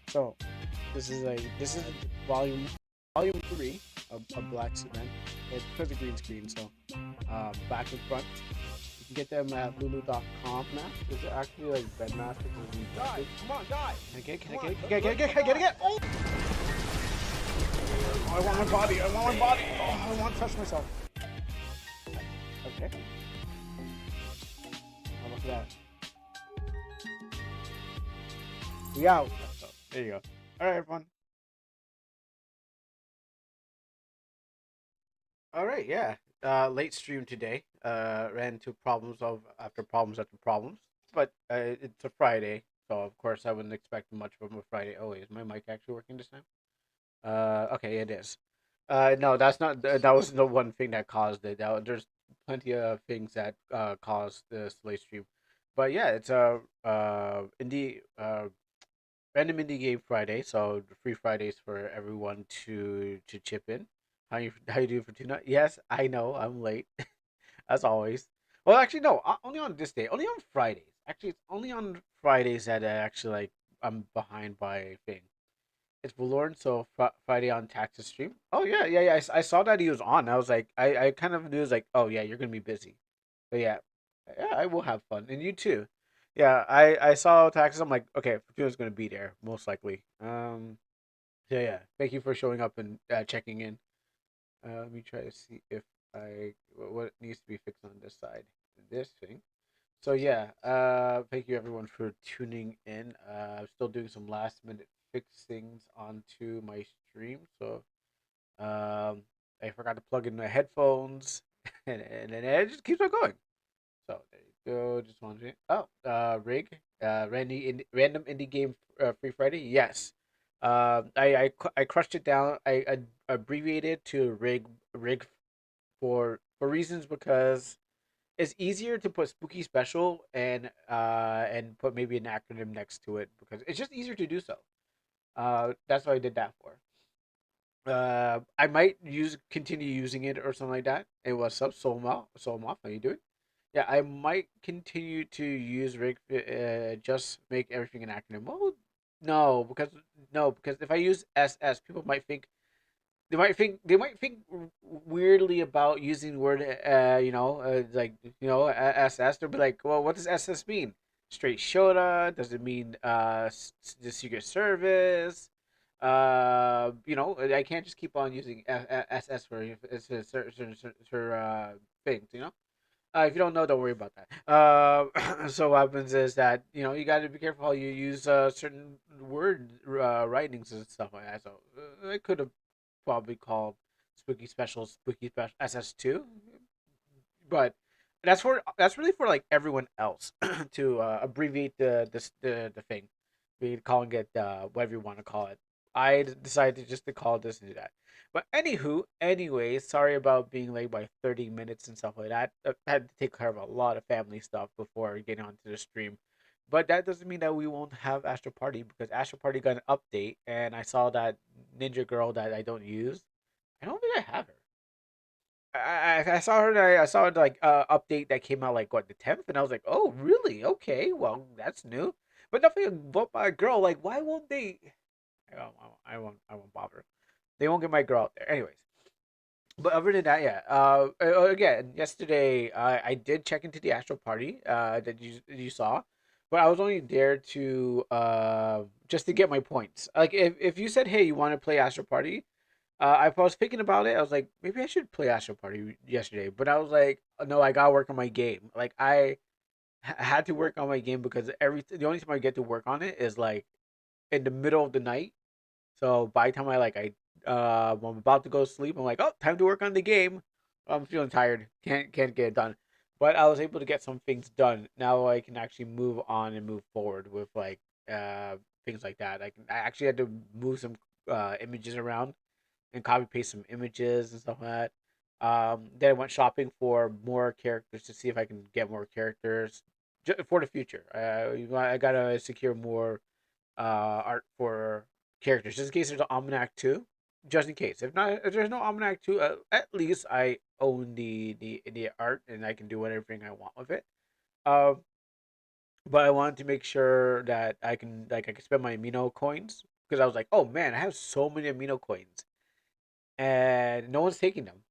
So this is volume 3 of Black Cement. It's because of green screen, so back and front. You can get them at lulu.com. Mask is it actually like bed mask because it's Die! infected. Come on, die! Can I get it? Can I Come get on, it? Can I get it? Can I get it? Can I die! get it? Oh! Oh, I want my body. I want my body. Oh, I want to touch myself. Okay. How about that? We out. Oh, there you go. All right, everyone. All right, yeah. Late stream today. Ran into problems after problems, but it's a Friday, so of course I wouldn't expect much from a Friday. Oh, wait, is my mic actually working this time? Okay, it is. No, that's not. That was the one thing that caused it. There's plenty of things that caused this late stream, but yeah, it's a indie random indie game Friday, so free Fridays for everyone to chip in. How you doing for tonight? Yes, I know I'm late as always. Well, actually, no, only on this day, only on Fridays. Actually, it's only on Fridays that I actually like I'm behind by a thing. It's Valorn, so Friday on Tax's stream. Oh yeah, yeah, yeah. I saw that he was on. I was like, I kind of knew it was like, oh yeah, you're gonna be busy. But yeah, yeah, I will have fun, and you too. Yeah, I saw Taxes. I'm like, okay, Fortuna's gonna be there most likely. Yeah, yeah. Thank you for showing up and checking in. Let me try to see if what needs to be fixed on this side. This thing. So yeah, thank you everyone for tuning in. I'm still doing some last minute fixings onto my stream. So I forgot to plug in my headphones, and it just keeps on going. So there you go. Just wondering. Oh, Rig, random indie game free Friday. Yes. I crushed it down. I abbreviated to Rig for reasons because it's easier to put spooky special and put maybe an acronym next to it because it's just easier to do so. That's what I did that for. I might continue using it or something like that. Hey, what's up, Solma? How you doing? Yeah, I might continue to use Rig. Just make everything an acronym. Well, no, because no, because if I use SS, people might think they might think weirdly about using the word like SS. They'll be like, well, what does SS mean? Straight Shota? Does it mean the Secret Service? I can't just keep on using SS for things. If you don't know, don't worry about that. So what happens is that you got to be careful how you use certain word writings and stuff like that. So I could have probably called Spooky Special SS2, but that's really for like everyone else to abbreviate the thing, be calling it whatever you want to call it. Decided just to call this and do that. But anyway, sorry about being late by 30 minutes and stuff like that. I had to take care of a lot of family stuff before getting onto the stream. But that doesn't mean that we won't have Astro Party because Astro Party got an update and I saw that Ninja Girl that I don't use. I don't think I have her. I saw her. I saw it like update that came out like what, the 10th, and I was like, oh really? Okay, well that's new. But nothing about my girl. Like, why won't they? I won't bother. They won't get my girl out there, anyways. But other than that, yeah. Again, yesterday I did check into the Astral Party that you saw, but I was only there to just to get my points. Like if you said, hey, you want to play Astral Party, I was thinking about it. I was like, maybe I should play Astral Party yesterday, but I was like, no, I gotta work on my game. Like had to work on my game because the only time I get to work on it is like in the middle of the night. So by the time I'm about to go to sleep, I'm like, oh, time to work on the game. I'm feeling tired, can't get it done. But I was able to get some things done. Now I can actually move on and move forward with like uh things like that. I actually had to move some images around and copy paste some images and stuff like that. Then I went shopping for more characters to see if I can get more characters for the future. I gotta secure more art for characters just in case there's an Almanac 2. Just in case. If not, if there's no Almanac 2, at least I own the art and I can do whatever I want with it. Um, but I wanted to make sure that I can spend my Amino coins because I was like, oh man, I have so many amino coins and no one's taking them.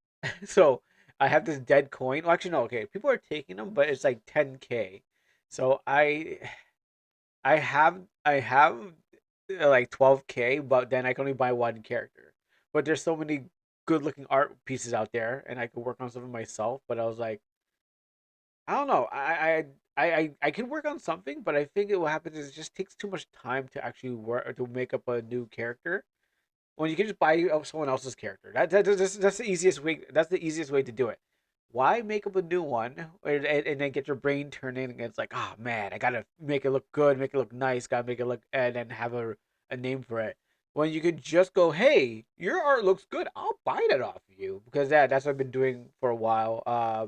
So I have this dead coin. Well, actually, no, okay, people are taking them, but it's like 10K. So I have like 12K, but then I can only buy one character. But there's so many good looking art pieces out there, and I could work on some of myself. But I was like, I don't know. I can work on something, but I think what happens is it just takes too much time to actually work to make up a new character when you can just buy someone else's character. That's the easiest way. That's the easiest way to do it. Why make up a new one and then get your brain turning and it's like, oh man, I gotta make it look good, make it look nice, gotta make it look and then have a name for it. When you could just go, hey, your art looks good, I'll buy that off of you because that's what I've been doing for a while. I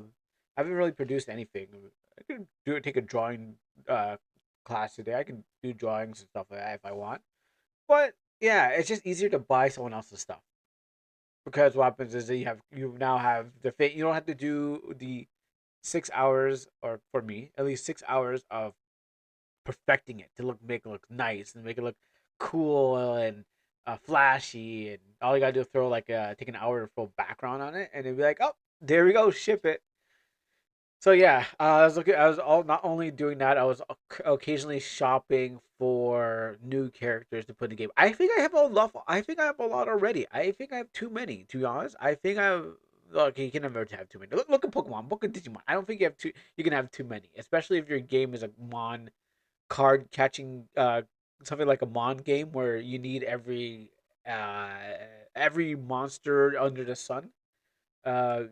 haven't really produced anything. I could take a drawing uh class today. I can do drawings and stuff like that if I want. But yeah, it's just easier to buy someone else's stuff because what happens is that you now have the fit. You don't have to do the 6 hours, or for me, at least 6 hours of perfecting it to make it look nice and make it look cool and flashy. And all you gotta do is throw like take an hour to throw background on it, and it'd be like, oh, there we go, ship it. So yeah, I was looking. I was all not only doing that. I was occasionally shopping for new characters to put in the game. I think I have a lot. I think I have a lot already. I think I have too many. To be honest, I think I have. Okay, you can never have too many. Look at Pokemon. Look at Digimon. I don't think you have too. You can have too many, especially if your game is a Mon card catching. Something like a Mon game where you need uh every monster under the sun. Uh,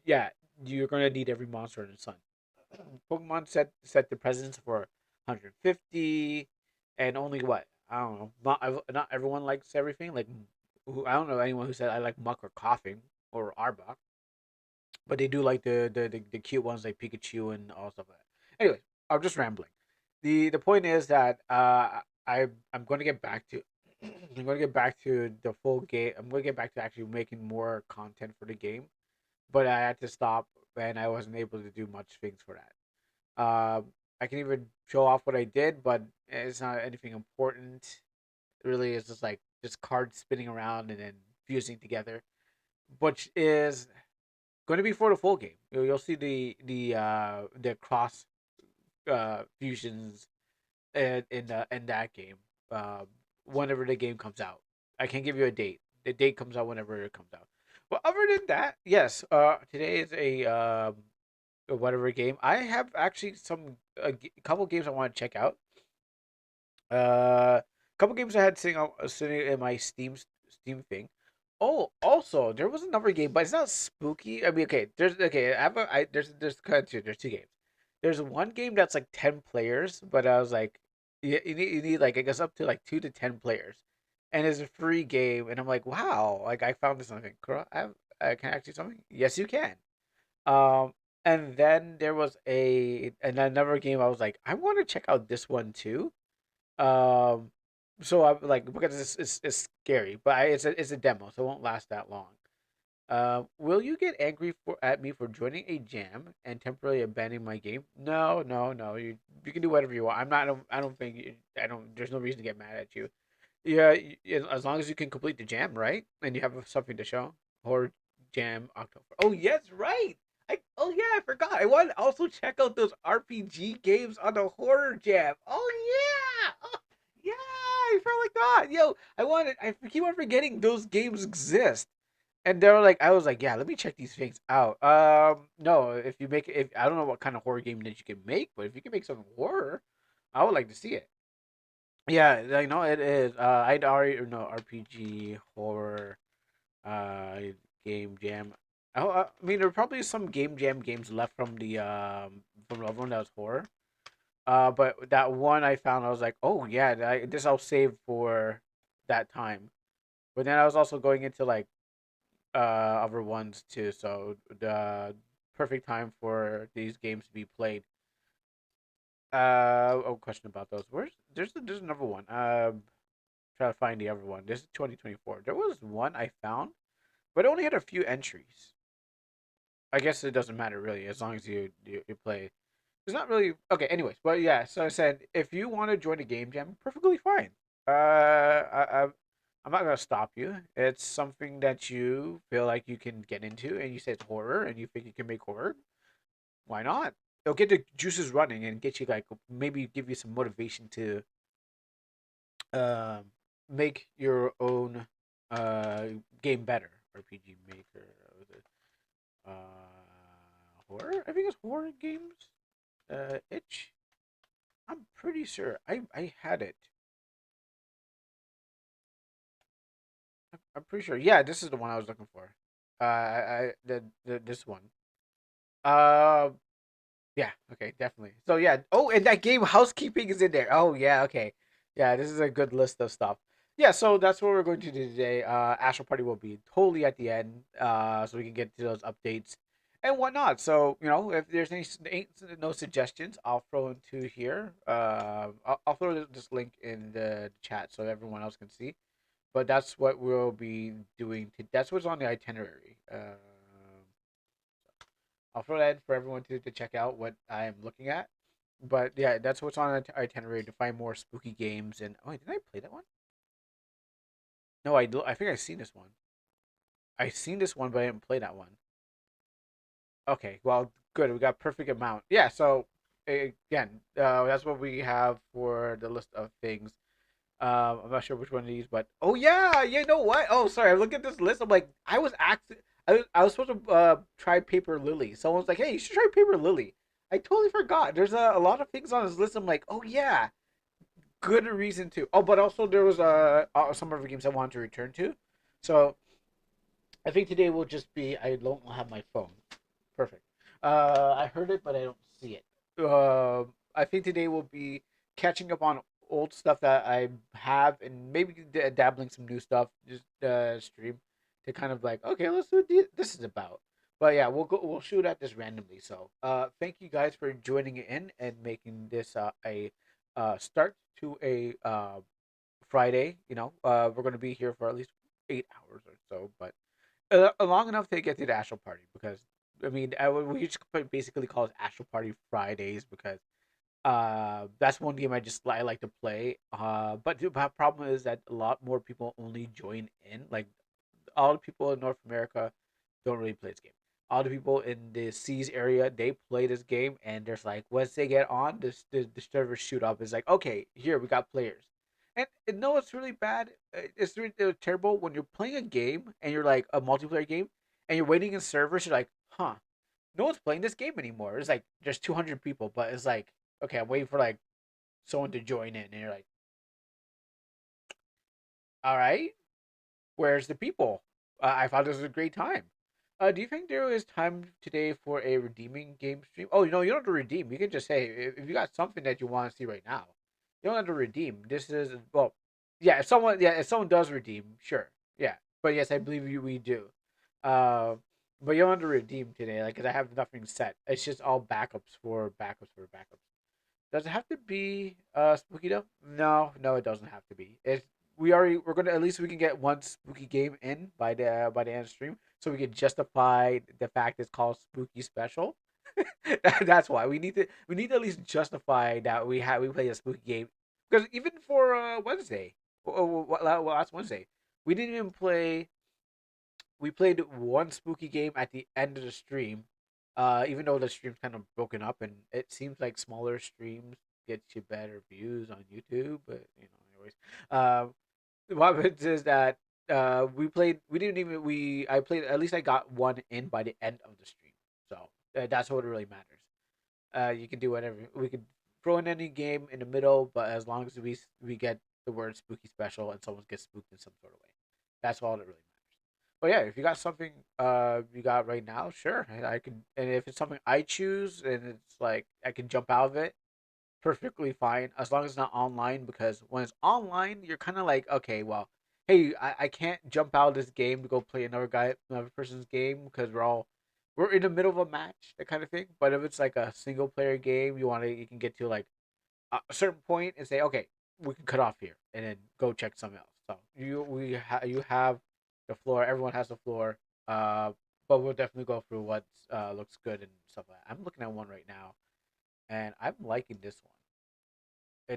yeah, you're gonna need every monster in the sun. Pokemon set the presence for 150, and only what I don't know. Not everyone likes everything. Like I don't know anyone who said I like Muck or Coughing or Arbok, but they do like the cute ones like Pikachu and all stuff like that. Anyway, I'm just rambling. The point is that I'm going to get back to I'm going to get back to the full game. I'm going to get back to actually making more content for the game, but I had to stop and I wasn't able to do much things for that. I can even show off what I did, but it's not anything important. Really, it's just like just cards spinning around and then fusing together, which is going to be for the full game. You'll see the cross fusions in that game. Whenever the game comes out, I can't give you a date. The date comes out whenever it comes out. Well, other than that, yes. Today is a whatever game. I have actually couple games I want to check out. Couple games I had sitting in my Steam thing. Oh, also there was another game, but it's not spooky. I mean, okay, there's kind of two. There's two games. There's one game that's like 10 players, but I was like, you need like I guess up to like 2 to 10 players, and it's a free game. And I'm like, wow, like I found this something. I can actually something. Yes, you can. Um, and then there was another game. I was like, I want to check out this one too. Um, so I'm like because it's scary, but it's a demo, so it won't last that long. Will you get angry at me for joining a jam and temporarily abandoning my game? No, no, no. You can do whatever you want. I'm not. I don't think. I don't. There's no reason to get mad at you. Yeah, as long as you can complete the jam, right? And you have something to show. Horror Jam October. Oh yes, right. Oh yeah, I forgot. I want to also check out those RPG games on the Horror Jam. Oh yeah. Oh, yeah, I felt like that. Yo, I keep on forgetting those games exist. And they were like, I was like, yeah, let me check these things out. No, if I don't know what kind of horror game that you can make, but if you can make something horror, I would like to see it. Yeah, I know it is. I'd already know RPG horror, uh, game jam. Oh, I mean, there are probably some game jam games left from the other one that was horror. But that one I found, I was like, oh yeah, this I'll save for that time. But then I was also going into like other ones too, so the perfect time for these games to be played. Oh, question about those. There's another one. Try to find the other one. This is 2024. There was one I found, but it only had a few entries. I guess it doesn't matter really as long as you play. It's not really okay. Anyways, but yeah. So I said if you want to join a game jam, perfectly fine. I'm not gonna stop you. It's something that you feel like you can get into, and you say it's horror, and you think you can make horror. Why not? It'll get the juices running and get you like maybe give you some motivation to um make your own uh game better. RPG Maker, was it? Horror? I think it's horror games. Itch. I'm pretty sure I had it. I'm pretty sure. Yeah, this is the one I was looking for. The this one. Uh, yeah. Okay, definitely. So yeah. Oh, and that game housekeeping is in there. Oh yeah. Okay. Yeah, this is a good list of stuff. Yeah, so that's what we're going to do today. Astral Party will be totally at the end, so we can get to those updates and whatnot. So if there's no suggestions, I'll throw into here. I'll throw this link in the chat so everyone else can see. But that's what we'll be doing. That's what's on the itinerary. I'll throw that in for everyone to check out what I'm looking at. But yeah, that's what's on the itinerary to find more spooky games. And oh, wait, did I play that one? No, I think I've seen this one. I've seen this one, but I didn't play that one. Okay, well, good. We got perfect amount. Yeah. So again, that's what we have for the list of things. I'm not sure which one of these, but oh yeah, you know what? Oh, sorry. I look at this list. I'm like, I was supposed to try Paper Lily. Someone's like, hey, you should try Paper Lily. I totally forgot. There's a lot of things on this list. I'm like, oh yeah, good reason to. Oh, but also there was some other games I wanted to return to. So I think today will just be I don't have my phone. Perfect. I heard it, but I don't see it. I think today will be catching up on old stuff that I have, and maybe dabbling some new stuff. Just stream to kind of like, okay, let's see what this is about. But yeah, we'll shoot at this randomly. So, thank you guys for joining in and making this a start to a Friday. We're gonna be here for at least 8 hours or so, but long enough to get to the Astral Party because I mean we just basically call it Astral Party Fridays because that's one game I like to play. But the problem is that a lot more people only join in. Like all the people in North America don't really play this game. All the people in the seas area they play this game, and there's like once they get on, the servers shoot up. It's like okay, here we got players, and no, it's really bad. It's really terrible when you're playing a game and you're like a multiplayer game, and you're waiting in servers. You're like, huh, no one's playing this game anymore. It's like there's 200 people, but it's like okay, I'm waiting for like someone to join in, and you're like, all right, where's the people? I thought this was a great time. Do you think there is time today for a redeeming game stream? Oh, you don't have to redeem. You can just say if you got something that you want to see right now. You don't have to redeem. This is well, yeah. If someone does redeem, sure, yeah. But yes, I believe we do. Uh, but you don't have to redeem today, like, cause I have nothing set. It's just all backups. Does it have to be spooky though? No, no, it doesn't have to be. We're gonna at least we can get one spooky game in by the end of the stream, so we can justify the fact it's called spooky special. That's why we need to at least justify that we play a spooky game because even for Wednesday, last Wednesday, we didn't even play we played one spooky game at the end of the stream. Even though the stream's kind of broken up, and it seems like smaller streams get you better views on YouTube. But anyways, what happens is that we played. We didn't even we. I played. At least I got one in by the end of the stream. So that's what really matters. You can do whatever. We could throw in any game in the middle, but as long as we get the word spooky special and someone gets spooked in some sort of way, that's all that really matters. But yeah, if you got something you got right now, sure, I could. And if it's something I choose and it's like I can jump out of it, perfectly fine as long as it's not online. Because when it's online, you're kind of like, okay, well, hey, I can't jump out of this game to go play another person's game because we're in the middle of a match, that kind of thing. But if it's like a single player game, you can get to like a certain point and say, okay, we can cut off here and then go check something else. So you have the floor. Everyone has the floor. But we'll definitely go through what looks good and stuff like that. I'm looking at one right now, and I'm liking this one.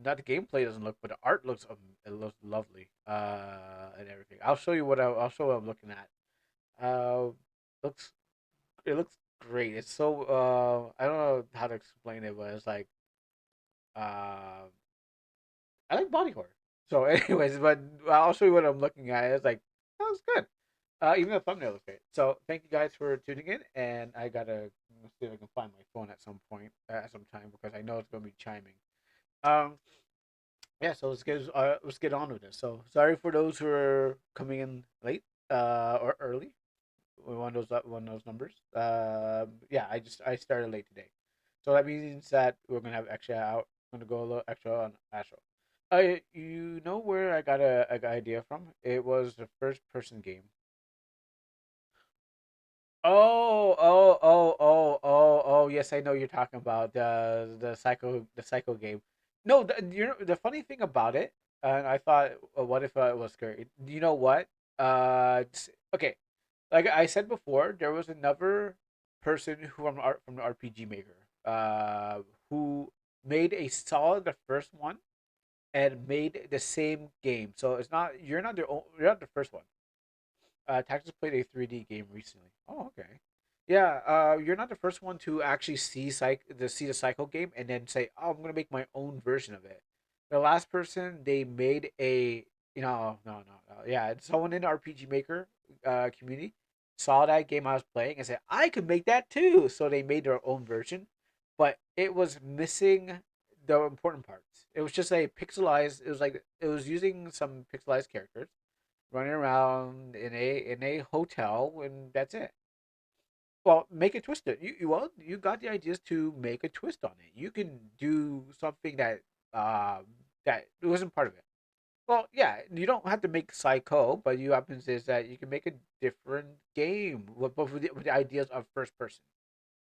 not the gameplay doesn't look, but the art looks it looks lovely. And everything. I'll show what I'm looking at. Looks it looks great. It's so I don't know how to explain it, but it's like uh I like body horror. So, anyways, but I'll show you what I'm looking at. It's like that looks good. Even the thumbnail looks great. So, thank you guys for tuning in, and I gotta see if I can find my phone at some point, at some time, because I know it's gonna be chiming. Um, yeah. So let's get on with this. So, sorry for those who are coming in late, or early. One of those numbers. Yeah. I started late today, so that means that we're gonna have extra out. I'm gonna go a little extra on Astral. You know where I got a idea from? It was the first person game. Oh. Yes, I know you're talking about the psycho game. No, the funny thing about it, and I thought, what if it was scary? You know what? Okay, like I said before, there was another person who from the RPG Maker, who made a solid the first one and made the same game. So it's not you're not the first one. Texas played a 3D game recently. Oh, okay. Yeah, you're not the first one to actually see the Cycle game and then say, "Oh, I'm gonna make my own version of it." The last person they made a no. Yeah, someone in the RPG Maker community saw that game I was playing and said, "I could make that too." So they made their own version, but it was missing the important parts. It was just a pixelized. It was like it was using some pixelized characters running around in a hotel, and that's it. Well, make it twisted. You got the ideas to make a twist on it. You can do something that wasn't part of it. Well, yeah, you don't have to make Psycho, but you happens is that you can make a different game with the ideas of first person,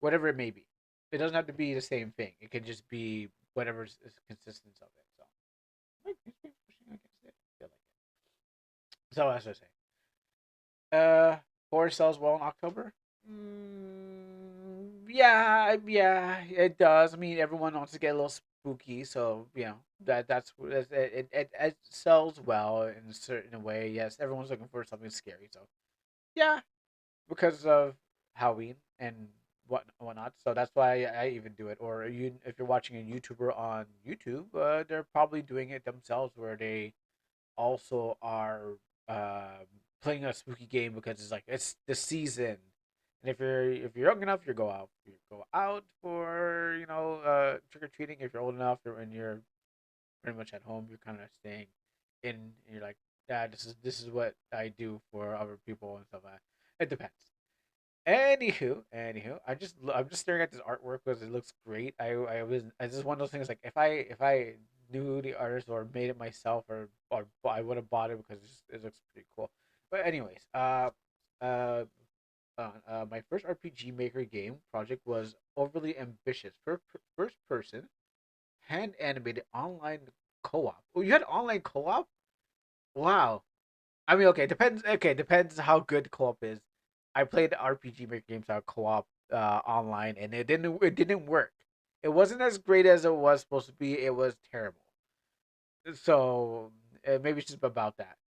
whatever it may be. It doesn't have to be the same thing. It can just be whatever is consistent of it. So, like, it's been pushing against it. I feel like it. So as I say, horror sells well in October. Yeah, it does. I mean, everyone wants to get a little spooky, so it sells well in a certain way. Yes, everyone's looking for something scary, so yeah, because of Halloween and whatnot. So that's why I even do it. Or if you're watching a YouTuber on YouTube, they're probably doing it themselves, where they also are um, playing a spooky game because it's like it's the season. And if you're young enough, you go out for trick or treating. If you're old enough, and you're pretty much at home, you're kind of staying in. And you're like, yeah, this is what I do for other people and stuff like that. It depends. Anywho, I'm just staring at this artwork because it looks great. I just one of those things like if I knew the artist or made it myself or I would have bought it because it looks pretty cool. But anyways, uh, my first RPG Maker game project was overly ambitious. First person, hand animated online co-op. Oh, you had online co-op? Wow. I mean, okay, depends. Okay, depends how good co-op is. I played RPG Maker games on co-op online, and it didn't work. It wasn't as great as it was supposed to be. It was terrible. So maybe it's just about that.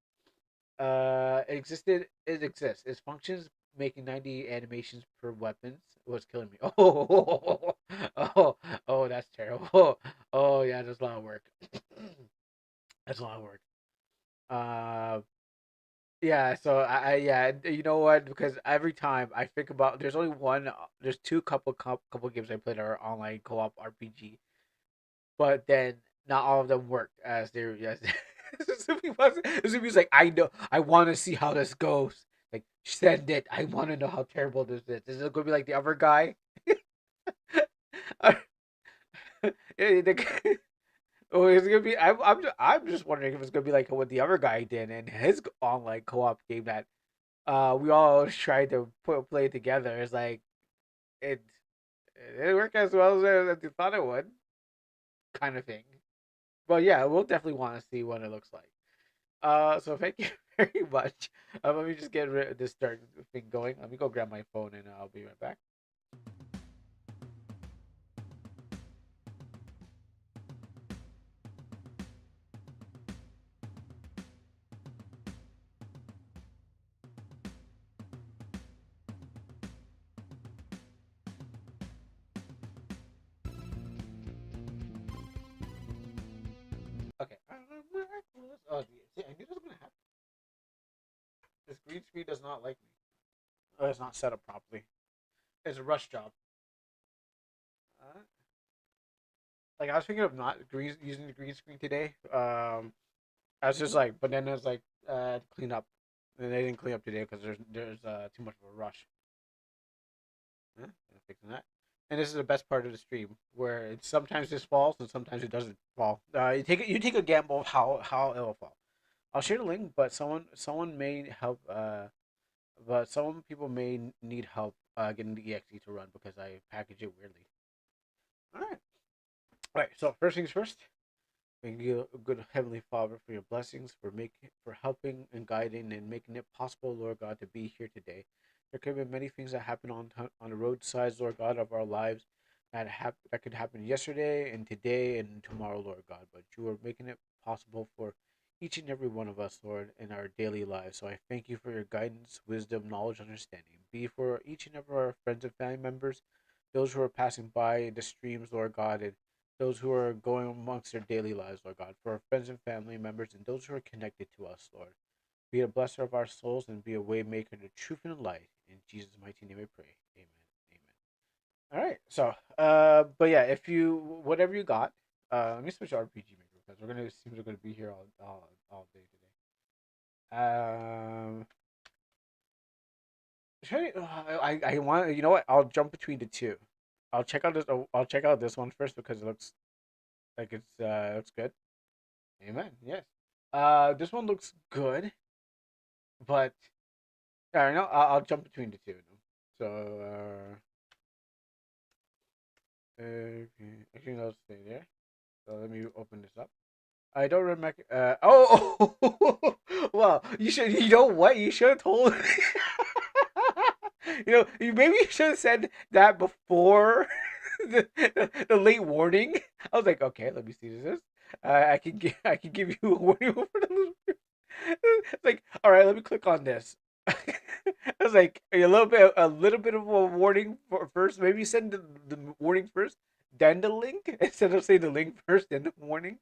It existed. It exists. Its functions making 90 animations per weapons was killing me. Oh, that's terrible. Oh, yeah, that's a lot of work. That's a lot of work. Uh, Yeah, so yeah, you know what? Because every time I think about, there's two couple games I played that are online co-op RPG, but then not all of them worked as they were. Yes, Zumi's like, I know, I want to see how this goes. Like, send it. I want to know how terrible this is. Is it gonna be like the other guy? The oh, it's gonna be. I'm just wondering if it's gonna be like what the other guy did in his online co-op game that we all tried to play together. It's like it it didn't work as well as you thought it would, kind of thing. But yeah, we'll definitely want to see what it looks like. So thank you very much. Let me just get this start thing going. Let me go grab my phone and I'll be right back. heck was this? Oh, see, I knew this was gonna happen. This green screen does not like me. Oh, it's not set up properly. It's a rush job. Uh, like I was thinking of not using the green screen today. I was just like, but then it's like clean up, and they didn't clean up today because there's too much of a rush. Yeah, I'm fixing that. And this is the best part of the stream, where it sometimes this falls and sometimes it doesn't fall. You take a gamble of how it will fall. I'll share the link, but someone may help. But some people may need help getting the exe to run because I package it weirdly. All right, all right. So first things first. Thank you, good Heavenly Father, for your blessings, for helping and guiding and making it possible, Lord God, to be here today. There could have been many things that happen on the roadsides, Lord God, of our lives that could happen yesterday and today and tomorrow, Lord God. But you are making it possible for each and every one of us, Lord, in our daily lives. So I thank you for your guidance, wisdom, knowledge, understanding. Be for each and every of our friends and family members, those who are passing by the streams, Lord God, and those who are going amongst their daily lives, Lord God, for our friends and family members and those who are connected to us, Lord. Be a blesser of our souls and be a way maker, the truth and the light. In Jesus' mighty name I pray. Amen. Amen. All right. So, but yeah, if you whatever you got, let me switch to RPG Maker because we're gonna be here all day today. I want you know what? I'll jump between the two. I'll check out this one first because it looks like looks good. Amen. Yes. This one looks good, but I don't know. I'll jump between the two. So, okay. Actually, no, stay there. So let me open this up. I don't remember. Well, you should. You know what? You should have told. You maybe you should have said that before the late warning. I was like, okay, let me see this. I can give you a warning over the. It's like, all right, let me click on this. I was like a little bit of a warning for first. Maybe send the warning first, then the link instead of saying the link first, then the warning.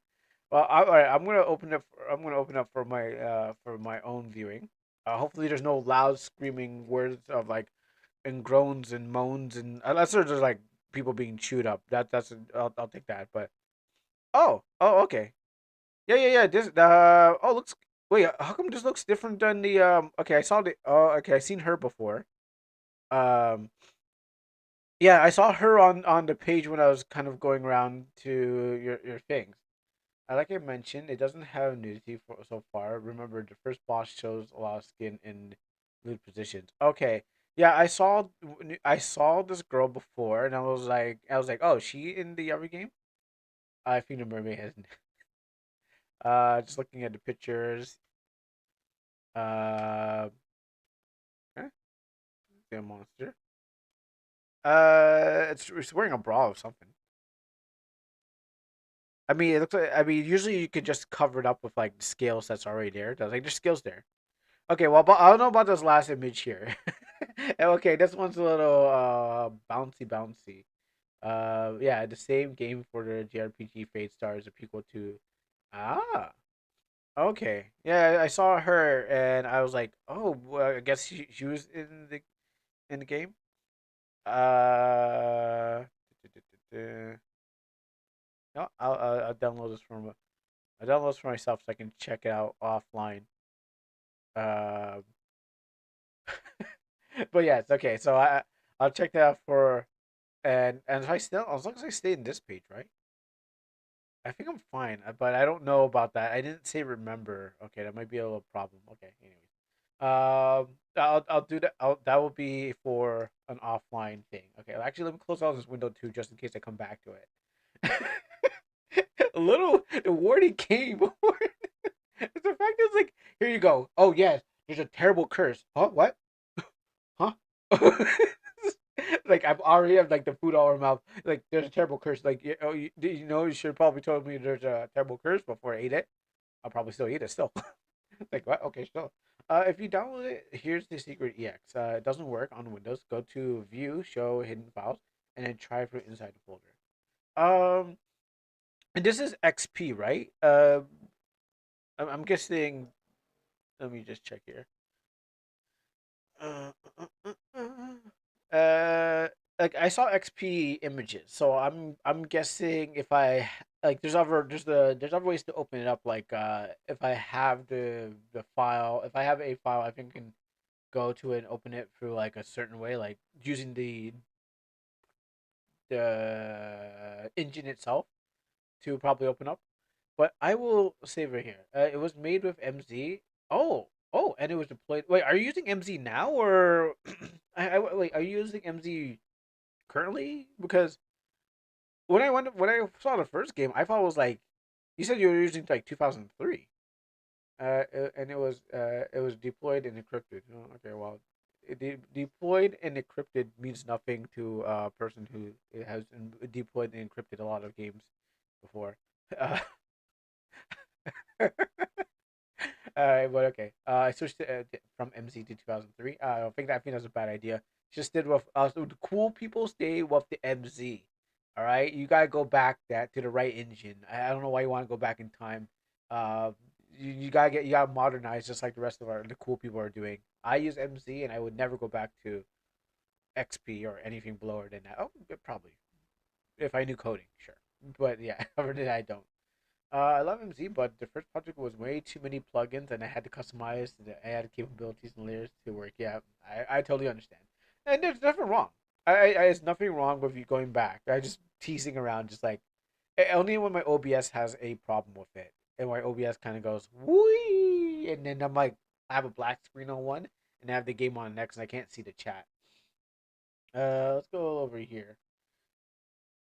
Well, all right, I'm gonna open up. I'm gonna open up for my own viewing. Hopefully, there's no loud screaming words of like and groans and moans and unless there's just like people being chewed up. I'll take that. But okay. Yeah. This looks wait. How come this looks different than the Okay, I saw the okay. I seen her before. Um, yeah, I saw her on the page when I was kind of going around to your things. Like I mentioned, it doesn't have nudity so far. Remember, the first boss shows a lot of skin in nude positions. Okay, yeah, I saw this girl before, and I was like, oh, she in the other game? I think the mermaid has. Just looking at the pictures. Uh, eh, the monster. It's wearing a bra or something. I mean, it looks like. I mean, usually you could just cover it up with like scales that's already there. There's scales there. Okay, well, but I don't know about this last image here. Okay, this one's a little bouncy, bouncy. Yeah, the same game for the JRPG Fate Stars, a prequel to. Ah, okay. Yeah, I saw her and I was like, oh, well, I guess she was in the game. Uh, no, I'll download this from. I download this for myself so I can check it out offline. Um, but yeah, it's okay. So I'll check that out for and if I still as long as I stay in this page, right? I think I'm fine, but I don't know about that. I didn't say remember. Okay, that might be a little problem. Okay, anyways, I'll do that. That will be for an offline thing. Okay, actually, let me close out this window too, just in case I come back to it. A little the warning came. The fact is like, here you go. Oh yes, there's a terrible curse. Huh? What? Huh? Like I'm already have like the food all in my mouth. Like there's a terrible curse. Like you should have probably told me there's a terrible curse before I ate it. I'll probably still eat it still. Like what? Okay, still. If you download it, here's the secret EX. It doesn't work on Windows. Go to View, Show Hidden Files, and then try for inside the folder. And this is XP, right? I'm guessing. Let me just check here. Uh, uh, uh, uh, uh, like I saw XP images, so I'm guessing if I like there's other ways to open it up. Like if I have the file, if I have a file, I think I can go to it and open it through like a certain way, like using the engine itself to probably open up. But I will save it here. It was made with MZ. And it was deployed. Wait, are you using MZ now or wait? Are you using MZ currently? Because when I saw the first game, I thought it was like you said you were using like 2003. And it was deployed and encrypted. Oh, okay, well, deployed and encrypted means nothing to a person who has deployed and encrypted a lot of games before. Uh, but okay. I switched from MZ to 2003. I don't think that was a bad idea. Just did with so the cool people stay with the MZ. All right, you gotta go back that to the right engine. I don't know why you want to go back in time. Uh, you gotta modernize just like the rest of the cool people are doing. I use MZ and I would never go back to XP or anything below than that. Oh, probably if I knew coding, sure. But yeah, other than that, I don't. I love MZ, but the first project was way too many plugins, and I had to customize the add capabilities and layers to work. Yeah, I totally understand, and there's nothing wrong. There's nothing wrong with you going back. I just teasing around, just like only when my OBS has a problem with it, and my OBS kind of goes wee, and then I'm like, I have a black screen on one, and I have the game on next, and I can't see the chat. Let's go over here.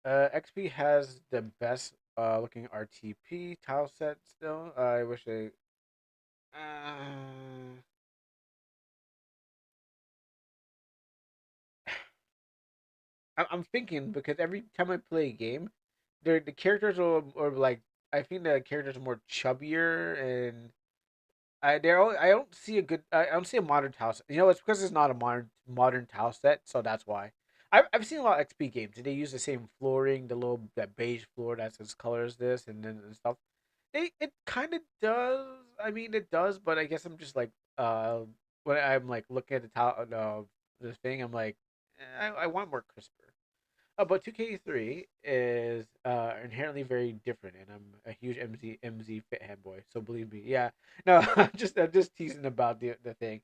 XP has the best looking RTP tile set still. I wish I. Uh, I'm thinking because every time I play a game, the characters are like I think the characters are more chubbier and I don't see a good I don't see a modern tile set. You know, it's because it's not a modern tile set, so that's why. I've seen a lot of XP games and they use the same flooring, the little that beige floor that's as color as this and stuff. It kind of does. I mean, it does, but I guess I'm just like when I'm like looking at the thing, I'm like I want more crisper. But 2K3 is inherently very different, and I'm a huge MZ fit boy. So believe me, yeah. No, I'm just teasing about the thing.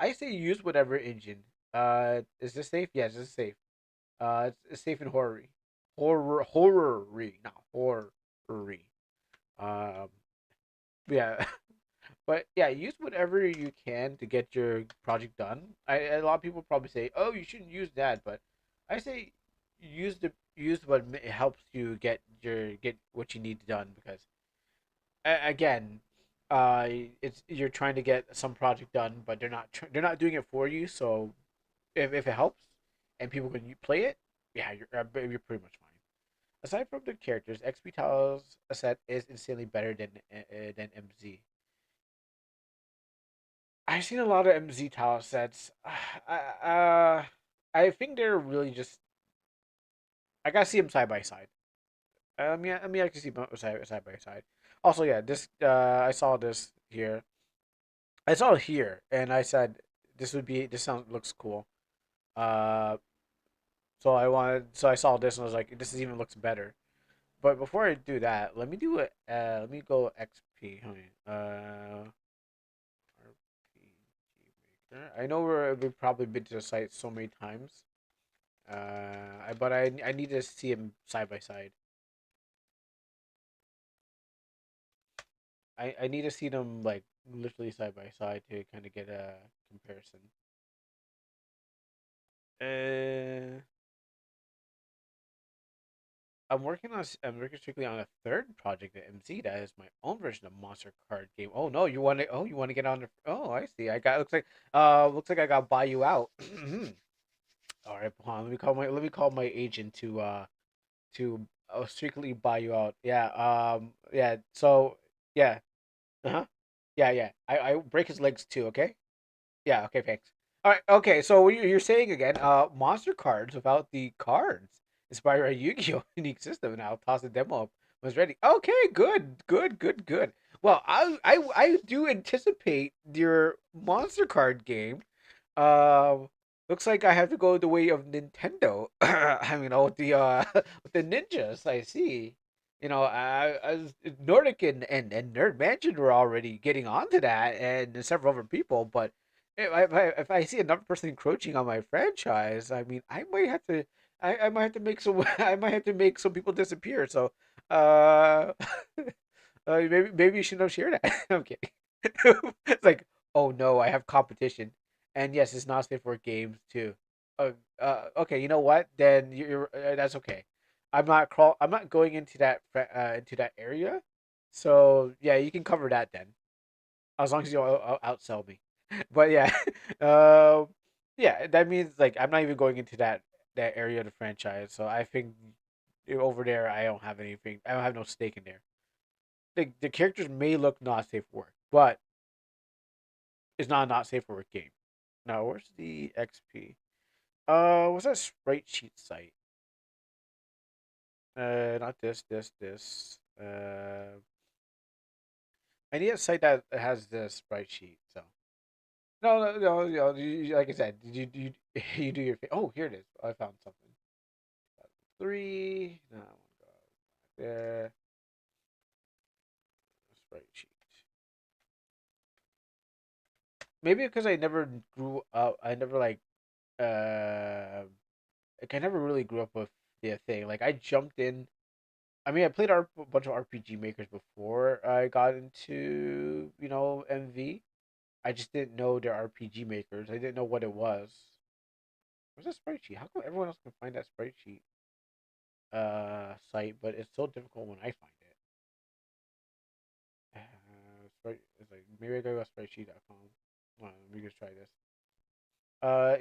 I say use whatever engine. Is this safe? Yes, it's safe. It's safe in not horror-y. Um, yeah, but yeah, use whatever you can to get your project done. A lot of people probably say, "Oh, you shouldn't use that," but I say use what helps you get what you need done because again, uh, it's you're trying to get some project done, but they're not doing it for you. So if it helps and people can play it, yeah, you're pretty much fine. Aside from the characters, XP Tiles set is insanely better than MZ. I've seen a lot of MZ tile sets. I think they're really just. I gotta see them side by side. Yeah, I mean, I can see them side by side. Also, yeah, this I saw this here. I saw it here, and I said this sounds looks cool. Uh, so I saw this and I was like, this even looks better. But before I do that, let me do it. Let me go XP. RPG Maker. I know we've probably been to the site so many times. But I need to see them side by side. I need to see them like literally side by side to kind of get a comparison. Uh, I'm working strictly on a third project at MZ that is my own version of Monster Card game. Oh no, you want to get on the oh I see. I got looks like I got buy you out. All right, hold on, let me call my agent to strictly buy you out. Yeah, yeah. So yeah, uh-huh. Yeah. I break his legs too, okay? Yeah, okay, thanks. All right, okay. So what you're saying again, monster cards without the cards inspired by Yu-Gi-Oh! Unique system, and I'll toss the demo up when it's ready. Okay, good. Well, I do anticipate your monster card game. Um, Looks like I have to go the way of Nintendo. I mean, with the with the ninjas, I see. Nordic and Nerd Mansion were already getting onto that, and several other people. But if I see another person encroaching on my franchise, I mean, I might have to make some I might have to make some people disappear. So, uh, maybe you should not share that. I'm kidding. It's like, oh no, I have competition, and yes, it's not safe for games too. Okay, you know what? Then that's okay. I'm not going into that area. So yeah, you can cover that then, as long as you outsell me. But yeah, um, yeah, that means like I'm not even going into that area of the franchise. So I think over there, I don't have anything. I don't have no stake in there. The characters may look not safe for work, but it's not safe for work game. Now, where's the XP? What's that sprite sheet site? Not this. I need a site that has the sprite sheet. So no. Like I said, you do your thing. Oh, here it is. I found something. Three. No, I want to go there. Sprite sheet. Maybe because I never grew up. I never like I never really grew up with the thing. Like I jumped in. I mean, I played a bunch of RPG makers before I got into MV. I just didn't know they're RPG makers. I didn't know what it was. Where's that sprite sheet? How come everyone else can find that sprite sheet site, but it's so difficult when I find it? It's like maybe I go to spritesheet.com. Hold on, let me just try this.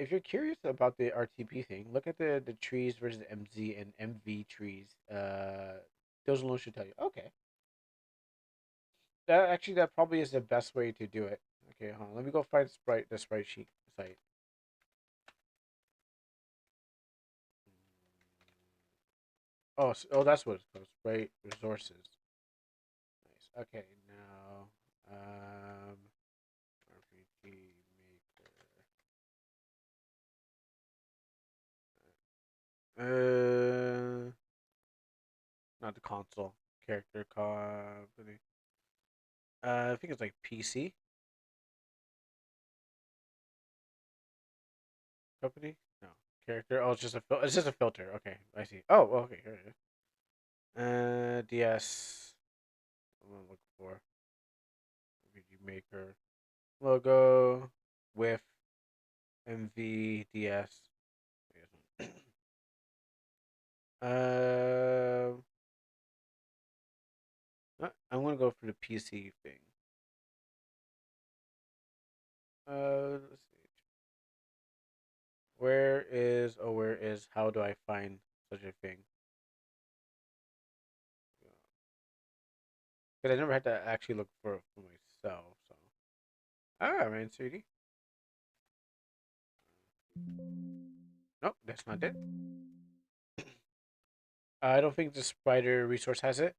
If you're curious about the RTP thing, look at the trees versus MZ and MV trees. Those alone should tell you. Okay, that probably is the best way to do it. Okay, hold on. Let me go find the sprite sheet site. Oh, that's what it's called. Sprite resources. Nice. Okay, now RPG maker. Not the console character company. I think it's like PC company. No character. Oh, it's just a filter. Okay, I see. Oh, well, okay, here it is. DS. I'm gonna look for RPG Maker logo with MVDS. Uh, I'm gonna go for the PC thing. Let's see. Where is how do I find such a thing? Because I never had to actually look for myself. So, man, sweetie. Nope, that's not it. I don't think the spider resource has it.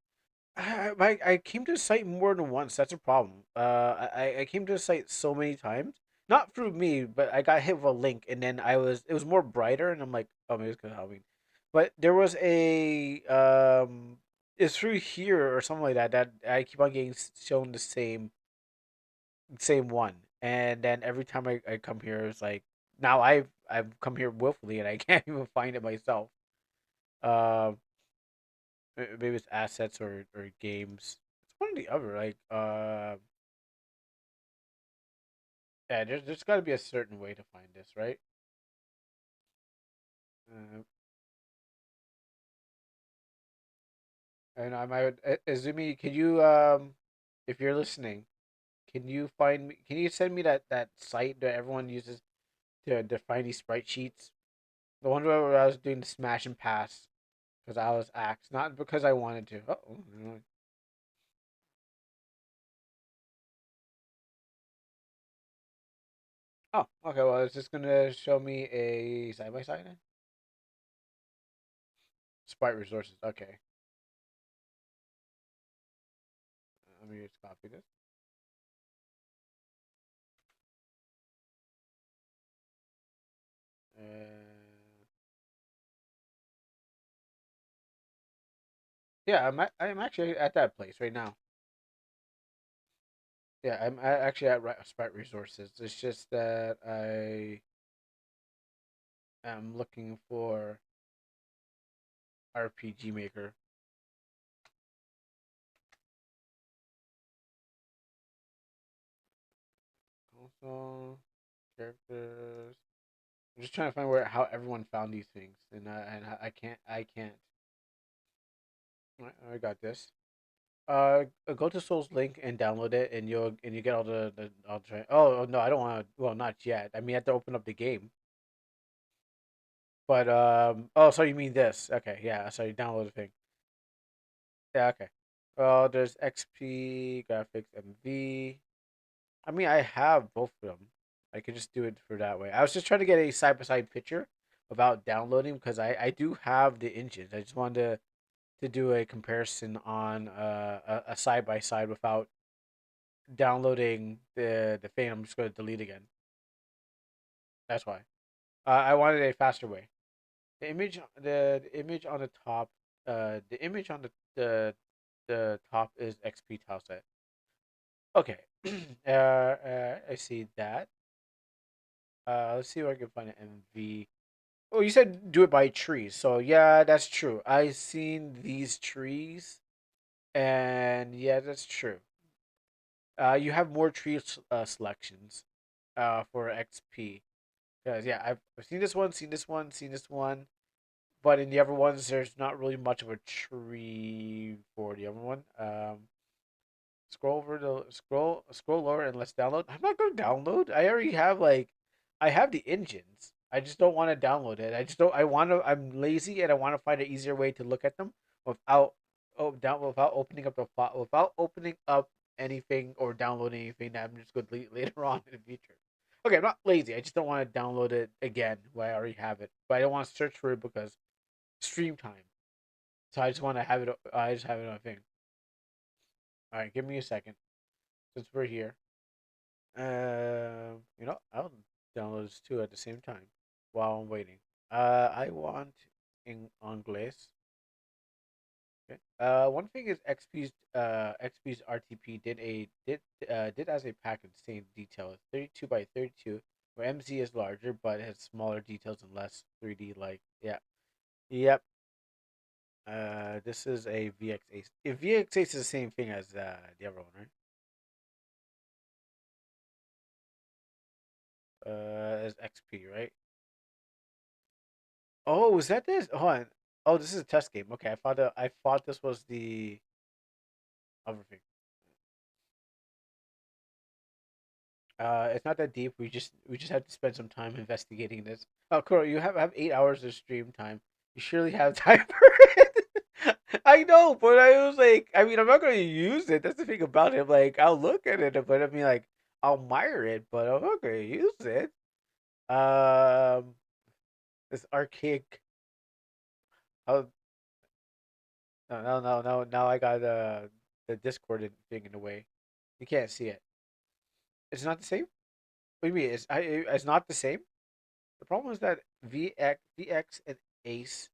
I came to the site more than once. That's a problem. I came to the site so many times. Not through me, but I got hit with a link, and then it was more brighter, and I'm like, oh, maybe it's gonna help me. But there was it's through here or something like that that I keep on getting shown the same one, and then every time I come here, it's like now I've come here willfully, and I can't even find it myself. Um, Maybe it's assets or games. It's one or the other. Like yeah, there's got to be a certain way to find this, right? Uh, and I might Izumi, can you if you're listening, can you find me? Can you send me that site that everyone uses to find these sprite sheets? The one where I was doing the smash and pass because I was axed, not because I wanted to. Oh, oh, okay. Well, it's just gonna show me a side by side then. Sprite resources. Okay. let me just copy this. Yeah, I'm actually at that place right now. Yeah, actually at Sprite Resources. It's just that I am looking for RPG Maker. Also, characters. I'm just trying to find where how everyone found these things, and I can't. I got this. Go to Soul's link and download it, and you get all the all the. Oh no, I don't want to. Well, not yet. I mean, I have to open up the game. But oh, so you mean this? Okay, yeah. So you download the thing. Yeah, okay. Well, there's XP graphics MV. I mean, I have both of them. I could just do it for that way. I was just trying to get a side by side picture without downloading because I do have the engines. I just wanted to do a comparison on a side by side without downloading the thing. I'm just going to delete again. That's why. I wanted a faster way. The image on the top. The image on the top is XP tile set. Okay. I see that. Let's see if I can find an MV. Oh, you said do it by trees. So yeah, that's true. I seen these trees, and yeah, that's true. You have more tree selections, for XP. Because yeah, I've seen this one, seen this one, seen this one, but in the other ones, there's not really much of a tree for the other one. Scroll over the scroll lower and let's download. I'm not gonna download. I already have I have the engines. I just don't want to download it. I just don't. I want to. I'm lazy and I want to find an easier way to look at them without without opening up the file without opening up anything or downloading anything that I'm just going to delete later on in the future. Okay, I'm not lazy. I just don't want to download it again when I already have it. But I don't want to search for it because stream time. So I just want to have it. I just have it on a thing. All right, give me a second since we're here. I'll download this two at the same time while I'm waiting. I want in Anglais. Okay. One thing is XP's RTP did as a package same detail 32 by 32, where MZ is larger but has smaller details and less 3D like yeah. Yep. This is a VX Ace. If VX Ace is the same thing as the other one, right? As XP, right? Oh, is that this? Hold on. Oh, this is a test game. Okay, I thought this was the other thing. It's not that deep. We just have to spend some time investigating this. Oh, cool. You have 8 hours of stream time. You surely have time for it. I know, but I was like, I mean, I'm not going to use it. That's the thing about it. Like, I'll look at it, but I mean, like, I'll admire it, but I'm not going to use it. Um, this archaic. Oh, no, no, no, no. Now I got the Discord thing in the way. You can't see it. It's not the same. What do you mean? It's not the same. The problem is that VX, and Ace,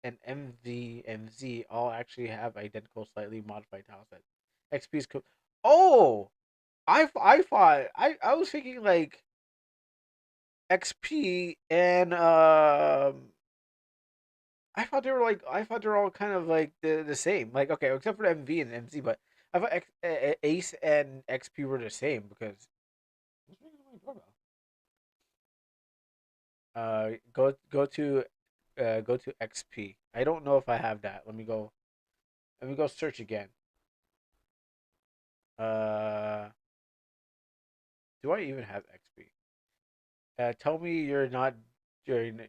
and MZ all actually have identical, slightly modified tile sets. XP's oh, I thought I was thinking like XP and I thought they were all kind of like the same. Like okay, except for MV and MZ, but I thought Ace and XP were the same because go to XP. I don't know if I have that. Let me go search again. Uh, do I even have XP? Tell me you're not during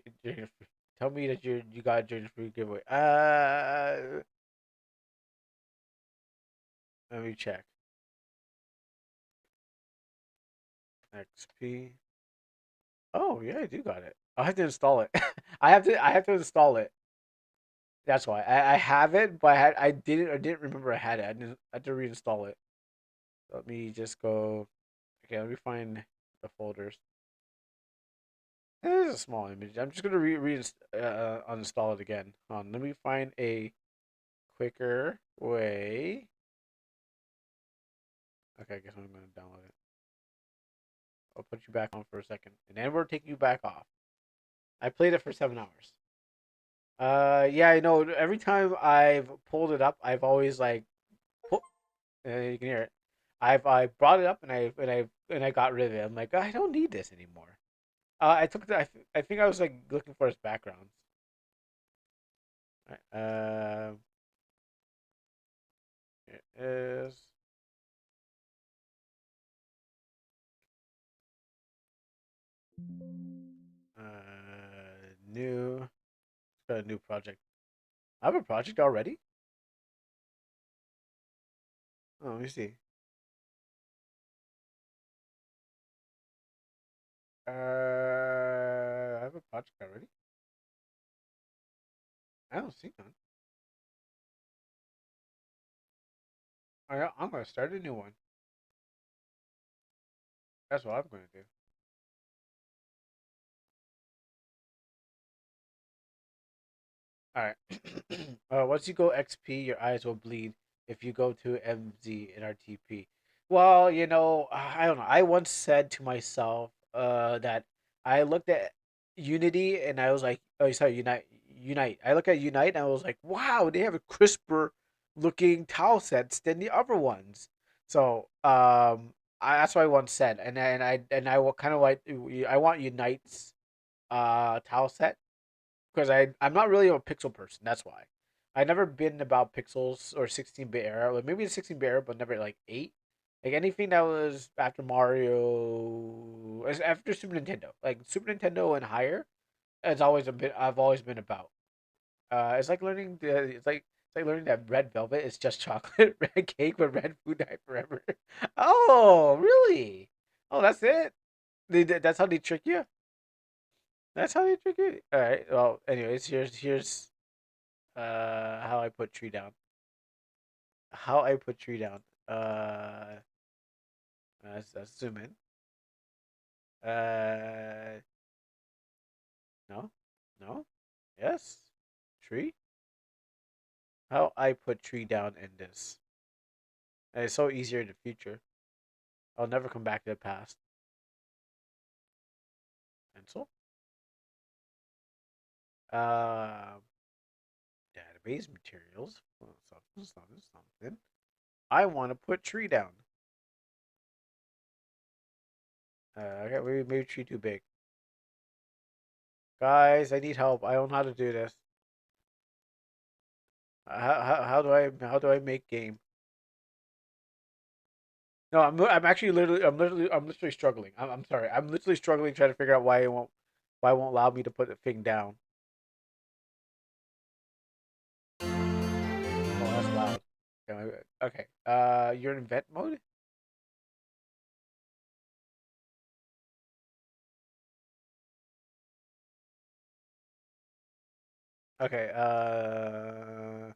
tell me that you got during the free giveaway. Let me check. XP. Oh yeah, I do got it. I have to install it. I have to install it. That's why I have it, but I didn't remember I had it. I had to reinstall it. Let me just go. Okay, let me find the folders. This is a small image. I'm just gonna uninstall it again. Let me find a quicker way. Okay, I guess I'm gonna download it. I'll put you back on for a second, and then we're taking you back off. I played it for 7 hours. Yeah, I know. Every time I've pulled it up, I've always like, you can hear it. I brought it up and I got rid of it. I'm like, I don't need this anymore. I took the, I think I was like looking for his backgrounds. Uh, it is new. Got a new project. I have a project already. Oh, let me see. I have a project already. I don't see none. I'm gonna start a new one. That's what I'm gonna do. All right. Once you go XP, your eyes will bleed. If you go to MZ in RTP, well, I don't know. I once said to myself, that I looked at Unity and I was like, oh, sorry, Unite. I look at Unite and I was like, wow, they have a crisper looking tile sets than the other ones. So, that's what I once said, and I will kind of like I want Unite's tile set because I'm not really a pixel person. That's why I've never been about pixels or 16-bit era. Like maybe the 16-bit era, but never like 8. Like anything that was after Mario, after Super Nintendo, like Super Nintendo and higher. It's always a bit. I've always been about. It's like learning the. It's like learning that red velvet is just chocolate, red cake, but red food died forever. Oh, really? Oh, that's it. That's how they trick you. That's how they trick you. All right. Well, anyways, here's how I put tree down. How I put tree down. Let's zoom in. Uh, no, no, yes, tree. How I put tree down in this. And it's so easier in the future. I'll never come back to the past. Pencil. Um, database materials. Well, something. I want to put tree down. Okay, maybe tree too big. Guys, I need help. I don't know how to do this. How do I make game? No, I'm actually literally struggling. I'm sorry. I'm literally struggling trying to figure out why it won't allow me to put the thing down. Oh, that's loud. Okay. You're in vent mode. Okay. Oh.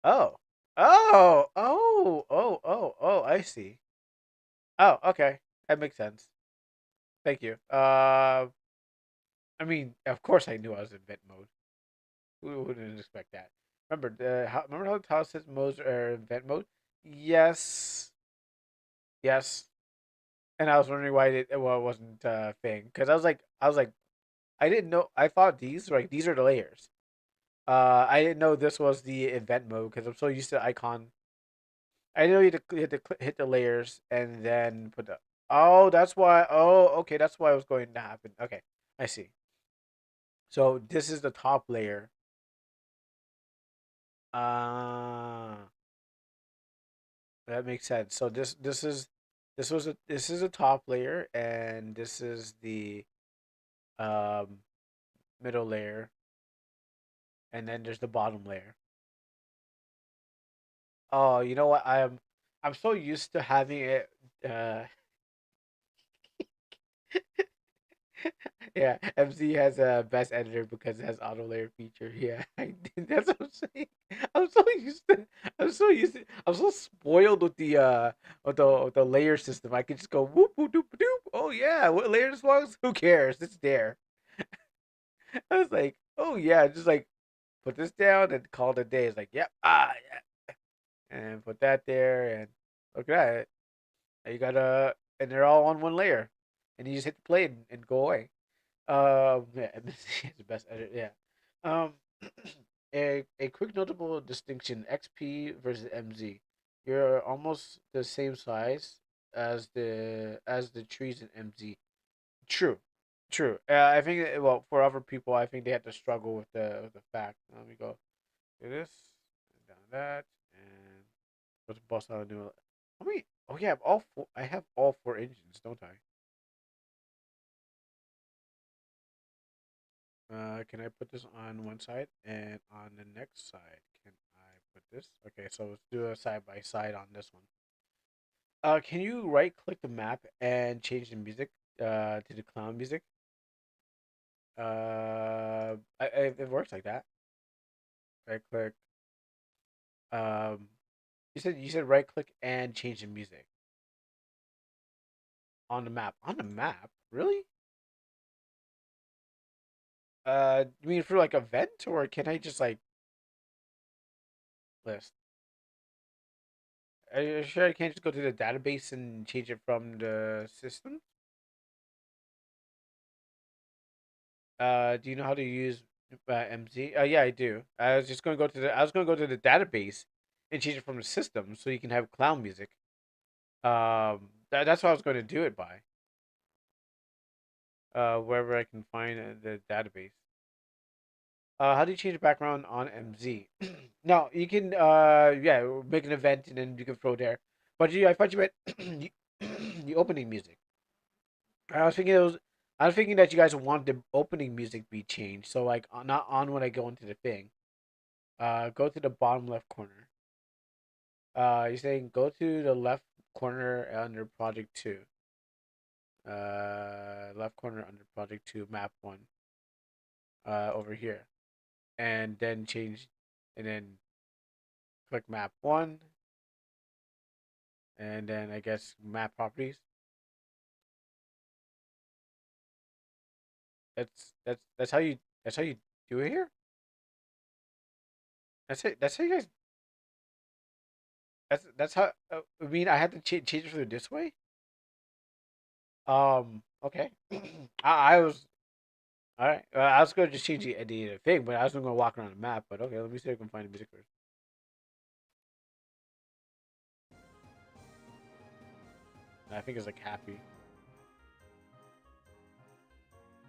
Oh. I see. Oh. Okay. That makes sense. Thank you. I mean, of course I knew I was in vent mode. Who wouldn't expect that? Remember how the tile says modes are in vent mode? Yes. Yes. And I was wondering why it wasn't a thing because I was like I didn't know. I thought these are the layers. I didn't know this was the event mode because I'm so used to icon. I didn't know you had to hit the layers and then put the. Oh, that's why. Oh, okay, that's why it was going to happen. Okay, I see. So this is the top layer. Ah, that makes sense. So this is a top layer and this is the um middle layer and then there's the bottom layer. Oh, you know what? I'm so used to having it. Uh, Yeah, MZ has a best editor because it has auto layer feature. Yeah, that's what I'm saying. I'm so used to. I'm so used to. I'm so spoiled with the layer system. I could just go whoop whoop doop doop. Oh yeah, what layer this was? Who cares? It's there. I was like, oh yeah, just like put this down and call it a day. It's like, yep, yeah, and put that there and look at that. And you gotta, and they're all on one layer, and you just hit the play and go away. Yeah, MSC is the best edit. Yeah. Um, a quick notable distinction: XP versus MZ. You're almost the same size as the trees in MZ. True, true. I think well for other people, I think they have to struggle with the fact. Let me go do this, and down that, and let's bust out a new. How many? Oh yeah, I have all four. I have all four engines, don't I? Can I put this on one side and on the next side? Can I put this? Okay, so let's do a side by side on this one. Can you right click the map and change the music to the clown music? It works like that. Right click. Um, you said right click and change the music on the map. On the map, really? You mean for like a vent, or can I just like list? Are you sure I can't just go to the database and change it from the system? Do you know how to use MZ? Yeah, I do. I was going to go to the database and change it from the system so you can have clown music. That's what I was going to do it by. Wherever I can find the database. How do you change the background on MZ? No, you can. Yeah, make an event and then you can throw there. But I thought you meant the opening music. I was thinking it was. I was thinking that you guys want the opening music be changed. So like, not on when I go into the thing. Go to the bottom left corner. You're saying go to the left corner under project two. Left corner under project two, map one. Over here, and then change, and then click map one, and then I guess map properties. That's how you do it here. That's it. That's how you guys. That's how. I mean, I had to change it through this way. Okay. I was all right. I was gonna just change the thing, but I was gonna walk around the map. But okay, let me see if I can find the music first. I think it's like happy.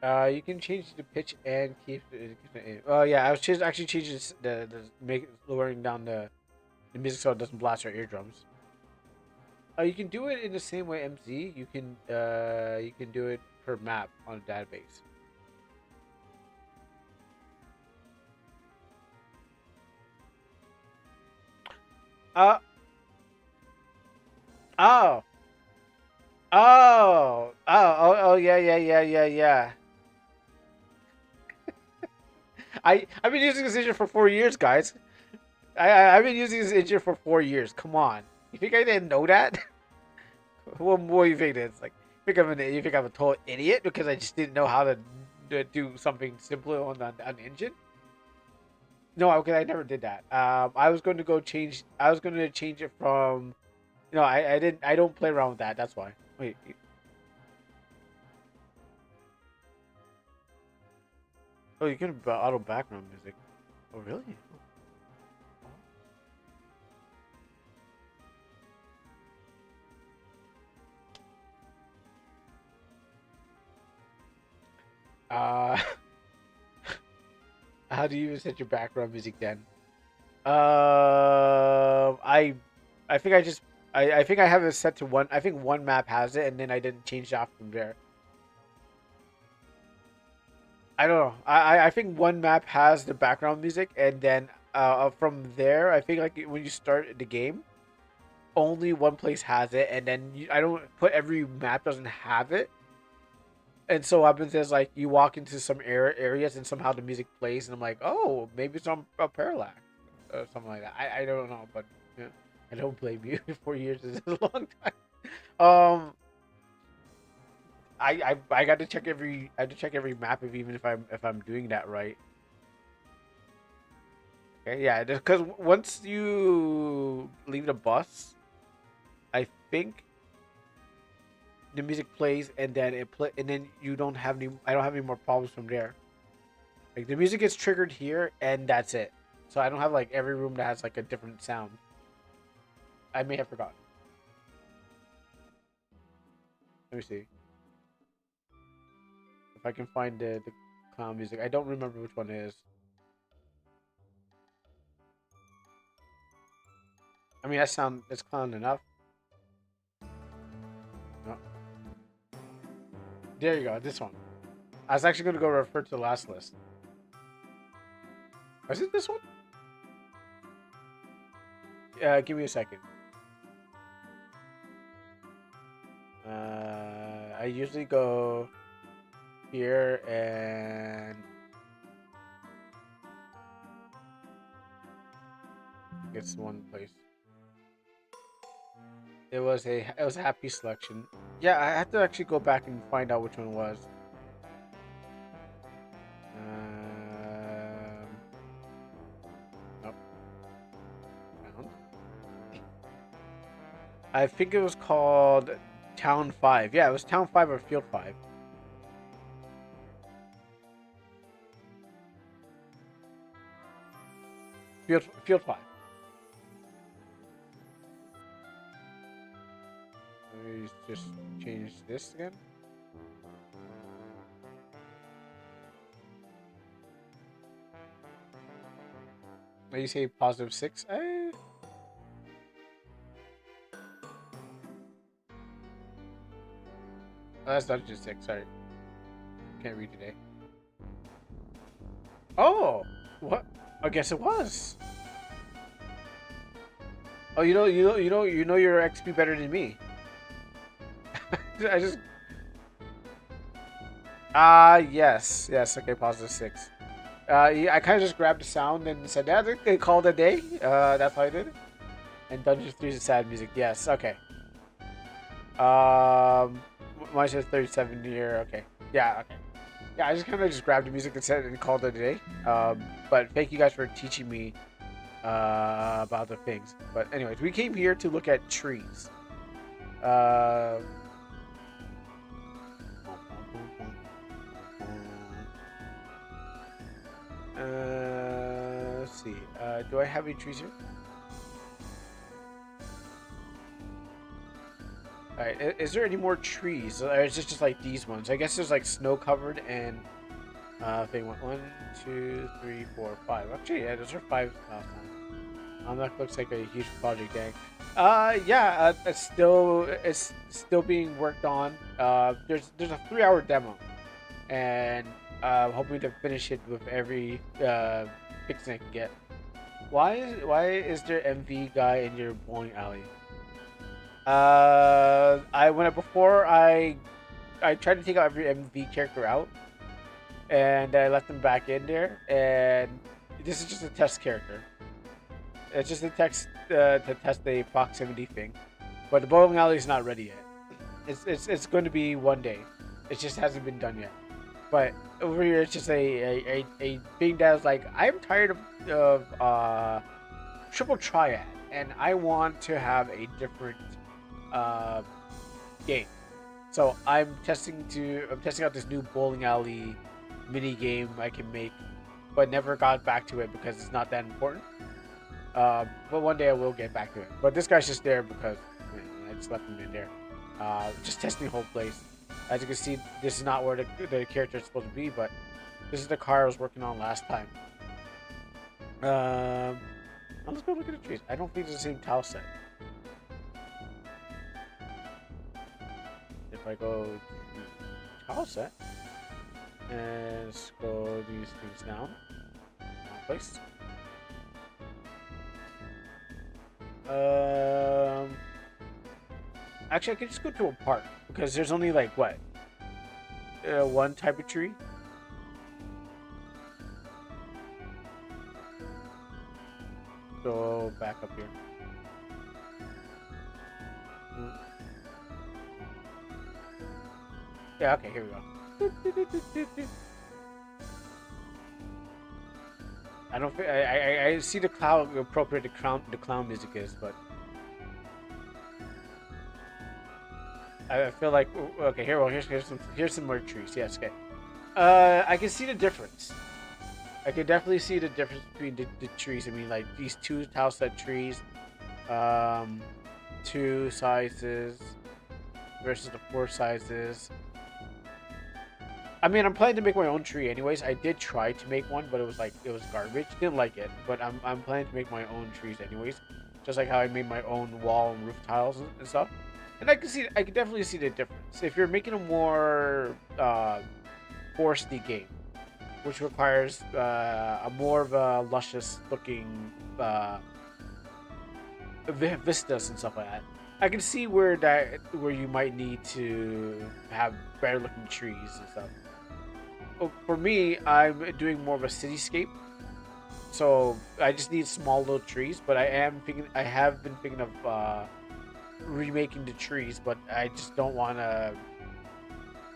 You can change the pitch and keep it. Oh yeah, I was actually changing the make lowering down the music so it doesn't blast our eardrums. You can do it in the same way MZ. You can do it per map on a database. Uh oh. Oh, yeah. I've been using this engine for 4 years, guys. I've been using this engine for 4 years. Come on, you think I didn't know that? What more you think it's like? You think I'm a total idiot because I just didn't know how to do something simpler on an engine? No, okay, I never did that. I was going to go change. I was going to change it from. No, I didn't. I don't play around with that. That's why. Wait. Oh, you can auto background music. Oh, really? Uh, how do you set your background music then? I, I think I just, I think I have it set to one. I think one map has it, and then I didn't change it off from there. I don't know. I think one map has the background music, and then from there, I think like when you start the game, only one place has it, and then I don't put every map doesn't have it. And so what happens is like you walk into some areas and somehow the music plays and I'm like, oh, maybe it's on a parallax or something like that. I don't know, but yeah, I don't blame you. 4 years is a long time. Um, I got to check every I have to check every map if even if I'm doing that right. Okay, yeah, because once you leave the bus, I think the music plays and then it play and then you don't have any. I don't have any more problems from there. Like the music gets triggered here and that's it. So I don't have like every room that has like a different sound. I may have forgotten. Let me see if I can find the clown music. I don't remember which one it is. I mean, that sound it's clown enough. No. There you go. This one. I was actually going to go refer to the last list. Is it this one? Give me a second. I usually go here and it's one place. It was a happy selection. Yeah, I have to actually go back and find out which one it was. Nope. Found. I think it was called Town 5. Yeah, it was Town 5 or Field 5. Field 5. Let me just change this again. You say +6? Oh, that's Dungeon 6. Sorry, can't read today. Oh, what? I guess it was. Oh, you know your XP better than me. I just yes. Okay, +6. Yeah, I kind of just grabbed the sound and said, "Yeah, they called it a day." That's how I did it. And Dungeon 3 is sad music. Yes. Okay. Mine says 37 year. Okay. Yeah. Okay. Yeah, I just kind of just grabbed the music and said and called it a day. But thank you guys for teaching me about the things. But anyways, we came here to look at trees. Uh, let's see. Do I have any trees here? Alright, is there any more trees? Or is it just like these ones? I guess there's like snow covered and thing. 1, 2, 3, 4, 5. Actually, yeah, those are 5 last time. That looks like a huge project, gang. Yeah, it's still being worked on. There's a 3-hour demo, and hoping to finish it with every fix I can get. Why is there MV guy in your bowling alley? I tried to take out every MV character out, and I left them back in there. And this is just a test character. It's just a text to test the proximity thing, but the bowling alley is not ready yet. It's going to be one day. It just hasn't been done yet. But over here, it's just a thing that's like I'm tired of triple triad, and I want to have a different uh, game. So I'm testing out this new bowling alley mini game I can make, but never got back to it because it's not that important. But one day I will get back to it. But this guy's just there because I just left him in there. Just testing the whole place. As you can see, this is not where the character is supposed to be, but this is the car I was working on last time. Let's go look at the trees. I don't think it's the same tile set. If I go to tile set and scroll these things down, place. Actually, I could just go to a park because there's only like what one type of tree. So back up here. Mm. Yeah, okay, here we go. I don't. I see the clown appropriate the clown music is, but I feel like okay. Here, well, here's some more trees. Yes, okay. I can see the difference. I can definitely see the difference between the trees. I mean, like these two tile set trees, um, two sizes versus the four sizes. I mean, I'm planning to make my own tree anyways. I did try to make one, but it was like it was garbage. Didn't like it, but I'm planning to make my own trees anyways. Just like how I made my own wall and roof tiles and stuff. And I can definitely see the difference. If you're making a more foresty game, which requires a more of a luscious looking vistas and stuff like that, I can see where you might need to have better looking trees and stuff. For me, I'm doing more of a cityscape, so I just need small little trees. But I have been thinking of remaking the trees, but I just don't want to.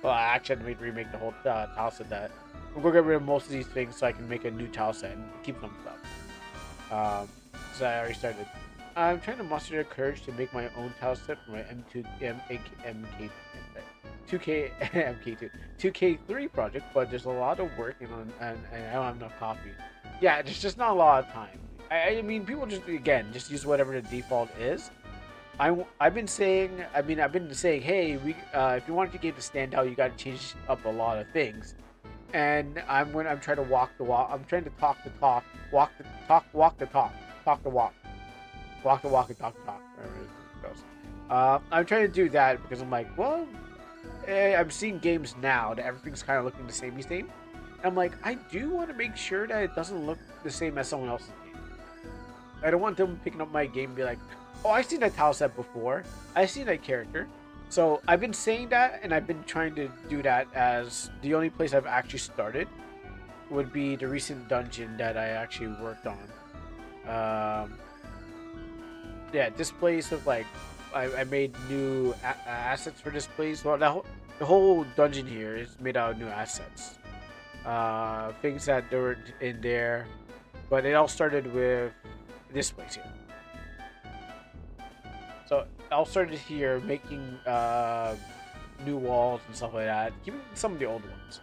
Well, I actually had to remake the whole tile set. That I'm gonna get rid of most of these things so I can make a new tile set and keep some stuff. So I already started. I'm trying to muster the courage to make my own tile set for my MK 2K MK2 2K3 project, but there's a lot of work and I don't have enough coffee. Yeah, there's just not a lot of time. I mean, people just again just use whatever the default is. I've been saying, hey, we if you want your game to stand out, you got to change up a lot of things. And I'm trying to walk the walk. I'm trying to talk the talk, walk the talk, walk the talk, talk the walk, walk the walk, and talk the talk. Wherever it goes. I'm trying to do that because I'm like, well, I'm seeing games now that everything's kind of looking the same. And I'm like, I do want to make sure that it doesn't look the same as someone else's game. I don't want them picking up my game and be like, oh, I've seen that tile set before. I've seen that character. So I've been saying that, and I've been trying to do that as the only place I've actually started would be the recent dungeon that I actually worked on. Yeah, this place of like, I made new assets for this place. Well, the whole dungeon here is made out of new assets. Things that were in there, but it all started with this place here. So it all started here, making new walls and stuff like that, keeping some of the old ones.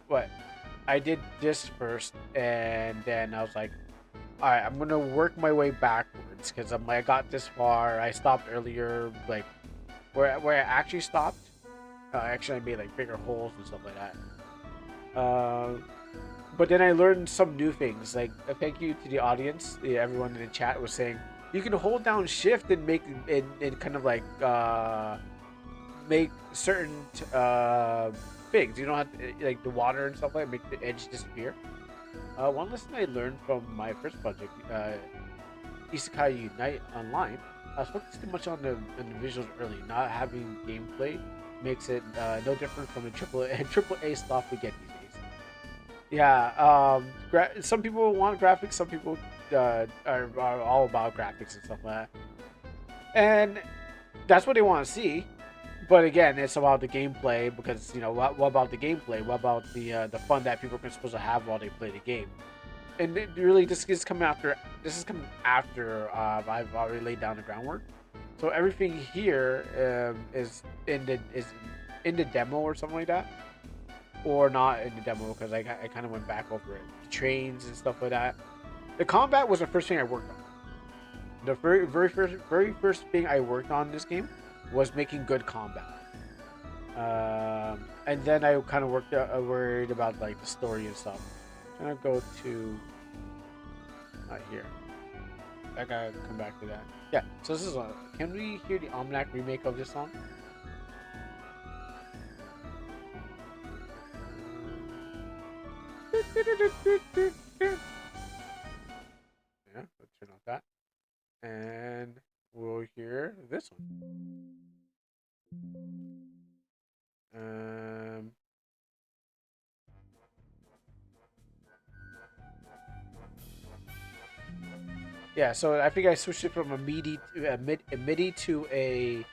But I did this first, and then I was like, all right, I'm gonna work my way backwards because I got this far. I stopped earlier, like where I actually stopped. Actually, I made like bigger holes and stuff like that. But then I learned some new things. Like thank you to the audience. Yeah, everyone in the chat was saying you can hold down shift and make and kind of like make certain things. You don't have to, like the water and stuff like that, make the edge disappear. One lesson I learned from my first project, Isekai Unite Online, I was focused too much on the visuals early. Not having gameplay makes it no different from a triple A stuff we get these days. Yeah, some people want graphics, some people are all about graphics and stuff like that, and that's what they want to see. But again, it's about the gameplay because what about the gameplay? What about the fun that people are supposed to have while they play the game? And it really, this is coming after. This is coming after I've already laid down the groundwork. So everything here is in the demo or something like that, or not in the demo because I kind of went back over it. The trains and stuff like that. The combat was the first thing I worked on. The very first thing I worked on in this game was making good combat. And then I kind of worried about like the story and stuff. I'm gonna go to not here. I gotta come back to that. Yeah. So this is can we hear the Almanac remake of this song? Yeah. Let's turn off that, and we'll hear this one. Yeah, so I think I switched it from a MIDI to a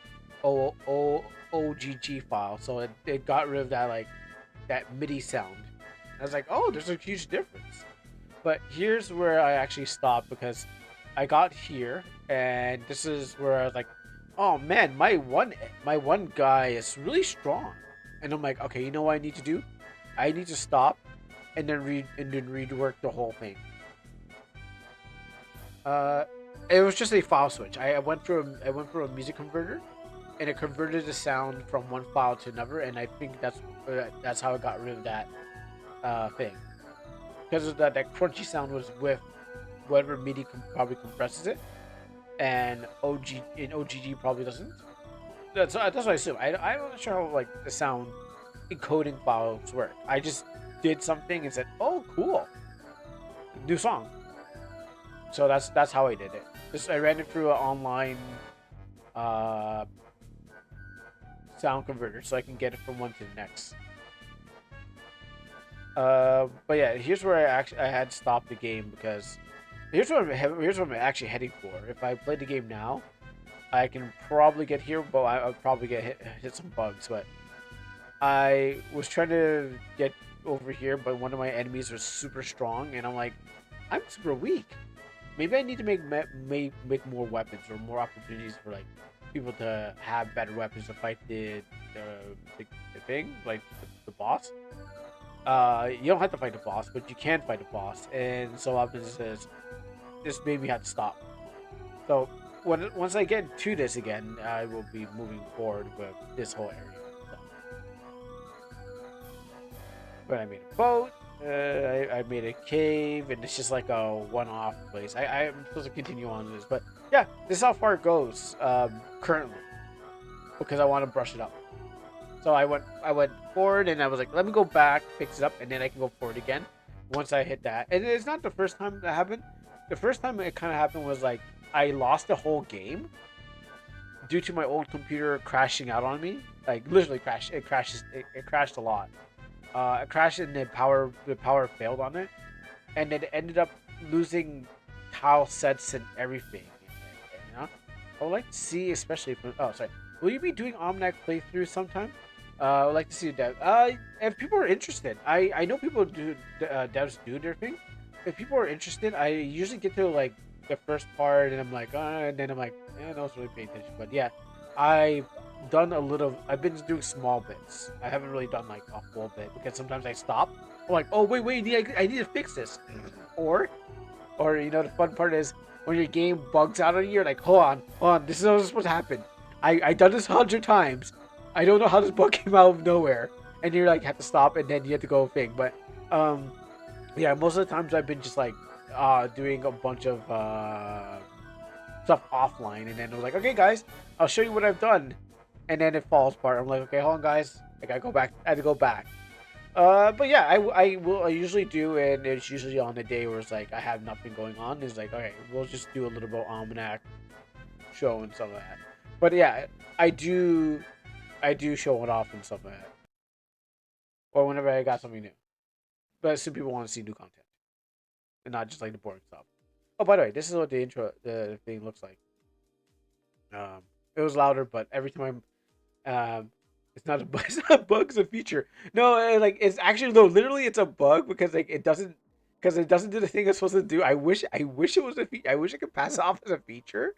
OGG file, so it got rid of that like that MIDI sound. I was like, oh, there's a huge difference. But here's where I actually stopped because I got here, and this is where I was like, oh man, my one guy is really strong, and I'm like, okay, you know what I need to do? I need to stop, and then rework the whole thing. Uh, it was just a file switch. I went through a music converter, and it converted the sound from one file to another, and I think that's how I got rid of that thing, because of that crunchy sound was with whatever MIDI probably compresses it, and OGG probably doesn't. That's what I assume. I'm not sure how like the sound encoding files work. I just did something and said, "Oh, cool, new song." So that's how I did it. Just I ran it through an online uh, sound converter, so I can get it from one to the next. But yeah, here's where I had stopped the game because here's what I'm actually heading for. If I play the game now, I can probably get here, but I'll probably get hit some bugs. But I was trying to get over here, but one of my enemies was super strong, and I'm like, I'm super weak. Maybe I need to make more weapons or more opportunities for like people to have better weapons to fight the, the thing, like the boss. You don't have to fight the boss, but you can fight the boss, and so happens is this made me have to stop. So once I get to this again, I will be moving forward with this whole area. So, but I made a boat. I made a cave, and it's just like a one-off place. I'm supposed to continue on this, but yeah, this is how far it goes currently because I want to brush it up. So I went forward, and I was like, let me go back, fix it up, and then I can go forward again once I hit that. And it's not the first time that happened. The first time it kind of happened was like I lost the whole game due to my old computer crashing out on me. Like literally crashed. It crashes. It crashed a lot. It crashed, and the power failed on it, and it ended up losing tile sets and everything. You know, I would like to see, especially from. Oh, sorry. Will you be doing Omnac playthrough sometime? I would like to see that. If people are interested, I know people do devs do their thing. If people are interested, I usually get to like the first part, and I'm like, and then I'm like, yeah, no one's really paying attention. But yeah, I've done a little. I've been doing small bits. I haven't really done like a full bit because sometimes I stop. I'm like, oh wait, I need to fix this, or the fun part is when your game bugs out on you, you're like, hold on, this is not supposed to happen. I done this 100 times. I don't know how this bug came out of nowhere, and you're like have to stop, and then you have to go thing. But yeah, most of the times I've been just like doing a bunch of stuff offline, and then I was like, okay, guys, I'll show you what I've done, and then it falls apart. I'm like, okay, hold on, guys, I gotta go back. I had to go back. But yeah, I usually do, and it's usually on the day where it's like I have nothing going on. It's like, okay, we'll just do a little bit of almanac show and stuff like that. But yeah, I do I do show it off and stuff like that, or whenever I got something new. But some people want to see new content and not just like the boring stuff. Oh, by the way, this is what the thing looks like. It was louder, but every time it's not a bug. It's not a bug. It's a feature. No, like it's actually no. Literally, it's a bug because like it doesn't do the thing it's supposed to do. I wish it was I wish I could pass it off as a feature,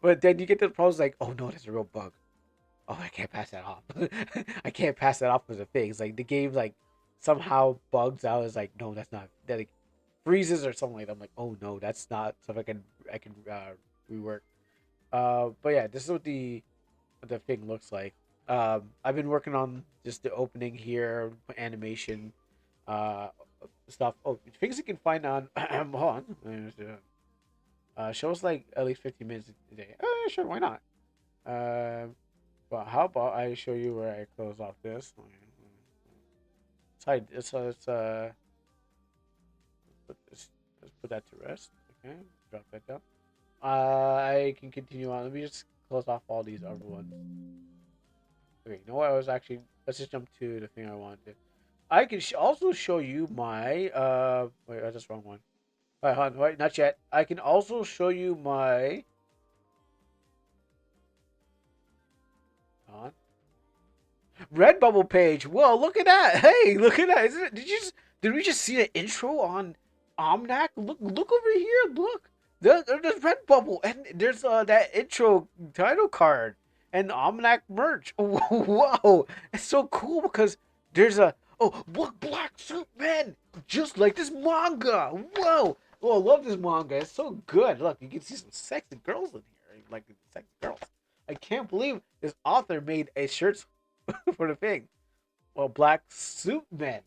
but then you get to the problems like, oh no, that's a real bug. Oh, I can't pass that off. I can't pass that off as a thing. It's like the game like somehow bugs out. It's like no, that's not that like, freezes or something like that. I'm like, oh no, that's not something I can rework. But yeah, this is what the thing looks like. I've been working on just the opening here, animation, uh, stuff. Oh, things you can find on. Hold on. Shows like at least 50 minutes a day. Sure, why not? But how about I show you where I close off this? Let's put that to rest. Okay, drop that down. I can continue on. Let me just close off all these other ones. Okay, you know what? Let's just jump to the thing I wanted. I can also show you my. Wait, that's the wrong one. All right, hon. Wait, not yet. I can also show you my on Redbubble page. Whoa, look at that! Hey, look at that! Isn't it? Did we just see the intro on Omnac? Look over here. Look, there's Redbubble, and there's that intro title card and Omnac merch. Whoa, it's so cool because there's a look, Black Suit Man, just like this manga. Whoa, oh, I love this manga. It's so good. Look, you can see some sexy girls in here, like sexy girls. I can't believe this author made a shirt for the thing. Well, Black Suit Men.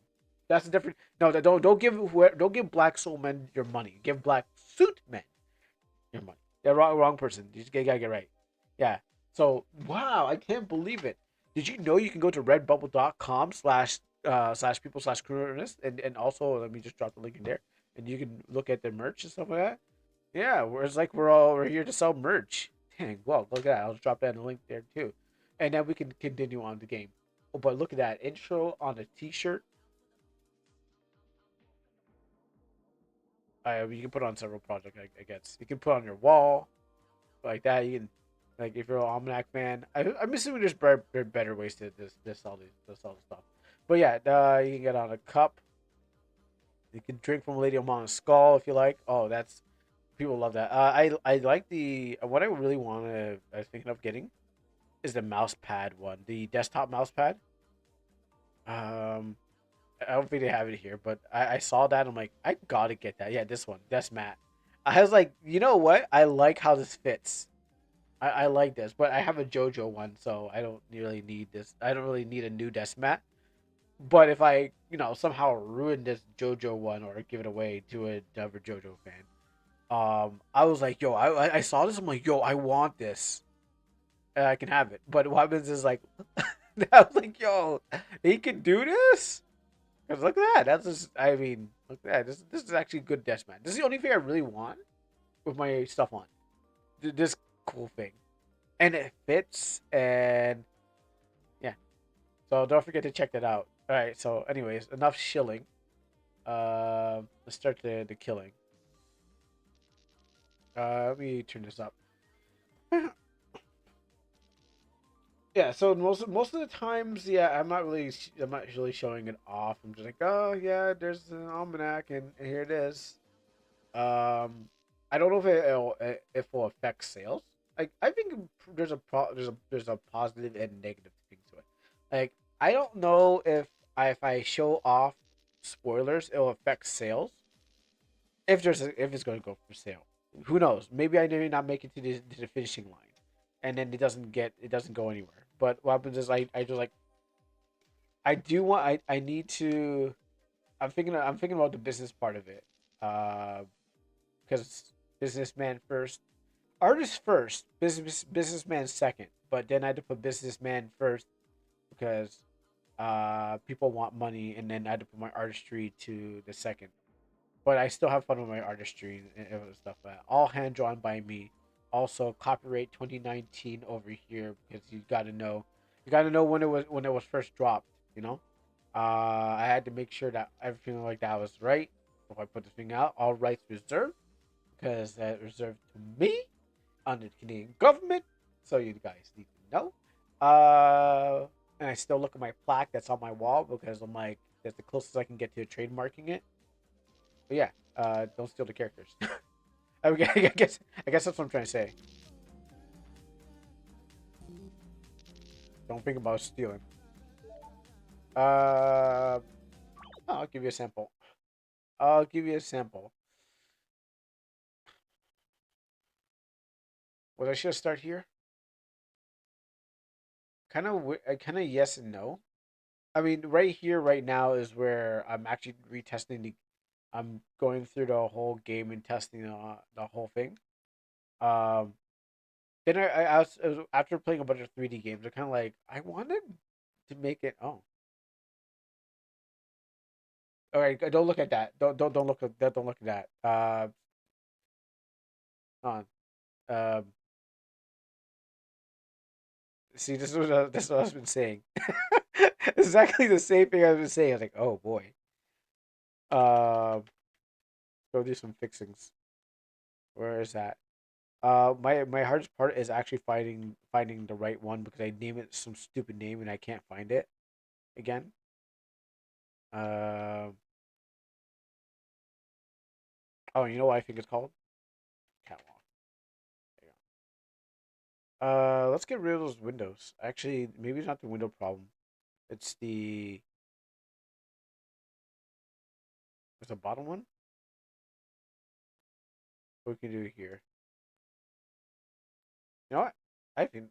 That's a different. No, don't give Black Soul Men your money. Give Black Suit Men your money. Yeah, wrong person. You just gotta get right. Yeah. So wow, I can't believe it. Did you know you can go to redbubble.com slash people slash crewerness and also let me just drop the link in there and you can look at their merch and stuff like that. Yeah, it's like we're here to sell merch. Dang, well, look at that. I'll drop that in the link there too. And then we can continue on the game. Oh, but look at that intro on a t-shirt. You can put on several projects, I guess. You can put on your wall like that. You can, like, if you're an Almanac fan. I'm assuming there's better ways to this all this stuff. But yeah, you can get on a cup. You can drink from Lady Amana's skull if you like. Oh, that's people love that. I like the what I really want to. I was thinking of getting is the mouse pad one, the desktop mouse pad. Um, I don't think they have it here, but I saw that. I'm like, I gotta get that. Yeah, this one. That's Matt. I was like, you know what? I like how this fits. I like this, but I have a JoJo one, so I don't really need this. I don't really need a new desk mat. But if I, somehow ruin this JoJo one or give it away to another JoJo fan, I was like, yo, I saw this. I'm like, yo, I want this. And I can have it. But what happens is like, I was like, yo, he can do this. Cause look at that. That's just. I mean, look at that. This is actually a good desk mat. This is the only thing I really want with my stuff on. This cool thing, and it fits. And yeah. So don't forget to check that out. All right. So, anyways, enough shilling. Let's start the killing. Let me turn this up. Yeah, so most of the times, yeah, I'm not really showing it off. I'm just like, oh yeah, there's an almanac, and here it is. I don't know if it will affect sales. Like I think there's a positive and negative thing to it. Like I don't know if I show off spoilers, it'll affect sales. If it's going to go for sale, who knows? Maybe I may not make it to the finishing line, and then it doesn't go anywhere. But what happens is I just like I do want I need to I'm thinking about the business part of it, because businessman first, artist first, businessman second. But then I had to put businessman first because people want money, and then I had to put my artistry to the second. But I still have fun with my artistry and stuff. All hand drawn by me. Also, copyright 2019 over here because you gotta know when it was first dropped. You know, I had to make sure that everything like that was right. If I put the thing out, all rights reserved because that reserved to me under the Canadian government. So you guys need to know. And I still look at my plaque that's on my wall because I'm like, that's the closest I can get to trademarking it. But yeah, don't steal the characters. I guess that's what I'm trying to say. Don't think about stealing. Uh, I'll give you a sample. I'll give you a sample. Well, I should start here. Kind of yes and no. I mean, right here, right now is where I'm actually retesting the. I'm going through the whole game and testing the whole thing. Um, then I was after playing a bunch of 3D games. I kind of like I wanted to make it. Oh, all right. Don't look at that. Don't look at that. Don't look at that. On. Um, See, this is what I've been saying. Exactly the same thing I've been saying. I was like, oh boy. Um, Go do some fixings. Where is that? My hardest part is actually finding the right one because I name it some stupid name and I can't find it again. Uh, oh, you know what I think it's called? Catwalk. There you go. Let's get rid of those windows. Actually, maybe it's not the window problem. It's the bottom one. What we can do here? You know what? I think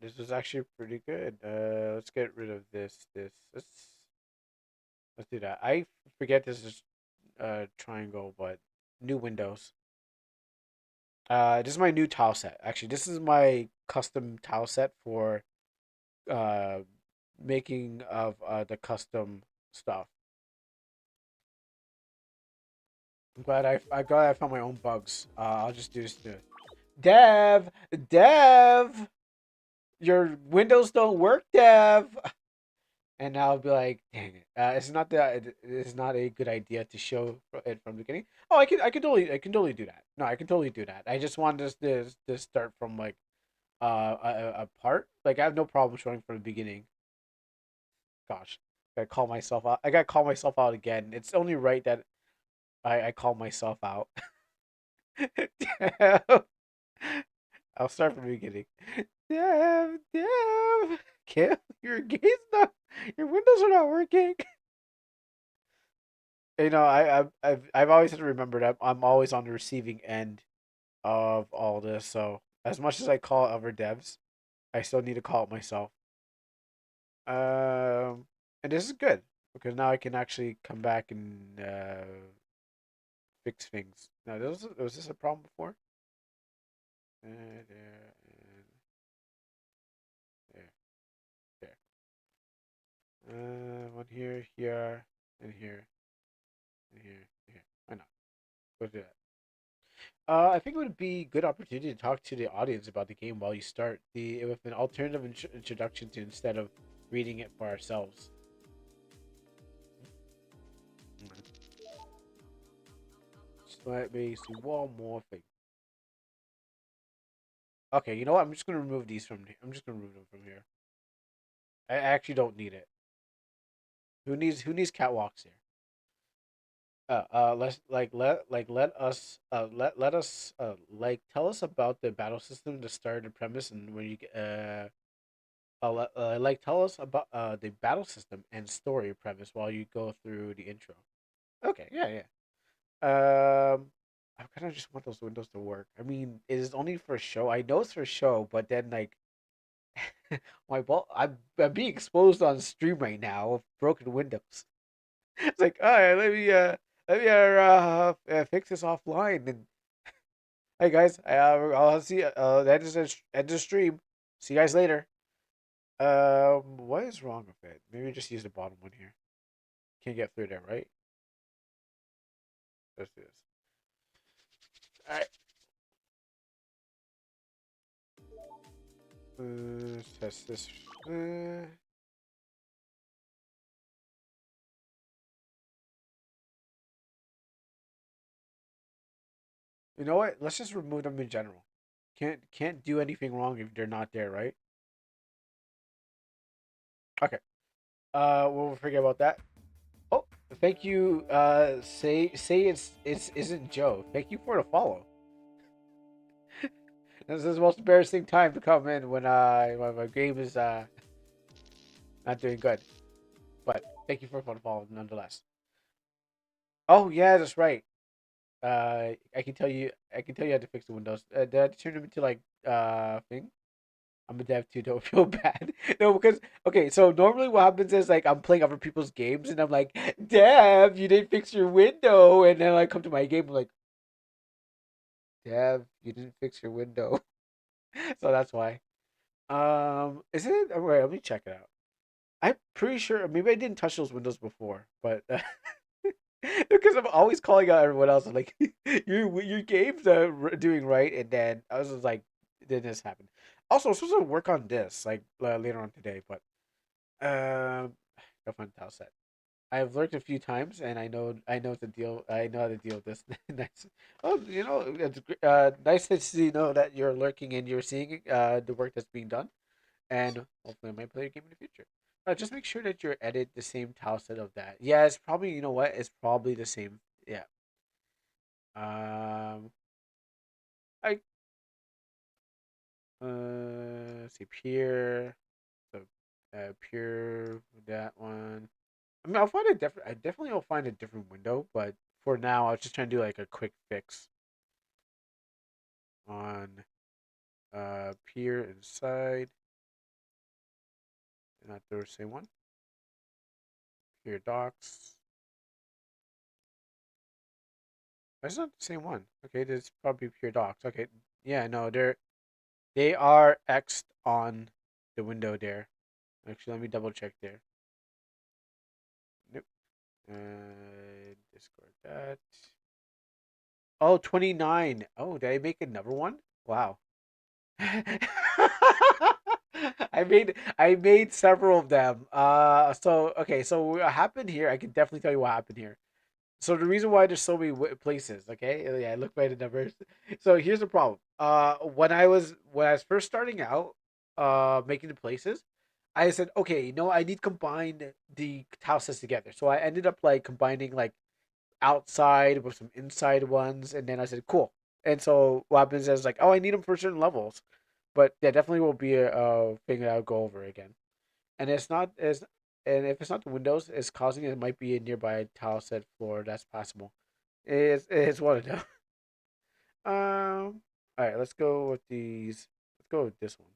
this is actually pretty good. Let's get rid of this. Let's do that. I forget this is triangle, but new windows. This is my new tile set. Actually, this is my custom tile set for uh making of the custom stuff. I'm glad I found my own bugs. I'll just do this to Dev, Dev, your windows don't work, Dev. And I'll be like, dang it. It's not a good idea to show it from the beginning. Oh, I can totally do that. No, I can totally do that. I just wanted us to start from like a part. Like I have no problem showing from the beginning. Gosh, I call myself out. I gotta call myself out again. It's only right that I call myself out. I'll start from the beginning. Damn. Kim, your game's not. Your windows are not working. I've always had to remember that I'm always on the receiving end of all this. So as much as I call out other devs, I still need to call it myself. And this is good because now I can actually come back and fix things. Now, was this a problem before? There, there, there. One here, here, and here, and here, and here. Why not? Go do that. I think it would be a good opportunity to talk to the audience about the game while you start the with an alternative introduction to instead of reading it for ourselves. Just let me see one more thing. Okay, you know what? I'm just gonna remove these from. I'm just gonna remove them from here. I actually don't need it. Who needs catwalks here? Let's let us like tell us about the battle system, the start, the premise, and when you get like tell us about the battle system and story premise while you go through the intro. Okay, yeah, yeah. I kind of just want those windows to work. I mean, it is only for show. I know it's for show, but then like I'm being exposed on stream right now of broken windows. It's like, all right, let me fix this offline. And hey guys, I'll see end the stream. See you guys later. What is wrong with it? Maybe just use the bottom one here. Can't get through there, right? Let's do this. All right. Let's test this. You know what? Let's just remove them in general. Can't do anything wrong if they're not there, right? Okay. We'll forget about that. Oh, thank you. Say it's isn't Joe. Thank you for the follow. This is the most embarrassing time to come in when my game is not doing good. But thank you for the follow nonetheless. Oh yeah, that's right. I can tell you how to fix the windows. Did I turn them into like thing? I'm a dev too. Don't feel bad. No, because okay. So normally what happens is like I'm playing other people's games and I'm like, Dev, you didn't fix your window, and then I come to my game I'm like, Dev, you didn't fix your window. So that's why. Is it? Oh, wait, let me check it out. I'm pretty sure. Maybe I didn't touch those windows before, but because I'm always calling out everyone else. I'm like, your game's doing right, and then I was just like, then this happened. Also, I'm supposed to work on this like later on today, but I'll find the tile set. I've lurked a few times, and I know the deal. I know how to deal with this. Nice. Oh, nice to see, that you're lurking and you're seeing the work that's being done, and hopefully I might play a game in the future. Just make sure that you edit the same tile set of that. Yeah, it's probably, you know what? It's probably the same. Yeah. Um, I let's see, pure, so pure that one. I mean, I'll find a different. I definitely will find a different window, but for now, I was just trying to do like a quick fix on pure inside, not the same one. Pure docs. That's not the same one. Okay, this is probably pure docs. Okay, yeah, no, they are X'd on the window there. Actually, let me double check there. Nope. Discord that. Oh, 29. Oh, did I make another one? Wow. I made several of them. So okay, so what happened here? I can definitely tell you what happened here. So the reason why there's so many places, okay? Yeah, look by the numbers. So here's the problem. When I was first starting out, making the places, I said, okay, I need to combine the houses together. So I ended up like combining like outside with some inside ones, and then I said, cool. And so what happens is like, oh, I need them for certain levels, but yeah, definitely will be a thing that I'll go over again. And it's not as and if it's not the windows, it's causing it might be a nearby tile set floor. That's possible. It's one of them. All right, let's go with these. Let's go with this one.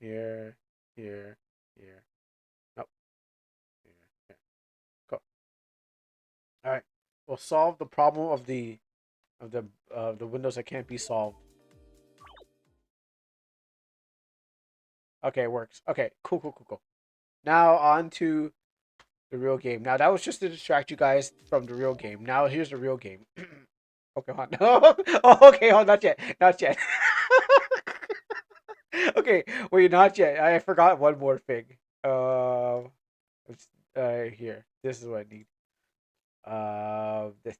Here, here, here. Nope. Here, here. Go. All right. We'll solve the problem of the windows that can't be solved. Okay, it works. Okay, cool, cool, cool, cool. Now on to the real game. Now that was just to distract you guys from the real game. Now here's the real game. Okay, hold on. Oh, okay, hold on, not yet, not yet. Okay, wait, not yet. I forgot one more thing. It's, here. This is what I need. This.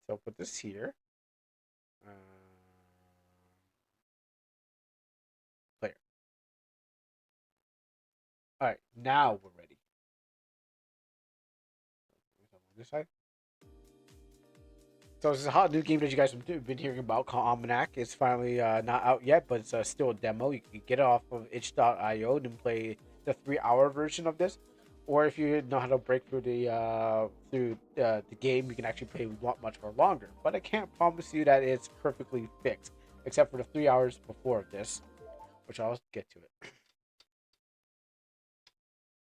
So put this here. Uh, player. All right, now we're ready. On this side. So this is a hot new game that you guys have been hearing about called Almanac. It's finally not out yet, but it's still a demo. You can get it off of itch.io and play the 3 hour version of this. Or if you know how to break through the game, you can actually play much more longer. But I can't promise you that it's perfectly fixed, except for the 3 hours before this, which I'll get to it.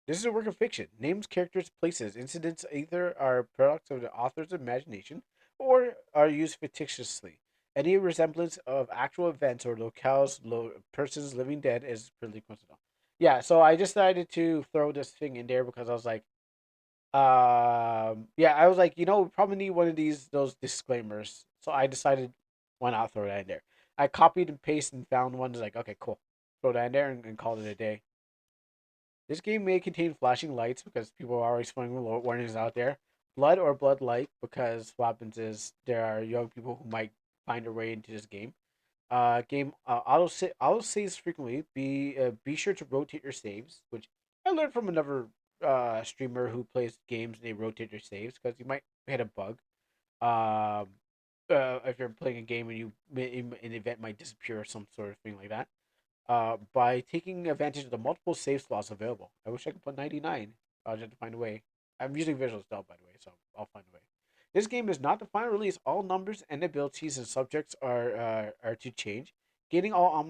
This is a work of fiction. Names, characters, places, incidents either are products of the author's imagination or are used fictitiously. Any resemblance of actual events or locales, persons, living dead is purely coincidental. Yeah, so I decided to throw this thing in there because I was like, yeah, I was like, we probably need one of those disclaimers. So I decided, why not throw that in there? I copied and pasted and found one. Like, okay, cool, throw that in there and call it a day. This game may contain flashing lights because people are always throwing warnings out there. Blood or blood-like because what happens is there are young people who might find their way into this game. Game auto saves frequently. Be sure to rotate your saves, which I learned from another streamer who plays games and they rotate their saves because you might hit a bug. Um, if you're playing a game and an event might disappear or some sort of thing like that by taking advantage of the multiple save slots available. I wish I could put 99. I'll just have to find a way. I'm using Visual Stealth, by the way, so I'll find a way. This game is not the final release. All numbers and abilities and subjects are to change. Getting all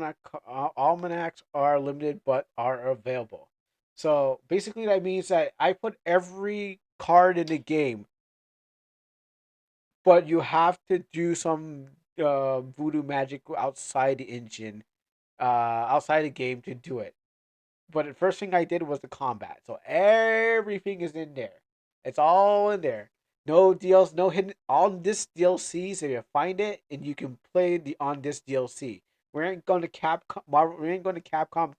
almanacs are limited, but are available. So basically, that means that I put every card in the game, but you have to do some voodoo magic outside the engine, outside the game to do it. But the first thing I did was the combat. So everything is in there. It's all in there. No deals, no hidden on this DLC. So you find it and you can play the on this DLC. We ain't going to Capcom. We ain't going to Capcom.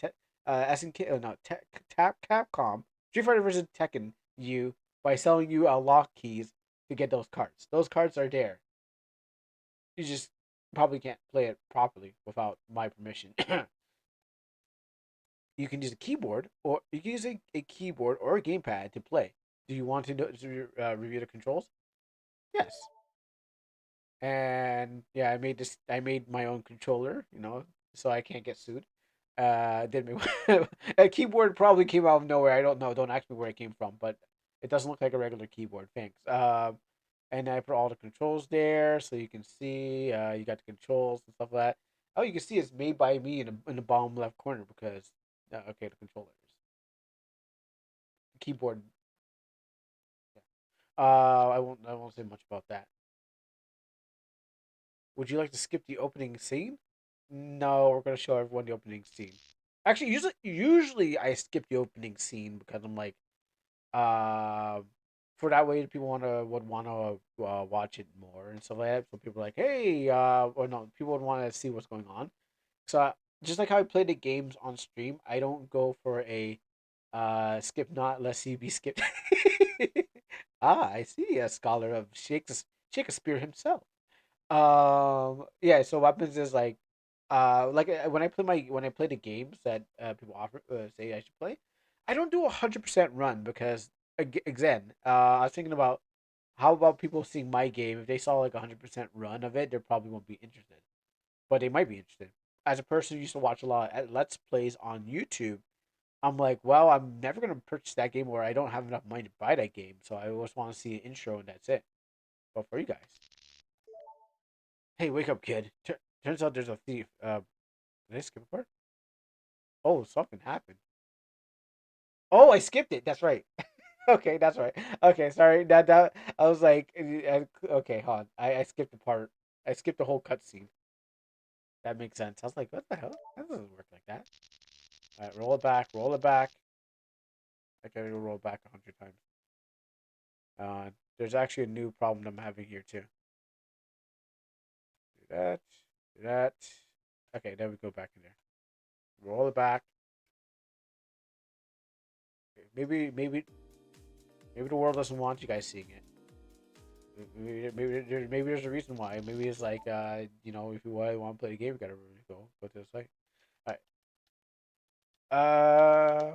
SNK. No, Tap Capcom Street Fighter versus Tekken you by selling you lock keys to get those cards. Those cards are there. You just probably can't play it properly without my permission. You can use a keyboard, or you can use a keyboard or a gamepad to play. Do you want to, review the controls? Yes. And yeah, I made this. I made my own controller, so I can't get sued. Did make a keyboard probably came out of nowhere. I don't know. Don't ask me where it came from, but it doesn't look like a regular keyboard. Thanks. And I put all the controls there, so you can see. You got the controls and stuff like that. Oh, you can see it's made by me in the bottom left corner because, okay, the controllers, keyboard. I won't say much about that. Would you like to skip the opening scene? No, we're gonna show everyone the opening scene. Actually, usually I skip the opening scene because I'm like, uh, for that way people would wanna watch it more and stuff like that. So people are like, hey, or no, people would want to see what's going on. So just like how I play the games on stream, I don't go for a skip not lest he be skipped. I see a scholar of Shakespeare himself. Yeah, so what happens is when I play the games that people say I should play, I don't do 100% run because again, I was thinking about how about people seeing my game. If they saw like 100% run of it, they probably won't be interested, but they might be interested. As a person who used to watch a lot of Let's Plays on YouTube, I'm like, well, I'm never gonna purchase that game, or I don't have enough money to buy that game, so I just want to see an intro and that's it. But for you guys, hey, wake up, kid! Turns out there's a thief. Did I skip a part? Oh, something happened. Oh, I skipped it. That's right. Okay, that's right. Okay, sorry. That I was like, okay, hold on. I skipped the part. I skipped the whole cutscene. That makes sense. I was like, what the hell? That doesn't work like that. All right, roll it back. Roll it back. I gotta go roll it back 100 times. There's actually a new problem I'm having here too. Do that. Do that. Okay, then we go back in there. Roll it back. Okay, maybe the world doesn't want you guys seeing it. Maybe there's a reason why. Maybe it's like if you want to play the game, you gotta go to the site. All right.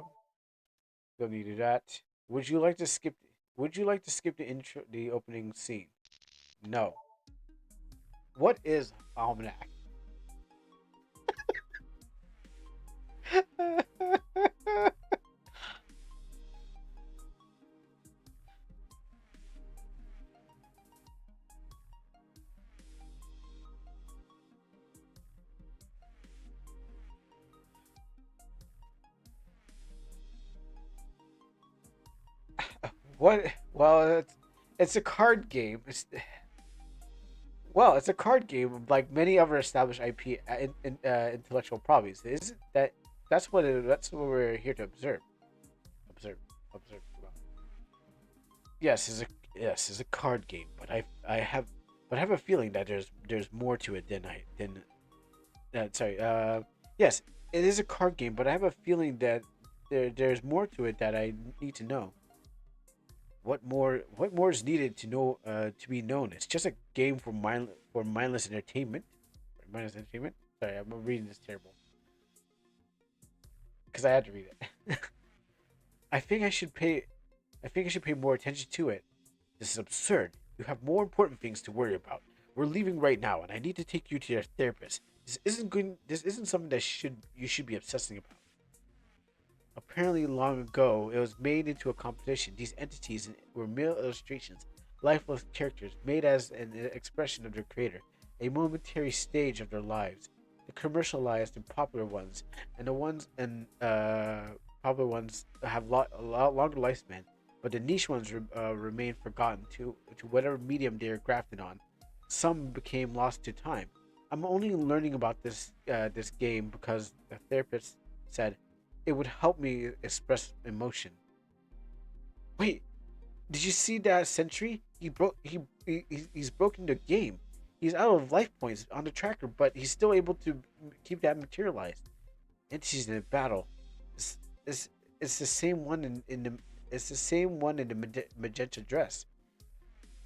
Don't need to do that. Would you like to skip? Would you like to skip the opening scene? No. What is almanac? What? Well, it's a card game. It's a card game like many other established IP intellectual properties. Isn't that? That's what we're here to observe. Observe. Observe. Yes, it's a card game, but I have a feeling that there's more to it than sorry. Yes, it is a card game, but I have a feeling that there's more to it that I need to know. What more is needed to know to be known? It's just a game for mindless entertainment. Mindless entertainment. Sorry, I'm reading this terrible because I had to read it. I think I should pay. I think I should pay more attention to it. This is absurd. You have more important things to worry about. We're leaving right now, and I need to take you to your therapist. This isn't something that you should be obsessing about. Apparently, long ago, it was made into a competition. These entities were mere illustrations, lifeless characters made as an expression of their creator, a momentary stage of their lives. The commercialized and popular ones, and the ones and popular ones have a lot longer lifespan, but the niche ones remain forgotten to whatever medium they are grafted on. Some became lost to time. I'm only learning about this game because the therapist said it would help me express emotion. Wait, did you see that sentry? He's broken the game. He's out of life points on the tracker, but he's still able to keep that materialized. Entities in a battle. This it's the same one in the it's the same one in the magenta dress.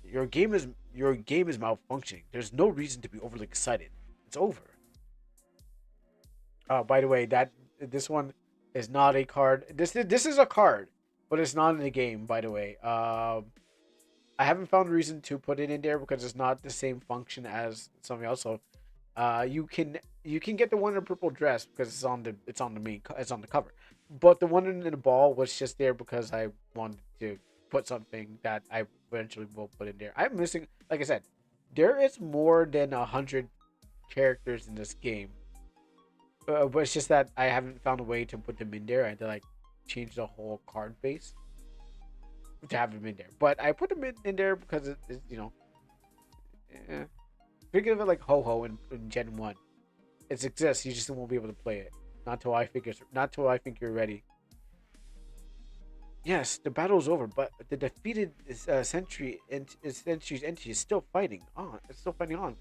Your game is malfunctioning. There's no reason to be overly excited. It's over. By the way, that this one is not a card. This is a card, but it's not in the game. By the way, I haven't found a reason to put it in there because it's not the same function as something else. So, you can get the one in the purple dress because it's on the cover, but the one in the ball was just there because I wanted to put something that I eventually will put in there. I'm missing, like I said, there is more than 100 characters in this game, but it's just that I haven't found a way to put them in there. I had to like change the whole card base to have them in there. But I put them in there because it's eh. Think of it like Ho Ho in Gen 1. It exists, you just won't be able to play it. Not till I think you're ready. Yes, the battle is over, but the defeated Century's entity is still fighting on. It's still fighting on.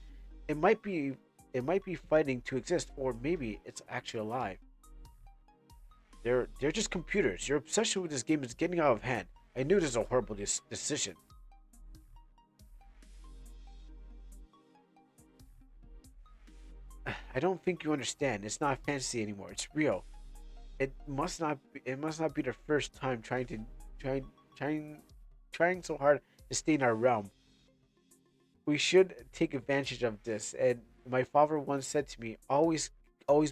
It might be it might be fighting to exist, or maybe it's actually alive. They're just computers. Your obsession with this game is getting out of hand. I knew this was a horrible decision. I don't think you understand. It's not fantasy anymore. It's real. It must not be the first time trying trying trying so hard to stay in our realm. We should take advantage of this. And my father once said to me, always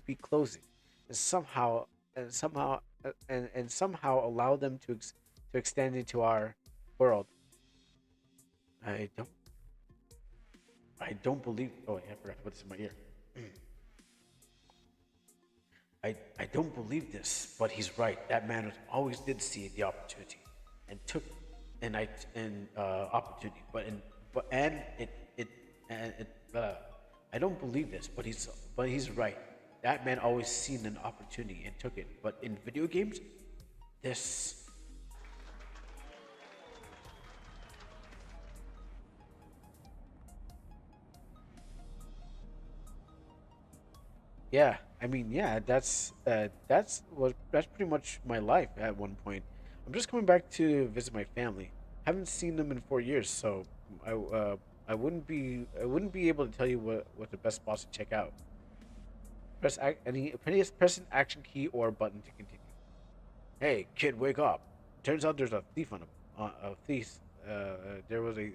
be closing, and somehow allow them to extend into our world. I don't I don't believe. Oh, I forgot to put this in my ear. I don't believe this, but he's right. That man always did see the opportunity, and took and opportunity, but and it. I don't believe this, but he's right. That man always seen an opportunity and took it. But in video games, this. Yeah, I mean, yeah, that's pretty much my life at one point. I'm just coming back to visit my family. Haven't seen them in 4 years, so I wouldn't be able to tell you what the best spots to check out. Press an action key or button to continue. Hey, kid, wake up! Turns out there's a thief on a thief. There was a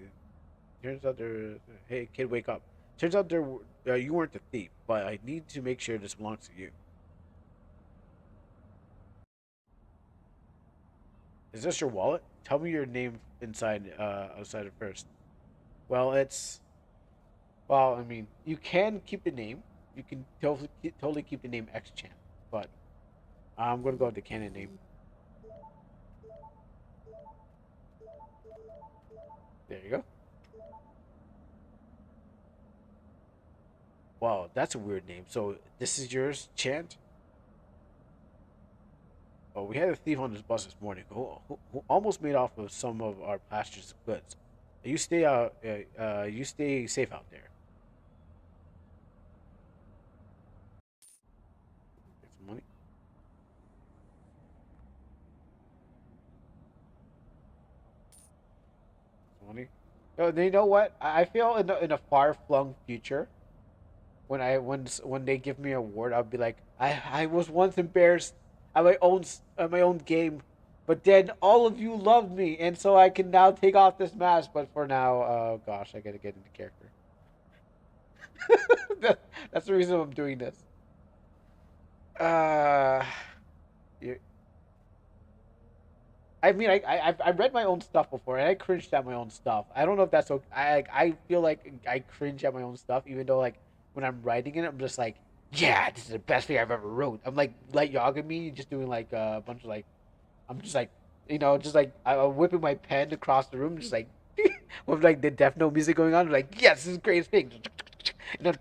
Turns out there. Hey, kid, wake up! Turns out you weren't the thief, but I need to make sure this belongs to you. Is this your wallet? Tell me your name outside it first. Well, I mean, you can keep the name. You can totally keep the name X Champ, but I'm gonna go with the canon name. There you go. Wow, that's a weird name. So this is yours, Chant? Oh, we had a thief on this bus this morning who almost made off with some of our pastor's goods. You stay safe out there. Get some money. Some money. No, you know what? I feel in a far flung future, when they give me an award, I'll be like, I was once embarrassed at my own game, but then all of you loved me, and so I can now take off this mask. But for now, oh gosh, I gotta get into character. That's the reason I'm doing this. Uh, you, I mean, I've read my own stuff before, and I cringed at my own stuff. I don't know if that's okay. I feel like I cringe at my own stuff, even though like when I'm writing it, I'm just like, yeah, this is the best thing I've ever wrote. I'm like Yagami, just doing like a bunch of like, I'm just like, just like I'm whipping my pen across the room, just like with like the Death Note music going on. I'm like, yes, this is the greatest thing. And then,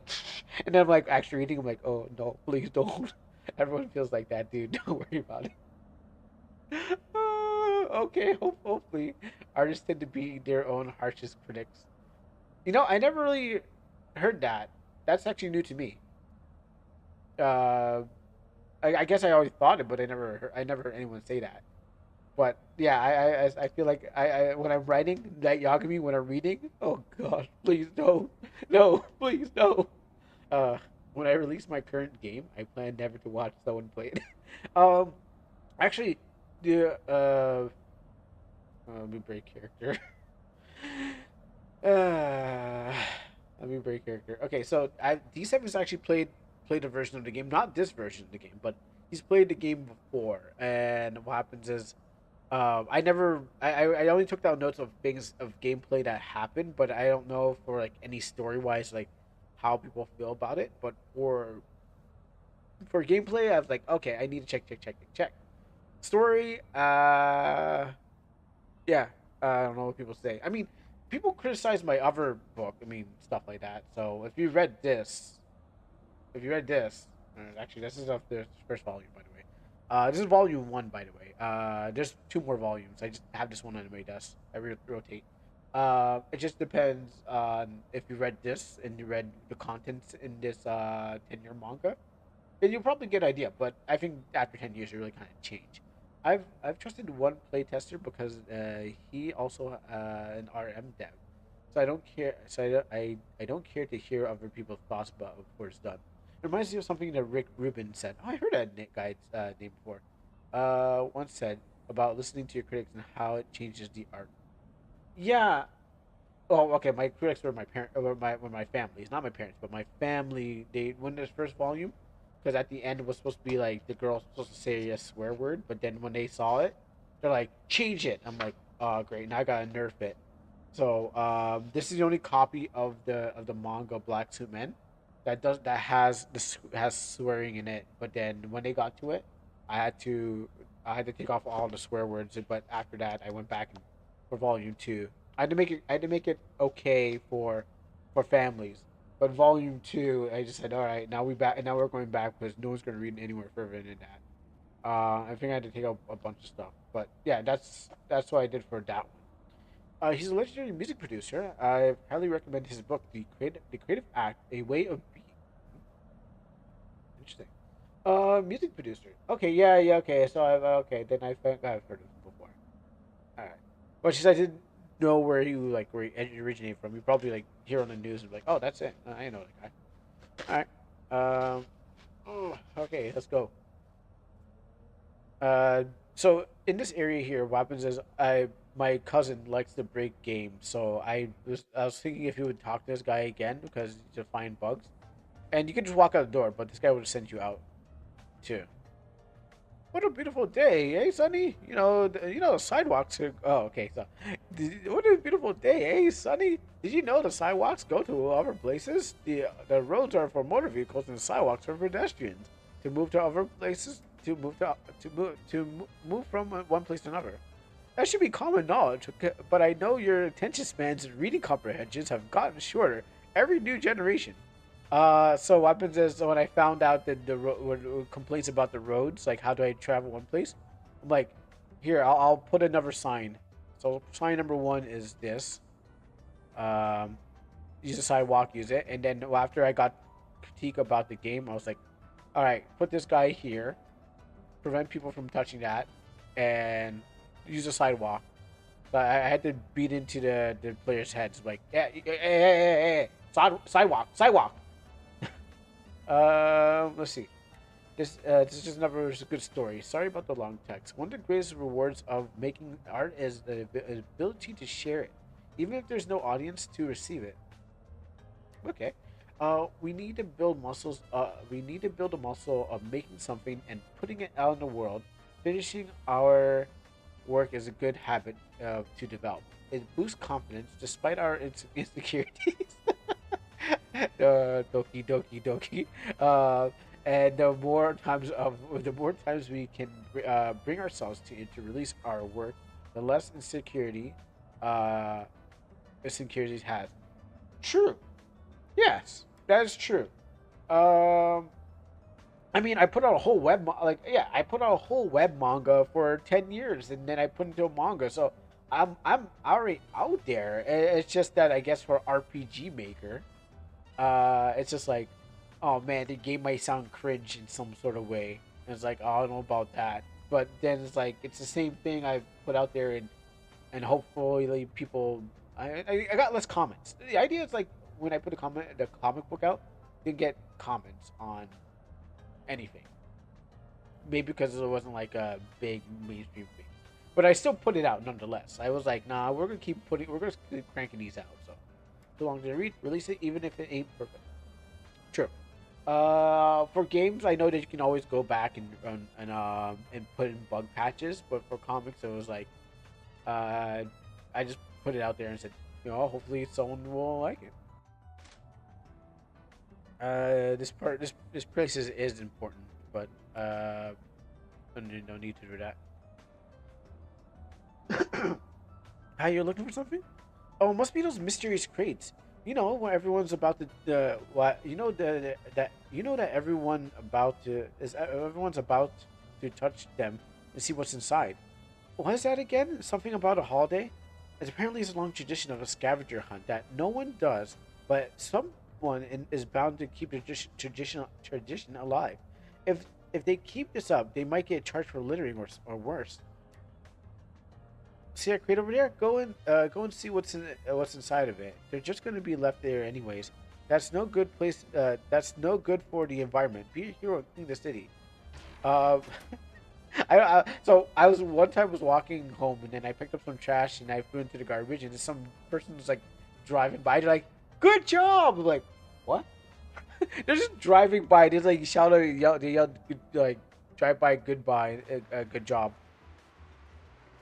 and then I'm like actually reading. I'm like, oh no, please don't. Everyone feels like that, dude. Don't worry about it. Okay, hopefully artists tend to be their own harshest critics. I never really heard that. That's actually new to me. Uh, I guess I always thought it, but I never heard anyone say that. But yeah, I feel like I when I'm writing that Yagami when I'm reading, oh god, please no, no, please no. Uh, when I release my current game, I plan never to watch someone play it. um, actually, the let me break character. uh, let me break character. Okay, so D7 has actually played a version of the game, not this version of the game, but he's played the game before. And what happens is I never, I only took down notes of things of gameplay that happened, but I don't know for like any story wise, like how people feel about it. But for gameplay, I was like, okay, I need to check. Story, yeah, I don't know what people say. I mean, people criticize my other book. I mean, stuff like that. So if you read this, actually, this is of the first volume, by the way. This is volume one, by the way. There's two more volumes. I just have this one on my desk. I rotate. It just depends on if you read this and you read the contents in this 10-year manga, then you'll probably get an idea. But I think after 10 years, you really kind of change. I've trusted one playtester because he also an RM dev, so I don't care. So I don't care to hear other people's thoughts about before it's done. It reminds me of something that Rick Rubin said. Oh, I heard that guy's name before. Once said about listening to your critics and how it changes the art. Yeah. Oh, okay. My critics were my family. It's not my parents, but my family. They when this first volume, because at the end it was supposed to be like the girl's supposed to say a swear word, but then when they saw it, they're like, change it. I'm like, oh great, now I gotta nerf it. So this is the only copy of the manga Black Suit Men that has has swearing in it. But then when they got to it, I had to I had to take off all the swear words. But after that, I went back and, for volume two. I had to make it okay for families. But volume two, I just said, all right, now we back, and now we're going back because no one's going to read anywhere further than that. I think I had to take out a bunch of stuff, but yeah, that's what I did for that one. He's a legendary music producer. I highly recommend his book, The Creative Act: A Way of Being. Interesting. Music producer. Okay, yeah, yeah, okay. So okay. Then I think I've heard of him before. All right. But since I didn't know where he originated from, you probably like hear on the news and be like, oh, that's it. I know that guy. All right. Oh, okay, let's go. So in this area here, what happens is I my cousin likes to break games, so I was thinking if you would talk to this guy again because to find bugs, and you can just walk out the door, but this guy would have sent you out too. What a beautiful day, eh, Sonny? You know, the sidewalks are. Oh, okay. So, what a beautiful day, eh, Sonny? Did you know the sidewalks go to other places? The roads are for motor vehicles and the sidewalks are for pedestrians to move to other places. Move from one place to another. That should be common knowledge, okay, but I know your attention spans and reading comprehensions have gotten shorter every new generation. So what happens is when I found out that complaints about the roads, like how do I travel one place, I'm like, here I'll put another sign. So sign number one is this. Um, use the sidewalk, use it, and then after I got critique about the game, I was like, all right, put this guy here, prevent people from touching that, and use the sidewalk. So I had to beat into the players' heads like, yeah, hey, sidewalk. Let's see. This is just another good story. Sorry about the long text. One of the greatest rewards of making art is the ability to share it, even if there's no audience to receive it. Okay. We need to build muscles. We need to build a muscle of making something and putting it out in the world. Finishing our work is a good habit to develop. It boosts confidence despite our insecurities. Doki. And the more times we can bring ourselves to release our work, the less insecurities has. True. Yes, that is true. Um, I mean, I put out a whole I put out a whole web manga for 10 years, and then I put into a manga, so I'm already out there. It's just that I guess for RPG Maker, it's just like, oh man, the game might sound cringe in some sort of way. And it's like, oh, I don't know about that. But then it's like it's the same thing I put out there, and hopefully people. I got less comments. The idea is like when I put the comic book out, didn't get comments on anything. Maybe because it wasn't like a big mainstream thing, but I still put it out nonetheless. I was like, nah, we're gonna keep cranking these out. So long as they release it, even if it ain't perfect. True. For games, I know that you can always go back and put in bug patches, but for comics, it was like, uh, I just put it out there and said, hopefully someone will like it. This place is important, but no need to do that. How you're looking for something? Oh, it must be those mysterious crates. When everyone's about to what that everyone about to is everyone's about to touch them and see what's inside. What is that again? Something about a holiday? It apparently is a long tradition of a scavenger hunt that no one does, but someone is bound to keep the tradition alive. If they keep this up, they might get charged for littering or worse. See that crate over there? Go and see what's inside of it. They're just going to be left there anyways. That's no good place. That's no good for the environment. Be a hero and clean the city. Um, so I was one time was walking home and then I picked up some trash and I threw it into the garbage and some person was like driving by. They're like, "Good job!" I'm like, "What?" They're just driving by. They like shout out, they yelled like, "Drive by, goodbye, good job."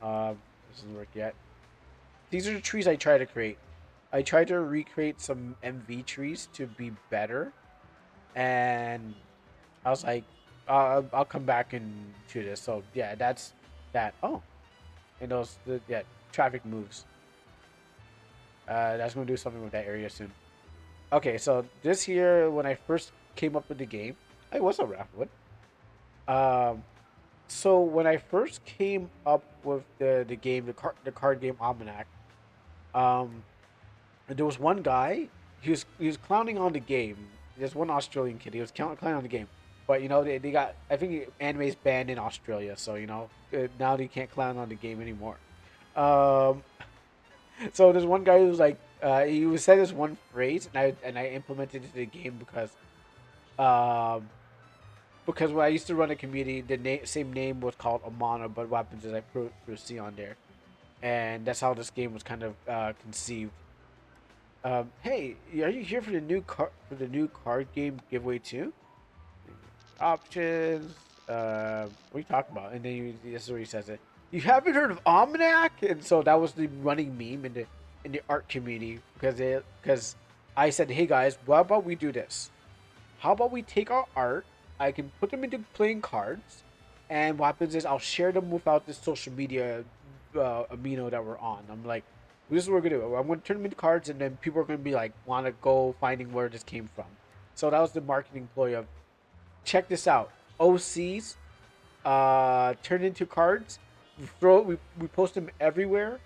This doesn't work yet. These are the trees I try to create. I tried to recreate some MV trees to be better, and I was like, I'll come back and do this. So yeah, that's that. Oh, and yeah, traffic moves. That's gonna do something with that area soon. Okay, so this here, when I first came up with the game, I was a Raftwood. Um, so when I first came up with the game, the card game Almanac, um, there was one guy. He was clowning on the game. There's one Australian kid. He was clowning on the game, but they got. I think anime is banned in Australia, so now they can't clown on the game anymore. Um, so there's one guy who was like, he was said this one phrase, and I implemented it to the game um, because when I used to run a community, the same name was called Amano, but what happens is I put a C on there, and that's how this game was kind of conceived. Hey, are you here for the new card game giveaway too? Options. What are you talking about? And then this is where he says it. You haven't heard of Almanac? And so that was the running meme in the art community because I said, hey guys, what about we do this? How about we take our art? I can put them into playing cards, and what happens is I'll share them without this social media amino that we're on. I'm like, this is what we're gonna do. I'm gonna turn them into cards, and then people are gonna be like, want to go finding where this came from. So that was the marketing ploy of, check this out. OCs, turn into cards. We post them everywhere,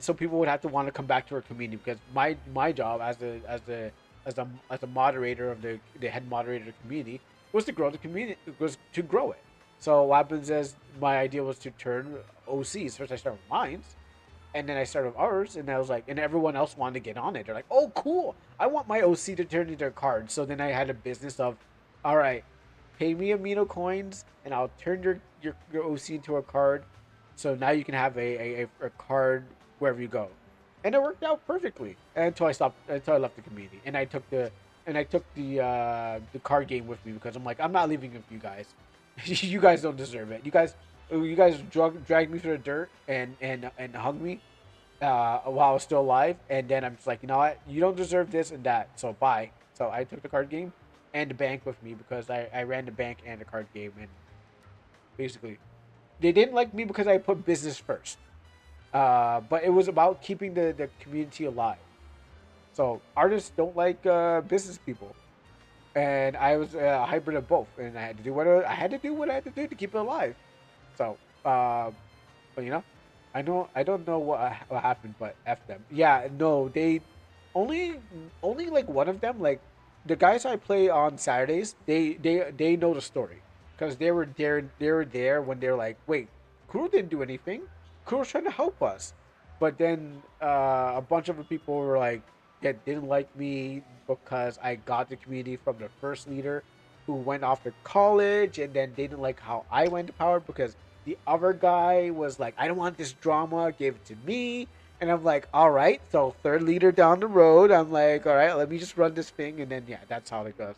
so people would have to want to come back to our community because my job as a moderator of the head moderator of the community was to grow the community, was to grow it. So what happens is my idea was to turn OCs. First I started with mines, and then I started with ours, and I was like, and everyone else wanted to get on it. They're like, oh cool, I want my OC to turn into a card. So then I had a business of, all right, pay me Amino coins, and I'll turn your OC into a card. So now you can have a card wherever you go, and it worked out perfectly until I left the community, and I took the card game with me because I'm like, I'm not leaving it with you guys. You guys don't deserve it. You guys dragged me through the dirt and hugged me while I was still alive, and then I'm just like, you know what? You don't deserve this and that. So bye. So I took the card game and the bank with me because I ran the bank and the card game, and basically they didn't like me because I put business first. But it was about keeping the community alive. So artists don't like business people, and I was a hybrid of both, and I had to do I had to do what I had to do to keep it alive. So, but I don't know what happened, but f them. Yeah, no, they only like one of them, like the guys I play on Saturdays, they know the story, because they were there when they're like, wait, Kuro didn't do anything. Kuro's trying to help us, but then a bunch of the people were like, yeah, didn't like me because I got the community from the first leader, who went off to college, and then they didn't like how I went to power because the other guy was like, I don't want this drama, gave it to me. And I'm like, all right, so third leader down the road. I'm like, all right, let me just run this thing, and then yeah, that's how it goes.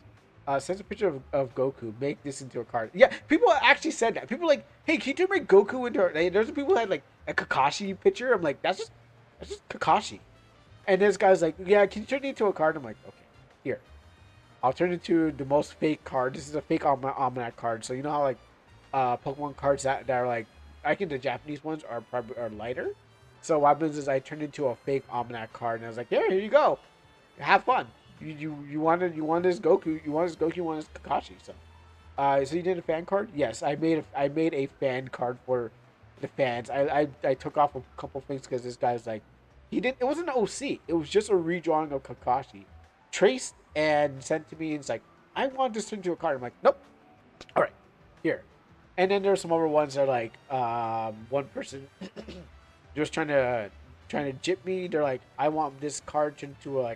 Sends a picture of Goku. Make this into a card. Yeah, people actually said that. People were like, hey, can you turn my Goku into? There's people who had like a Kakashi picture. I'm like, that's just Kakashi. And this guy's like, yeah, can you turn it into a card? I'm like, okay, here. I'll turn it into the most fake card. This is a fake almanac card. So you know how like Pokemon cards that are like, I think the Japanese ones are probably are lighter. So what happens is I turned into a fake almanac card, and I was like, here you go, have fun. You want this Goku, you want this Kakashi. So you did a fan card? Yes, I made a fan card for the fans. I took off a couple things because this guy's like, he didn't. It wasn't an OC. It was just a redrawing of Kakashi, traced and sent to me. And it's like, I want this into a card. I'm like, nope. All right, here. And then there's some other ones that are like, one person just trying to jip me. They're like, I want this card into a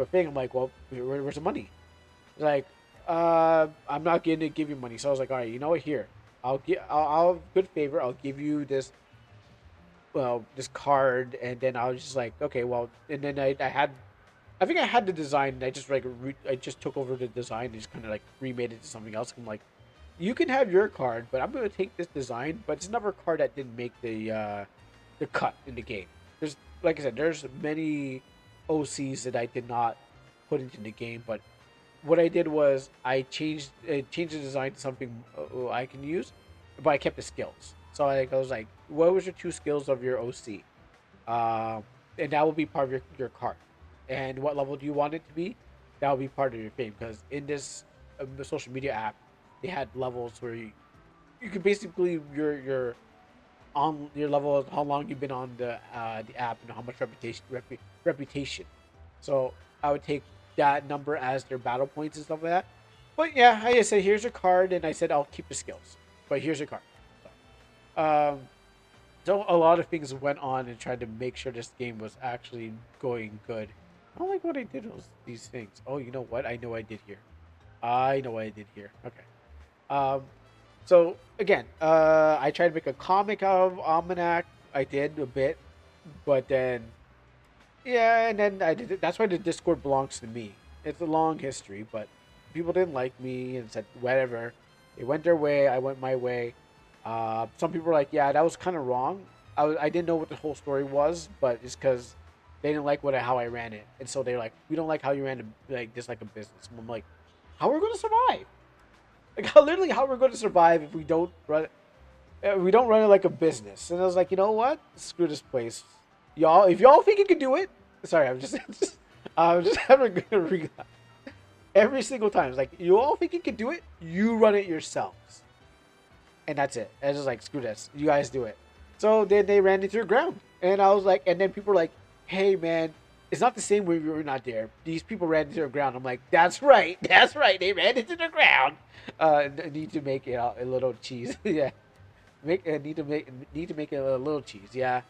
thing. I'm like, well, where's the money? They're like, I'm not going to give you money. So I was like, all right, you know what? Here, I'll good favor. I'll give you this card, and then I was just like, okay, well, and then I think I had the design, and I just I just took over the design and just kind of like remade it to something else. I'm like, you can have your card, but I'm gonna take this design, but it's another card that didn't make the cut in the game. There's, like I said, there's many OCs that I did not put into the game, but what I did was I changed the design to something I can use, but I kept the skills. So I was like, what was your two skills of your OC? And that will be part of your card. And what level do you want it to be? That will be part of your fame. Because in this the social media app, they had levels where you could basically your on your level of how long you've been on the app and how much reputation. So I would take that number as their battle points and stuff like that. But yeah, I just said, here's your card, and I said I'll keep the skills, but here's your card. So, so a lot of things went on and tried to make sure this game was actually going good. I don't like what I did with these things. Oh, you know what? I know what I did here. I know what I did here. Okay. Um, so again, I tried to make a comic out of Almanac. I did a bit, but then yeah, and then I did. That's why the Discord belongs to me. It's a long history, but people didn't like me and said whatever. They went their way. I went my way. Some people were like, "Yeah, that was kind of wrong." I didn't know what the whole story was, but it's because they didn't like how I ran it, and so they're like, "We don't like how you ran it like this, like a business." And I'm like, "How are we going to survive? Like, literally, how are we going to survive if we don't run? We don't run it like a business?" And I was like, "You know what? Screw this place, y'all. If y'all think you can do it, sorry, I'm just having a relapse every single time. It's like, you all think you can do it, you run it yourselves." And that's it. I was just like, screw this. You guys do it. So then they ran into the ground. And I was like, and then people were like, hey, man, it's not the same when we were not there. These people ran into the ground. I'm like, that's right. That's right. They ran into the ground. Need to make it a little cheese. Yeah. Need to make it a little cheese. Yeah.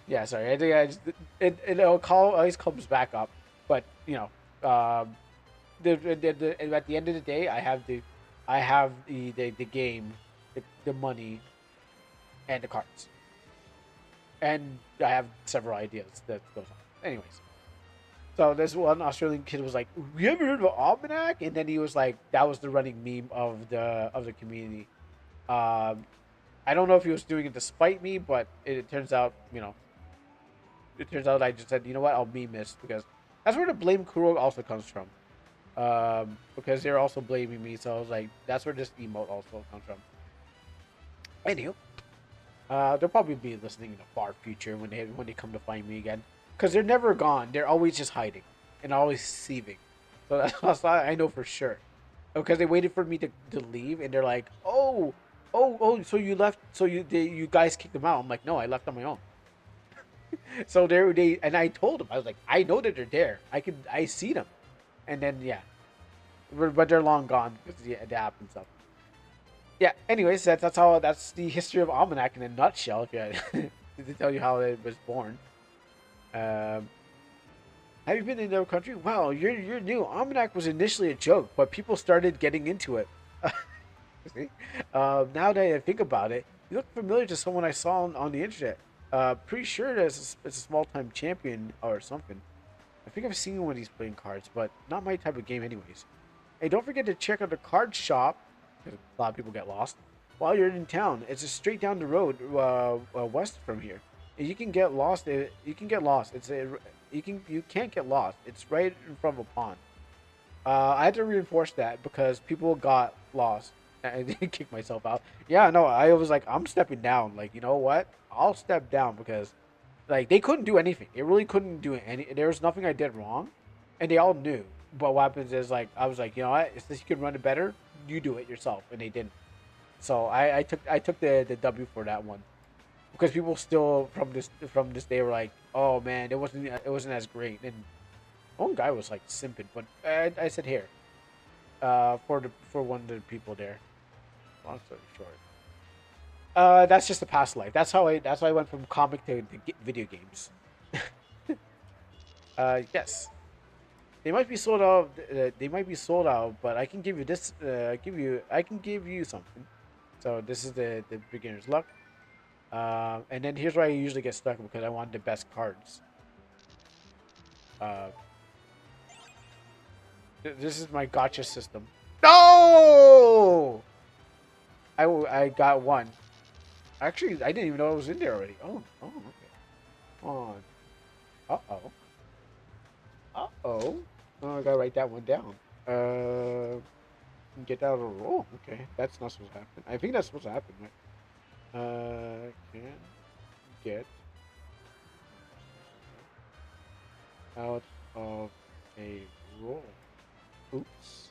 Yeah, sorry. I think always comes back up. But, you know, at the end of the day, I have the game, the money, and the cards, and I have several ideas that goes on. Anyways, so this one Australian kid was like, "You ever heard of Almanac?" And then he was like, that was the running meme of the community. I don't know if he was doing it to spite me, but it turns out, I just said, you know what, I'll meme this because that's where the blame Kuro also comes from. Because they're also blaming me, so I was like, that's where this emote also comes from. Anywho, they'll probably be listening in the far future when they come to find me again, because they're never gone. They're always just hiding and always deceiving. So that's I know for sure, because they waited for me to leave, and they're like, oh, so you left, so you guys kicked them out. I'm like, no, I left on my own. So and I told them, I was like, I know that they're there. I see them. And then yeah, but they're long gone because the adapt and stuff. Yeah. Anyways, that's the history of Almanac in a nutshell. If you to tell you how it was born. Um, have you been in another country? Wow, you're new. Almanac was initially a joke, but people started getting into it. See? Now that I think about it, you look familiar to someone I saw on the internet. Pretty sure it's a small time champion or something. I think I've seen one of these playing cards, but not my type of game, anyways. Hey, don't forget to check out the card shop, because a lot of people get lost, while you're in town. It's just straight down the road west from here. And you can get lost. You can get lost. You can't get lost. It's right in front of a pond. I had to reinforce that because people got lost. I didn't kick myself out. Yeah, no, I was like, I'm stepping down. Like, you know what? I'll step down because, like, they couldn't do anything. They really couldn't do any. There was nothing I did wrong, and they all knew. But what happens is, like, I was like, you know what? If this you can run it better, you do it yourself, and they didn't. So I took the W for that one because people still from this day were like, oh man, it wasn't as great. And one guy was like simping, but I said here, for one of the people there. Long story short, that's just a past life. That's how I went from comic to video games. Yes, they might be sold out. They might be sold out, but I can give you this. I can give you something. So this is the beginner's luck. And then here's where I usually get stuck because I want the best cards. Uh, this is my gotcha system. No! I got one. Actually, I didn't even know it was in there already. Oh, okay. On. Uh-oh. Uh-oh. Oh, I gotta write that one down. Get out of the roll. Okay, that's not supposed to happen. I think that's supposed to happen, right? Can get out of a roll. Oops.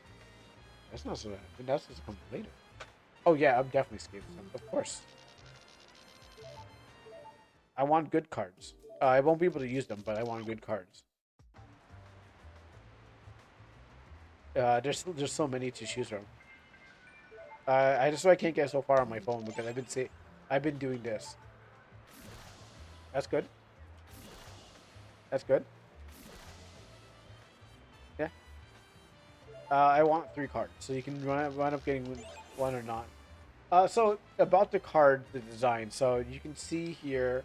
That's not supposed to happen. That's supposed to come later. Oh yeah, I'm definitely skipping some. Of course. I want good cards. I won't be able to use them, but I want good cards. There's so many to choose from. I just I can't get so far on my phone because I've been doing this. That's good. That's good. Yeah. I want 3 cards, so you can run up getting one or not. So about the card, the design. So you can see here.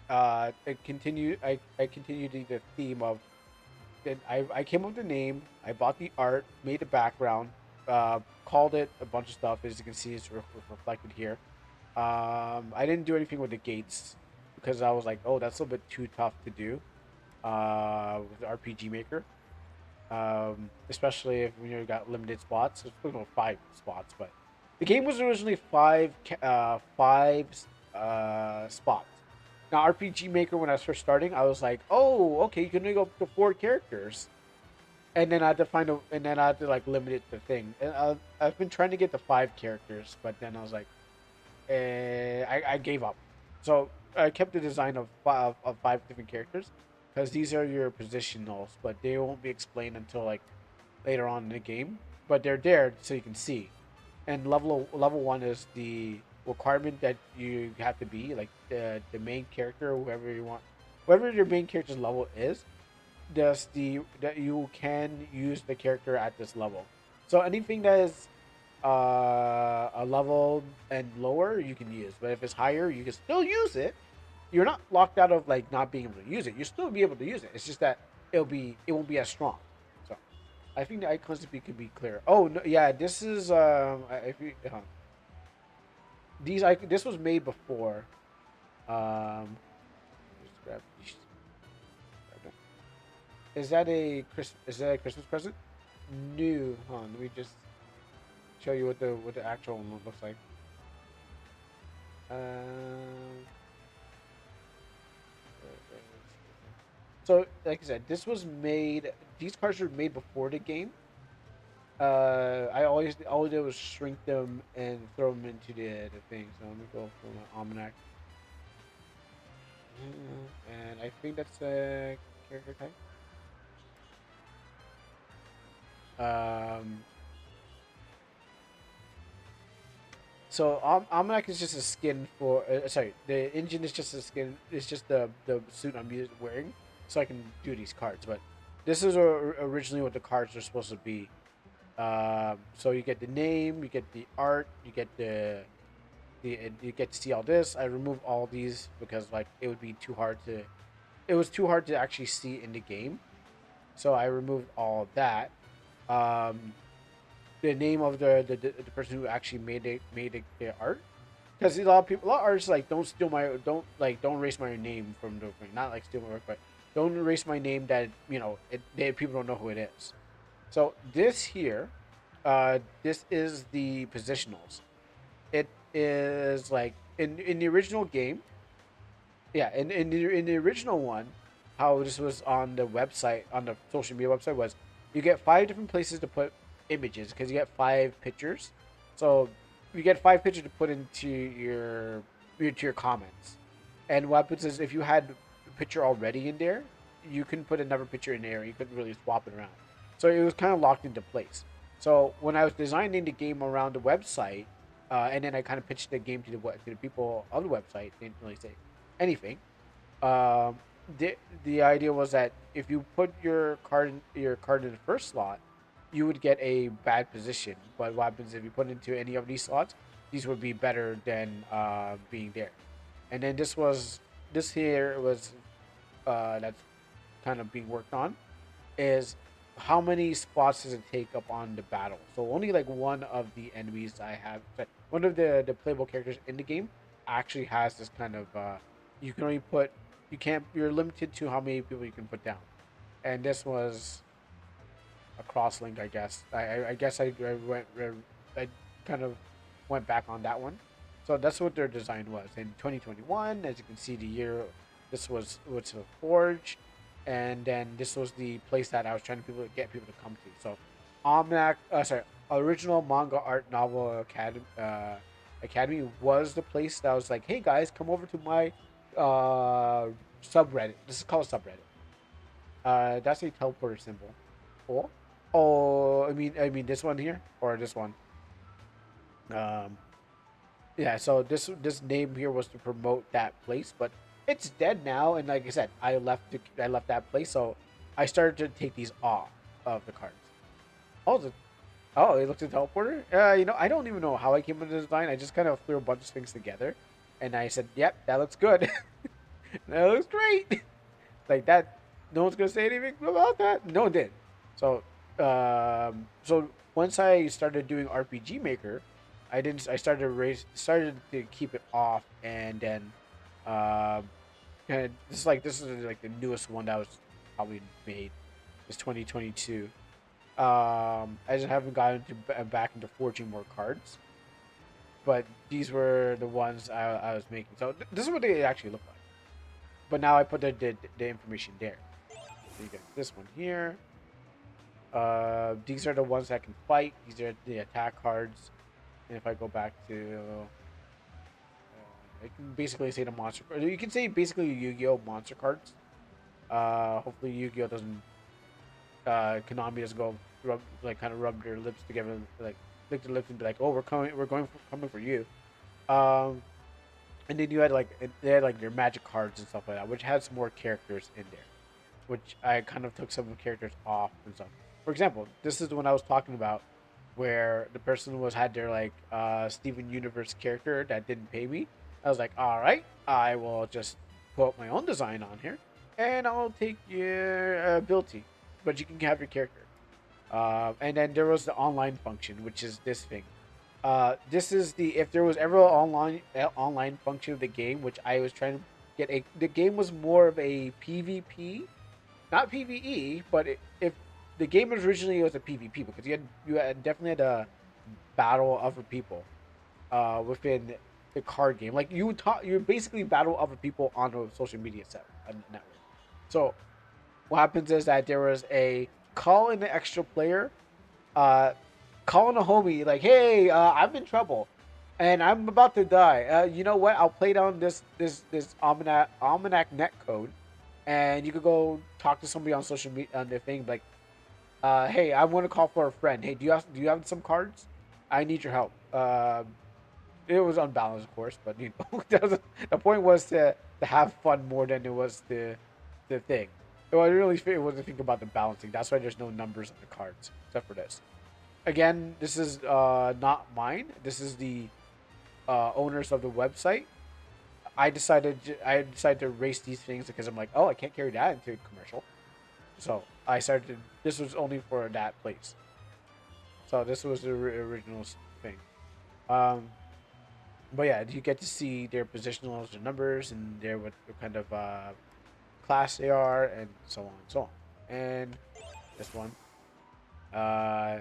I continued the theme of. Then I came up with the name. I bought the art, made the background, called it a bunch of stuff. As you can see, it's reflected here. I didn't do anything with the gates because I was like, oh, that's a little bit too tough to do with the RPG Maker. Especially if you got limited spots. It's only 5 spots, but the game was originally five spots. Now RPG Maker, when I was first starting, I was like, oh, okay, you can only go up to 4 characters, and then I had to and then I had to like limit it to thing. And I've been trying to get to 5 characters, but then I was like, I gave up. So I kept the design of 5 different characters because these are your positionals, but they won't be explained until like later on in the game. But they're there so you can see. And level 1 is the requirement that you have to be like the main character, whoever you want, whoever your main character's level is. That you can use the character at this level. So anything that is a level and lower you can use, but if it's higher you can still use it. You're not locked out of like not being able to use it. You'll still be able to use it. It's just that it won't be as strong. So I think the icon speed could be clear. Oh no, yeah, this is if you this was made before. Just grab these. Is that a Christmas present? No, hold on. Let me just show you what the actual one looks like. So, like I said, this was made. These cards were made before the game. All I did was shrink them and throw them into the thing. So let me go for my almanac, and I think that's a character type. So Almanac is just a skin for. Sorry, the engine is just a skin. It's just the suit I'm wearing, so I can do these cards. But this is originally what the cards are supposed to be. So you get the name, you get the art, you get you get to see all this. I removed all these because like it would be too hard to. It was too hard to actually see in the game, so I removed all of that. Um, the name of the person who actually the art, because a lot of people, a lot of artists like don't erase my name from the thing. Not like steal my work, but don't erase my name that people don't know who it is. So this here, this is the positionals. It is like in the original game, yeah, in the original one, how this was on the website, on the social media website, was you get 5 different places to put images because you get 5 pictures. So you get 5 pictures to put into your comments. And what happens is if you had a picture already in there, you can put another picture in there. You couldn't really swap it around. So it was kind of locked into place. So when I was designing the game around the website, and then I kind of pitched the game to the people of the website, didn't really say anything. Um, the idea was that if you put your card in the first slot, you would get a bad position. But what happens if you put it into any of these slots? These would be better than being there. And then this here was that's kind of being worked on is how many spots does it take up on the battle? So only like one of the enemies I have, one of the playable characters in the game actually has this kind of you can only put you can't you're limited to how many people you can put down. And this was a cross link, I guess. I guess I kind of went back on that one. So that's what their design was in 2021. As you can see, the year this was a forge, and then this was the place that I was trying to get people to come to. So, original manga art novel academy was the place that was like, hey guys, come over to my subreddit. This is called a subreddit. That's a teleporter symbol. Cool. Oh, I mean this one here or this one. Um, yeah. So this name here was to promote that place, but it's dead now. And like I said, I left that place, so I started to take these off of the cards. Oh, it looks like a teleporter. I don't even know how I came up with the design. I just kind of threw a bunch of things together, and I said, "Yep, that looks good. That looks great." Like that, no one's gonna say anything about that. No one did. So, so once I started doing RPG Maker, I didn't. I started to keep it off, and then, um, and this is like the newest one that was probably made. It's 2022. I just haven't gotten back into forging more cards, but these were the ones I was making. So this is what they actually look like. But now I put the information there. So you get this one here. These are the ones that can fight. These are the attack cards. And if I go back to, I can basically say the monster. You can say basically Yu-Gi-Oh monster cards. Hopefully Yu-Gi-Oh doesn't. Konami doesn't go kind of rub their lips together, like lick their lips and be like, "Oh, coming for you." Um, and then they had like their magic cards and stuff like that, which had some more characters in there, which I kind of took some of the characters off and stuff. For example, this is the one I was talking about, where the person had their like Steven Universe character that didn't pay me. I was like, all right, I will just put my own design on here, and I'll take your ability, but you can have your character. And then there was the online function, which is this thing. This is if there was ever an online function of the game, which I was trying to get the game was more of a PvP, not PvE, but if the game originally was a PvP because you had definitely had a battle other people, within the card game. Like you basically battle other people on a social media network. So what happens is that there was a call in the extra player, uh, calling a homie like, "Hey, I'm in trouble, and I'm about to die. You know what? I'll play down this almanac net code, and you could go talk to somebody on social media on the thing like, hey, I want to call for a friend. Hey, do you have some cards? I need your help. it was unbalanced, of course, but you know, the point was to have fun more than it was the thing. So I really it was to think about the balancing. That's why there's no numbers on the cards except for this. Again, this is not mine. This is the owners of the website. I decided to erase these things because I'm like, oh, I can't carry that into a commercial. So I started. This was only for that place. So this was the original thing. Um, but yeah, you get to see their positionals, their numbers, and their what kind of class they are, and so on and so on. And this one, uh,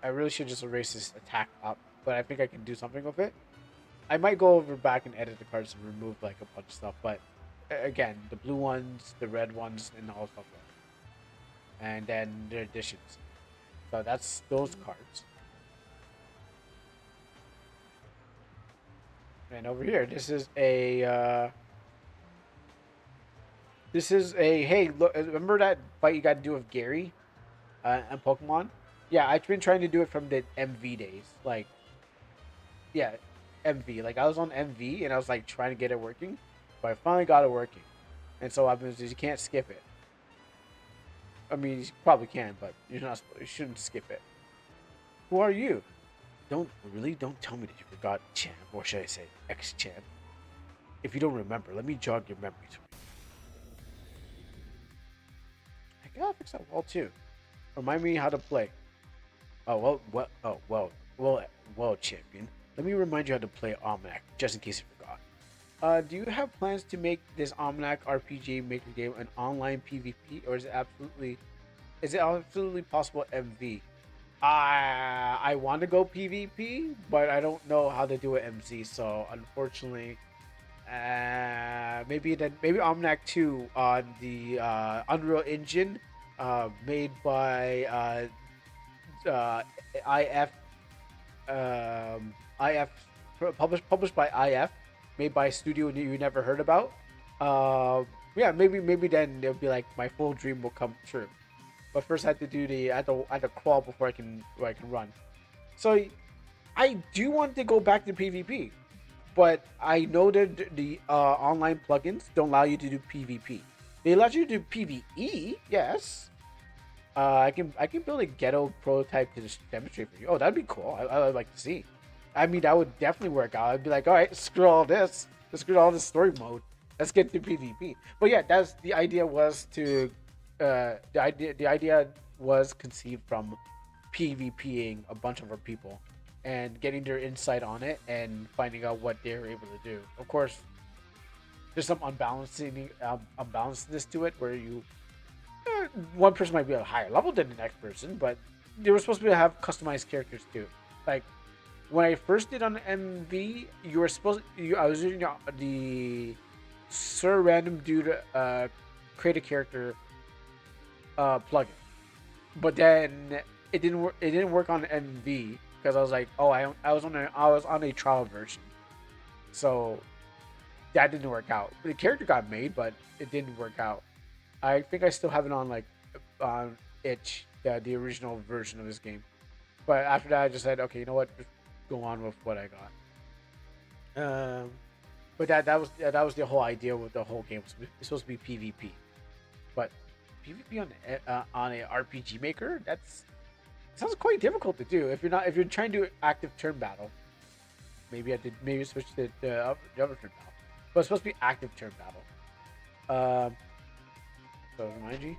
I really should just erase this attack up, but I think I can do something with it. I might go over back and edit the cards and remove like a bunch of stuff, but again, the blue ones, the red ones, and all stuff like that. And then their additions. So that's those cards. And over here, this is a hey look. Remember that fight you got to do with Gary, and Pokemon? Yeah, I've been trying to do it from the MV days. Like, yeah, MV. Like I was on MV and I was like trying to get it working, but I finally got it working. And so what happens is you can't skip it. I mean, you probably can, but you're not. You shouldn't skip it. Who are you? Don't tell me that you forgot champ, or should I say ex champ? If you don't remember, let me jog your memories. I gotta fix that wall too. Remind me how to play. Well, champion. Let me remind you how to play Almanac, just in case you forgot. Do you have plans to make this Almanac RPG Maker game an online PvP, or is it absolutely possible MV? I want to go PvP, but I don't know how to do it MZ. So unfortunately, maybe Almanac 2 on the Unreal Engine, made by IF, IF published by IF, made by a studio you never heard about. Yeah, maybe then it'll be like my full dream will come true. But first, I have to do I have to crawl before I can run. So I do want to go back to PvP, but I know that the online plugins don't allow you to do PvP. They allow you to do PvE, yes. I can build a ghetto prototype to just demonstrate for you. Oh, that'd be cool. I would like to see. I mean, that would definitely work out. I'd be like, all right, screw all this. Screw all this story mode. Let's get to PvP. But yeah, that's the idea was to the idea was conceived from PvPing a bunch of our people and getting their insight on it and finding out what they're able to do. Of course, there's some unbalancedness to it where you one person might be at a higher level than the next person, but they were supposed to have customized characters too. Like when I first did on MV, you were supposed I was using the Sir Random Dude create a character plugin, but then it didn't work. It didn't work on MV because I was like, oh, I was on a trial version, so that didn't work out. The character got made, but it didn't work out. I think I still have it on like on itch, the original version of this game. But after that, I just said, okay, you know what, just go on with what I got. But that was the whole idea with the whole game. It's supposed to be PvP, but PvP on a RPG Maker, sounds quite difficult to do. If you're trying to do active turn battle, maybe switch to the other turn battle. But it's supposed to be active turn battle. So remind you,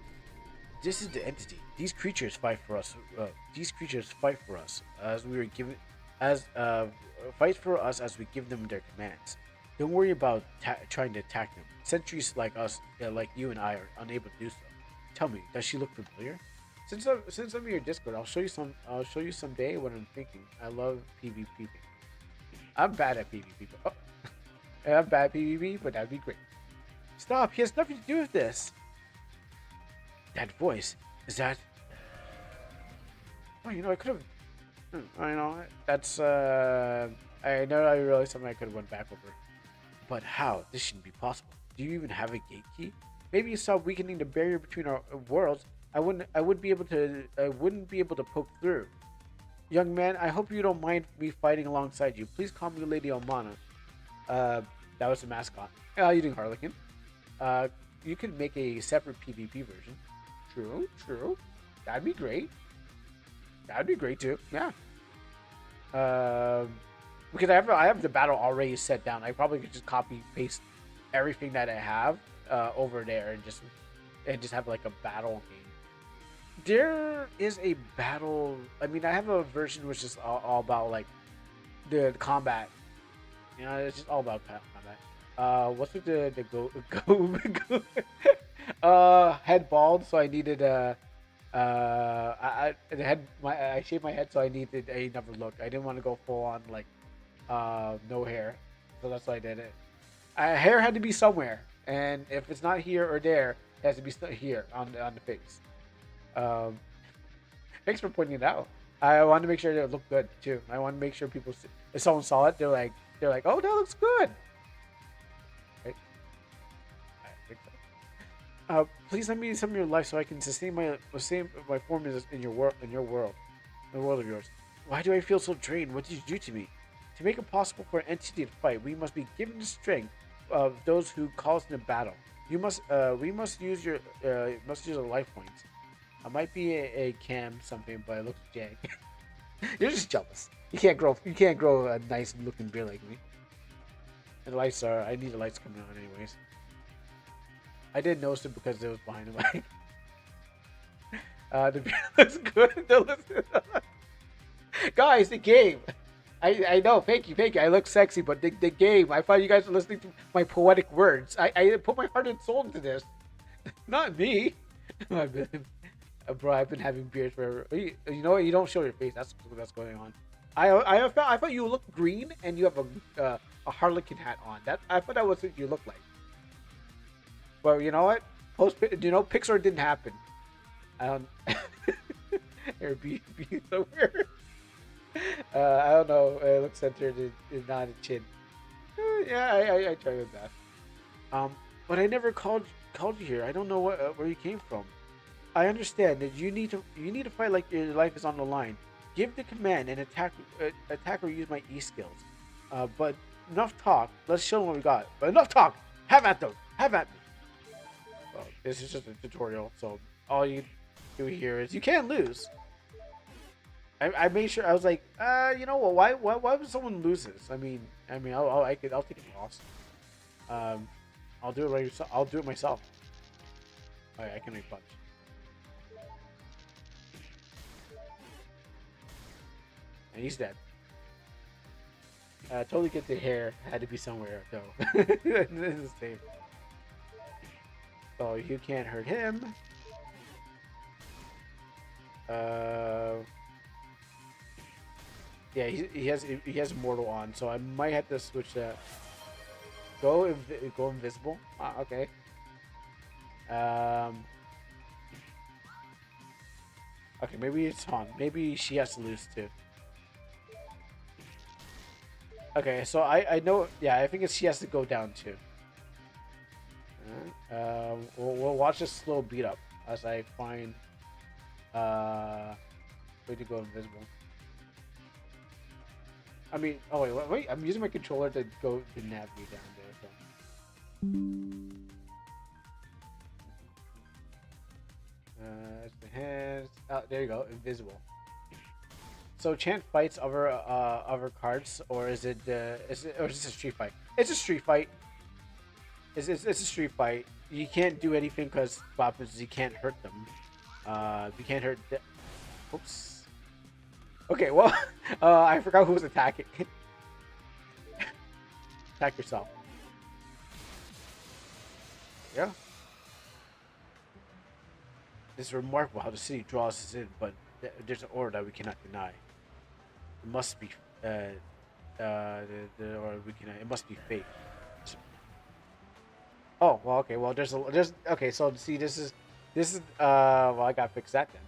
this is the entity. These creatures fight for us. As we were given, fight for us as we give them their commands. Don't worry about trying to attack them. Sentries like us, like you and I, are unable to do so. Tell me, does she look familiar? Since I'm in your Discord, I'll show you someday what I'm thinking. I love PvP. I'm bad at PvP. Oh, I'm bad at PvP, but that'd be great. Stop! He has nothing to do with this. That voice, is that? Oh, I could have. I know that's. I know I realized something I could have went back over. But how? This shouldn't be possible. Do you even have a gate key? Maybe you saw weakening the barrier between our worlds. I wouldn't be able to poke through. Young man, I hope you don't mind me fighting alongside you. Please call me Lady Omana. Uh, that was the mascot. You doing Harlequin? Uh, you could make a separate PvP version. True, true. That'd be great. That'd be great too. Yeah. Um, because I have the battle already set down. I probably could just copy paste everything that I have over there and just have like a battle game. There is a battle. I mean, I have a version which is all about like the combat. You know, it's just all about combat. What's with the head bald, so I needed I shaved my head, so I needed another look. I didn't want to go full on like no hair, so that's why I did it. Hair had to be somewhere, and if it's not here or there, it has to be here on the face. Um, Thanks for pointing it out. I want to make sure that it looked good too. I want to make sure people, if someone saw it, they're like, oh, that looks good. Right? I think so. Please let me some of your life so I can sustain my form in your world, in the world of yours. Why do I feel so drained? What did you do to me? To make it possible for an entity to fight, we must be given the strength of those who call us into battle. We must use our life points. I might be a cam something, but it looks jank. You're just jealous. You can't grow a nice looking beard like me. And the lights I need the lights coming on anyways. I didn't notice it because it was behind the mic. The beard looks good. Guys, the game. I know, thank you. I look sexy, but the game. I thought you guys were listening to my poetic words. I put my heart and soul into this. Not me. Bro, I've been having beards forever. You know what? You don't show your face. That's what's going on. I thought you looked green and you have a harlequin hat on. I thought that was what you looked like. But you know what? Pixar didn't happen. I don't. Or be somewhere. I don't know. It looks centered in not a chin. Yeah, I tried with that. But I never called you here. I don't know where you came from. I understand that you need to fight like your life is on the line. Give the command and attack or use my E skills. But enough talk. Let's show them what we got. But enough talk. Have at them. Have at me. Well, this is just a tutorial, so all you do here is you can't lose. I made sure I was like, you know what? Why would someone lose this? I mean, I'll take a loss. I'll do it myself. Alright, I can make punch. And he's dead. Totally get the hair. Had to be somewhere though. This is safe. So you can't hurt him. Yeah, he has immortal on, so I might have to switch that. Go invisible. Okay. Okay, maybe it's Han. Maybe she has to lose too. Okay, so I know. Yeah, I think she has to go down too. We'll watch this slow beat up as I find way to go invisible. I mean, oh wait, I'm using my controller to go to navigate down there. So. It's the hands. Oh, there you go, invisible. So chant fights other cards, or is it a street fight? It's a street fight. It's a street fight. You can't do anything because you can't hurt them. You can't hurt. Oops. Okay, well, I forgot who was attacking. Attack yourself. Yeah. It's remarkable how the city draws us in, but there's an order that we cannot deny. It must be, or we can. It must be fate. Oh well, okay. Well, there's okay. So see, this is well, I gotta fix that then.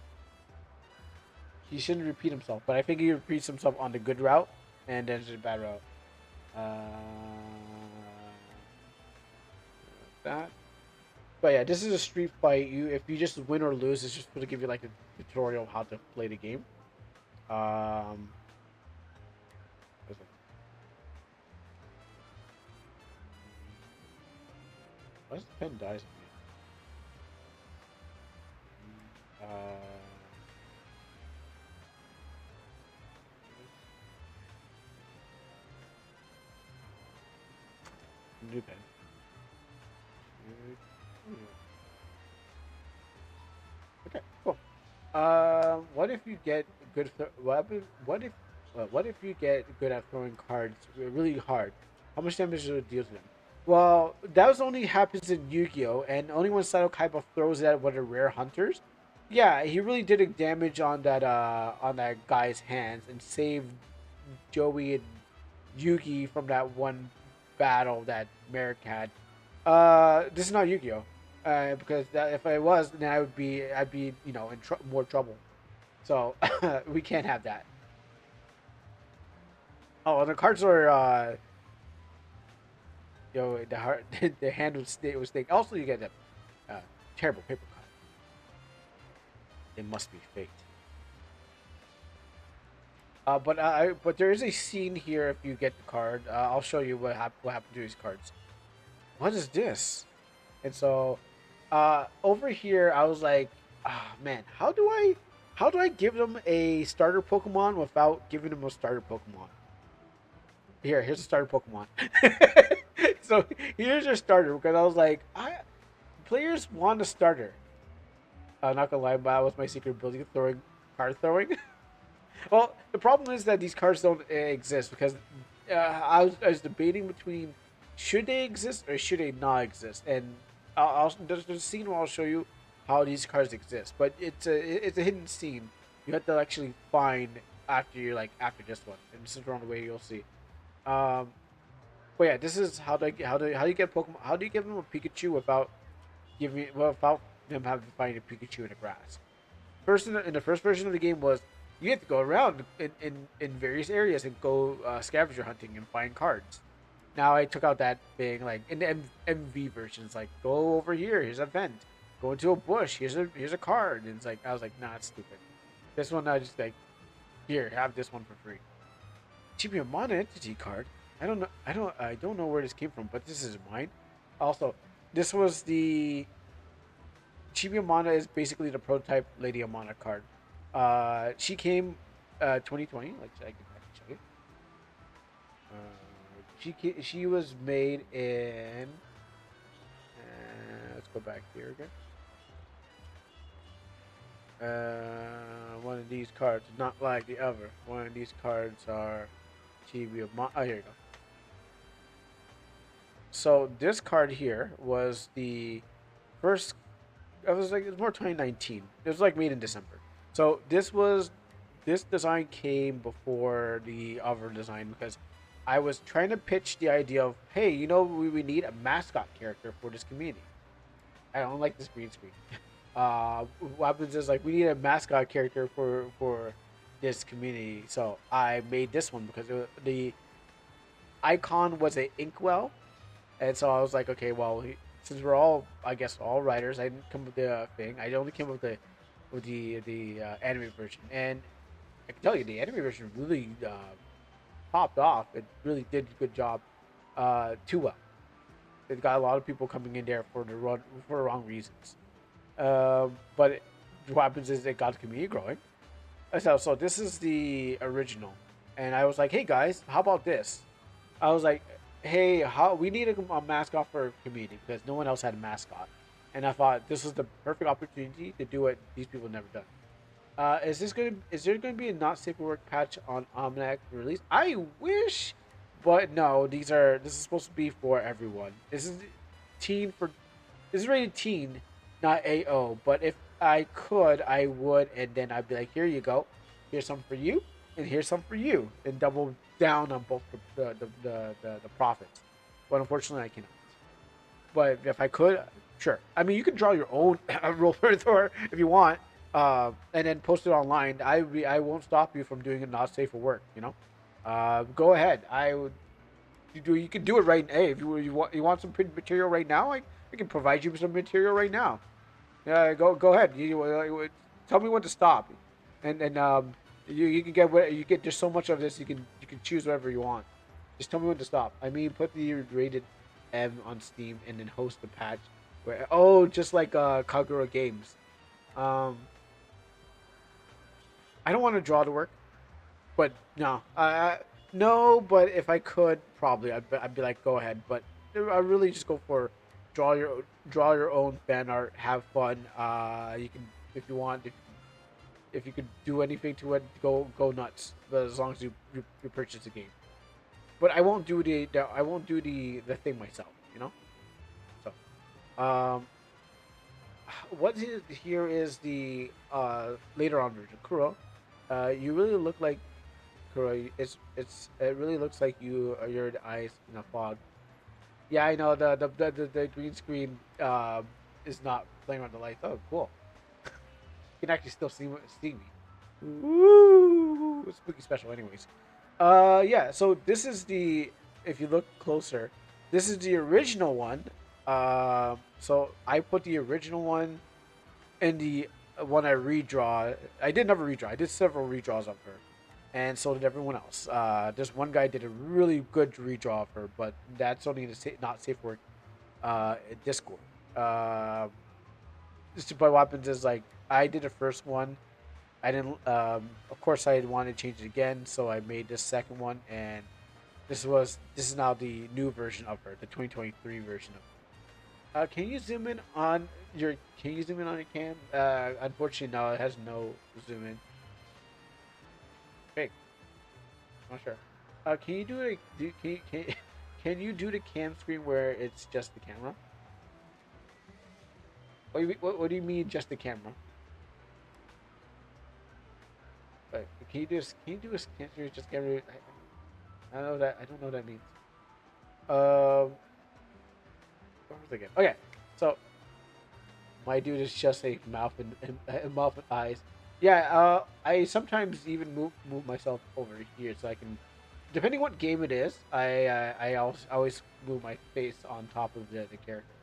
He shouldn't repeat himself, but I think he repeats himself on the good route, and then there's a bad route. That. But yeah, this is a street fight. If you just win or lose, it's just going to give you like a tutorial of how to play the game. Um, what's it? Why does the pen dies on me? New pen. Okay, cool. What if you get good? What if you get good at throwing cards really hard? How much damage does it deal to them? Well, that was only happens in Yu-Gi-Oh, and only when Sato Kaiba throws it at one of the rare hunters. Yeah, he really did a damage on that guy's hands and saved Joey and Yugi from that one battle that Merrick had. This is not Yu-Gi-Oh, because if I was, then I'd be in more trouble. So we can't have that. Oh, the cards are the heart the hand was thick. Also, you get a terrible paper cut. It must be faked. But there is a scene here if you get the card. I'll show you what happened to these cards. What is this? And so, over here, I was like, ah, man, how do I give them a starter Pokemon without giving them a starter Pokemon? Here's a starter Pokemon. So here's your starter because I was like, players want a starter. Not gonna lie, but that was my secret ability throwing card throwing. Well, the problem is that these cards don't exist because I was debating between should they exist or should they not exist, and there's a scene where I'll show you how these cards exist, but it's a hidden scene. You have to actually find after you're like after this one, and this is around the way you'll see. Um, but yeah, this is how do you get Pokemon? How do you give them a Pikachu without them having to find a Pikachu in the grass? First in the first version of the game was you have to go around in various areas and go scavenger hunting and find cards. Now I took out that thing like in the MV versions, like go over here, here's a vent, go into a bush, here's a card, and it's like I was like, nah, it's stupid. This one I just like here, have this one for free. Chibi Mana entity card. I don't know where this came from, but this is mine. Also, this was the Chibi Amana is basically the prototype Lady Amana card. She came 2020. Like I can show you. She was made in. Let's go back here again. One of these cards, not like the other. One of these cards are Chibi Amana. Oh, here you go. So this card here was the first. It was like it was more 2019. It was like made in December. So this design came before the other design because I was trying to pitch the idea of hey, we need a mascot character for this community. I don't like this green screen. What happens is like we need a mascot character for this community. So I made this one because the icon was a inkwell, and so I was like, okay, well, since we're all, I guess, all writers, I didn't come up with the thing. I only came up with the anime version, and I can tell you, the anime version really popped off. It really did a good job, too well. It got a lot of people coming in there for the wrong reasons. But what happens is it got the community growing. So this is the original, and I was like, hey guys, how about this? I was like, hey, how we need a mascot for a community because no one else had a mascot, and I thought this was the perfect opportunity to do what these people never done. Is there gonna be a not safe for work patch on Almanac release? I wish, but no. This is supposed to be for everyone. Teen for this is rated teen, not AO. But if I could, I would, and then I'd be like, here you go, here's some for you, and here's some for you, and double down on both the profits. But unfortunately, I cannot. But if I could, sure. I mean, you can draw your own roll for Thor if you want, and then post it online. I won't stop you from doing it not safe for work. Go ahead. You can do it right. Hey, if you want some material right now, I can provide you with some material right now. Yeah, go ahead. Tell me when to stop, and You can get what you get. There's so much of this. You can choose whatever you want. Just tell me when to stop. I mean, put the rated M on Steam and then host the patch. Where just like Kagura Games. Um, I don't want to draw to work, but no, no. But if I could, probably I'd be like, go ahead. But I really just go for draw your own fan art, have fun. You can if you want if you could do anything to it, go nuts. But as long as you purchase the game. But I won't do the thing myself. You know. So, what is here is the later on version. Kuro, you really look like Kuro. It really looks like you're the eyes in a fog. Yeah, I know the green screen is not playing on the lights. Oh, cool. You can actually still see me. Woo! Spooky special, anyways. Yeah. So this is the if you look closer, this is the original one. So I put the original one and the one I redraw. I did never redraw. I did several redraws of her, and so did everyone else. This one guy did a really good redraw of her, but that's only not safe for Discord. But what happens is like I did the first one. I didn't. Of course, I wanted to change it again, so I made this second one, and this is now the new version of her, the 2023 version of her. Can you zoom in on your? Can you zoom in on your cam? Unfortunately, no. It has no zoom in. Fake. Not sure. Can you do it? Can you do the cam screen where it's just the camera? What do you mean just the camera? Can you do this? Can you do a cam screen just camera? I don't know that. I don't know what that means. What was I again? Okay, so my dude is just a mouth and mouth and eyes. Yeah, I sometimes even move myself over here so I can, depending what game it is, I always move my face on top of the character.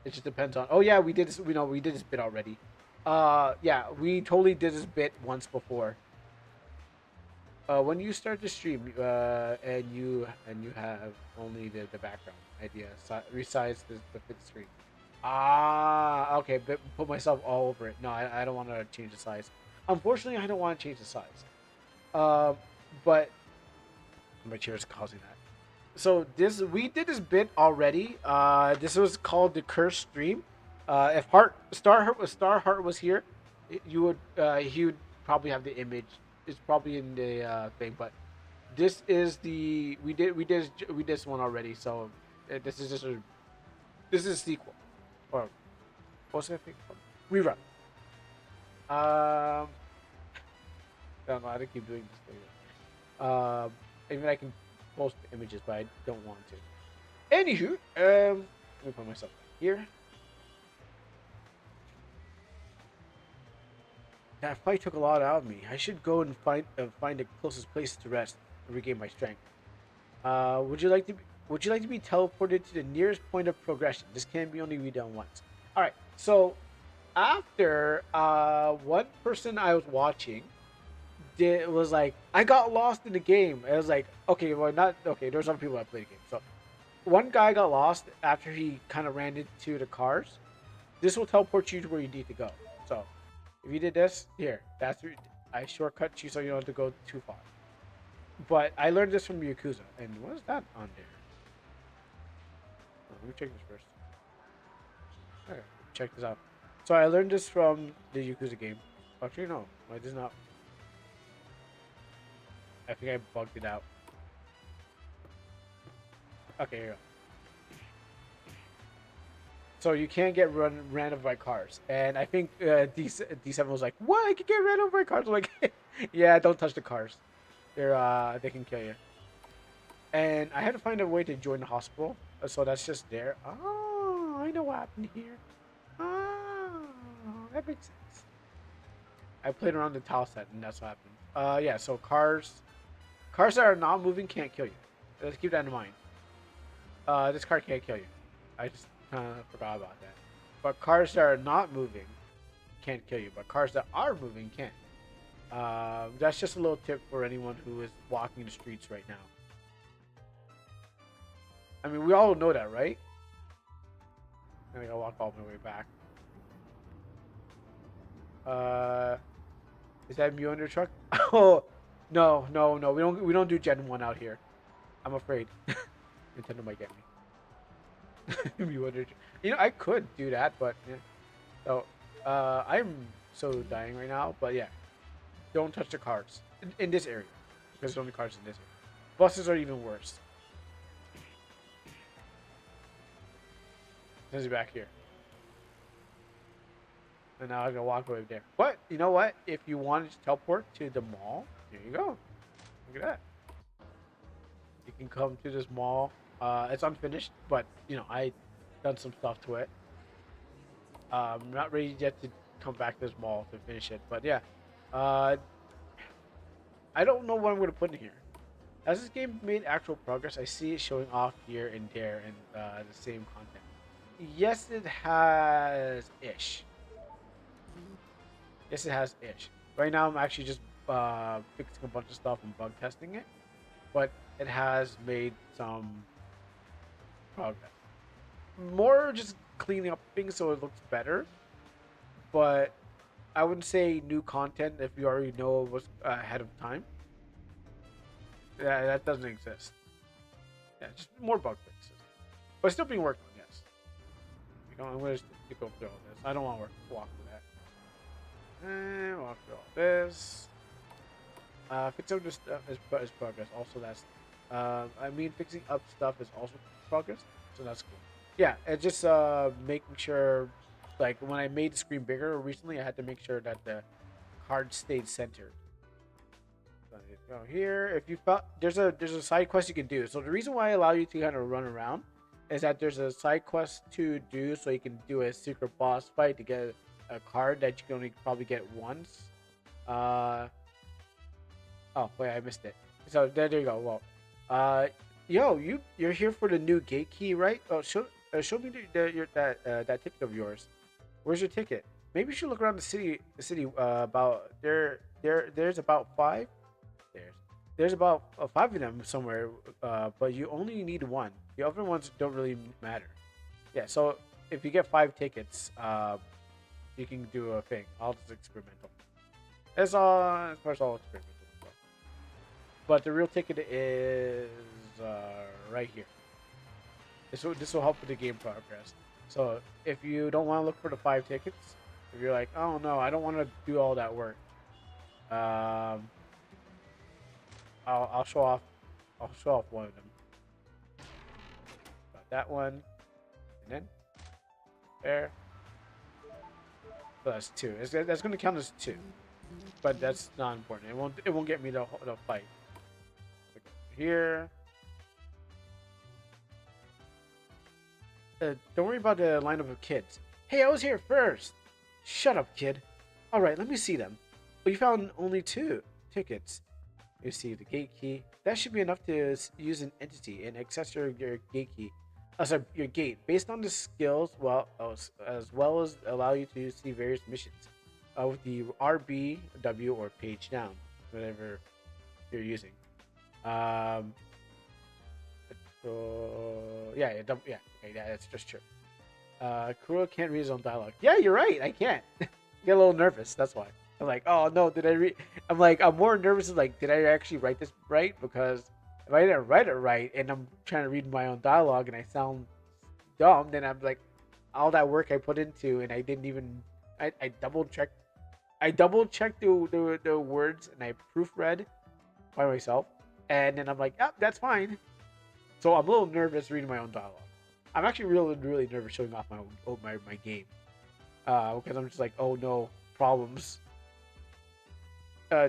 It just depends on. Oh yeah, we did this. We did this bit already. Yeah, we totally did this bit once before. When you start to stream, and you have only the background idea, resize the fit screen. Ah, okay, but put myself all over it. No, I don't want to change the size. Unfortunately, I don't want to change the size. But my chair is causing that. So we did this bit already. This was called the Curse Stream. If Star Heart was here, he would probably have the image. It's probably in the thing, but this is the we did this one already. So this is a sequel, or what's that thing called? Rerun. I don't know how to keep doing this thing. Even I can post images, but I don't want to. Anywho, let me put myself here. That fight took a lot out of me. I should go and find the closest place to rest and regain my strength. Would you like to be teleported to the nearest point of progression? This can be only redone once. All right. So after one person I was watching was like, I got lost in the game. I was like, okay, well, not okay. There's other people that played the game. So one guy got lost after he kind of ran into the cars. This will teleport you to where you need to go. So if you did this, here, I shortcut you so you don't have to go too far. But I learned this from Yakuza. And what is that on there? Oh, let me check this first. Okay, check this out. So I learned this from the Yakuza game. Actually, no. I did not. I think I bugged it out. Okay, here we go. So you can't get ran over by cars. And I think D7 was like, what? I can get ran over by cars? I'm like, yeah, don't touch the cars. They can kill you. And I had to find a way to join the hospital. So that's just there. Oh, I know what happened here. Oh, that makes sense. I played around the tile set and that's what happened. Yeah, so cars that are not moving can't kill you. Let's keep that in mind. This car can't kill you. I just forgot about that. But cars that are not moving can't kill you, but cars that are moving can. That's just a little tip for anyone who is walking the streets right now. I mean, we all know that, right? I gotta walk all my way back. Is that Mew on your truck? Oh, no, no, no. We don't do Gen 1 out here. I'm afraid. Nintendo might get me. Mew on your truck. You know, I could do that, but yeah. So, I'm so dying right now. But yeah, don't touch the cars in this area because there's only cars in this area. Buses are even worse. He's back here. And now I can walk away there. But you know what? If you wanted to teleport to the mall, here you go. Look at that. You can come to this mall. It's unfinished, but you know I done some stuff to it. I'm not ready yet to come back to this mall to finish it, but yeah. I don't know what I'm gonna put in here. Has this game made actual progress? I see it showing off here and there in the same content. Yes, it has ish. Yes, it has ish. Right now, I'm actually just fixing a bunch of stuff and bug testing it, but it has made some progress. More just cleaning up things so it looks better, but I wouldn't say new content if you already know what's ahead of time. Yeah, that doesn't exist. Yeah, just more bug fixes, but it's still being worked on. Yes. I'm going to go through all this. I don't want to walk through that. And walk through all this. Fixing up this stuff is progress. Also, that's. I mean, fixing up stuff is also progress. So that's cool. Yeah, it's just making sure. Like when I made the screen bigger recently, I had to make sure that the card stayed centered. So go here. If you found there's a side quest you can do. So the reason why I allow you to kind of run around is that there's a side quest to do, so you can do a secret boss fight to get a card that you can only probably get once. Oh wait, I missed it. So there you go. Well, you're here for the new gate key, right? Oh, show me that ticket of yours. Where's your ticket? Maybe you should look around the city. About there's about five. There's about five of them somewhere, but you only need one. The other ones don't really matter. Yeah, so if you get 5 tickets, you can do a thing. All just experimental. It's all, of course, all experimental. So. But the real ticket is right here. This will help with the game progress. So if you don't want to look for the 5 tickets, if you're like, oh no, I don't want to do all that work. I'll show off. I'll show off one of them. Got that one, and then there. So that's 2. That's going to count as 2, but that's not important. It won't get me the fight. Here. Don't worry about the lineup of kids. Hey, I was here first. Shut up, kid. All right, let me see them. Well, you found only 2 tickets. You see the gate key. That should be enough to use an entity and access your gate key. Sorry, your gate. Based on the skills, as well as allow you to see various missions with the RB, W, or page down, whatever you're using. Okay, that's just true. Kuro can't read his own dialogue. Yeah, you're right. I can't. Get a little nervous. That's why. I'm like, oh no, did I read? I'm more nervous. Like, did I actually write this right? Because if I didn't write it right and I'm trying to read my own dialogue and I sound dumb, then I'm like, all that work I put into and I didn't even. I double checked. I double checked the words and I proofread by myself, and then I'm like, oh, that's fine. So I'm a little nervous reading my own dialogue. I'm actually really nervous showing off my game, because I'm just like, oh no, problems.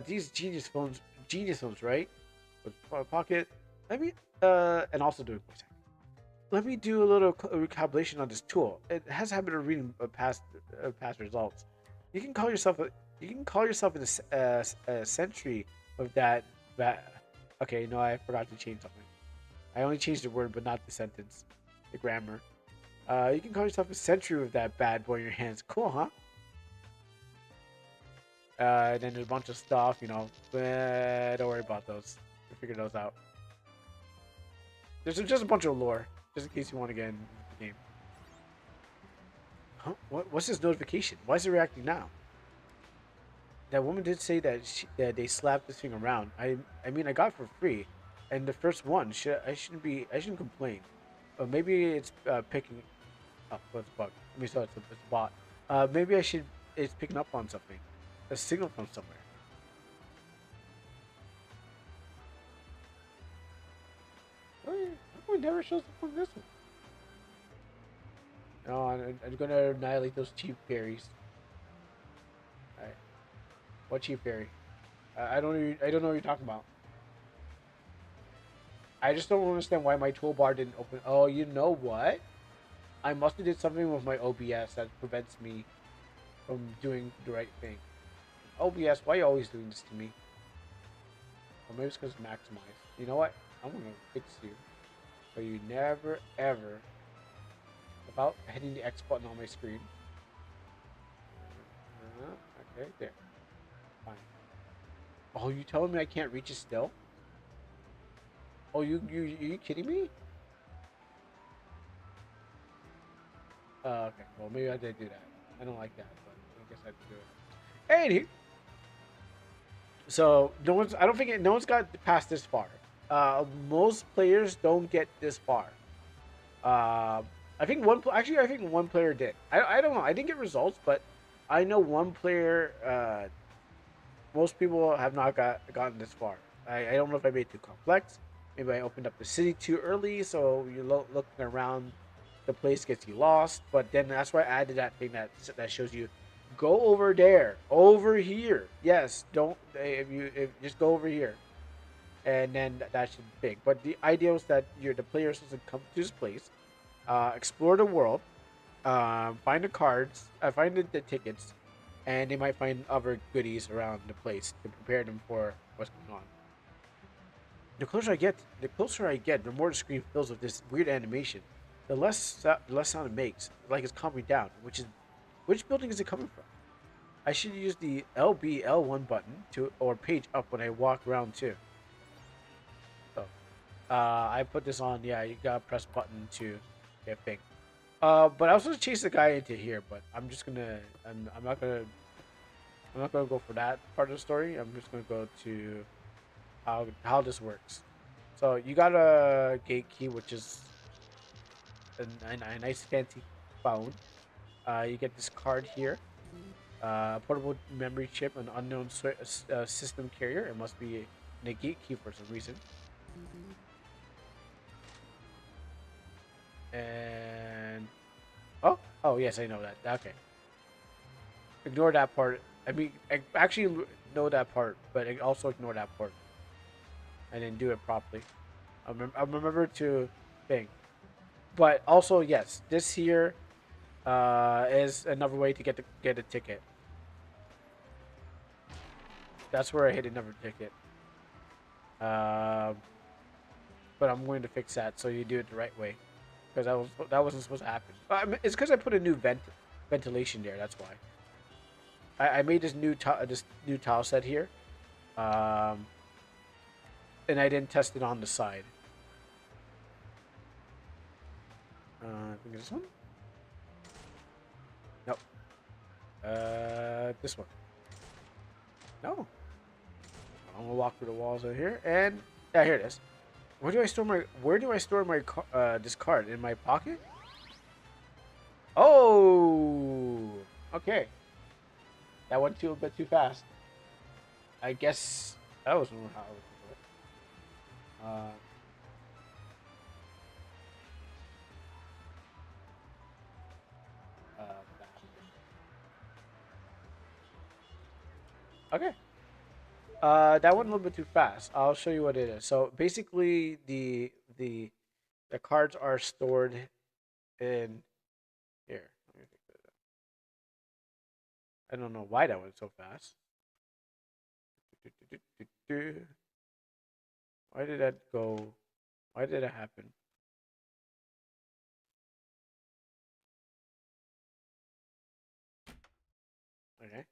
These genius phones, right? With pocket. Let me and also do a quick second. Let me do a little recalculation on this tool. It has a habit of reading past results. You can call yourself a sentry with that. Okay, no, I forgot to change something. I only changed the word, but not the sentence, the grammar. You can call yourself a sentry with that bad boy in your hands. Cool, huh? Then there's a bunch of stuff, you know. Don't worry about those. We'll figure those out. There's just a bunch of lore, just in case you want to get in the game. Huh? What's this notification? Why is it reacting now? That woman did say that they slapped this thing around. I mean I got it for free, and the first one I shouldn't complain. Maybe it's picking. Oh, what's bug? I mean, so it's a bot. Maybe it's picking up on something, a signal from somewhere. Oh, it never shows up on this one. No, I'm gonna annihilate those cheap fairies. Alright. What cheap fairy? I don't know what you're talking about. I just don't understand why my toolbar didn't open. Oh, you know what? I must have did something with my OBS that prevents me from doing the right thing. OBS, why are you always doing this to me? Or maybe it's because maximize. You know what? I'm gonna fix you. So you never ever, without hitting the X button on my screen. Okay, there. Fine. Oh, you telling me I can't reach it still? Oh, you kidding me? Okay. Well, maybe I did do that. I don't like that, but I guess I have to do it. Anywho, so no one's. I don't think no one's got past this far. Most players don't get this far. I think one. Actually, I think one player did. I don't know. I didn't get results, but I know one player. Most people have not gotten this far. I don't know if I made it too complex. Maybe I opened up the city too early, so you're looking around, the place gets you lost. But then that's why I added that thing that shows you, go over there, over here. Yes, don't if just go over here, and then that should be big. But the idea was that the players supposed to come to this place, explore the world, find the cards, find the tickets, and they might find other goodies around the place to prepare them for what's going on. The closer I get, the more the screen fills with this weird animation. The less sound it makes, like it's calming down. Which building is it coming from? I should use the LB L1 button or page up when I walk around too. So, I put this on. Yeah, you gotta press button to get thing. But I was gonna chase the guy into here, but I'm just gonna. I'm not gonna. I'm not gonna go for that part of the story. I'm just gonna go to how this works. So you got a gate key, which is a nice fancy phone. You get this card here. Portable memory chip, an unknown system carrier. It must be a gate key for some reason. And oh yes, I know that. Okay, ignore that part. I mean, I actually know that part, but I also ignore that part. I didn't do it properly. I remember to think, but also yes, this here is another way to get a ticket. That's where I hit another ticket. Um, but I'm going to fix that so you do it the right way, because that wasn't supposed to happen. I mean, it's because I put a new ventilation there. That's why. I made this new tile set here, um, and I didn't test it on the side. I think this one. Nope. This one. No. I'm gonna walk through the walls over here, and yeah, here it is. Where do I store my this card in my pocket? Oh, okay. That went a bit too fast. I guess that was how I was doing it. Okay. That went a little bit too fast. I'll show you what it is. So basically, the cards are stored in here. Let me fix that. I don't know why that went so fast. Why did that go? Why did it happen? Okay.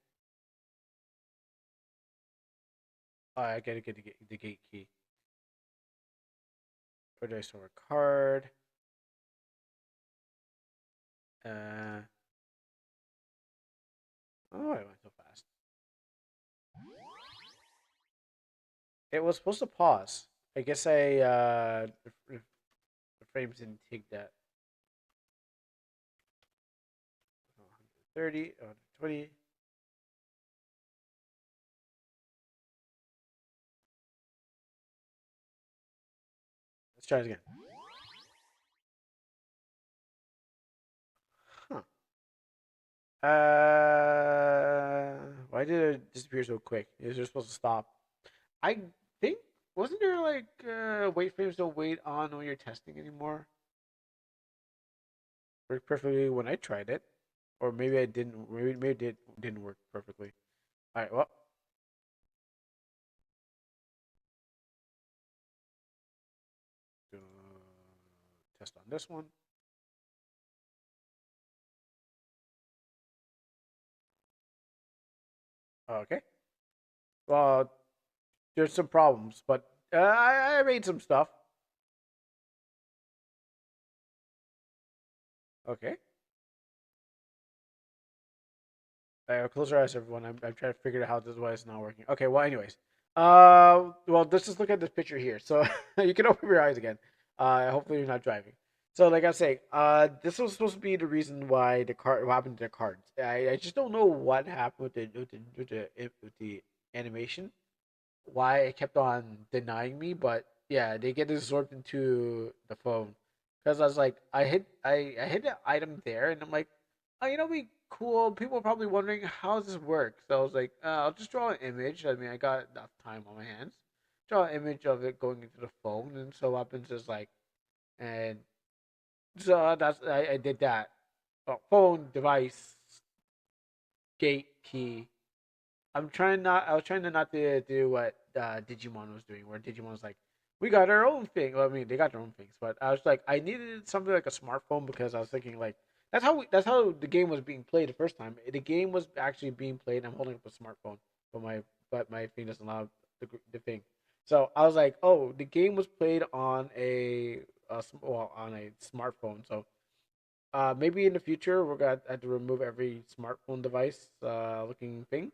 I gotta get the gate key. Where do I store a card? Uh, oh, I went so fast. It was supposed to pause. I guess the frames didn't take that. 30, 20. Let's try it again. Huh. Why did it disappear so quick? Is it supposed to stop? I think wasn't there like wait frames don't wait on when you're testing anymore? Worked perfectly when I tried it, or maybe I didn't. Maybe it didn't work perfectly. All right, well, uh, test on this one. Okay. Well, there's some problems, but I made some stuff. Okay. Close your eyes, everyone. I'm trying to figure out how this why it's not working. Okay. Well, anyways. Well, let's just look at this picture here. So you can open your eyes again. Hopefully you're not driving. So, like I was saying, this was supposed to be the reason why the card, what happened to the cards. I just don't know what happened with the animation. Why it kept on denying me, but yeah, they get absorbed into the phone. Because I was like, I hit the item there, and I'm like, oh, be cool. People are probably wondering how does this work. So I was like, I'll just draw an image. I mean, I got enough time on my hands. Draw an image of it going into the phone, and so what happens is like, and so I did that. Oh, phone device gate key. I was trying to not to do what Digimon was doing, where Digimon was like, we got our own thing. Well, I mean, they got their own things, but I was like, I needed something like a smartphone because I was thinking like that's how the game was being played the first time. The game was actually being played. I'm holding up a smartphone, but my thing doesn't allow the thing. So I was like, oh, the game was played on on a smartphone. So maybe in the future we're gonna have to remove every smartphone device looking thing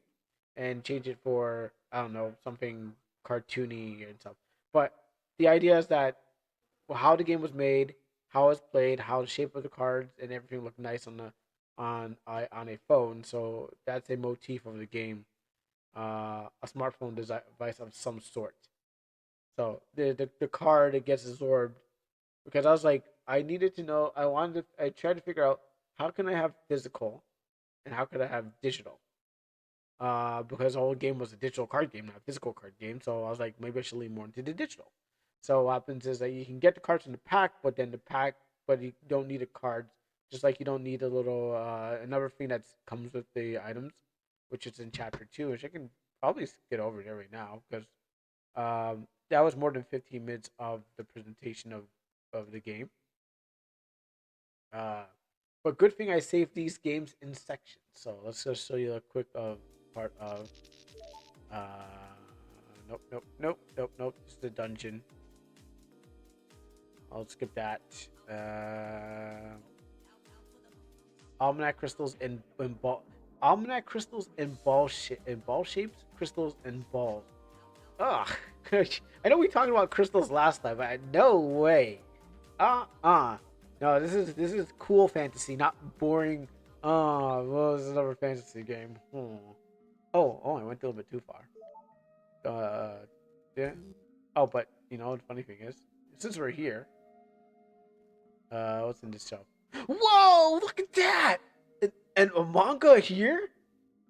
and change it for I don't know something cartoony and stuff. But the idea is that how the game was made, how it's played, how the shape of the cards and everything looked nice on the on a phone. So that's a motif of the game, a smartphone device of some sort. So the card it gets absorbed because I was like I needed to know I tried to figure out how can I have physical and how could I have digital because the whole game was a digital card game, not a physical card game. So I was like, maybe I should lean more into the digital. So what happens is that you can get the cards in the pack, but you don't need a card. Just like you don't need a little another thing that comes with the items, which is in chapter 2, which I can probably get over there right now because that was more than 15 minutes of the presentation of the game. Uh, but good thing I saved these games in sections. So let's just show you a quick part of nope. This is the dungeon. I'll skip that. Almanac crystals in ball. Almanac crystals in ball shapes. Crystals in balls. Ugh. I know we talked about crystals last time, but no way. No, this is cool fantasy, not boring. Well, this is another fantasy game. Oh, I went a little bit too far. Yeah. Oh, but the funny thing is, since we're here, what's in this shelf? Whoa! Look at that! And a manga here?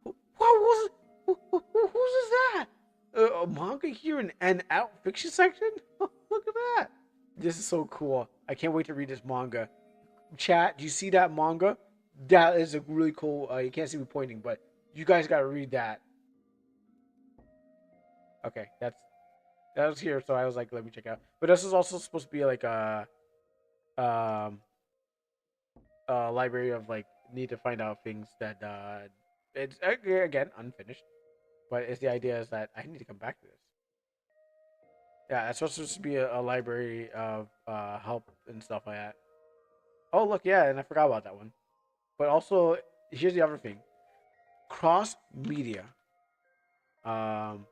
What was? Whose is that? A manga here in an adult fiction section? Look at that! This is so cool. I can't wait to read this manga. Chat, do you see that manga? That is a really cool. You can't see me pointing, but you guys gotta read that. Okay, that was here, so I was like, let me check out. But this is also supposed to be like um a library of like need to find out things that it's again unfinished. But it's the idea is that I need to come back to this. Yeah, it's supposed to be a library of help and stuff like that. Oh, look, yeah, and I forgot about that one. But also, here's the other thing: cross media. Um,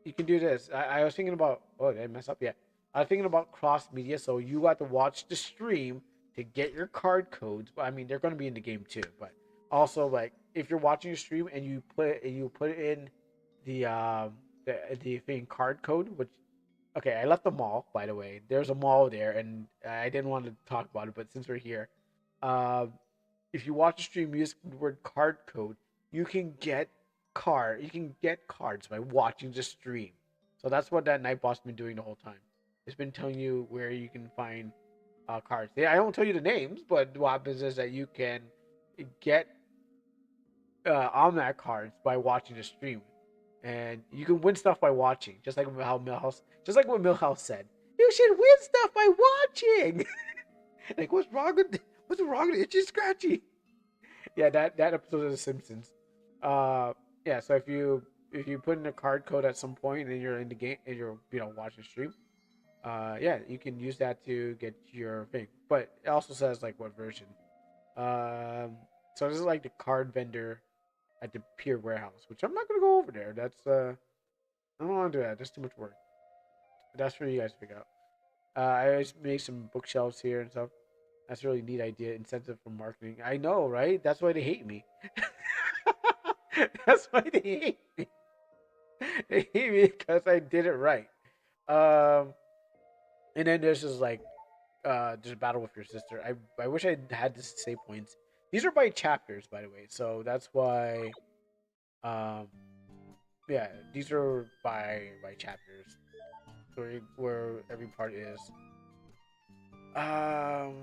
you can do this. I was thinking about. Oh, did I mess up? Yeah, I was thinking about cross media. So you have to watch the stream to get your card codes. But I mean, they're going to be in the game too. But also, like, if you're watching your stream and you put in the the thing card code, which okay, I left the mall, by the way. There's a mall there, and I didn't want to talk about it, but since we're here, uh, if you watch a stream use the word card code, you can get you can get cards by watching the stream. So that's what that night boss has been doing the whole time. It's been telling you where you can find cards. Yeah, I don't tell you the names, but what happens is that you can get on cards by watching the stream, and you can win stuff by watching. Just like what Millhouse said, you should win stuff by watching. Like, what's wrong with Itchy Scratchy? Yeah, that episode of The Simpsons. Uh, yeah. So if you put in a card code at some point and you're in the game and you're watching stream, yeah, you can use that to get your thing. But it also says like what version. Um, so this is like the card vendor at the Pier Warehouse, which I'm not gonna go over there. I don't want to do that. That's too much work. That's for you guys to figure out. I just made some bookshelves here and stuff. That's a really neat idea. Incentive for marketing. I know, right? That's why they hate me. That's why they hate me. They hate me because I did it right. Um, and then there's just like there's a battle with your sister. I wish I had the save points. These are by chapters, by the way. So that's why um yeah, these are by chapters. Where every part is. Um,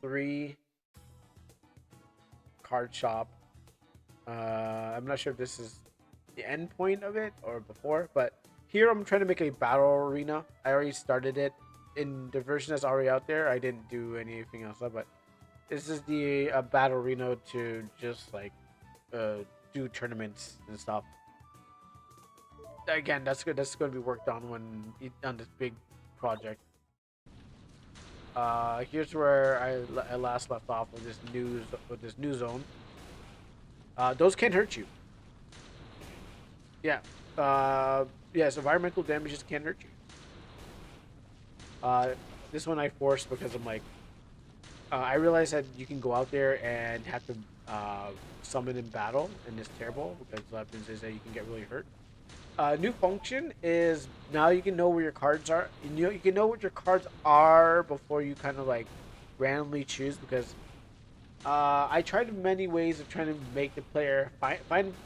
3 card shop. I'm not sure if this is the end point of it or before, but here I'm trying to make a battle arena. I already started it in the version that's already out there. I didn't do anything else, but this is the battle arena to just like do tournaments and stuff. Again, that's good. That's going to be worked on on this big project. Here's where I last left off with this new zone. Those can't hurt you. Yeah. Yes, environmental damages can't hurt you. Uh, this one I forced because I'm like, I realized that you can go out there and have to summon in battle, and it's terrible because what happens is that you can get really hurt. New function is now you can know where your cards are. You can know what your cards are before you kind of like randomly choose because I tried many ways of trying to make the player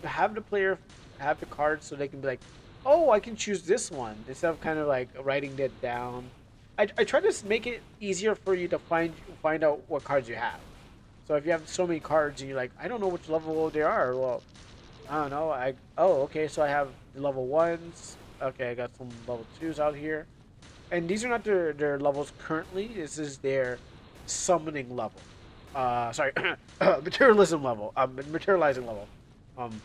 have the player have the cards so they can be like, oh, I can choose this one instead of kind of like writing that down. I try to make it easier for you to find out what cards you have. So if you have so many cards and you're like, I don't know which level they are, well, I don't know. Okay, so I have the level ones. Okay, I got some level twos out here, and these are not their levels currently. This is their summoning level. Sorry, materialism level. Materializing level. Um,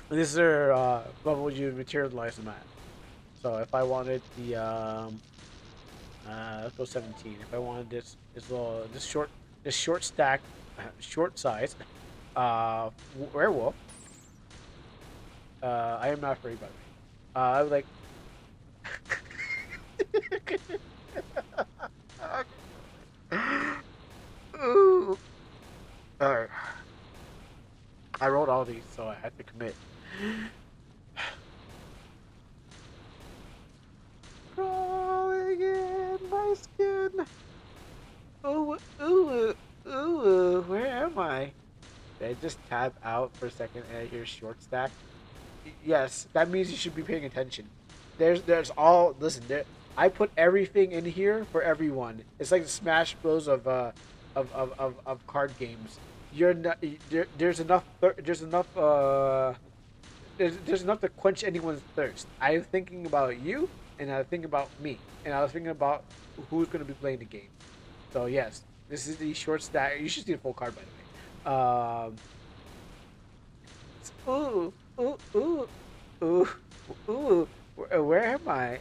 this is their level you materialize them at. So if I wanted the let's go 17. If I wanted this short stack, short size, werewolf. I am not afraid, by the way. I would like. Ooh. Alright. I wrote all these, so I had to commit. Crawling in my skin. Ooh, ooh, ooh, where am I? Did I just tab out for a second and I hear short stack? Yes, that means you should be paying attention. There's all listen. I put everything in here for everyone. It's like the Smash Bros of card games. You're not there's enough there's enough to quench anyone's thirst. I'm thinking about you, and I'm thinking about me, and I was thinking about who's going to be playing the game. So yes, this is the short stack. You should see the full card, by the way. Ooh, ooh, ooh. Ooh, ooh, where am I?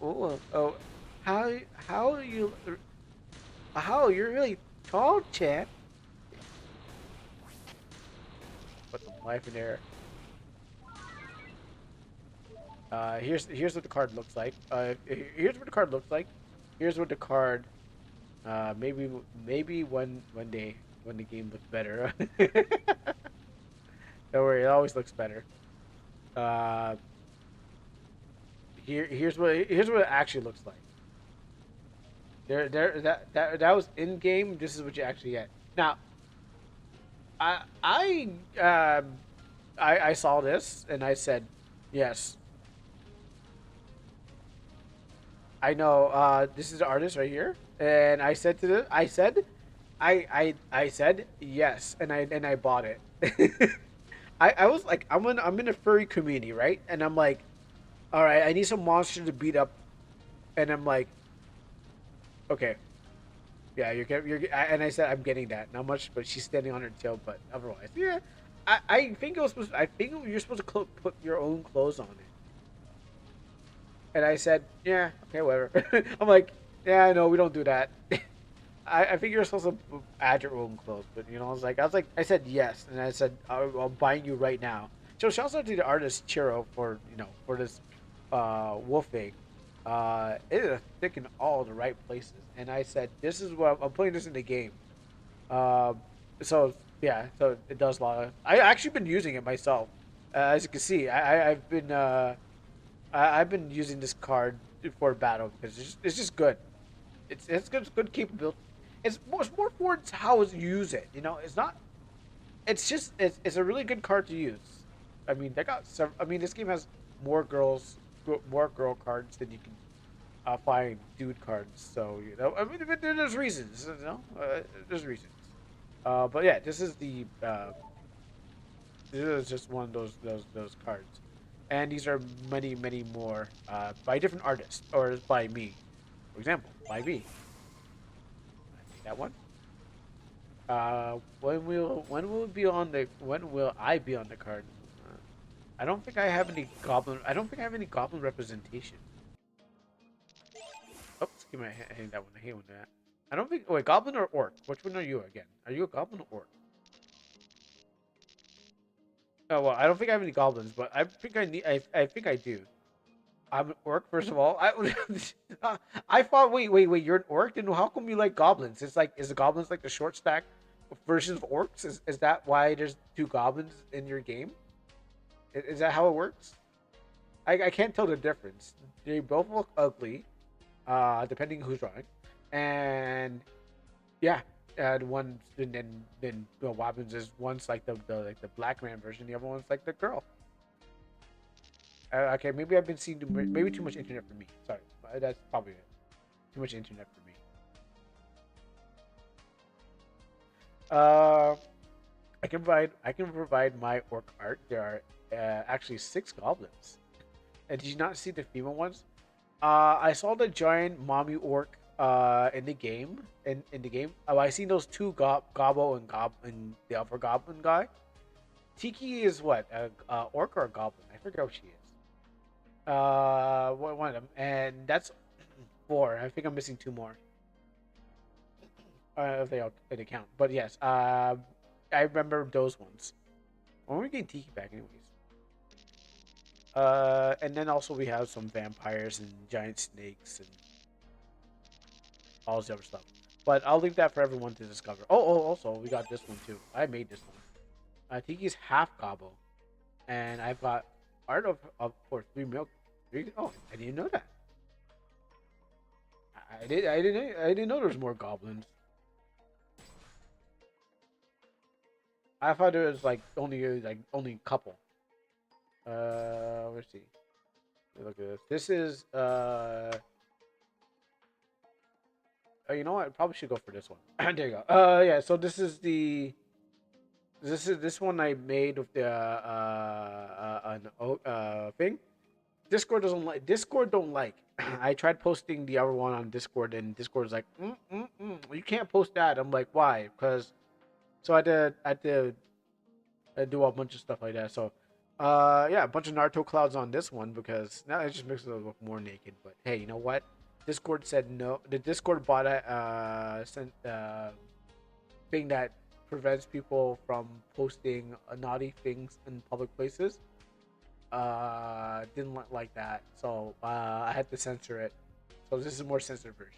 Oh, how how you how you're really tall, chap. Put some life in there. Here's what the card looks like. Here's what the card looks like. Here's what the card. Maybe one day when the game looks better. Don't worry, it always looks better. Uh, here's what it actually looks like. That was in game. This is what you actually get. Now, I I um I saw this and I said, yes, I know. This is the artist right here, and I said to the I said yes, and I bought it. I was like, I'm in a furry community, right? And I'm like, all right, I need some monster to beat up, and I'm like, okay, yeah, and I said I'm getting that. Not much, but she's standing on her tail, but otherwise, yeah. I think it was supposed. I think you're supposed to put your own clothes on it. And I said, yeah, okay, whatever. I'm like, yeah, I know we don't do that. I think you're supposed to add your own clothes, but I said yes, and I said I'm buying you right now. So shouts out to the artist Chiro for for this wolf egg. It is thick in all the right places, and I said this is what I'm putting this in the game. Um, so yeah, so it does a lot. I actually been using it myself. As you can see, I've been using this card for battle because it's just good. It's good capability. It's more for how to use it. It's not. It's just it's a really good card to use. I mean, they got some. I mean, this game has more girl cards than you can find dude cards. So I mean, there's reasons. There's reasons. But yeah, this is just one of those cards, and these are many more by different artists or by me. For example, by me. I made that one. When will I be on the card? Uh, I don't think I have any goblin. I don't think I have any goblin representation. Oops, give me I hate that one. I hate when that. I don't think. Oh, wait, goblin or orc? Which one are you again? Are you a goblin or orc? Oh well, I don't think I have any goblins, but I think I need. I think I do. I'm an orc, first of all. I thought. Wait. You're an orc, then how come you like goblins? It's like, is the goblins like the short stack version of orcs? Is that why there's two goblins in your game? Is that how it works? I can't tell the difference. They both look ugly, depending who's drawing, and yeah, and one then what happens is one's like the black man version, the other one's like the girl. Okay, maybe I've been seeing maybe too much internet for me. Sorry, that's probably it. Too much internet for me. Uh, I can provide my orc art. There are actually 6 goblins. And did you not see the female ones? I saw the giant mommy orc in the game. In the game, I seen those two gobbo and the other goblin guy. Tiki is what a orc or a goblin? I forget what she is. One of them, and that's 4. I think I'm missing 2 more. If they count. But yes, I remember those ones. When are we getting Tiki back, anyways? And then also we have some vampires and giant snakes and all this other stuff. But I'll leave that for everyone to discover. Also we got this one too. I made this one. Tiki's half gobbo, and I've got art of for 3 milk. Oh, I didn't know that. I didn't know there was more goblins. I thought there was only a couple. Let's see. Look at this. This is oh, you know what? I probably should go for this one. There you go. Yeah. So this one I made with the thing. Discord don't like. I tried posting the other one on Discord, and Discord's like, you can't post that. I'm like, why? Because so I had to do a bunch of stuff like that. So Yeah, a bunch of Naruto clouds on this one because now it just makes it look more naked. But hey, you know what? Discord said no. The Discord bot sent thing that prevents people from posting naughty things in public places. Didn't like that, so I had to censor it. So this is a more censored version.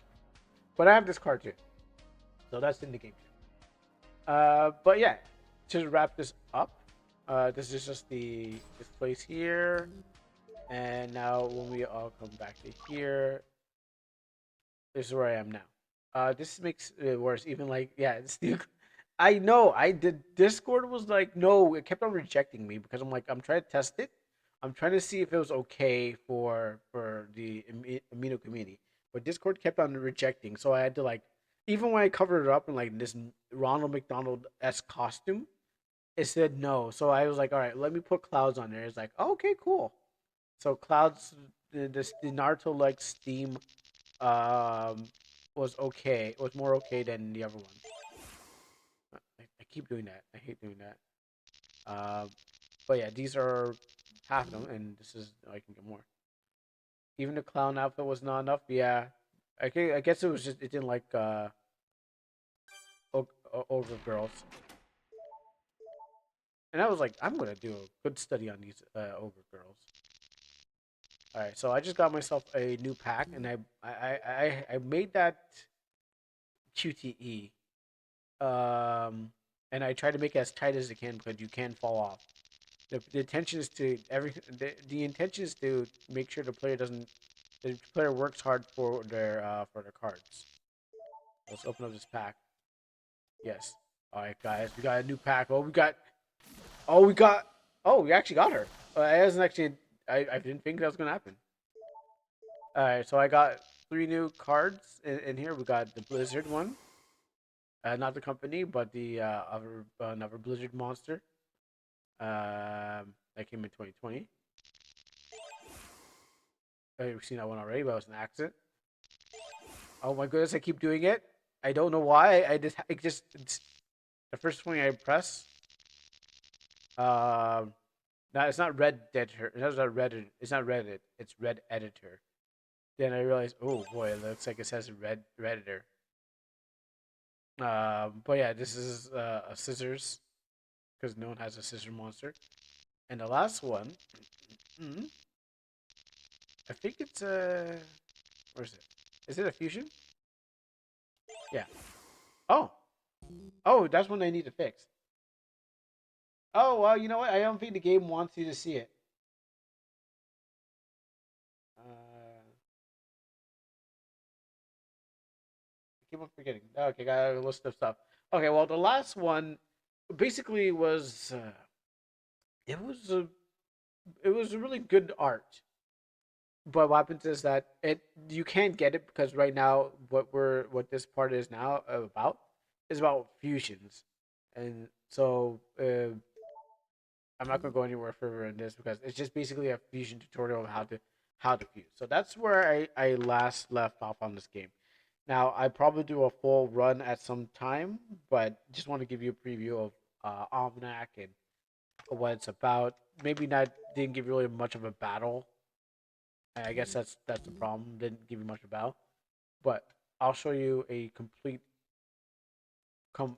But I have this card too, so that's in the game too. But yeah, to wrap this up, this is just this place here, and now when we all come back to here, this is where I am now. This makes it worse. Even like yeah, it's the. I know. I did. Discord was like no. It kept on rejecting me because I'm like I'm trying to test it. I'm trying to see if it was okay for the Amino community, but Discord kept on rejecting. So I had to like even when I covered it up in like this Ronald McDonald s costume, it said no. So I was like, all right, let me put clouds on there. It's like oh, okay, cool. So clouds, the Naruto like theme um was okay. It was more okay than the other one. I keep doing that. I hate doing that. But yeah, these are half of them, and this is I can get more. Even the clown outfit was not enough. Yeah, I guess it was just it didn't like ogre girls, and I was like, I'm gonna do a good study on these ogre girls. All right, so I just got myself a new pack, and I made that QTE, and I try to make it as tight as it can because you can fall off. The intention is to the intention is to make sure the player works hard for their cards. Let's open up this pack. Yes. All right, guys, we got a new pack. We actually got her. I wasn't actually. I didn't think that was gonna happen. All right, so I got 3 new cards in here. We got the Blizzard one, not the company, but the other another Blizzard monster. That came in 2020. We've seen that one already, but it was an accident. Oh my goodness, I keep doing it. I don't know why. It's the first thing I press. No, it's not Red Editor. It's not Reddit. It's not Reddit. It's Red Editor. Then I realized, oh boy, it looks like it says Red Redditor. But yeah, this is a scissors because no one has a scissor monster. And the last one, I think it's a. Where is it? Is it a fusion? Yeah. Oh. Oh, that's one I need to fix. Oh, well, you know what? I don't think the game wants you to see it. I keep on forgetting. Okay, got a list of stuff. Okay, well, the last one basically was it was a it was a really good art. But what happens is that it you can't get it because right now what this part is now about is about fusions, and so I'm not gonna go anywhere further in this because it's just basically a fusion tutorial of how to fuse. So that's where I last left off on this game. Now I probably do a full run at some time, but just want to give you a preview of Almanac and what it's about. Maybe not didn't give you really much of a battle. I guess that's the problem. Didn't give you much about, but I'll show you a complete,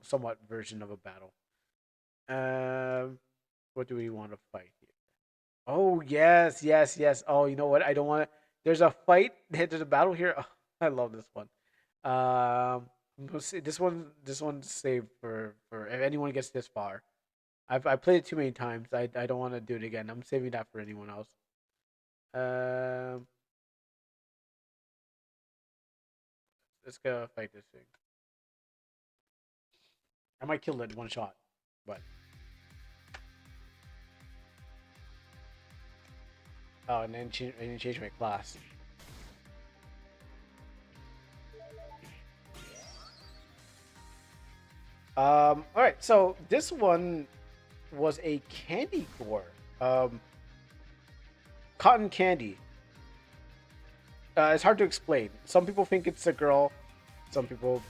somewhat version of a battle. Um, what do we want to fight here? Oh yes, yes, yes. Oh, you know what? I don't want to. There's a fight. There's a battle here. Oh, I love this one. This one. This one's saved for if anyone gets this far. I played it too many times. I don't want to do it again. I'm saving that for anyone else. Um, let's go fight this thing. I might kill it in one shot, but oh, and then I didn't change my class. All right. So this one was a candy core. Cotton candy. It's hard to explain. Some people think it's a girl. Some people.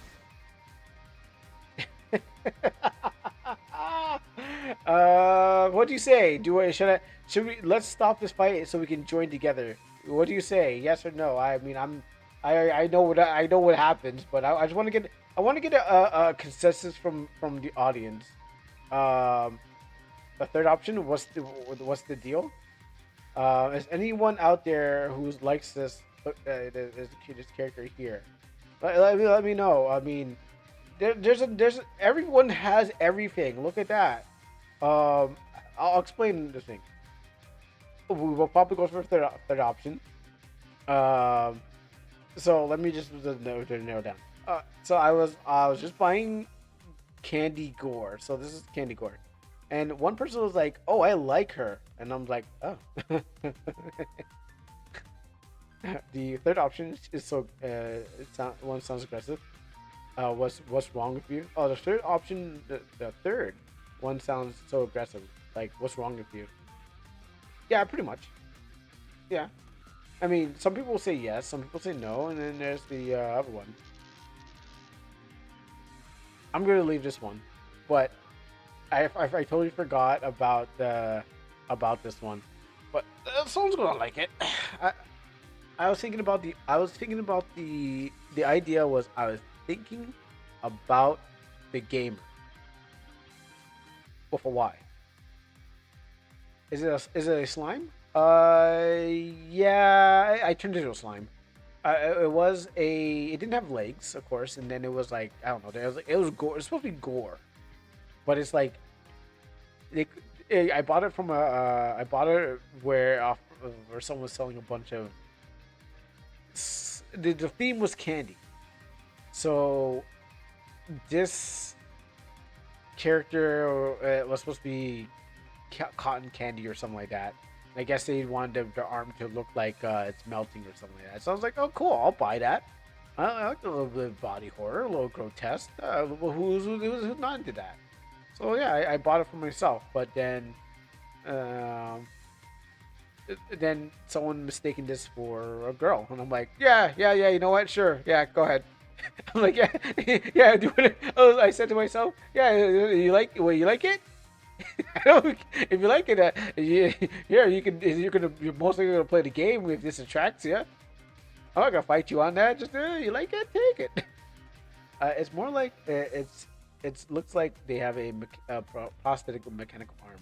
What do you say? Do I should we let's stop this fight so we can join together? What do you say? Yes or no? I mean, I know what happens, but I just want to get a consensus from the audience. Um, the third option, what's the deal? Is anyone out there who likes this character here? Let me know. I mean, there's everyone has everything. Look at that. Um, I'll explain the thing. We will probably go for third option. Um, so let me just narrow down. So I was just buying Candy Gore. So this is Candy Gore, and one person was like, "Oh, I like her," and I'm like, "Oh." The third option is so one sounds aggressive. What's wrong with you? Oh, the third option, the third one sounds so aggressive. Like, what's wrong with you? Yeah, pretty much. Yeah. I mean, some people say yes, some people say no, and then there's the other one. I'm gonna leave this one, but I totally forgot about this one. But someone's gonna like it. I I was thinking about the idea was I was thinking about the gamer with a Y. Is it a slime? Yeah, I turned it into a slime. It was a. It didn't have legs, of course, and then it was like I don't know. It was gore. It's supposed to be gore, but it's like it, I bought it from a. I bought it where someone was selling a bunch of. The theme was candy, so this character was supposed to be cotton candy or something like that. I guess they wanted their arm to look like it's melting or something like that. So I was like, oh, cool, I'll buy that. I like a little bit of body horror, a little grotesque. Who's not into that? So yeah, I bought it for myself. But um, then someone mistaken this for a girl, and I'm like, yeah. You know what? Sure, yeah, go ahead. I'm like, yeah, yeah. Do it. I said to myself, yeah, you like it? If you like it, yeah, you're mostly gonna play the game if this attracts you. I'm not gonna fight you on that. Just you like it, take it. It's more like it looks like they have a prosthetic mechanical arm.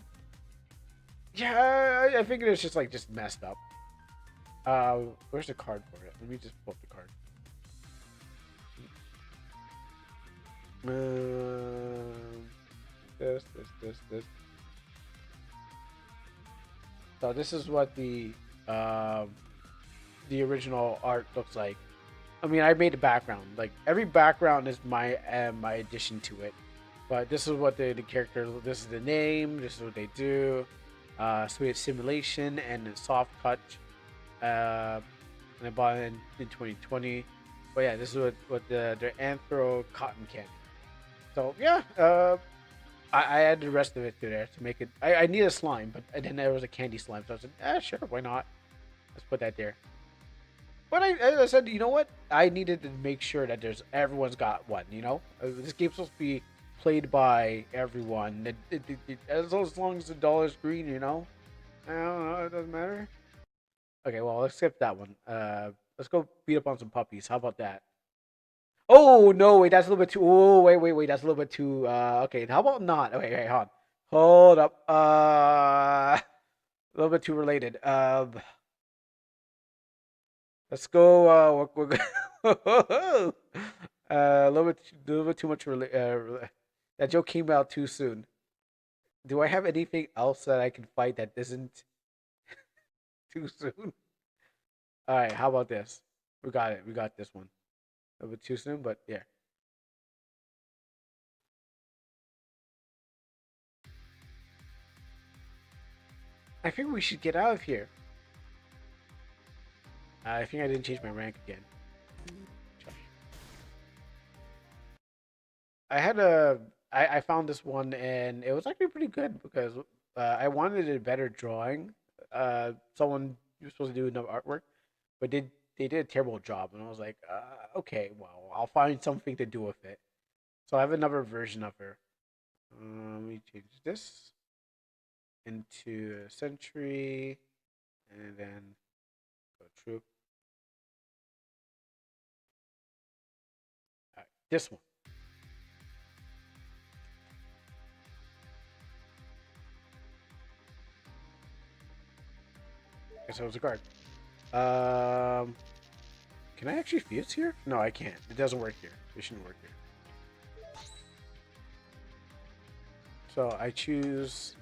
Yeah, I figured it's just messed up. Where's the card for it? Let me just pull up the card. This. So this is what the original art looks like. I mean, I made the background. Like every background is my addition to it. But this is what the character. This is the name. This is what they do. So we have simulation and soft touch. And I bought it in 2020. But yeah, this is what their anthro cotton candy. So yeah, I added the rest of it to there to make it. I need a slime, but then there was a candy slime, so I said, sure, why not? Let's put that there. But I said, you know what? I needed to make sure that everyone's got one. You know, this game's supposed to be played by everyone. As long as the dollar's green, you know. I don't know. It doesn't matter. Okay, well, let's skip that one. Let's go beat up on some puppies. How about that? Oh no, wait, that's a little bit too. Oh wait, that's a little bit too. Okay, how about not? Okay, hold on. Hold up. A little bit too related. Let's go. A little bit too much. That joke came out too soon. Do I have anything else that I can fight that isn't too soon? All right, how about this? We got it. We got this one. A little bit too soon, but yeah. I think we should get out of here. I think I didn't change my rank again. I had a I found this one and it was actually pretty good because I wanted a better drawing. Someone was supposed to do enough artwork, but they did a terrible job, and I was like, okay, well, I'll find something to do with it. So I have another version of her. Let me change this. into a Sentry, and then go true. All right, this one. Okay, so it's a guard. Can I actually fuse here? No, I can't. It doesn't work here. It shouldn't work here. So I choose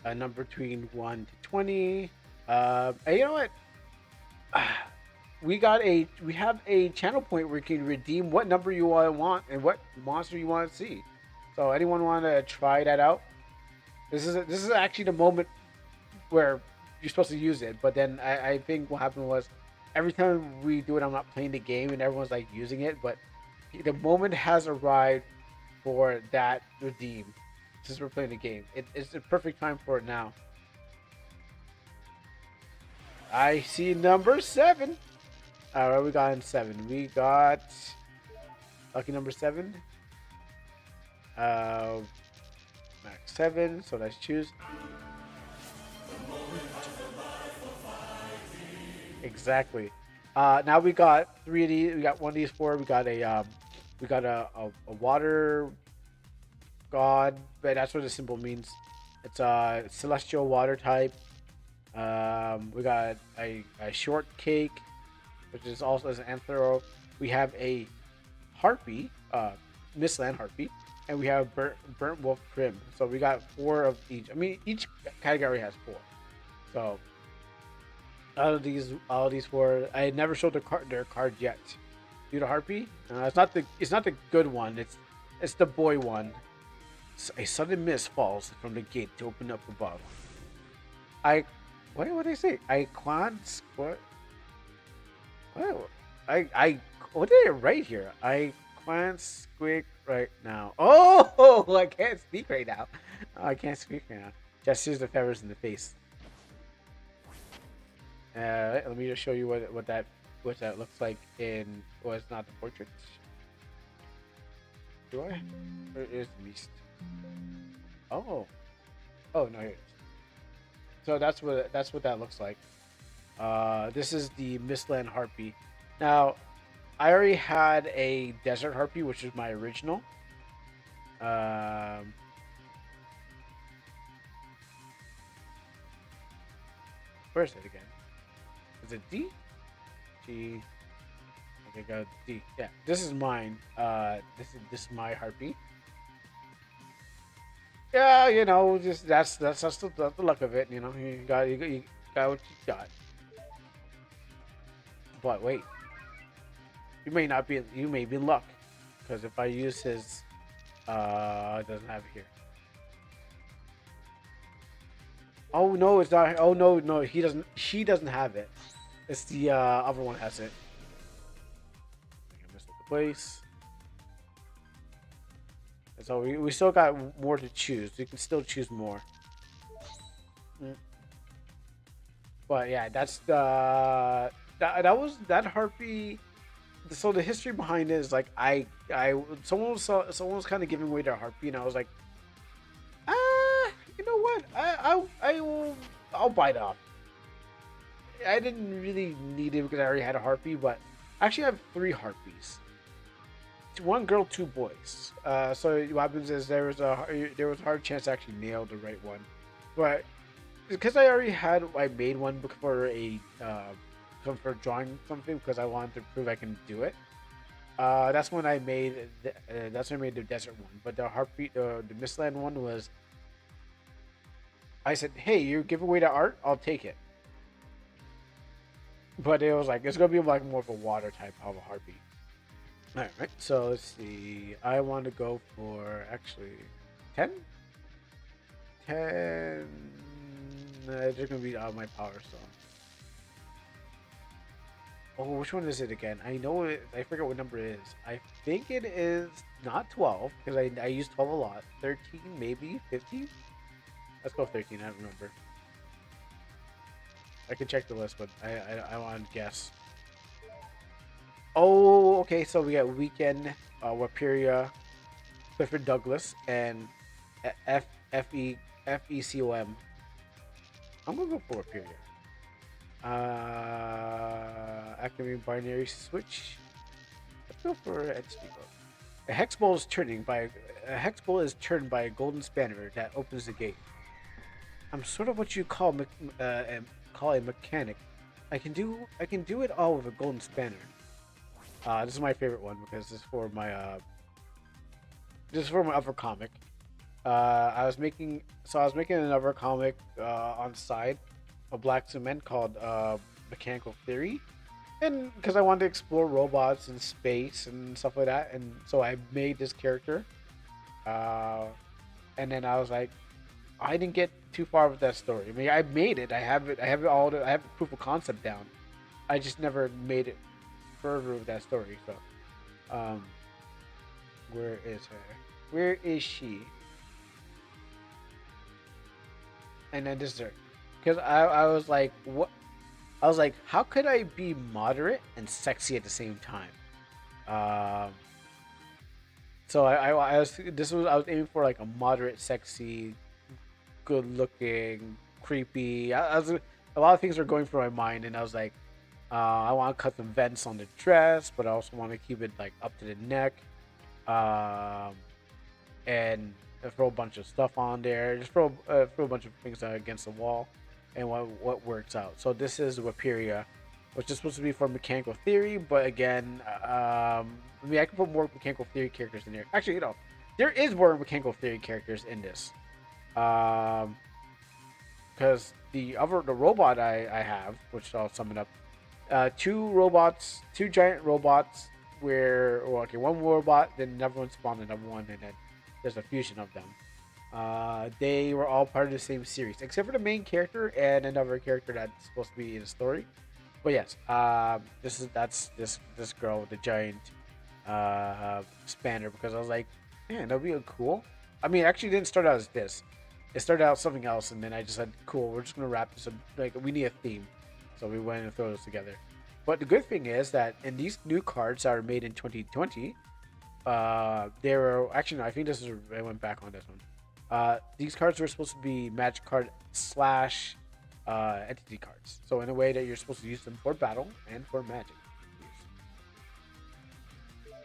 a number between 1 to 20. And you know what? We have a channel point where you can redeem what number you want and what monster you want to see. So anyone want to try that out? This is actually the moment where you're supposed to use it, but then I think what happened was every time we do it, I'm not playing the game and everyone's like using it, but the moment has arrived for that redeem since we're playing the game. It's the perfect time for it now. I see number 7. All right, we got in 7. We got lucky number 7. Max 7. So let's choose. Exactly. Now we got 3 of these. We got 1 of these 4. We got a water god, but that's what the symbol means. It's a celestial water type. We got a shortcake, which is also as an anthro. We have a harpy, Mistland harpy, and we have burnt wolf prim. So we got 4 of each. I mean, each category has 4. So out of these 4, I never showed their card yet. Do the harpy? It's not the good one. It's the boy one. A sudden mist falls from the gate to open up above. What did I say? I can't. What? What did I write here? I can't speak right now. Oh, I can't speak right now. I can't speak right now. Gestures the feathers in the face. Let me just show you what that looks like in. Well, it's not the portrait. Do I? Or is the beast? Oh, no, here it is. So that's what that looks like. This is the Mistland harpy. Now, I already had a desert harpy, which is my original. Where is it again? Is it D? G. Okay, go D. Yeah, this is mine. This is my harpy. Yeah, you know, just that's the luck of it. You know, you got what you got. But wait, you may be in luck, because if I use his, it doesn't have it here. Oh no, it's not. Oh no, he doesn't. She doesn't have it. It's the other one has it. I messed up the place. So we still got more to choose. We can still choose more. But yeah, that's that was that harpy. So the history behind it is like someone was kind of giving away their harpy, and I was like, you know what? I'll bite off. I didn't really need it because I already had a harpy, but I actually have 3 harpies. 1 girl, 2 boys. So what happens is there was a hard chance to actually nail the right one, but because I made one for for drawing something because I wanted to prove I can do it. That's when I made the desert one. But the harpy, the Mistland one was. I said, "Hey, you give away the art, I'll take it." But it was like it's gonna be like more of a water type of a harpy. All right, so let's see. I want to go for actually 10. 10. They're gonna be out of my power, so. Oh, which one is it again? I know it. I forget what number it is. I think it is not 12 because I use 12 a lot. 13, maybe 15. Let's go 13. I don't remember. I can check the list, but I want to guess. Oh, okay. So we got Weekend, Wapiria, Clifford Douglas, and F.E. FECOM. I'm gonna go for a period. Activating binary switch. Let's go for entity mode. A hex bowl is turning by a hex bowl is turned by a golden spanner that opens the gate. I'm sort of what you call a mechanic. I can do it all with a golden spanner. This is my favorite one because this is for my other comic. I was making another comic on the side, a black cement called Mechanical Theory, and because I wanted to explore robots and space and stuff like that, and so I made this character. Uh, and then I was like, I didn't get too far with that story. I mean, I made it. I have it. I have it all. I have the proof of concept down. I just never made it further with that story. So, where is her? Where is she? And then this is her. Because I was like, what? I was like, how could I be moderate and sexy at the same time? Um, so I was aiming for like a moderate, sexy, good looking, creepy. A lot of things were going through my mind, and I was like, I want to cut some vents on the dress, but I also want to keep it like up to the neck, um, and throw a bunch of stuff on there. Just throw a bunch of things against the wall, and what works out. So this is Waperia, which is supposed to be for mechanical theory, but again, I mean, I can put more mechanical theory characters in there. Actually, there is more mechanical theory characters in this. Because the robot I have, which I'll sum it up, two giant robots, one robot, then another one spawned another one, and then there's a fusion of them. They were all part of the same series, except for the main character and another character that's supposed to be in the story. But yes, that's this girl with the giant spanner, because I was like, man, that'd be cool. I mean, it actually didn't start out as this. It started out something else, and then I just said, cool, we're just gonna wrap this up. Like, we need a theme, so we went and throw this together. But the good thing is that in these new cards that are made in 2020, they were actually no, I think this is I went back on this one. These cards were supposed to be magic card slash entity cards. So in a way that you're supposed to use them for battle and for magic.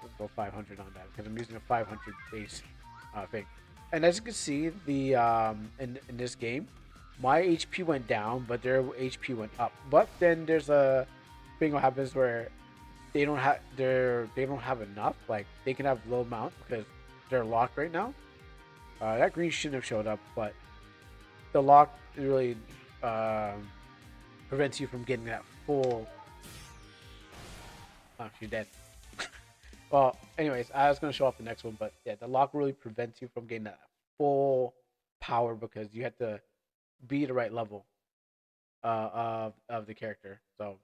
Let's go 500 on that because I'm using a 500 base thing. And as you can see, in this game, my HP went down, but their HP went up. But then there's a thing what happens where they don't have enough. Like, they can have low amount because they're locked right now. That green shouldn't have showed up, but the lock really prevents you from getting that full. Oh, she's dead. Well, anyways, I was gonna show off the next one, but yeah, the lock really prevents you from getting that full power because you have to be the right level of the character. So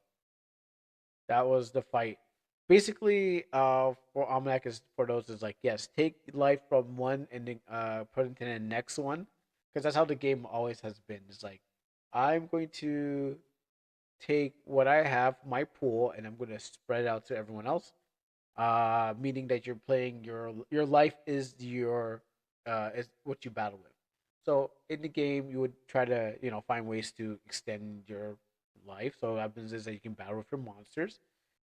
that was the fight. Basically, for Almanac is for those is like, yes, take life from one and then put it into the next one, because that's how the game always has been. It's like, I'm going to take what I have, my pool, and I'm going to spread it out to everyone else. Meaning that you're playing your life is what you battle with. So in the game, you would try to find ways to extend your life. So what happens is that you can battle with your monsters,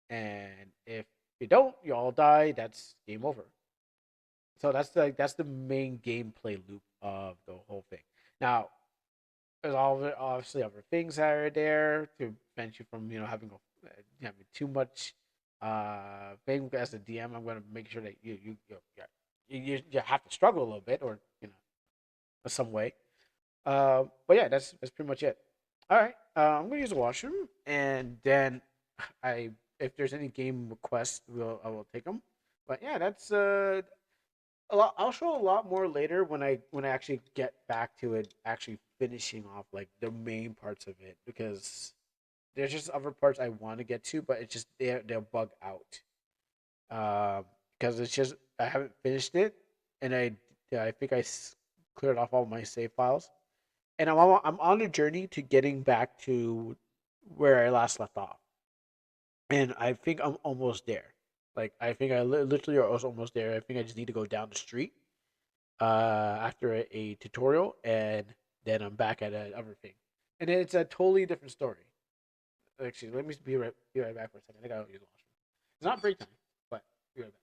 and if you don't, you all die. That's game over. So that's the main gameplay loop of the whole thing. Now, there's obviously other things that are there to prevent you from having too much thing. As a DM, I'm going to make sure that you have to struggle a little bit, or some way. But yeah, that's pretty much it. All right, I'm gonna use the washroom, and then I if there's any game requests, I will take them. But yeah, that's a lot. I'll show a lot more later when I actually get back to it, actually finishing off like the main parts of it, because there's just other parts I want to get to, but it's just they'll bug out. Because it's just I haven't finished it, and I think cleared off all my save files, and I'm on a journey to getting back to where I last left off, and I think I'm almost there. Like, I think I literally was almost there. I think I just need to go down the street, after a tutorial, and then I'm back at another thing, and then it's a totally different story. Actually, let me be right back for a second. I gotta use the washroom. It's not break time, but be right back.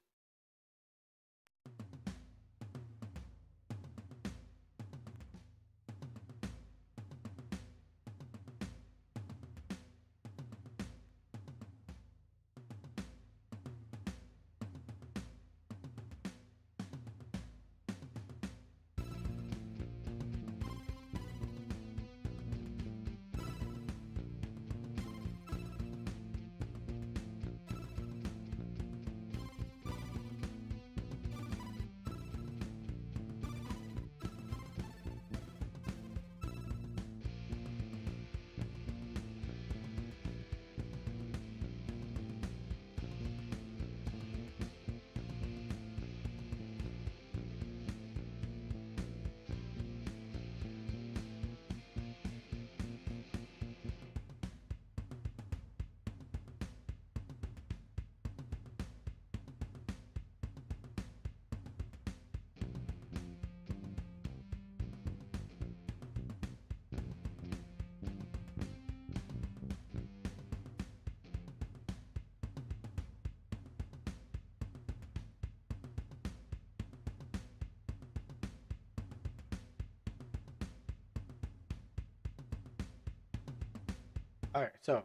All right, so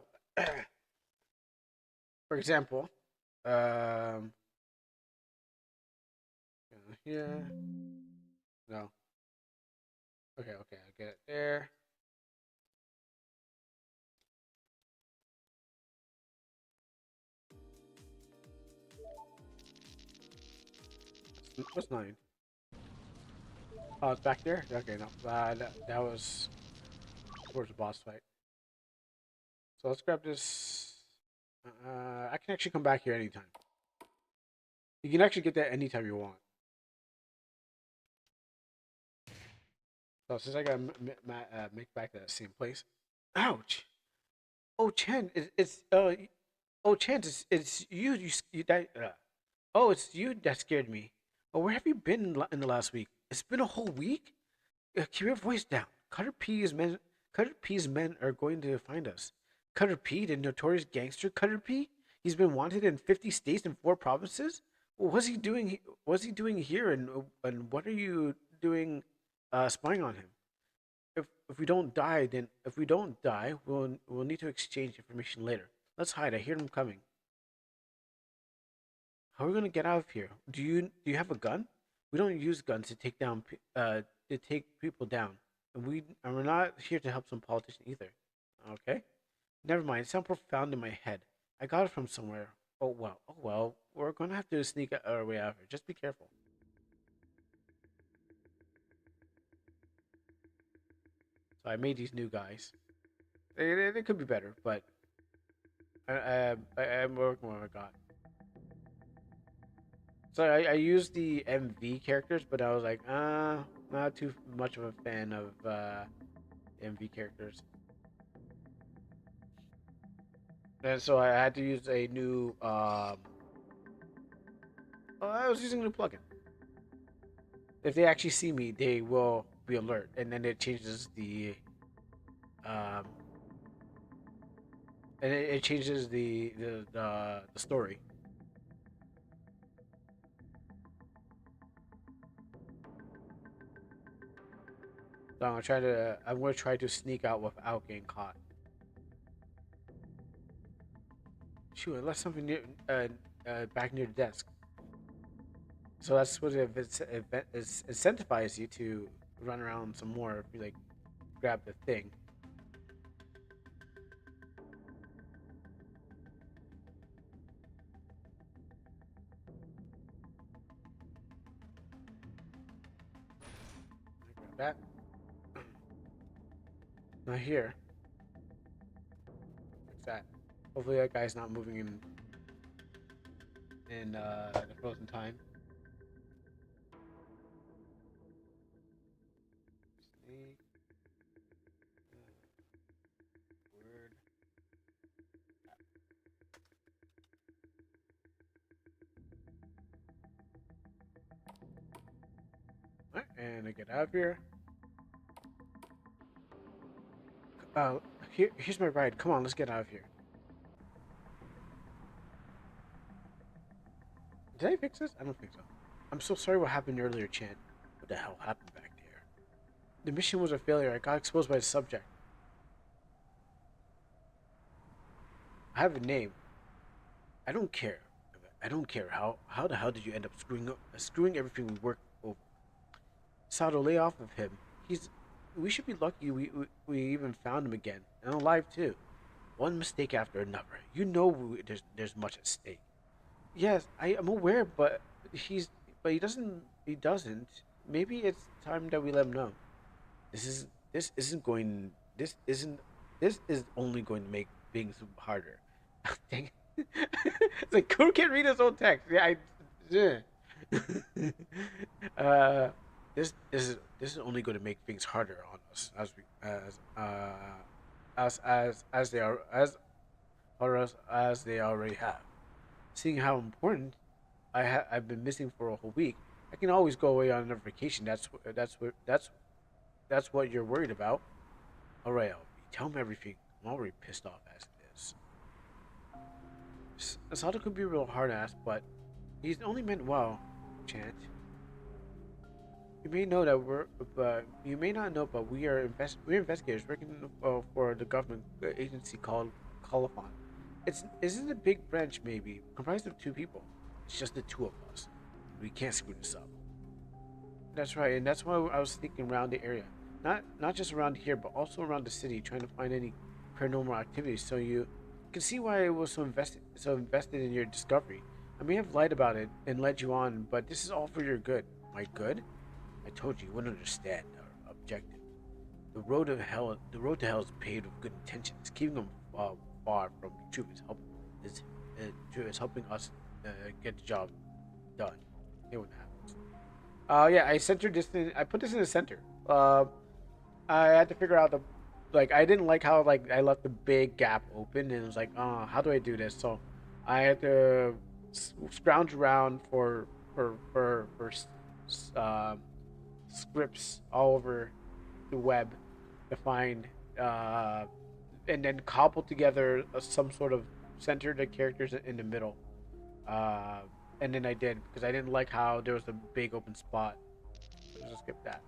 for example, um, here, no, okay, I get it there. What's 9? Oh, it's back there. Okay, no, that was towards the boss fight. So let's grab this. I can actually come back here anytime. You can actually get that anytime you want. So since I gotta make back to that same place. Ouch! Oh, Chen, oh, Chen, it's you. You that. Oh, it's you that scared me. Oh, where have you been in the last week? It's been a whole week. Keep your voice down. Cutter P's men are going to find us. Cutter P, the notorious gangster Cutter P. He's been wanted in 50 states and 4 provinces. What's he doing? What's he doing here? And what are you doing, spying on him? If we don't die, then if we don't die, we'll need to exchange information later. Let's hide. I hear them coming. How are we gonna get out of here? Do you have a gun? We don't use guns to to take people down, and we're not here to help some politician either. Okay, never mind. It sounds profound in my head. I got it from somewhere. Oh well. We're gonna have to sneak our way out of here. Just be careful. So I made these new guys. They could be better, but I'm working with what I got. So I used the MV characters, but I was like, not too much of a fan of MV characters. And so I had to use a new. I was using a new plugin. If they actually see me, they will be alert, and then it changes um, it changes the story. So I'm gonna try to sneak out without getting caught. Shoot, I left something back near the desk. So that's what it incentivizes you to run around some more. If you like, grab the thing. Grab that. Not here. Fix that. Hopefully that guy's not moving in the frozen time. Snake. Word. Alright. And I get out of here. Here's my ride. Come on, let's get out of here. Did I fix this? I don't think so. I'm so sorry what happened earlier, Chan. What the hell happened back there? The mission was a failure. I got exposed by the subject. I have a name. I don't care. I don't care. How the hell did you end up screwing everything we worked over? Sato, lay off of him. We should be lucky we even found him again, and alive too. One mistake after another. You know there's much at stake. Yes, I am aware, but he doesn't. Maybe it's time that we let him know. This isn't going this is only going to make things harder. Dang it. It's like Kuro can't read his own text. Yeah, yeah. uh this is only going to make things harder on us as they are as they already have. Seeing how important I've been missing for a whole week, I can always go away on another vacation. That's what you're worried about. All right, Albie, tell me everything. I'm already pissed off as it is. Sato could be a real hard ass, but he's only meant well. Chant. You may know that you may not know, but we're investigators working for the government agency called Colophon. Isn't a big branch maybe comprised of 2 people. It's just the 2 of us. We can't screw this up. That's right, and that's why I was thinking around the area, not just around here, but also around the city, trying to find any paranormal activities. So you can see why I was so invested in your discovery. I may have lied about it and led you on, but this is all for your good. My good? I told you wouldn't understand our objective. The road to hell is paved with good intentions. Keeping them far from the truth is helping us get the job done. It wouldn't happen. Yeah, I put this in the center. I had to figure out I didn't like how I left the big gap open, and it was like, oh, how do I do this? So I had to scrounge around for scripts all over the web to find and then cobble together some sort of center the characters in the middle. And then I did, because I didn't like how there was a big open spot. Let's just skip that.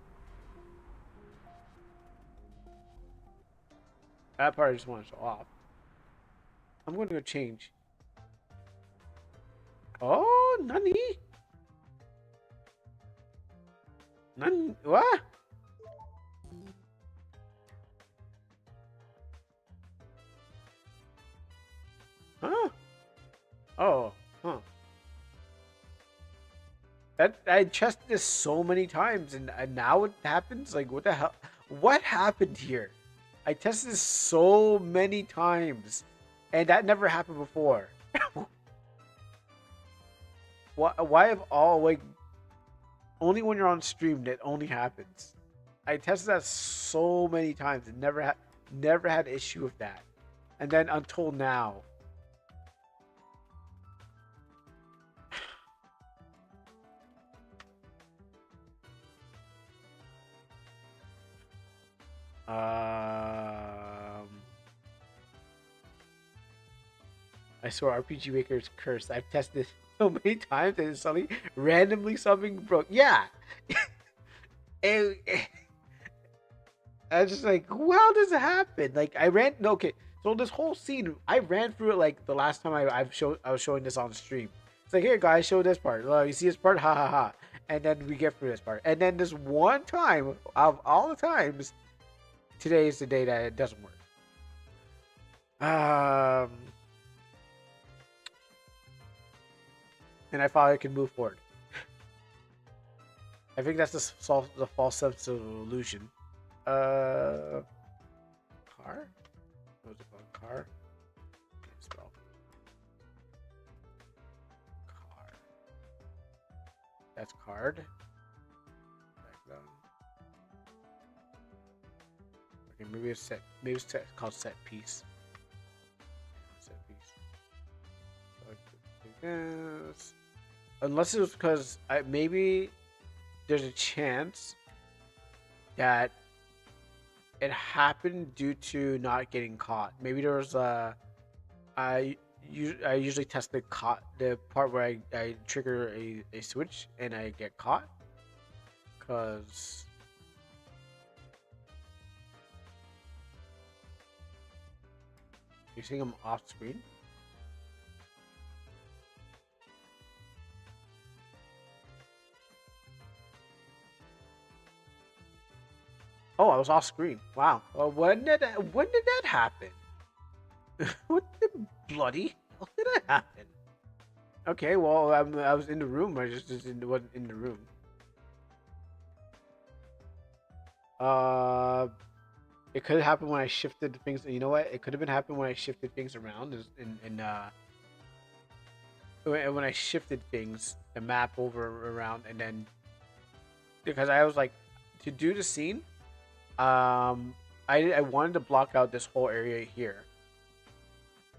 That part I just want to show off. I'm going to go change. Oh, Nani? What? Huh? Oh, huh. That I tested this so many times, and now it happens. Like, what the hell? What happened here? I tested this so many times, and that never happened before. Why have all only when you're on stream that only happens? I tested that so many times and never had issue with that, and then until now. I swear RPG Maker's cursed. I've tested it so many times and it's suddenly randomly something broke. Yeah. and, I was just like, how does it happen? Like I ran okay. So this whole scene, I ran through it like the last time I was showing this on stream. It's like, here guys, show this part. You see this part? Ha ha ha. And then we get through this part. And then this one time of all the times, today is the day that it doesn't work. And I thought I could move forward. I think that's the false sense of illusion. Car? What's it called? Car? Can't spell. Car. That's card. Back down. Okay, maybe it's set. Maybe it's called set piece. Set piece. So I guess. Unless it was because maybe there's a chance that it happened due to not getting caught. Maybe there was I I usually test the part where I trigger a switch and I get caught because you're seeing them off screen. Oh, I was off screen. Wow. Well, when did that happen? What the bloody hell did that happen? Okay, well, I was in the room. I wasn't in the room. Uh, it could have happened when I shifted things. You know what? It could have been happened when I shifted things around. When I shifted things, the map over around, and then because I was like to do the scene, I wanted to block out this whole area here.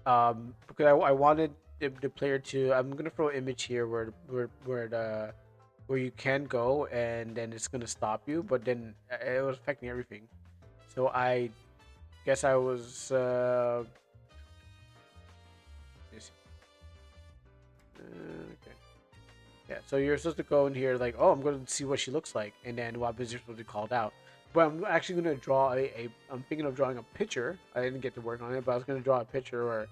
Because I wanted the player to. I'm gonna throw an image here where you can go, and then it's gonna stop you. But then it was affecting everything, so I guess I was. Okay. Yeah, so you're supposed to go in here like, oh, I'm going to see what she looks like, and then what happens? You're supposed to be called out. But I'm actually going to draw I'm thinking of drawing a picture. I didn't get to work on it, but I was going to draw a picture where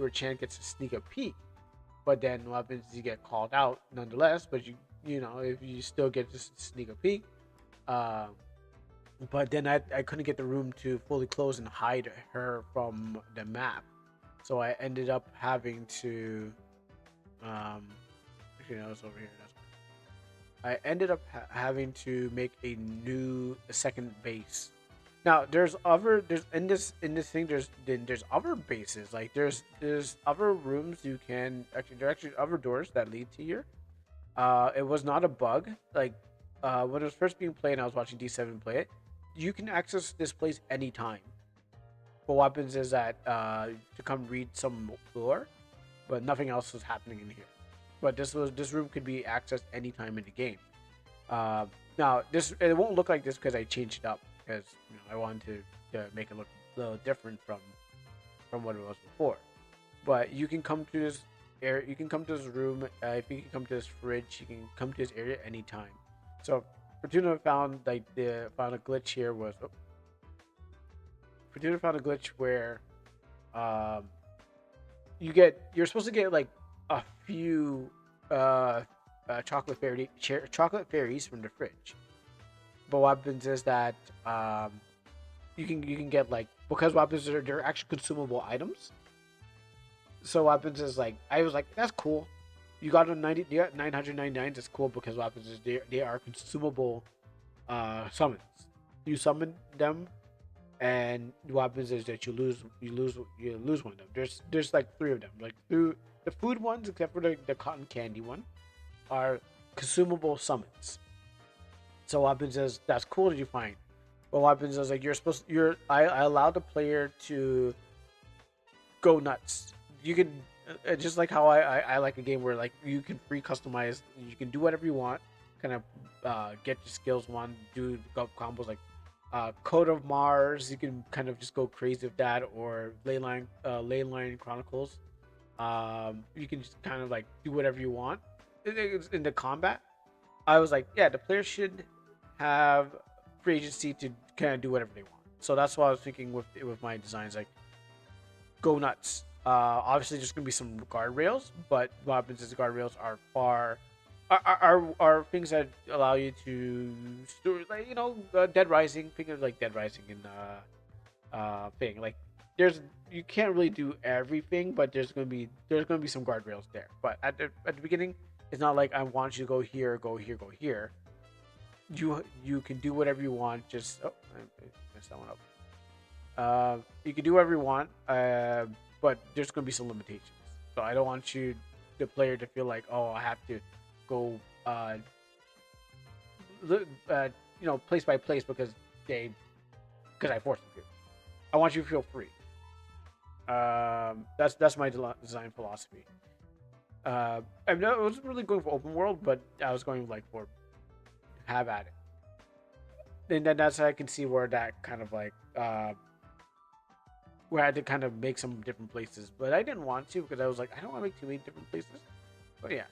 Chan gets to sneak a peek. But then what happens is you get called out nonetheless. But you know, if you still get to sneak a peek, uh, but then I couldn't get the room to fully close and hide her from the map, so I ended up having to actually no, it's over here. That's I ended up having to make a second base. Now there's in this thing there's other bases, like there's other rooms you can actually there are actually other doors that lead to here. It was not a bug. Like when it was first being played and I was watching D7 play it, you can access this place anytime. But what happens is that to come read some lore, but nothing else was happening in here. But this room could be accessed anytime in the game. Uh, Now this it won't look like this because I changed it up because I wanted to make it look a little different from what it was before. But you can come to this area. You can come to this room. If you can come to this fridge, you can come to this area anytime. So Fortuna found found a glitch here was. Oh, Fortuna found a glitch where um, you're supposed to get like a few chocolate fairies from the fridge. But what happens is that you can get like because what happens is they're actually consumable items. So what happens is like I was like that's cool. You got a 90, you got 999. That's cool because what happens is they are consumable summons. You summon them, and what happens is that you lose one of them. There's like three of them. Like through the food ones, except for the cotton candy one, are consumable summons. So what happens is that's cool that you find. But what happens is like I allow the player to go nuts. You can just like how I like a game where like you can free customize. You can do whatever you want. Kind of get your skills one. Do combos like Code of Mars. You can kind of just go crazy with that, or Leyline Chronicles. You can just kind of like do whatever you want in the combat. I was like, yeah, the player should have free agency to kind of do whatever they want. So that's what I was thinking with my designs. Like, go nuts. Obviously, there's gonna be some guardrails, but what happens is the guardrails are are things that allow you to store, like Dead Rising. Think of like Dead Rising in thing. Like, you can't really do everything, but there's gonna be some guardrails there. But at the beginning, it's not like I want you to go here, go here, go here. You can do whatever you want. Just I messed that one up. You can do whatever you want, but there's gonna be some limitations. So I don't want the player, to feel like, oh, I have to go, place by place because I forced them to. I want you to feel free. That's my design philosophy. I wasn't really going for open world, but I was going like for have at it. and then that's how I can see where that kind of like where I had to kind of make some different places, but I didn't want to because I was like, I don't want to make too many different places. But yeah,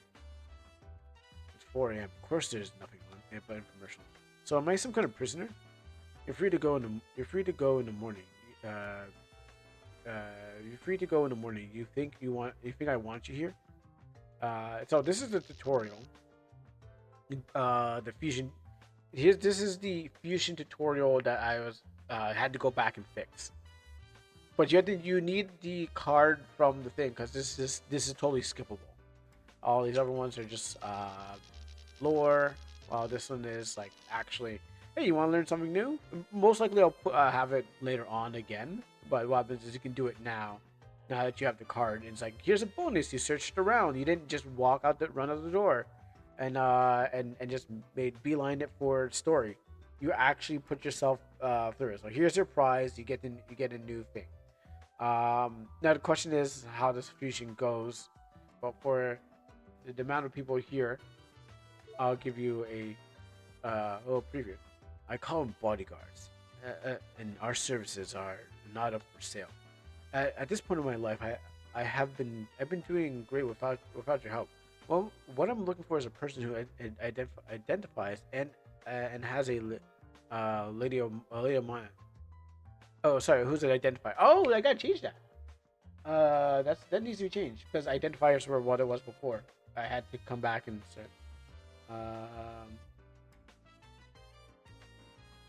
it's 4 a.m. Of course, there's nothing on it but commercial. So am I some kind of prisoner? You're free to go in the. You're free to go in the morning. You're free to go in the morning. You think you want? You think I want you here? So this is the tutorial. The fusion. Here's this is the fusion tutorial that I was had to go back and fix. But you need the card from the thing because this is totally skippable. All these other ones are just lore, while this one is like actually, hey, you want to learn something new? Most likely I'll have it later on again. But what happens is you can do it now. Now that you have the card, and it's like, here's a bonus. You searched around. You didn't just run out the door, and just made beeline it for story. You actually put yourself through it. So here's your prize. You get a new thing. Now the question is how this fusion goes. But for the amount of people here, I'll give you a little preview. I call them bodyguards, and our services are not up for sale. At this point in my life, I've been doing great without your help. Well, what I'm looking for is a person who identifies and has a lady of mine. Oh, sorry, who's it identify? Oh, I gotta change that. That needs to be changed because identifiers were what it was before. I had to come back and start.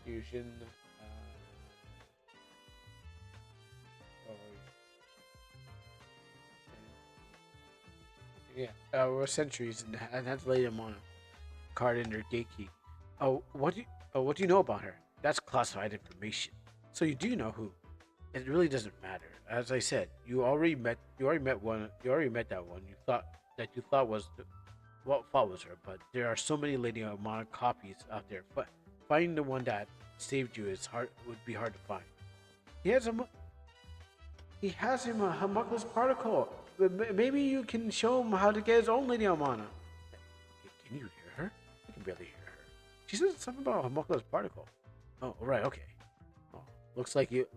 Fusion. Yeah, we're centuries and that's Lady Amino. Card in her gate key. Oh, what do you know about her? That's classified information. So you do know who. It really doesn't matter. As I said, you already met one. You already met that one. You thought was her, but there are so many Lady Amino copies out there. But finding the one that saved you would be hard to find. He has him a homunculus particle. Maybe you can show him how to get his own Lady Amana. Can you hear her? I can barely hear her. She said something about a homunculus particle. Oh, right, okay. Oh, looks like you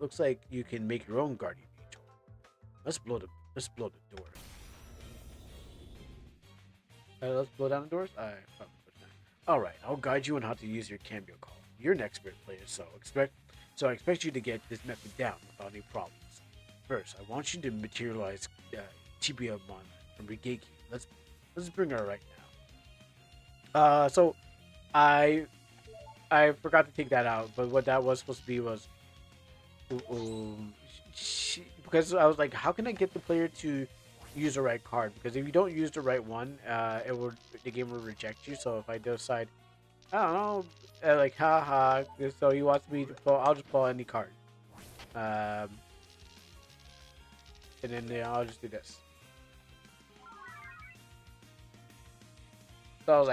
can make your own guardian angel. Let's blow the doors. Let's blow down the doors. All right, I'll guide you on how to use your cambio call. You're an expert player, so I expect you to get this method down without any problems. First, I want you to materialize Chibiya Mana from Rigeki. Let's bring her right now. So I forgot to take that out, but what that was supposed to be was because I was like, how can I get the player to use the right card? Because if you don't use the right one, the game will reject you. So if I decide, I don't know, like haha, so he wants me to pull, I'll just pull any card. And then I'll just do this. So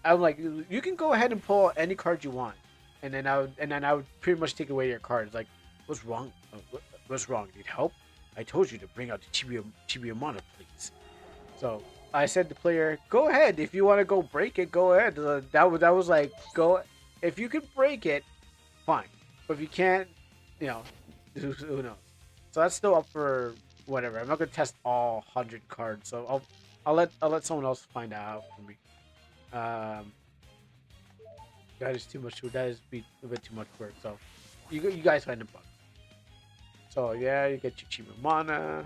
I'm like, you can go ahead and pull any card you want, and then I would pretty much take away your cards. Like, what's wrong? What's wrong? Need help? I told you to bring out the Chibiya Mana, please. So I said to the player, go ahead. If you want to go break it, go ahead. That was like, go. If you can break it, fine. But if you can't, who knows? So that's still up for whatever. I'm not gonna test all 100 cards, so I'll let someone else find out for me. That is too much. That is a bit too much work. So you guys find the bugs. So yeah, you get your Chibiya Mana.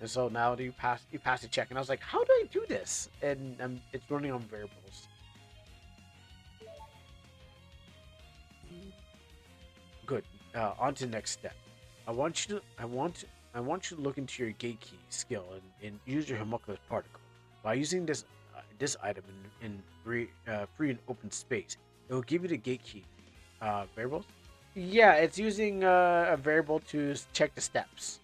And so now you pass the check, and I was like, how do I do this? And it's running on variables. Good. On to the next step. I want you to look into your gate key skill and use your homunculus particle. By using this item in free and open space, it will give you the gate key. Variables? Yeah, it's using a variable to check the steps.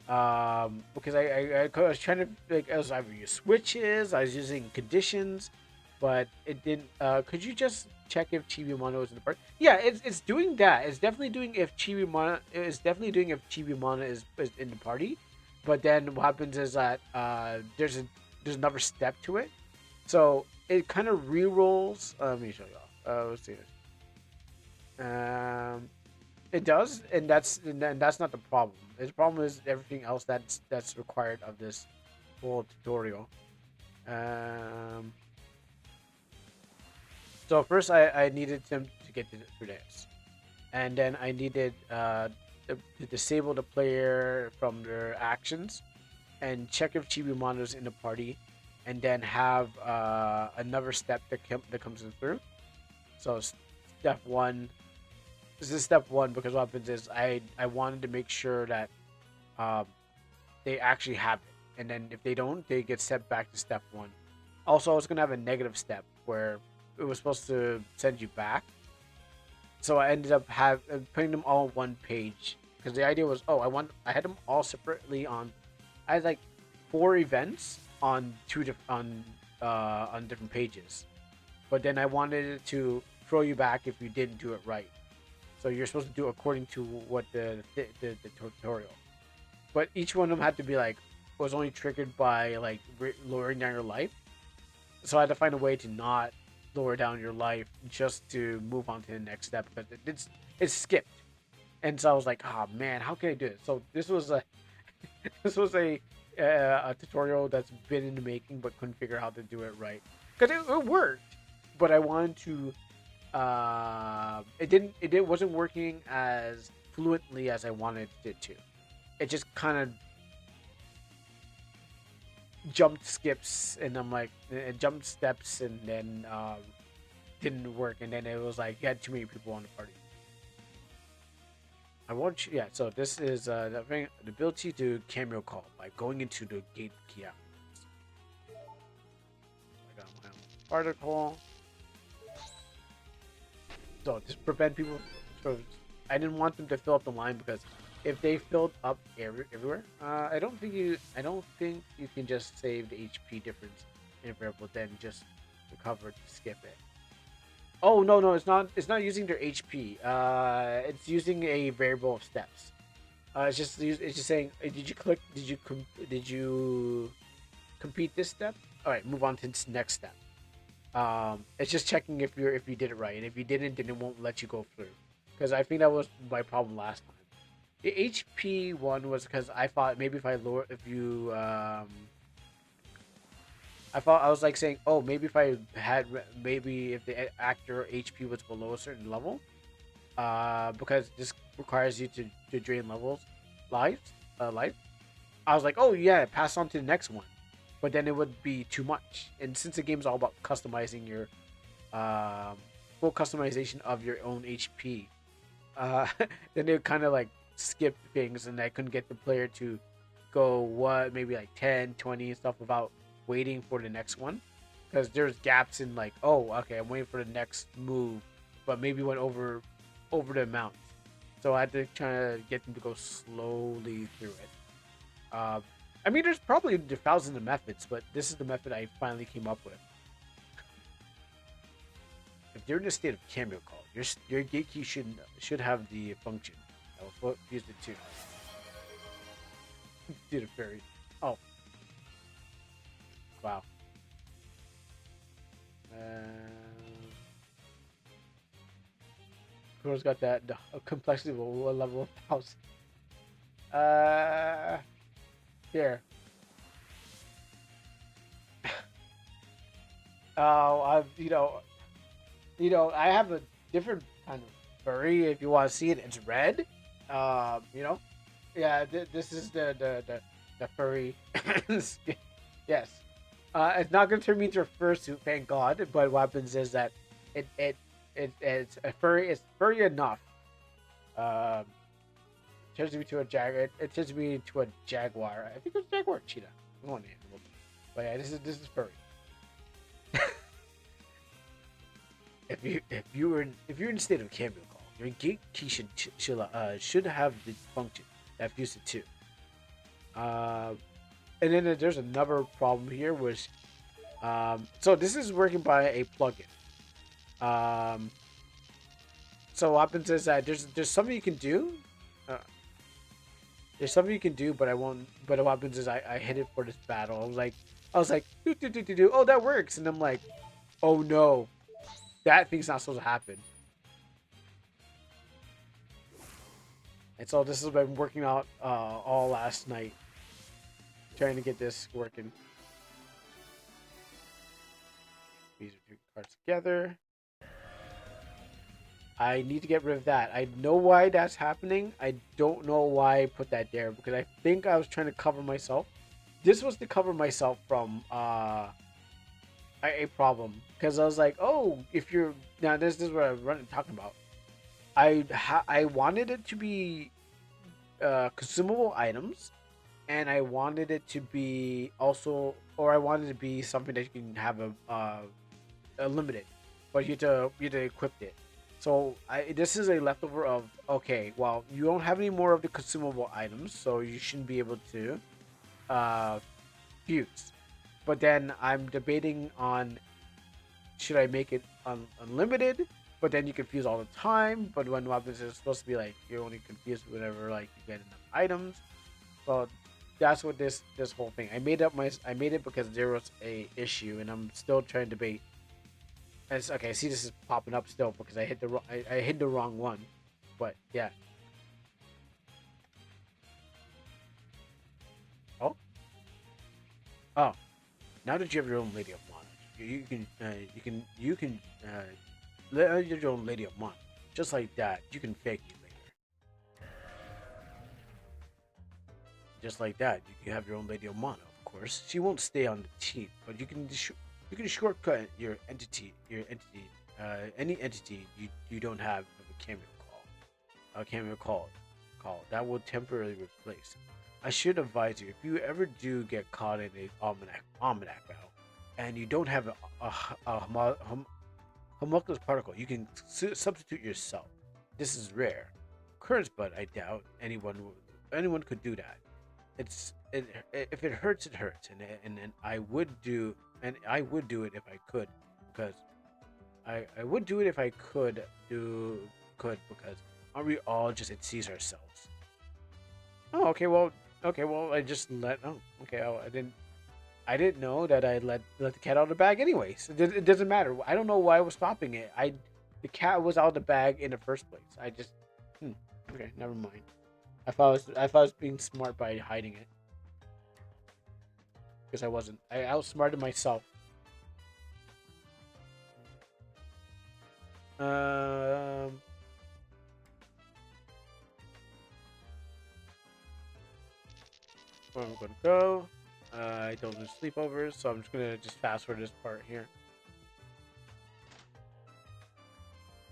Because I was trying to, like, I was either using switches, I was using conditions, but it didn't. Could you just check if Chibiya Mana was in the party? Yeah, it's doing that. It's definitely doing if Chibiya Mana is in the party. But then what happens is that there's another step to it, so it kind of re-rolls. Let me show you. Let's see. Um, it does, and that's not the problem. The problem is everything else that's required of this whole tutorial. Um, so first I needed them to get through this, and then I needed to disable the player from their actions, and check if Chibi monitors in the party, and then have another step that comes in through. So step one. This is step one because what happens is I wanted to make sure that um, they actually have it, and then if they don't, they get sent back to step one. Also, I was gonna have a negative step where it was supposed to send you back, so I ended up putting them all on one page because the idea was, I had them all separately on. I had like 4 events on on different pages, but then I wanted it to throw you back if you didn't do it right. So you're supposed to do according to what the tutorial. But each one of them had to be like was only triggered by like lowering down your life. So I had to find a way to not lower down your life just to move on to the next step because it's skipped. And so I was like, oh man, how can I do it? So this was a this was a tutorial that's been in the making, but couldn't figure out how to do it right because it worked, but I wanted to. It wasn't working as fluently as I wanted it to. It just kind of jumped skips, and I'm like, it jumped steps, and then didn't work, and then it was like you had too many people on the party. I want you, yeah. So this is the ability to cameo call by going into the gate key out. I got my own particle. So just prevent people. So I didn't want them to fill up the line because if they filled up everywhere, I don't think you can just save the HP difference in a variable, then just recover to skip it. Oh no, it's not using their HP. It's using a variable of steps. It's just saying, did you complete this step? All right, move on to this next step. It's just checking if you did it right, and if you didn't, then it won't let you go through. Because I think that was my problem last time. The HP one was because I thought maybe if I lower, if you I thought I was like saying, oh, maybe if I had maybe if the actor HP was below a certain level, because this requires you to drain life. I was like, oh yeah, pass on to the next one, but then it would be too much. And since the game's all about customizing your full customization of your own HP, then it kind of like skipped things, and I couldn't get the player to go maybe like 10, 20 and stuff without waiting for the next one, because there's gaps in like, oh, okay, I'm waiting for the next move, but maybe went over the amount. So I had to try to get them to go slowly through it. I mean, there's probably thousands of methods, but this is the method I finally came up with. If you're in a state of cameo call, your gate key should have the function. I will use it too. Did a fairy. Oh. Wow. Of course, got the complexity of a level 1000. Here. Oh, I have a different kind of furry. If you want to see it, it's red. Yeah. This is the furry. Yes. It's not gonna turn me into a fursuit, thank God. But what happens is that it's a furry. It's furry enough. Turns me to a jaguar. It turns me into a jaguar. I think it's jaguar or cheetah. One animal. But yeah, this is furry. If you're in a state of cameo call, your gate key should have the function that fused it to. And then there's another problem here, which so this is working by a plugin. So what happens is that there's something you can do. There's something you can do, but I won't. But what happens is I hit it for this battle. I was like, do. Oh, that works, and I'm like, oh no. that thing's not supposed to happen. And so this has been working out all last night, trying to get this working. These are 2 cards together. I need to get rid of that. I know why that's happening. I don't know why I put that there, because I think I was trying to cover myself. This was to cover myself from a problem, because I was like, oh, if you're now this is what I'm talking about. I wanted it to be consumable items, and I wanted it to be also, or I wanted it to be something that you can have a limited, but you have to equip it. So this is a leftover of, okay, well, you don't have any more of the consumable items, so you shouldn't be able to fuse. But then I'm debating on, should I make it unlimited? But then you can fuse all the time. But when weapons is supposed to be like, you're only confused whenever like you get enough items. So that's what this whole thing. I made it because there was a issue, and I'm still trying to debate. And it's okay. See, this is popping up still because I hit the wrong one. But yeah. Oh. Oh. Now that you have your own Lady of Mana, you can let your own Lady of Mana. Just like that, you can fake it later. Just like that, you have your own Lady of Mana. Of course, she won't stay on the team, but you can shortcut your entity. Any entity you don't have a cameo call that will temporarily replace. I should advise you, if you ever do get caught in a almanac battle, and you don't have a homunculus particle, you can substitute yourself. This is rare occurrence, but I doubt anyone could do that. If it hurts, it hurts, and I would do it if I could, because I would do it if I could because aren't we all just at seas ourselves? Oh, okay, well, I just let. Oh, okay, I didn't know that I let the cat out of the bag. Anyways, it doesn't matter. I don't know why I was stopping it. The cat was out of the bag in the first place. I just. Okay, never mind. I thought I was being smart by hiding it, because I wasn't. I outsmarted myself. Where I'm gonna go. I don't do sleepovers, so I'm just gonna fast forward this part here.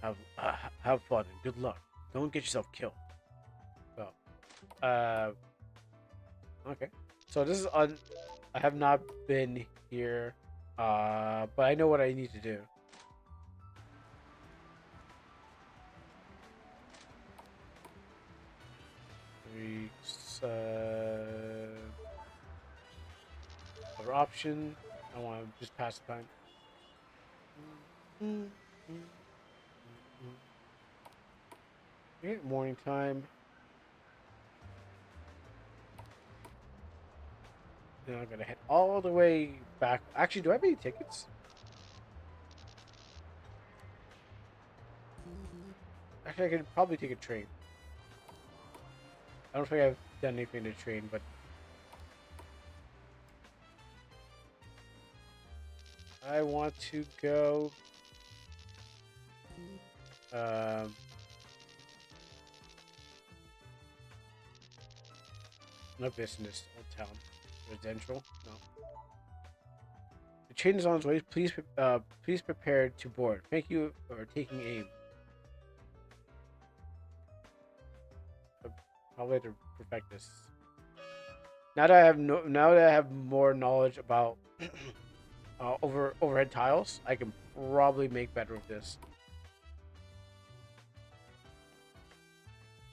Have fun and good luck. Don't get yourself killed. So, okay. So this is I have not been here, but I know what I need to do. Other option. I want to just pass the time. Okay, morning time. Then I'm gonna head all the way back. Actually, do I have any tickets? Actually, I could probably take a train. I don't think I've done anything to train, but I want to go. No business, old town, residential. No. The train is on its way. Please prepare to board. Thank you for taking aim. Probably have to perfect this. Now that I have more knowledge about overhead tiles, I can probably make better of this.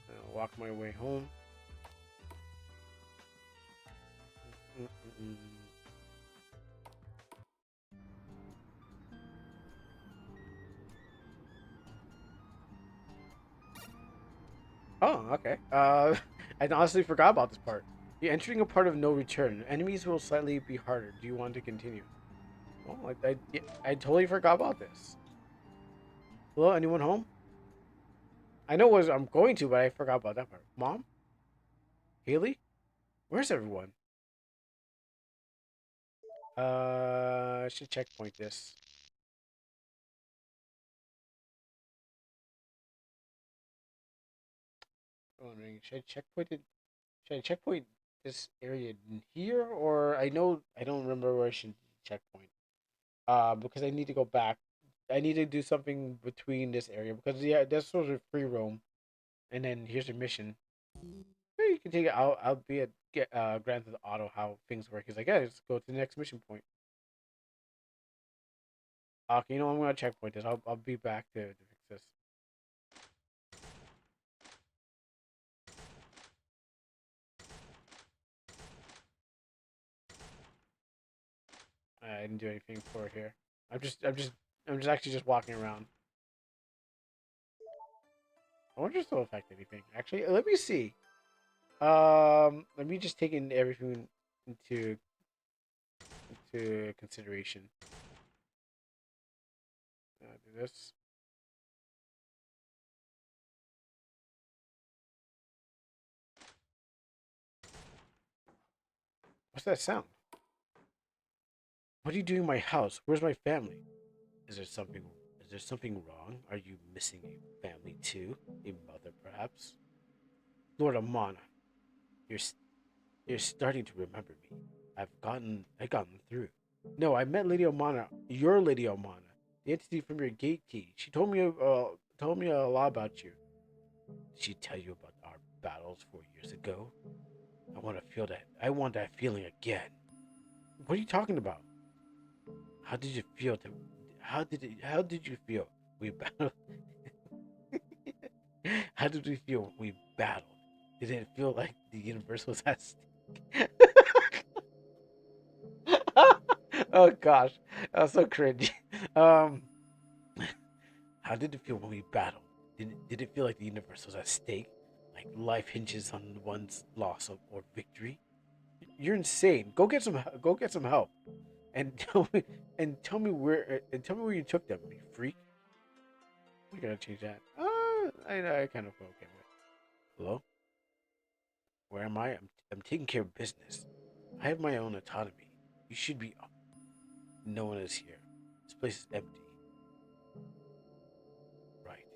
I'll walk my way home. Oh, okay. I honestly forgot about this part. You're entering a part of no return. Enemies will slightly be harder. Do you want to continue? Oh, I totally forgot about this. Hello, anyone home? I know what I'm going to, but I forgot about that part. Mom? Haley? Where's everyone? I should checkpoint this. Wondering, should I checkpoint this area in here, or I don't remember where I should checkpoint. Because I need to go back. I need to do something between this area because yeah, that's sort of free roam, and then here's a mission. Hey, you can take it. I'll be at get Grand Theft Auto how things work. He's like, yeah, let's go to the next mission point. Okay, you know I'm gonna checkpoint this. I'll be back to fix this. I didn't do anything for here. I'm just actually just walking around. I wonder if it'll affect anything. Actually, let me see. Let me just take in everything into consideration. Do this. What's that sound? What are you doing in my house? Where's my family? Is there something? Is there something wrong? Are you missing a family too? A mother, perhaps? Lord Amana, you're you're starting to remember me. I gotten through. No, I met Lady Omana. Your Lady Omana, the entity from your gate key. She told me a lot about you. Did she tell you about our battles 4 years ago? I want to feel that. I want that feeling again. What are you talking about? How did you feel? How did you feel? We battled. How did we feel when we battled? Did it feel like the universe was at stake? Oh gosh, that was so cringy. Um, how did it feel when we battled? Did it feel like the universe was at stake? Like life hinges on one's loss or victory? You're insane. Go get some help. And tell me where you took them, you freak. We gotta change that. I kind of feel okay with it. Hello? Where am I? I'm taking care of business. I have my own autonomy. You should be. No one is here. This place is empty. Right.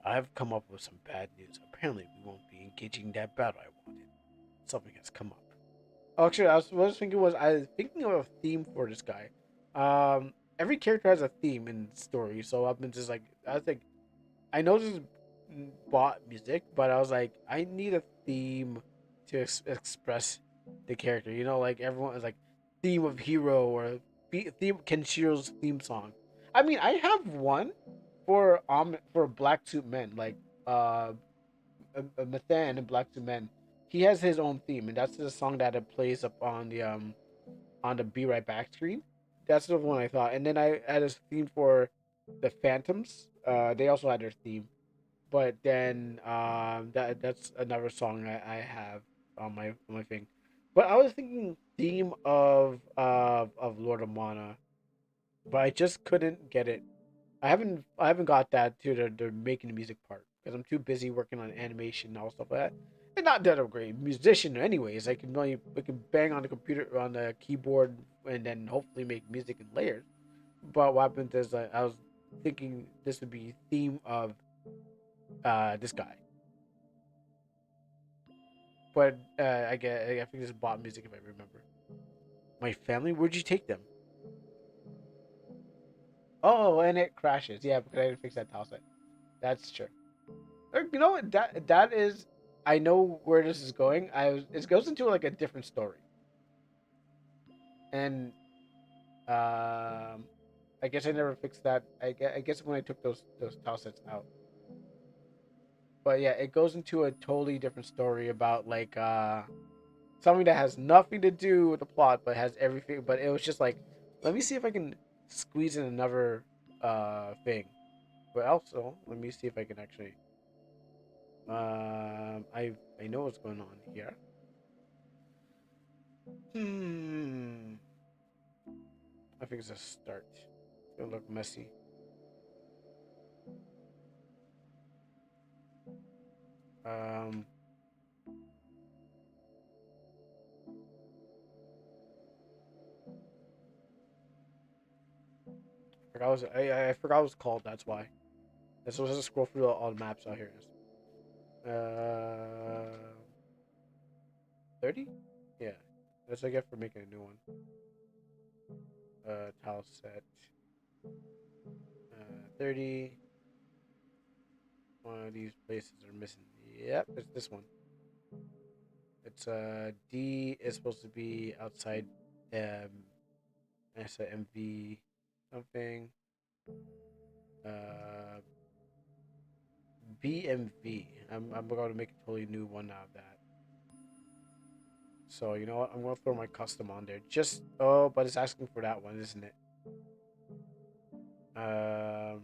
I've come up with some bad news. Apparently, we won't be engaging that battle I wanted. Something has come up. Oh, actually, what I was thinking was I was thinking of a theme for this guy. Every character has a theme in the story, so I've been just like I was like I know this is bot music, but I was like I need a theme to express the character. You know, like everyone is like theme of hero or theme Kenshiro's theme song. I mean, I have one for Black Suit Men, like uh Mathan and Black Suit Men. He has his own theme, and that's the song that it plays up on the Be Right Back screen. That's the one I thought. And then I had a theme for the Phantoms. They also had their theme, but then that's another song I have on my thing. But I was thinking theme of Lord of Mana, but I just couldn't get it. I haven't got that to the making the music part because I'm too busy working on animation and all stuff like that. And not that I'm a great musician, anyways. I can bang on the computer on the keyboard and then hopefully make music in layers. But what happened is I was thinking this would be theme of this guy, but I think this is bot music if I remember. My family, where'd you take them? Oh, and it crashes. Yeah, because I didn't fix that tile set. That's true. You know what? That is. I know where this is going. It goes into like a different story, and I guess I never fixed that. I guess when I took those tile sets out, but yeah, it goes into a totally different story about like something that has nothing to do with the plot, but has everything. But it was just like, let me see if I can squeeze in another thing. But also, let me see if I can actually. I know what's going on here. Hmm. I think it's a start. It'll look messy. Um, I forgot what it was called. That's why. Let's just scroll through all the maps. Oh, here it is. 30? Yeah. That's what I get for making a new one. Tile set. 30. One of these places are missing. Yep, it's this one. It's D is supposed to be outside I said MV something. Uh BMV. I'm going to make a totally new one out of that. So you know what? I'm gonna throw my custom on there. Just but it's asking for that one, isn't it? Um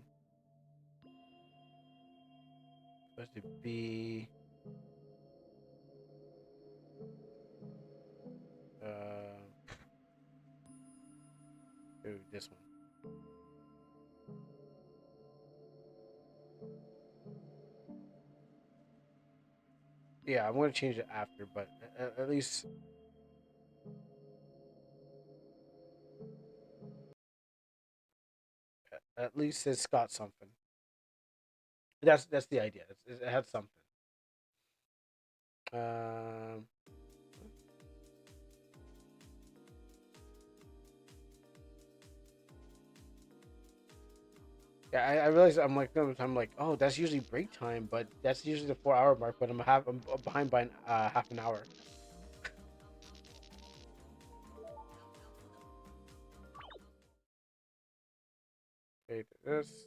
supposed to be uh this one. Yeah, I'm gonna change it after, but at least it's got something. That's the idea. It had something. Um, yeah, I realized I'm like, oh, that's usually break time, but that's usually the 4 hour mark. But I'm behind by half an hour. Okay, this.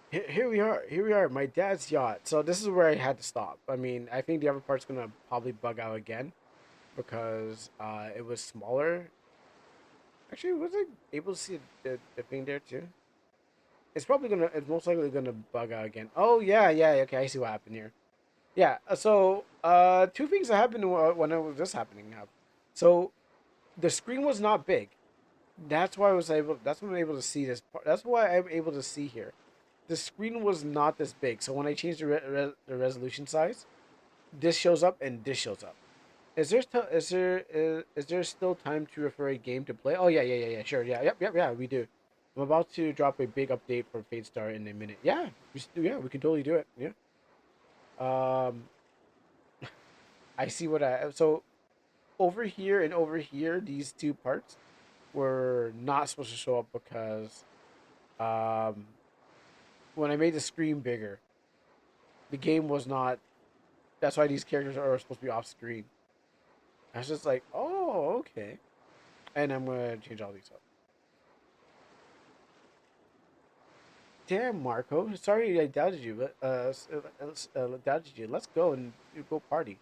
Here we are. Here we are. My dad's yacht. So this is where I had to stop. I mean, I think the other part's gonna probably bug out again because it was smaller. Actually, was I able to see the thing there too? It's most likely gonna bug out again. Oh yeah, yeah. Okay, I see what happened here. Yeah. Two things that happened when it was this happening. So the screen was not big. That's why I was able. That's when I'm able to see this part. That's why I'm able to see here. The screen was not this big. So when I changed the resolution size, this shows up and this shows up. Is there still time to refer a game to play? Oh yeah. Sure, yeah. We do. I'm about to drop a big update for Fate Star in a minute. Yeah, we can totally do it. Yeah. Um, I see what I so over here and over here. These two parts were not supposed to show up because um, when I made the screen bigger, the game was not. That's why these characters are supposed to be off screen. I was just like, oh, okay. And I'm gonna change all these up. Damn, Marco. Sorry I doubted you, but doubted you. Let's go and go party.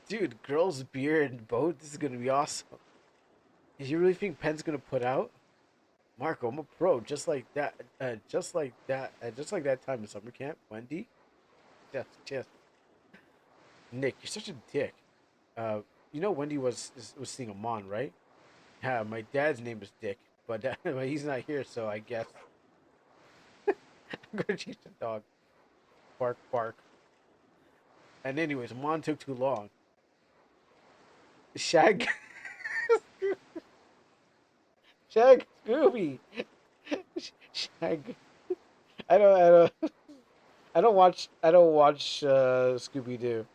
Dude, girls, beer, and boat. This is gonna be awesome. You really think Penn's gonna put out? Marco, I'm a pro, just like that. Just like that. Just like that time in summer camp. Wendy. Just. Nick, you're such a dick. Uh, you know Wendy was seeing a mon, right? Yeah, my dad's name is Dick, but but he's not here, so I guess I'm gonna change the dog. Bark, bark. And anyways, mon took too long. Shag, Shag, Scooby, Shag. I don't, I don't watch Scooby Doo.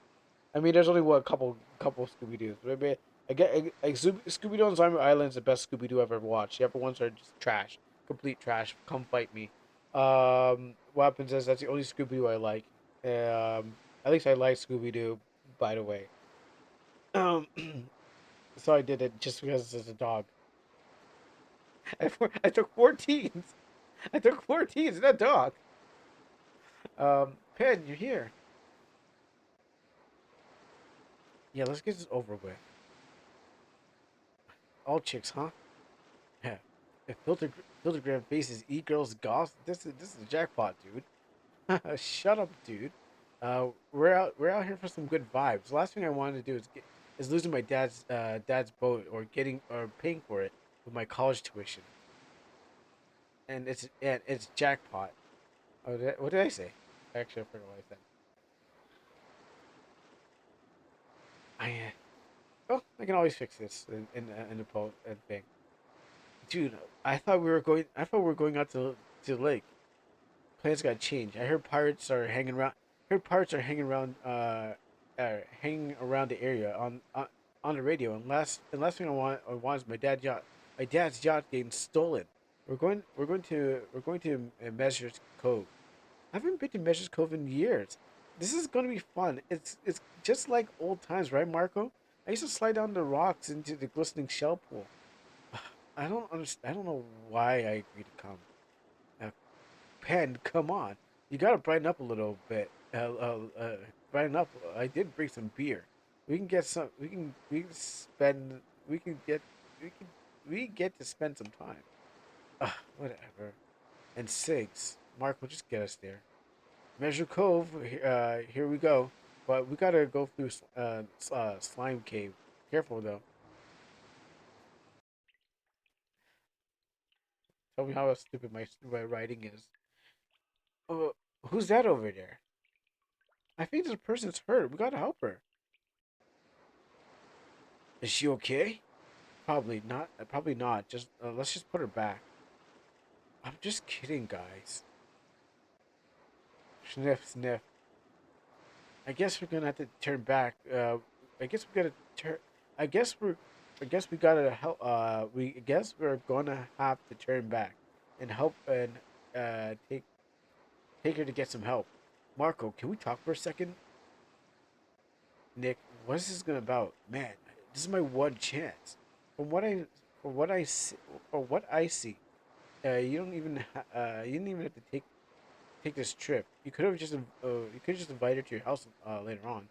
I mean, there's only what couple Scooby Doo's. Maybe I get Scooby Doo on Zombie Island is the best Scooby Doo I've ever watched. The other ones are just trash, complete trash. Come fight me. What happens is that's the only Scooby Doo I like. At least I like Scooby Doo. By the way, um, so I did it just because it's a dog. I took 14s. I took 14s. That dog. Pen, you're here. Yeah, let's get this over with. All chicks, huh? Yeah. A filtergram faces e-girls golf. This is a jackpot, dude. Shut up, dude. We're out here for some good vibes. The last thing I wanted to do is losing my dad's boat or paying for it with my college tuition. And it's jackpot. Oh, what did I say? Actually, I forgot what I said. I can always fix this in the thing, dude. I thought we were going out to the lake. Plans got changed. I heard pirates are hanging around. Heard pirates are hanging around the area on the radio. And last thing I want is my dad's yacht getting stolen. We're going to Measures Cove. I haven't been to Measures Cove in years. This is gonna be fun. It's just like old times, right, Marco? I used to slide down the rocks into the glistening shell pool. I don't understand. I don't know why I agreed to come. Uh, Pen, come on. You gotta brighten up a little bit. Brighten up. I did bring some beer. We can get some. We can spend. We can get. We can. We get to spend some time. Whatever. And cigs. Mark will just get us there. Measure Cove. Here we go. But we gotta go through Slime Cave. Careful though. Tell me how stupid my writing is. Oh, who's that over there? I think this person's hurt. We gotta help her. Is she okay? Probably not. Probably not. Just let's just put her back. I'm just kidding, guys. Sniff, sniff. I guess we're gonna have to turn back. I guess we gotta turn. I guess we're. I guess we gotta help. I guess we're gonna have to turn back and help and take her to get some help. Marco, can we talk for a second? Nick, what is this gonna about? Man, this is my one chance. From what I, from what I see, from what I see, you didn't even have to take this trip. You could just invite her to your house later on.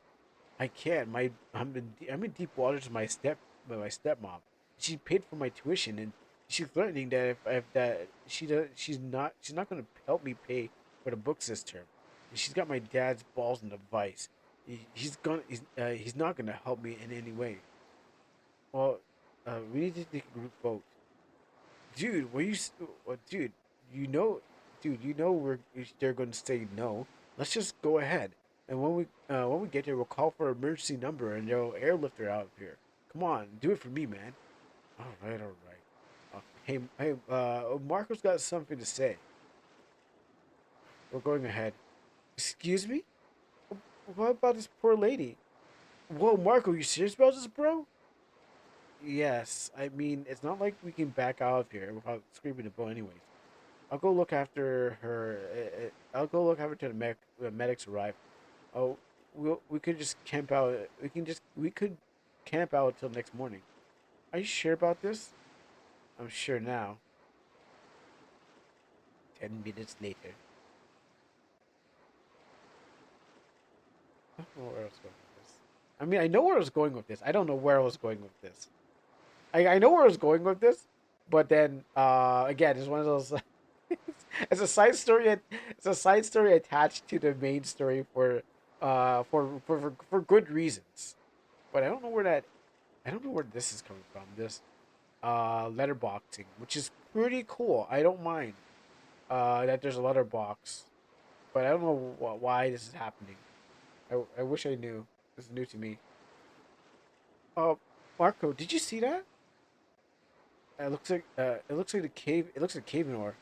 I can't. I'm in deep waters with my stepmom. She paid for my tuition, and she's threatening that if that she does she's not going to help me pay for the books this term. And she's got my dad's balls in the vice. He's not going to help me in any way. Well, we need to take a group vote, dude. Dude? You know, you know they're going to say no. Let's just go ahead. And when we get there, we'll call for an emergency number and they'll airlift her out of here. Come on, do it for me, man. All right, all right. Hey, Marco's got something to say. We're going ahead. Excuse me? What about this poor lady? Whoa, Marco, you serious about this, bro? Yes. I mean, it's not like we can back out of here without screaming the bow, anyways. I'll go look after her. I'll go look after till the medics arrive. Oh, we could just camp out. We could camp out till next morning. Are you sure about this? I'm sure now. 10 minutes later. I don't know where I was going with this. I mean, I know where I was going with this. I don't know where I was going with this. I know where I was going with this, but then again, it's one of those. It's a side story. It's a side story attached to the main story for good reasons. But I don't know where that. I don't know where this is coming from. This letterboxing, which is pretty cool. I don't mind that there's a letterbox, but I don't know why this is happening. I wish I knew. This is new to me. Uh, Marco, did you see that? It looks like the cave. It looks like cave ore.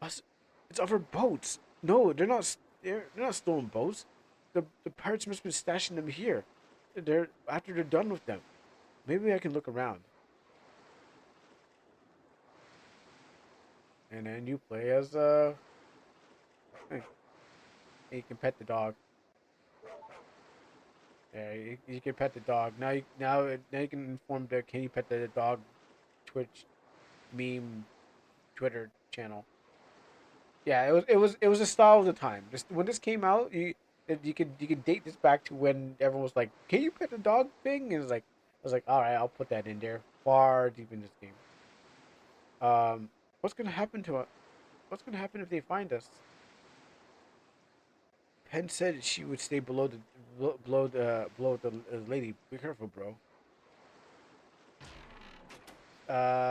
Us, it's other boats. No, they're not stolen boats. The pirates must have been stashing them here. They're after they're done with them. Maybe I can look around. And then you play as hey, you can pet the dog. Yeah, you can pet the dog. Now you can inform the can you pet the dog Twitch meme Twitter channel. Yeah, it was a style of the time. When this came out, you could date this back to when everyone was like, "Can you pet the dog thing?" And it's like I was like, "All right, I'll put that in there far deep in this game." Um, what's gonna happen to us? What's gonna happen if they find us? Penn said she would stay below the lady. Be careful, bro.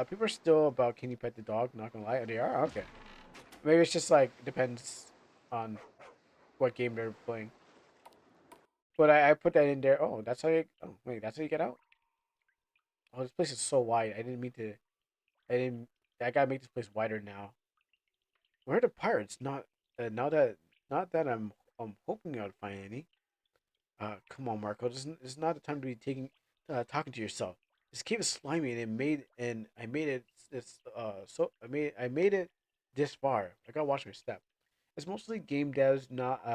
People are still about can you pet the dog? Not gonna lie, they are okay. Maybe it's just like depends on what game they're playing. But I put that in there. Oh, that's how you. Oh wait, that's how you get out. Oh, this place is so wide. I didn't mean to. I didn't. I gotta make this place wider now. Where are the pirates? Not now that. Not that I'm hoping I'll find any. Come on, Marco. This is not the time to be talking to yourself. This cave is slimy, and I made it this I made it this far. I gotta watch my step. It's mostly game devs not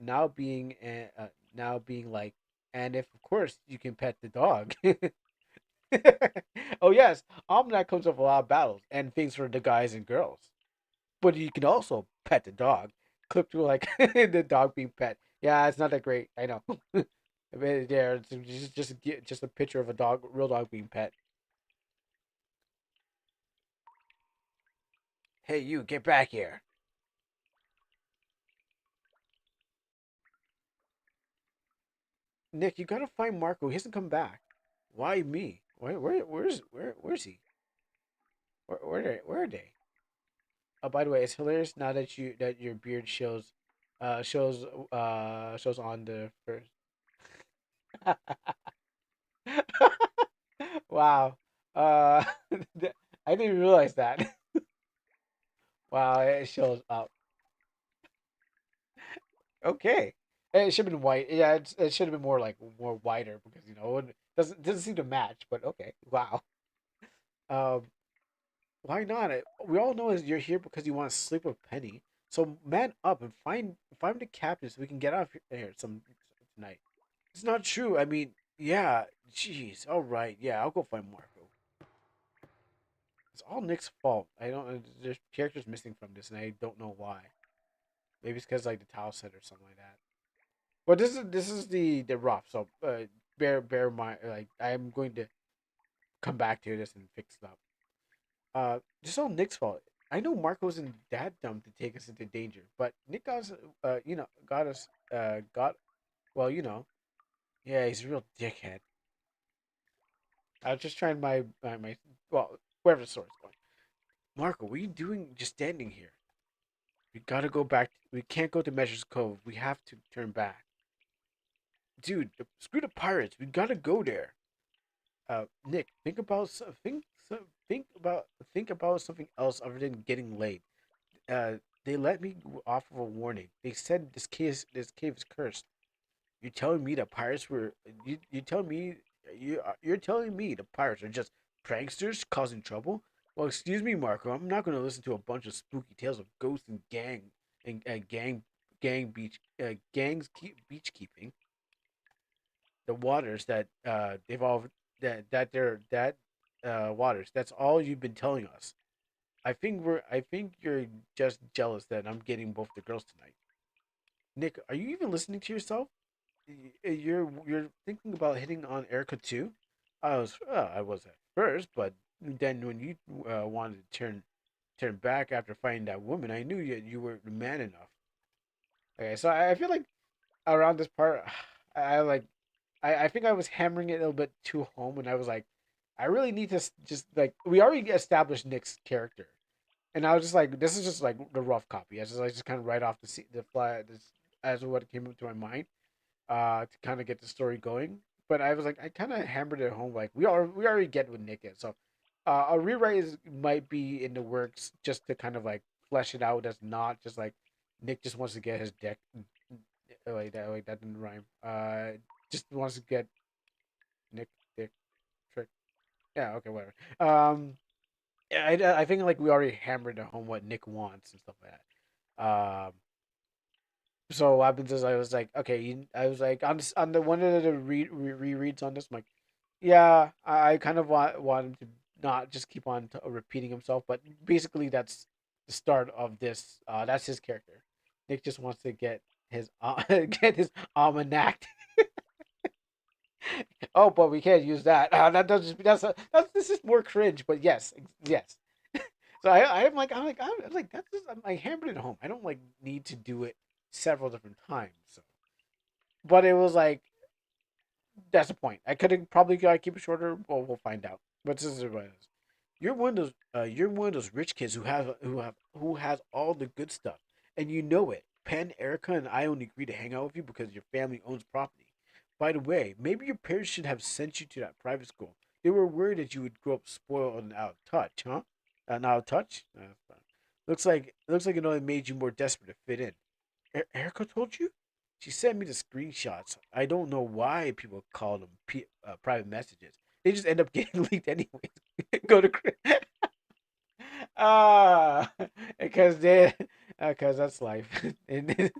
now being like, and if of course you can pet the dog. Oh yes, Almanac comes with a lot of battles and things for the guys and girls. But you can also pet the dog. Clip to like the dog being pet. Yeah, it's not that great. I know. I mean, yeah, it's just a picture of a dog, real dog being pet. Hey, you get back here, Nick. You gotta find Marco. He hasn't come back. Why me? Where's he? Where are they? Oh, by the way, it's hilarious now that your beard shows on the first. Wow. Uh, I didn't realize that. Wow, it shows up. Okay. It should have been white. Yeah, it should have been more like more wider because it doesn't seem to match. But okay, wow. Um, why not? We all know is you're here because you want to sleep with Penny. So man up and find the captain so we can get out of here some tonight. It's not true. I mean, yeah. Jeez. All right. Yeah, I'll go find Marco. It's all Nick's fault. I don't. There's characters missing from this, and I don't know why. Maybe it's because like the tile set or something like that. But this is the rough. So bear mind. Like I'm going to come back to this and fix it up. This all Nick's fault. I know Marco isn't that dumb to take us into danger, but Nick got us. Got us. Got well. Yeah, he's a real dickhead. I was just trying my well, wherever the story's going. Marco, what are you doing just standing here? We gotta go back. We can't go to Measures Cove. We have to turn back. Dude, screw the pirates. We gotta go there. Nick, think about something else other than getting laid. They let me off of a warning. They said this cave is cursed. You're telling me the pirates were you telling me you're telling me the pirates are just pranksters causing trouble? Well, excuse me, Marco. I'm not going to listen to a bunch of spooky tales of ghosts and gang beach keeping. The waters that they've all that they're that waters. That's all you've been telling us. I think you're just jealous that I'm getting both the girls tonight. Nick, are you even listening to yourself? You're thinking about hitting on Erica too? I was at first, but then when you wanted to turn back after finding that woman, I knew you were man enough. Okay, so I feel like around this part, I like I think I was hammering it a little bit too home, and I was like, I really need to just like we already established Nick's character, and I was just like, this is just like the rough copy. I just kind of write off the fly this as what came up to my mind, to kind of get the story going. But I was like, I kind of hammered it home, like we already get what Nick is, so a rewrite might be in the works just to kind of like flesh it out. That's not just like Nick just wants to get his deck. Like that didn't rhyme. Just wants to get Nick Dick Trick. Yeah, okay, whatever. Yeah, I think like we already hammered home what Nick wants and stuff like that. So what happens is I was like, okay, I was like on the one of the rereads on this, I'm like, yeah, I kind of want him to not just keep on repeating himself, but basically that's the start of this. That's his character. Nick just wants to get his get his almanac. Oh, but we can't use that. That does that's this is more cringe, but yes, yes. So I'm like that's just, I hammered it home. I don't like need to do it several different times. So, but it was like that's the point. I could have probably got keep it shorter. Well, we'll find out. But this is what it is. You're one of those rich kids who has all the good stuff, and you know it. Penn, Erica, and I only agree to hang out with you because your family owns property. By the way, maybe your parents should have sent you to that private school. They were worried that you would grow up spoiled and out of touch, huh? Not out of touch. Looks like it only made you more desperate to fit in. Erica told you? She sent me the screenshots. I don't know why people call them private messages. They just end up getting leaked anyways. Go to ah, because they because that's life. and then,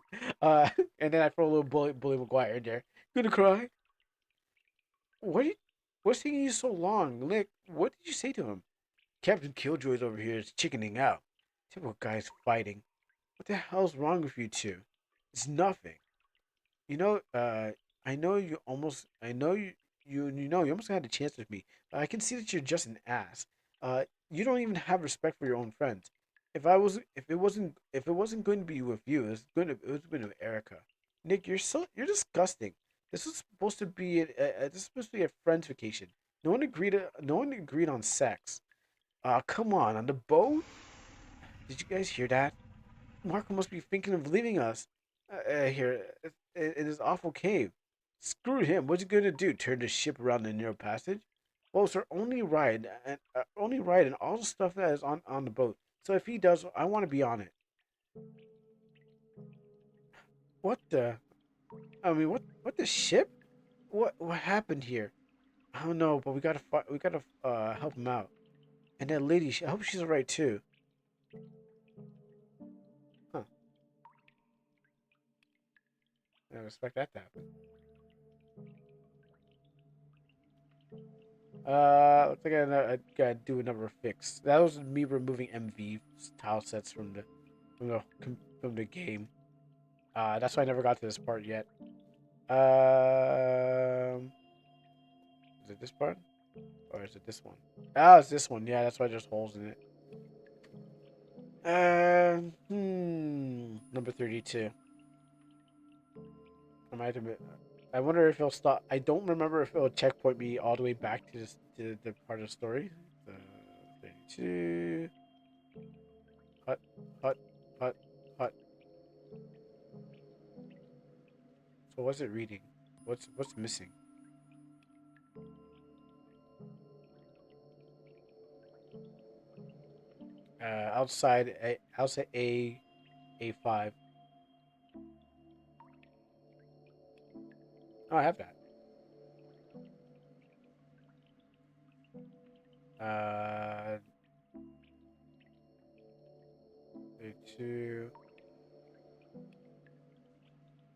and then I throw a little bully McGuire in there. Gonna cry. What? What's taking you so long, Nick? What did you say to him? Captain Killjoy's over here is chickening out. Typical guys fighting. What the hell's wrong with you two? It's nothing. You know, I know you almost, I know you almost had a chance with me, but I can see that you're just an ass. You don't even have respect for your own friends. If it wasn't going to be with you, it was going to be Erica. Nick, you're disgusting. This was supposed to be this is supposed to be a friends vacation. No one agreed on sex. Come on the boat. Did you guys hear that? Marco must be thinking of leaving us here in this awful cave. Screw him. What's he going to do? Turn the ship around the narrow passage? Well, it's our only ride, and all the stuff that is on the boat. So if he does, I want to be on it. What the? I mean, what the ship? What happened here? I don't know, but we gotta help him out. And that lady, I hope she's alright too. Huh? I don't expect that to happen. Looks like I gotta do another fix. That was me removing MV tile sets from the from the game. That's why I never got to this part yet. Is it this part or is it this one? Oh, it's this one. Yeah, that's why there's holes in it. Number 32. I might admit. I wonder if it'll stop. I don't remember if it'll checkpoint me all the way back to this to the part of the story. 32. Hut, hut, hut, hut. So what's it reading? What's missing? Outside A5. Oh, I have that. 32.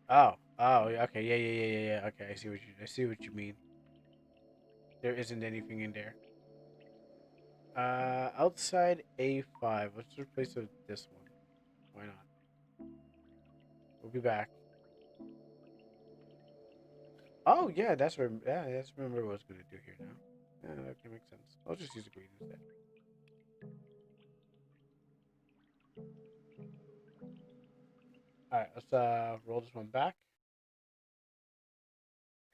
Oh, yeah, okay, yeah. Okay, I see what you mean. There isn't anything in there. Outside A5. Let's replace it with this one. Why not? We'll be back. Oh yeah, that's remember what I was gonna do here now. Yeah, that can make sense. I'll just use a green instead. All right, let's roll this one back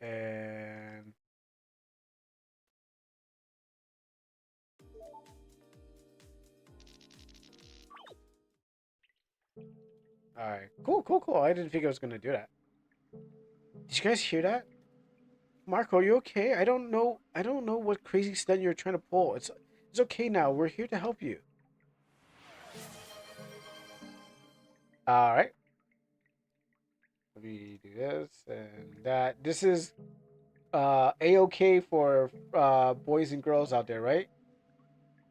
and all right, cool. I didn't think I was gonna do that. Did you guys hear that? Marco, are you okay? I don't know what crazy stunt you're trying to pull. It's okay now. We're here to help you. All right. Let me do this and that. This is A-okay for boys and girls out there, right?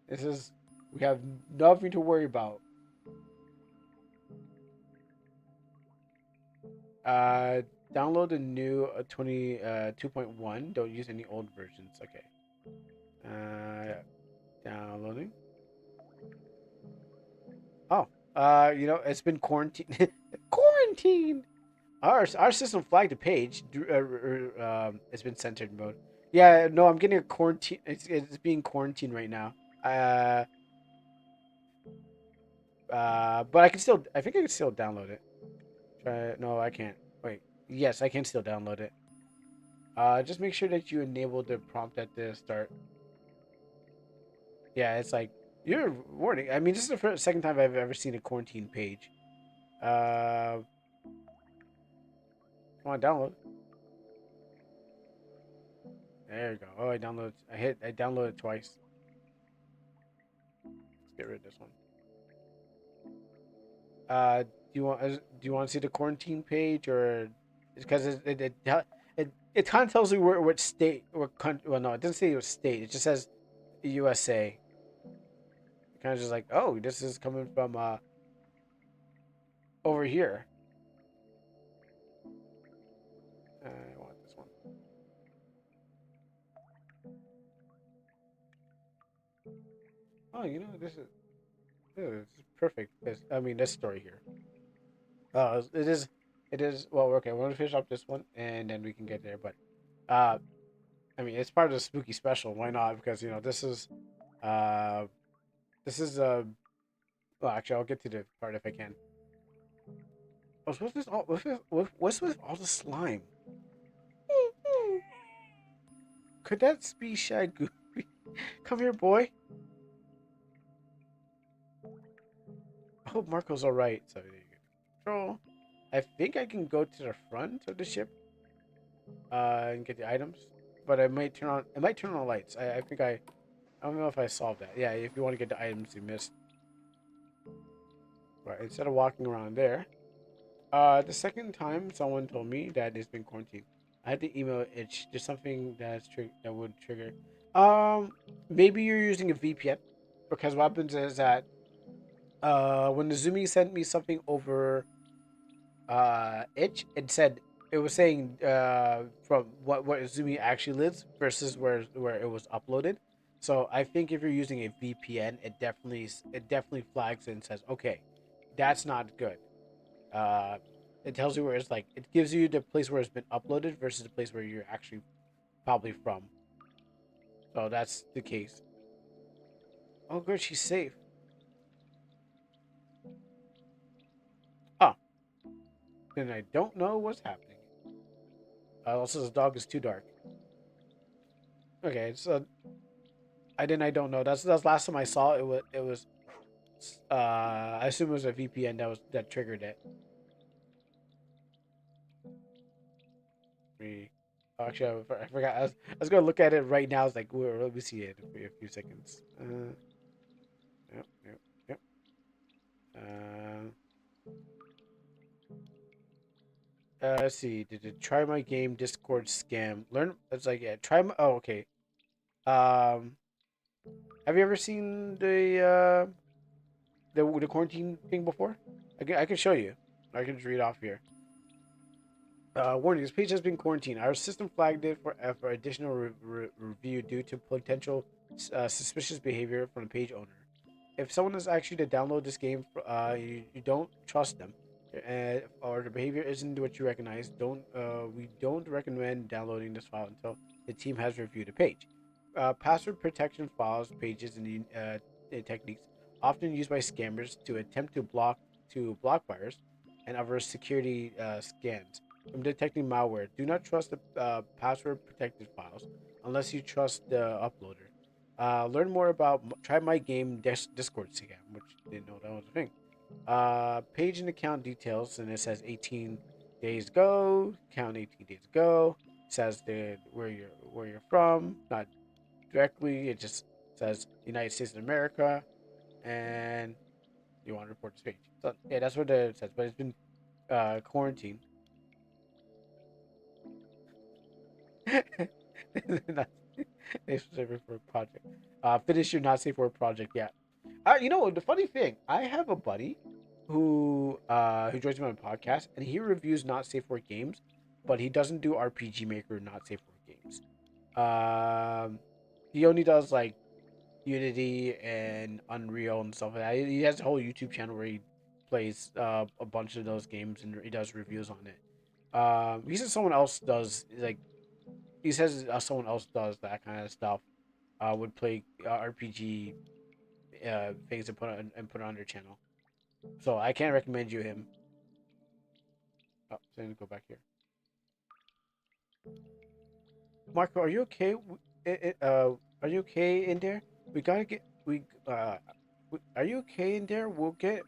This is we have nothing to worry about. Uh, Download the new 2.1. Don't use any old versions. Okay. Downloading. Oh, it's been quarantine. Quarantine. Our system flagged a page. It's been centered mode. Yeah, no, I'm getting a quarantine. It's being quarantined right now. Uh, But I can still. I think I can still download it. Try. No, I can't. Wait. Yes, I can still download it. Just make sure that you enable the prompt at the start. Yeah, it's like you're warning. I mean, this is the second time I've ever seen a quarantine page. Uh, Come on, download. There you go. Oh, I downloaded. I downloaded twice. Let's get rid of this one. Do you want to see the quarantine page or because it kind of tells you where what state what country? Well, no, it doesn't say what state. It just says USA. Kind of just like, oh, this is coming from over here. I want this one. Oh, this is perfect. I mean, this story here. It is. It is. Well, okay. We're gonna finish up this one, and then we can get there. But, uh, I mean, it's part of the spooky special. Why not? Because uh, this is Well, actually, I'll get to the part if I can. Oh, what's this? All what's with all the slime? Could that be Shag Goofy? Come here, boy. I hope Marco's all right. So there you go. Control. I think I can go to the front of the ship, and get the items, but I might turn on. It might turn on lights. I think I. I don't know if I solved that. Yeah, if you want to get the items you missed. Right, instead of walking around there. The second time someone told me that it's been quarantined, I had to email itch. There's something that would trigger. Maybe you're using a VPN, because what happens is that when the Zoomy sent me something over itch, it was saying from what Zoomy actually lives versus where it was uploaded. So I think if you're using a VPN, it definitely flags and says, okay, that's not good. uh, it tells you where it's like it gives you the place where it's been uploaded versus the place where you're actually probably from. So that's the case. Oh, good, she's safe. Oh, then I don't know what's happening. Also, the dog is too dark. Okay, so I don't know. That's last time I saw it. Was I assume it was a VPN that triggered it. Me. Oh, actually, I forgot. I was gonna look at it right now. I was like, let me see it for a few seconds. Yep, yep, yep. Uh, let's see. Did it try my game Discord scam? Learn. It's like yeah. Try my. Oh, okay. Um, have you ever seen the quarantine thing before? I can show you. I can just read off here. Warning: this page has been quarantined. Our system flagged it for additional review due to potential suspicious behavior from the page owner. If someone is actually to download this game, you don't trust them, or the behavior isn't what you recognize, we don't recommend downloading this file until the team has reviewed the page. Password protection files, pages, and techniques often used by scammers to attempt to block virus and other security scans from detecting malware. Do not trust the password protected files unless you trust the uploader. Learn more about try my game Discord scam, which didn't know that was a thing. Page and account details, and it says 18 days ago. Count 18 days ago. It says where you're from, not directly. It just says United States of America, and you want to report this page. So yeah, that's what it says. But it's been quarantined. Not safe for a project. Finish your not safe for a project. Yeah. You know the funny thing, I have a buddy who joins me on a podcast, and he reviews not safe for games, but he doesn't do RPG Maker not safe for games. Um, he only does like Unity and Unreal and stuff like that. He has a whole YouTube channel where he plays a bunch of those games and he does reviews on it. He says someone else does like he says someone else does that kind of stuff. Would play RPG things and put on their channel. So I can't recommend you him. Oh, so I need to go back here. Marco, are you okay? Are you okay in there? We gotta get are you okay in there? We'll get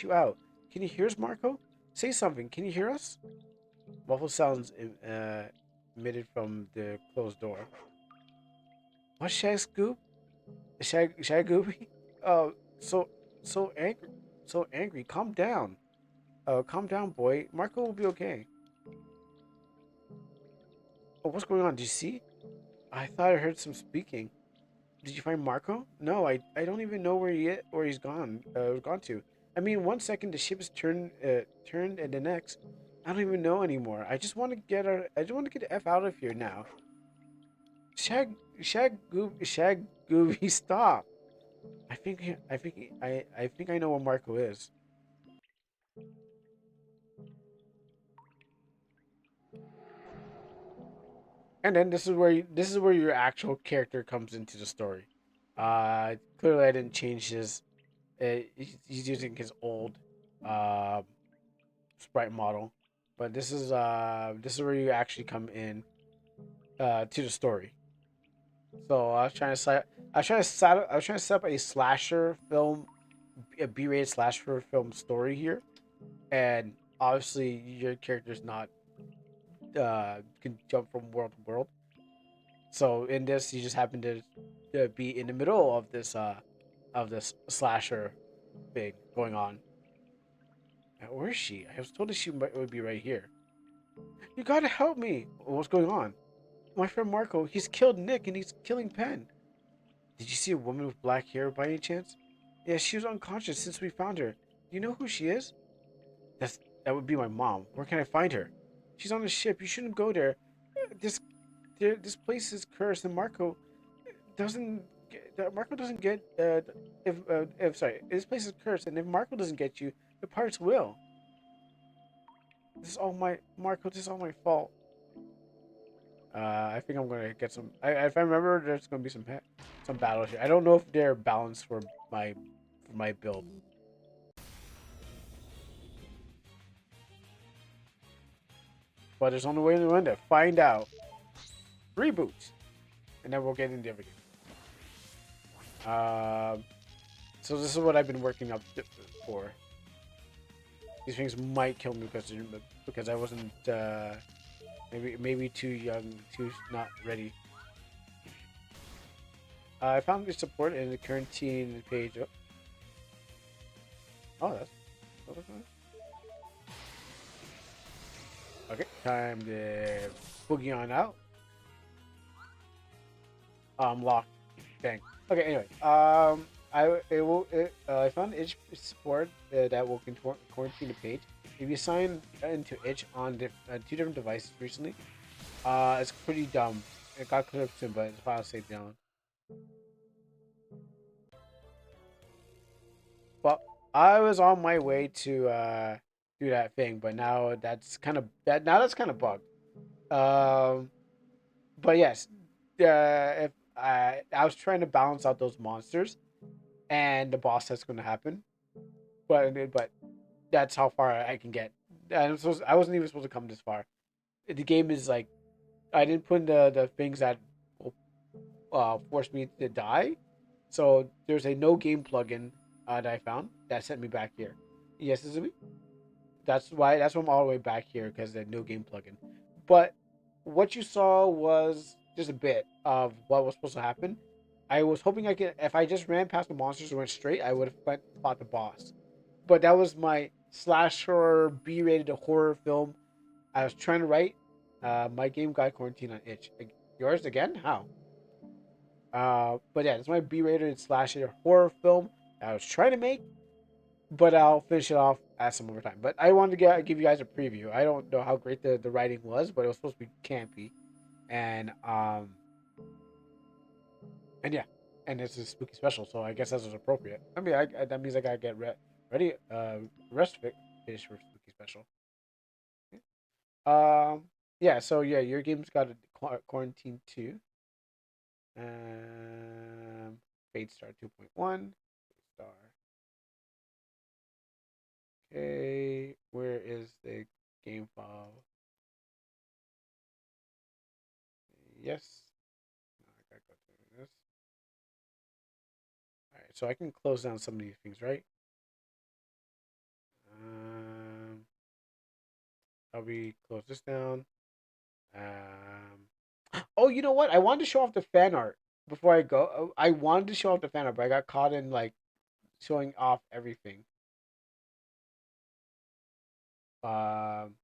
you out. Can you hear us, Marco? Say something. Can you hear us? Muffled sounds emitted from the closed door. What, Shag Scoop? Shag Goopy? Uh, so so angry, so angry. Calm down. Calm down, boy. Marco will be okay. Oh, what's going on? Did you see? I thought I heard some speaking. Did you find Marco? No, I don't even know where he's gone to. I mean, one second the ship is turned, and the next, I don't even know anymore. I just want to get the f out of here now. Shag Gooby, stop! I think I know where Marco is. And then this is where your actual character comes into the story. Clearly I didn't change his. He's using his old, uh, sprite model, but this is where you actually come in to the story. So I was trying to set up a slasher film, a B-rated slasher film story here, and obviously your character's not can jump from world to world. So in this, you just happen to be in the middle of this slasher thing going on. Where is she? I was told that would be right here. You gotta help me. What's going on? My friend Marco, he's killed Nick and he's killing Penn. Did you see a woman with black hair by any chance? Yeah, she was unconscious since we found her. Do you know who she is? That would be my mom. Where can I find her? She's on the ship. You shouldn't go there. This this place is cursed, and Marco doesn't get if sorry, this place is cursed, and if Marco doesn't get you, the pirates will. This is all my Marco. This is all my fault. I think I'm gonna get some. If I remember, there's gonna be some battles here. I don't know if they're balanced for my build, but there's only way to find out. Reboot, and then we'll get into everything. Um, so this is what I've been working up for. These things might kill me because I wasn't maybe too young, too not ready. I found the support in the quarantine page. Oh, that's okay. Time to boogie on out. I'm locked. Dang. Okay. Anyway, I found itch support that will quarantine the page. If you sign into itch on two different devices recently, it's pretty dumb. It got cleared up soon, but it's file saved down. Well, I was on my way to do that thing, but now that's kind of bugged. Um, but yes, if I was trying to balance out those monsters and the boss that's going to happen, but that's how far I can get. I wasn't even supposed to come this far. The game is like I didn't put in the things that will force me to die. So there's a no game plugin that I found that sent me back here. Yes, this is me. That's why I'm all the way back here because the no game plugin. But what you saw was just a bit of what was supposed to happen. I was hoping I could, if I just ran past the monsters and went straight, I would have fought the boss. But that was my slasher B-rated horror film I was trying to write. My game got quarantined on itch. Like, yours again? How? But yeah, it's my B-rated slasher horror film I was trying to make, but I'll finish it off at some other time. But I wanted to give you guys a preview. I don't know how great the writing was, but it was supposed to be campy, and and yeah, and it's a spooky special, so I guess that was appropriate. I mean, that means I gotta get ready, rest finish for spooky special. Um, yeah. So yeah, your game's got a quarantine too. Um, Fate Star 2.1. Star. Okay, where is the game file? Yes. No, I gotta go to this. All right, so I can close down some of these things, right? Um, I'll be close this down. Oh, you know what? I wanted to show off the fan art before I go. I wanted to show off the fan art, but I got caught in like showing off everything. Um,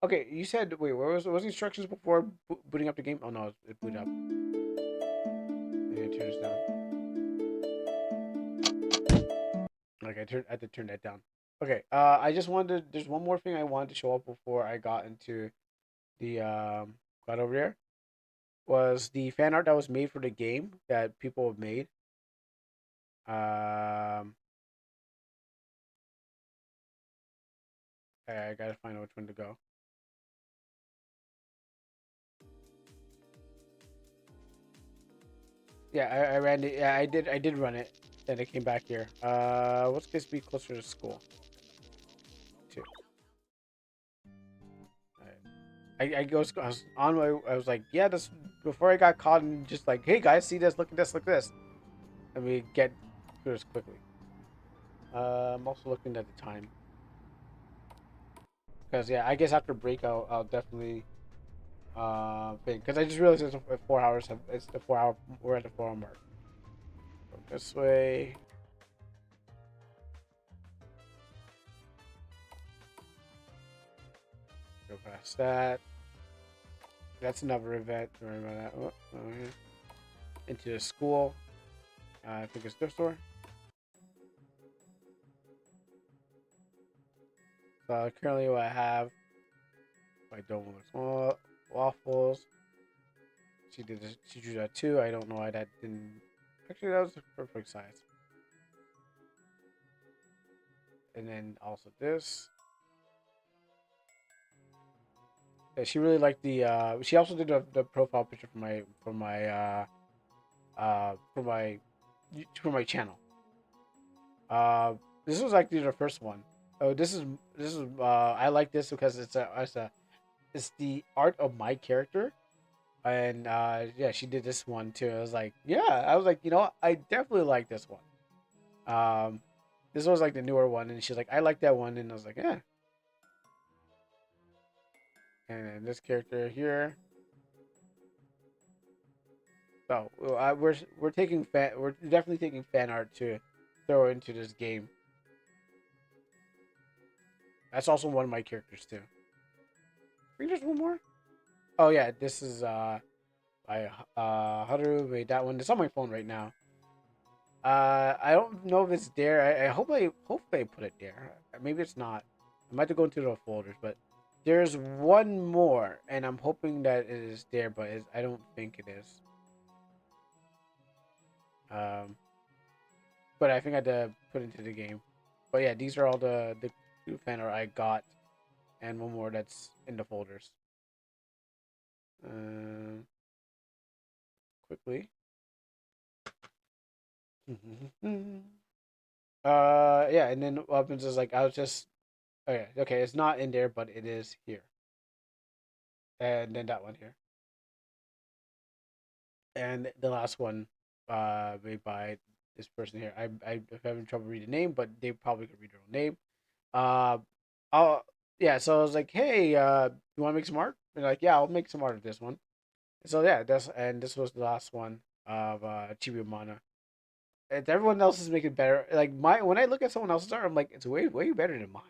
okay, you said wait, where was the instructions before booting up the game? Oh no, it booted up. And turn this down. Okay, I had to turn that down. Okay, I just wanted. There's one more thing I wanted to show up before I got into the got over there. Was the fan art that was made for the game that people have made. Um, I gotta find out which one to go. Yeah, I ran it. Yeah, I did run it. Then I came back here. What's gonna be closer to school? Two. I was on my. I was like, yeah, this before I got caught and just like, hey guys, see this? Look at this! Look at this! Let me get through this quickly. I'm also looking at the time because yeah, I guess after break I'll definitely thing because I just realized it's 4 hours. It's the 4 hour. We're at the 4 hour mark. Go this way. Go past that. That's another event. Don't worry about that. Yeah. Into the school. I think it's thrift store. So currently, what I have, I don't want small waffles. She did. She drew that too. I don't know why that didn't. Actually, that was the perfect size. And then also this. Yeah, she really liked the. She also did the profile picture for my channel. Uh, this was actually the first one. Oh, this is. I like this because it's the art of my character, and yeah, she did this one too. I was like, you know, what? I definitely like this one. Um, this was like the newer one, and she's like, I like that one, and I was like, yeah. And this character here. So we're definitely taking fan art to throw into this game. That's also one of my characters too. I think there's one more. Oh yeah, this is by Haru made that one. It's on my phone right now. I don't know if it's there. I hope I put it there. Maybe it's not. I might have to go into the folders, but there's one more, and I'm hoping that it is there, but I don't think it is. Um, but I think I had to put it into the game. But yeah, these are all the two fan art I got, and one more that's in the folders. Um, quickly. Yeah, and then what happens is like I was just okay, okay, it's not in there, but it is here, and then that one here, and the last one, made by this person here. I'm having trouble reading the name, but they probably could read their own name. Uh, I'll yeah. So I was like, hey, you want to make some art? And they're like, yeah, I'll make some art of this one. So yeah, this was the last one of Chibi Mana. And everyone else is making better. Like my when I look at someone else's art, I'm like, it's way better than mine.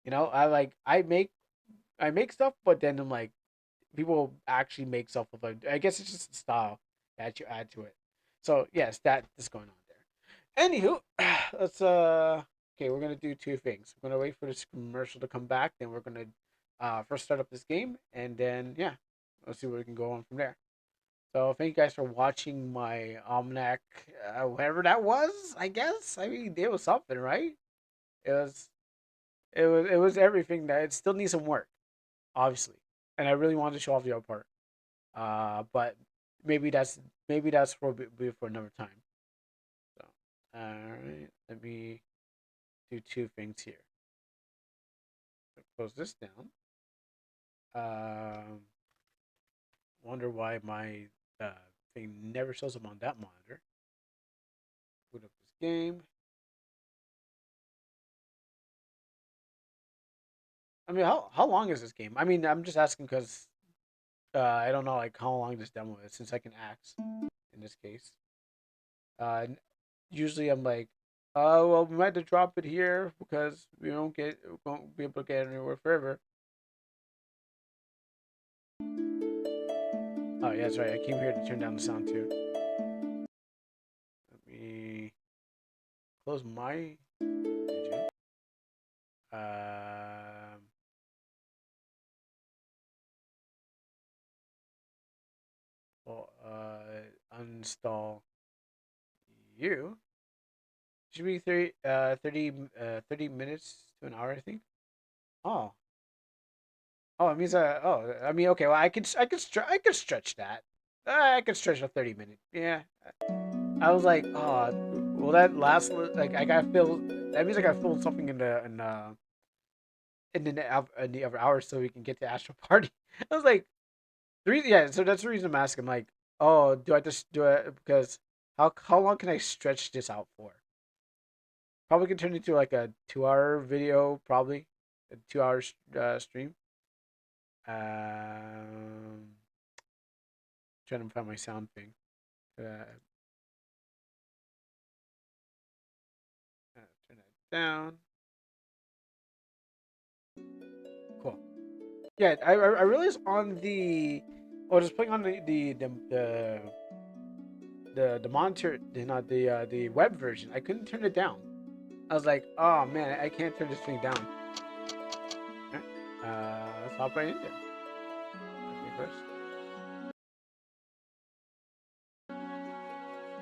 You know, I make stuff, but then I'm like, people actually make stuff with like, I guess it's just the style that you add to it. So yes, that is going on there. Anywho, let's okay, we're gonna do two things. We're gonna wait for this commercial to come back, then we're gonna first start up this game, and then yeah, let's see where we can go on from there. So thank you guys for watching my almanac, whatever that was. I guess I mean it was something, right? It was it was everything that it still needs some work, obviously, and I really wanted to show off the other part. But maybe that's for another time. Alright, let me do two things here. Close this down. Wonder why my thing never shows up on that monitor. Boot up this game. I mean, how long is this game? I mean, I'm just asking because I don't know like how long this demo is since I can axe in this case. Uh, Usually I'm like, oh well, we might have to drop it here because we won't be able to get anywhere forever. Oh yeah, that's right. I came here to turn down the sound too. Let me close my engine. Well, uninstall you. Should be 30 minutes to an hour, I think. Oh, oh, it means oh, I mean, okay. Well, I can stretch that. I can stretch a 30 minute. Yeah. I was like, oh, will that last? Like, I gotta fill. That means I gotta fill something in the other hours so we can get to Astral Party. I was like, yeah. So that's the reason I'm asking. Like, oh, do I just do it because how long can I stretch this out for? Probably can turn into like a 2 hour video, probably a 2 hour stream. Um, Trying to find my sound thing. Uh, Turn that down. Cool. Yeah, I realized on the oh, just playing on the monitor, not the web version. I couldn't turn it down. I was like, oh man, I can't turn this thing down. Alright, let's hop right in there. Okay, first.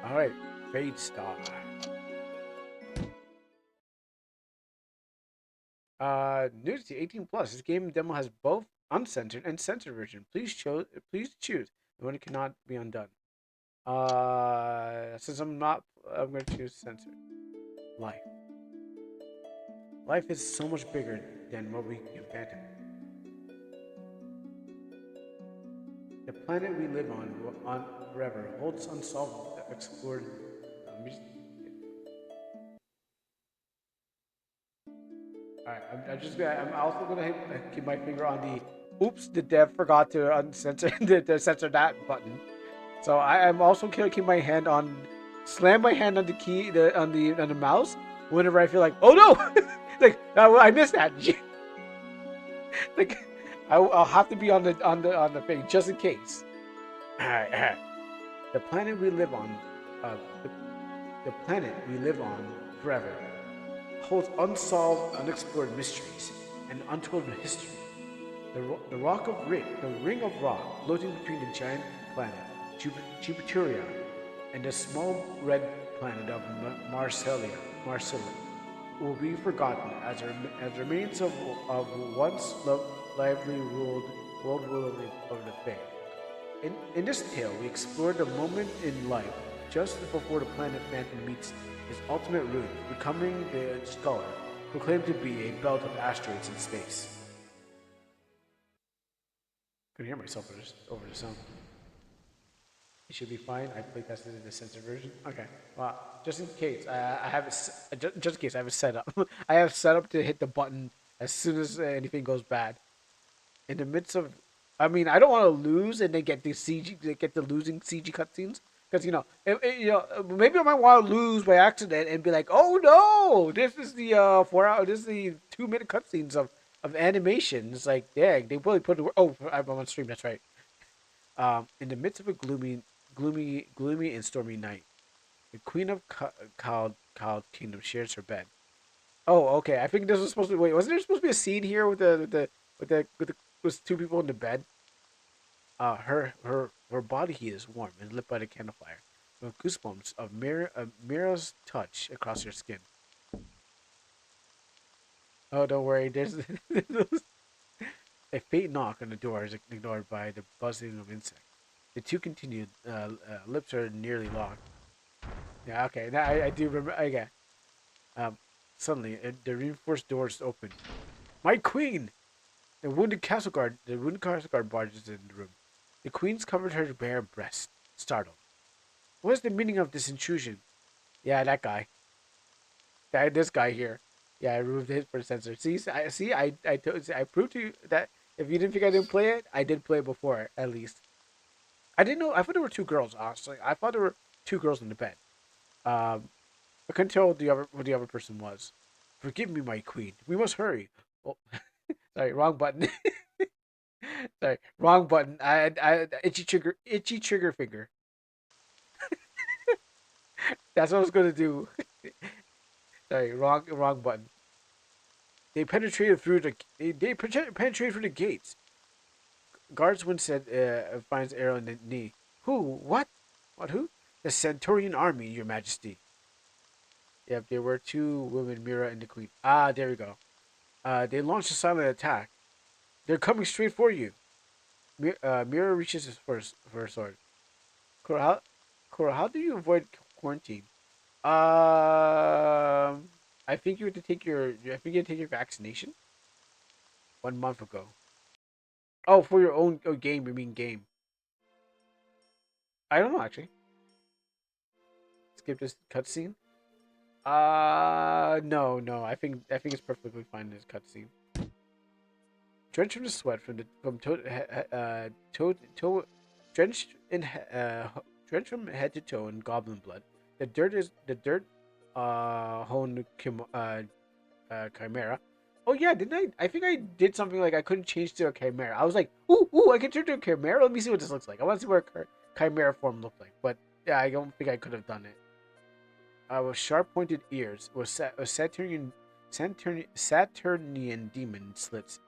All right, Fade Star. Nudity 18 plus. This game demo has both uncensored and censored version. Please choose. The one cannot be undone. Since I'm going to choose censored. Life. Life is so much bigger than what we can fathom. The planet we live on forever holds unsolved, explored. All right, I'm also gonna keep my finger on the. Oops, the dev forgot to uncensor the censor that button. So I'm also gonna keep my hand on, slam my hand on the key, on the mouse whenever I feel like, oh no, like I missed that. Like I'll have to be on the thing just in case. All right, all right. The planet we live on, uh, the, the planet we live on forever holds unsolved, unexplored mysteries and untold history. The rock of the ring of rock floating between the giant planet Jupiteria and the small red planet of Marcella, will be forgotten as remains of once lively world of the fae. In this tale, we explore the moment in life just before the planet Phantom meets his ultimate ruin, becoming the scholar, proclaimed to be a belt of asteroids in space. Couldn't hear myself over the sound. It should be fine. I playtested the censored version. Okay. Well, just in case, I have just in case I have it set up. I have set up to hit the button as soon as anything goes bad. In the midst of, I mean, I don't want to lose and then get the losing CG cutscenes because maybe I might want to lose by accident and be like, oh no, this is the 4 hour, this is the 2 minute cutscenes of animation. It's like, dang, they really put. Oh, I'm on stream. That's right. In the midst of a gloomy and stormy night, the Queen of Cloud Kingdom shares her bed. Oh, okay. I think this was supposed to wait. Wasn't there supposed to be a scene here with two people in the bed? Her body heat is warm and lit by the candlefire, with goosebumps of Mira's touch across her skin. Oh, don't worry. There's a faint knock on the door is ignored by the buzzing of insects. The two continued. Lips are nearly locked. Yeah, okay. Now I do remember. Okay. Um, Suddenly, the reinforced doors open. My queen! The wounded castle guard barges in the room. The queen's covered her bare breast, startled. What is the meaning of this intrusion? Yeah, that guy. This guy here. Yeah, I removed his for the sensor. I proved to you that if you didn't think I didn't play it, I did play it before, at least. I didn't know. I thought there were two girls, honestly. I thought there were two girls in the bed. Um, I couldn't tell what the other person was. Forgive me, my queen. We must hurry. Oh, sorry, wrong button. Sorry, wrong button. Itchy trigger finger. That's what I was gonna do. Sorry, wrong button. They penetrated through penetrated through the gates. Guardsman said, finds arrow in the knee. Who? What? What? Who? The Centaurian army, Your Majesty. Yep, there were two women, Mira and the Queen. Ah, there we go. They launched a silent attack. They're coming straight for you. Mira reaches for a sword. Cora, how do you avoid quarantine? I think you have to take your. I think you have to take your vaccination 1 month ago. Oh, for your own game. You mean game? I don't know actually. Skip this cutscene. No. I think it's perfectly fine in this cutscene. Drenched from the sweat from drenched in drenched from head to toe in goblin blood. The dirt honed chimera. Oh yeah, didn't I? I think I did something like I couldn't change to a chimera. I was like, ooh, I can turn to a chimera. Let me see what this looks like. I want to see what a chimera form looked like. But yeah, I don't think I could have done it. With sharp pointed ears, with Saturnian demon slits.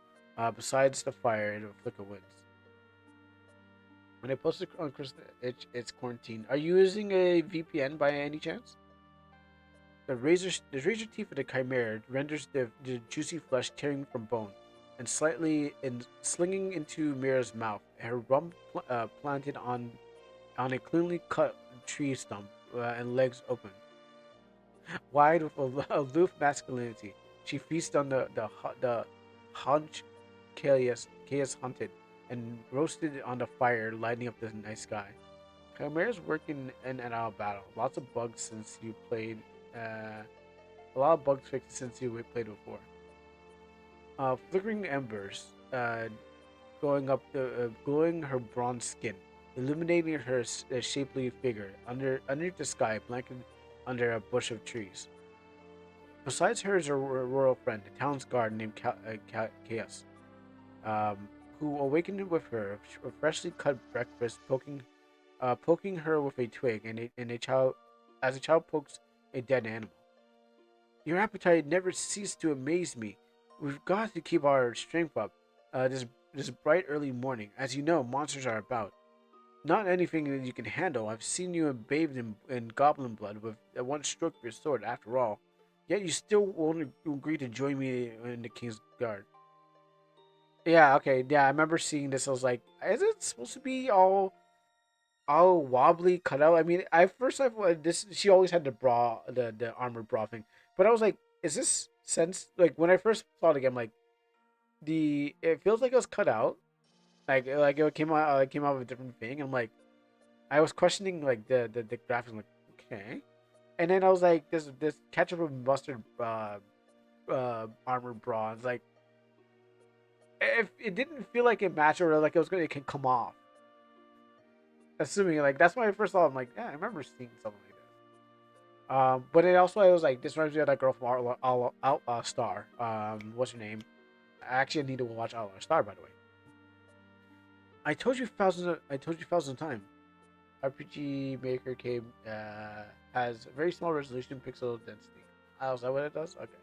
Besides the fire, and a flicker winds. When I posted on Chris, it's quarantine. Are you using a VPN by any chance? The razor teeth of the chimera renders the juicy flesh tearing from bone, and slinging into Mira's mouth. Her rump planted on a cleanly cut tree stump and legs open, wide with aloof masculinity. She feasts on the haunch chaos hunted and roasted on the fire, lighting up the night sky. Chimera's working in and out of battle. Lots of bugs since you played. A lot of bugs fixed since you played before. Flickering embers, glowing her bronze skin, illuminating her shapely figure underneath the sky, blanketed under a bush of trees. Besides her is a royal friend, a town's guard named Chaos, who awakened with her a freshly cut breakfast, poking her with a twig, and a child, as a child pokes a dead animal. Your appetite never ceased to amaze me. We've got to keep our strength up. This bright early morning, as you know, monsters are about. Not anything that you can handle. I've seen you bathed in goblin blood with one stroke of your sword. After all, yet you still won't agree to join me in the King's Guard. Yeah, okay, yeah, I remember seeing this. I was like, is it supposed to be all wobbly cut out? I mean, I first I thought this she always had the the armored bra thing, but I was like, is this sense like when I first saw it again, like it feels like it was cut out, like it came out of a different thing. I'm like, I was questioning like the graphics. I'm like, okay, and then I was like, this ketchup and mustard armored bra. It's like if it didn't feel like it matched or like it can come off. Assuming like that's when I first saw it. I'm like, yeah, I remember seeing something like this. But it also I was like, this reminds me of that girl from Outlaw Star. What's her name? I actually need to watch Outlaw Star, by the way. I told you thousands of times. RPG Maker came has very small resolution pixel density. Oh, is that what it does? Okay.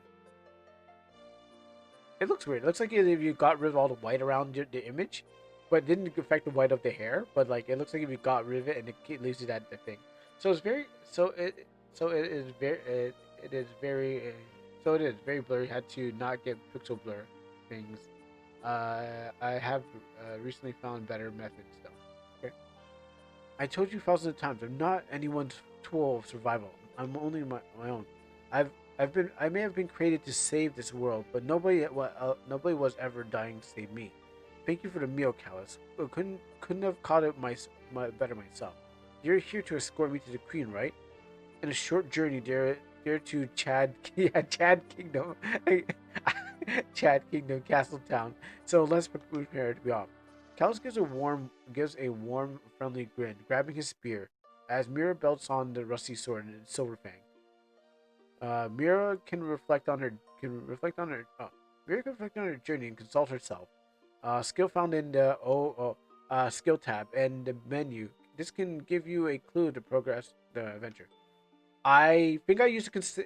It looks weird. It looks like if you got rid of all the white around the image, but it didn't affect the white of the hair. But like it looks like if you got rid of it and it leaves you that the thing. So it's very it is very it is very it is very blurry. Had to not get pixel blur things. I have recently found better methods though. Okay. I told you thousands of times, I'm not anyone's tool of survival. I'm only my own. I may have been created to save this world, but nobody was ever dying to save me. Thank you for the meal, Callus. Couldn't have caught it better myself. You're here to escort me to the Queen, right? In a short journey there to Chad, yeah, Chad Kingdom, Chad Kingdom, Castle Town. So let's prepare to be off. Callus gives a warm, friendly grin, grabbing his spear as Mira belts on the rusty sword and silver fang. Mira can reflect on her can reflect on her Mira can reflect on her journey and consult herself. Skill found in the skill tab and the menu. This can give you a clue to progress the adventure. I think I used to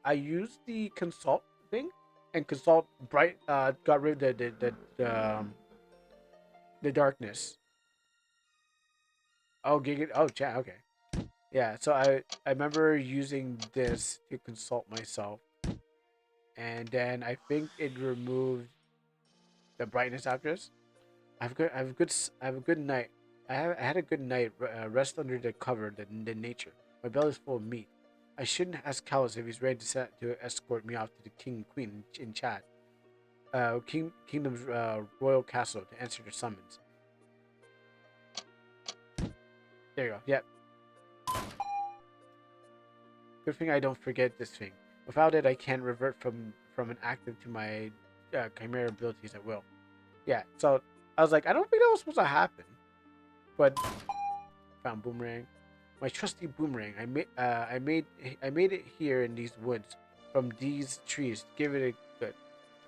I used the consult thing, and consult bright got rid of the darkness. Oh, gig oh chat, okay. Yeah, so I remember using this to consult myself, and then I think it removed the brightness after this. I have a good night. I had a good night. Rest under the cover, the nature. My belly's full of meat. I shouldn't ask Callus if he's ready to escort me off to the king and queen in Chad, Kingdom's royal castle to answer their summons. There you go. Yep. Good thing I don't forget this thing. Without it, I can't revert from an active to my chimera abilities at will. Yeah. So I was like, I don't think that was supposed to happen, but found boomerang. My trusty boomerang. I made it here in these woods from these trees. Give it a good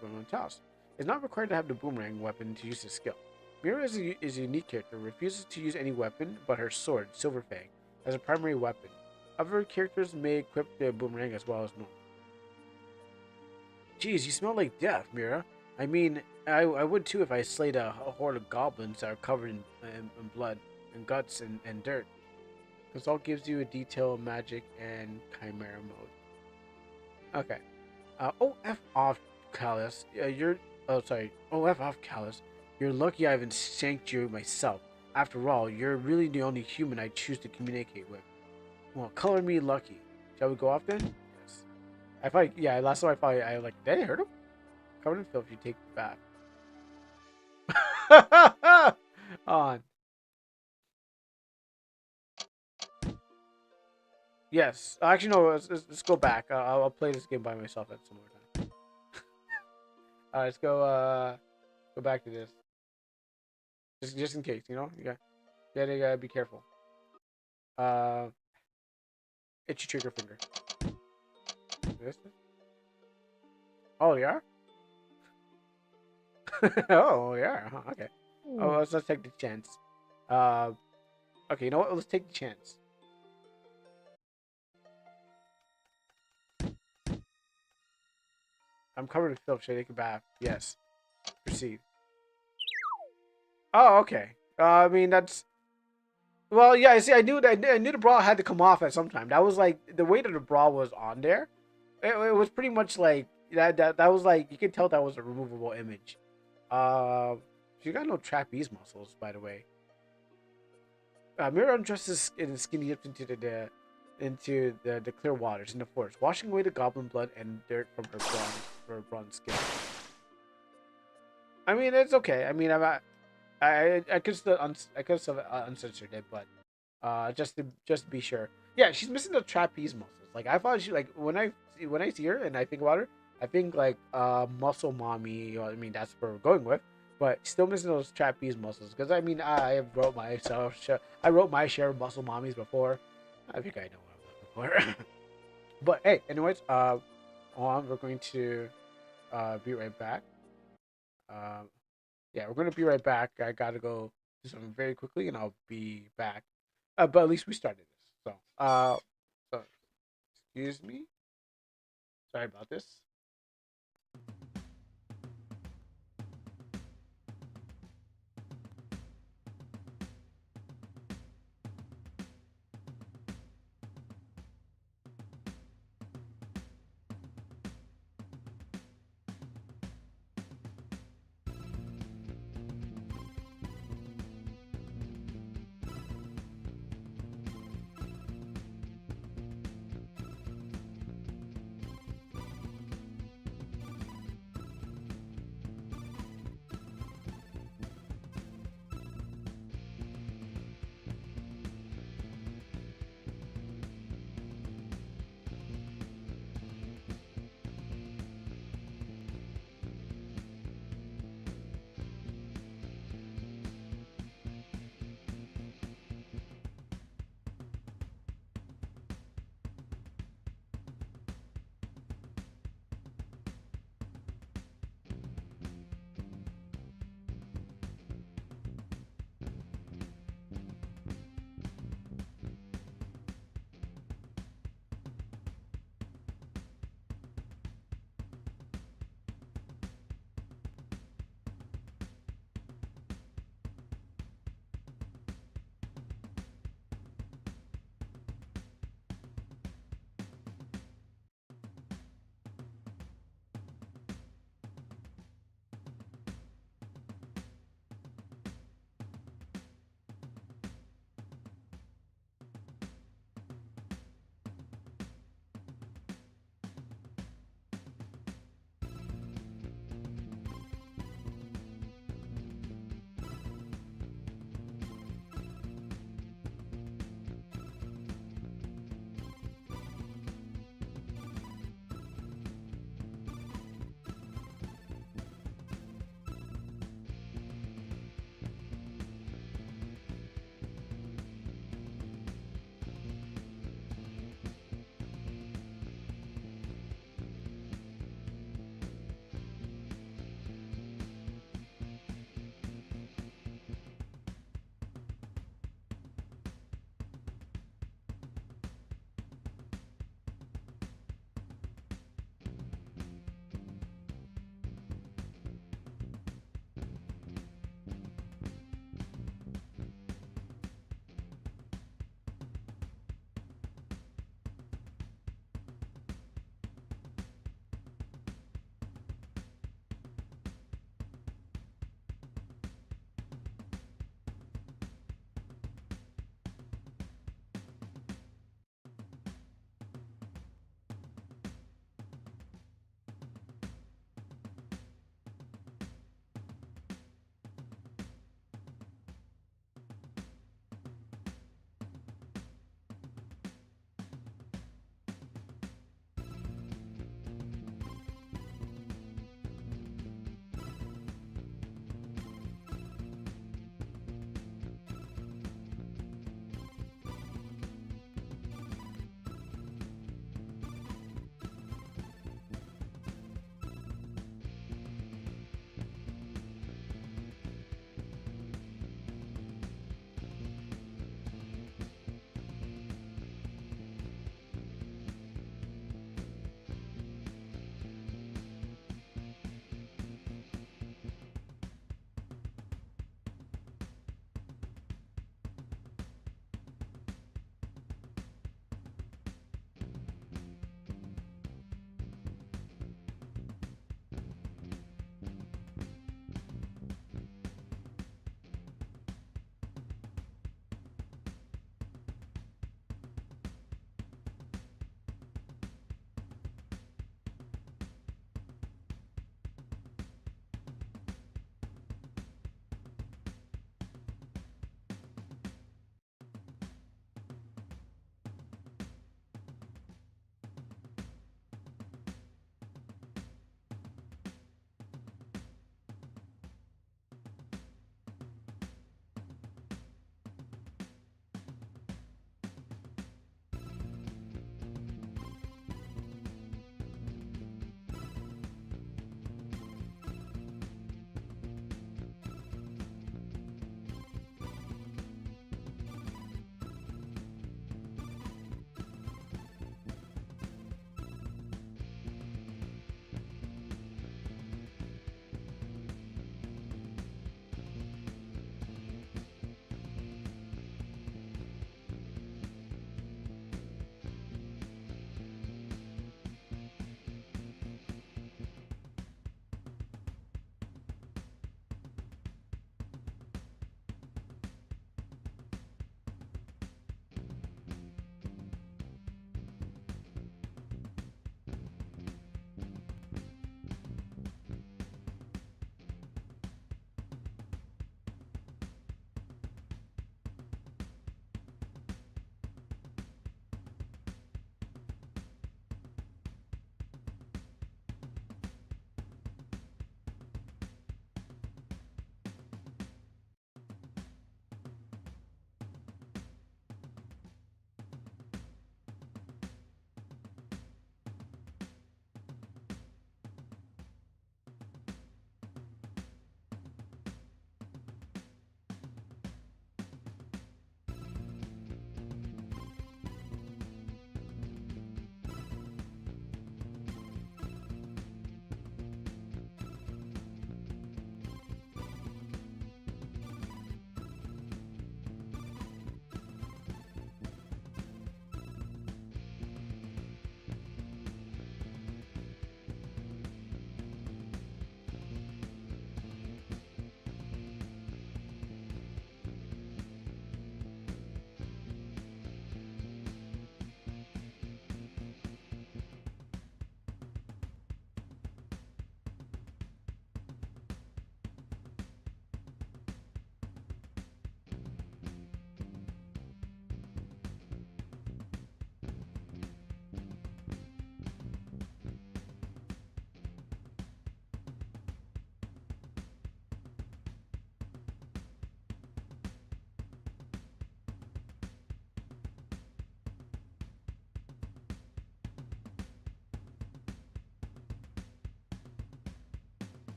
boomerang toss. It's not required to have the boomerang weapon to use the skill. Mira is a unique character. Refuses to use any weapon but her sword, Silverfang, as a primary weapon. Other characters may equip the boomerang as well as normal. Geez, you smell like death, Mira. I mean, I would too if I slayed a horde of goblins that are covered in blood and guts and dirt. Consult gives you a detail of magic and chimera mode. Okay. Oh, F off, Callus. Oh, sorry. Oh, F off, Callus. You're lucky I haven't shanked you myself. After all, you're really the only human I choose to communicate with. Well, color me lucky. Shall we go off then? Yes. I thought, yeah, last time I like, did I hurt him? Covered in filth, you take the bath. On. Yes. Actually, no. Let's go back. I'll play this game by myself at some more time. All right, let's go. Go back to this. Just in case, you know. You gotta be careful. Uh, Itchy trigger finger. This? Oh, yeah. Oh, yeah. Okay. Oh, let's take the chance. Uh, okay. You know what? Let's take the chance. I'm covered in filth. Should I take a bath? Yes. Proceed. Oh, okay. I mean, that's well, yeah. I see. I knew the bra had to come off at some time. That was like the way that the bra was on there. It was pretty much like that was like you could tell that was a removable image. She got no trapeze muscles, by the way. Mira undresses and skinny dips into the clear waters in the forest, washing away the goblin blood and dirt from her bronze skin. I mean, it's okay. I mean, I could still uncensored it, but just to be sure. Yeah, she's missing the trapeze muscles. Like I thought she like when I see her and I think about her, I think like muscle mommy. I mean that's where we're going with, but still missing those trapeze muscles. Because I mean I have wrote myself. I wrote my share of muscle mommies before. I think I know what I'm looking for. But hey, anyways, hold on, we're going to be right back. Um, yeah, we're gonna be right back. I gotta go do something very quickly, and I'll be back. But at least we started this. So excuse me. Sorry about this.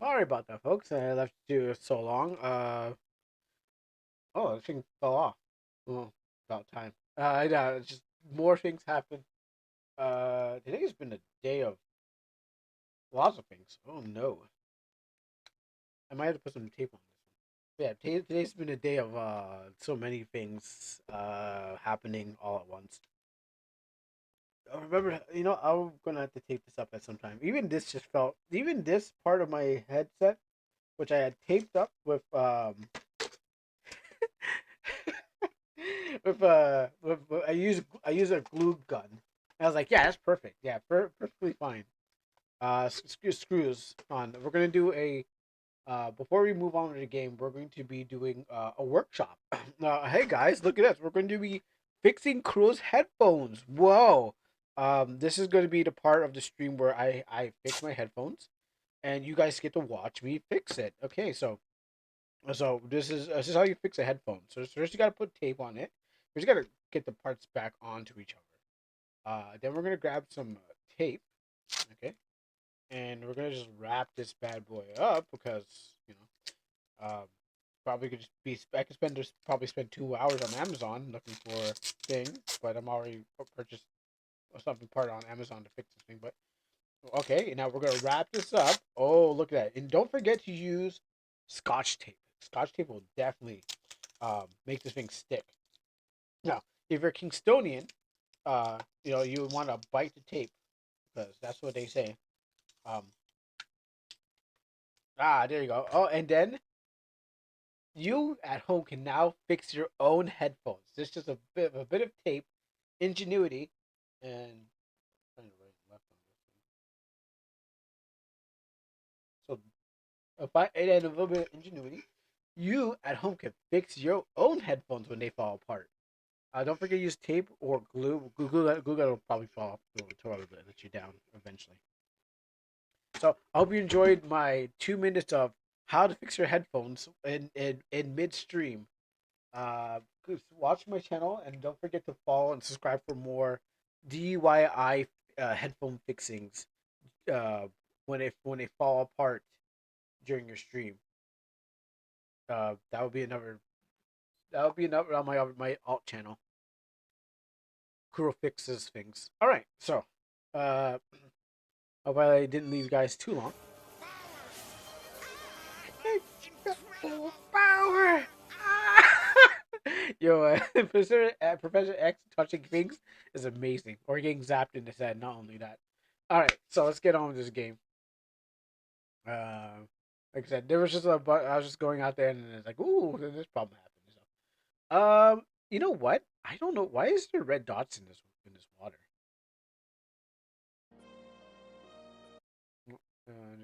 Sorry about that, folks. I left you so long. Oh, the thing fell off. Oh, about time. Yeah, it's just more things happen. Today has been a day of lots of things. Oh no, I might have to put some tape on this one. Yeah, today's been a day of so many things happening all at once. I remember, I'm gonna have to tape this up at some time. Even this part of my headset, which I had taped up I use a glue gun. I was like, yeah, that's perfect. Yeah, perfectly fine. Screws on. We're gonna do a before we move on to the game. We're going to be doing a workshop. Hey guys, look at this. We're going to be fixing Crow's headphones. Whoa. This is going to be the part of the stream where I fix my headphones, and you guys get to watch me fix it. Okay, so this is how you fix a headphone. So first you gotta put tape on it. First you gotta get the parts back onto each other. Then we're gonna grab some tape, okay, and we're gonna just wrap this bad boy up because probably could just be. I could probably spend 2 hours on Amazon looking for thing, but I'm already purchased something part on Amazon to fix this thing. But okay, now we're gonna wrap this up. Oh, look at that! And don't forget to use Scotch tape. Scotch tape will definitely make this thing stick. Now, if you're Kingstonian, you want to bite the tape because that's what they say. Um, there you go. Oh, and then you at home can now fix your own headphones. This is just a bit of tape, ingenuity, and trying to right and left on this one. So if I and a little bit of ingenuity, you at home can fix your own headphones when they fall apart. Don't forget to use tape or glue. Glue gun will probably fall off the toilet and let you down eventually. So I hope you enjoyed my 2 minutes of how to fix your headphones in midstream. Watch my channel and don't forget to follow and subscribe for more DIY headphone fixings when they fall apart during your stream. That would be another on my alt channel. Kuro fixes things. All right, so uh, hope I didn't leave you guys too long. Power. Yo, Professor X touching things is amazing. Or getting zapped in the head. Not only that. All right, so let's get on with this game. Like I said, there was just I was just going out there and it's like, ooh, this problem happened. So, you know what? I don't know why is there red dots in this water.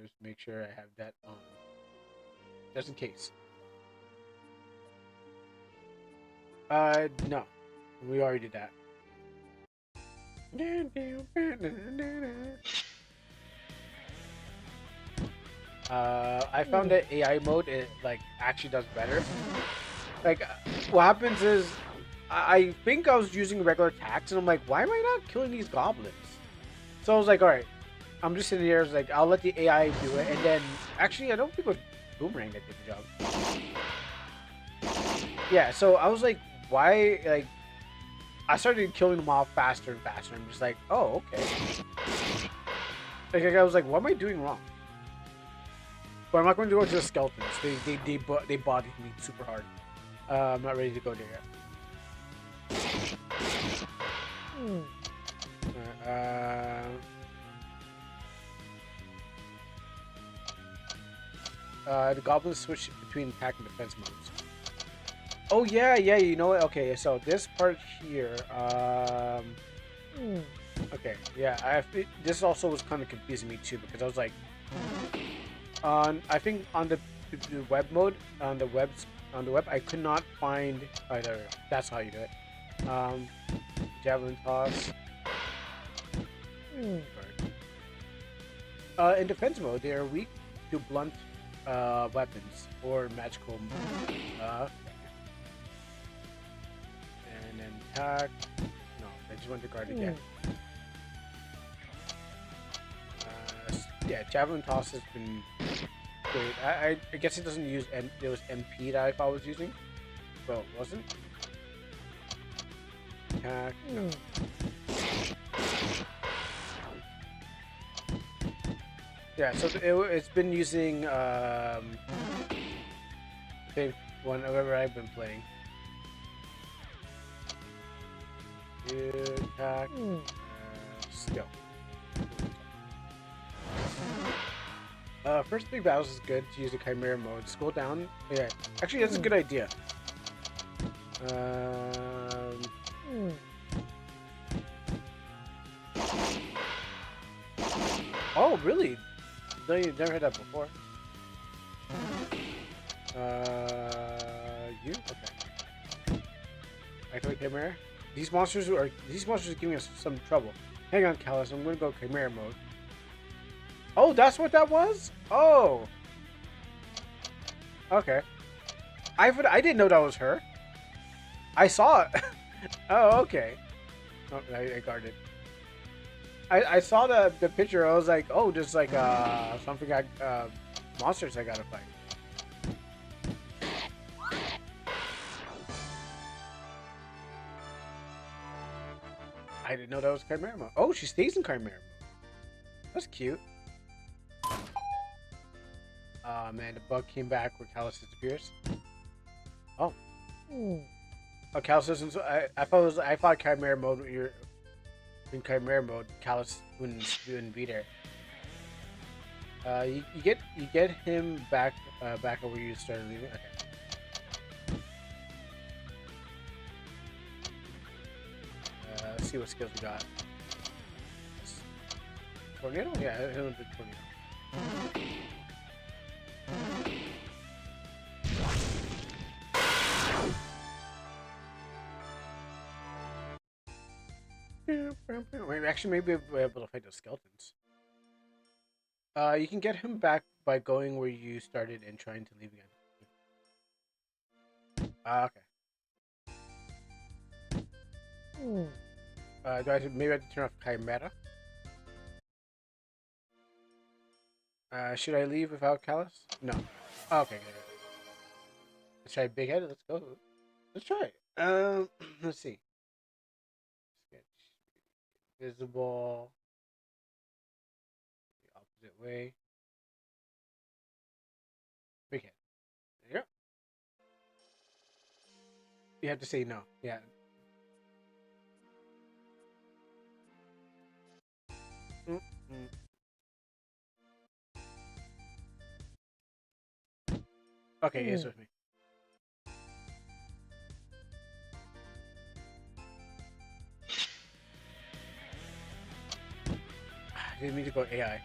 Just make sure I have that on, just in case. No, we already did that. I found that AI mode like actually does better. Like, what happens is, I think I was using regular attacks, and I'm like, why am I not killing these goblins? So I was like, all right, I'm just sitting here. I was like, I'll let the AI do it, and then actually, I don't think it was Boomerang that did the job. Yeah, so I was like, why? Like, I started killing them off faster and faster. I'm just like, oh, okay. Like I was like, what am I doing wrong? But I'm not going to go to the skeletons. They bodied me super hard. I'm not ready to go there yet. The goblins switch between attack and defense modes. Oh yeah, you know what? Okay, so this part here, okay, yeah, this also was kind of confusing me too because I was like, I think on the web mode, on the web, I could not find either. That's how you do it. Javelin toss. In defense mode, they are weak to blunt weapons or magical. And then attack. No, I just want to guard again. Yeah, javelin toss has been Wait, I guess it doesn't use it was MP that I thought I was using. Well, it wasn't. No. Yeah, so it's been using same one whatever I've been playing. Attack, skill. First big battles is good to use a Chimera mode. Scroll down. Yeah, actually that's a good idea. Oh, really? No, you've never had that before. You? Okay. Activate Chimera. These monsters are giving us some trouble. Hang on, Callus. I'm gonna go Chimera mode. Oh, that's what that was? Oh. Okay. I didn't know that was her. I saw it. Oh, okay. Oh, I guarded. I saw the picture. I was like, oh, there's like something monsters I gotta fight. I didn't know that was Chimera mode. Oh, she stays in Chimera mode. That's cute. Oh man, the bug came back where Callus disappears. Oh. Oh, Callus isn't. I thought Chimera mode. You're in Chimera mode. Callus wouldn't be there. You get him back where you started leaving. Okay. Let's see what skills we got. Tornado? Yeah, hit him with the tornado. Maybe we'll be able to fight those skeletons. You can get him back by going where you started and trying to leave again. Okay. Maybe I have to turn off Chimera? Should I leave without Callus? No. Oh, okay, good. Let's try Big Head. Let's go. Let's try it. Let's see. Sketch. Visible. The opposite way. Big Head. There you go. You have to say no. Yeah. Okay, he is with me. I didn't mean to go AI.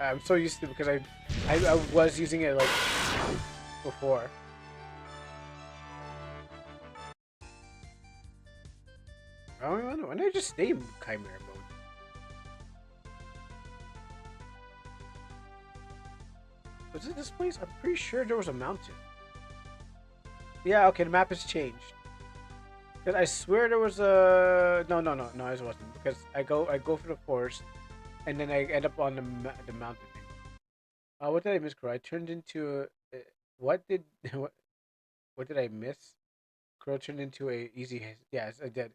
I'm so used to it because I was using it like before. Oh, why don't I just stay in Chimera mode? Was it this place? I'm pretty sure there was a mountain. Yeah, okay, the map has changed. Because I swear there was a no, it wasn't. Because I go for the forest, and then I end up on the mountain. What did I miss, Crow? I turned into what did what did I miss? Crow turned into a easy. Yes, I did.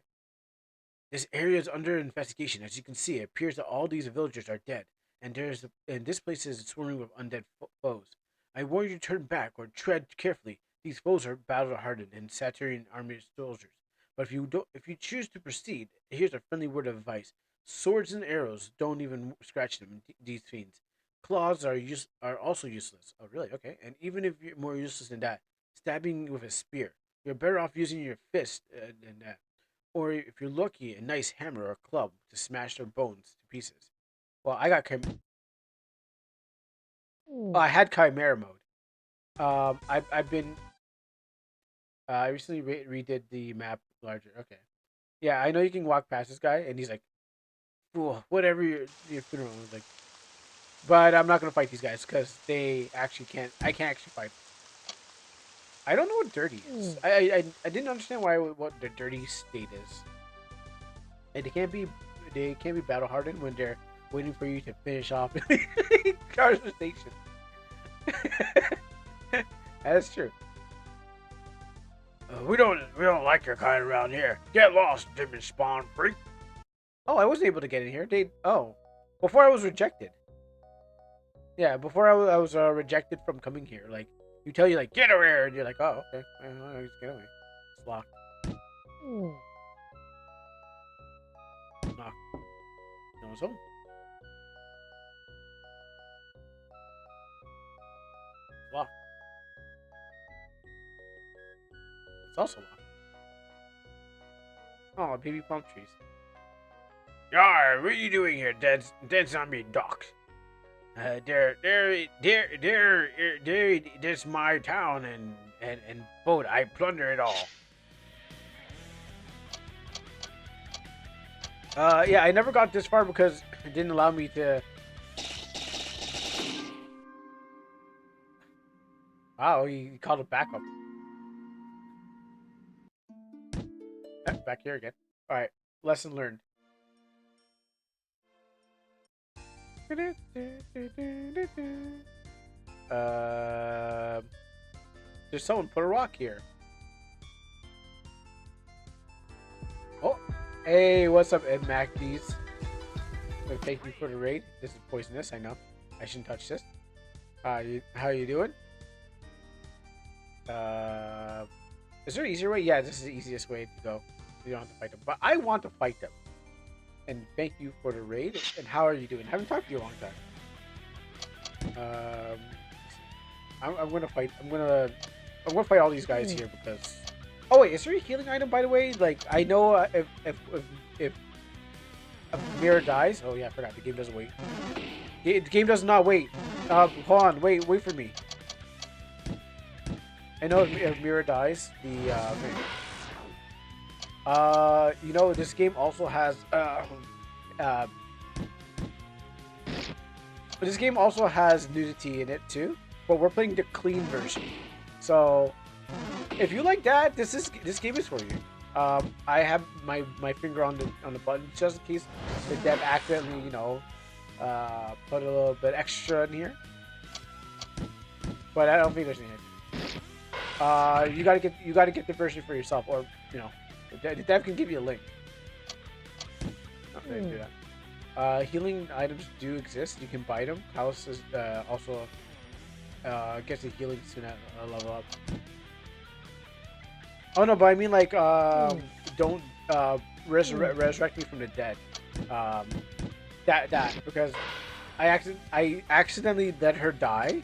This area is under investigation. As you can see, it appears that all these villagers are dead, and this place is swarming with undead foes. I warn you to turn back or tread carefully. These foes are battle-hardened and Saturnian army soldiers. But if you choose to proceed, here's a friendly word of advice: swords and arrows don't even scratch them. These fiends. Claws are also useless. Oh, really? Okay. And even if you're more useless than that, stabbing with a spear, you're better off using your fist than that. Or if you're lucky, a nice hammer or club to smash their bones to pieces. Well, I got I had Chimera mode. I've been I recently redid the map larger. Okay, yeah, I know you can walk past this guy, and he's like, "Fool, whatever your funeral." I was like, but I'm not gonna fight these guys because they actually can't. I can't actually fight. I don't know what dirty is. I didn't understand what the dirty state is. And they can't be battle hardened when they're waiting for you to finish off conversation. That's true. We don't like your kind around here. Get lost, demon spawn freak. Oh, I wasn't able to get in here. Before I was rejected. Yeah, before I was rejected from coming here. Like, you tell you, like, get over here, and you're like, oh, okay. Well, just get away. It's locked. Knock. No one's home. It's locked. It's also locked. Oh, baby palm trees. Yar, what are you doing here, dead zombie docs? This my town and boat. I plunder it all. Yeah, I never got this far because it didn't allow me to. Wow, he called it backup. Back here again. All right, lesson learned. There's someone put a rock here. Oh, hey, what's up, Ed MacD's? Thank you for the raid. This is poisonous, I know. I shouldn't touch this. How you doing? Is there an easier way? Yeah, this is the easiest way to go. You don't have to fight them, but I want to fight them. And thank you for the raid. And how are you doing? I haven't talked to you in a long time. I'm gonna fight. I'm gonna fight all these guys here because. Oh wait, is there a healing item by the way? Like I know if a mirror dies. Oh yeah, I forgot. The game doesn't wait. The game does not wait. Hold on. Wait for me. I know if mirror dies, you know, this game also has this game also has nudity in it too, but we're playing the clean version. So if you like that, this game is for you. I have my finger on the button just in case the dev accidentally, you know, put a little bit extra in here. But I don't think there's anything. You gotta get the version for yourself, or you know, the dev can give you a link. Okay, do that. Healing items do exist. You can buy them. House is also gets a healing soon at level up. Oh no, but I mean like don't resurrect me from the dead. That because I accidentally let her die,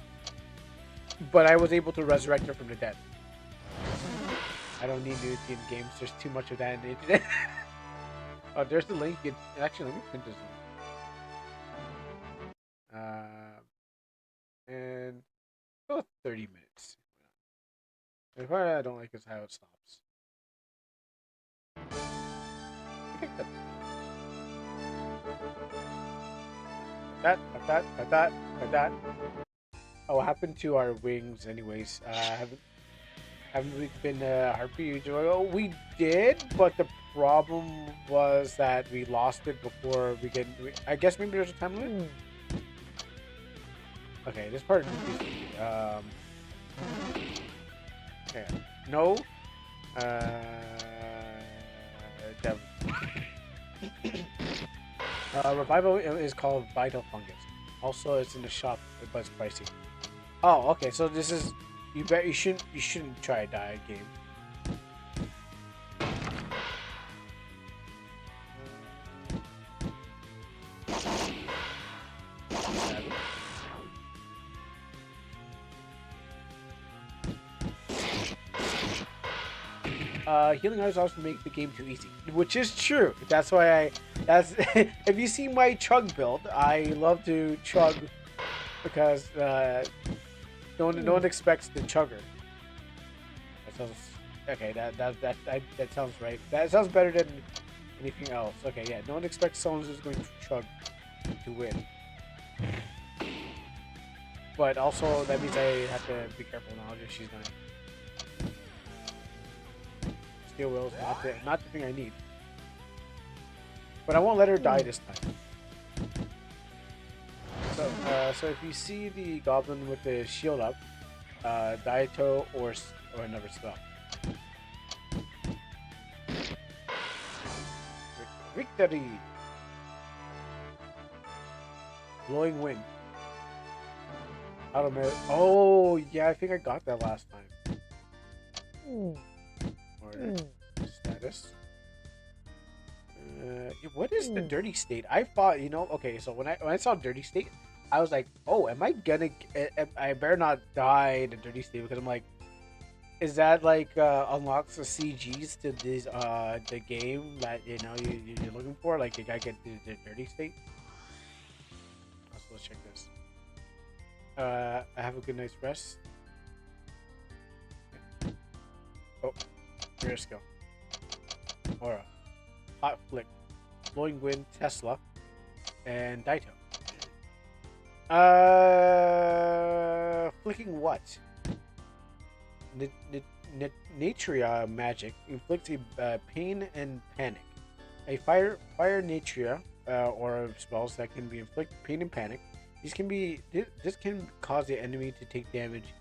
but I was able to resurrect her from the dead. I don't need nudity in games. There's too much of that in the internet. Oh, there's the link. Actually, let me print this link. And about 30 minutes. The part I don't like is how it stops. Like that. Oh, what happened to our wings anyways? Haven't we been Harpy? Oh, we did, but the problem was that we lost it before I guess maybe there's a time limit? Okay, this part is confusing me. Okay. No. Revival is called Vital Fungus. Also, it's in the shop, but it's pricey. Oh, okay. So this is you shouldn't try a diet game. Healing items also make the game too easy, which is true. That's why if you see my chug build, I love to chug because no one expects the chugger. That sounds okay. That sounds right. That sounds better than anything else. Okay, yeah. No one expects someone who's going to chug to win. But also that means I have to be careful now if she's dying. Steel wheels, not the thing I need. But I won't let her die this time. So if you see the goblin with the shield up, Daito or another spell. Victory! Blowing wind. Automatic. Oh yeah, I think I got that last time. Order. Status. What is the dirty state? I thought, okay, so when I saw dirty state, I was like, oh, am I gonna? I better not die in a dirty state because I'm like, is that like unlocks the CGs to this the game that you're looking for? Like, you gotta get the dirty state. Let's check this. I have a good night's rest. Okay. Oh, rare skill. Aura. Hot Flick, Blowing Wind, Tesla, and Daito. Flicking what? Natria magic inflicts pain and panic. A fire natria or spells that can be inflict pain and panic. This can cause the enemy to take damage.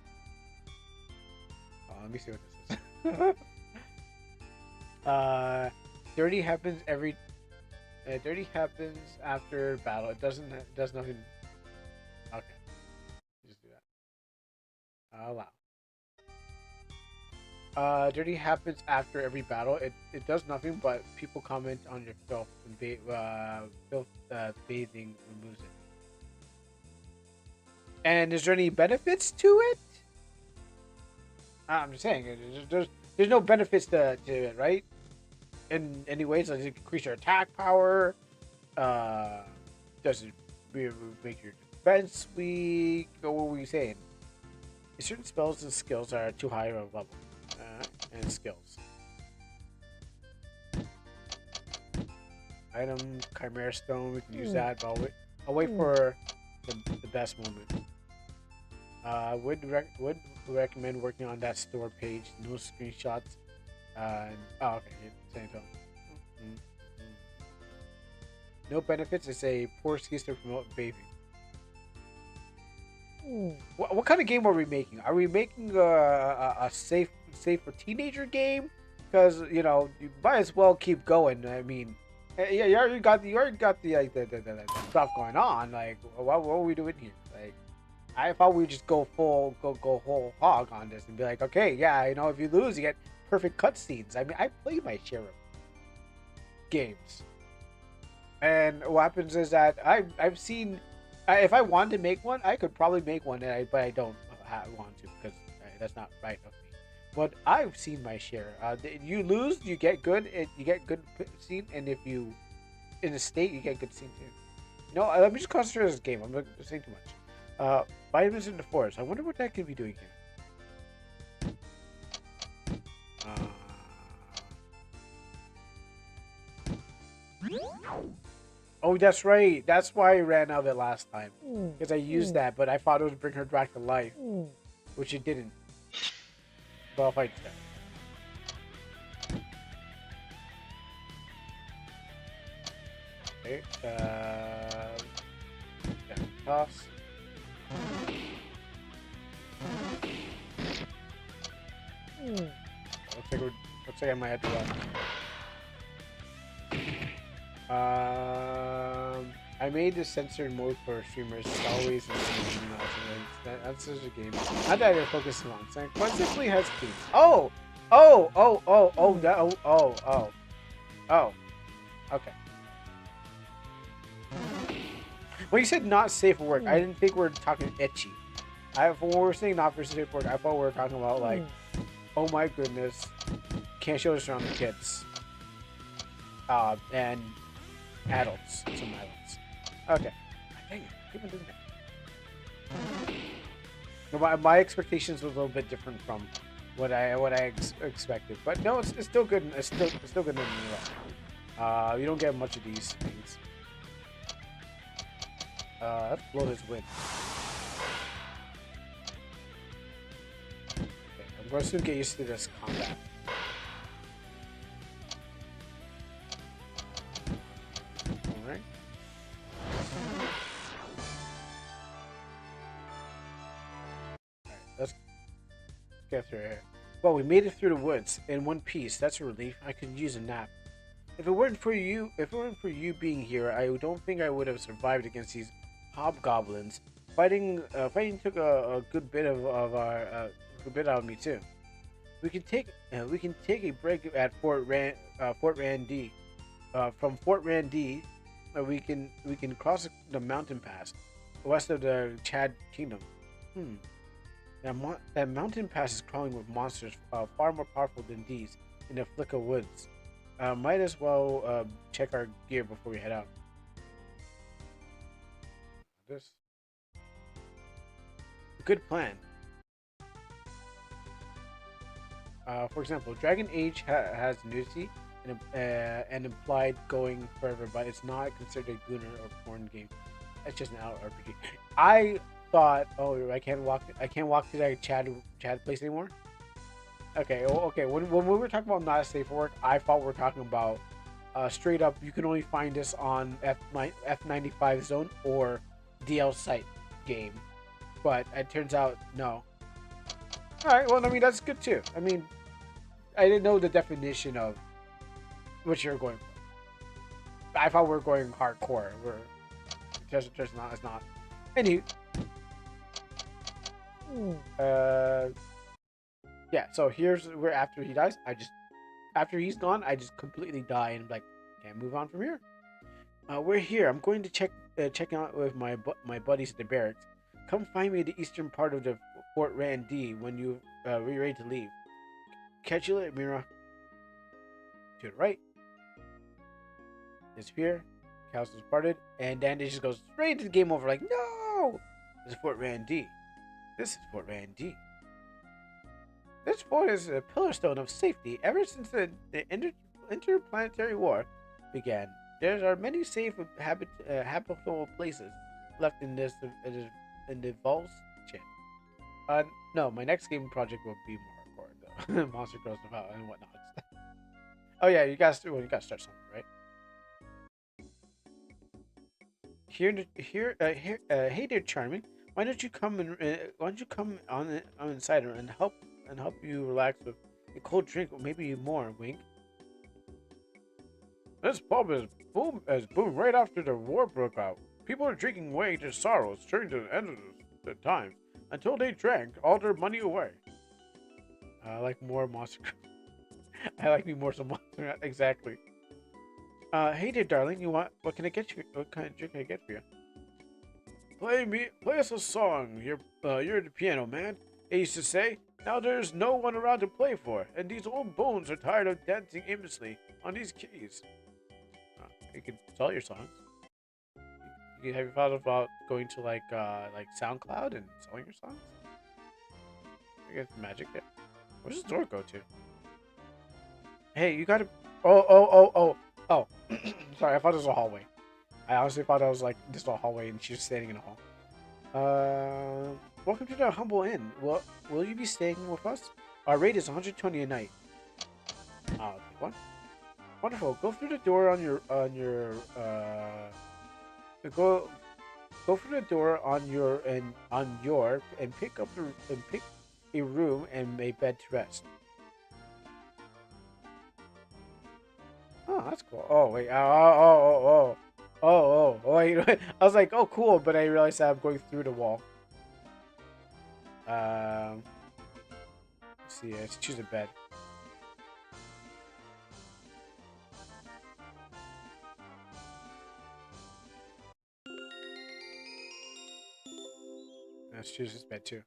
Oh, let me see what this is. Dirty happens dirty happens after battle. It does nothing. Okay, just do that. Allow. Dirty happens after every battle. It does nothing, but people comment on your filth and bathing removes it. And is there any benefits to it? I'm just saying, there's no benefits to it, right? In any ways, does it increase your attack power? Does it make your defense weak? Or what were you saying? Certain spells and skills are too high of a level. And skills. Item, Chimera Stone, we can use that, but I'll wait for the best moment. Would recommend working on that store page. No screenshots. Oh, okay. Same time. No benefits. It's a poor excuse to promote bathing. What kind of game are we making? Are we making a safe for teenager game? Because you might as well keep going. I mean, yeah, you already got the stuff going on. Like, what are we doing here? Like, I thought we'd just go whole hog on this and be like, okay, yeah, if you lose, you get perfect cutscenes. I mean, I play my share of games, and what happens is that I've seen. If I wanted to make one, I could probably make one, but I don't want to because that's not right of me. But I've seen my share. You lose, you get good, you get good scene, and if you in a state, you get good scene too. Let me just concentrate on this game. I'm not saying too much. Vitamins in the forest. I wonder what that could be doing here. Oh, that's right. That's why I ran out of it last time. Because I used that, but I thought it would bring her back to life. Which it didn't. So I'll fight that. Okay. Toss. Looks like I might have to run. I made the censored mode for streamers. It's always that's such a game. Not that they're focusing on. So simply has keys. Oh. Okay. When you said not safe for work, I didn't think we were talking etchy. When we were saying not for safe for work, I thought we were talking about like, oh my goodness, can't show this around the kids. And adults, some adults. Okay. Dang it, keep on doing that. No, my expectations were a little bit different from what I expected, but no, it's still good. It's still good in the You don't get much of these things. Let's blow his wind. Okay, I'm going to soon get used to this combat. get through here. Well, we made it through the woods in one piece. That's a relief. I could use a nap. If it weren't for you being here, I don't think I would have survived against these hobgoblins. Fighting took a good bit of our good bit out of me too. We can take a break at Fort Randy. From Fort Randy, we can cross the mountain pass west of the Chad Kingdom. Hmm. That mountain pass is crawling with monsters far more powerful than these in the Flicka Woods. Might as well check our gear before we head out. This good plan. For example, Dragon Age has nudity and implied going further, but it's not considered a gooner or porn game. It's just an out RPG. I thought, oh, I can't walk to that Chad place anymore. Okay, well, okay. When we were talking about not safe for work, I thought we were talking about straight up. You can only find this on F95 zone or DL site game, but it turns out no. All right, well, I mean that's good too. I mean, I didn't know the definition of what you're going for. I thought we were going hardcore. We're just not. It's not. Anywho, yeah. So here's where after he dies, after he's gone, I just completely die and like can't move on from here. We're here. I'm going to check out with my buddies at the barracks. Come find me at the eastern part of the Fort Randy when you we're ready to leave. Catch you later, Mira. To the right. Disappear. House is parted, and then it just goes straight into the game over. Like, no, this is Fort Randy. This is Fort Randy. This fort is a pillarstone of safety ever since the interplanetary war began. There are many safe habitable places left in this in the vaults. No, my next game project will be more hardcore though. Monster Girls and whatnot. Oh yeah, you gotta start something, right? Hey there, Charming. Why don't you come on inside and help you relax with a cold drink or maybe more? Wink. This pub is boomed right after the war broke out. People are drinking away their sorrows during the end of the time until they drank all their money away. I like more monster. I like me more some monster. Exactly. Hey there, darling. What can I get you? What kind of drink can I get for you? Play us a song. You're the piano man. They used to say. Now there's no one around to play for, and these old bones are tired of dancing aimlessly on these keys. You can sell your songs. Have you thought about going to like SoundCloud and selling your songs? I guess magic there. Where's the door go to? Hey, you gotta. Oh. Sorry, I thought it was a hallway. I honestly thought I was like this was a hallway and she's standing in a hall. Welcome to the Humble Inn. Will you be staying with us? Our rate is 120 a night. What? Wonderful. Go through the door on your go through the door on your and pick a room and a bed to rest. Oh, that's cool. Oh wait. Wait. I was like, oh, cool, but I realized that I'm going through the wall. Let's see. Let's choose a bed. Let's choose this bed too.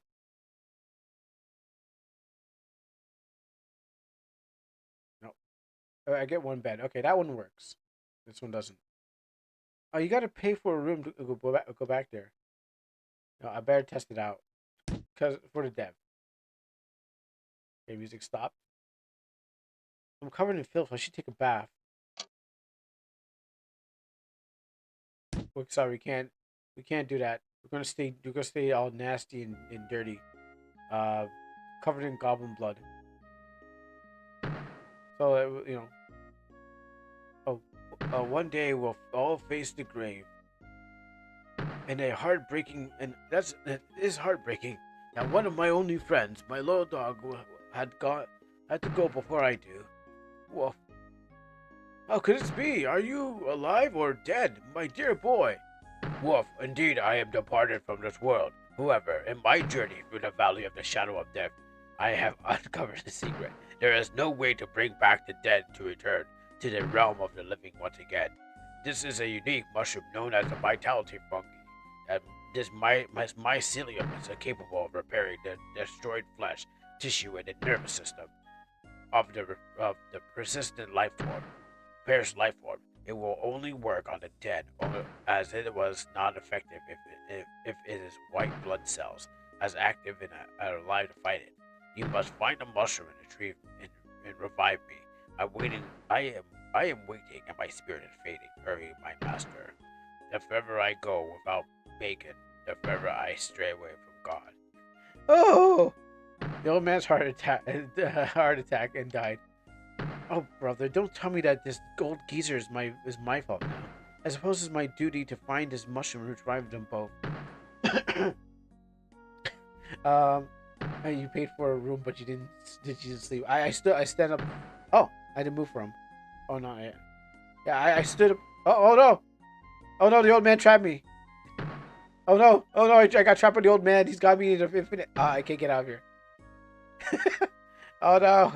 Nope. I get one bed. Okay, that one works. This one doesn't. Oh, you gotta pay for a room to go back there. No, I better test it out. Cause for the dev. Okay, music stopped. I'm covered in filth. I should take a bath. Sorry, we can't do that. We're gonna stay all nasty and dirty. Covered in goblin blood. So you know. One day we'll all face the grave. And that is heartbreaking. Now, one of my only friends, my loyal dog, had to go before I do. Well, how could this be? Are you alive or dead, my dear boy? Wolf, indeed I am departed from this world. However, in my journey through the valley of the shadow of death, I have uncovered the secret. There is no way to bring back the dead to return to the realm of the living once again. This is a unique mushroom known as the vitality fungi. And this mycelium is capable of repairing the destroyed flesh, tissue, and the nervous system of the persistent life form, perished life form. It will only work on the dead, as it was not effective if it is white blood cells, as active and are alive to fight it. You must find a mushroom and retrieve and revive me. I'm waiting. I am waiting, and my spirit is fading. Hurry, my master. The further I go without bacon, the further I stray away from God. Oh! The old man's heart attack and died. Oh, brother, don't tell me that this gold geezer is my fault now. I suppose it's my duty to find this mushroom and revive them both. You paid for a room, but you didn't. Did you sleep? I stand up. Oh, I didn't move from. Oh no, I stood up. Oh no, oh no, the old man trapped me. Oh no, I got trapped by the old man. He's got me in the infinite. I can't get out of here. Oh no.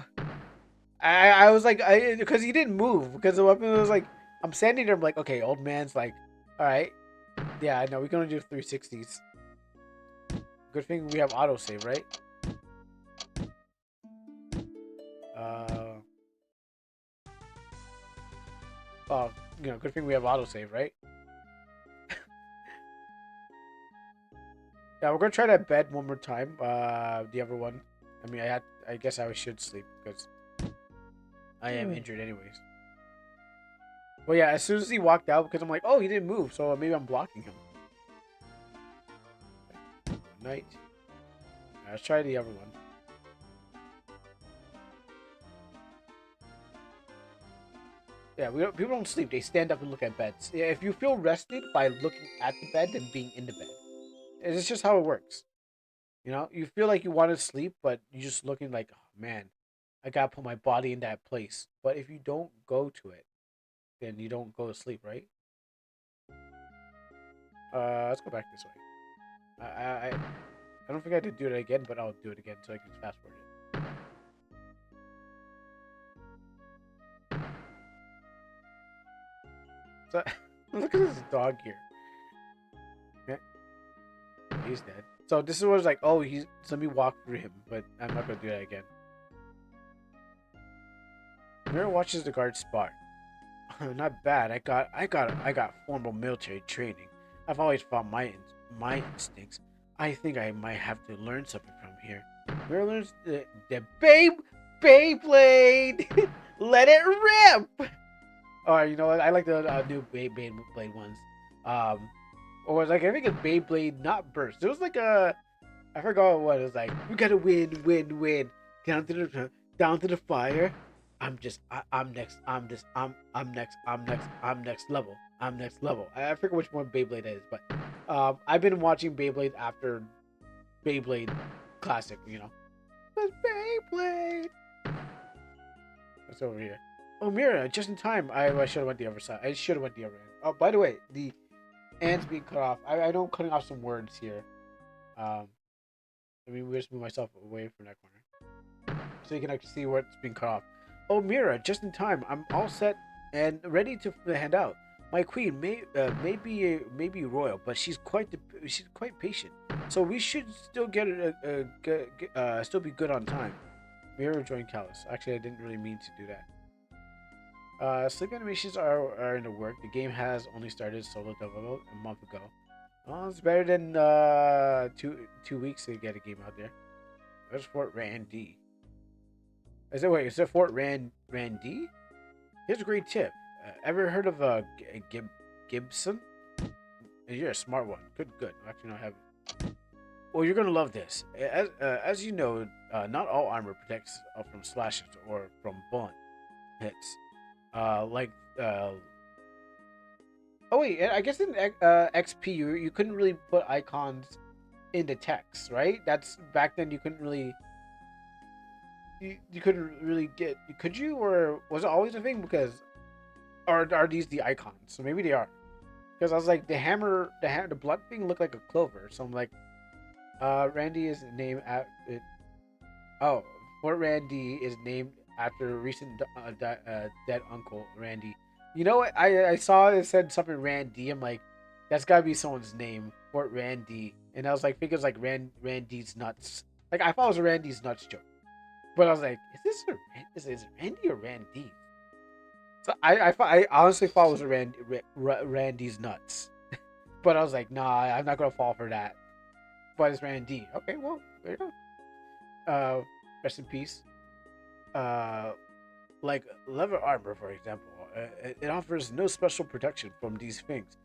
I was like, because he didn't move, because the weapon was like, I'm standing there, I'm like, okay, old man's like, alright. Yeah, I know, we're gonna do 360s. Good thing we have autosave, right? Oh, good thing we have autosave, right? Yeah, we're gonna try that bed one more time, the other one. I mean, I guess I should sleep, because I am injured anyways. Well, yeah, as soon as he walked out, because I'm like, oh, he didn't move, so maybe I'm blocking him. Good night. Let's try the other one. Yeah, people don't sleep. They stand up and look at beds. Yeah, if you feel rested by looking at the bed than being in the bed. It's just how it works. You know, you feel like you want to sleep, but you're just looking like, oh, man, I got to put my body in that place. But if you don't go to it, then you don't go to sleep, right? Let's go back this way. I don't think I did do it again, but I'll do it again so I can fast forward it. So, look at this dog here. Yeah, he's dead. So this is what it's like. Oh, let me walk through him, but I'm not gonna do that again. Mirror watches the guard spot. Not bad. I got formal military training. I've always fought my instincts. I think I might have to learn something from here. Mirror learns the Beyblade. Let it rip. Or you know what? I like the new Beyblade ones. Or like I think it's Beyblade, not Burst. It was like I forgot what it was like. We gotta win. Down to the fire. I'm next. I'm next level. I forget which one Beyblade is, but I've been watching Beyblade after Beyblade Classic. You know, it's Beyblade. What's over here? Oh, Mira, just in time. I should have went the other side. I should have went the other end. Oh, by the way, the ends being cut off. I know I'm cutting off some words here. Let me just move myself away from that corner so you can actually see what's being cut off. Oh, Mira, just in time. I'm all set and ready to hand out. My queen may be royal, but she's quite patient. So we should still still be good on time. Mira joined Callus. Actually, I didn't really mean to do that. Sleep animations are in the work. The game has only started solo development a month ago. Well, it's better than 2 weeks to get a game out there. Where's Fort Randy? Is it Fort Randy? Here's a great tip. Ever heard of Gibson? You're a smart one. Good. Actually, no, I haven't. Well, you're gonna love this. As you know, not all armor protects from slashes or from bullet hits. Oh wait, I guess in XP you couldn't really put icons in the text, right? That's back then you couldn't really you couldn't really get, could you, or was it always a thing? Because are these the icons? So maybe they are. Because I was like, the hammer, the blunt thing looked like a clover. So I'm like, Randy is named at it. Oh, Fort Randy is named after a recent dead uncle, Randy. You know what? I saw it said something Randy. I'm like, that's gotta be someone's name, Fort Randy. And I was like, think it's like Randy's nuts. Like I thought it was a Randy's nuts joke, but I was like, is it Randy or Randy? So I honestly thought it was a Randy's nuts, but I was like, nah, I'm not gonna fall for that. But it's Randy. Okay, well there you go. Rest in peace. Uh, like leather armor, for example, it offers no special protection from these things.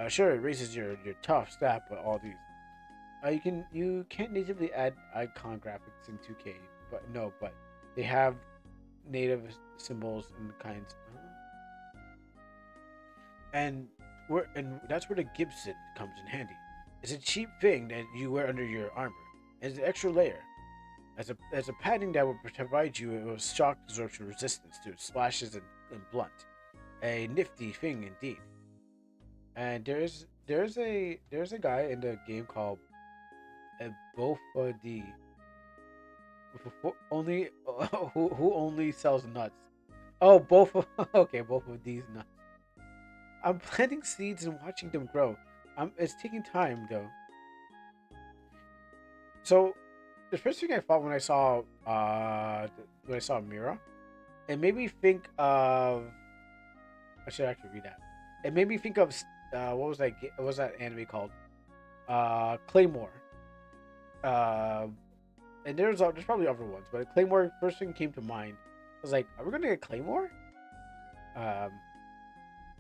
Sure, it raises your tough stat, but all these. You can't natively add icon graphics in 2K, but they have native symbols and kinds. And that's where the Gibson comes in handy. It's a cheap thing that you wear under your armor. It's an extra layer. As a padding that will provide you with shock absorption resistance to splashes and blunt. A nifty thing indeed. And there's a guy in the game called both the only who only sells nuts. Oh, both okay, both of these nuts. I'm planting seeds and watching them grow. It's taking time though. So the first thing I thought when I saw Mira, it made me think of. I should actually read that. It made me think of what was that? What was that anime called? Claymore. Uh, and there's probably other ones, but Claymore first thing came to mind. I was like, are we gonna get Claymore? Um,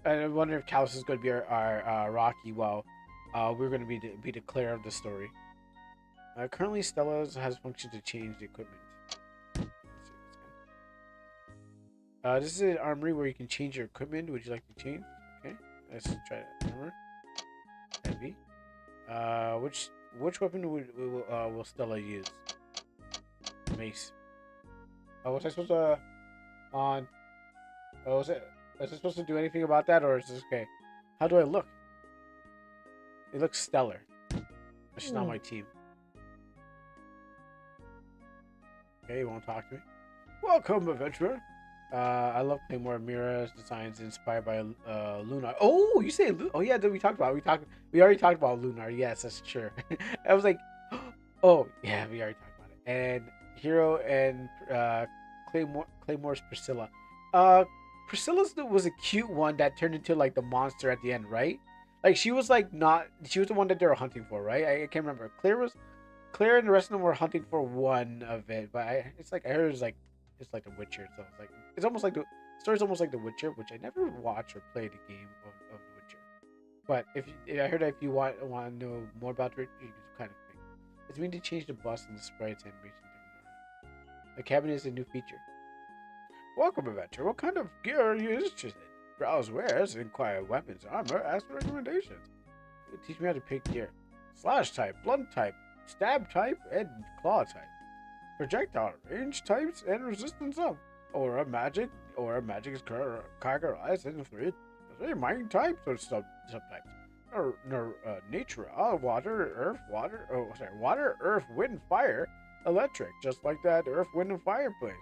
and I wonder if Callus is gonna be our Rocky. While we're gonna be the Claire of the story. Currently, Stella's has function to change the equipment. This is an armory where you can change your equipment. Would you like to change? Okay, let's try that. Armor. Heavy. Which weapon will Stella use? Mace. Oh, was I supposed to on? Oh, was I supposed to do anything about that, or is this okay? How do I look? It looks stellar. But she's not my team. Okay, you won't talk to me. Welcome, adventurer. I love Claymore Mira's designs inspired by Lunar. Oh, you say Oh yeah, we talked about it. We already talked about Lunar. Yes, that's true. I was like, oh yeah, we already talked about it. And Hero and Claymore's Priscilla. Priscilla's was a cute one that turned into like the monster at the end, right? Like she was like not. She was the one that they were hunting for, right? I can't remember. Claire and the rest of them were hunting for one of it, but it's like I heard it's like The Witcher, so it's like it's almost like the story's almost like The Witcher, which I never watched or played the game of The Witcher. But I heard that if you want to know more about it, you can kind of thing. It's meant to change the bus and the sprites animation. The cabinet is a new feature. Welcome, adventure. What kind of gear are you interested in? Browse wares, inquire weapons, armor, ask for recommendations. Teach me how to pick gear. Slash type, blunt type, stab type, and claw type. Projectile, range types, and resistance of. Aura magic is categorized into three mining types or subtypes. Nature, water, earth, wind, fire, electric, just like that earth, wind, and fireplace.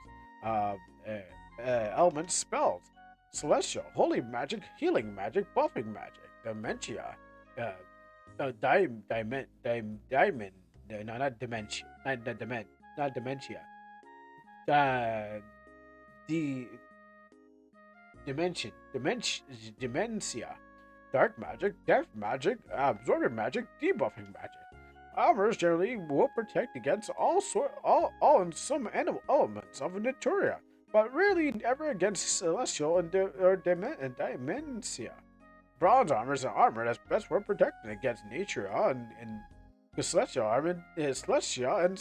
Elements, spells, celestial, holy magic, healing magic, buffing magic, dementia, not dementia. Dementia. Dark magic, death magic, absorbing magic, debuffing magic. Armors generally will protect against all and some animal elements of Naturia, but rarely ever against celestial or dementia. Bronze armor is an armor that's best for protecting against nature and celestial armor is celestial and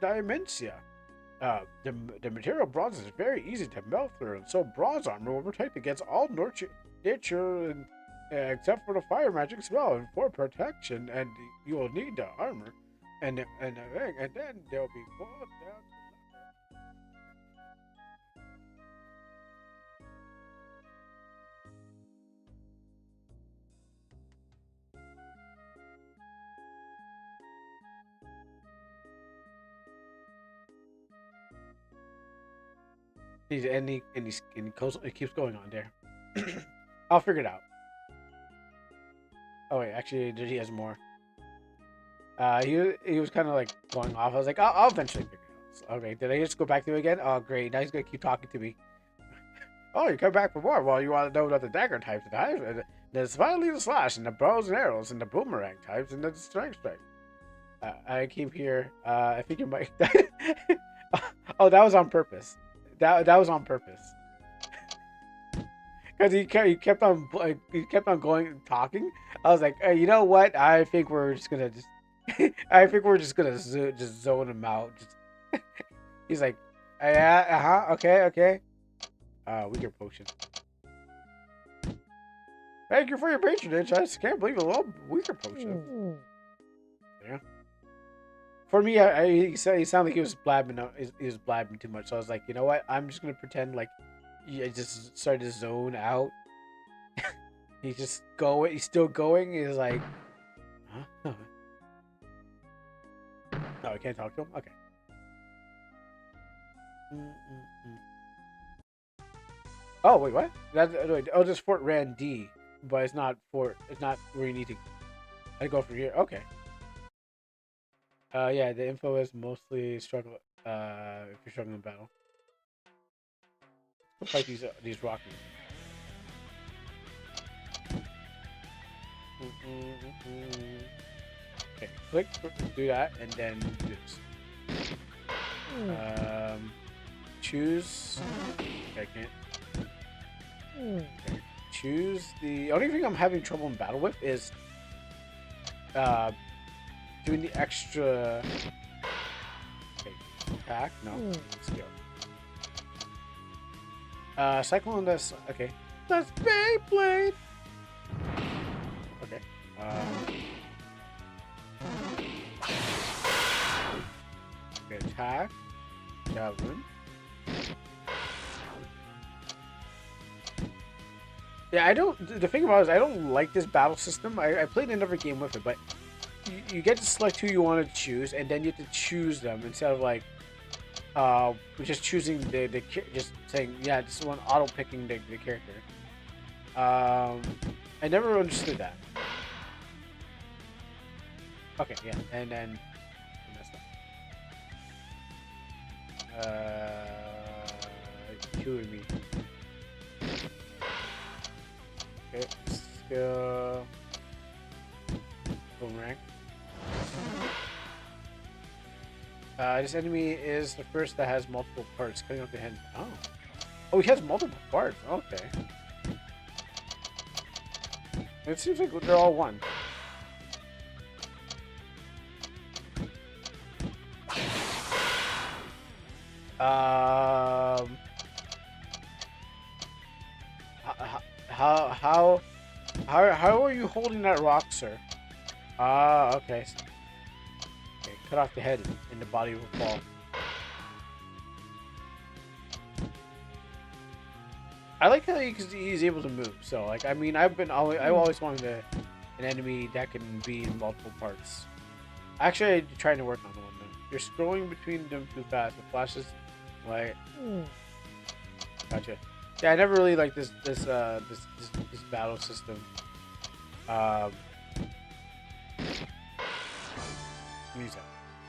dementia. The material bronze is very easy to melt through, and so bronze armor will protect against all nature except for the fire magic spell. And for protection, and you will need the armor. and then there'll be more down. It keeps going on there. I'll figure it out. Oh wait, actually, he has more. He was kind of like going off. I was like, I'll eventually figure it out. So, okay, did I just go back to him again? Oh great, now he's gonna keep talking to me. Oh, you come back for more? Well, you want to know about the dagger types and there's finally the slash and the bows and arrows and the boomerang types and the strike. I keep here. I think you might. Oh, that was on purpose. That was on purpose. Because he kept on going talking. I was like, hey, you know what? I think we're just gonna just zone him out. Just he's like, yeah, okay. Weaker potion. Thank you for your patronage. I just can't believe a little weaker potion. Yeah. For me, he sounded like he was blabbing. He was blabbing too much. So I was like, you know what? I'm just gonna pretend like I just started to zone out. He's just going. He's still going. He's like, huh? No, I can't talk to him. Okay. Oh wait, what? Oh, this Fort Rand D, but it's not Fort. It's not where you need to. I go from here. Okay. Yeah, the info is mostly struggle. If you're struggling in battle, let's fight these Rockies. Okay, click, do that, and then do this. Choose. Okay, I can't. Okay. Choose the only thing I'm having trouble in battle with is doing the extra. Okay, attack. No, let's go. Cyclone. This. Okay, that's Beyblade. Okay. Okay, attack. Javelin. Yeah, I don't. The thing about it is, I don't like this battle system. I played another game with it, but you get to select who you want to choose, and then you have to choose them instead of like, just choosing the just saying, yeah, this one auto picking the character. I never understood that. Okay, yeah, and then killing me. Okay, skill. Boomerang. This enemy is the first that has multiple parts. Cutting off the head. Oh, he has multiple parts. Okay. It seems like they're all one. How are you holding that rock, sir? Okay. Okay, cut off the head and the body will fall. I like how he's able to move. So, like, I mean, I've always wanted an enemy that can be in multiple parts. Actually, I'm trying to work on one of them. You're scrolling between them too fast. It flashes, like. Gotcha. Yeah, I never really liked this battle system.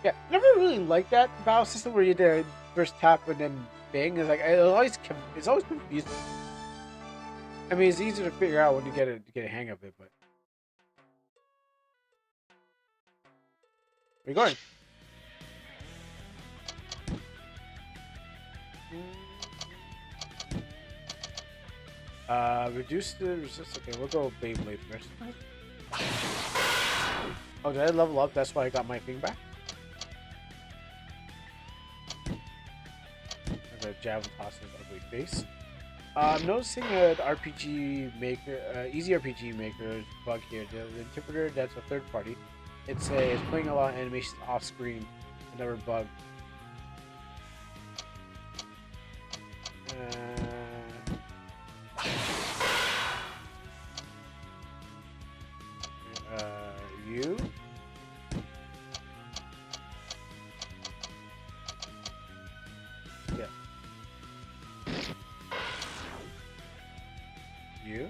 Yeah, never really liked that battle system where you did first tap and then bang. It's like it's always confusing. I mean, it's easy to figure out when you get a hang of it, but where are you going? Reduce the resistance. Okay, we'll go Beyblade first. Oh, did I level up? That's why I got my thing back. I'm gonna javelin toss his ugly face. I'm noticing an RPG maker, easy RPG maker bug here. The interpreter, that's a third party. it's playing a lot of animations off screen. Another bug. You. Yeah. You.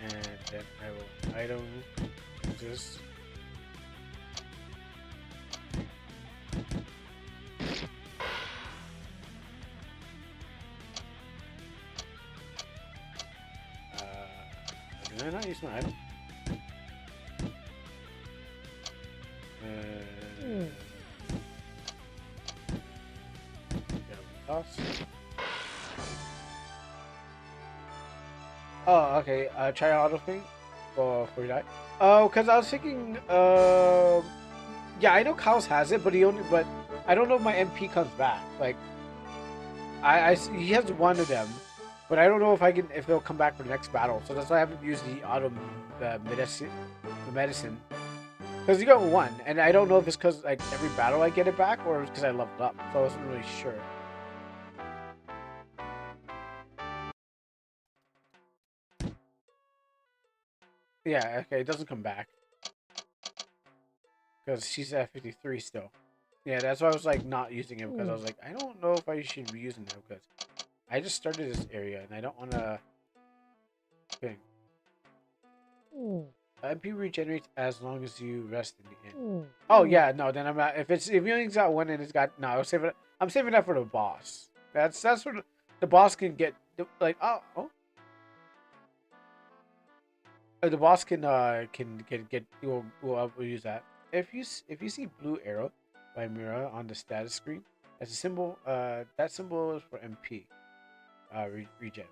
And then I will item this. Did I not use my item? Toss. Oh, okay. Try auto thing for that. Oh, because I was thinking. Yeah, I know Kyle's has it, but but I don't know if my MP comes back. Like, he has one of them, but I don't know if they'll come back for the next battle. So that's why I haven't used the auto medicine. Because you got one, and I don't know if it's because like every battle I get it back, or it's because I leveled up. So I wasn't really sure. Yeah, okay, it doesn't come back. Because she's at 53 still. Yeah, that's why I was like not using him, because I was like, I don't know if I should be using him, because I just started this area, and I don't want to... Okay. MP regenerates as long as you rest in the end. Oh yeah, no, then I'm not. If you only got one and it's got no, I'm saving that for the boss. That's what the boss can get. Like the boss can get. We'll use that. If you see blue arrow by Mira on the status screen, that's a symbol. That symbol is for MP. Regen.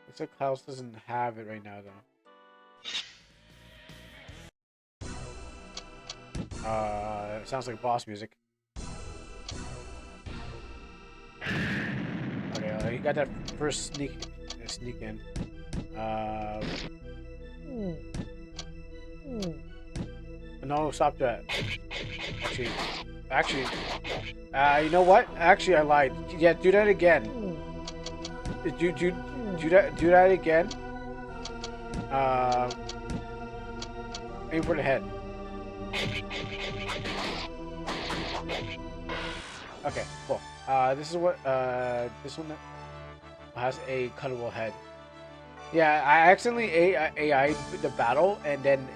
Looks like Klaus doesn't have it right now though. It sounds like boss music. Okay, you got that first sneak in. No, stop that. Actually, you know what? Actually, I lied. Yeah, do that again. Do that again. Aim for the head. Okay, cool. This is what this one has a cuttable head. Yeah, I accidentally AI'd the battle, and then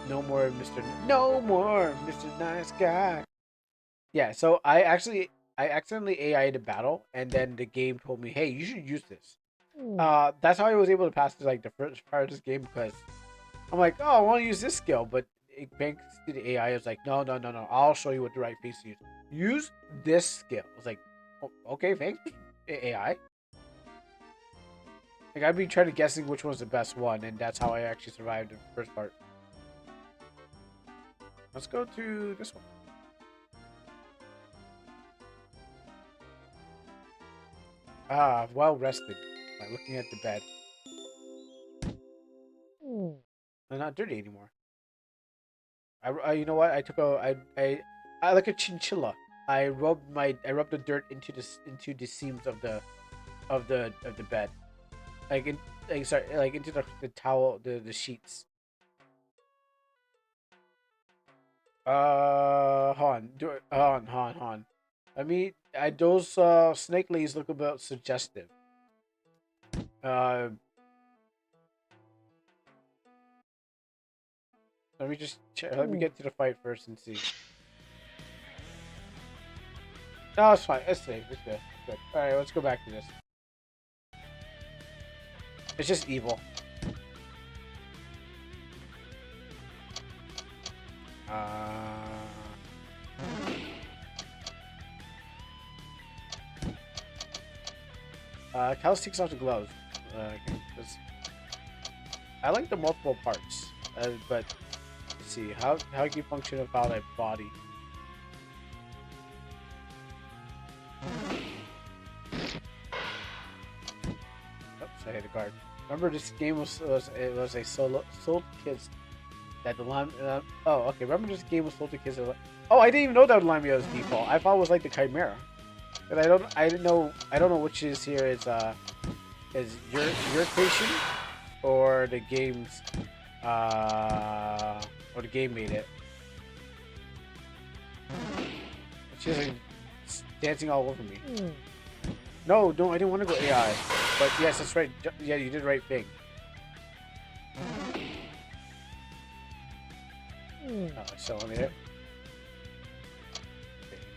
no more Mr. Nice Guy. Yeah, so I accidentally AI'd the battle, and then the game told me, hey, you should use this. That's how I was able to pass like the first part of this game, because I'm like, oh, I want to use this skill, but thanks to the AI, it's like, no, I'll show you what the right face to use. Use this skill. It's like, oh, okay, thanks, AI. Like, I'd be trying to guessing which one's the best one, and that's how I actually survived the first part. Let's go to this one. Well rested by looking at the bed. I'm not dirty anymore. You know what? I like a chinchilla. I rubbed the dirt into the seams of the bed, like into the towel, the sheets. Hold on, do it. Hold on. I mean, those snake leaves look a bit suggestive. Let me just check. Let me get to the fight first and see. No, it's fine. It's safe. It's good. It's good. All right, let's go back to this. It's just evil. Kels takes off the gloves. Okay, I like the multiple parts, but let's see how can you function without a body? Oops, I hit a guard. Remember, this game was a soul kids That the lime. Oh, okay. Remember this game was sold to kids. Oh, I didn't even know that Lamia was default. I thought it was like the Chimera. But I don't. I didn't know. I don't know which is here is your creation or the game's or the game made it. She's like dancing all over me. No, I didn't want to go AI. But yes, that's right. Yeah, you did the right thing. So on it. Okay,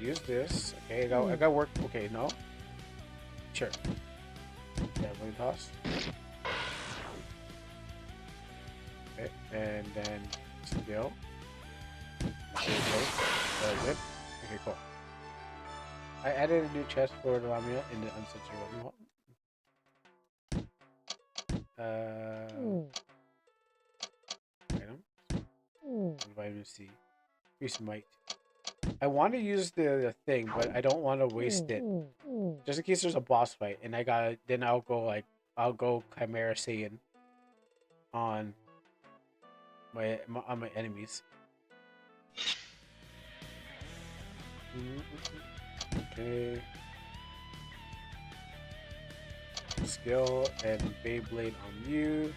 use this. Okay, I got work. Okay, no. Sure. Yeah, blue toss. Okay, and then skill. Okay, good. Okay, cool. I added a new chest for the Lamia in the uncensored one. Item. Vitamin C. Increase might. I want to use the thing, but I don't want to waste it. Just in case there's a boss fight, and then I'll go Chimera Saiyan on my enemies. Okay. Skill and Beyblade on you.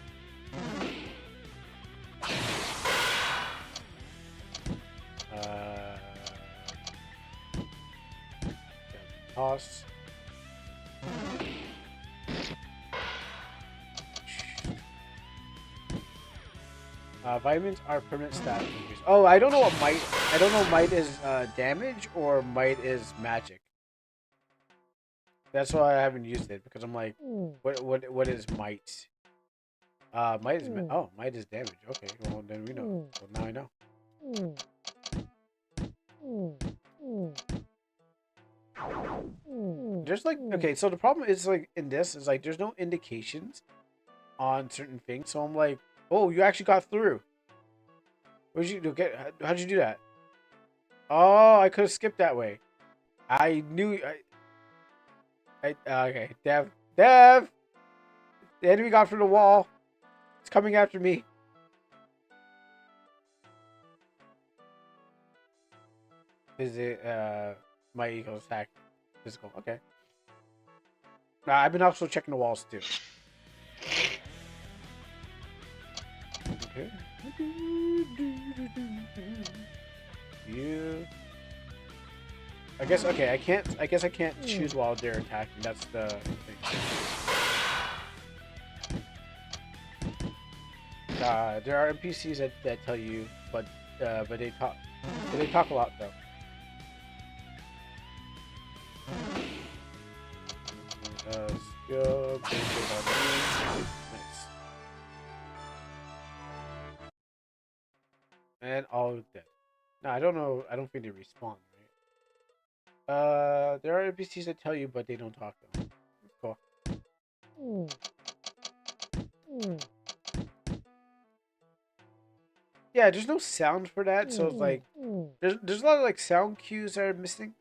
Toss. Vitamins are permanent stat increase. Oh, I don't know what might. I don't know might is damage or might is magic. That's why I haven't used it because I'm like, what is might? Might is might is damage. Okay, well then we know. Well now I know. There's like okay, so the problem is like in this is like there's no indications on certain things. So I'm like, oh, you actually got through. What did you do? How'd you do that? Oh, I could have skipped that way. I knew. Okay, Dev, the enemy got through the wall. It's coming after me. Is it my ego attack physical? Okay. I've been also checking the walls too. Okay. You. I guess okay. I guess I can't choose while they're attacking. That's the thing. There are NPCs that tell you, but they talk. They talk a lot though. Skill, nice. And all dead. No, I don't know. I don't think they respawn, right? There are NPCs that tell you, but they don't talk though. Cool. Yeah, there's no sound for that, so it's like there's a lot of like sound cues that are missing.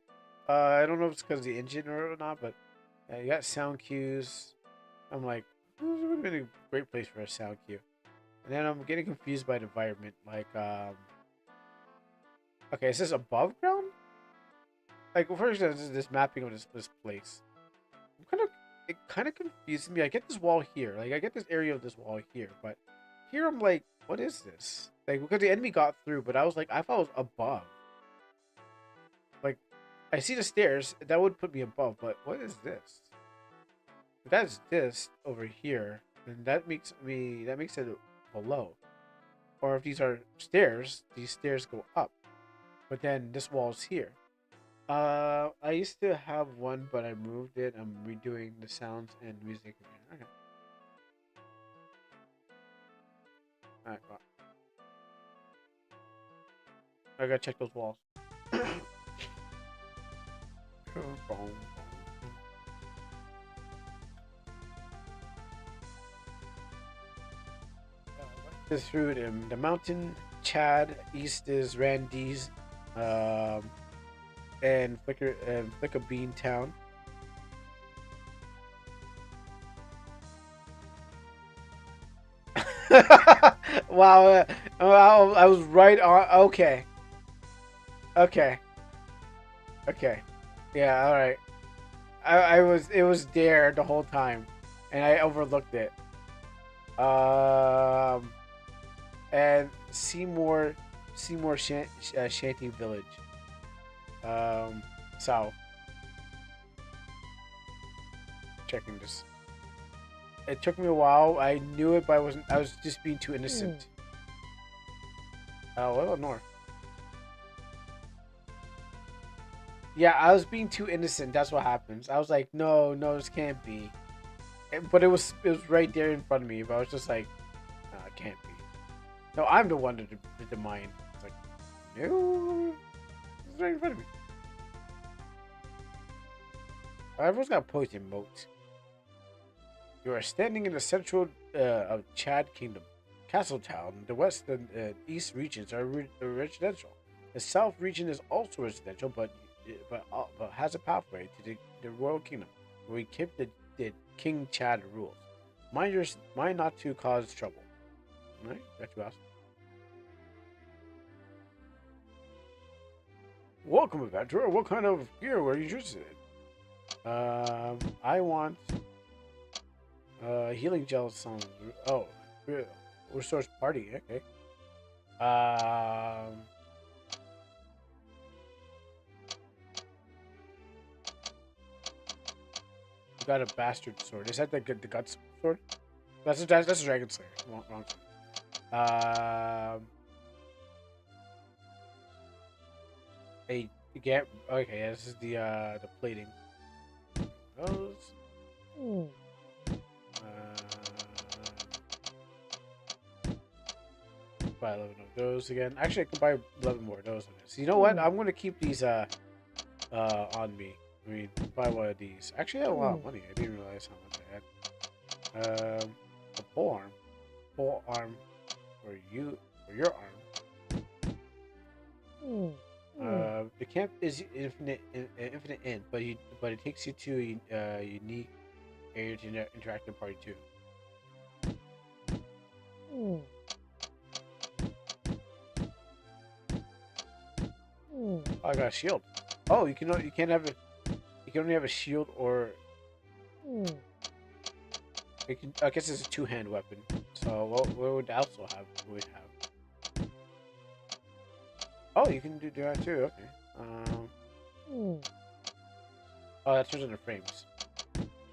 I don't know if it's because of the engine or not, but you got sound cues. I'm like, this would have been a great place for a sound cue. And then I'm getting confused by the environment. Like, okay, is this above ground? Like, first this mapping of this place. It kind of confuses me. I get this wall here, like I get this area of this wall here, but here I'm like, what is this? Like, because the enemy got through, but I was like, I thought it was above. Like, I see the stairs, that would put me above, but what is this? If that's this over here, then that makes it below. Or if these are stairs, these stairs go up. But then this wall's here. I used to have one, but I moved it. I'm redoing the sounds and music again. Okay. Alright, well. I gotta check those walls. This route in the mountain, Chad, east is Randy's, and Flicker Bean Town. Wow, Oh, I was right on. Okay. Okay. Okay. Yeah. All right. I was. It was there the whole time, and I overlooked it. Um. And Seymour Shanty Village. Um. South. Checking this. It took me a while. I knew it, but I wasn't. I was just being too innocent. Oh, what about north? Yeah, I was being too innocent. That's what happens. I was like, no, no, this can't be. But it was right there in front of me. But I was just like, no, it can't be. No, I'm the one that did the mine. It's like, no, it's right in front of me. Everyone's got poison moat. You are standing in the central of Chad Kingdom. Castletown, the west and east regions are residential. The south region is also residential, but has a pathway to the royal kingdom, where we keep the King Chad rules. Mind not to cause trouble. All right, got you asked. Welcome, adventurer. What kind of gear were you interested in? I want healing gel sounds. Oh, restores party. Okay. Um, you got a bastard sword. Is that the guts sword? That's a dragon slayer. Wrong sword. A get okay. Yeah, this is the plating. Those. Buy 11 of those again. Actually, I could buy 11 more of those. So you know what? I'm gonna keep these on me. I mean, buy one of these. Actually, I have a lot of money. I didn't realize how much I had. A pole arm for your arm. The camp is infinite in, but it takes you to a unique area to interact in party too. Oh, I got a shield. Oh, you can't have it. You can only have a shield or. I guess it's a two-hand weapon. So what would also have? Would have. Oh, you can do that too. Okay. Oh, that turns into frames.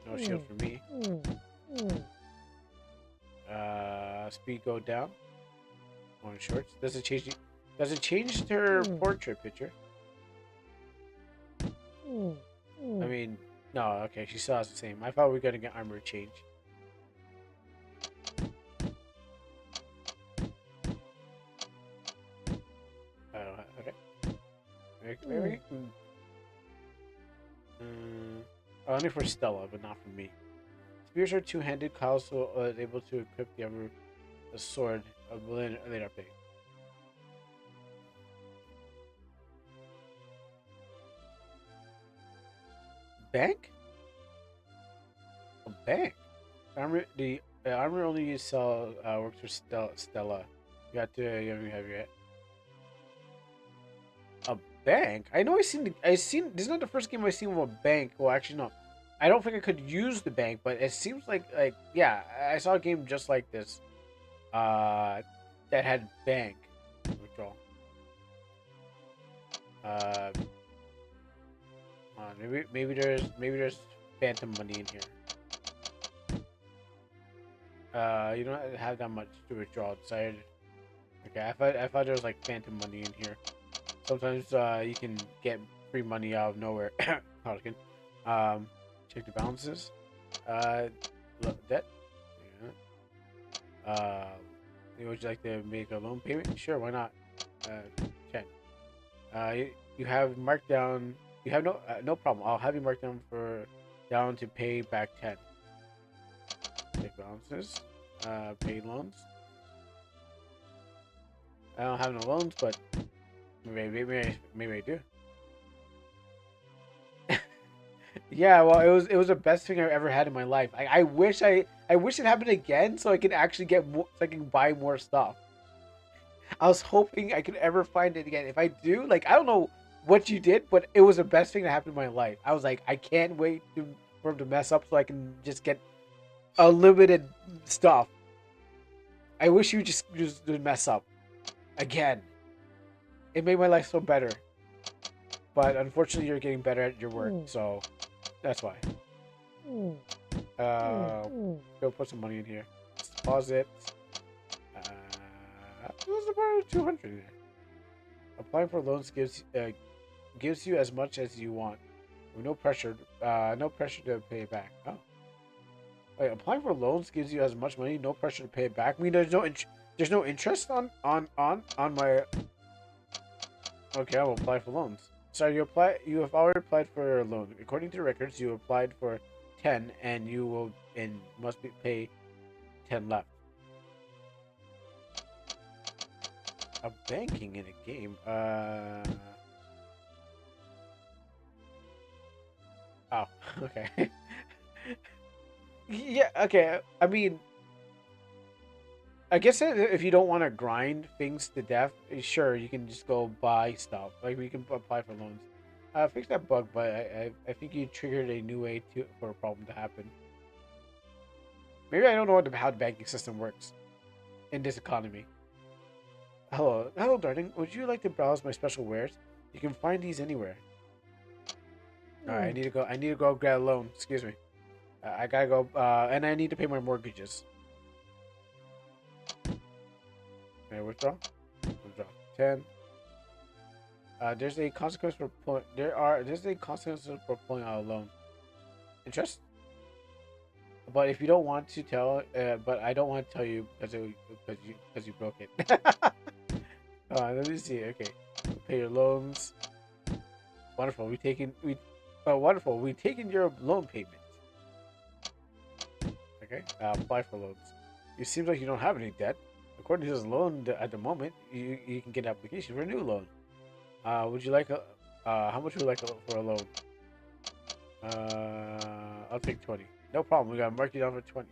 No shield for me. Speed go down. On shorts. Does it change her portrait picture? I mean, no. Okay, she still has the same. I thought we were gonna get armor change. Okay. Maybe. Only for Stella, but not for me. Spears are two-handed. Kyle also is able to equip the sword of later update. Bank? A bank? The armor only you sell works for Stella. You have your a bank. I know I seen. This is not the first game I've seen with a bank. Well, actually, no. I don't think I could use the bank, but it seems like yeah, I saw a game just like this. That had bank withdrawal. Maybe there's phantom money in here. You don't have that much to withdraw. Decided. Okay, I thought there was like phantom money in here. Sometimes you can get free money out of nowhere. Check the balances. Debt. Yeah. Would you like to make a loan payment? Sure, why not? 10. You have marked down. You have no problem. I'll have you mark down to pay back 10. Check balances. Pay loans. I don't have no loans, but maybe I do. Yeah, well, it was the best thing I've ever had in my life. I wish it happened again, so I can actually get more, so I can buy more stuff. I was hoping I could ever find it again. If I do, like, I don't know what you did, but it was the best thing that happened in my life. I was like, I can't wait for him to mess up so I can just get unlimited stuff. I wish you just didn't mess up again. It made my life so better. But unfortunately, you're getting better at your work, so that's why. Go put some money in here. Deposit. What's about 200 there? Applying for loans gives you as much as you want. With no pressure. No pressure to pay it back. Oh. Wait, applying for loans gives you as much money, no pressure to pay it back. I mean, there's no interest on my. Okay, I will apply for loans. Sorry, you have already applied for a loan. According to the records, you applied for 10, and must pay 10 left. A banking in a game. Oh, okay. Yeah, okay. I mean, I guess if you don't want to grind things to death, sure, you can just go buy stuff. Like, we can apply for loans. Fix that bug, but I think you triggered a new way for a problem to happen. Maybe I don't know how the banking system works in this economy. Hello, darling. Would you like to browse my special wares? You can find these anywhere. Alright, I need to go. I need to go get a loan. Excuse me. I gotta go. And I need to pay my mortgages. Okay, withdraw. Withdraw. 10. There's a consequence for there's a consequence for pulling out a loan. Interest? But if you don't want to tell, but I don't want to tell you because you broke it. Let me see. Okay, pay your loans. Wonderful. Wonderful. We taken your loan payment. Okay. Apply for loans. It seems like you don't have any debt. According to this loan, at the moment, you can get an application for a new loan. Would you like how much would you like for a loan? I'll take 20. No problem. We gotta mark you down for 20.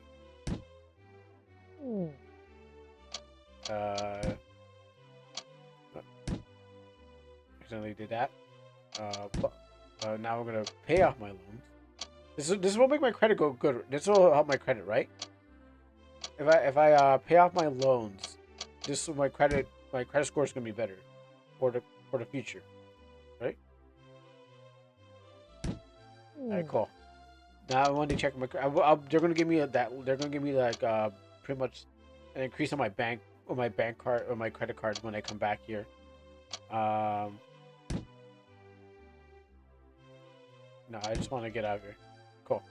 Accidentally did that. Now we're gonna pay off my loans. This will make my credit go good. This will help my credit, right? If I pay off my loans, my credit score is gonna be better for the future, right? Alright, cool. Now I want to check my. They're gonna give me They're gonna give me like pretty much an increase on my bank card or my credit cards when I come back here. No, I just want to get out of here. Cool.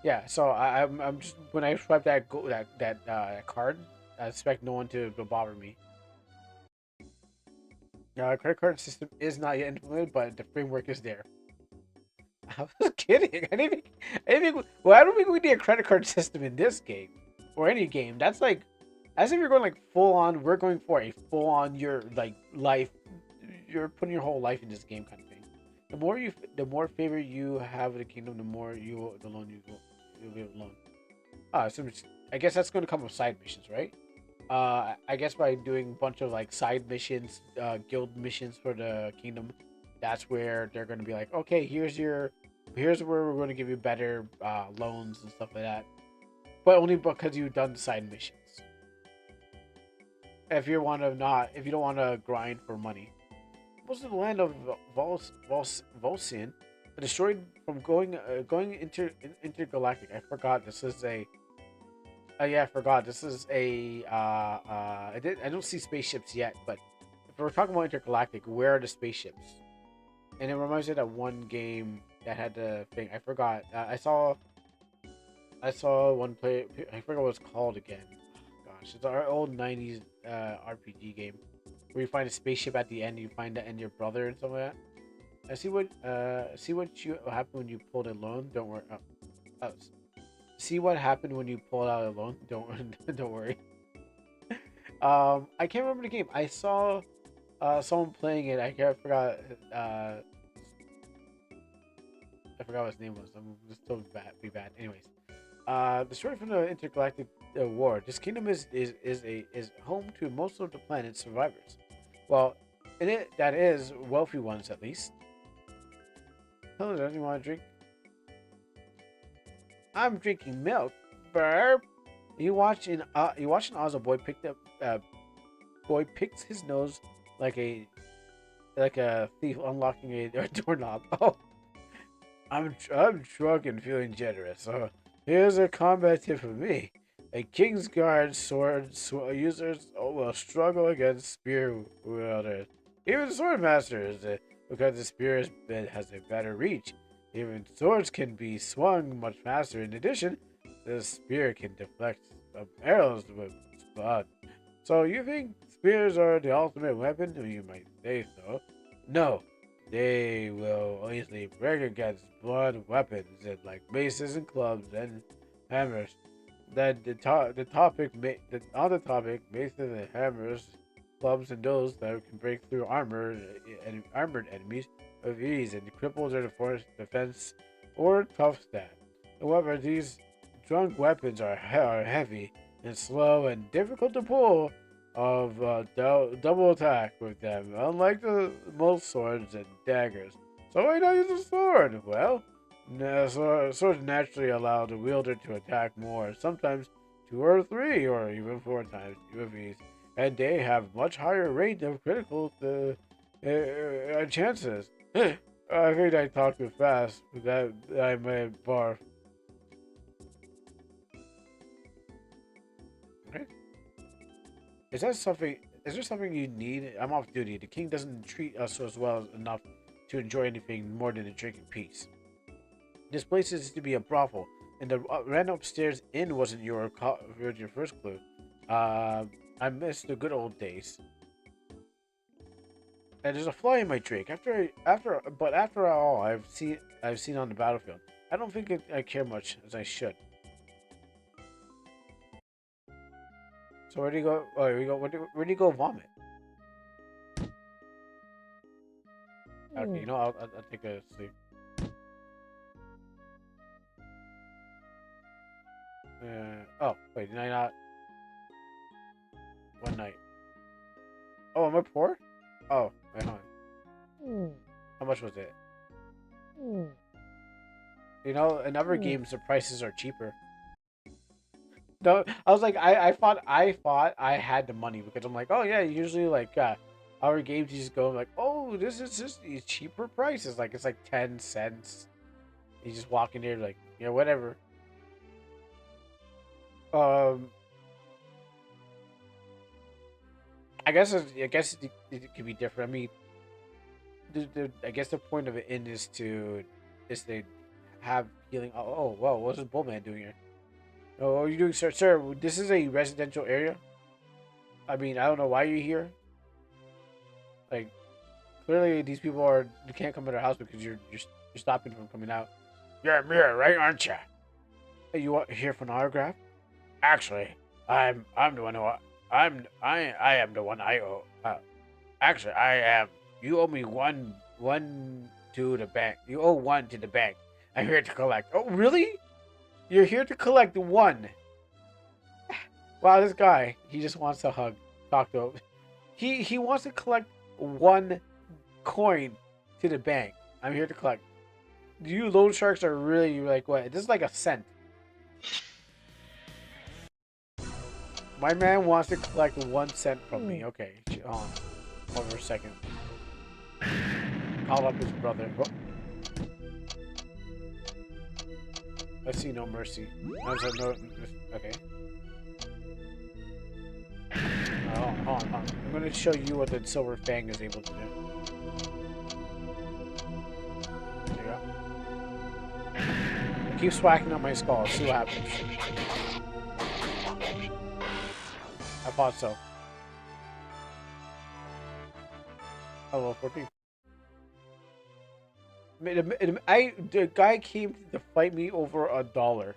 Yeah. So I'm just when I swipe that card, I expect no one to bother me. Credit card system is not yet implemented, but the framework is there. I was kidding. I didn't think. Well, I don't think we need a credit card system in this game or any game. That's like, as if you're going like full on. We're going for a full on your like life. You're putting your whole life in this game kind of thing. The more favor you have of the kingdom, the more you'll be alone. So I guess that's going to come with side missions, right? I guess by doing a bunch of like side missions, guild missions for the kingdom, that's where they're going to be like, okay, here's where we're going to give you better loans and stuff like that, but only because you've done the side missions. If you don't want to grind for money. Most of the land of Volsian destroyed from going intergalactic. I forgot this is a. Yeah, I forgot this is a. I don't see spaceships yet, but if we're talking about intergalactic, where are the spaceships? And it reminds me of that one game that had the thing. I forgot. I saw one play. I forgot what it's called again. Oh, gosh, it's our old '90s RPG game where you find a spaceship at the end. You find and your brother and something like that. See what happened when you pulled a loan. Don't worry. See what happened when you pulled out a loan. Don't worry. I can't remember the game. I saw someone playing it. I forgot. I forgot what his name was. I'm just so bad. Anyways, The story from the intergalactic war. This kingdom is home to most of the planet's survivors. Well, in it that is wealthy ones at least. Hello, does anyone want to drink? I'm drinking milk. Burp. You watching Oz, a boy picks his nose like a thief unlocking a doorknob. Oh, I'm drunk and feeling generous. So here's a combat tip for me. A King's Guard users will struggle against spear wielders. Even sword masters, because the has a better reach. Even swords can be swung much faster. In addition, the spear can deflect arrows with blood. So you think spears are the ultimate weapon? You might say so. No, they will easily break against blunt weapons and like maces and clubs and hammers. On the topic, maces and hammers, clubs and those that can break through and armored enemies with ease and cripple their defense or tough stat. However, these drunk weapons are heavy and slow and difficult to pull of double attack with them, unlike the most swords and daggers. So why not use a sword? Well, swords naturally allow the wielder to attack more, sometimes 2 or 3 or even 4 times with ease, and they have much higher rate of critical chances. I think I talked too fast. That I may barf. Okay. Is that something? Is there something you need? I'm off duty. The king doesn't treat us as well enough to enjoy anything more than a drink in peace. This place is to be a brothel, and the rent upstairs inn wasn't your first clue. I miss the good old days. And there's a fly in my drink. After all I've seen on the battlefield, I don't think I care much as I should. So where do you go? Oh, here we go. Where do you go vomit? Okay, I'll take a sleep. Oh, wait, did I not? One night. Oh, am I poor? Oh, wait, hold on. How much was it? In other games, the prices are cheaper. No, I was like, I thought I had the money because I'm like, oh yeah, usually like our games you just go like, oh, this is just these cheaper prices, like it's like 10 cents. You just walk in there like, yeah, whatever. Um, I guess it could be different. I mean, I guess the point of it in is to have healing. Oh, whoa, what's this bullman doing here? Oh, what are you doing, sir? Sir, this is a residential area. I mean, I don't know why you're here. Like, clearly these people you can't come to their house because you're stopping them from coming out. You're a mirror, right, aren't you? Hey, you want here for an autograph? Actually, I'm the one who I am the one I owe. Actually, I am. You owe me one to the bank. You owe one to the bank. I'm here to collect. Oh, really? You're here to collect one. Wow, this guy, he just wants to talk to him. He wants to collect one coin to the bank. I'm here to collect. You loan sharks are really like what? This is like a cent. My man wants to collect 1 cent from me. Okay, hold on. Hold for a second. Call up his brother. Oh. I see no mercy. Okay. Hold on. I'm going to show you what the Silver Fang is able to do. There you go. Keep swacking on my skull. See what happens. I thought so. Hello, 14. The guy came to fight me over $1.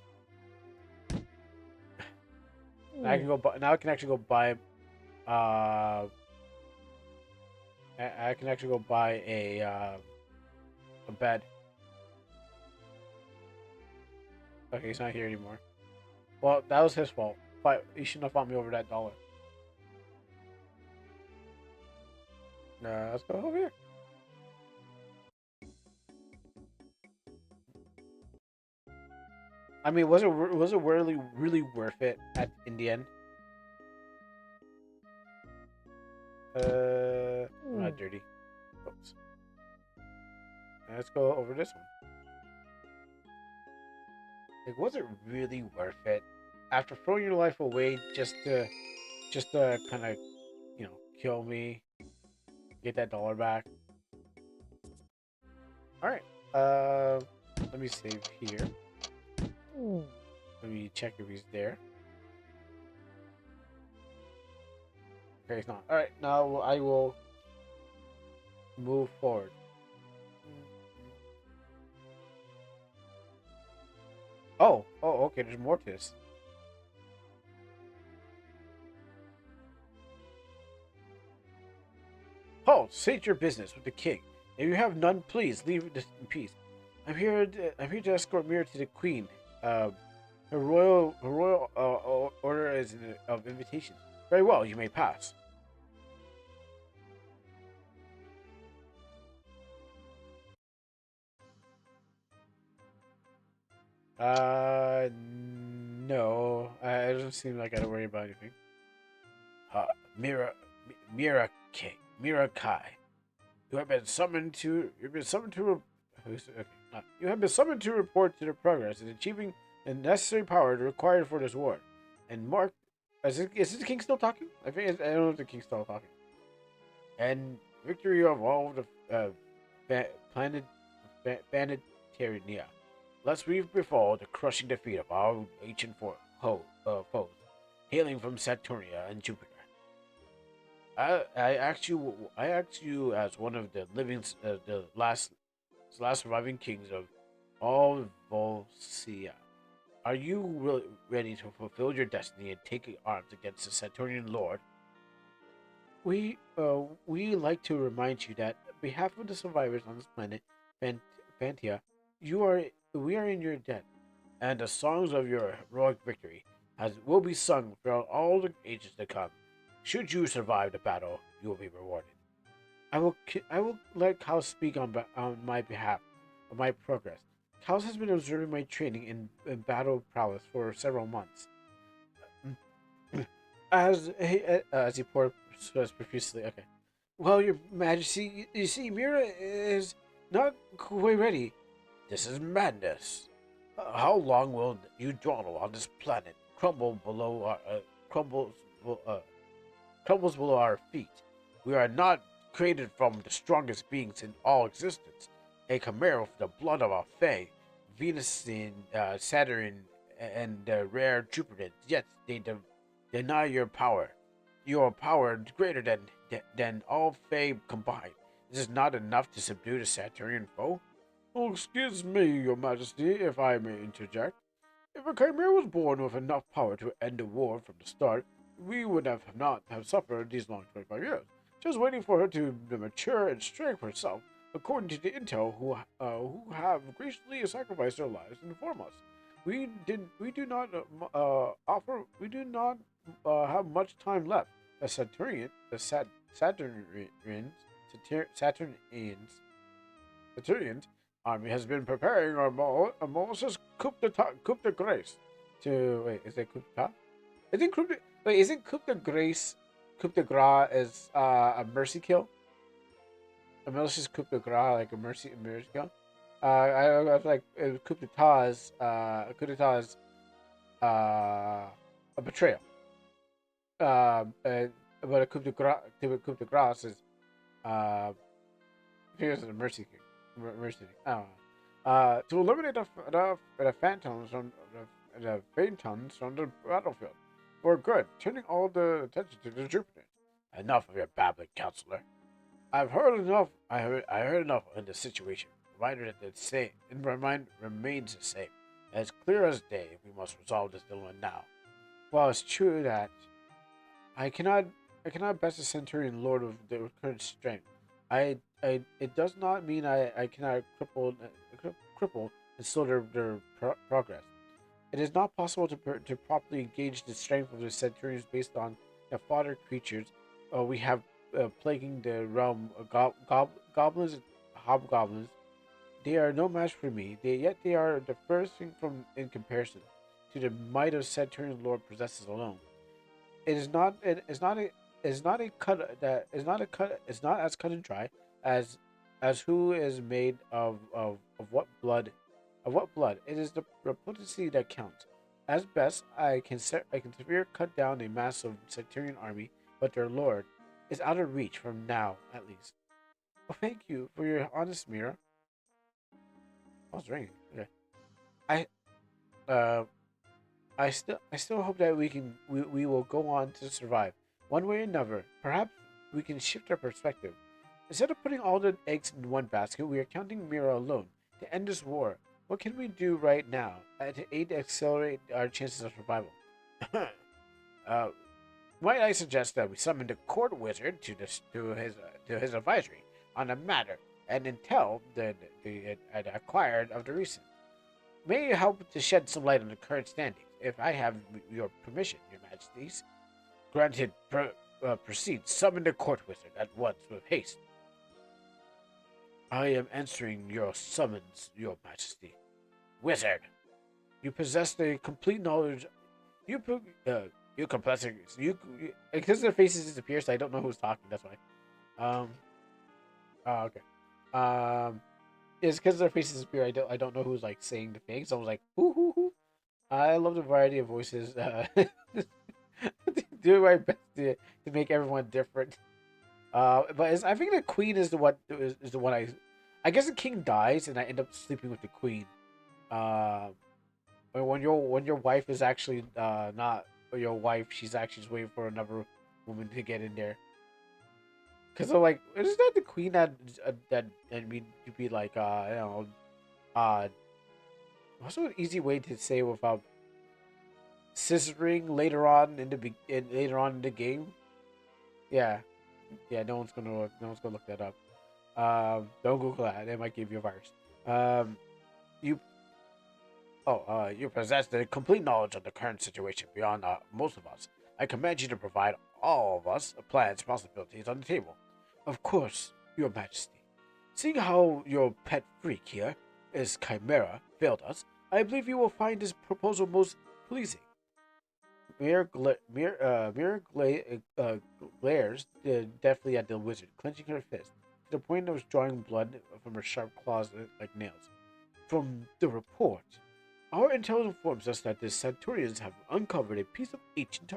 Now I can go. Now I can actually go buy. I can actually go buy a bed. Okay, he's not here anymore. Well, that was his fault. He shouldn't have fought me over that dollar. Let's go over here. I mean, was it really worth it in the end? I'm not dirty. Oops. Let's go over this one. Like, was it really worth it? After throwing your life away just to kind of, kill me, get that dollar back. All right. Let me save here. Let me check if he's there. Okay, he's not. All right. Now I will move forward. Oh, okay. There's more to this. Halt! State your business with the king. If you have none, please leave this in peace. I'm here to escort Mira to the queen. Her royal order is of invitation. Very well, you may pass. No. It doesn't seem like I gotta worry about anything. Uh, Mira, Mira Kai. You have been summoned to. You've been summoned to. Okay, you have been summoned to report to the progress in achieving the necessary power required for this war. And Mark, is the king still talking? I don't know if the king's still talking. And victory of all the planet Planetarinia. Lest we befall the crushing defeat of our ancient foes, hailing from Saturnia and Jupiter. I asked you as one of the the last surviving kings of all Volsia. Are you really ready to fulfill your destiny and take arms against the Saturnian Lord? We like to remind you that on behalf of the survivors on this planet, Fantia, we are in your debt, and the songs of your heroic victory will be sung throughout all the ages to come. Should you survive the battle, you will be rewarded. I will let Kyle speak on my behalf of my progress. Kyle has been observing my training in battle prowess for several months. As he poured says profusely. Okay. Well, Your Majesty, you see, Mira is not quite ready. This is madness. How long will you dawdle on this planet, crumbles, crumbles below our feet? We are not created from the strongest beings in all existence. A chimera with the blood of a Fae, Venus and Saturn, and the rare Jupiter. Yet they deny your power. Your power is greater than all Fae combined. This is not enough to subdue the Saturnian foe. Oh, excuse me, Your Majesty, if I may interject. If a chimera was born with enough power to end the war from the start, we would not have suffered these long 25 years, just waiting for her to mature and strengthen herself, according to the intel who have graciously sacrificed their lives to inform us. We do not have much time left. Saturnians army has been preparing a malicious coup de grace to wait. Is it coup d'etat? I think coup de wait. Isn't coup de grace coup de grace is a mercy kill? A malicious coup de grace like a mercy kill. I was like coup d'etat is a betrayal. But a coup de grace is I think it's a mercy kill. Mercy. I don't know. To eliminate the phantoms from the battlefield for good, turning all the attention to the Jupiter. Enough of your babbling, counselor. I've heard enough. I heard enough in this situation. Provided that the same, in my mind, remains the same. As clear as day, we must resolve this dilemma now. While it's true that I cannot best the Centurion Lord of the current strength, it does not mean I cannot cripple and slow their progress. It is not possible to properly gauge the strength of the Centurions based on the fodder creatures we have plaguing the realm. Goblins and hobgoblins. They are no match for me. Yet they are the first thing from in comparison to the might of Centurion Lord possesses alone. It is not. It is not a. Is not a cut that is not a cut. It's not as cut and dry as who is made of what blood, of what blood. It is the potency that counts. As best I can severe cut down a massive Centurion army, but their lord is out of reach from now at least. Oh, thank you for your honest mirror. Oh, it's raining. Okay. I uh I still hope that we will go on to survive. One way or another, perhaps we can shift our perspective. Instead of putting all the eggs in one basket, we are counting Mira alone to end this war. What can we do right now to aid to accelerate our chances of survival? uh, might I suggest that we summon the court wizard to his advisory on the matter and intel the acquired of the recent may help to shed some light on the current standings. If I have your permission, your majesties. Granted, proceed. Summon the court wizard at once with haste. I am answering your summons, your majesty. Wizard, you possess the complete knowledge. You you complexity. Because their faces disappear, so I don't know who's talking. That's why. Oh, okay. It's because their faces disappear. I don't know who's like saying the things. So I was like, who. I love the variety of voices. Do my best to make everyone different. But I think the queen is the one I guess the king dies and I end up sleeping with the queen. Um, when your wife is actually not your wife, she's actually just waiting for another woman to get in there. Cause I'm like, isn't that the queen that I mean to be like you know uh what's an easy way to say without scissoring later on in later on in the game? Yeah, yeah. No one's gonna look that up. Don't Google that. It might give you a virus. Um, you you possess the complete knowledge of the current situation beyond most of us. I command you to provide all of us plans, possibilities on the table. Of course, Your Majesty. Seeing how your pet freak here is Chimera failed us, I believe you will find this proposal most pleasing. Glares deftly at the wizard, clenching her fist to the point of drawing blood from her sharp claws like nails. From the report, our intel informs us that the Centaurians have uncovered a piece of ancient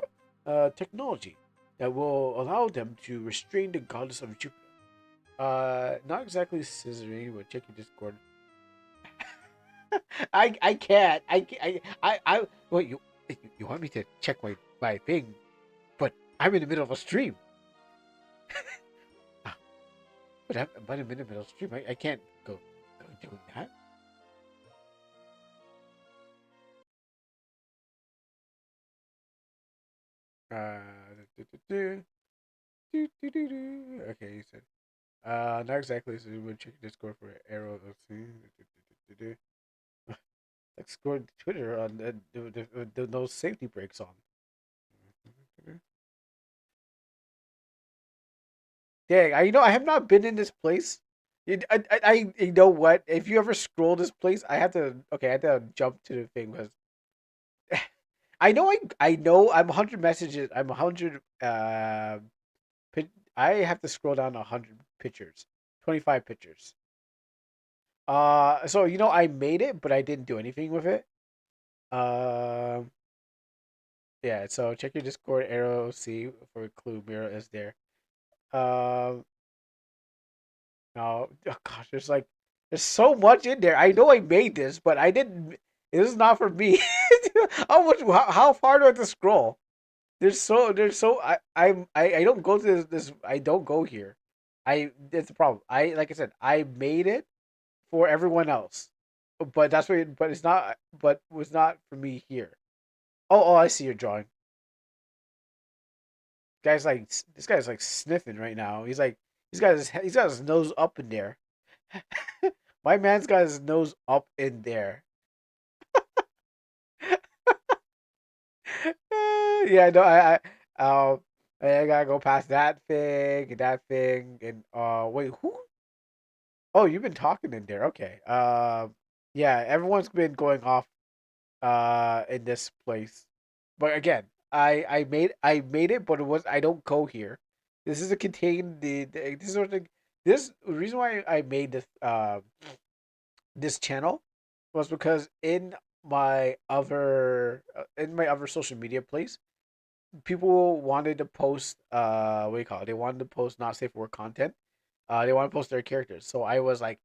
technology that will allow them to restrain the goddess of Jupiter. Not exactly scissoring, but check your Discord. I can't. Wait, you want me to check my thing, but I'm in the middle of a stream. Ah, but I'm in the middle of a stream. I can't go doing that. Do, do, do, do, do. Okay, you said. Not exactly. So we'll check Discord for arrow. Let's see. Like score Twitter on those safety breaks on. Dang, I have not been in this place. You know what? If you ever scroll this place, I have to. Okay, I have to jump to the thing because I know I'm 100 messages. I'm 100. I have to scroll down 100 pictures, 25 pictures. So I made it, but I didn't do anything with it. Um, yeah. So check your Discord arrow. See for a clue. Mira is there. Um, no, oh gosh, there's so much in there. I know I made this, but I didn't. This is not for me. How far do I have to scroll? There's so I don't go to this. I don't go here. It's a problem. Like I said, I made it for everyone else, but that's what. But it's not. But was not for me here. Oh, I see your drawing. This guy's like sniffing right now. He's got his nose up in there. My man's got his nose up in there. Yeah, no, I gotta go past that thing, and wait, who? Oh, you've been talking in there. Okay. Yeah, everyone's been going off in this place, but again, I made it, but it was I don't go here. This is a contained the this sort of this reason why I made this channel was because in my other social media place, people wanted to post what do you call it? They wanted to post not safe for work content. They want to post their characters. So I was like,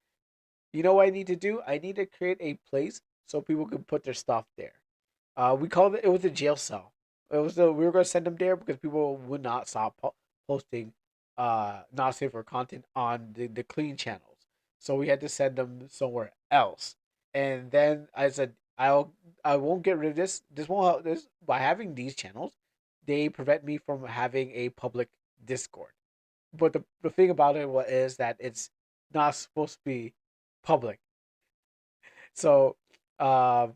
you know what I need to do? I need to create a place so people can put their stuff there. We called it. It was a jail cell. We were gonna send them there because people would not stop posting not safe for content on the clean channels. So we had to send them somewhere else. And then I said, I won't get rid of this. This won't help. This by having these channels, they prevent me from having a public Discord. But the thing about it is that it's not supposed to be public. So, um,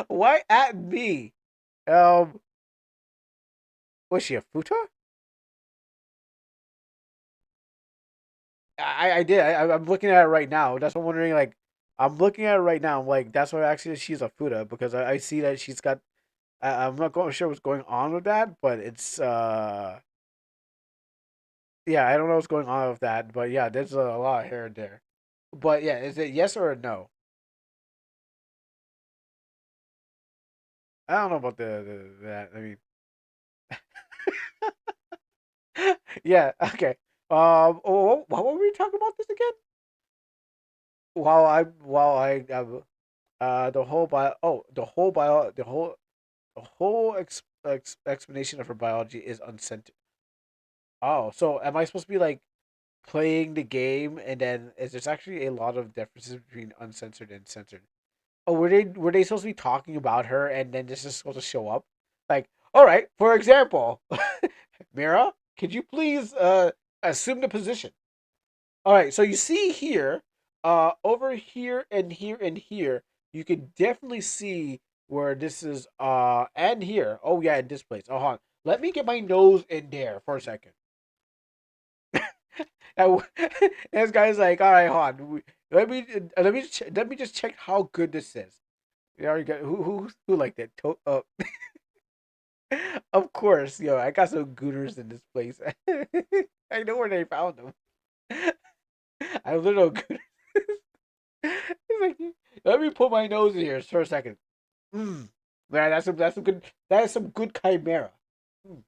why at me? Um, was she a futa? I did. I'm looking at it right now. That's what I'm wondering. Like, I'm looking at it right now. I'm like, that's why actually she's a futa because I see that she's got. I'm not going sure what's going on with that, but it's yeah, I don't know what's going on with that, but yeah, there's a lot of hair there. But yeah, is it yes or a no? I don't know about the that. I mean, yeah, okay. What were we talking about this again? The whole explanation of her biology is uncensored. Oh, so am I supposed to be like playing the game, and then is there's actually a lot of differences between uncensored and censored? Oh, were they supposed to be talking about her, and then this is supposed to show up? Like, all right, for example, Mira, could you please assume the position? All right, so you see here, over here and here and here, you can definitely see where this is, and here. Oh yeah, in this place. Oh, hold on. Let me get my nose in there for a second. And this guy's like, all right, hold on. Let me just check how good this is. You already got who like that? Of course, yo, I got some gooners in this place. I know where they found them. I have little gooners. He's like, let me put my nose in here for a second. Mm. Man, that's some good that is some good chimera. Mm.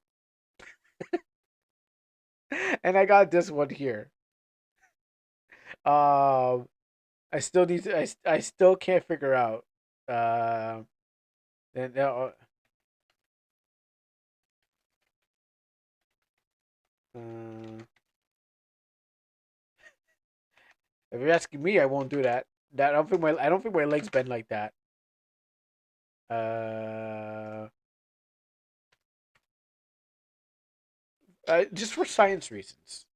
And I got this one here. Um, I still need to. I still can't figure out. Uh, and uh, if you're asking me, I won't do that. I don't think my legs bend like that. Uh, just for science reasons.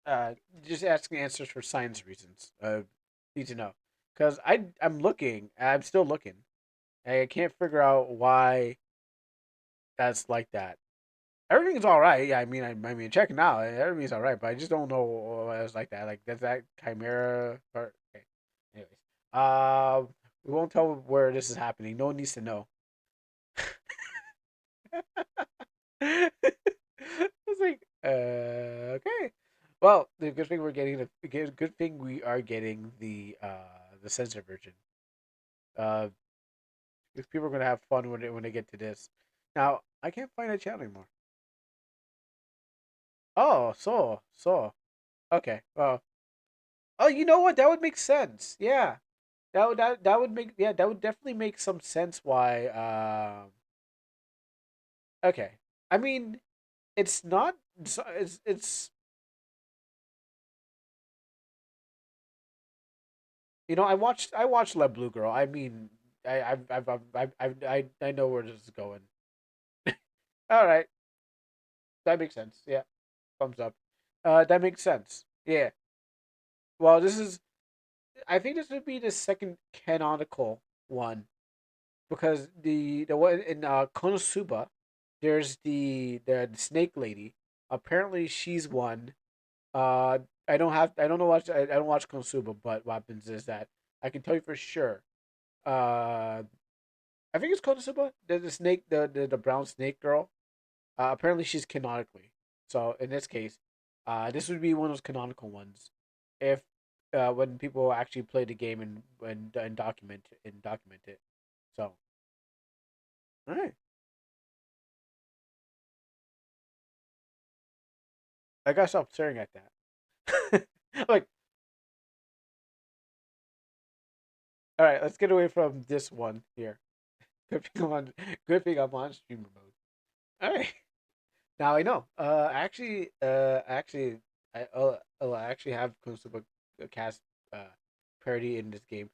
Uh, just asking answers for science reasons. Need to know because I'm looking. I'm still looking. I can't figure out why that's like that. Everything's all right. Yeah, I mean, checking out, everything's all right, but I just don't know why it's like that. Like, does that chimera part? Okay. Anyways, we won't tell where this is happening. No one needs to know. It's like, okay. Well, the good thing we're getting good thing we are getting the censor version. Uh, because people are gonna have fun when they get to this. Now, I can't find that channel anymore. Oh, so okay. Well, oh, you know what? That would make sense. Yeah, that would make yeah that would definitely make some sense. Why? Okay. I mean, it's not. It's I watched Le Blue Girl. I mean, I know where this is going. All right, that makes sense. Yeah, thumbs up. That makes sense. Yeah. Well, this is I think this would be the second canonical one because the one in Konosuba, there's the snake lady. Apparently, she's one. Uh, I don't know watch I don't watch Konosuba, but what happens is that I can tell you for sure. Uh, I think it's Konosuba. The snake, the brown snake girl. Apparently, she's canonically. So in this case, this would be one of those canonical ones. If when people actually play the game and document it. So all right, I gotta stop staring at that. Like, all right, let's get away from this one here. Good thing I'm on streamer mode. All right, now I know. I actually have Konosuba cast uh parody in this game.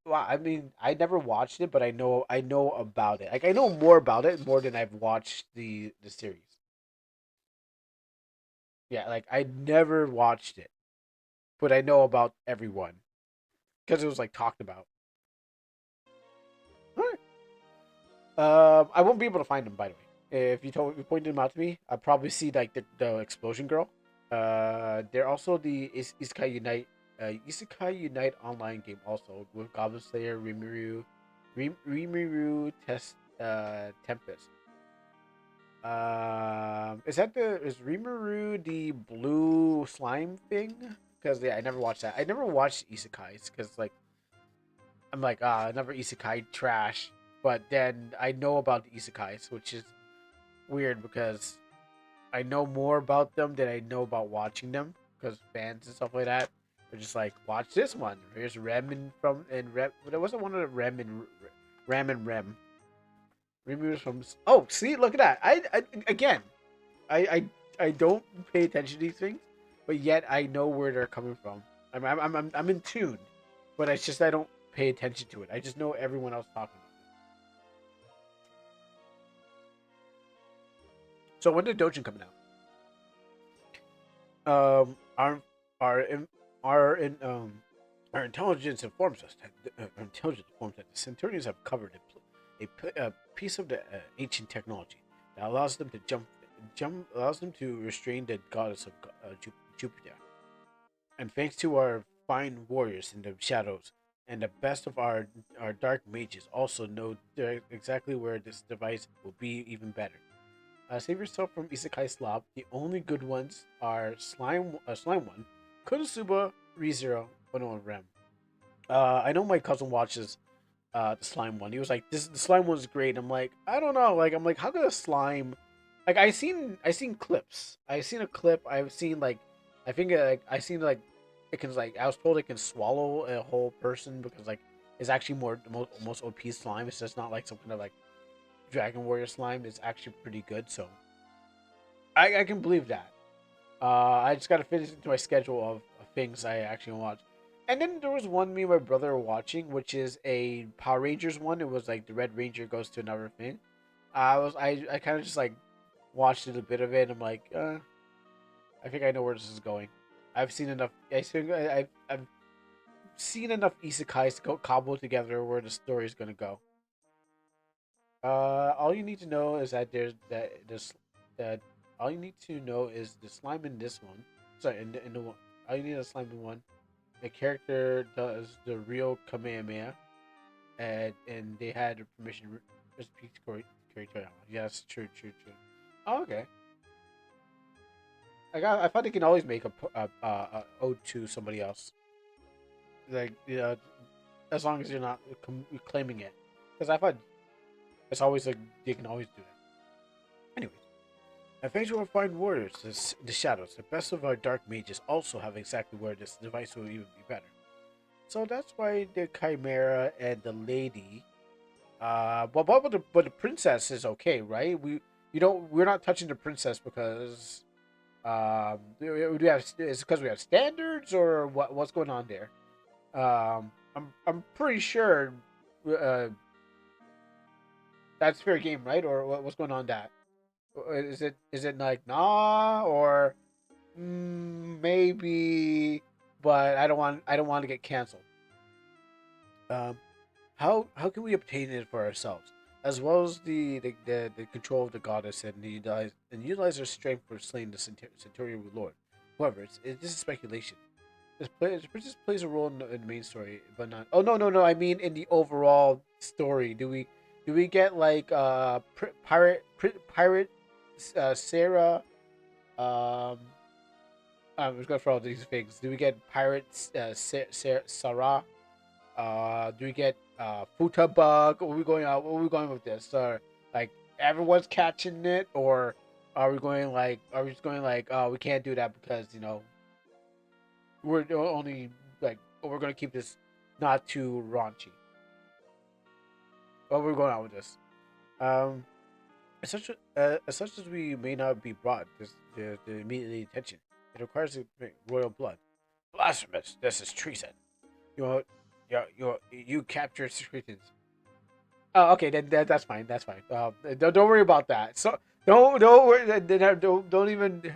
Well, I mean, I never watched it, but I know about it. Like I know more about it more than I've watched the series. Yeah, like I never watched it, but I know about everyone because it was like talked about. All right. I won't be able to find them by the way. If you pointed them out to me, I'd probably see like the explosion girl. They're also the Isekai Unite online game also with Goblin Slayer, Rimuru Test Tempest. Is Rimuru the blue slime thing? Because yeah, I never watched that. I never watched isekais because like I'm like never isekai trash. But then I know about the isekais, which is weird because I know more about them than I know about watching them because fans and stuff like that. They're just like, watch this one. Here's Rem and Rem. There wasn't one of the Ram and Rem. Removes from. Oh, see, look at that. I again, I I don't pay attention to these things, but yet I know where they're coming from. I'm in tune, but it's just I don't pay attention to it. I just know everyone else talking about it. So when did Dojin coming out? Our in, our in our intelligence informs us that the Centaurians have covered a piece of the ancient technology that allows them to jump allows them to restrain the goddess of Jupiter. And thanks to our fine warriors in the shadows and the best of our dark mages also know exactly where this device will be even better. Save yourself from Isekai Slob. The only good ones are Slime One, Konosuba, ReZero, 101 Rem. I know my cousin watches the slime one. He was like, "This the slime one's great." I'm like, I don't know. Like, I'm like, how could a slime? Like, I seen clips. I seen a clip. I've seen like, I think like I seen like, it can like I was told it can swallow a whole person because like it's actually more most OP slime. It's just not like some kind of like Dragon Warrior slime. It's actually pretty good. So I can believe that. I just gotta fit it into my schedule of things I actually watch. And then there was one me and my brother were watching, which is a Power Rangers one. It was like the Red Ranger goes to another thing. I kind of just like watched it a bit of it. And I'm like, I think I know where this is going. I've seen enough. I've seen enough isekais to go cobble together where the story is gonna go. All you need to know is that there's that this that all you need to know is the slime in this one. Sorry, in the one. All you need is slime in one. The character does the real Kamehameha, and they had permission. Just Corey Toyama. Yes, true. Oh, okay. I thought they can always make a ode to somebody else. Like as long as you're not claiming it. Because I thought it's always like they can always do that. Anyways, and thanks to our fine warriors, the shadows, the best of our dark mages also have exactly where this device will even be better. So that's why the Chimera and the lady. But the princess is okay, right? We're not touching the princess because we have is it because we have standards or what's going on there? I'm pretty sure uh that's fair game, right? Or what's going on that? Is it like nah or maybe? But I don't want to get canceled. Um, how can we obtain it for ourselves, as well as the control of the goddess and utilize our strength for slaying the Centurion Lord? However, this is speculation. This plays a role in the main story, but not. Oh no! I mean, in the overall story, do we get like pirate Sarah? Um, I'm just going for all these things. Do we get pirate Sarah? Do we get Futa Bug? Where are we going out? Where are we going with this? Like everyone's catching it, or are we just going like, oh, we can't do that because we're only like we're gonna keep this not too raunchy. But we're going out with this. Um, as such as we may not be brought to immediately attention, it requires royal blood. Blasphemous! This is treason. You you captured secretins. Oh, okay, then that's fine. That's fine. Don't worry about that. So don't worry. Don't even.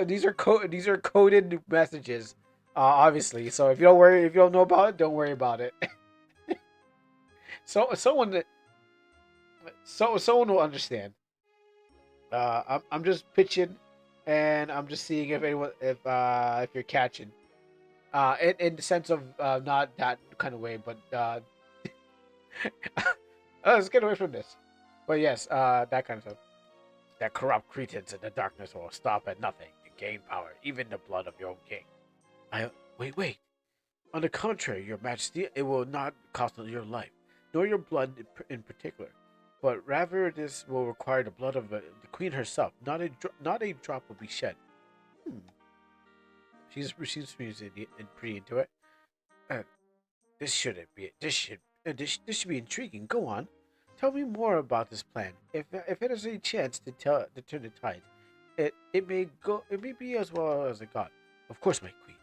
These are coded messages, obviously. So if you don't know about it, don't worry about it. So someone will understand. I'm just pitching, and I'm just seeing if you're catching. In the sense of not that kind of way, but let's get away from this. But yes, that kind of stuff. The corrupt cretins in the darkness will stop at nothing to gain power, even the blood of your own king. I wait. On the contrary, Your Majesty, it will not cost your life, nor your blood in particular, but rather this will require the blood of the Queen herself. Not a drop will be shed. Hmm. She's pretty into it. Uh, this shouldn't be. This should be intriguing. Go on. Tell me more about this plan. If it has any chance to turn the tide, it may go. It may be as well as a god. Of course, my queen.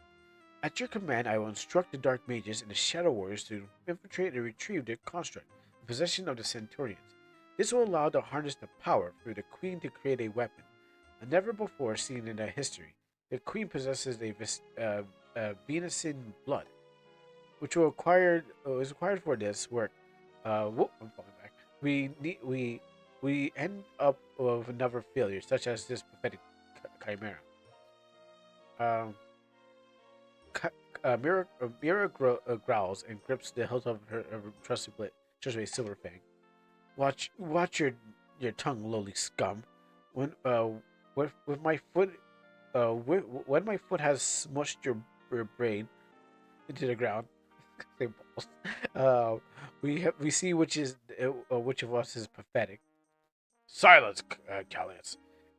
At your command, I will instruct the Dark Mages and the Shadow Warriors to infiltrate and retrieve the construct in possession of the Centaurians. This will allow to harness the power for the Queen to create a weapon, a never before seen in their history. The Queen possesses Venusian blood, which is required for this work. I'm falling back. We end up with another failure, such as this pathetic chimera. Um, growls and grips the hilt of her trusted silver fang. Watch your tongue, lowly scum. When with my foot, when my foot has smushed your brain into the ground, say balls. We see which of us is pathetic. Silence, Callias.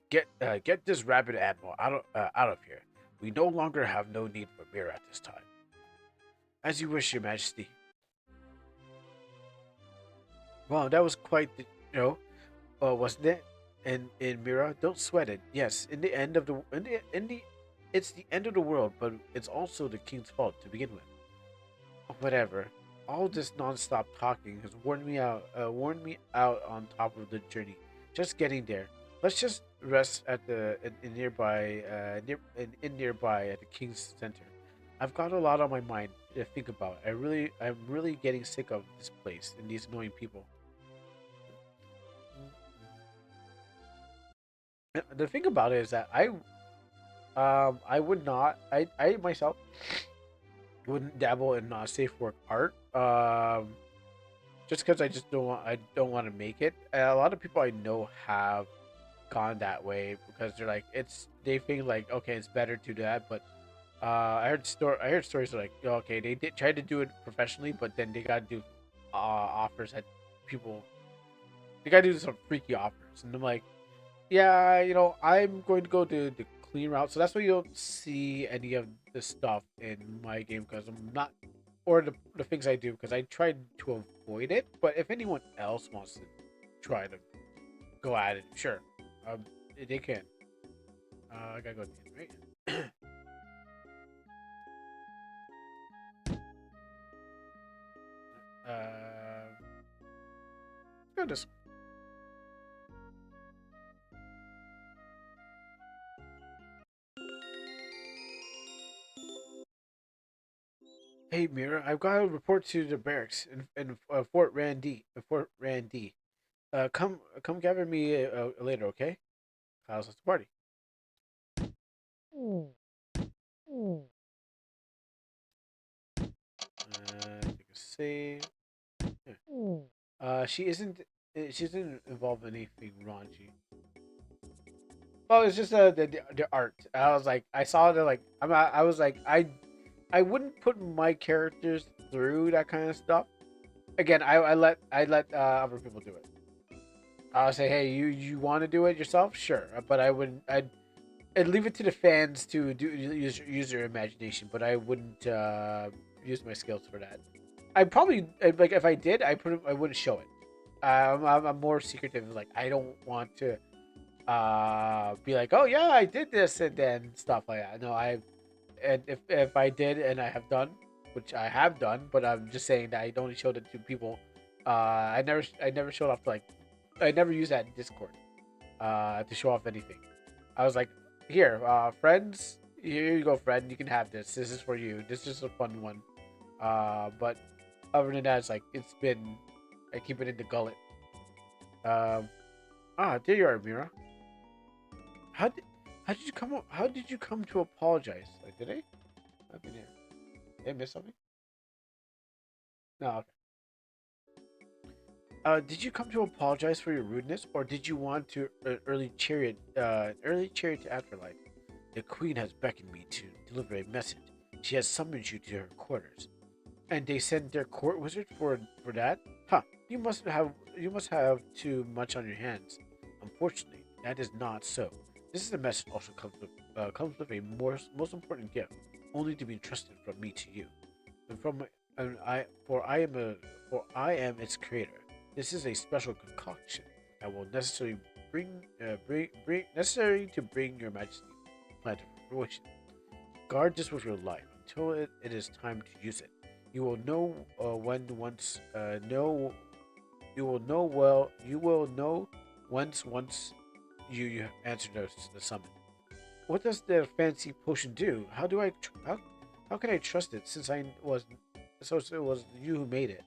Get this rabid animal out of here. We no longer have no need for Mira at this time. As you wish, Your Majesty. Wow, that was quite wasn't it? In Mira, don't sweat it. Yes, it's the end of the world, but it's also the king's fault to begin with. Whatever. All this non-stop talking has worn me out on top of the journey. Just getting there. Let's just rest at the in nearby in nearby at the king's center. I've got a lot on my mind to think about. I'm really getting sick of this place and these annoying people. The thing about it is that I would not I myself wouldn't dabble in safe work art. Just because I don't want to make it. And a lot of people I know have gone that way because they think like, okay, it's better to do that. But I heard stories like, okay, they did try to do it professionally, but then they got to do offers that people they got to do some freaky offers, and I'm like, yeah, I'm going to go to the clean route. So that's why you don't see any of the stuff in my game because I'm not, or the things I do because I tried to avoid it. But if anyone else wants to try to go at it, sure, they can. I gotta go to the end, right? Let's go this. Hey, Mira, I've got a report to the barracks in Fort Randy. Fort Randy. Come gather me later, okay? How's the party? Take a save. Yeah. She isn't. She doesn't involve anything raunchy. Well, it's just the art. I was like, I saw the like. I was like, I wouldn't put my characters through that kind of stuff. Again, I let other people do it. I'll say, hey, you want to do it yourself? Sure, but I wouldn't. I'd leave it to the fans to use their imagination, but I wouldn't use my skills for that. I probably like if I did, I wouldn't show it. I'm more secretive. Like I don't want to be like, oh yeah, I did this and then stuff like that. No, I and if I did and I have done, which I have done, but I'm just saying that I only showed it to people. I never showed off to like I never used that in Discord to show off anything. I was like, here, friends, here you go, friend. You can have this. This is for you. This is a fun one. But other than that, it's like it's been. I keep it in the gullet. Um, there you are, Mira. How did how did you come? How did you come to apologize? Like, did I? I've been here. Did I miss something? No. Okay. Did you come to apologize for your rudeness, or did you want to early chariot to afterlife? The queen has beckoned me to deliver a message. She has summoned you to her quarters. And they sent their court wizard for that? Huh. You must have too much on your hands. Unfortunately, that is not so. This is a message also comes with a most important gift, only to be entrusted from me to you. And from and I for I am a for I am its creator. This is a special concoction that will necessarily bring necessary to bring your majesty plan to fruition. Guard this with your life until it is time to use it. You will know when once know you will know well you will know once you answer the summon. What does the fancy potion do? How can I trust it since I was so it was you who made it?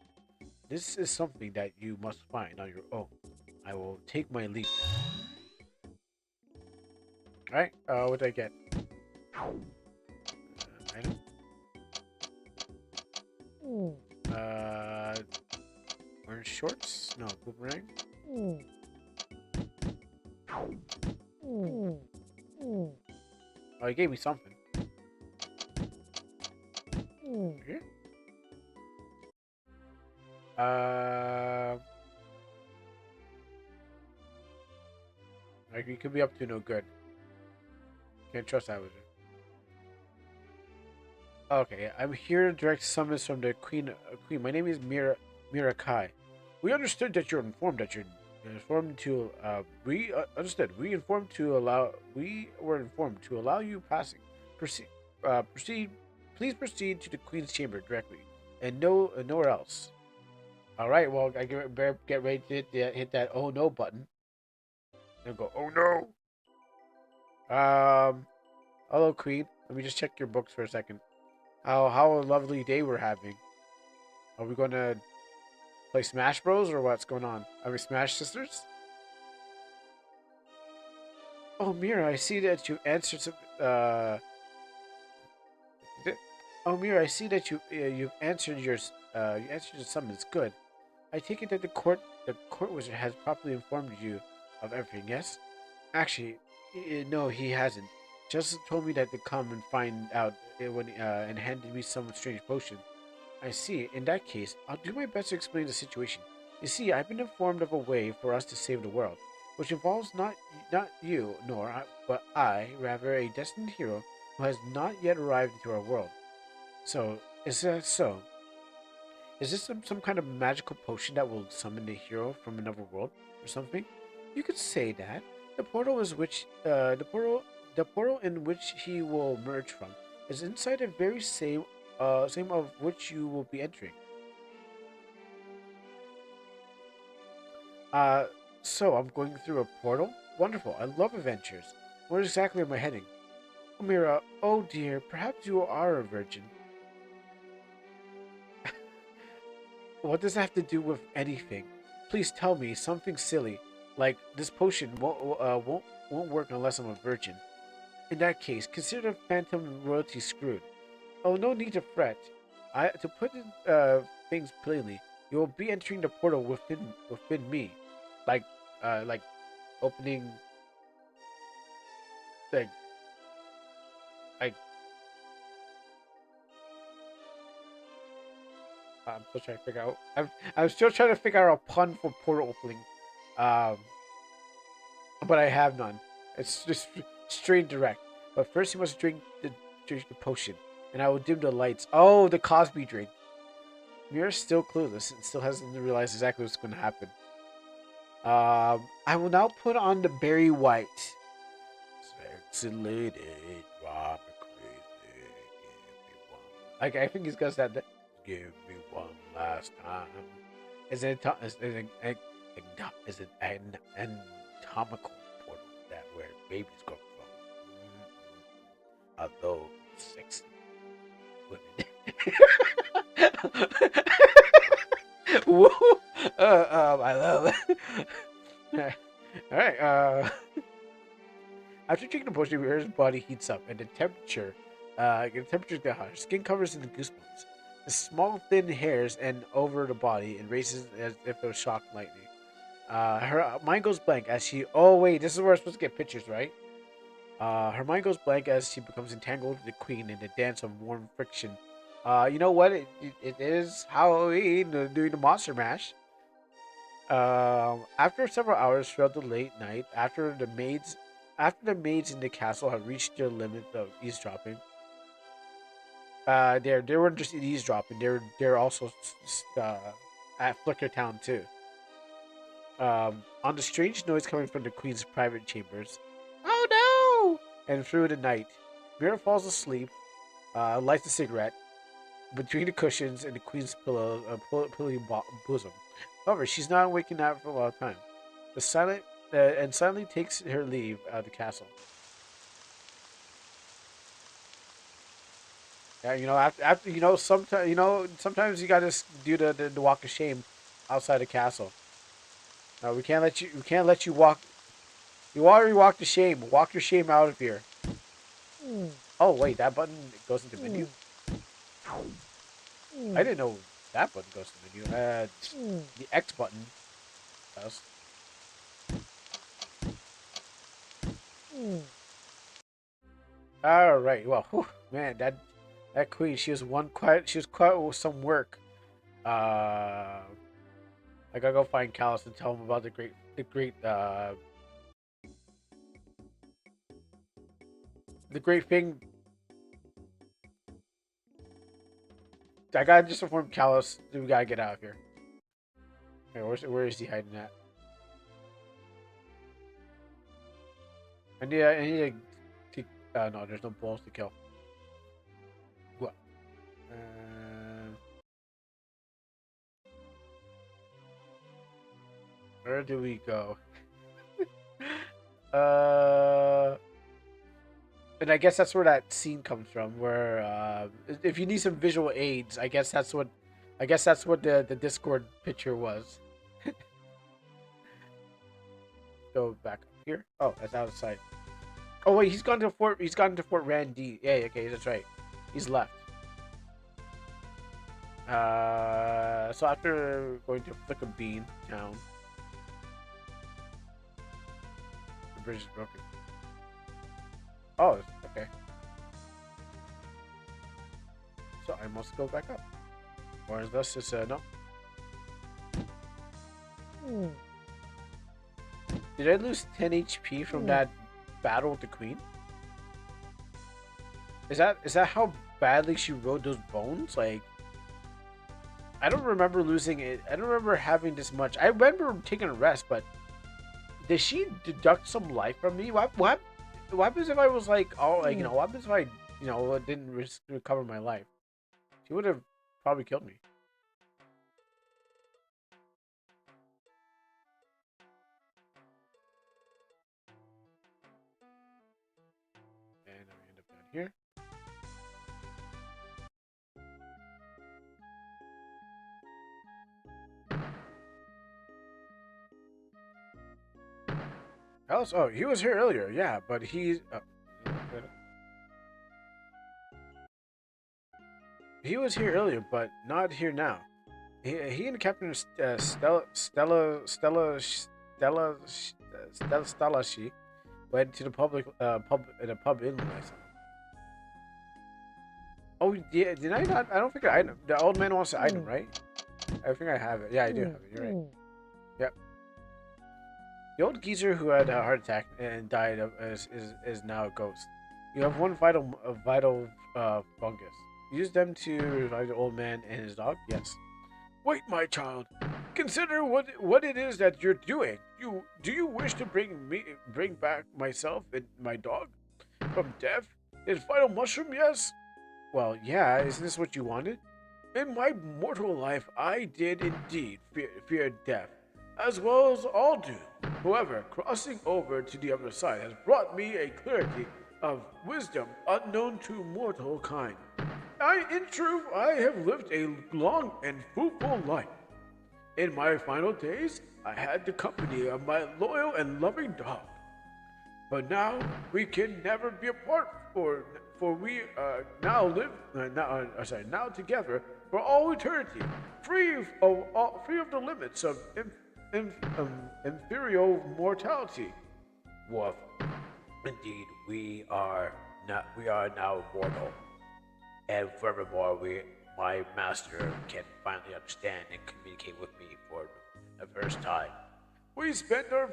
This is something that you must find on your own. I will take my leave. All right. What did I get? Item. Uh, Orange shorts? No, boomerang. Oh, he gave me something. Okay. Like he could be up to no good. Can't trust that wizard. Okay, I'm here to direct summons from the Queen. Queen, my name is Mirakai. We understood that you're informed that you're informed to. We understood. We were informed to allow you passing. Proceed. Proceed. Please proceed to the Queen's chamber directly, and nowhere else. All right. Well, I get ready to hit that oh no button. And go oh no. Hello, Queen. Let me just check your books for a second. How a lovely day we're having. Are we going to play Smash Bros or what's going on? Are we Smash Sisters? Oh, Mira, I see that you answered some. Oh, Mira, I see that you've answered you answered your summons. Good. I take it that the court wizard has properly informed you of everything. Yes. Actually, no, he hasn't. Just told me that to come and find out when and handed me some strange potion. I see. In that case, I'll do my best to explain the situation. You see, I've been informed of a way for us to save the world, which involves not you, nor but I, rather a destined hero who has not yet arrived into our world. So, is that so? Is this some kind of magical potion that will summon the hero from another world or something? You could say that. The portal in which he will merge from is inside the very same of which you will be entering. Uh, so I'm going through a portal? Wonderful. I love adventures. Where exactly am I heading? Mira, oh dear, perhaps you are a virgin. What does that have to do with anything? Please tell me something silly, like this potion won't work unless I'm a virgin. In that case, consider Phantom Royalty screwed. Oh, no need to fret. To put in, things plainly, you will be entering the portal within me, like like opening like like I'm still trying to figure out. I'm still trying to figure out a pun for portal opening, um, but I have none. It's just straight direct. But first, you must drink the potion, and I will dim the lights. Oh, the Cosby drink. Mira's still clueless and still hasn't realized exactly what's going to happen. I will now put on the Berry White. Sexy lady, drive me crazy. Give me one. Like I think he's gonna say that. Give me one last time. Is it an anatomical portal that where babies come from? Are those sexy women? Woo! I love it. All right. After drinking the potion, Mira's body heats up, and the temperature gets hot. Her skin covers in the goosebumps. The small, thin hairs and over the body and races as if it was shock lightning. Her mind goes blank as she. Oh wait, this is where we're supposed to get pictures, right? Her mind goes blank as she becomes entangled with the queen in a dance of warm friction. You know what? It is Halloween doing the Monster Mash. After several hours throughout the late night, after the maids in the castle had reached their limit of eavesdropping, they weren't just eavesdropping; they're also at Flicker Town too. On the strange noise coming from the queen's private chambers. Oh no! And through the night, Mira falls asleep, lights a cigarette between the cushions and the queen's pillowy bosom. However, she's not waking up for a long time. The silent and silently takes her leave of the castle. Yeah, after sometimes you gotta do the walk of shame outside the castle. No, we can't let you walk. You already walked the shame. Walk your shame out of here. Oh wait, that button goes into menu. I didn't know that button goes to menu. The X button does. All right. Well, whew, man, that queen, she was quiet. She was quiet with some work. I gotta go find Callus and tell him about the great thing. I gotta just inform Callus that we gotta get out of here. Okay, where is he hiding at? I need to. No, there's no balls to kill. What? Where do we go? uh, and I guess that's where that scene comes from. Where if you need some visual aids, I guess that's what the Discord picture was. Go back up here. Oh, that's outside. Oh wait, he's gone to Fort. He's gone to Fort Randy. Yeah, okay, that's right. He's left. So after going to Flick a Bean town, the bridge is broken. Oh, okay. So I must go back up. Or is this just no? Did I lose 10 HP from that battle with the queen? Is that how badly she rode those bones? Like, I don't remember losing it. I don't remember having this much. I remember taking a rest, but did she deduct some life from me? What happens if I was like, oh, like, what happens if I, didn't recover my life? She would have probably killed me. And I end up down here. Else? Oh, he was here earlier. Yeah, but he was here earlier, but not here now. He and Captain Stalashi went to the pub in Lisa. Oh, yeah, did I not? I don't think I. The old man wants the item, right? I think I have it. Yeah, I do have it. You're right. Yep. The old geezer who had a heart attack and died is now a ghost. You have one vital fungus. Use them to revive the old man and his dog. Yes. Wait, my child. Consider what it is that you're doing. Do you wish to bring back myself and my dog from death? Is vital mushroom? Yes. Well, yeah. Isn't this what you wanted? In my mortal life, I did indeed fear death, as well as all do. However, crossing over to the other side has brought me a clarity of wisdom unknown to mortal kind. In truth, I have lived a long and fruitful life. In my final days, I had the company of my loyal and loving dog. But now we can never be apart, for we now live now together for all eternity, free of the limits of inferior mortality. Woof. Indeed, we are now mortal. And furthermore, my master can finally understand and communicate with me for the first time. We spent our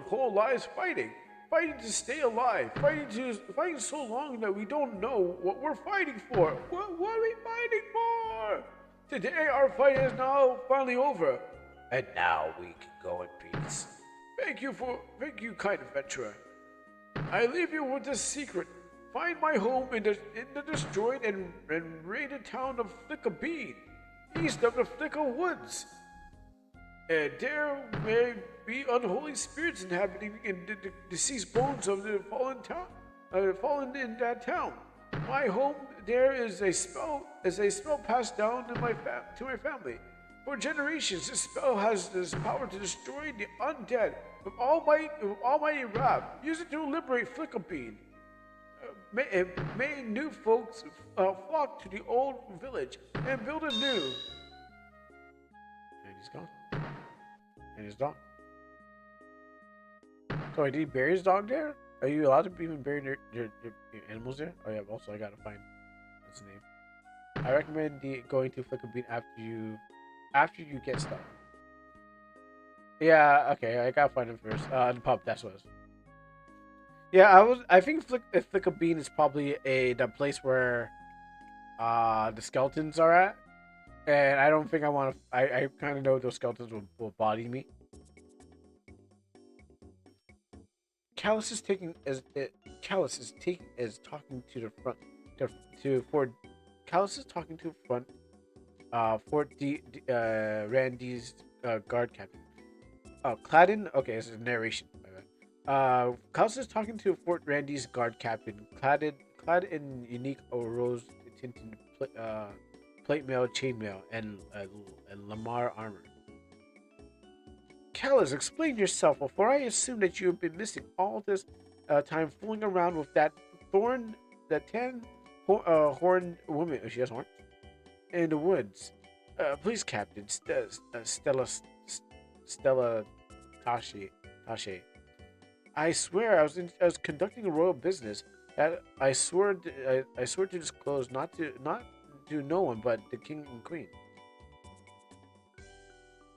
whole lives fighting to stay alive, fighting so long that we don't know what we're fighting for. What are we fighting for? Today, our fight is now finally over. And now we can go in peace. Thank you, kind adventurer. I leave you with this secret. Find my home in the destroyed and raided town of Flickabean, east of the Flicka Woods. And there may be unholy spirits inhabiting in the deceased bones of the fallen in that town. My home there is a spell passed down to my family. For generations, this spell has this power to destroy the undead with almighty wrath. Use it to liberate Flickabean. May new folks flock to the old village and build anew. And he's gone. And his dog. So did he bury his dog there? Are you allowed to even bury your animals there? Oh yeah, also I gotta find what's the name. I recommend going to Flickabean after you get stuff. Yeah, okay, I gotta find him first. The pub, that's what it is. Yeah, I think Flickabean is probably the place where the skeletons are at. And I don't think I want to. I kind of know those skeletons will body me. Callus is talking to the front Callus is talking to the front Fort Randy's guard captain. Oh, Cladden. Okay, this is narration. Callus is talking to Fort Randy's guard captain, clad in unique rose tinted plate mail, chainmail, and Lamar armor. Callus, explain yourself before I assume that you have been missing all this time fooling around with that horned woman. Oh, she has horns? In the woods. Please, Captain Stella Tashe. I swear I was conducting a royal business that I swear to disclose not to no one but the king and queen.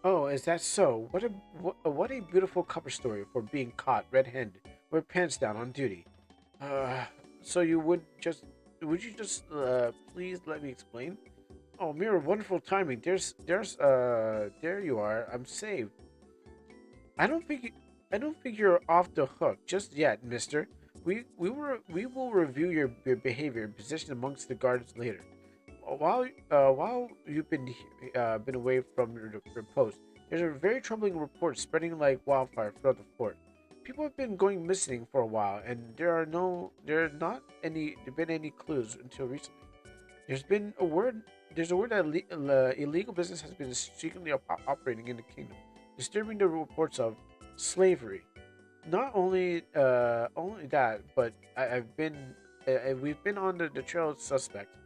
Oh, is that so? What a beautiful cover story for being caught red-handed with pants down on duty. So would you just please let me explain? Oh, mere wonderful timing. There you are. I'm saved. I don't think you're off the hook just yet, mister. We will review your behavior and position amongst the guards later. While you've been away from your post, there's a very troubling report spreading like wildfire throughout the fort. People have been going missing for a while, and there have not been any clues until recently. There's a word that illegal business has been secretly operating in the kingdom, disturbing the reports of slavery. Not only that, but we've been on the trail of suspects,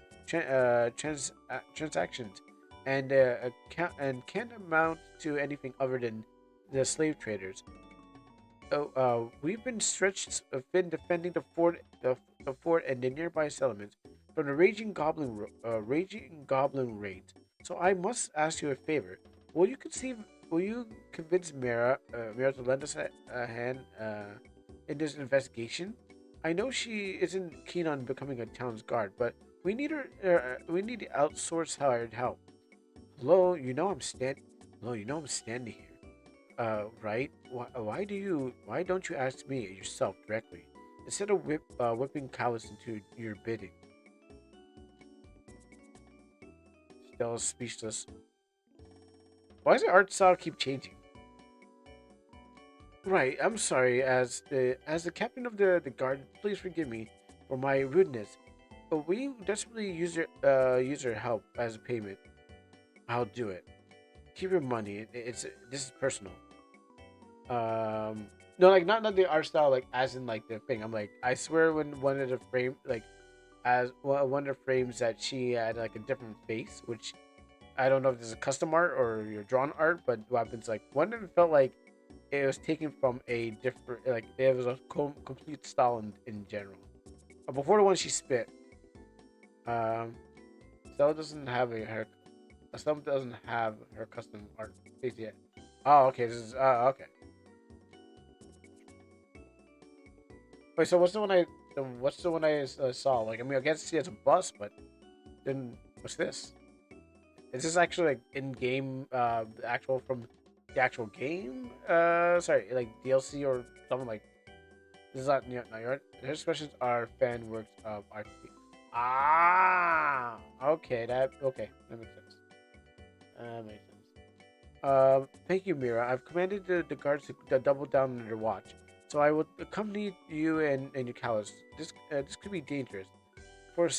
transactions, and can't amount to anything other than the slave traders. We've been defending the fort and the nearby settlements from the raging goblin raids. So I must ask you a favor. Will you conceive? Will you convince Mira to lend us a hand in this investigation? I know she isn't keen on becoming a town's guard, but we need her. We need outsourced hired help. Hello, you know I'm stand. Hello, you know I'm standing here. Right? Why don't you ask me yourself directly instead of whipping cowards into your bidding? Stella's speechless. Why does the art style keep changing? Right. I'm sorry. As the captain of the guard, please forgive me for my rudeness. But we desperately use your help as a payment. I'll do it. Keep your money. This is personal. No, like not the art style, like as in like the thing. I'm like, I swear when one of the frame like as one of the frames that she had like a different face, which I don't know if this is custom art or your drawn art, but what happens like one of them felt like it was taken from a different, like it was a complete style in general. Before the one she spit, um, Stella doesn't have Stella doesn't have her custom art face yet. Oh, okay. This is okay. Wait, so what's the one I saw? Like, I mean, I guess see it's a bus, but then what's this? Is this actually like in-game, actual from the actual game? Sorry, like DLC or something like. This is not your. His questions are fan works of RPG. Ah, okay, that makes sense. Makes sense. Thank you, Mira. I've commanded the guards to double down on their watch, so I will accompany you and your cows. This could be dangerous. For a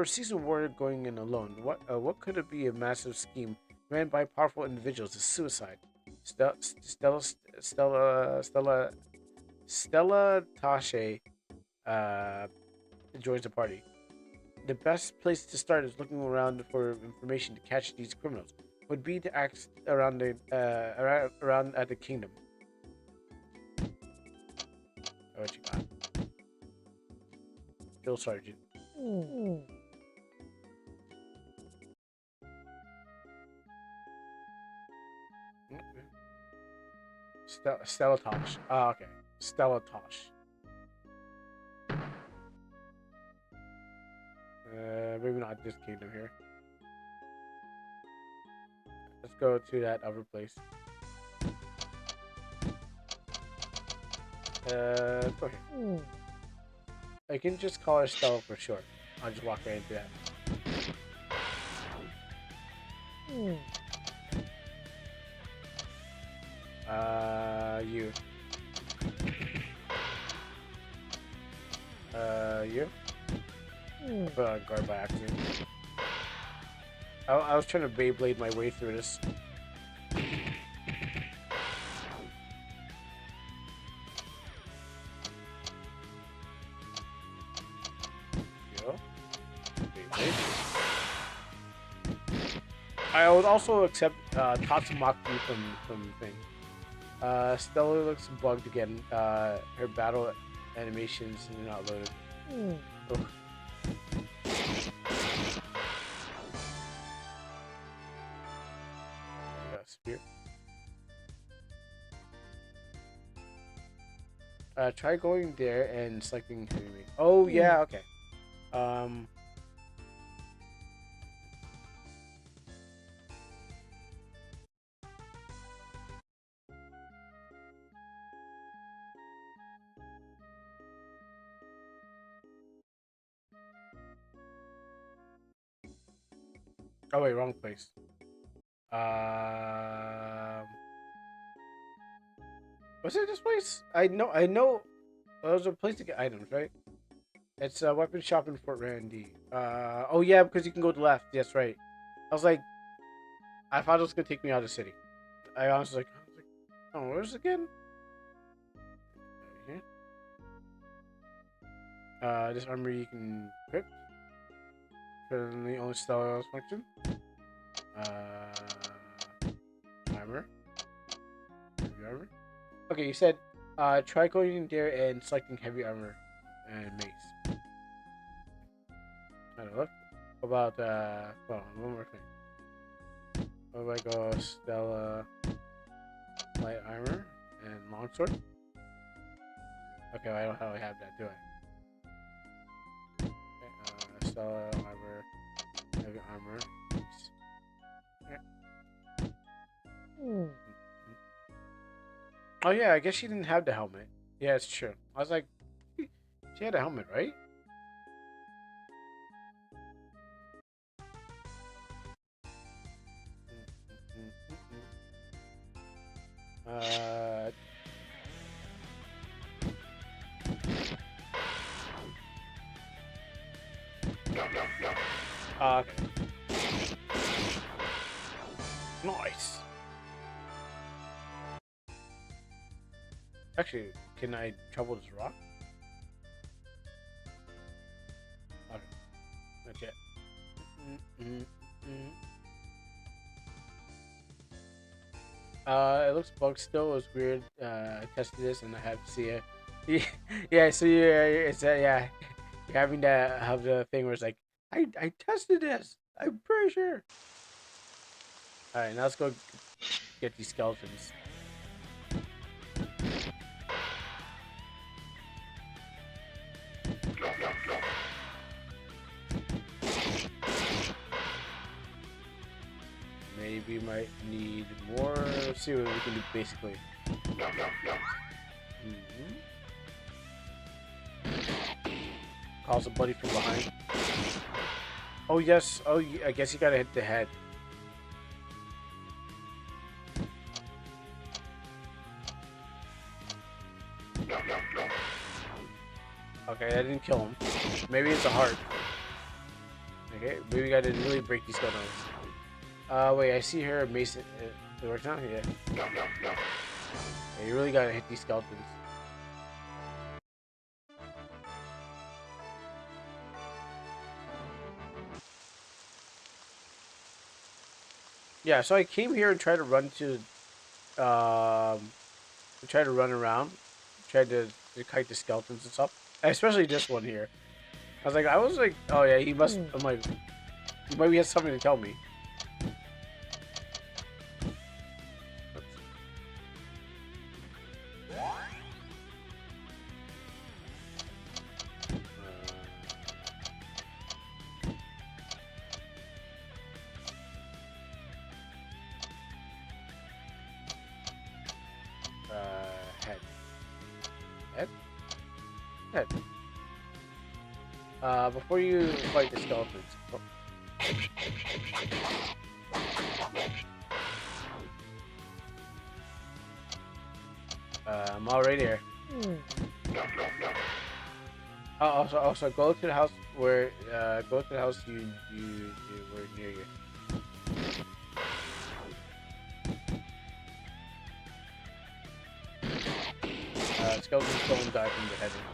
seasoned warrior going in alone, what could it be a massive scheme ran by powerful individuals? Is suicide. Stella Stella Stella Stella Tashe uh, joins the party. The best place to start is looking around for information to catch these criminals. Would be to act around around at the kingdom. What you got? Drill sergeant. Stella Tosh. Ah, okay. Stella Tosh. Maybe not this kingdom here. Let's go to that other place. Let's go here. I can just call her Stella for short. I'll just walk right into that. You. You? I put on guard by accident. I was trying to Beyblade my way through this. Yo. Beyblade. I would also accept Tatsumaki from thing. Stella looks bugged again. Her battle animations are not loaded. Ugh. Spear. Try going there and selecting enemy. Oh yeah, okay. Oh wait, wrong place. Um, was it this place? I know. There's a place to get items, right? It's a weapon shop in Fort Randy. Oh yeah, because you can go to the left. Yes, right. I was like, I thought it was gonna take me out of the city. I honestly like, Oh, where's it again? Okay. This armor you can equip. Currently only style function. Armor. Heavy armor. Okay, you said try going in there and selecting heavy armor and mace. I don't know. What about well, one more thing. What if I go Stella light armor and longsword? Okay, well, I don't really have that, do I? Okay, Stella armor, heavy armor. Okay. Oh yeah, I guess she didn't have the helmet. Yeah, it's true. I was like, she had a helmet, right? Uh, okay. Nice. Actually, can I trouble this rock? Okay. Not yet. It looks bugged still. It was weird. I tested this and I have to see it. Yeah, so it's yeah, you're having to have the thing where it's like, I tested this. I'm pretty sure. All right, now let's go get these skeletons. Maybe might need more. Let's see what we can do basically. Calls a buddy from behind. Oh yes. Oh, I guess you gotta hit the head. Okay, that didn't kill him. Maybe it's a heart. Okay, maybe we gotta really break these skeletons. Wait, I see her mason. It works now? Yeah. Yeah. You really gotta hit these skeletons. Yeah, so I came here and tried to run tried to run around, tried to kite the skeletons and stuff. Especially this one here. I was like, oh yeah, he must. I'm like, maybe he has something to tell me. Head. Head? Head. Before you fight the skeletons. I'm already here. Oh, also, go to the house where, go to the house you were near you. Skeletons don't die from beheading.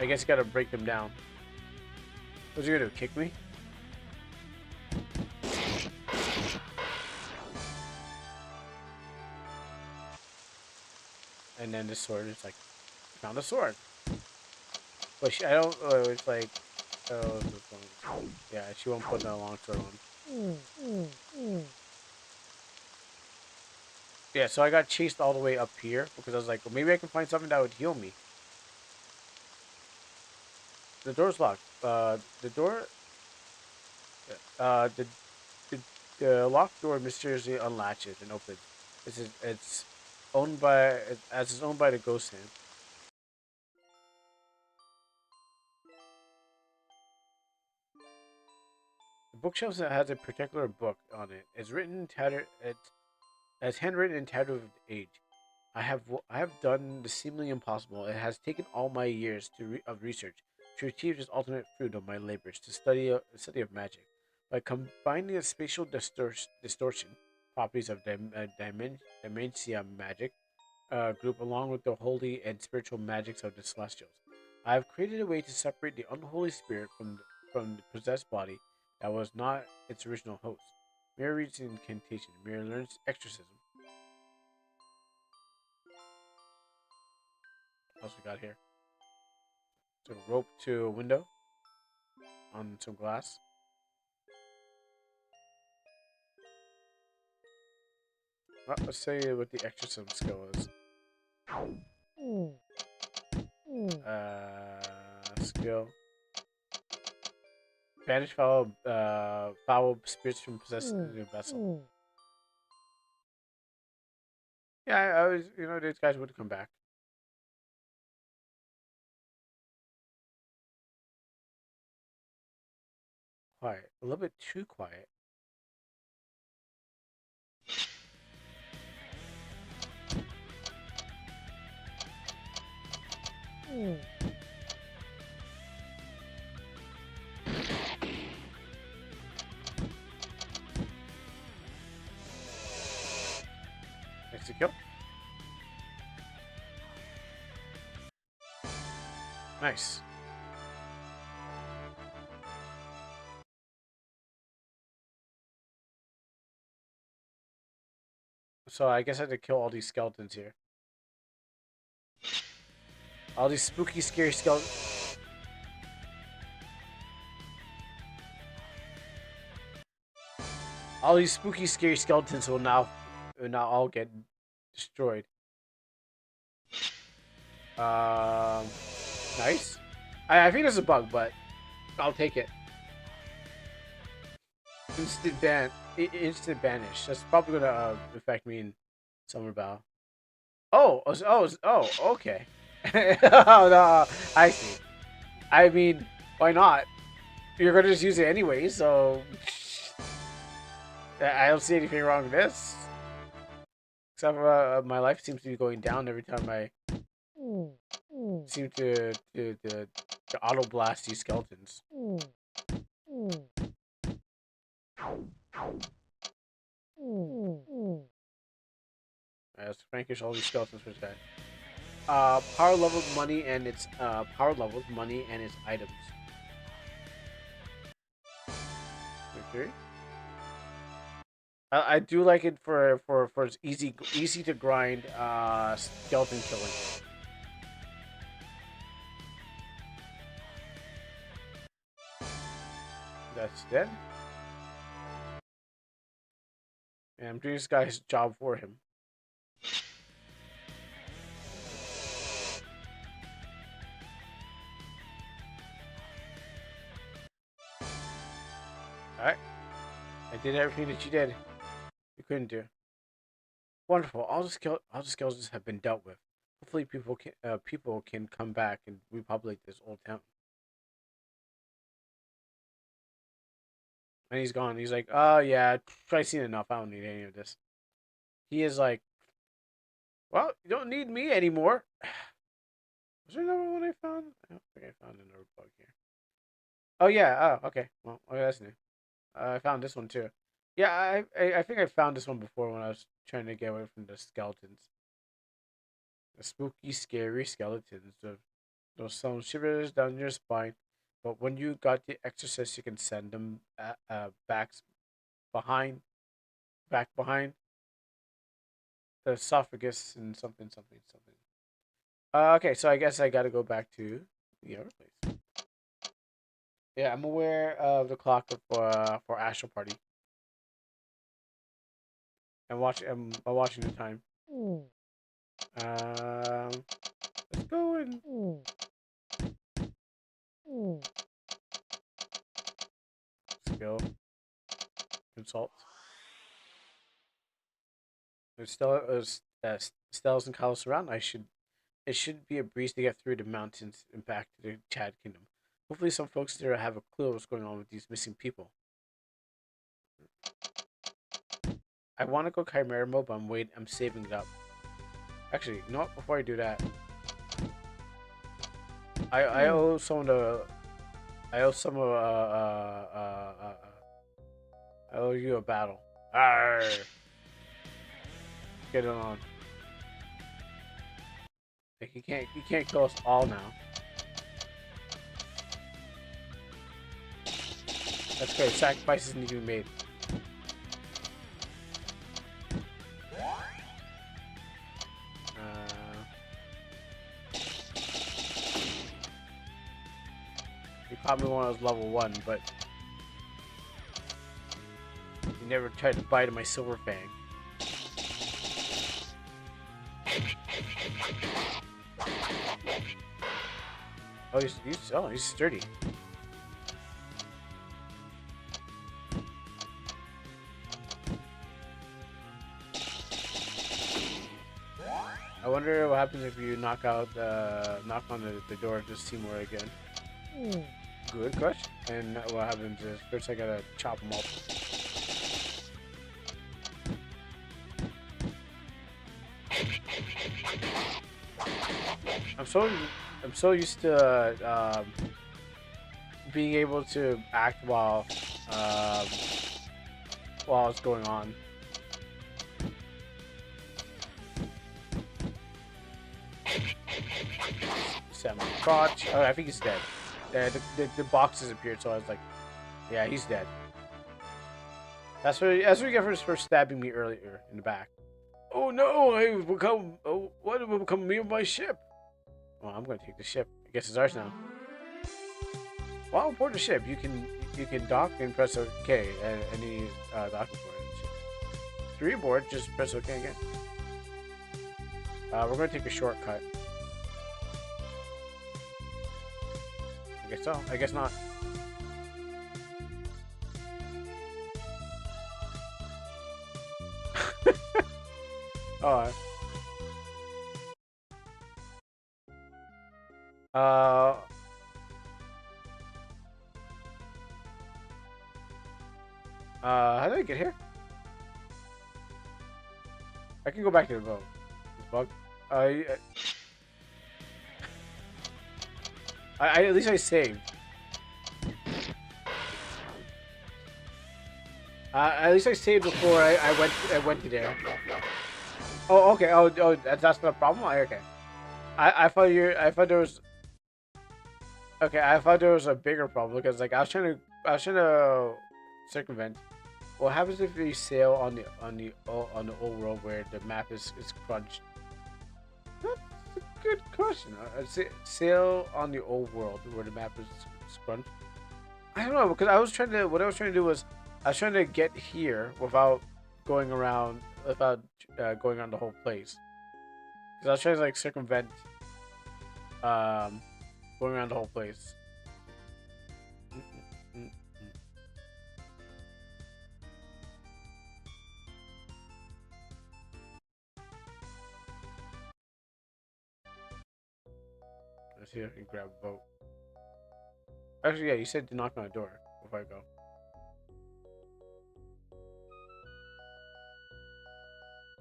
I guess you gotta break them down. What's you gonna do? Kick me? And then the sword is like, found a sword. But I don't. It's like, oh, yeah, she won't put the long sword on. Yeah, so I got chased all the way up here because I was like, well, maybe I can find something that would heal me. The door's locked. The door. The, the the locked door mysteriously unlatches and opens. It's owned by as it's owned by the ghost hand. The bookshelf has a particular book on it. It's written in tattered. It's handwritten in tattered with age. I have done the seemingly impossible. It has taken all my years of research to achieve this ultimate fruit of my labors, to study the study of magic. By combining a spatial distortion properties of Dimensia magic group, along with the holy and spiritual magics of the Celestials. I have created a way to separate the unholy spirit from the possessed body that was not its original host. Mirror reads incantation. Mirror learns exorcism. What else we got here? So rope to a window on some glass. Well, let's say what the exorcism skill is. Skill. Banish foul spirits from possessing the vessel. Yeah, I was, these guys would come back. Quiet. A little bit too quiet. Next kill. Nice. So I guess I had to kill all these skeletons here. All these spooky, scary skeletons. All these spooky, scary skeletons will now all get destroyed. Nice. I think there's a bug, but I'll take it. Instant banish. That's probably gonna affect me in Summer Battle. Oh, okay. Oh, no, I see. I mean, why not? You're gonna just use it anyway, so I don't see anything wrong with this. Except for my life seems to be going down every time I seem to auto blast these skeletons. Let's frankish all these skeletons for this guy. Power level money and its money and its items. Victory. I do like it for its easy to grind skeleton killing. That's dead. And I'm doing this guy's job for him. Alright. I did everything that you did. You couldn't do. Wonderful. All the skeletons have been dealt with. Hopefully people can come back and repopulate this old town. And he's gone. He's like, oh yeah, I've seen enough. I don't need any of this. He is like, well, you don't need me anymore. Was there another one I found? I don't think I found another bug here. Oh yeah. Oh, okay. Well, okay, that's new. I found this one too. Yeah, I think I found this one before when I was trying to get away from the skeletons. The spooky, scary skeletons. Those sound shivers down your spine. But when you got the exorcist, you can send them back behind the esophagus and something. Okay, so I guess I gotta go back to the other place. Yeah, I'm aware of the clock for Astral Party. I'm watching the time. Let's go and skill consult. There's Stella's and Kylos around. It should be a breeze to get through the mountains and back to the Chad Kingdom. Hopefully some folks there have a clue what's going on with these missing people. I want to go Chimera mode, but I'm saving it up. Actually, no, before I do that, I owe some of the I owe you a battle. Arr! get it on. Like you can't kill us all now. That's great. Sacrifices need to be made. You caught me when I was level 1, but you never tried to bite my silver fang. Oh, he's sturdy. I wonder what happens if you knock on the door to Seymour again. Good question. And what happens is first I gotta chop them up. I'm so used to being able to act while it's going on. Set my crotch. Oh, I think he's dead. The box disappeared, so I was like, yeah, he's dead. That's what you get for stabbing me earlier in the back. Oh no, I've become. Oh, what will become me of my ship? Well, I'm gonna take the ship. I guess it's ours now. While aboard the ship, you can dock and press OK at any docking point on the ship. To reboard, just press OK again. We're gonna take a shortcut. I guess so. I guess not. Oh. How did I get here? I can go back to the boat. This bug. I at least I saved. At least I saved before I went to there. Oh, okay. Oh, that's not a problem. Okay. I thought there was. Okay, I thought there was a bigger problem because like I was trying to circumvent. What happens if you sail on the old world where the map is crunched? That's a good question. Sail on the old world where the map is crunched. I don't know because what I was trying to do was I was trying to get here without going around the whole place. Because I was trying to like circumvent going around the whole place. Let's see if I can grab a boat. Actually, yeah, you said to knock on the door before I go.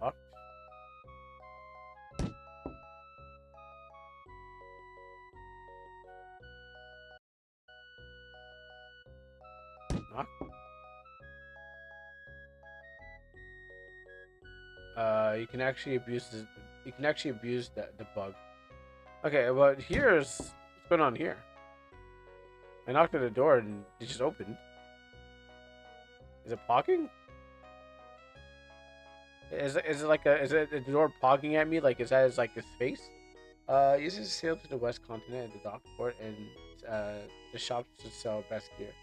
Locked. Knock. You can actually abuse this. You can actually abuse the bug. Okay, but what's going on here? I knocked at the door and it just opened. Is it pogging? Is it the door pogging at me? Like is like his face? Uses sail to the west continent at the dock port and the shops to sell best gear.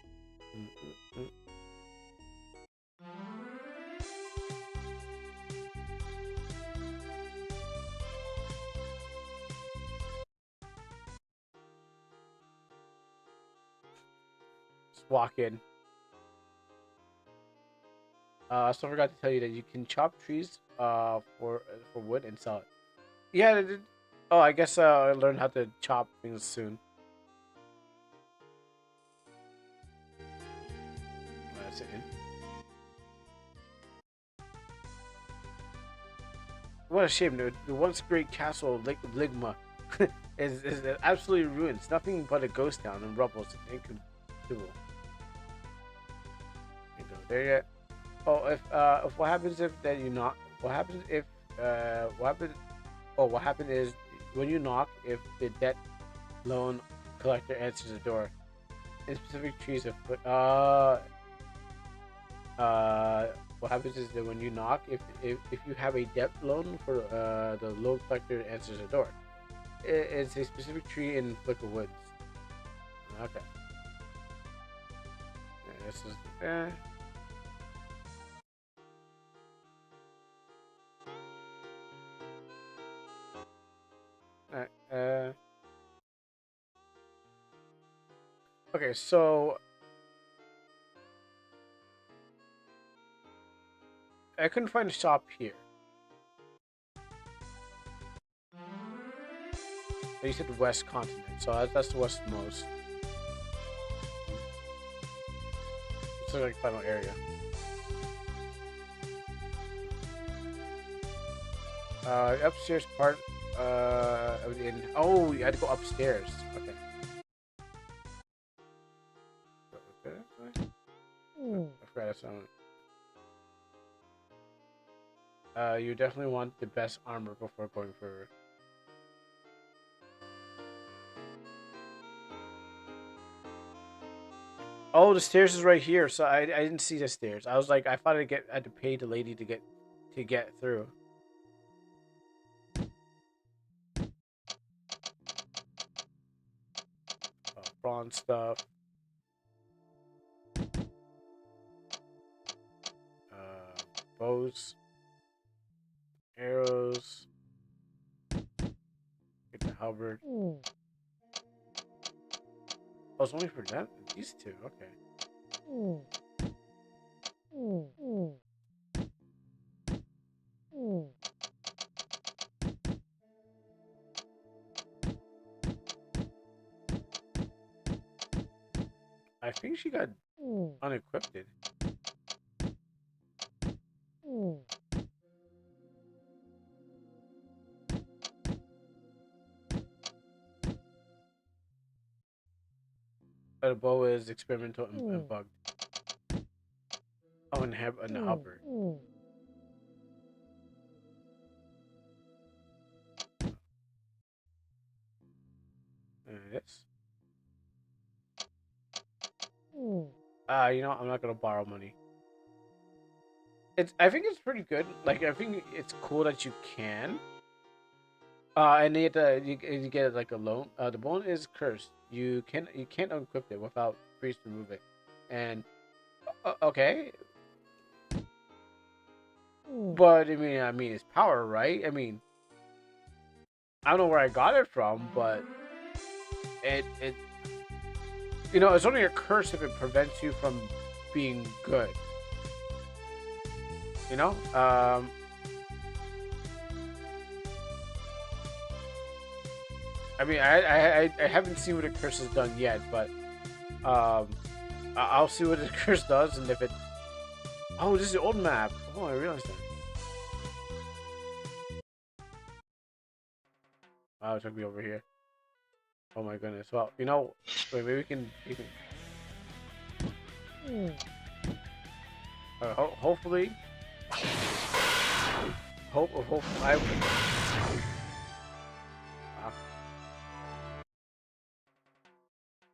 Just walk in. I still forgot to tell you that you can chop trees for wood and sell it. Yeah. Oh, I guess I learned how to chop things soon. That's it. What a shame, dude. The once great castle of Lake Ligma is absolutely ruined. It's nothing but a ghost town and rubble. It's inconceivable. Can't go there yet. Oh, if what happens if that you not? What happens if what happened? Oh, what happened is when you knock, if the debt loan collector answers the door, in specific trees of what happens is that when you knock, if you have a debt loan for the loan collector answers the door, it's a specific tree in Flicker Woods. Okay. Yeah, this is Alright, okay, so I couldn't find a shop here. You said West Continent, so that's the westmost. It's like final area. Upstairs part of the inn. Oh, you had to go upstairs. Okay. I forgot that sound. You definitely want the best armor before going for. Oh, the stairs is right here. So I didn't see the stairs. I was like, I thought I had to pay the lady to get through. Bronze stuff. Bows. Arrows. Get the halberd. Oh, it's only for them? These two, okay. I think she got unequipped. The bow is experimental and bugged. Oh, and the halberd. This. You know, I'm not gonna borrow money. I think it's pretty good. Like, I think it's cool that you can. And you get like a loan. The bone is cursed. You can't unequip it without priest remove it. And okay, but I mean, it's power, right? I mean, I don't know where I got it from, but it you know, it's only a curse if it prevents you from being good. You know, I mean, I haven't seen what a curse has done yet, but I'll see what the curse does, and if it. Oh, this is the old map. Oh, I realized that. Wow, it took me over here. Oh my goodness. Well, you know, wait, maybe we can. Hopefully. Hope I.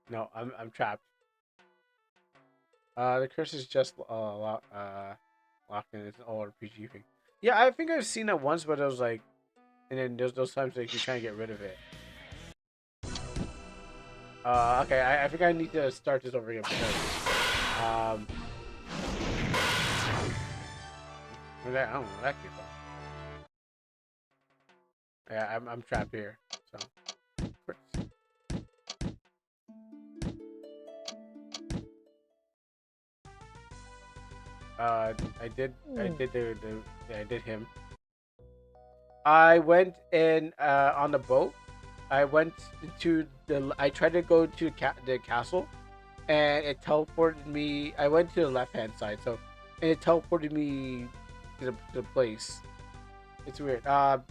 No, I'm trapped. The curse is just locked in. It's an old RPG thing. Yeah, I think I've seen that once, but it was like, and then there's those times like you trying to get rid of it. Okay, I think I need to start this over again because, I don't know, that came from. Yeah, I'm trapped here, so. I did him. I went in on the boat. I went to I tried to go to the castle, and it teleported me. I went to the left hand side, so and it teleported me to the place. It's weird.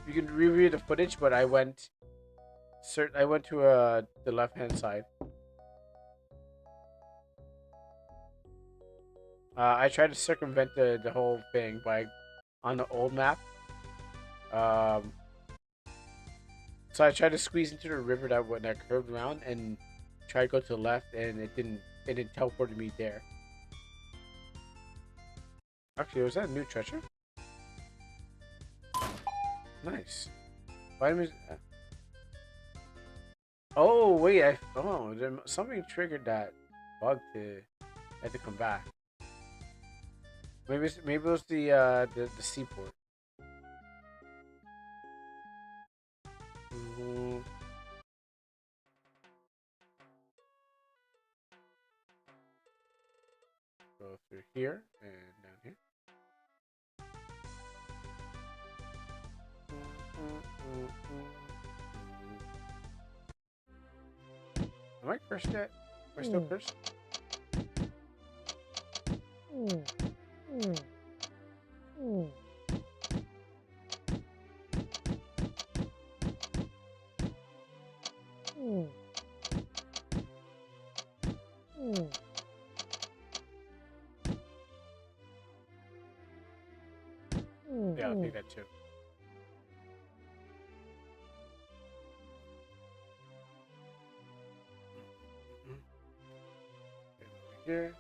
You can review the footage, but I went to the left hand side. I tried to circumvent the whole thing by on the old map. Um, so I tried to squeeze into the river that curved around and tried to go to the left, and it didn't. It didn't teleported me there. Actually, was that a new treasure? Nice. Vitamins. Oh wait, something triggered that bug to had to come back. Maybe it was the seaport. Mhm. Go through here and down here. Am I cursed yet? Am I still cursed? Yeah, I'll take that too. Over here.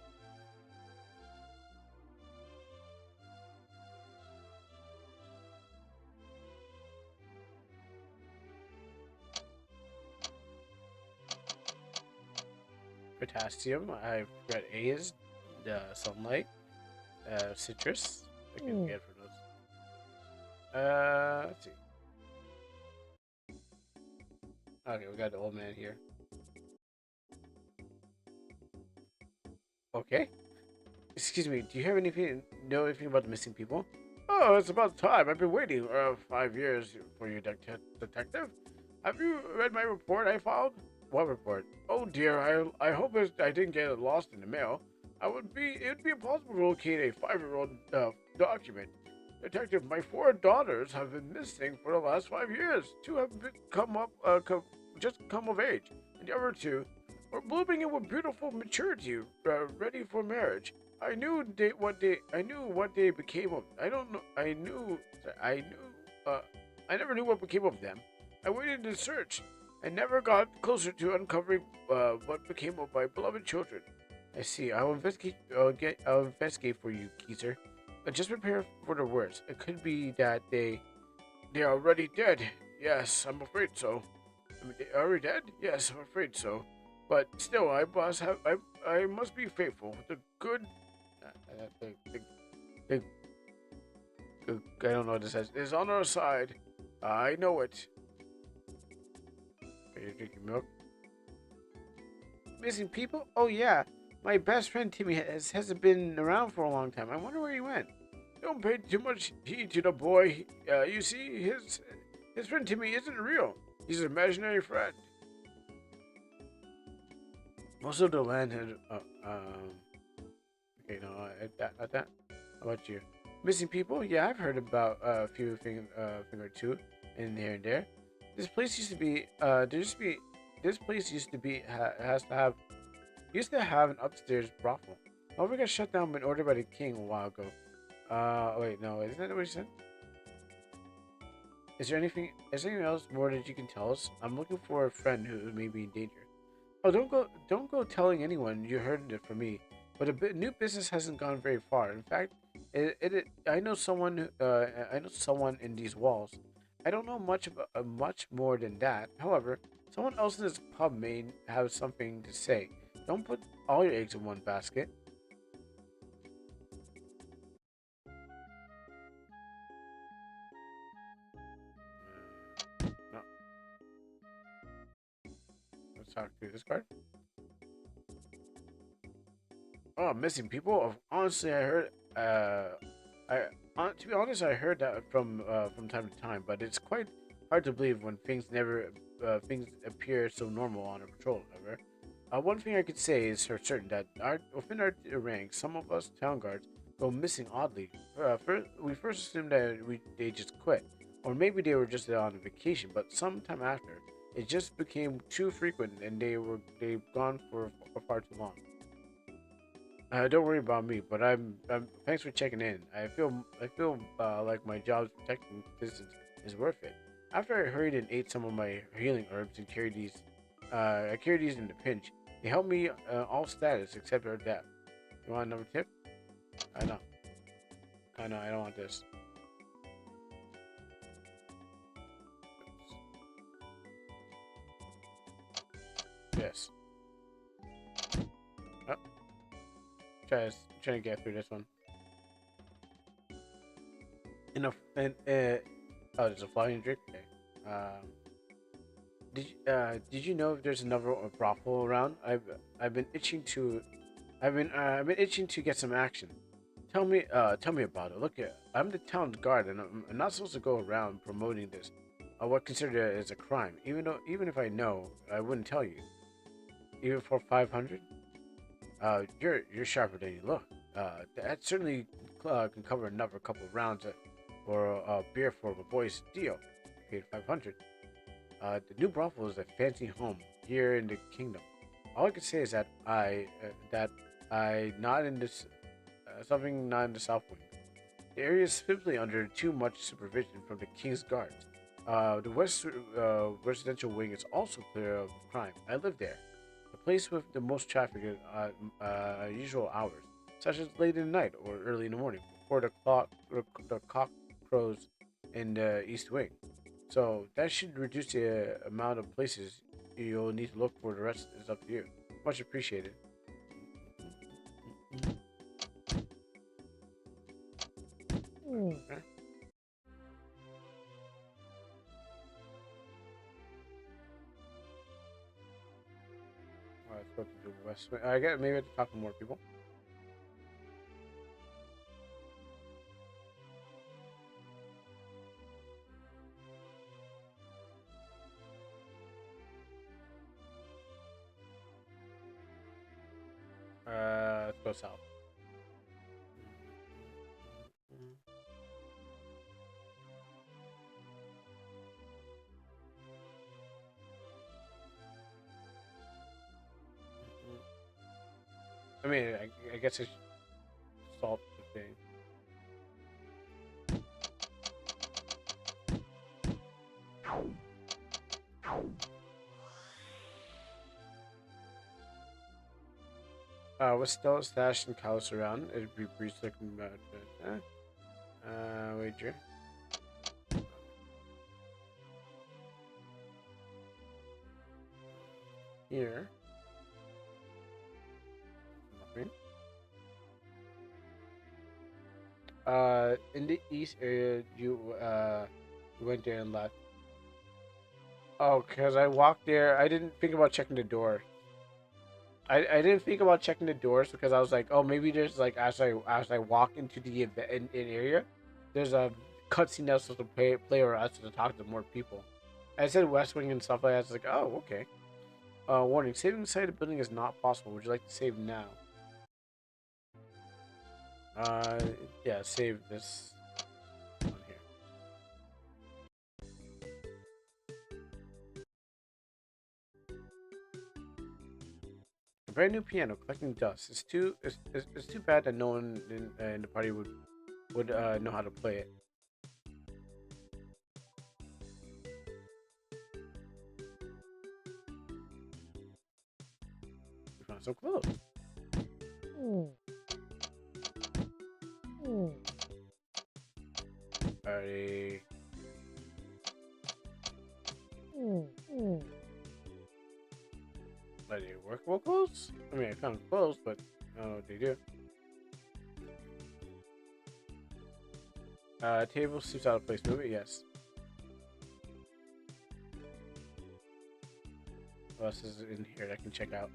Potassium. I've got A is the sunlight. Citrus. I can get for those. Let's see. Okay, we got the old man here. Okay. Excuse me, do you have know anything about the missing people? Oh, it's about time. I've been waiting 5 years for you, detective. Have you read my report I filed? What report? Oh dear, I hope I didn't get it lost in the mail. It would be impossible to locate a 5-year-old document. Detective, my 4 daughters have been missing for the last 5 years. 2 have just come of age, and the other 2 were blooming in with beautiful maturity, ready for marriage. I knew what they became of. I don't know. I never knew what became of them. I waited in search, and never got closer to uncovering what became of my beloved children. I see. I'll investigate for you, Geezer. But just prepare for the worst. It could be that they are already dead. Yes, I'm afraid so. I mean, they are already dead? Yes, I'm afraid so. But still, I must be faithful. The good the, I don't know what this says. Is on our side. I know it. Are you drinking milk? Missing people? Oh yeah. My best friend Timmy hasn't been around for a long time. I wonder where he went. Don't pay too much heed to the boy. You see, his friend Timmy isn't real. He's an imaginary friend. Most of the land had. Okay, no, at that. How about you? Missing people? Yeah, I've heard about a thing or two in here and there. This place used to be. This place used to have an upstairs brothel. However, it got shut down and ordered by the king a while ago. Wait, no, isn't that what you said? Is there anything else more that you can tell us? I'm looking for a friend who may be in danger. Oh, don't go telling anyone you heard it from me. But new business hasn't gone very far. In fact, I know I know someone in these walls. I don't know much more than that. However, someone else in this pub may have something to say. Don't put all your eggs in one basket. No, let's talk through this card. Oh, missing people. Honestly, I heard. To be honest, I heard that from time to time, but it's quite hard to believe when things appear so normal on a patrol. However, one thing I could say is for certain that within our ranks, some of us town guards go missing oddly. We first assumed that they just quit, or maybe they were just on vacation. But sometime after, it just became too frequent, and they've gone for far too long. Don't worry about me, but thanks for checking in. I feel like my job's protecting citizens is worth it. After I hurried and ate some of my healing herbs and I carried these in a pinch. They helped me all status except our death. You want another tip? I know. I know. I don't want this. Yes. Oh, trying to get through this one. Oh, there's a flying drink. Okay. Did you know if there's another brothel around? I've been itching to, I've been itching to get some action. Tell me about it. Look, I'm the town's guard, and I'm not supposed to go around promoting this. What considered as a crime. Even if I know, I wouldn't tell you. Even for 500. You're sharper than you look. That certainly can cover another couple of rounds or a beer for a boy's deal. I paid 500. The new brothel is a fancy home here in the kingdom. All I can say is that I not in this something not in the south wing. The area is simply under too much supervision from the king's guards. The west residential wing is also clear of crime. I live there. The place with the most traffic at usual hours, such as late in the night or early in the morning, before the cock crows in the east wing. So that should reduce the amount of places you'll need to look for. The rest is up to you. Much appreciated. Okay. Let's go to the west wing. I guess maybe I have to talk to more people. Let's go south. I mean, I guess I should salt the thing. With Stella stashed and Callus around, it'd be breach looking about it. Wager. Here. Nothing. In the east area, you went there and left. Oh, because I walked there. I didn't think about checking the door. I didn't think about checking the doors because I was like, oh, maybe there's like as I walk into the event in area, there's a cutscene that's supposed to play or I supposed to talk to more people. I said West Wing and stuff like that. I was like, oh, okay. Warning: saving inside the building is not possible. Would you like to save now? Uh, yeah, save this on here. A brand new piano collecting dust. It's too bad that no one in the party would know how to play it. We found some clothes. Alrighty. Are they workable clothes? I mean, I found clothes, but I don't know what they do. Table seems out of place. Move it, yes. What else is in here that I can check out?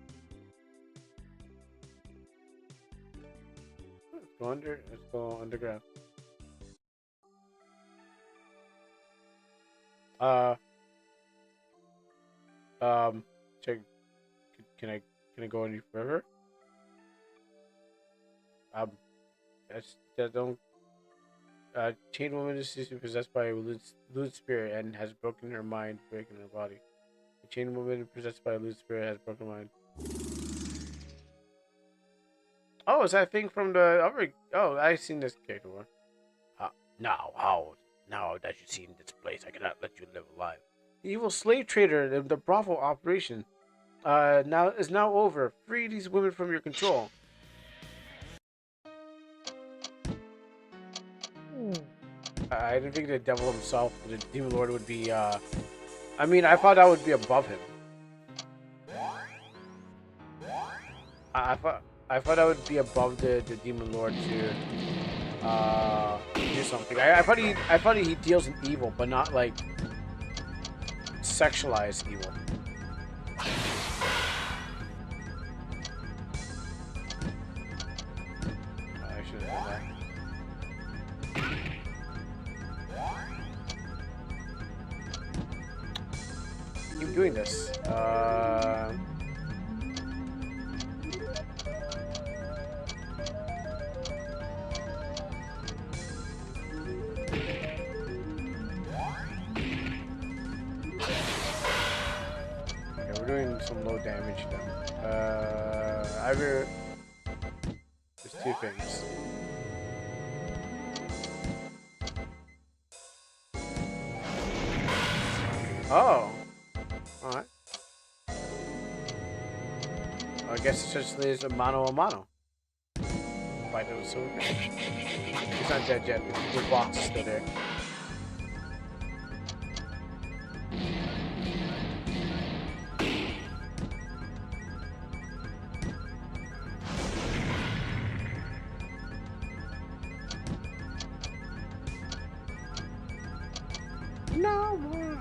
Let's go underground. Uh, check. Can I go any further? That don't. Chain woman is possessed by a lewd spirit and has broken her mind, breaking her body. The chain woman possessed by a lewd spirit has broken her mind. Oh, is that thing from the other? Oh, I've seen this character one. Now, how Now that you've seen this place, I cannot let you live alive. The evil slave trader, the brothel operation, now is now over. Free these women from your control. I didn't think the devil himself, the demon lord, would be. I mean, I thought that would be above him. I thought that would be above the demon lord to do something. I thought he deals in evil, but not like sexualized evil. I should have done that. Keep doing this. Okay, we're doing some low damage to them. Either there's two things. Oh, all right. I guess it's just is a mano. Fight those silver. He's not dead yet. The box is still there. No more.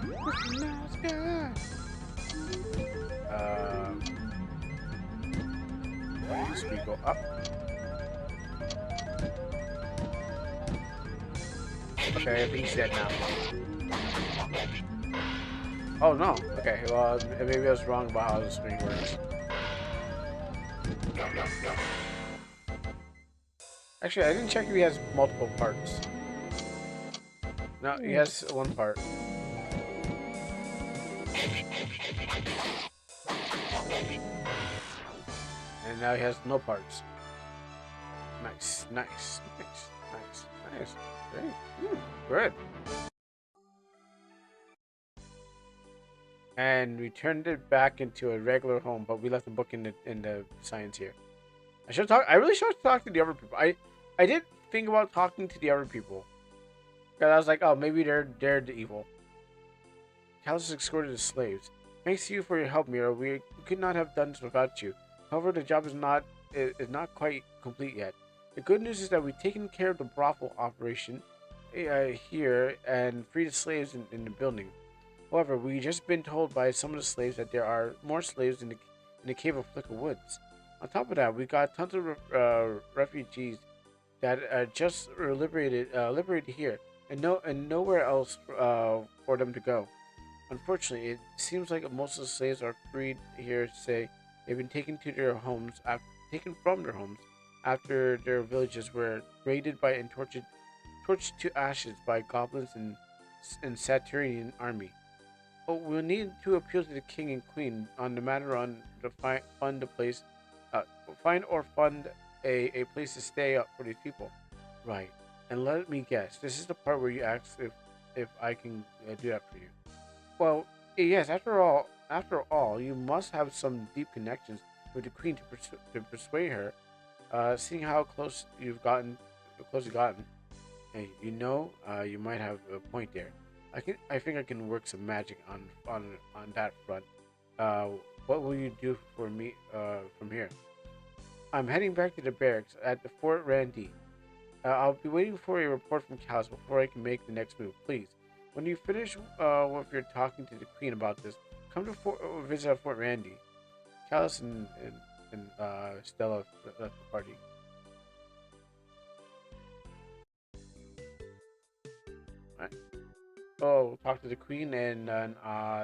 Why does we go up? Okay, I think he's dead now. Oh no. Okay, well maybe I was wrong about how this thing works. Actually, I didn't check if he has multiple parts. No, he has one part. And now he has no parts. Nice. Great. Good. And we turned it back into a regular home, but we left the book in the science here. I really should talk to the other people. I did think about talking to the other people. Because I was like, oh, maybe they're the evil. Callus escorted the slaves. Thanks to you for your help, Mira. We could not have done this without you. However, the job is not quite complete yet. The good news is that we've taken care of the brothel operation here and freed the slaves in the building. However, we just been told by some of the slaves that there are more slaves in the cave of Flicker Woods. On top of that, we got tons of refugees that just were liberated here, and nowhere else for them to go. Unfortunately, it seems like most of the slaves are freed here. Say they've been taken from their homes after their villages were raided by and torched to ashes by goblins and Saturnian army. But we'll need to appeal to the king and queen on the matter on to fund a place, find or fund a place to stay up for these people. Right. And let me guess, this is the part where you ask if I can do that for you. Well, yes. After all, you must have some deep connections with the queen to persuade her. Seeing how close you've gotten. Hey, you might have a point there. I think I can work some magic on that front. What will you do for me from here? I'm heading back to the barracks at the Fort Randy. I'll be waiting for a report from Callus before I can make the next move. Please, when you finish what you're talking to the queen about this, come to visit Fort Randy. Callus and Stella left the party. Alright. Oh, we'll talk to the queen and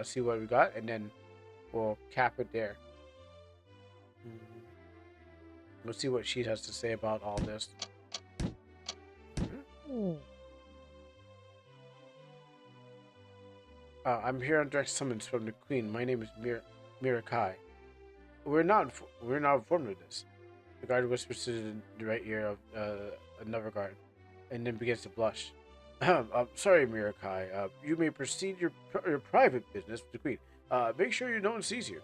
see what we got, and then we'll cap it there. We'll see what she has to say about all this. I'm here on direct summons from the queen. My name is Mirakai. We're not informed of this. The guard whispers to the right ear of another guard, and then begins to blush. I'm sorry, Mirakai. You may proceed your private business with the queen. Make sure no one sees you.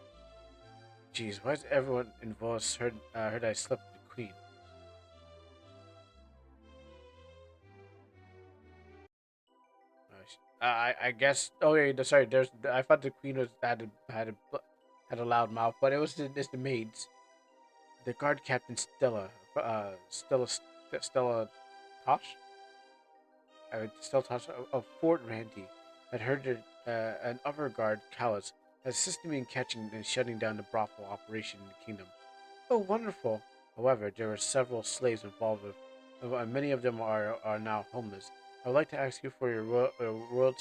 Jeez, why is everyone involved heard I slept with the queen? I guess. Oh yeah, sorry. I thought the queen had a loud mouth, but it's the maids. The guard captain Stella Tosh, Stella Tosh of Fort Randy had heard an upper guard Callus assisted me in catching and shutting down the brothel operation in the kingdom. Oh, wonderful! However, there were several slaves involved, and many of them are now homeless. I would like to ask you for royal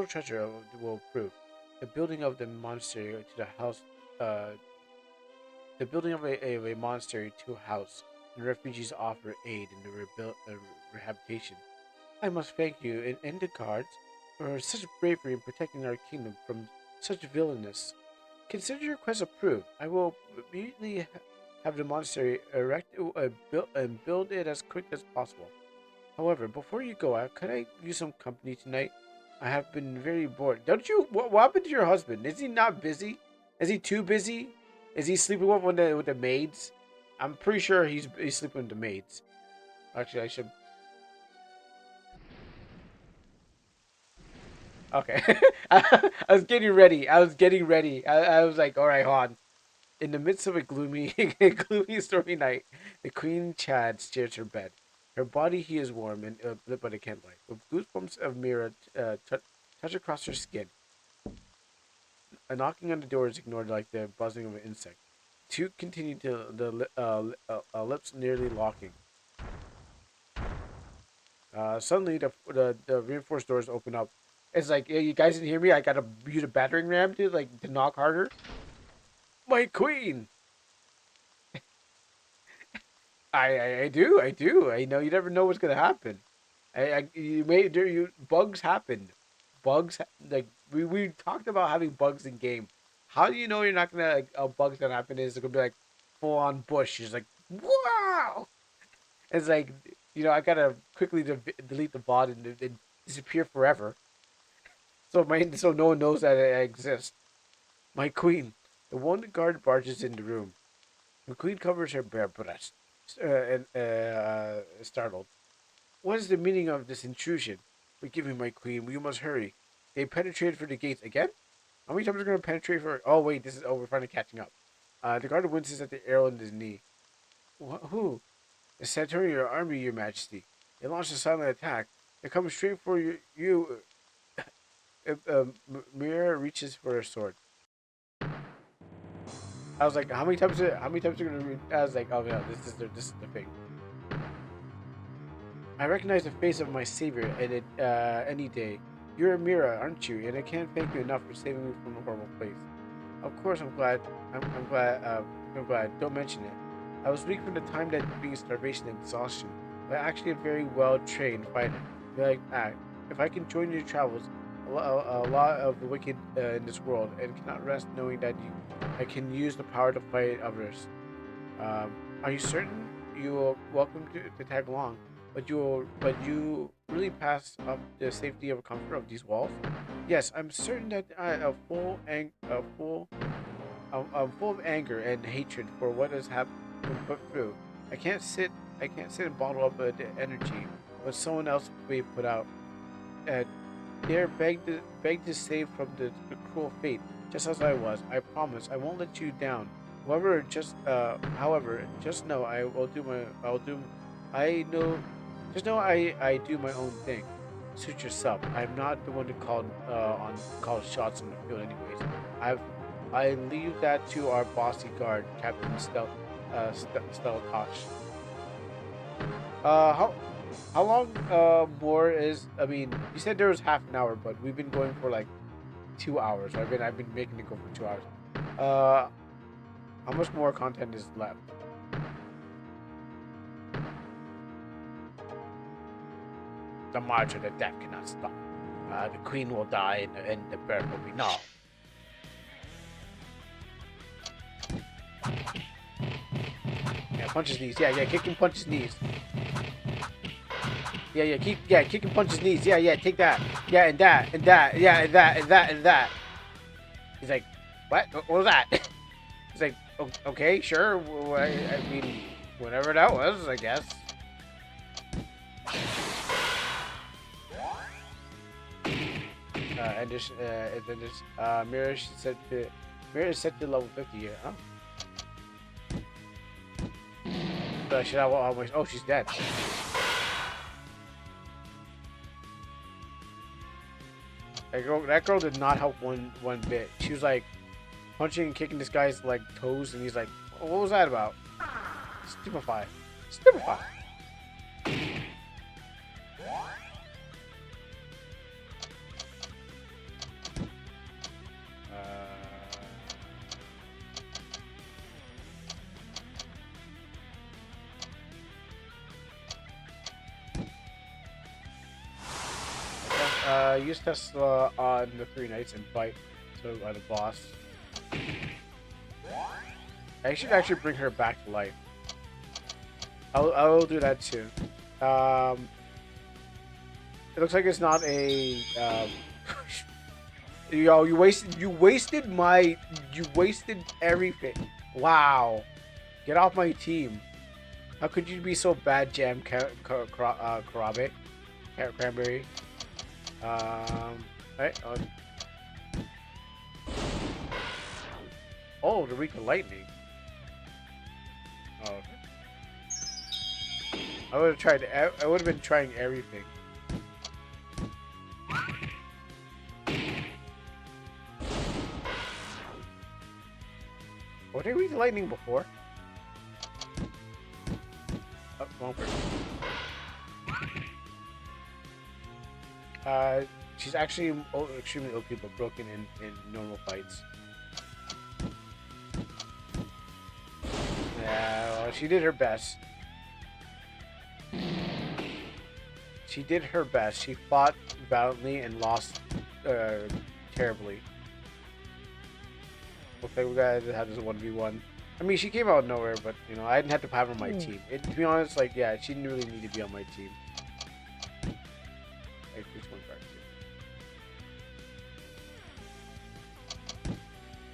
treasure will approve. The building of the monastery to the house, uh, the building of a monastery to a house, and refugees offer aid in the rehabilitation. I must thank you and the guards for such bravery in protecting our kingdom from such villainous. Consider your request approved. I will immediately have the monastery build it as quick as possible. However, before you go out, could I use some company tonight? I have been very bored. Don't you? What happened to your husband? Is he not busy? Is he too busy? Is he sleeping with the maids? I'm pretty sure he's sleeping with the maids. Actually, I should. Okay. I was getting ready. I was like, all right, Han. In the midst of a gloomy, gloomy stormy night, the Queen Chad steers her bed. Her body he is warm and lit by the candlelight, with goosebumps of mirror touch across her skin. A knocking on the door is ignored like the buzzing of an insect. Two continue to lips nearly locking. Suddenly, the reinforced doors open up. It's like, hey, you guys didn't hear me. I got to use a battering ram to knock harder. My queen. I do. I know you never know what's gonna happen. Bugs happen. Like we talked about having bugs in game. How do you know you're not gonna like a bug's gonna happen? Is it gonna be like full on bush? It's like wow. It's like I gotta quickly delete the bot and disappear forever. So no one knows that I exist. My queen. The one guard barges in the room. The queen covers her bare breast, and startled. What is the meaning of this intrusion? Forgive me, my queen. We must hurry. They penetrated through the gates again. How many times are we going to penetrate for? Oh wait, this is. Oh, we're finally catching up. The guard winces at the arrow in his knee. Who? The Saturnian army, your majesty. They launched a silent attack. They're coming straight for you. Mira reaches for her sword. I was like, how many times? How many times are gonna read? I was like, oh yeah, this is the thing. I recognize the face of my savior any day. You're Mira, aren't you? And I can't thank you enough for saving me from a horrible place. Of course, I'm glad. I'm glad. I'm glad. Don't mention it. I was weak from the time that being starvation and exhaustion, but actually a very well trained fighter. If I can join your travels, a lot of the wicked in this world, and cannot rest knowing that I can use the power to fight others. Are you certain you are welcome to tag along? But you really pass up the safety of comfort of these walls? Yes, I'm certain that I'm full of anger and hatred for what has been put through. I can't sit and bottle up the energy, but someone else may put out. Dare beg to save from the cruel fate, just as I was. I promise I won't let you down. However, just know I do my own thing. Suit yourself. I'm not the one to call shots on the field, anyways. I leave that to our bossy guard, Captain Steltosh. How long more is? I mean, you said there was half an hour, but we've been going for like 2 hours. I've been making it go for 2 hours. How much more content is left? The march of the death cannot stop. The queen will die, and the birth will be null. Yeah, punch his knees. Yeah, kick him, punch his knees. Kick and punch his knees. Yeah, take that. Yeah, and that, and that, yeah, and that, and that, and that. He's like, what? What was that? He's like, okay, sure. I mean, whatever that was, I guess. And then this Mira is set to level 50 here. Oh. Should I almost? Oh, she's dead. That girl did not help one bit. She was like punching and kicking this guy's like toes, and he's like, oh, "What was that about?" Stupefy. Use Tesla on the 3 knights and fight the boss. I should actually bring her back to life. I will do that too. It looks like it's not a. Yo, you wasted everything. Wow, get off my team. How could you be so bad, Jam Karabe? Cranberry. Right. Oh, the weak lightning. Oh. I would have tried. I would have been trying everything. Were they weak lightning before? Oh, wrong person. She's actually extremely OP but broken in normal fights. Yeah, well, she did her best. She did her best. She fought valiantly and lost terribly. Looks like we gotta have this 1v1. I mean, she came out of nowhere, but you know, I didn't have to have her on my team. To be honest, like, yeah, she didn't really need to be on my team.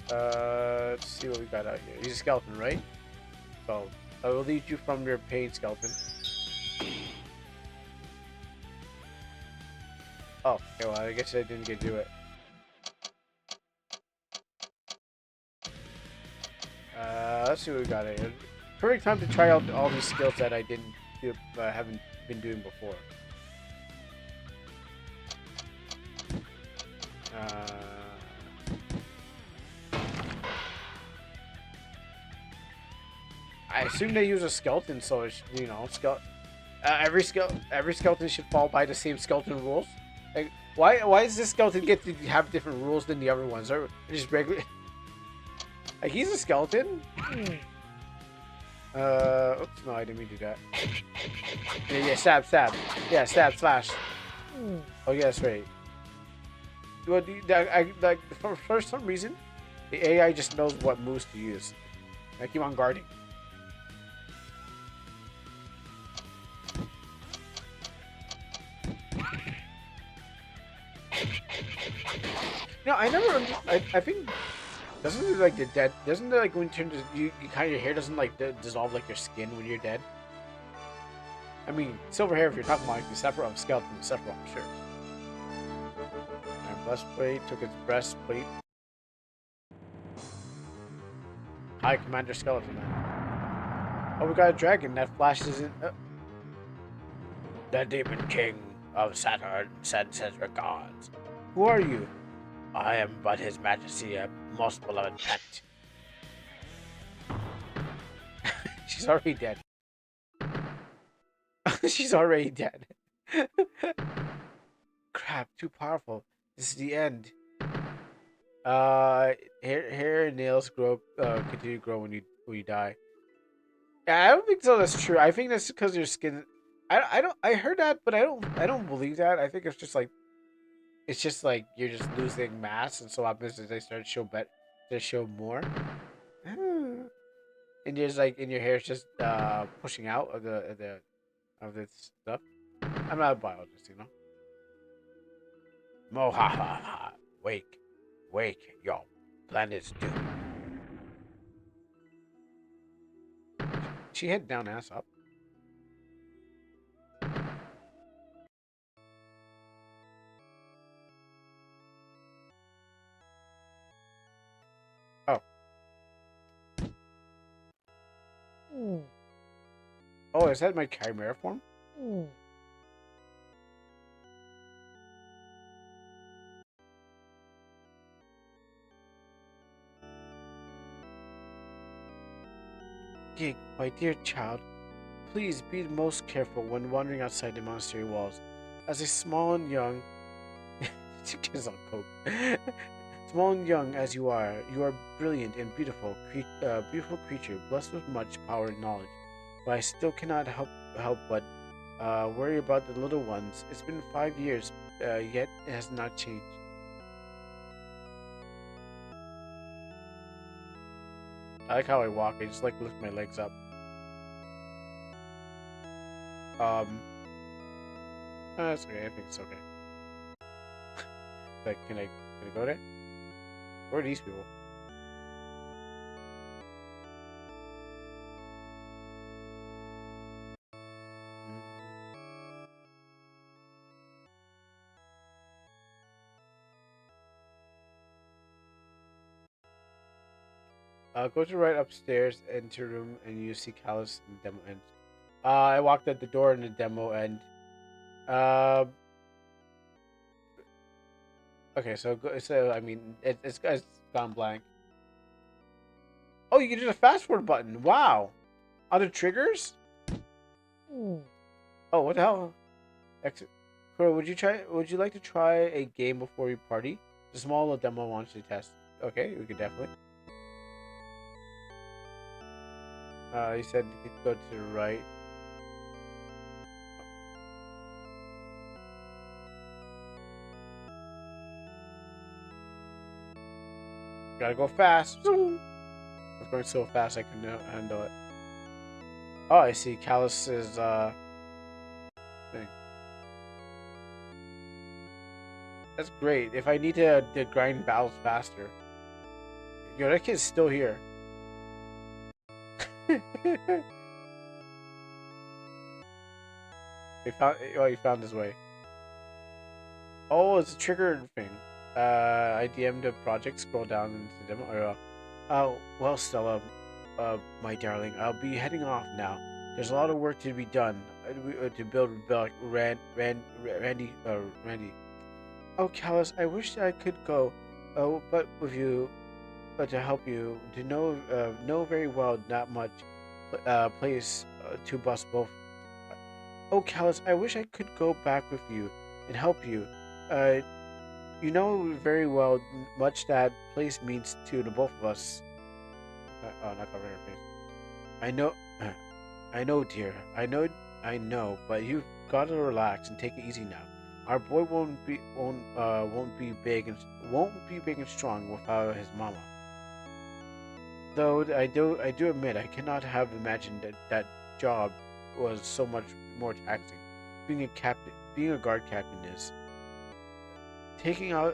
Let's see what we got out here. He's a skeleton, right? So I will lead you from your pain, skeleton. Oh, okay, well, I guess I didn't get to do it. Let's see what we got here. Perfect time to try out all these skills that I haven't been doing before. I assume they use a skeleton, so it's, you know, every skeleton should fall by the same skeleton rules. Like, why does this skeleton get to have different rules than the other ones? Or just regular? Like, he's a skeleton. Oops, no, I didn't mean to do that. Yeah, stab. Yeah, stab, slash. Oh, yeah, that's right. Well, for some reason, the AI just knows what moves to use. I keep on guarding. No, I think doesn't it like the dead? Doesn't it like when you turn to you kind of your hair doesn't like dissolve like your skin when you're dead? I mean, silver hair if you're talking about like the Sephiroth skeleton, the Sephiroth, sure. And breastplate took its breastplate. High Commander Skeleton Man. Oh, we got a dragon that flashes in. The Demon King of Saturn sends his regards. Who are you? I am but His Majesty, a most beloved pet. She's already dead. She's already dead. Crap, too powerful. This is the end. Hair and nails continue to grow when you die. Yeah, I don't think so. That's true. I think that's because your skin. I heard that, but I don't believe that. I think it's just like you're just losing mass, and so happens as they start to show more. And there's like, and your hair's just pushing out of this stuff. I'm not a biologist, you know. Mohahaha. Wake. Wake, yo. Planet's due. She head down, ass up. Oh. Oh, is that my chimera form? Gig, my dear child, please be most careful when wandering outside the monastery walls. As a small and young, she gets on coke. Small and young as you are brilliant and beautiful, beautiful creature, blessed with much power and knowledge. But I still cannot help but worry about the little ones. It's been 5 years, yet it has not changed. I like how I walk. I just like lift my legs up. That's okay. I think it's okay. Like, can I go there? Where are these people? Go to right upstairs, enter room, and you see Callus in demo end. I walked at the door in the demo end. Okay, so I mean, it's gone blank. Oh, you can do the fast forward button. Wow. Are there triggers? Oh, what the hell? Exit. Kuro, would you like to try a game before we party? The small little demo wants to test. Okay, we could definitely. You said you could go to the right. Gotta go fast. I was going so fast I couldn't handle it. Oh, I see Callus's thing. That's great. If I need to grind battles faster. Yo, that kid's still here. He found his way. Oh, it's a triggered thing. I DM'd a project, scroll down into the demo. Oh, well, Stella, my darling, I'll be heading off now. There's a lot of work to be done to build Randy. Oh, Callus, I wish I could go, but with you, but to help you, to know very well not much place to bust both. Oh, Callus, I wish I could go back with you and help you. You know very well much that place means to the both of us. Oh, not covering her face. I know, I know, dear. I know. But you've got to relax and take it easy now. Our boy won't be big and strong without his mama. Though I do admit I cannot have imagined that job was so much more taxing. Being a guard captain is taking a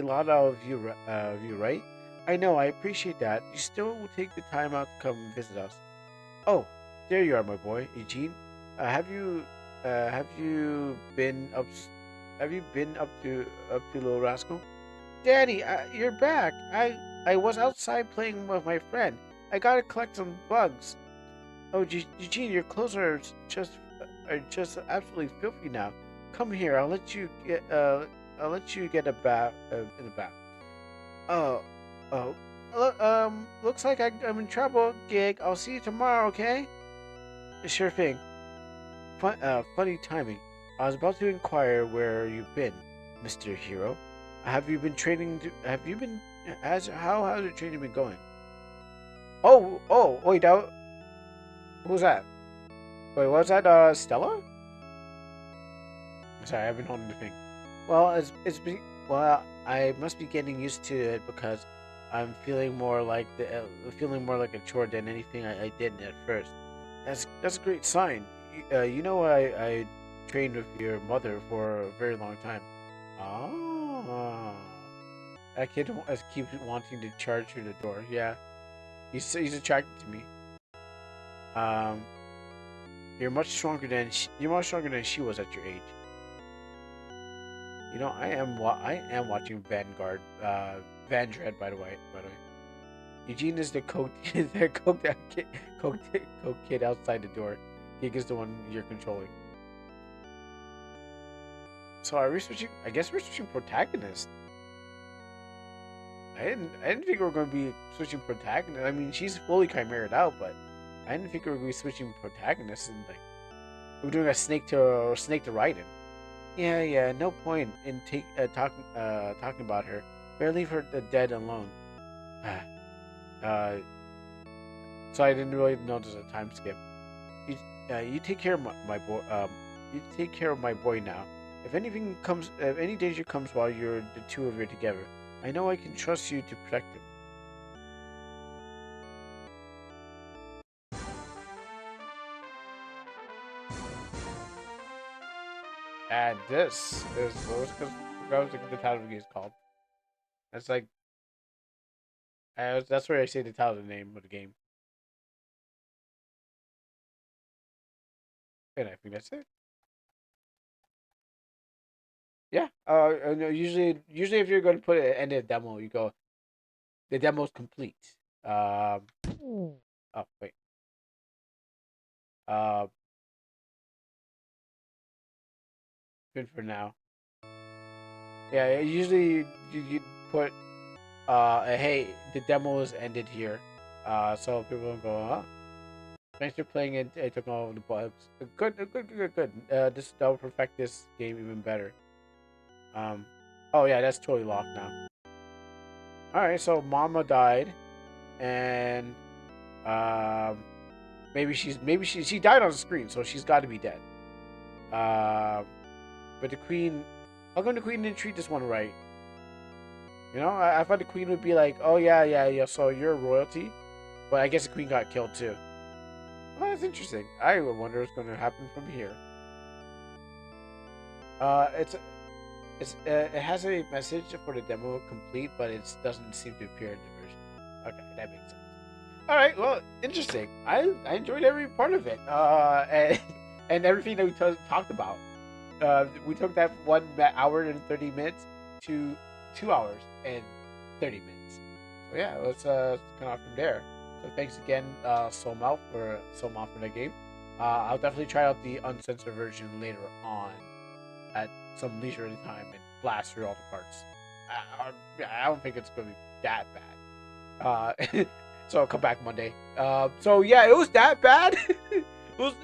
lot out of you, right? I know, I appreciate that. You still will take the time out to come and visit us. Oh, there you are, my boy, Eugene. Have you been up to Little Rascal? Daddy, you're back. I was outside playing with my friend. I gotta collect some bugs. Oh, Eugene, your clothes are just absolutely filthy now. Come here. I'll let you get a bath in a bath. Oh, looks like I'm in trouble, Gig. I'll see you tomorrow, okay? Sure thing. Funny timing. I was about to inquire where you've been, Mr. Hero. Have you been training? How has your training been going? Oh, wait, who's that? Wait, was that Stella? Sorry, I've been holding the thing. Well, I must be getting used to it because I'm feeling more like a chore than anything I did at first. That's a great sign. you know, I trained with your mother for a very long time. Oh, that kid keeps wanting to charge through the door. Yeah, he's attracted to me. Um, you're much stronger than she was at your age. You know, I am watching Vanguard. Van Dread, by the way. By the way, Eugene is the coke the coke, coke kid outside the door. Gig is the one you're controlling. So are we switching? I guess we're switching protagonist. I didn't think we were going to be switching protagonist. I mean, she's fully chimered out, but I didn't think we were going to be switching protagonists and like we're doing a snake to ride in. Yeah, yeah. No point in talking about her. Better leave her dead alone. uh, so I didn't really notice a time skip. You, you take care of my boy. You take care of my boy now. If any danger comes while the two of you are together, I know I can trust you to protect him. And this is what was the title of the game is called. That's like that's where I say the title of the name of the game. And I think that's it. Yeah. No, usually if you're going to put it end of the demo, you go the demo's complete. Um. Oh wait. Uh. Good for now. Yeah. Usually you put hey, the demo is ended here. So people will go, huh? Thanks for playing it. I took all of the bugs. Good. This that will perfect this game even better. Um. Oh yeah, that's totally locked now. All right. So Mama died, and um, she died on the screen, so she's got to be dead. Um. But the queen, how come the queen didn't treat this one right? You know, I thought the queen would be like, oh yeah. So you're royalty, but I guess the queen got killed too. Well, that's interesting. I wonder what's going to happen from here. Uh, it's it has a message for the demo complete, but it doesn't seem to appear in the version. Okay, that makes sense. All right, well, interesting. I enjoyed every part of it. And everything that we talked about. We took that 1 hour and 30 minutes to 2 hours and 30 minutes. So yeah, let's come out from there. So thanks again, Somal for the game. I'll definitely try out the uncensored version later on at some leisurely time and blast through all the parts. I don't think it's gonna be that bad. So I'll come back Monday. So yeah, it was that bad. It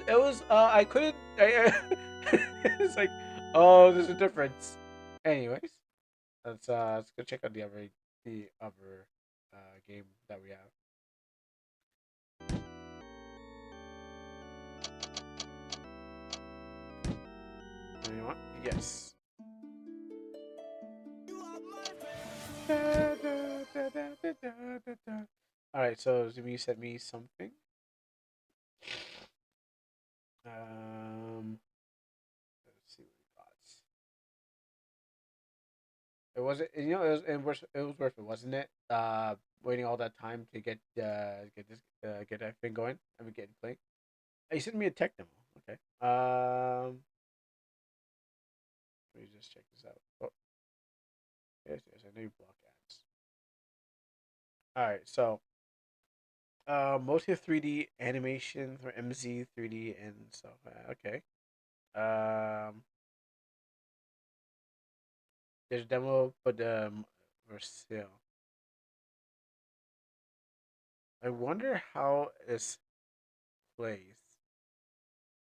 was. I couldn't. It's like, oh, there's a difference. Anyways, let's go check out the other game that we have. You know what? Yes. All right. So Zumi sent me something. Let's see what we got. It wasn't. It was worth it, wasn't it? Waiting all that time to get that thing going. I mean, get playing. You sent me a tech demo. Okay. Let me just check this out. Oh, yes. I know you block ads. All right. So, mostly 3D animation for MZ 3D and stuff. Okay. Um, there's a demo, but for sale. I wonder how this plays.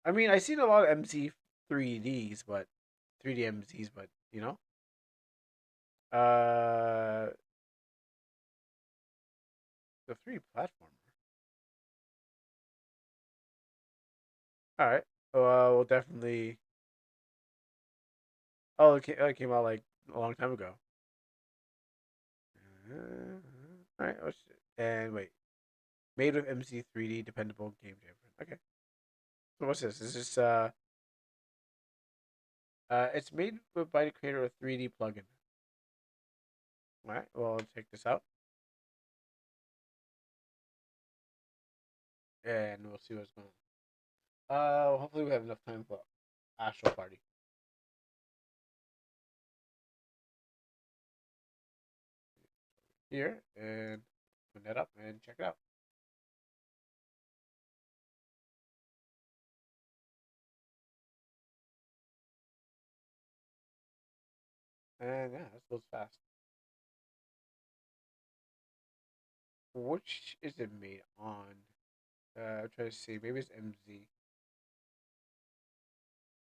I mean, I've seen a lot of MC 3Ds, but 3D MZs, but you know, uh, the 3D platformer. All right, we'll definitely. Oh, it came out like a long time ago. All right, and wait, made with MC 3D, dependable game jam. Okay, What's this? Is this it's made by the creator of 3D plugin. All right. Well, I'll check this out, and we'll see what's going on. Hopefully we have enough time for Astral Party here, and open that up and check it out. And yeah, this goes fast. Which is it made on? I'm trying to see. Maybe it's MZ.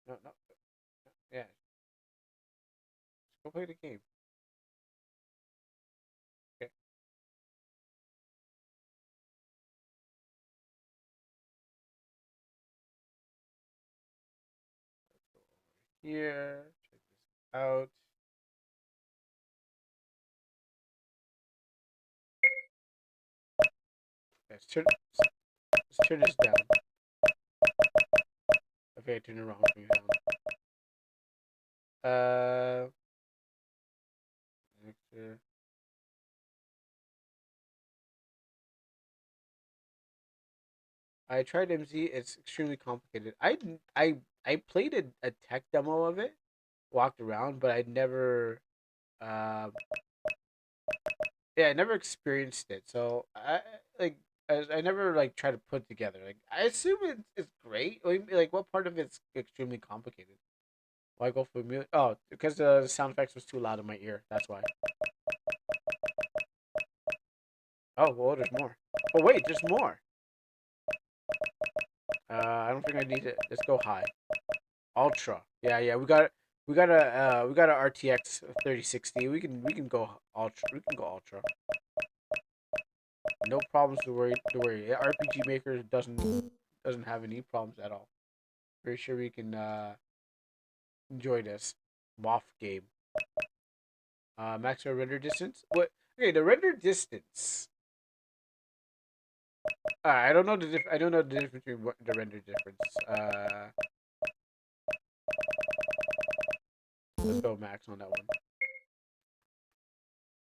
No, no. Yeah, just go play the game. Okay. Let's go over here. Check this out. Let's turn this down. Okay, turn it around. Turn it down. Next, I tried MZ. It's extremely complicated. I played a tech demo of it, walked around, but I never uh yeah, I never experienced it. So like I never like try to put it together. Like I assume it's great. Like what part of it's extremely complicated? Why go for mute? Oh, because the sound effects was too loud in my ear. That's why. Oh well, there's more. But wait, there's more. I don't think I need it. Let's go high. Ultra. Yeah, yeah. We got a RTX 3060. We can go ultra. We can go ultra. No problems to worry. RPG Maker doesn't have any problems at all. Pretty sure we can enjoy this WAF game. Maximum render distance. What? Okay, the render distance. I don't know I don't know the difference between the render difference. Let's go max on that one.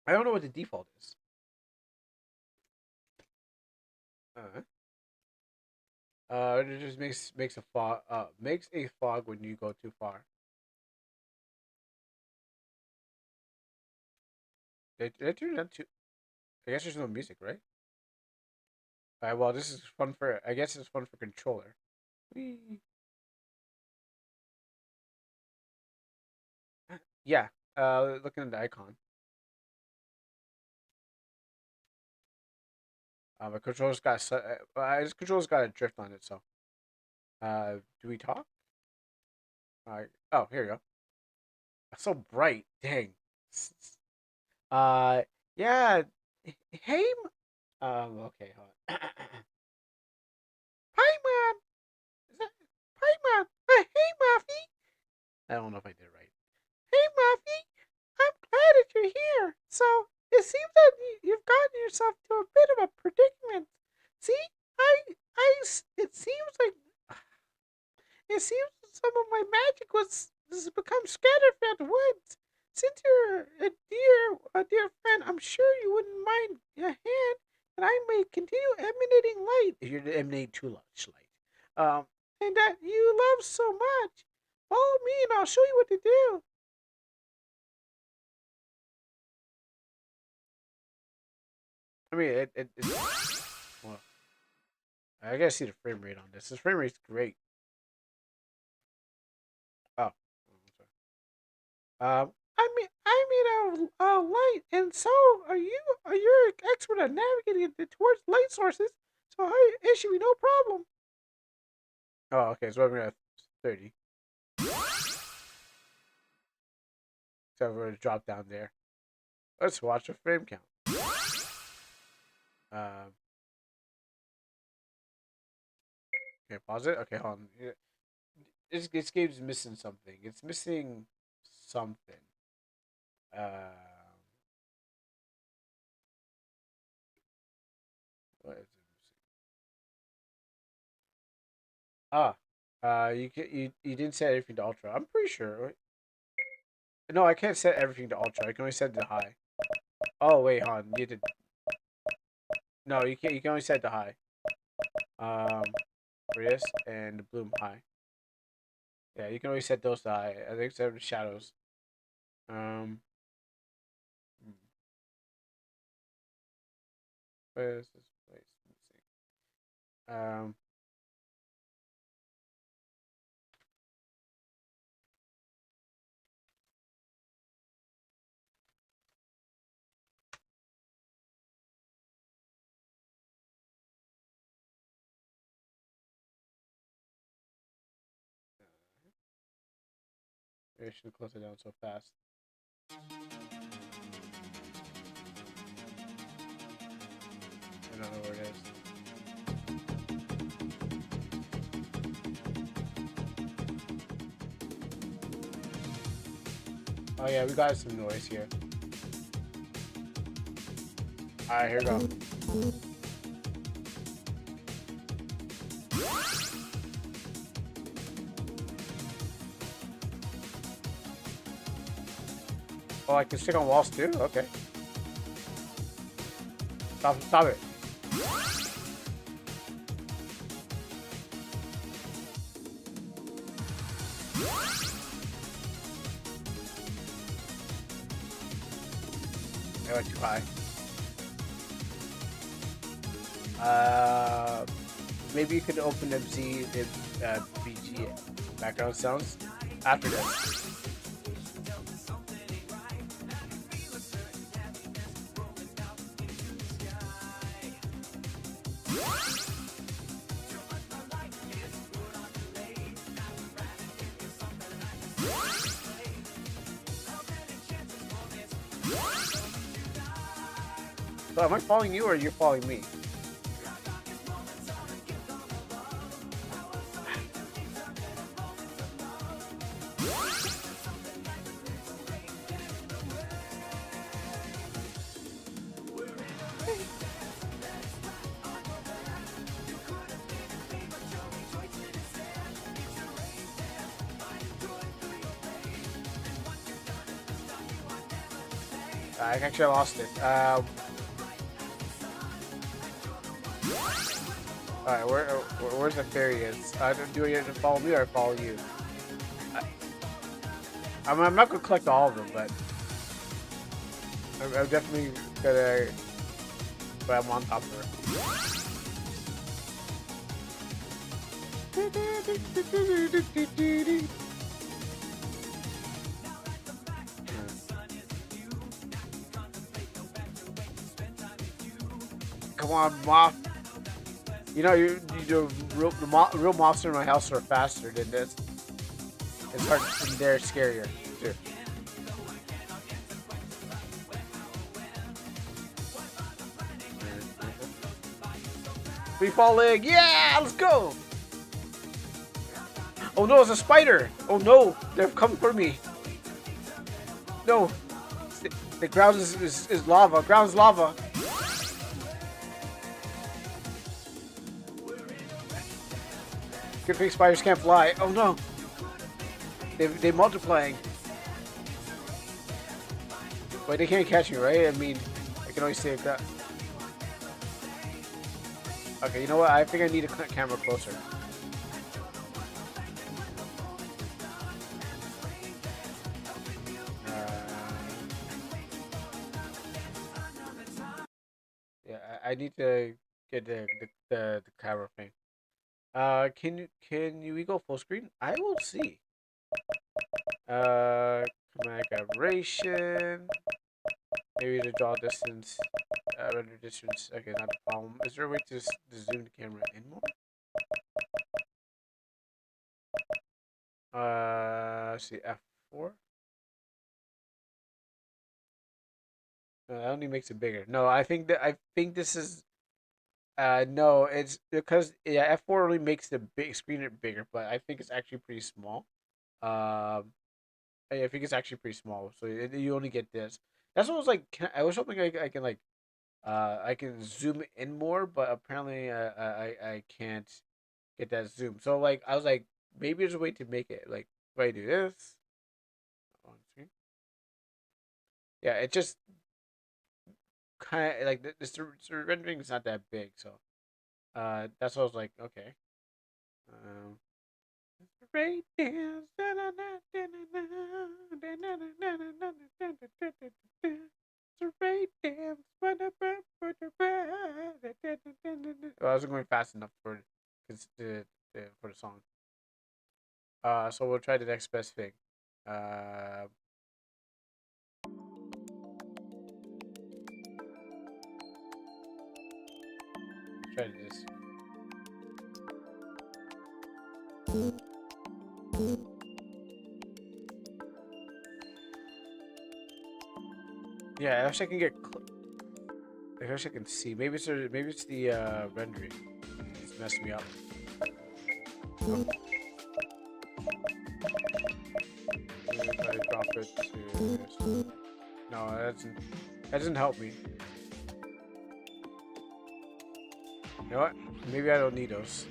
I don't know what the default is. Uh, it just makes a fog when you go too far. They turned it to. I guess there's no music, right? Well, this is fun for. I guess it's fun for controller. Whee. Yeah. Looking at the icon. My controller's got. This controller's got a drift on it. So. Do we talk? Oh, here you go. That's so bright. Dang. Uh, yeah. Hey. Okay. Hold on. Paimon. Is that Paimon? Hey, Muffy. I don't know if I did it right. Hey, Muffy. I'm glad that you're here. So, it seems that you've gotten yourself to a bit of a predicament. See, it seems like it seems some of my magic has become scattered throughout the woods. Since you're a dear friend, I'm sure you wouldn't mind a hand, and I may continue emanating light. You're emanating too much light. And that you love so much. Follow me, and I'll show you what to do. I mean, well, I gotta see the frame rate on this. This frame rate's great. Oh, I mean, light, and so are you. You're an expert at navigating towards light sources, so it should be no problem. Oh, okay. So I'm at 30. So I'm gonna drop down there. Let's watch the frame count. Um, okay, pause it. Okay, hold on. This game's missing something. It's missing something. What is it missing? Ah, you didn't set everything to ultra. I'm pretty sure. Wait. No, I can't set everything to ultra. I can only set it to high. Oh wait, hon. You did. No, you can't. You can only set it to high. Um, for this and the bloom high. Yeah, you can only set those to high. I think set the shadows. Um, where is this place? Let me see. Maybe I should close it down so fast. I don't know where it is. Oh yeah, we got some noise here. All right, here we go. Oh, I can stick on walls too. Okay. Stop it. I went too high. Uh, maybe you could open MZ the BG background sounds after this. So am I following you or you're following me? I actually lost it. Alright, where's the fairy is? Do you follow me or follow you? I, I'm not gonna collect all of them, but I'm definitely gonna. But I'm on top of her. Come on, moth. You know, real monster in my house are faster than this. It's hard, and they're scarier too. Free fall leg, yeah, let's go. Oh no, it's a spider. Oh no, they're coming for me. No, the ground is lava. Ground's lava. Good thing spiders can't fly. Oh no, they're multiplying. But they can't catch me, right? I mean, I can only save that. Okay, you know what? I think I need a camera closer. Yeah, I need to get the camera thing. Can we go full screen? I will see. Chromatic aberration. Maybe to draw distance. Render distance. Okay, not a problem. Is there a way to zoom the camera in more? Let's see, F4. No, that only makes it bigger. No, I think this is no, it's because yeah, F4 only makes the big screen bigger, but I think it's actually pretty small. I think it's actually pretty small, so you only get this. That's what I was like. I was hoping I can like I can zoom in more, but apparently I can't get that zoom. So like I was like maybe there's a way to make it like if I do this on screen. Yeah, it just kind of like the rendering is not that big, so that's what I was like, okay. Um, Right dance. Right dance. Well, I wasn't going fast enough for for the song. So we'll try the next best thing. Uh, try this. Yeah, I wish I can get. I wish I can see. Maybe it's the rendering. It's messed me up. Oh, maybe if I drop it to this. No, that doesn't help me. You know what? Maybe I don't need those.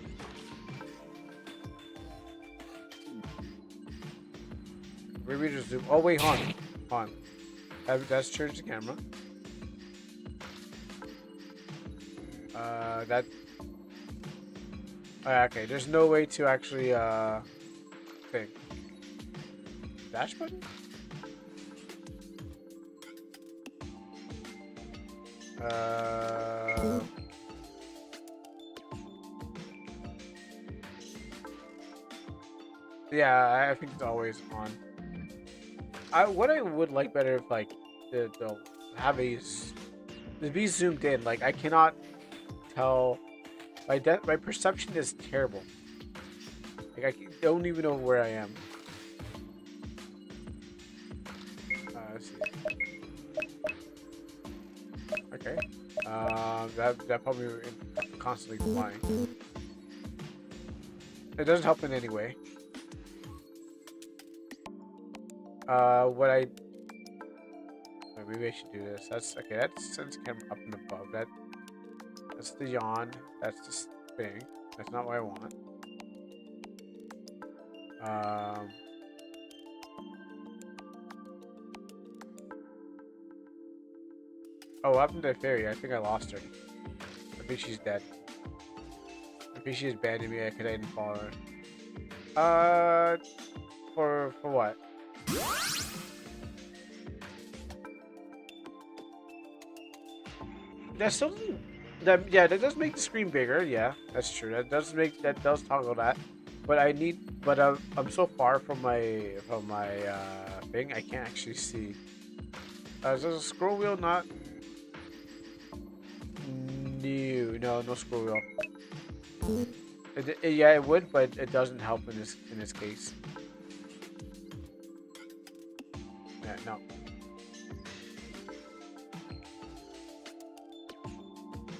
Maybe just zoom. Oh wait, hold on. That's changed the camera. That. Okay, there's no way to actually thing. Dash button. Yeah, I think it's always on. What I would like better if like the have to be zoomed in. Like I cannot tell. My perception is terrible. Like I don't even know where I am. Let's see. Okay. That probably constantly flying. It doesn't help in any way. What I maybe I should do this. That's okay. That sends camera up and above. That's the yawn. That's the thing. That's not what I want. Oh, what happened to the fairy? I think I lost her. I think she's dead. I think she abandoned me because I didn't follow her. For what? That still doesn't. That does make the screen bigger. Yeah, that's true. That does toggle that. But I need. But I'm so far from my thing. I can't actually see. Is there a scroll wheel? Not. No scroll wheel. Yeah, it would, but it doesn't help in this case. Yeah, no.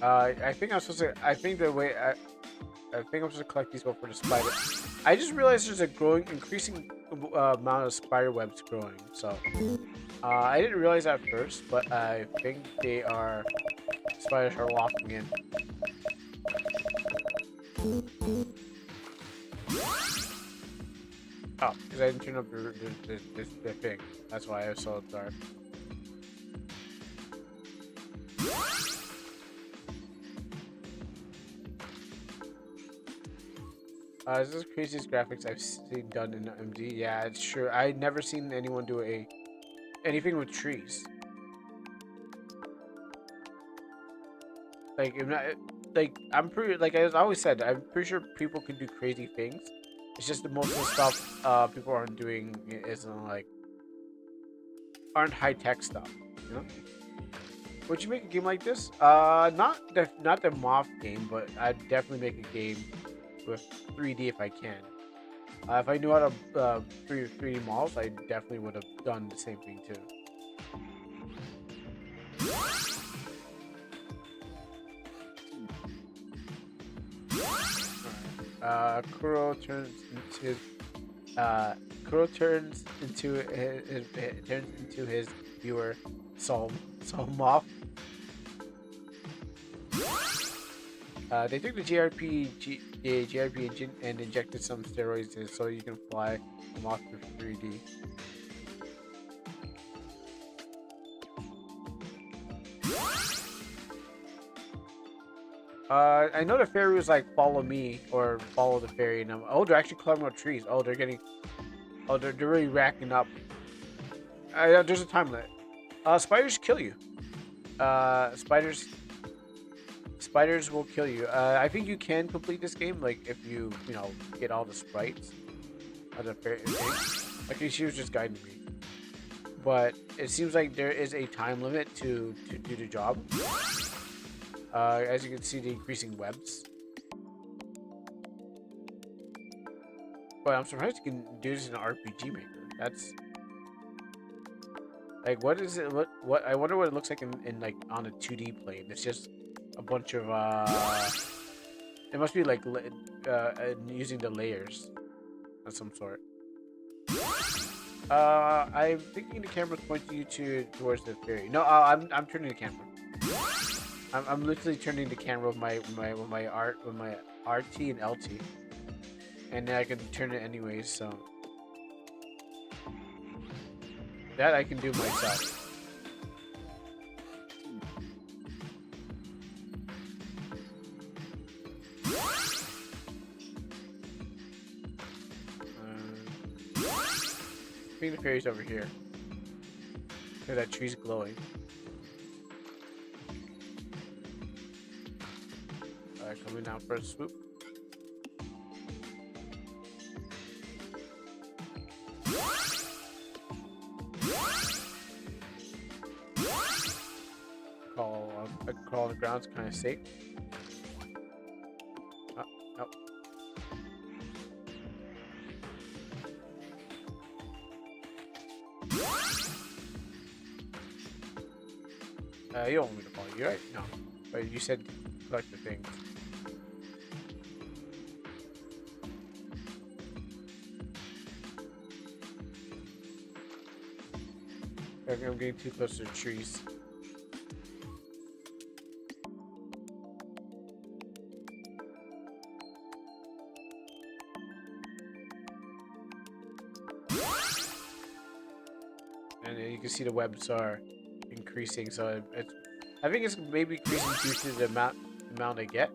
I think I'm supposed to. I think the way I think I'm supposed to collect these for the spider. I just realized there's a increasing amount of spider webs growing. So I didn't realize that at first, but I think spiders are locking in. Oh, because I didn't turn up the thing. That's why I was so dark. This is the craziest graphics I've seen done in MD. Yeah, it's true. I've never seen anyone do anything with trees. Like, I'm pretty, like I always said, I'm pretty sure people can do crazy things. It's just the most of the stuff people aren't doing isn't like aren't high tech stuff. You know? Would you make a game like this? Not the Moth game, but I'd definitely make a game with 3D if I can. If I knew how to 3D models, I definitely would have done the same thing too. Kuro turns into his viewer, Soul Moth. They took the GRP engine and injected some steroids in it so you can fly from off to 3D. I know the fairy was like follow me or follow the fairy, and oh, they're actually climbing up trees. Oh, they're getting, oh, they're really racking up. There's a time limit. Spiders kill you. Spiders will kill you. I think you can complete this game like if you get all the sprites of the fairy thing. Okay, she was just guiding me, but it seems like there is a time limit to do the job. As you can see, the increasing webs. But I'm surprised you can do this in an RPG maker. That's like, what is it? What? I wonder what it looks like in like on a 2D plane. It's just a bunch of it must be like using the layers of some sort. I'm thinking the camera's pointing you towards the fairy. No, I'm turning the camera. I'm literally turning the camera with my RT and LT, and then I can turn it anyways. So that I can do myself. I think the fairy's over here. Because that tree's glowing. Alright, coming down for a swoop. Crawl on the ground's kind of safe. Oh, nope. You don't want me to follow you, right? No. But you said collect the things. I'm getting too close to the trees. And you can see the webs are increasing, so I think it's maybe increasing due to the amount I get.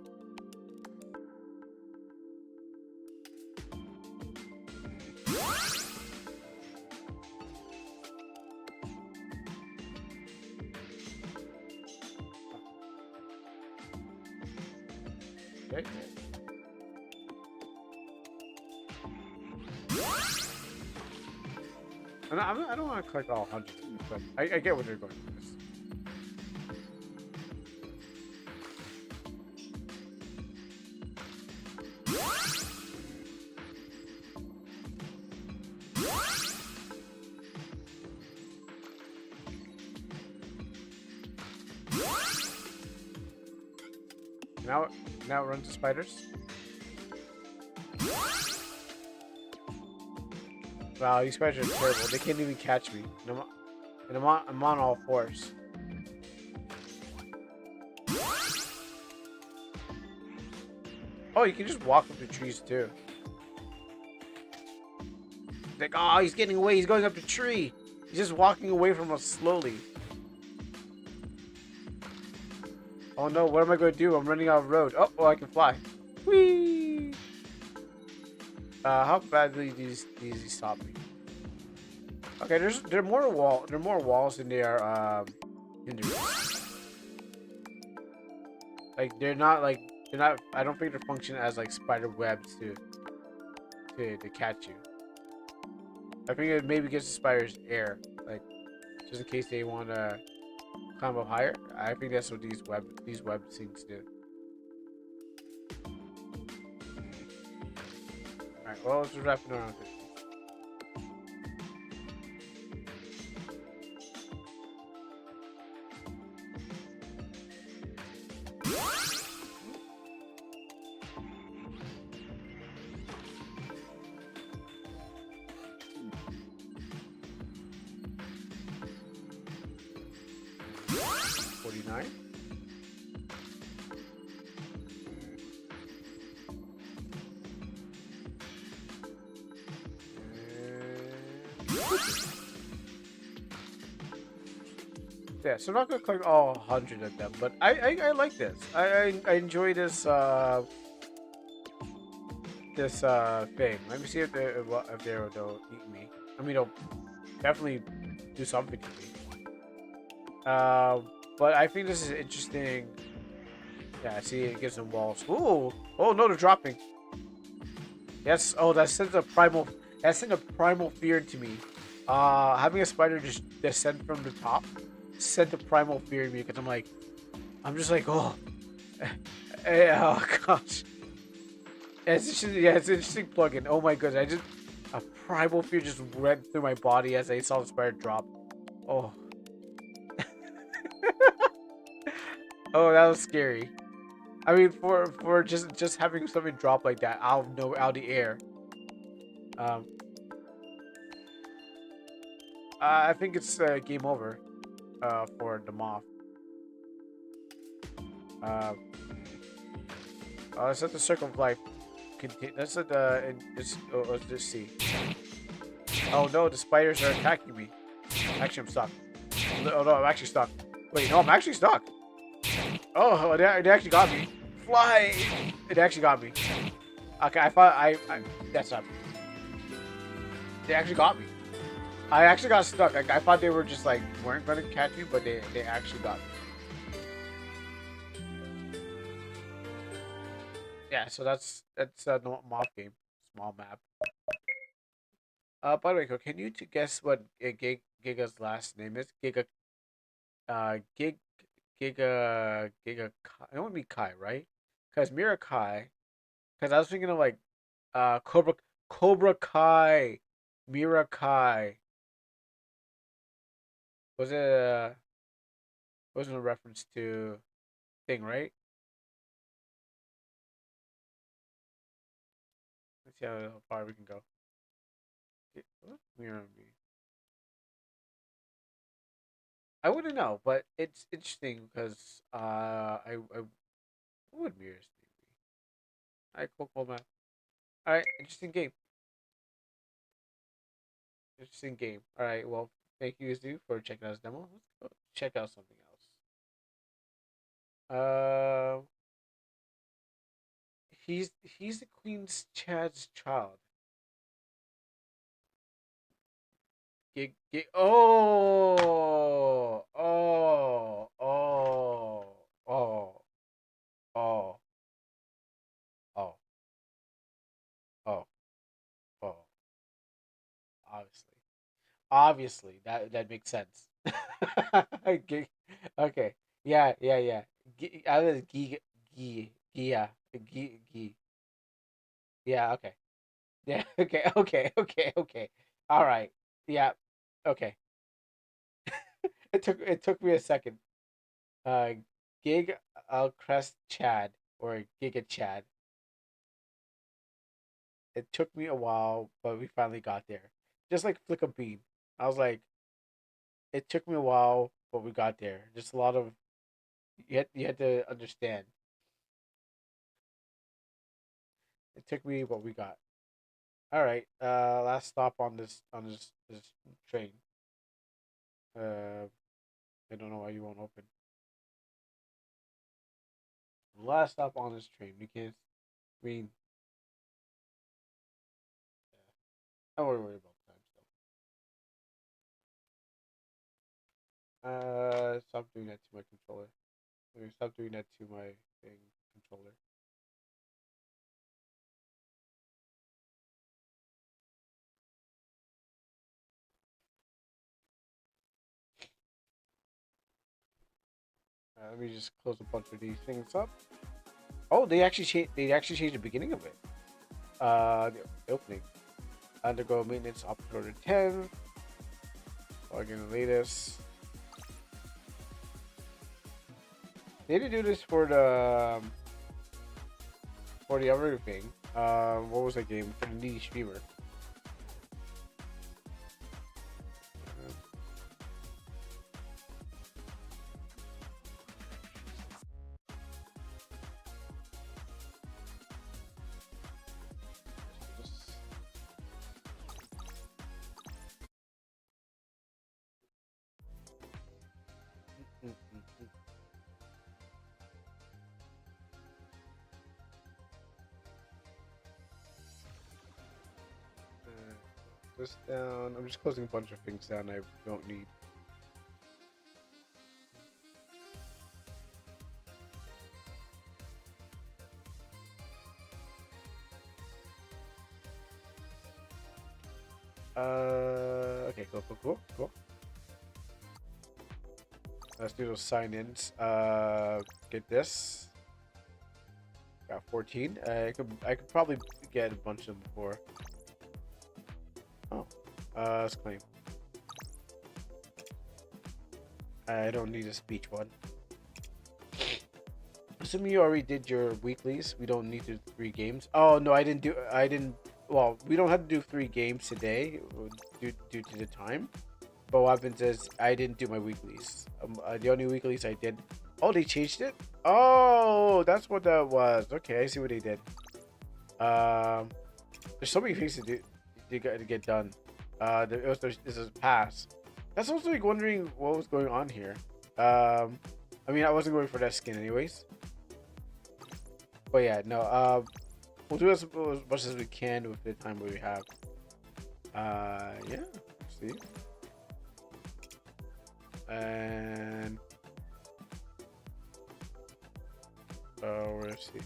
Okay. I don't want to collect all 100, but I get what they're going with this. Now it runs to spiders. Wow, these spiders are terrible. They can't even catch me. And I'm on all fours. Oh, you can just walk up the trees too. It's like, oh, he's getting away. He's going up the tree. He's just walking away from us slowly. Oh no, what am I going to do? I'm running out of road. Oh, I can fly. Whee! How badly do these stop me? Okay, there are more walls than there are hindrances. Like they're not. I don't think they function as like spider webs to catch you. I think it maybe gives the spiders air, like just in case they want to climb up higher. I think that's what these web things do. Alright, well, let's just wrap it around 50. Yeah, so I'm not gonna collect all 100 of them, but I like this. I enjoy this thing. Let me see if they'll eat me. I mean, they'll definitely do something to me. But I think this is interesting. Yeah, see, it gives them walls. Ooh, oh no, they're dropping. Yes. Oh, that sends a primal. That sent a primal fear into me. Having a spider just descend from the top sent a primal fear in me because I'm just like, oh, oh gosh. Yeah, it's an interesting plugin. Oh my goodness, a primal fear just went through my body as I saw the spider drop. Oh, oh, that was scary. I mean, for just having something drop like that out of the air. Um, I think it's game over. For the moth. Uh, let's let the circle of life continue. Let's let let's just see. Oh no, the spiders are attacking me. Actually, I'm stuck. Oh no, I'm actually stuck. Wait, no, I'm actually stuck. Oh, it actually got me. Fly! It actually got me. Okay, I thought that's up. They actually got me. I actually got stuck. I thought they were just like weren't gonna catch me, but they actually got me. Yeah, so that's a mob game, small map. By the way, can you guess what Giga's last name is? Gig, Giga Kai. It would be Kai, right? Because Mira Kai. Because I was thinking of like, Cobra Kai, Mira Kai. Was it wasn't a reference to thing, right? Let's see how far we can go. What? Mira me. I wouldn't know, but it's interesting because I what would Mira's name be? Alright, cool, man. Alright, interesting game. Interesting game. Alright, well, thank you, Zoo, for checking out this demo. Let's go check out something else. He's the Queen's Chad's child. Oh, oh, oh, oh, oh. Obviously, obviously, that makes sense. Okay, okay, yeah. I was Gia. Yeah, okay. Yeah, okay. All right. Yeah, okay. It took me a second. Uh, Gig Crest Chad or Giga Chad. It took me a while, but we finally got there. Just like Flick a Bean. I was like, it took me a while, but we got there. Just a lot of you had to understand. It took me, but we got. All right. Last stop on this train. Uh, I don't know why you won't open. Last stop on this train. We can't. I mean, I don't worry about time still. Stop doing that to my controller. Stop doing that to my thing controller. Let me just close a bunch of these things up. Oh, they actually changed. They actually changed the beginning of it. The opening. Undergo maintenance October 10th. Log in the latest. They didn't do this for the other thing. What was that game for the needy streamer? this down. I'm just closing a bunch of things down I don't need. Okay, cool. Let's do those sign-ins. Get this. Got 14. I could probably get a bunch of them before. Oh. Let's claim. I don't need a speech one. Assuming you already did your weeklies, we don't need to do 3 games. Oh no, I didn't. Well, we don't have to do 3 games today due to the time. But what happens is I didn't do my weeklies. The only weeklies I did. Oh, they changed it. Oh, that's what that was. Okay, I see what they did. There's so many things to do to get done. This is pass. That's also like wondering what was going on here. I mean, I wasn't going for that skin anyways. But yeah, no. We'll do as much as we can with the time we have. Yeah. Let's see. And let's see.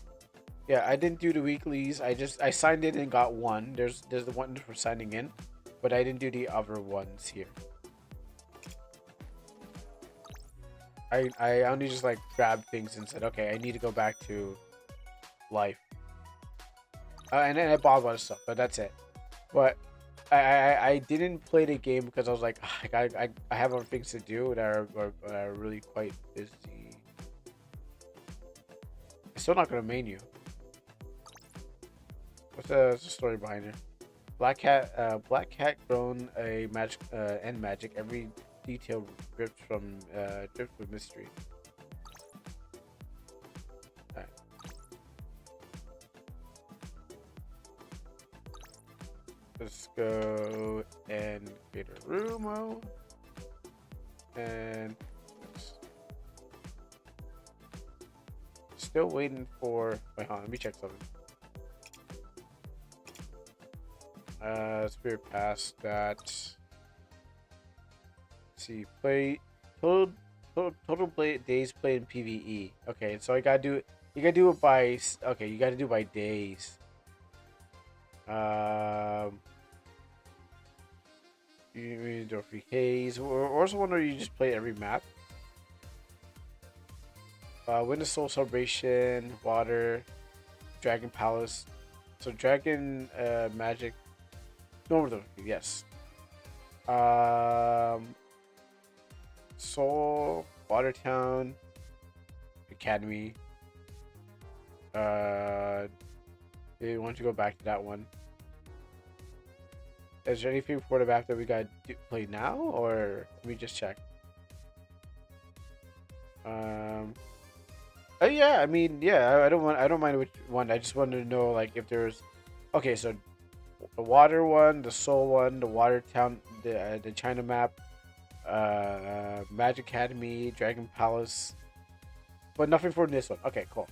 Yeah, I didn't do the weeklies. I signed in and got one. There's the one for signing in, but I didn't do the other ones here. I only just like grabbed things and said, okay, I need to go back to life. And then I bought a bunch of stuff, but that's it. But I didn't play the game because I was like, I have other things to do that are really quite busy. I'm still not gonna main you. What's the story behind it? Black cat grown a magic and magic. Every detail dripped with mystery. Alright. Let's go and create a room. And still waiting for. Wait, hold on, let me check something. Spirit past that. Let's see, play total days played in PvE. Okay, so you gotta do it by. Okay, you gotta do it by days. You do 3 Ks. Or also wonder you just play every map. Win the Soul Celebration, Water, Dragon Palace. So Dragon Magic. No, yes. Soul, Watertown, Academy. You want to go back to that one? Is there anything for the map that we gotta play now, or let me just check? Oh yeah, I mean, yeah, I don't mind which one. I just wanted to know like if there's. Okay, so the water one, the soul one, the Watertown, the China map, Magic Academy, Dragon Palace, but nothing for this one. Okay, cool.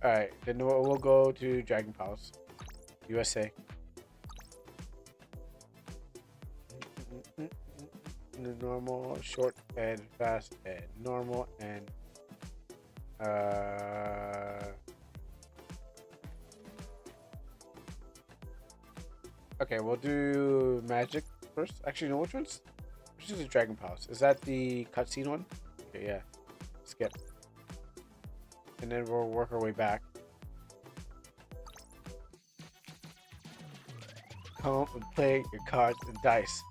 All right, then we'll go to Dragon Palace, USA. Normal, short, and fast, and normal, and okay, we'll do magic first. Actually, no, which one's? Which is the Dragon Palace? Is that the cutscene one? Okay, yeah. Skip. And then we'll work our way back. Come and play your cards and dice.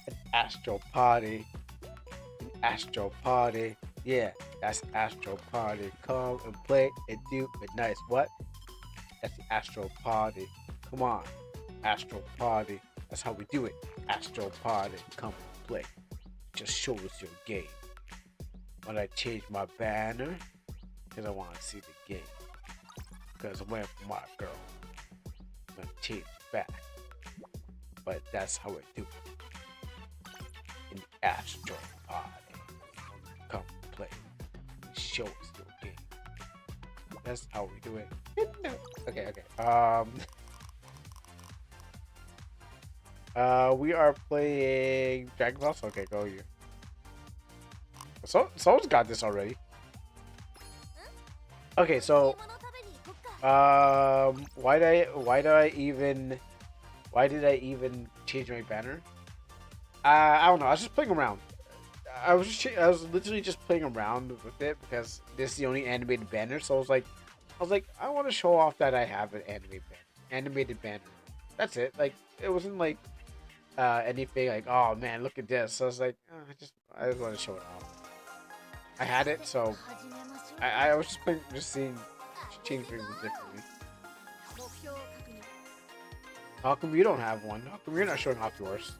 An Astral Party. An Astral Party. Yeah, that's Astral Party. Come and play and do it nice. What? That's the Astral Party. Come on. Astral Party. That's how we do it. Astral Party. Come and play. Just show us your game. When I change my banner, because I want to see the game. Because I'm waiting for my girl. I'm going to change it back. But that's how I do it. In the Astral Party. Come play. Show us your game. That's how we do it. Okay. We are playing Dragon Ball. Okay, go you. So someone's got this already. Okay, so why did I even change my banner? I don't know. I was just playing around. I was literally just playing around with it because this is the only animated banner. So I was like, I want to show off that I have an animated banner. That's it. Like it wasn't like anything like, oh man, look at this. So I was like, I just want to show it off. I had it, so I was just playing, just seeing, change things differently. How come you don't have one? How come you're not showing off yours?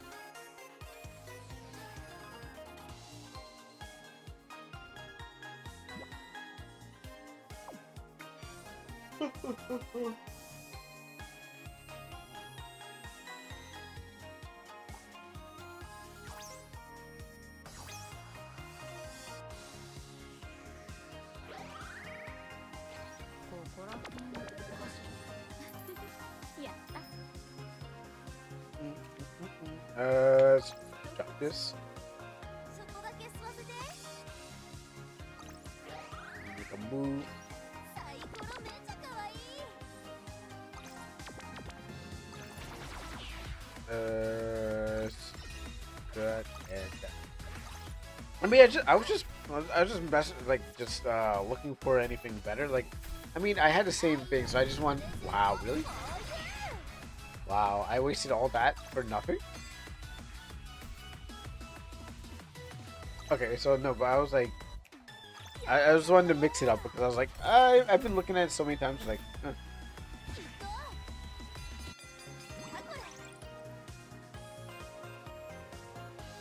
Let's drop this. Make a move. That and that. I mean, I was just looking for anything better. Like, I mean, I had the same thing, so I just want. Wow, really? Wow, I wasted all that for nothing. Okay, so no, but I was like, I just wanted to mix it up because I was like, I've been looking at it so many times, like,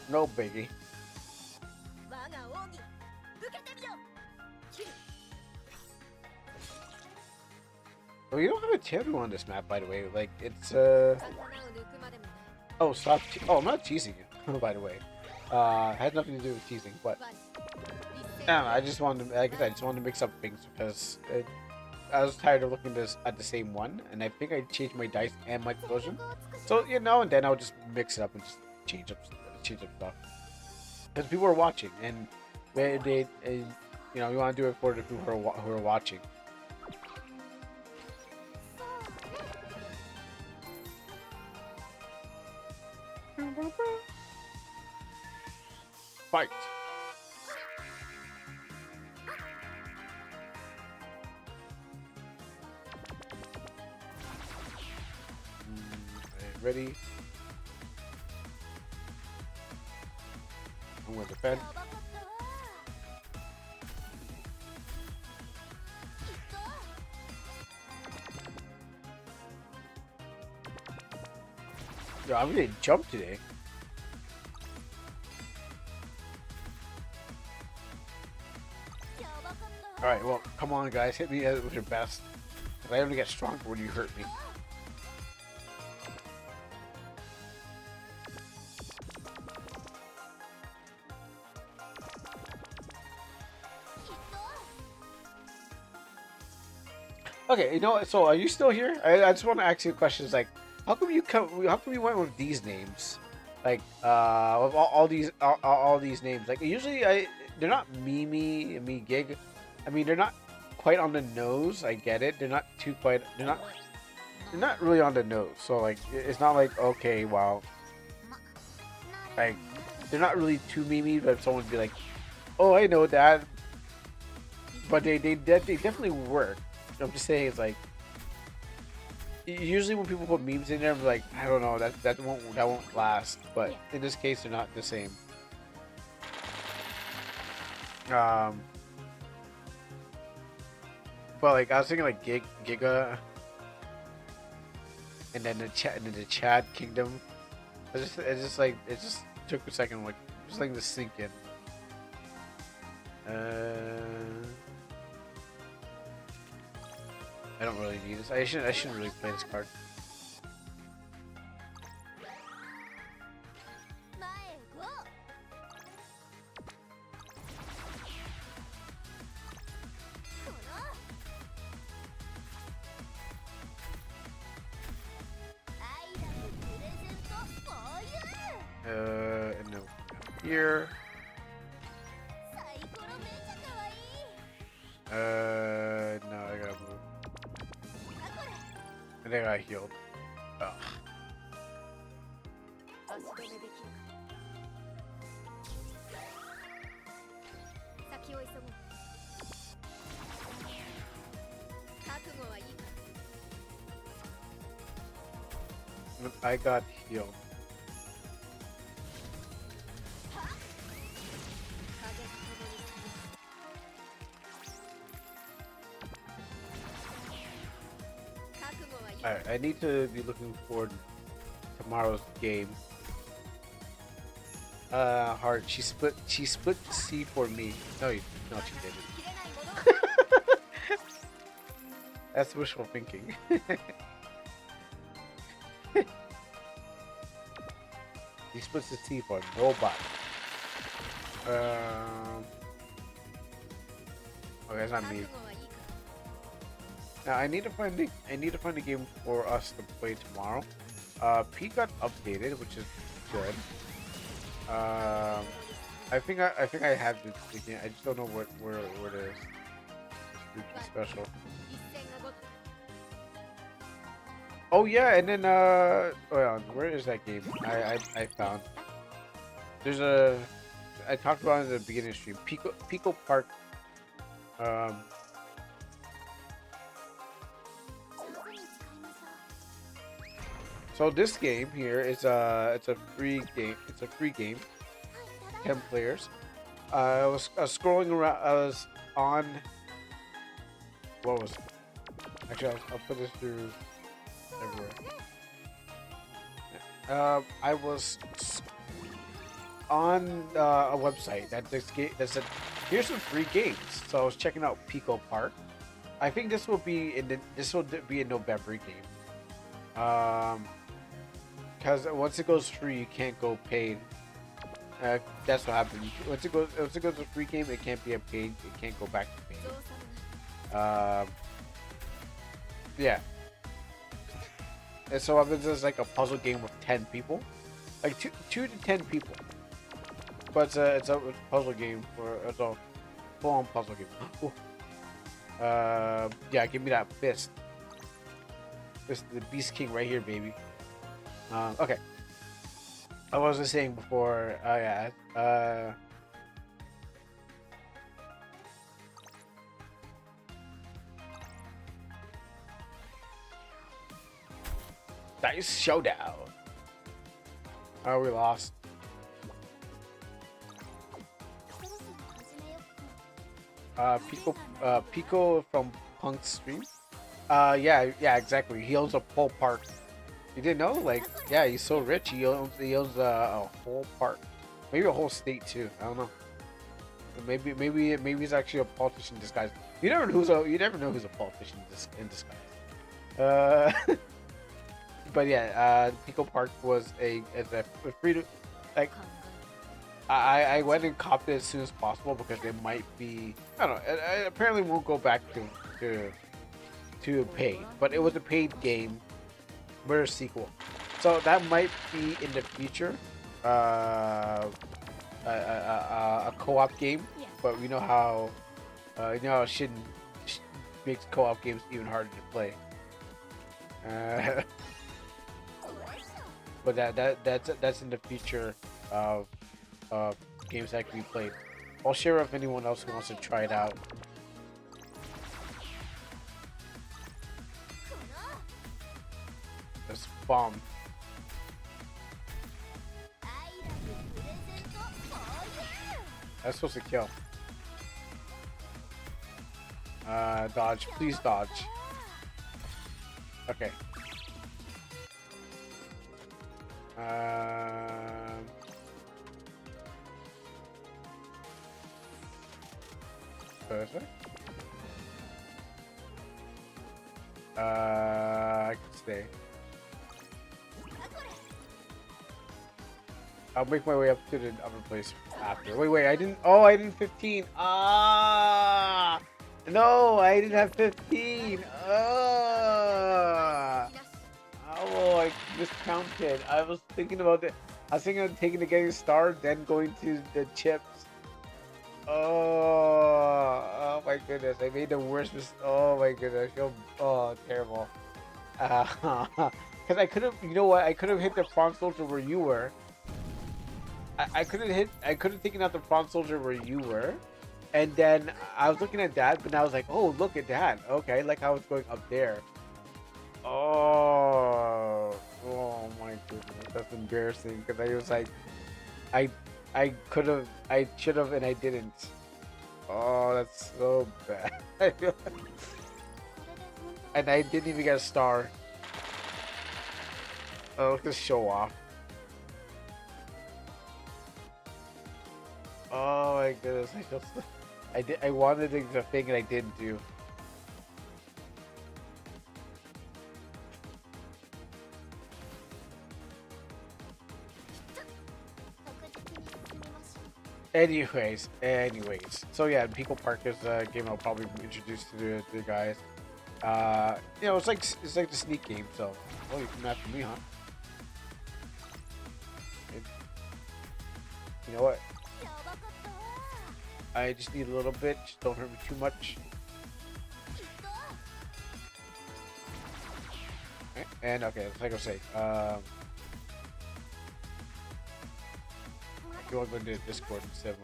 no biggie. Oh, you don't have a tattoo on this map, by the way. Like, it's oh, stop. Oh, I'm not teasing you, by the way. Had nothing to do with teasing, but I don't know, I just wanted to, like I said, I just wanted to mix up things because I was tired of looking at the same one, and I think I changed my dice and my explosion. So now and then I'll just mix it up and just change up stuff because people are watching, and you want to do it for the people who are watching. Fight. Ready? I'm going to defend. Yo, I'm gonna jump today. Alright, well, come on, guys. Hit me with your best. I only get stronger when you hurt me. Okay, you know what? So, are you still here? I just want to ask you questions like, how come you went with these names? Like, with all these names. Like, usually they're not me gig. I mean, they're not quite on the nose. I get it. They're not they're not really on the nose. So like, it's not like, okay, wow. Like, they're not really too memey, but someone would be like, oh, I know that. But they definitely work. I'm just saying, it's like, usually when people put memes in there, I'm like, I don't know, that won't last. But in this case, they're not the same. But like, I was thinking like Giga, and then the Chad Kingdom. It just took a second, like, just letting this sink in. I don't really need this. I shouldn't really play this card. here. No, I gotta move. I think I healed. Oh. I got healed. Alright, I need to be looking forward to tomorrow's game. Hard. She split C for me. No, no, she didn't. That's wishful thinking. He splits the T for nobody. Okay, that's not me. Now I need to find a game for us to play tomorrow. P got updated, which is good. I think I have the game. I just don't know where it is. It's special. Oh yeah, and then hold on, where is that game? I found. There's a I talked about it in the beginning of the stream. Pico Park. So this game here is it's a free game. It's a free game. 10 players. I was scrolling around. I was on. What was it? Actually, I'll put this through everywhere. I was on a website that said here's some free games. So I was checking out Pico Park. I think this will be a November game. Because once it goes free, you can't go paid. That's what happened. Once it goes a free game, it can't be a paid. It can't go back to paid. Yeah. And so this is like a puzzle game with 10 people, like two to 10 people. But it's a puzzle game it's a full-on puzzle game. Yeah, give me that fist. Fist the Beast King right here, baby. Okay. I was saying before. Yeah. Dice Showdown. Oh, we lost. Pico from Punk's stream. Yeah, exactly. He owns a whole park. You didn't know? Like, yeah, he's so rich. He owns a whole park, maybe a whole state too. I don't know. Maybe he's actually a politician in disguise. You never know who's a politician in disguise. But yeah, Pico Park was a free to, like. I went and copped it as soon as possible because it might be, I don't know. It apparently won't go back to paid, but it was a paid game. We're a sequel, so that might be in the future. A co-op game, but we know how Shin makes co-op games even harder to play. But that's in the future of games that can be played. I'll share if anyone else who wants to try it out. This bomb. That's supposed to kill. Dodge. Please dodge. Okay. Perfect. I can stay. I'll make my way up to the other place after. Wait, I didn't 15. Ah! No, I didn't have 15. Oh, I miscounted. I was thinking about it. I was thinking of taking the getting star, then going to the chips. Oh my goodness! I made the worst mistake. Oh my goodness! I feel terrible. Because I could have, you know what? I could have hit the front soldier where you were. I couldn't hit. I could have taken out the front soldier where you were, and then I was looking at that, but I was like, oh, look at that. Okay, like I was going up there. Oh my goodness, that's embarrassing. Because I was like, I, I could have, I should have, and I didn't. Oh, that's so bad. And I didn't even get a star. Oh, look at this show off. Oh my goodness, I just, I did, I wanted the thing and I didn't do. Anyways. So yeah, Pico Park is a game I'll probably introduce to the guys. You know, it's like the sneak game. So, oh, you come after me, huh? It, you know what? I just need a little bit. Just don't hurt me too much. Okay, and okay, like I was saying, I want to go into Discord instead of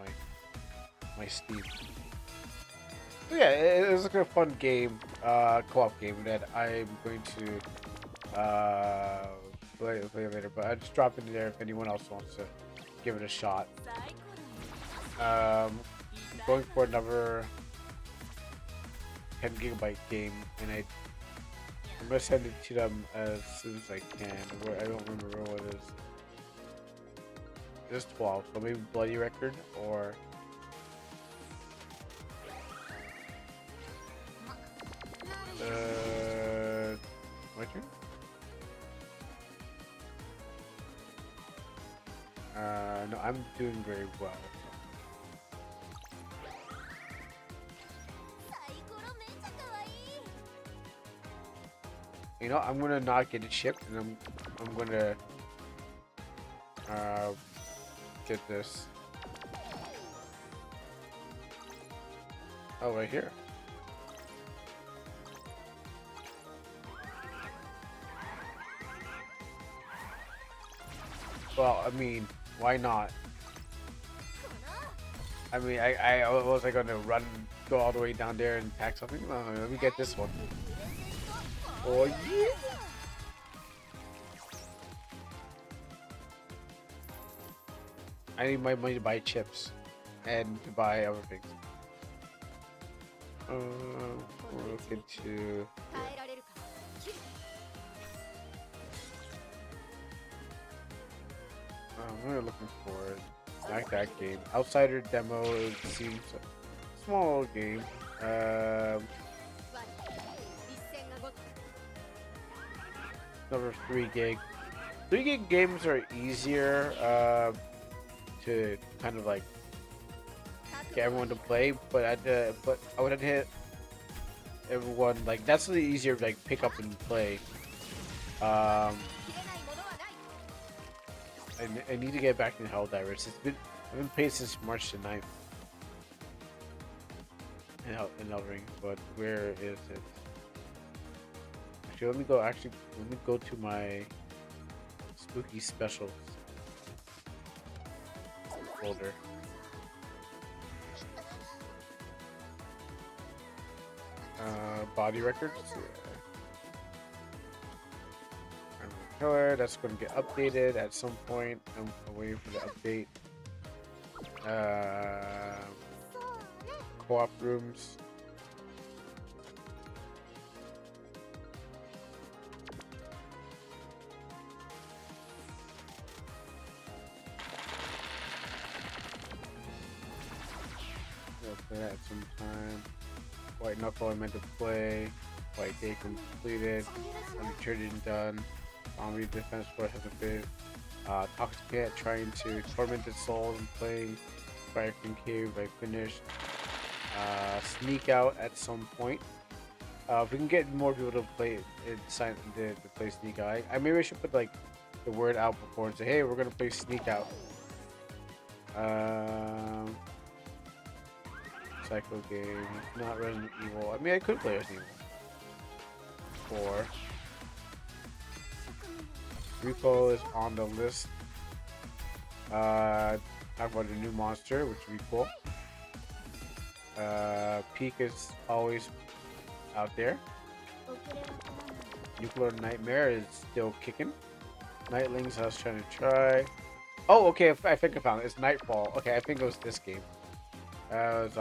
my Steam. So yeah, it was like a fun game, co-op game that I'm going to play later. But I just drop it in there if anyone else wants to give it a shot. Going for another 10 gigabyte game, and I'm gonna send it to them as soon as I can. Where I don't remember what it is. It's 12, so maybe Bloody Record or my turn? No, I'm doing very well. You know, I'm gonna not get it shipped, and I'm gonna get this. Oh, right here. Well, I mean, why not? I mean, I was like gonna go all the way down there and pack something. No, let me get this one. Oh yeah! I need my money to buy chips and to buy other things. We're looking to. I'm really looking for like that game. Outsider demo, it seems a small game. Number 3 gig. 3 gig games are easier to kind of like get everyone to play, but I would have to hit everyone like that's the easier like pick up and play. I need to get back in Helldivers. I've been playing since March the 9th in Elring, but where is it? Actually, let me go to my spooky specials folder. Body records. Killer, that's going to get updated at some point. I'm waiting for the update. Co-op rooms. We'll play that sometime. White Knuckle I meant to play. White Day completed. Unturned done. Zombie Defense Force has a bit. Toxic Pit trying to Tormented Souls and playing. Fire King Cave I finished. Sneak Out at some point. If we can get more people to play it, sign to play Sneak Out. Maybe I should put like the word out before and say, hey, we're gonna play Sneak Out. Psycho game, not Resident Evil. I mean, I could play Resident Evil 4. Repo is on the list. Talk about a new monster, which would be cool. Peak is always out there. Nuclear Nightmare is still kicking. Nightlings I was trying to try. Oh, okay, I think I found it. It's Nightfall. Okay, I think it was this game. That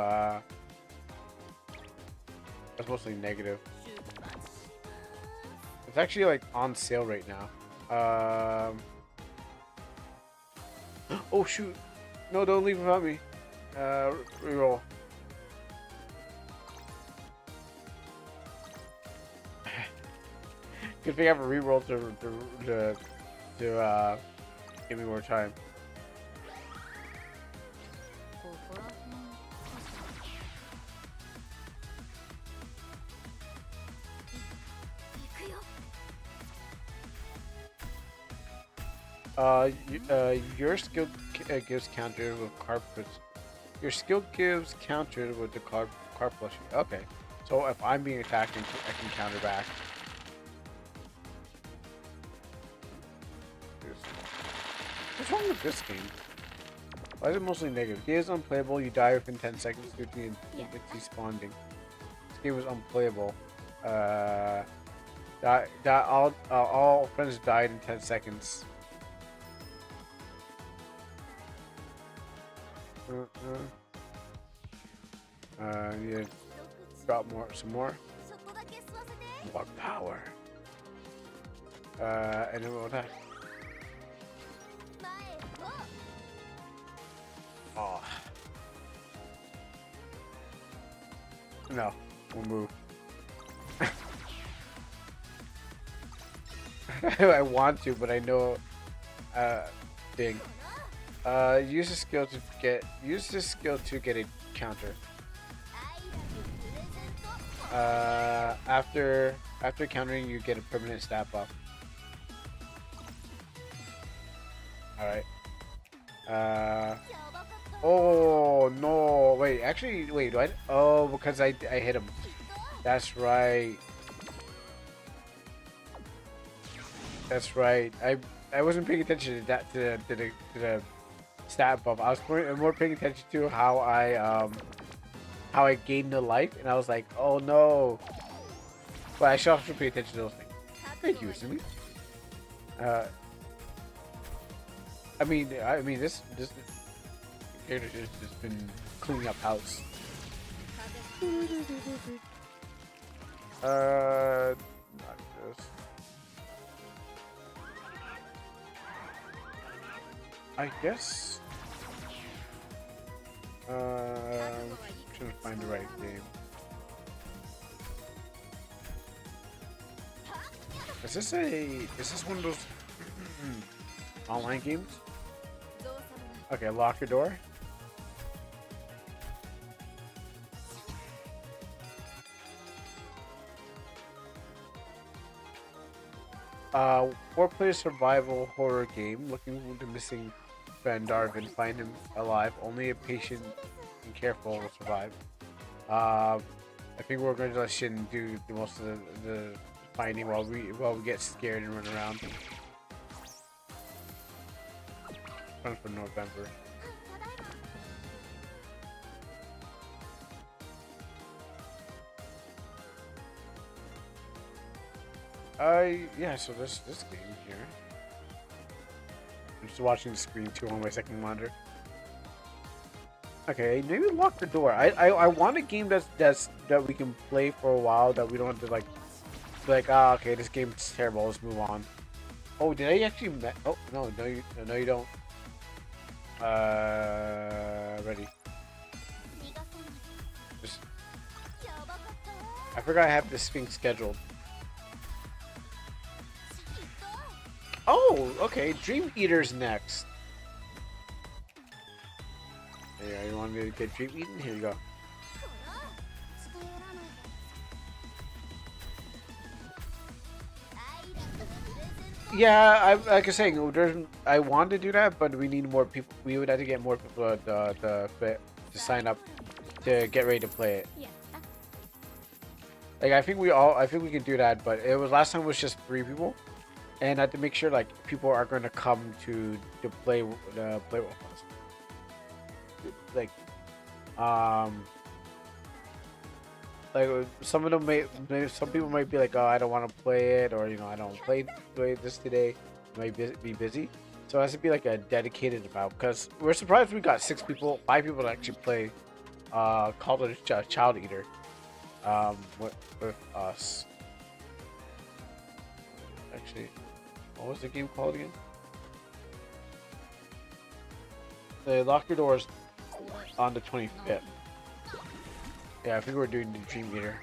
was mostly negative. It's actually like on sale right now. Oh shoot! No, don't leave without me. Reroll. Good thing I have a reroll to give me more time. Your skill gives counter with card push. Your skill gives counter with the card plushie. Okay, so if I'm being attacked, I can counter back. What's wrong with this game? Why is it mostly negative? Game is unplayable. You die within 10 seconds due to despawning. This game was unplayable. All friends died in 10 seconds. Yeah, drop some more power. And then we'll attack. Oh. No, we'll move. I want to, but I know thing. Use the skill to get a counter. After countering, you get a permanent stat buff. All right. Oh no! Wait, actually, wait. What? Oh, because I hit him. That's right. That's right. I wasn't paying attention to that to the stat buff. I was more paying attention to how I gained the life, and I was like, oh no. But I should also pay attention to those things. Thank you, Sumi. I mean, this character has just been cleaning up house. Not this. I guess. I'm trying to find the right game. Is this one of those online games? Okay, lock your door. Four-player survival horror game. Looking for the missing friend Darvin. Find him alive. Only a patient and careful will survive. I think we're going to let Shin do the most of the finding while we get scared and run around. Run for November. Yeah, so this game here. I'm just watching the screen too on my second monitor. Okay, maybe lock the door. I want a game that we can play for a while, that we don't have to like okay, this game's terrible, let's move on. Oh, did I actually oh no you don't. Ready. I forgot I have this thing scheduled. Oh, okay. Dream Eater's next. Yeah, you want me to get Dream Eaten? Here you go. Yeah, I like I was saying, I want to do that, but we need more people. We would have to get more people to sign up to get ready to play it. Like I think we can do that, but it was last time was just 3 people, and I have to make sure like people are going to come to play with us. Like um some of them some people might be like, oh, I don't want to play it, or I don't play this today. Might be busy, so it has to be like a dedicated amount. Because we're surprised we got 6 people, 5 people to actually play Call of the Child Eater with us. Actually, what was the game called again? They lock your doors on the 25th. Yeah, I think we're doing the Dream Eater.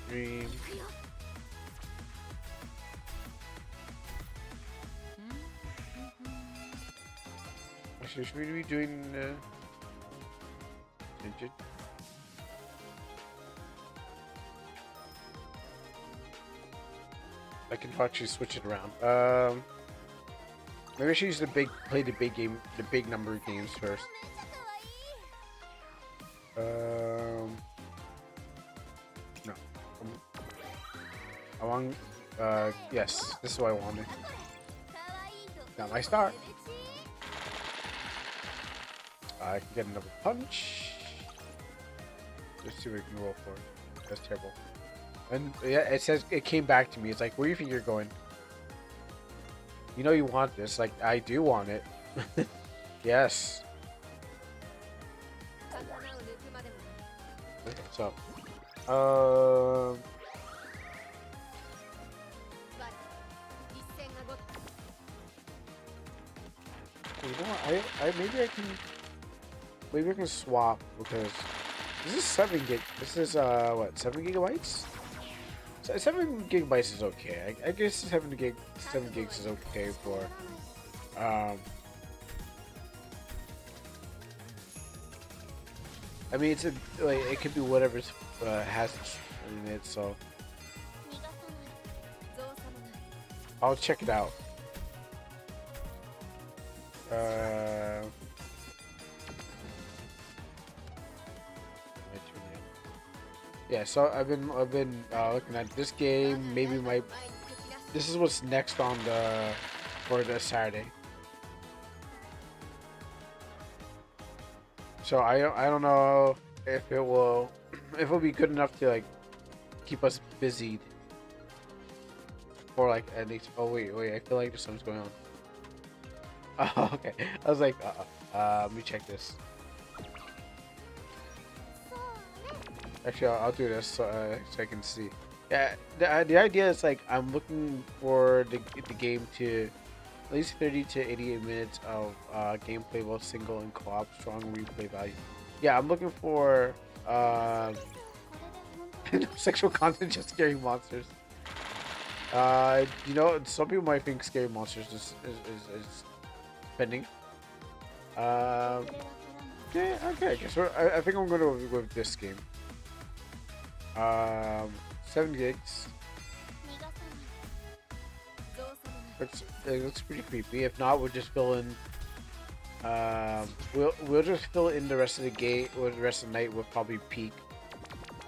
Dream. Actually, should we be doing Digit? I can actually switch it around. Maybe I should use play the big game, the big number of games first. No. I want, yes, this is what I wanted. Got my star. I can get another punch. Let's see what we can roll for. That's terrible. And yeah, it says it came back to me. It's like, where do you think you're going? You know you want this. Like, I do want it. Yes. Okay, so. You know what? Maybe I can swap because this is 7 gig. This is what, 7 gigabytes? 7 gigabytes is okay. I guess 7 gigs is okay for I mean, it could be whatever has in it, so I'll check it out. Yeah, so I've been looking at this game. Maybe this is what's next on for the Saturday. So I don't know if it'll be good enough to like keep us busy for like at least. Oh wait, I feel like there's something's going on. Oh, okay. I was like, let me check this. Actually, I'll do this so I can see. Yeah, the idea is like I'm looking for the game to at least 30 to 88 minutes of gameplay, both single and co-op, strong replay value. Yeah, I'm looking for sexual content, just scary monsters. Some people might think scary monsters is pending. Yeah, okay. I guess I think I'm going to go with this game. 7 gigs. It looks pretty creepy. If not, we'll just fill in. We'll just fill in the rest of the game or the rest of the night. We'll probably peak.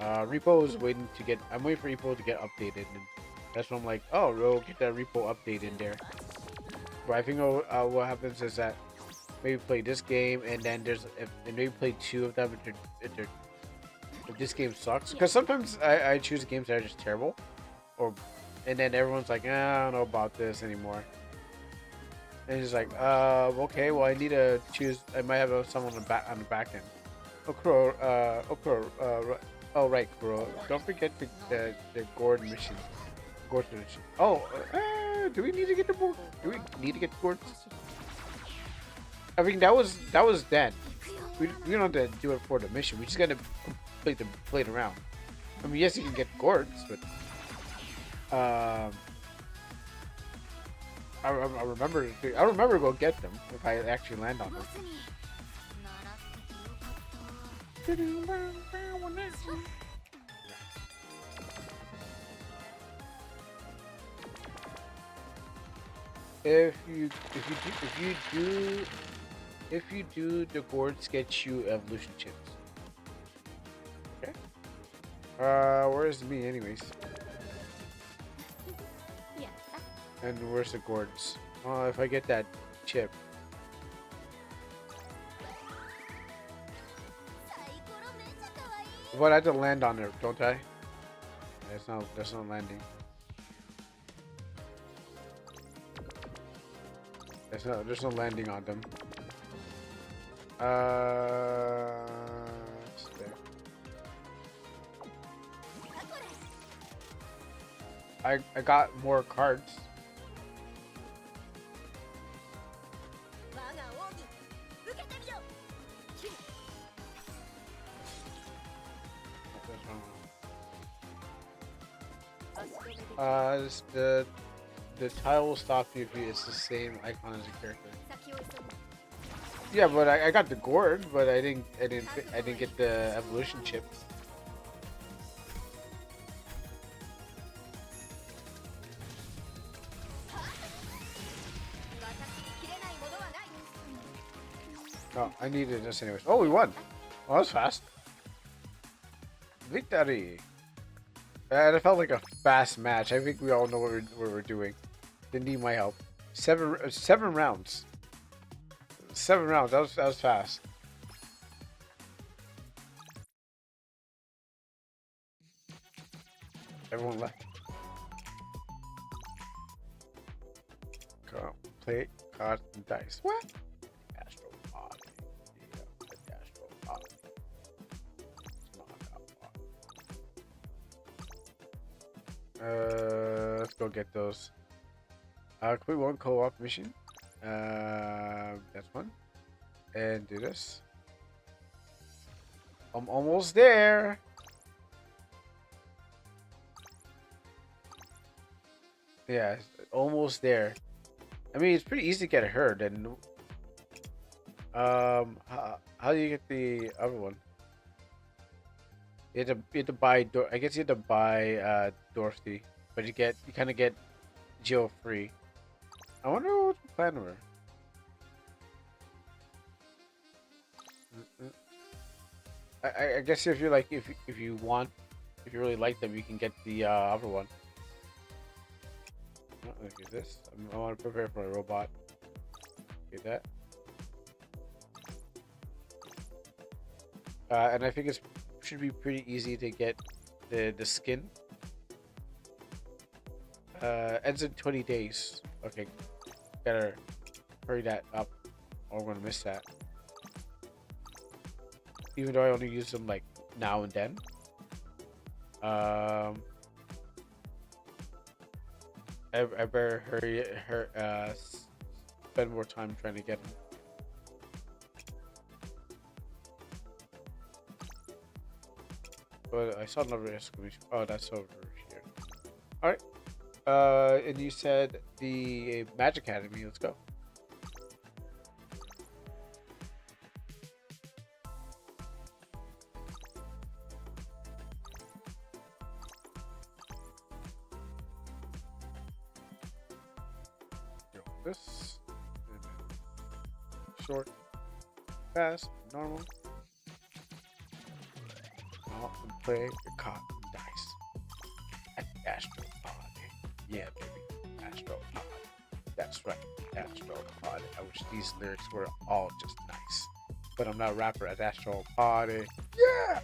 Repo is waiting to get. I'm waiting for Repo to get updated, and that's when I'm like, oh, we'll get that Repo update in there. But I think what happens is that maybe play this game, and then maybe play 2 of them if this game sucks. Because sometimes I choose games that are just terrible, and then everyone's like, I don't know about this anymore. And it's like, okay, well I need to choose. I might have someone on the back end. Oh right, Kuro. Don't forget the gourd mission. Gourd mission. Oh, do we need to get the gourd? Do we need to get the gourds? I mean, that was then. We don't have to do it for the mission. We just gotta play it around. I mean, yes, you can get gourds, but I remember to go get them if I actually land on them. If you do, the gourds get you evolution chips. Okay. Where's me anyways? And where's the gourds? Oh, if I get that chip. But I have to land on there, don't I? That's not landing. There's no landing on them. It's there. I got more cards. The tile will stop you if it's the same icon as a character. Yeah, but I got the gourd, but I didn't get the evolution chip. Oh, I needed this anyways. Oh, we won. Oh, that was fast. Victory. And it felt like a fast match. I think we all know what we're doing. Didn't need my help. Seven rounds. 7 rounds. That was fast. Everyone left. Go play cards and dice. What? Astral pod. Yeah, Astral pod. Let's go get those. Complete one co-op mission. That's one. And do this. I'm almost there. Yeah, almost there. I mean, it's pretty easy to get a herd, and how do you get the other one? You have to buy. I guess you have to buy Dorothy, but you kind of get Jill free. I wonder what the plan were. I guess if you're like if you really like them, you can get the other one. Oh, look at this. I want to prepare for a robot. Get that. And I think it should be pretty easy to get the skin. Ends in 20 days. Okay, gotta hurry that up, or I'm gonna miss that. Even though I only use them like now and then. I better spend more time trying to get them. But I saw another exclamation. Oh, that's over here. All right. And you said the Magic Academy. Let's go. This and then short, fast, normal. Now and play the cotton dice at the Astral Pod. Yeah, baby, Astral Pod. That's right, Astral Pod. I wish these lyrics were all just nice, but I'm not a rapper at Astral Party. Yeah,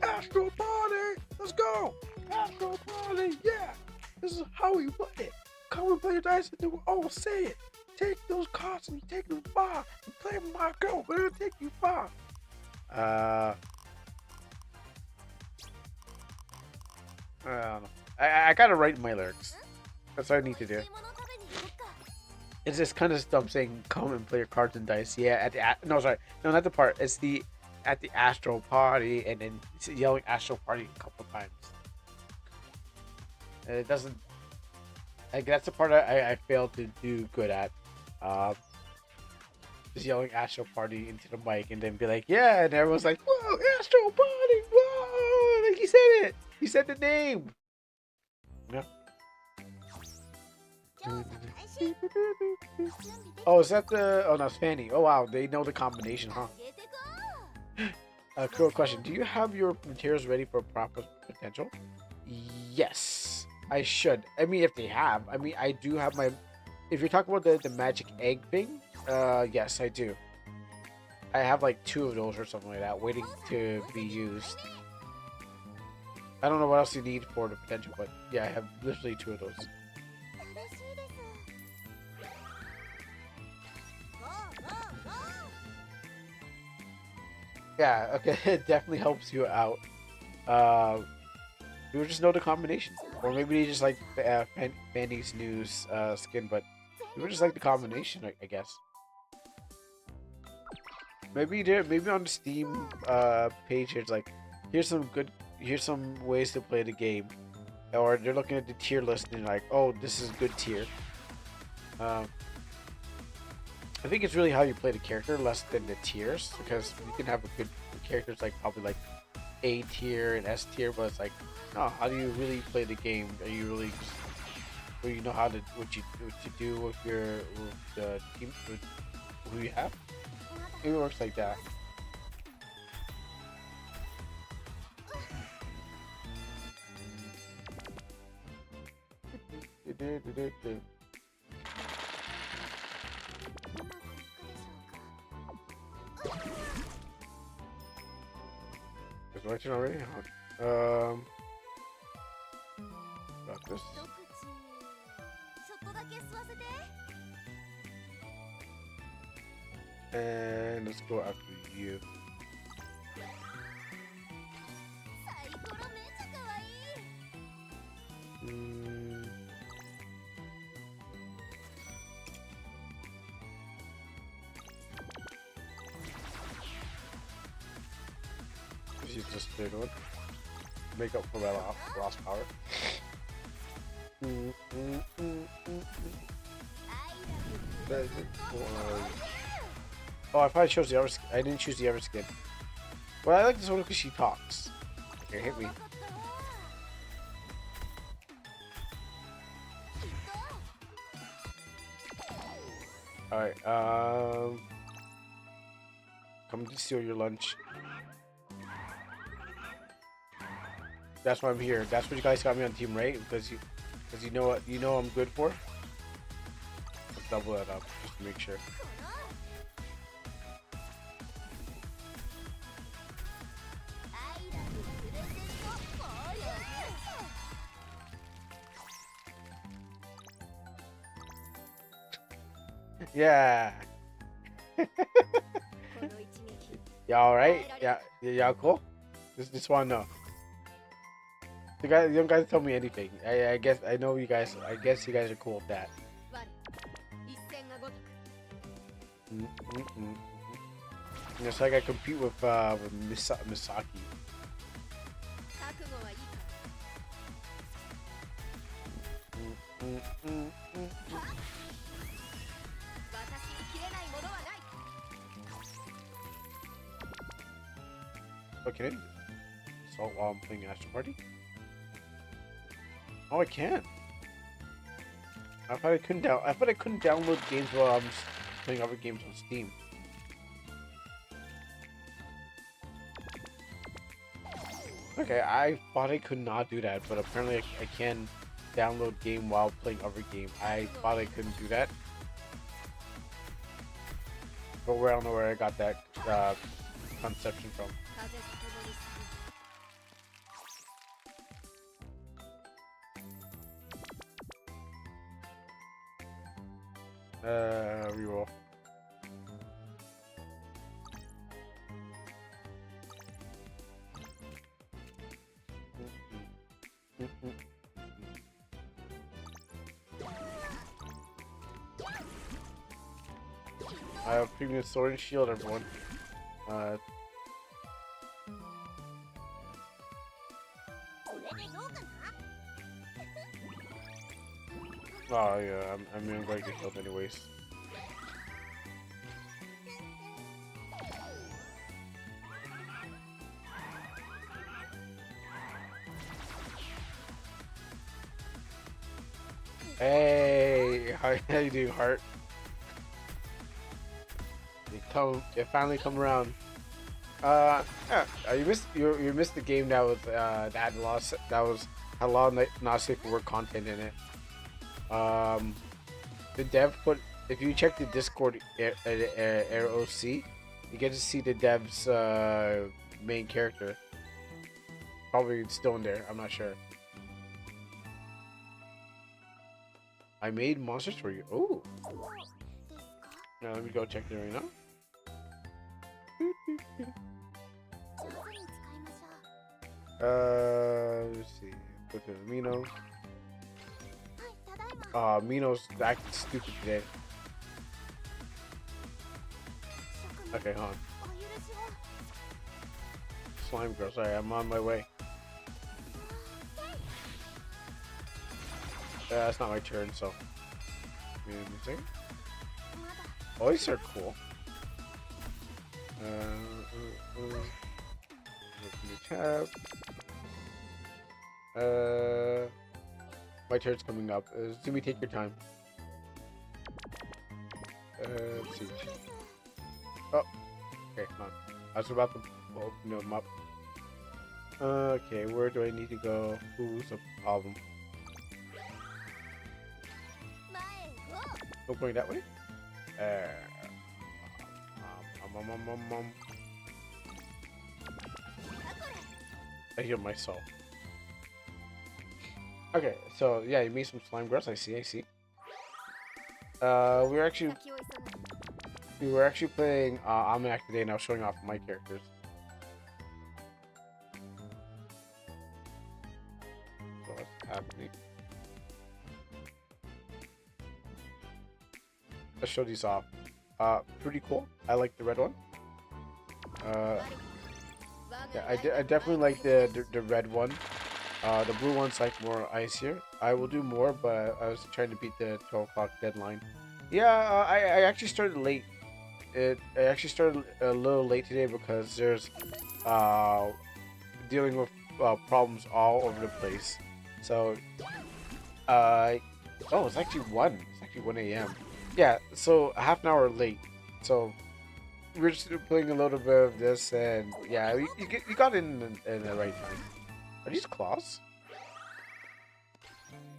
Astral Party. Let's go, Astral Party. Yeah, this is how we play it. Come and play your dice and do all say it. Take those cards and take them far. And play with my girl. We're gonna take you far. I don't know. I gotta write my lyrics. That's what I need to do. It's just kind of stuff saying come and play your cards and dice. Yeah, at the no, sorry, no, not the part. It's the at the Astral Party, and then yelling Astral Party a couple times. And it doesn't. Like, that's the part I failed to do good at. just yelling Astral Party into the mic and then be like, yeah, and everyone's like, whoa, Astral Party, whoa, like he said it. He said the name. Yeah. Oh, is that the? Oh, no, it's Fanny. Oh wow, they know the combination, huh? Cool question. Do you have your materials ready for proper potential? Yes, I should. I mean, if they have. I mean, I do have my. If you're talking about the magic egg thing, yes, I do. I have like 2 of those or something like that, waiting to be used. I don't know what else you need for the potential, but yeah, I have literally 2 of those. Yeah, okay, it definitely helps you out. You just know the combination, or maybe you just like Fanny's new skin, but you just like the combination, I guess. Maybe maybe on the Steam page, it's like, here's some ways to play the game, or they're looking at the tier list and like, oh, this is good tier. Um, I think it's really how you play the character, less than the tiers, because you can have a good characters like probably like A tier and S tier, but it's like, no, how do you really play the game? Are you really just, or you know how to what you do with the team with who you have? It works like that. Is my turn already? Got this. And let's go after you. She's just big one. Make up for that lost power. Oh, I probably chose the other. I didn't choose the other skin. Well, I like this one because she talks. Okay, hit me. All right. Come to steal your lunch. That's why I'm here. That's what you guys got me on team, right? Because you know what I'm good for. Let's double that up just to make sure. Yeah. Y'all alright? Yeah, y'all cool? Just wanna know. You don't guys tell me anything. I guess I know you guys. I guess you guys are cool with that. It's like I compete with Misaki. Okay. So while I'm playing Astral Party. Oh, I can. I thought I couldn't download games while I'm playing other games on Steam. Okay, I thought I could not do that, but apparently I can download game while playing other game. I thought I couldn't do that, but I don't know where I got that conception from. Reroll. I have premium sword and shield, everyone. Oh yeah, I'm gonna get killed anyways. Hey, how you doing, Heart? You finally come around. Yeah, you missed the game that was that had lost that was had a lot of not safe for work content in it. Um, the dev put if you check the Discord ROC, you get to see the dev's main character. Probably still in there. I'm not sure. I made monsters for you. Oh, now let me go check it right now. Let's see. Put the Amino. Amino's acting stupid today. Okay, hold on. Slime girl, sorry, I'm on my way. It's not my turn, so. Oh, these are cool. New tab. My turn's coming up. Zumi, take your time. Let's see. Oh, okay, come on. I was about to open them up. Okay, where do I need to go? Who's the problem? No going that way? I hear myself. Okay, so yeah, you made some slime grass. I see. We were actually playing Almanac today, and I was showing off my characters. So what's happening? Let's show these off. Pretty cool. I like the red one. Yeah, I definitely like the red one. The blue one's like more icier. I will do more, but I was trying to beat the 12 o'clock deadline. Yeah, I actually started late. I actually started a little late today because there's dealing with problems all over the place. So, oh, it's actually 1. It's actually 1 a.m. Yeah, so half an hour late. So we're just playing a little bit of this, and yeah, you got in the right time. Are these claws?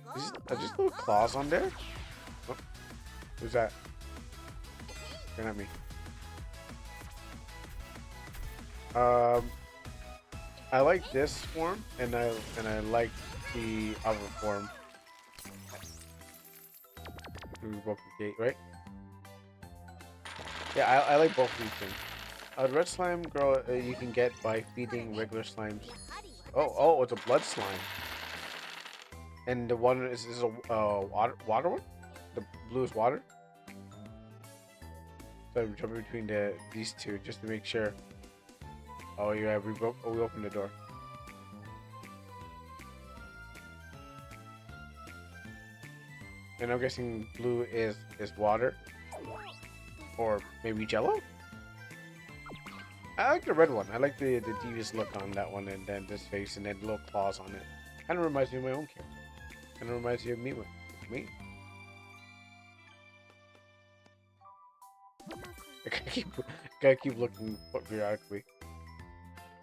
Are these little claws on there? Oh, who's that? Looking at me. I like this form, and I like the other form. We broke the gate, right? Yeah, I like both of these things. The red slime girl you can get by feeding regular slimes. Oh, it's a blood slime. And the one is a water one? The blue is water? So I'm jumping between these two just to make sure. Oh yeah, we opened the door. And I'm guessing blue is water. Or maybe jello? I like the red one. I like the devious look on that one, and then this face, and then little claws on it. Kind of reminds me of my own character. Kind of reminds you of me. Me. Gotta keep looking periodically.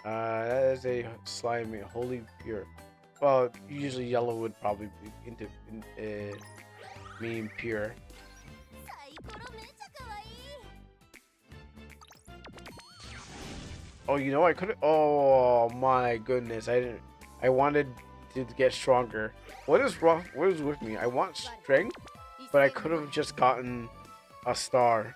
That is a slimy, wholly pure. Well, usually yellow would probably be mean pure. Oh, you know, I could. Oh my goodness, I didn't. I wanted to get stronger. What is wrong? What is with me? I want strength, but I could have just gotten a star.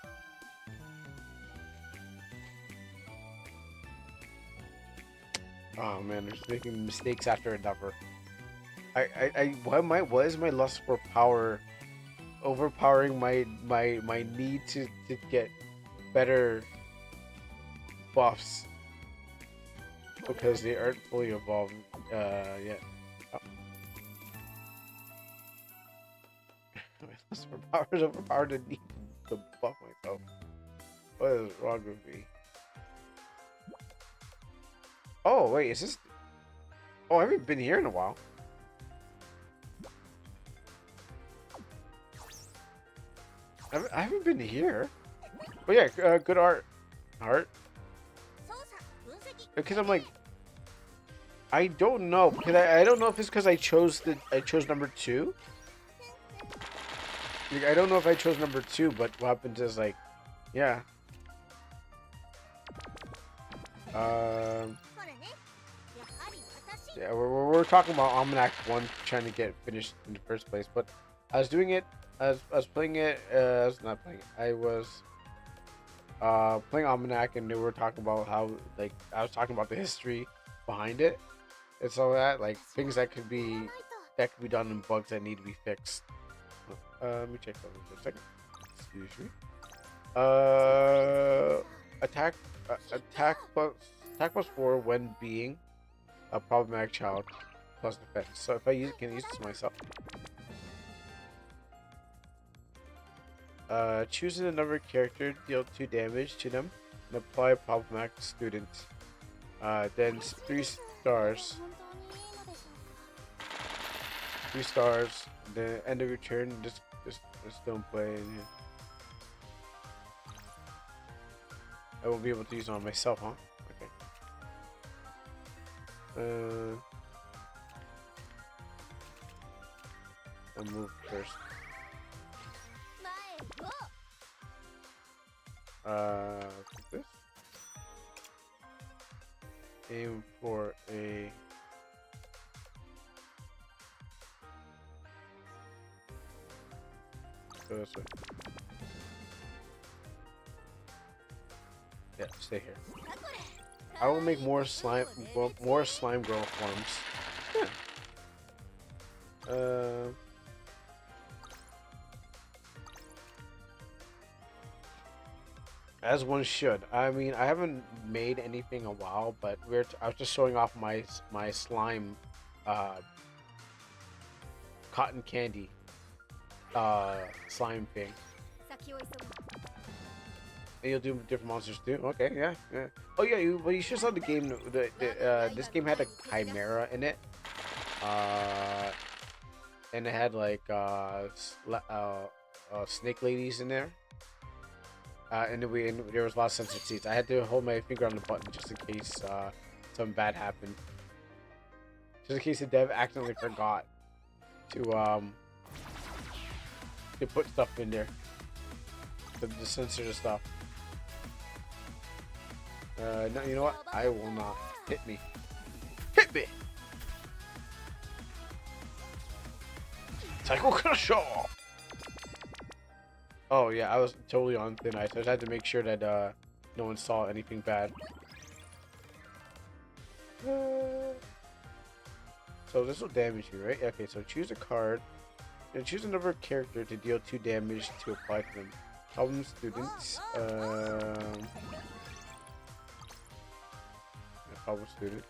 Oh man, they're just making mistakes after another. What is my lust for power overpowering my need to get better buffs because they aren't fully evolved yet. Oh. My lust for power is overpowered the need to buff myself. What is wrong with me? Oh wait, is this? Oh, I haven't been here in a while. I haven't been here. But yeah, good art. Art? Because I'm like, I don't know. Because I don't know if it's because I chose number two. Like, I don't know if I chose number two, but what happens is like, yeah. Yeah, we're talking about Almanac 1 trying to get finished in the first place, but I was doing it, I was playing it, I was not playing it, I was playing Almanac, and they were talking about how, like, I was talking about the history behind it, and so that, like, things that could be done and bugs that need to be fixed. Let me check something for a second. Excuse me. Attack, attack plus 4 when being a problematic child plus defense. So if I can use this myself. Choosing another character, deal 2 damage to them, and apply a problematic student. Then 3 stars. 3 stars. Then end of your turn. Just don't play. I won't be able to use it on myself, huh? Okay. I'll move first. This. Aim for a. Go this way. Yeah, stay here. I will make more slime growth forms. Yeah. As one should. I mean, I haven't made anything in a while, but I was just showing off my slime, cotton candy, slime thing. And you'll do different monsters too. Okay, yeah, yeah. Oh yeah, you should saw the game. This game had a chimera in it, and it had like snake ladies in there. And there was a lot of sensitive seats. I had to hold my finger on the button just in case something bad happened. Just in case the dev accidentally forgot to put stuff in there. To censor the stuff. No, you know what? I will not. Hit me. Hit me! Psycho Crusher! Oh yeah, I was totally on thin ice. I just had to make sure that no one saw anything bad. So this will damage you, right? Okay, so choose a card. And choose another character to deal 2 damage to apply to them. Problem students. Problem student.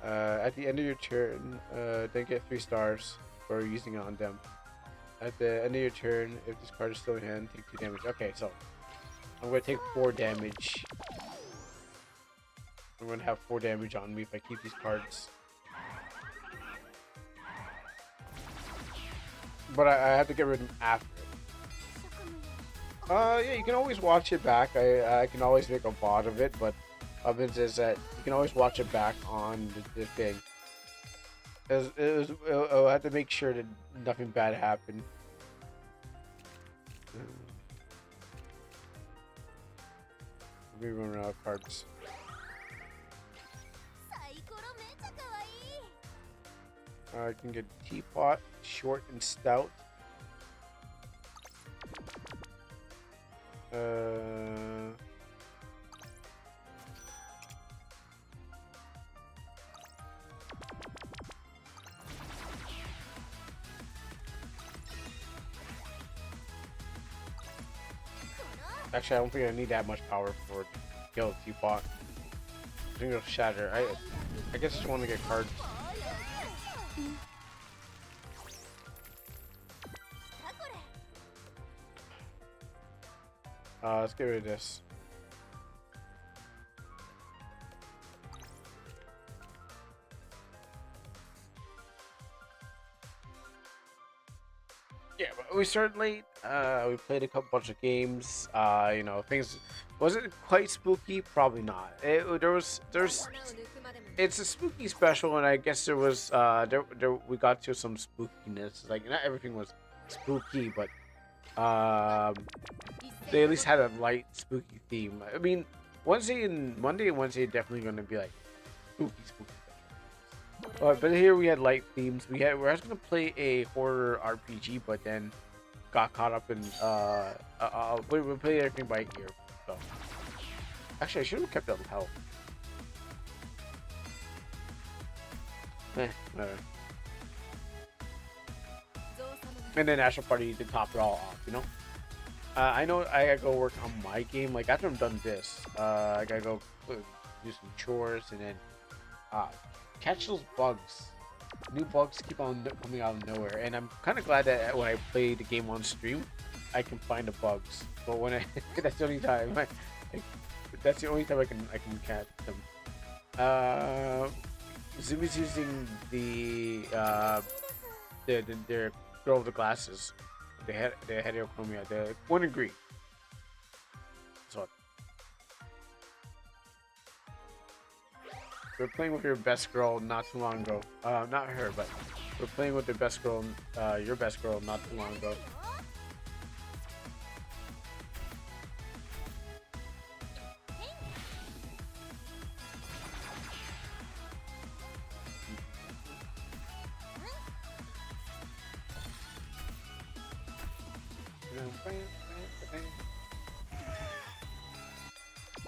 At the end of your turn, then get 3 stars for using it on them. At the end of your turn, if this card is still in hand, take 2 damage. Okay, so I'm going to take 4 damage. I'm going to have 4 damage on me if I keep these cards. But I have to get rid of them after. Yeah, you can always watch it back. I can always make a VOD of it, but Ovens is that you can always watch it back on the thing. I'll have to make sure that nothing bad happened. We run out of cards. I can get teapot, short and stout. Actually, I don't think I need that much power for it to kill a teapot. I think it'll shatter. I guess I just want to get cards. Let's get rid of this. Yeah, but we started late. We played a couple bunch of games. You know, things was it quite spooky? Probably not. There's it's a spooky special, and I guess there was we got to some spookiness. Like not everything was spooky, but um, they at least had a light spooky theme. I mean, Monday and Wednesday are definitely going to be like spooky. But here we had light themes. We're actually gonna play a horror RPG, but then got caught up in we played everything by ear. So actually, I should have kept it on health. Whatever. And then Astral Party to top it all off, you know. I know I gotta go work on my game. Like after I'm done this, I gotta go do some chores and then uh, catch those bugs. New bugs keep on coming out of nowhere, and I'm kind of glad that when I play the game on stream, I can find the bugs. But when I that's the only time that's the only time I can catch them. Zumi's using their girl with the glasses, the heterochromia, the one in green. So we're playing with your best girl not too long ago. Not her, but we're playing with the best girl, your best girl not too long ago.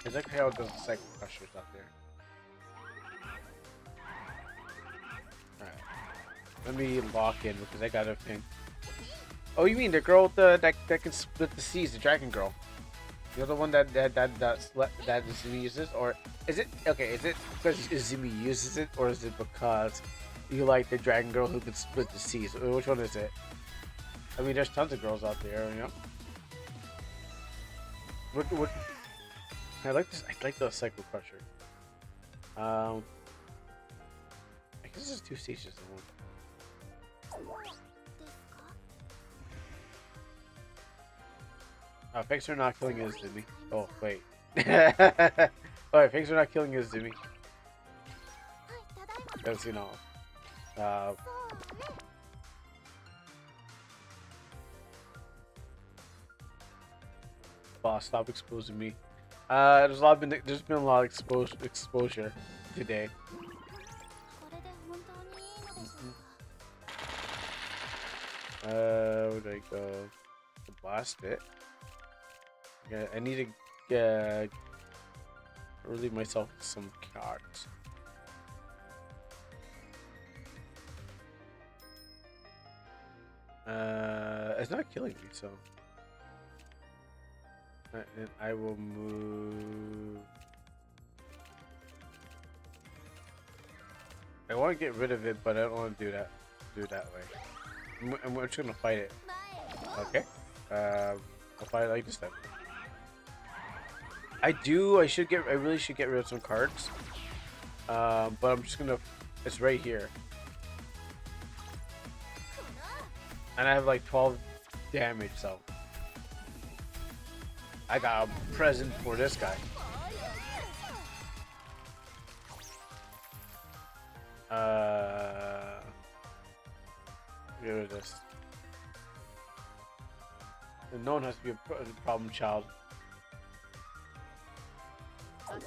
It's like how those cycle crushers out there. Alright. Let me lock in because I got a thing. Oh, you mean the girl with that can split the seas, the dragon girl? You're the one that Izumi uses, or is it okay? Is it because Izumi uses it, or is it because you like the dragon girl who can split the seas? Which one is it? I mean, there's tons of girls out there, you know. What? I like this. I like the cycle crusher. I guess there's two stations in one. Thanks for not killing his Zimmy. Oh, wait. Alright, thanks for not killing his Zimmy. Because, you know, boss, stop exposing me. There's been a lot of exposure today. Where do I go? The blast bit. Yeah, I need to relieve myself of some cards. It's not killing me, so. And I will move. I want to get rid of it, but I don't want to do that. Do it that way. I'm just gonna fight it. Okay. I'll fight it like this time. I really should get rid of some cards. But I'm just gonna. It's right here. And I have like 12 damage, so. I got a present for this guy. Get rid of this. And no one has to be a problem child. Let's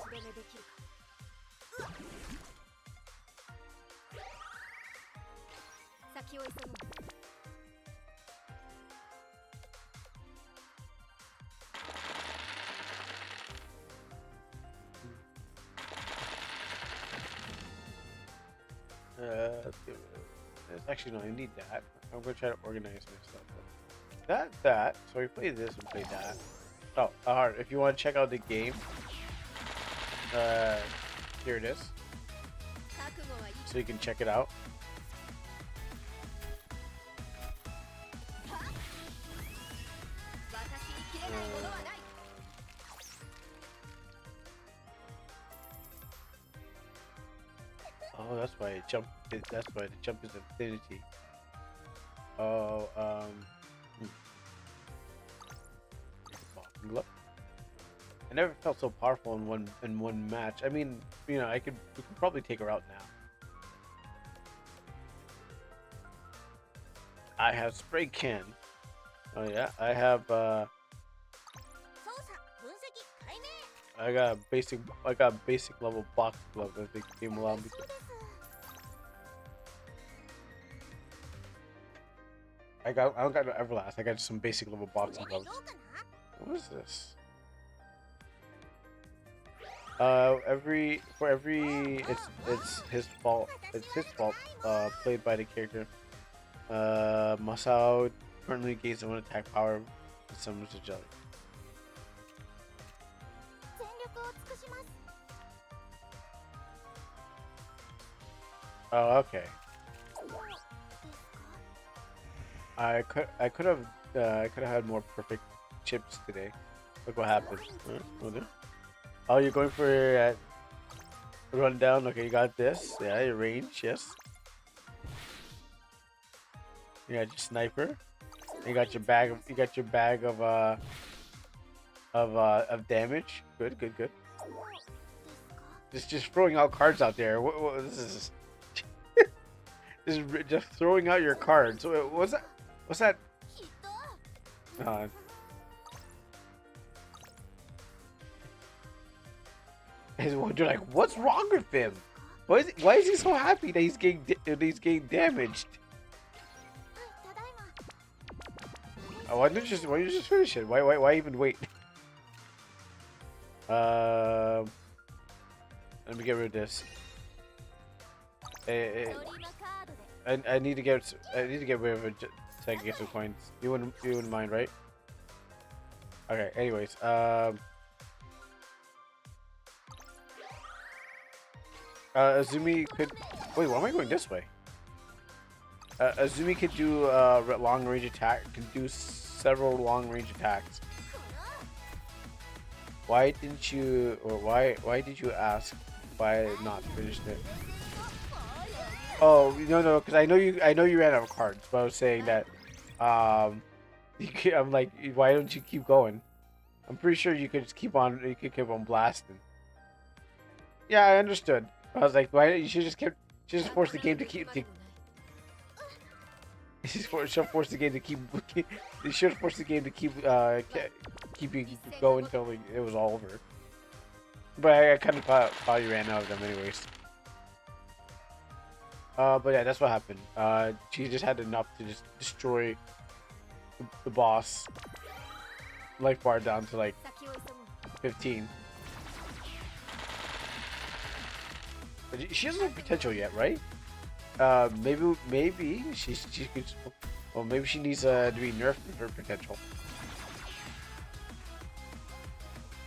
get rid of this. Actually, no, I need that. I'm gonna try to organize my stuff. That. So we play this and play that. Oh, alright. If you want to check out the game, here it is. So you can check it out. Oh, that's why it jump. That's why the jump is infinity. Oh, Hmm. Boxing glove. I never felt so powerful in one match. I mean, you know, we could probably take her out now. I have spray can. Oh yeah, I have I got basic level box glove that the game allowed me to. I don't got no Everlast. I got some basic level boxing gloves. What is this? It's his fault. It's his fault. Played by the character. Masao currently gains one attack power and summons a jelly. Oh, okay. I could have had more perfect chips today. Look what happened. Oh, you're going for run down. Okay, you got this. Yeah, your range. Yes. You got your sniper. You got your bag. You got your bag of damage. Good, good, good. Just throwing out cards out there. What this is? just throwing out your cards. What's that? What's that? You're like, what's wrong with him? Why is he so happy that he's getting damaged? Why don't you just finish it? Why even wait? Let me get rid of this. I need to get rid of it so I can get some coins. You wouldn't mind, right? Okay. Anyways, Azumi could wait. Why am I going this way? Azumi could do long range attack. Can do several long range attacks. Why didn't you, or why did you ask why I not finished it? Oh no, because I know you ran out of cards, but I was saying that I'm like, why don't you keep going? I'm pretty sure you could just keep on blasting. Yeah, I understood. I was like, why you should just force the game to keep. Should force the game to keep. They should force the game to keep you going until it was all over. But I kind of thought you ran out of them anyways. But yeah, that's what happened. She just had enough to just destroy the boss. Life bar down to like 15. But she doesn't have potential yet, right? Maybe she could. Well, maybe she needs to be nerfed in her potential.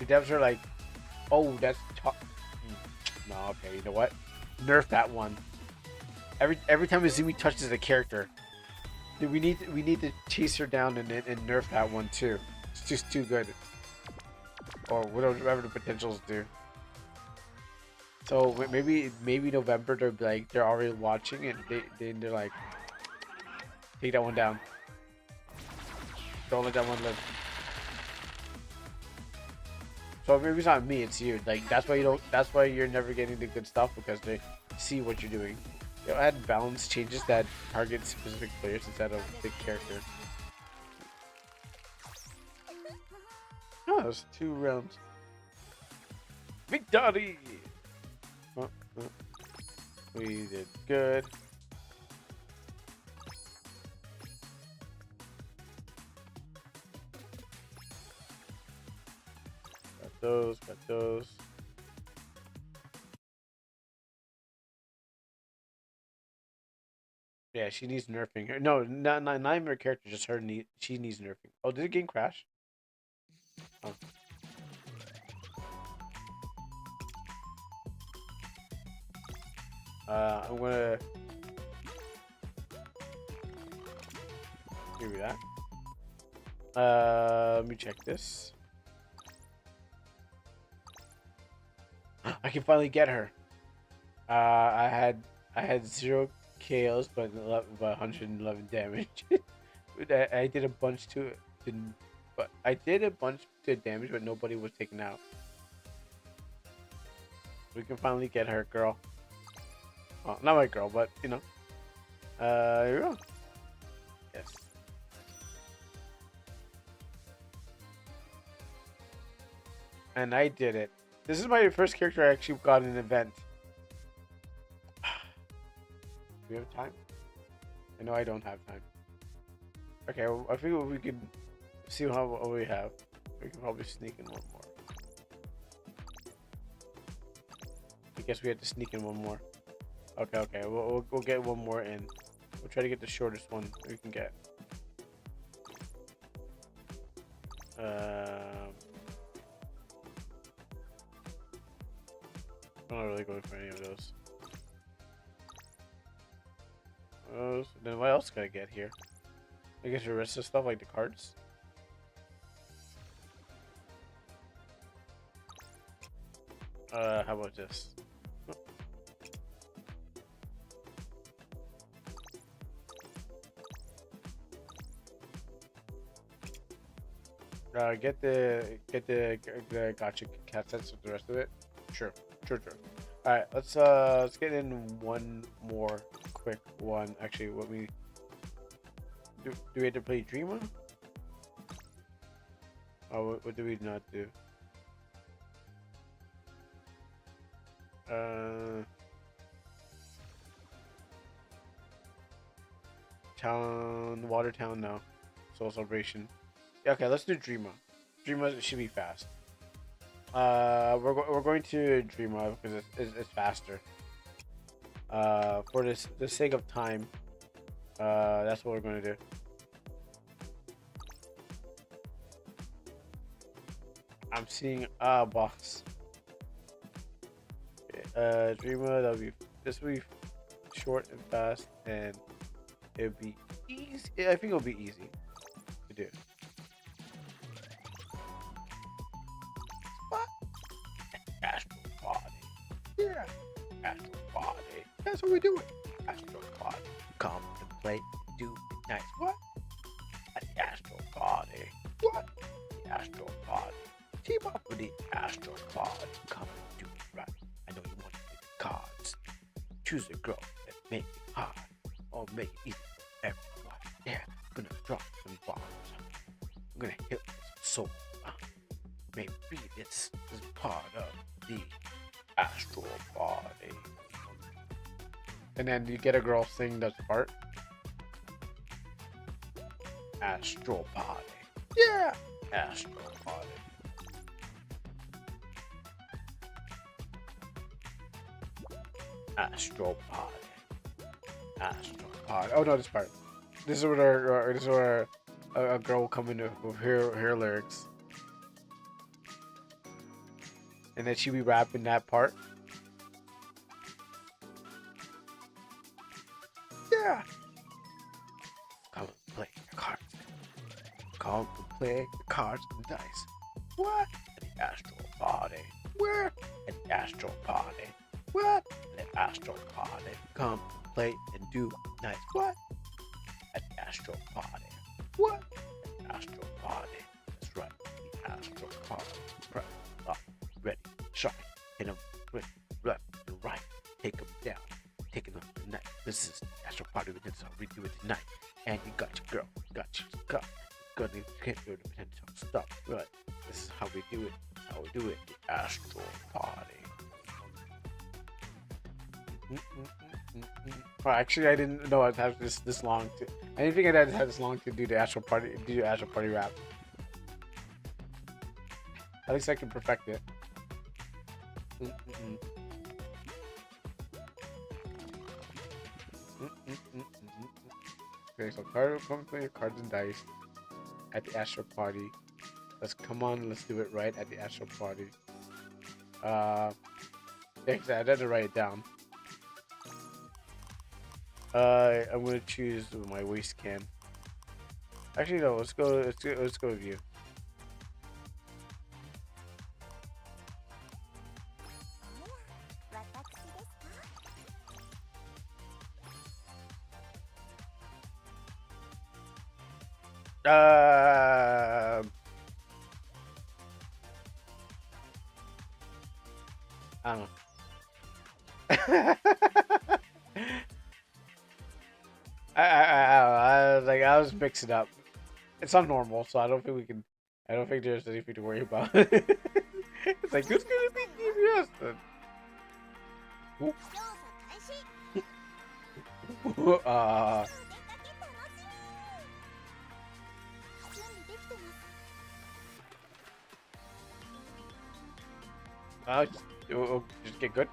The devs are like, oh, that's tough. No, okay, you know what? Nerf that one. Every time Izumi touches a character, we need to chase her down and nerf that one too. It's just too good. Or whatever the potentials do. So maybe November they're like they're already watching and they're like, take that one down. Don't let that one live. So maybe it's not me, it's you. Like that's why you're never getting the good stuff, because they see what you're doing. They'll add balance changes that target specific players instead of big character. Oh, that was 2 rounds. Victory! Oh. We did good. Got those. Yeah, she needs nerfing. No, not even her character, just her she needs nerfing. Oh, did the game crash? Oh. I'm gonna give you that. Let me check this. I can finally get her. I had 0 KOs, but 111 damage. I did a bunch to it, but I did a bunch to damage, but nobody was taken out. We can finally get her, girl. Well, not my girl, but you know. Here we go. Yes. And I did it. This is my first character I actually got an event. Do we have time? I know I don't have time. Okay, well, I think we could see what we have. We can probably sneak in one more. I guess we had to sneak in one more. Okay. We'll get one more in. We'll try to get the shortest one we can get. I'm not really going for any of those. Then what else can I get here? I guess the rest of the stuff, like the cards. How about this? Get the gotcha cat sets with the rest of it. Sure. All right, let's get in one more quick one. Actually, what we do we have to play Dreamer? Oh, what do we not do? Watertown, no. Soul Celebration. Yeah, okay, let's do Dreamer. Dreamer should be fast. We're going to Dreamer because it's faster. For the sake of time, that's what we're going to do. I'm seeing a box. Okay, Dreamer, this will be short and fast, and it'll be easy. I think it'll be easy to do. What? Astral body. Yeah. Astral body. That's what we do it. Astral body. Come and play. Do it nice. What? The astral body. What? The astral body. Team up with the astral body. Come and do it right. I know you want to play the cards. Choose a girl that make it hard or make it easy for everyone. Yeah, I'm gonna drop some bombs. I'm gonna hit some soul. Maybe this is part of the astral body. And then you get a girl sing that part. Astral body. Yeah, astral body. Astral body. Astral body. Oh no, this part. This is where a girl will come in with her lyrics, and then she'll be rapping that part. Yeah. Come and play the cards. Come and play the cards and dice. What? In the astral body. Where? In the astral body. What? In the astral body. Come and play and do nice. What? At the astral body. What? At the astral body. That's right. The astral body. Press up. Ready. Shot. Hit them with left and right. Take them down. Taking up the night. This is the astral party. This is how we do it tonight. And you got your girl. Got your cup. Good. You can't do the potential stuff. But this is how we do it. How we do it. The astral party. Well, actually, I didn't know I'd have this long to. I didn't think I'd have this long to do the astral party. Do the astral party rap. At least I can perfect it. Okay, so come play your cards and dice at the astral party. Let's do it right at the astral party. Thanks, I had to write it down. I'm gonna choose my waist can. Actually, no. Let's go with you. Uh, I don't know. I was mixing up. It's not normal, so I don't think we can. I don't think there's anything to worry about. It's like who's gonna be DBS then? Just get good.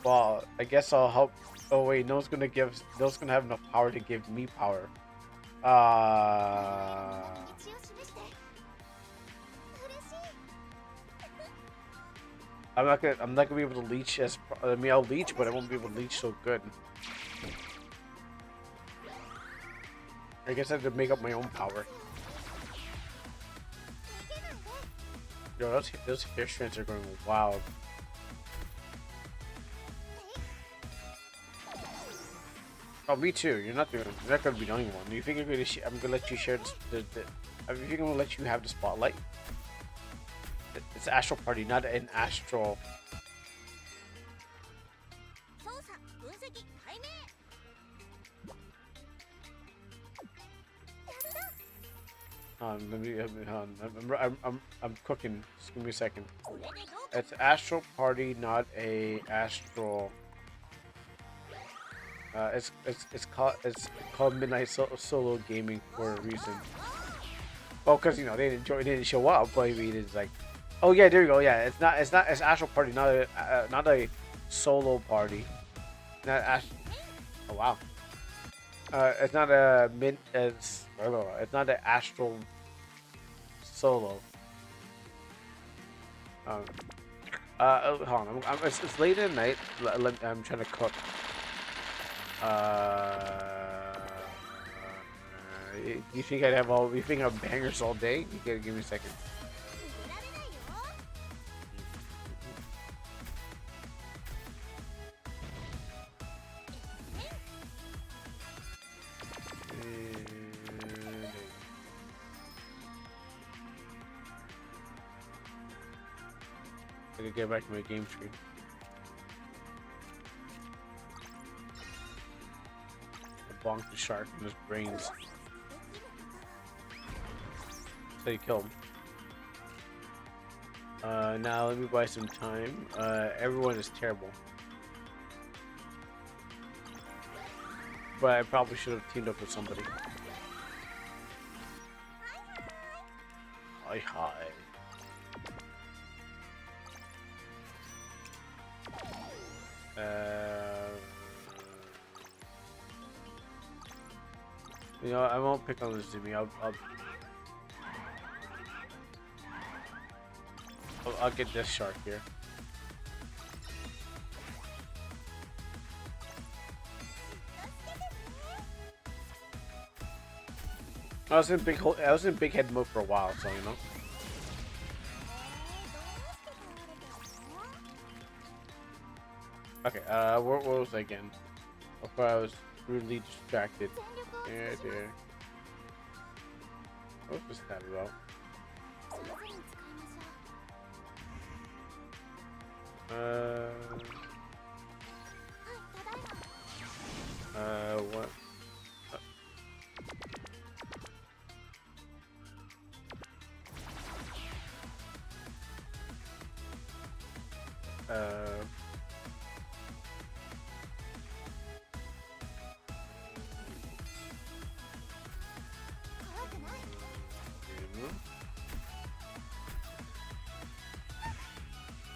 Well, I guess I'll help. Oh wait, no one's gonna give. No one's gonna have enough power to give me power. I'm not gonna be able to leech as. I mean, I'll leech, but I won't be able to leech so good. I guess I have to make up my own power. Yo, those hair strands are going wild. Oh, me too. You're not gonna be the only one. Do you think I'm gonna let you share this? I think I'm gonna let you have the spotlight. It's Astral Party, not an Astral. I'm cooking. Just give me a second. It's Astral Party, not a Astral. It's called Midnight Solo Gaming for a reason. Well, because you know they didn't show up, but I mean it's like, oh yeah, there you go. Yeah, it's Astral Party, not a solo party. Not Oh wow. It's not a it's I don't know. It's not an Astral solo. Hold on. It's late at night. I'm trying to cook. You think I'd have all? You think I'm bangers all day? You gotta give me a second. I gotta get back to my game screen. Bonk the shark in his brains. So you kill him. Now let me buy some time. Everyone is terrible. But I probably should have teamed up with somebody. Hi. You know, I won't pick on the Zumi. I'll get this shark here. I was in big head mode for a while, so you know. Okay, what was I again? Before I was rudely distracted. There. What was that about? What?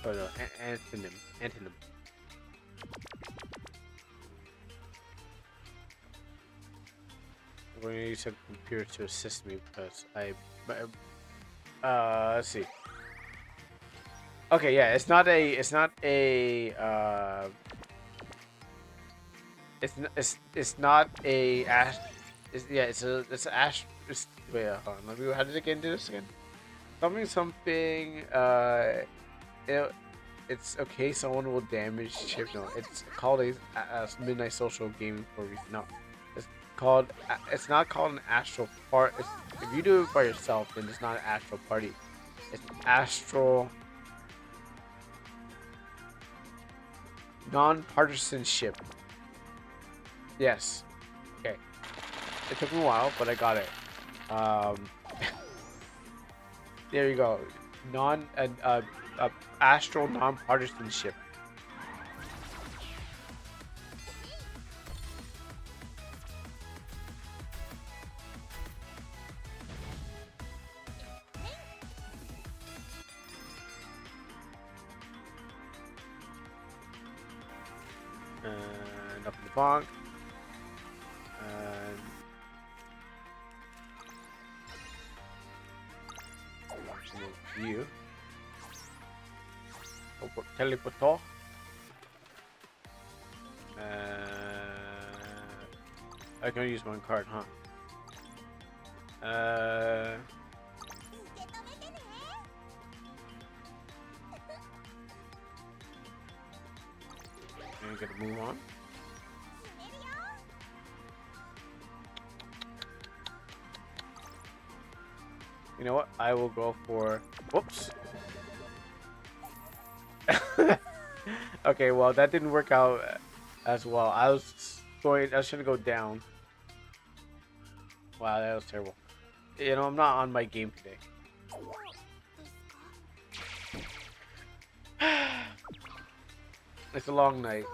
Oh no, antonym. I'm going to use a computer to assist me because let's see. Okay, yeah, it's not a, it's not a, wait, hold on, let me, how did it get into this again? Something, it's okay, someone will damage chip. No, it's called a midnight social gaming for a reason. No, It's called. It's not called an astral part. If you do it by yourself, then it's not an astral party. It's astral non-partisanship. Yes. Okay. It took me a while, but I got it. Um, there you go. Astral non-partisanship. And up in the bonk. And you. Teleportor. I can use one card, huh? I'm gonna move on. You know what? I will go for. Whoops. Okay, well that didn't work out as well. I was gonna go down. Wow, that was terrible. You know, I'm not on my game today. It's a long night.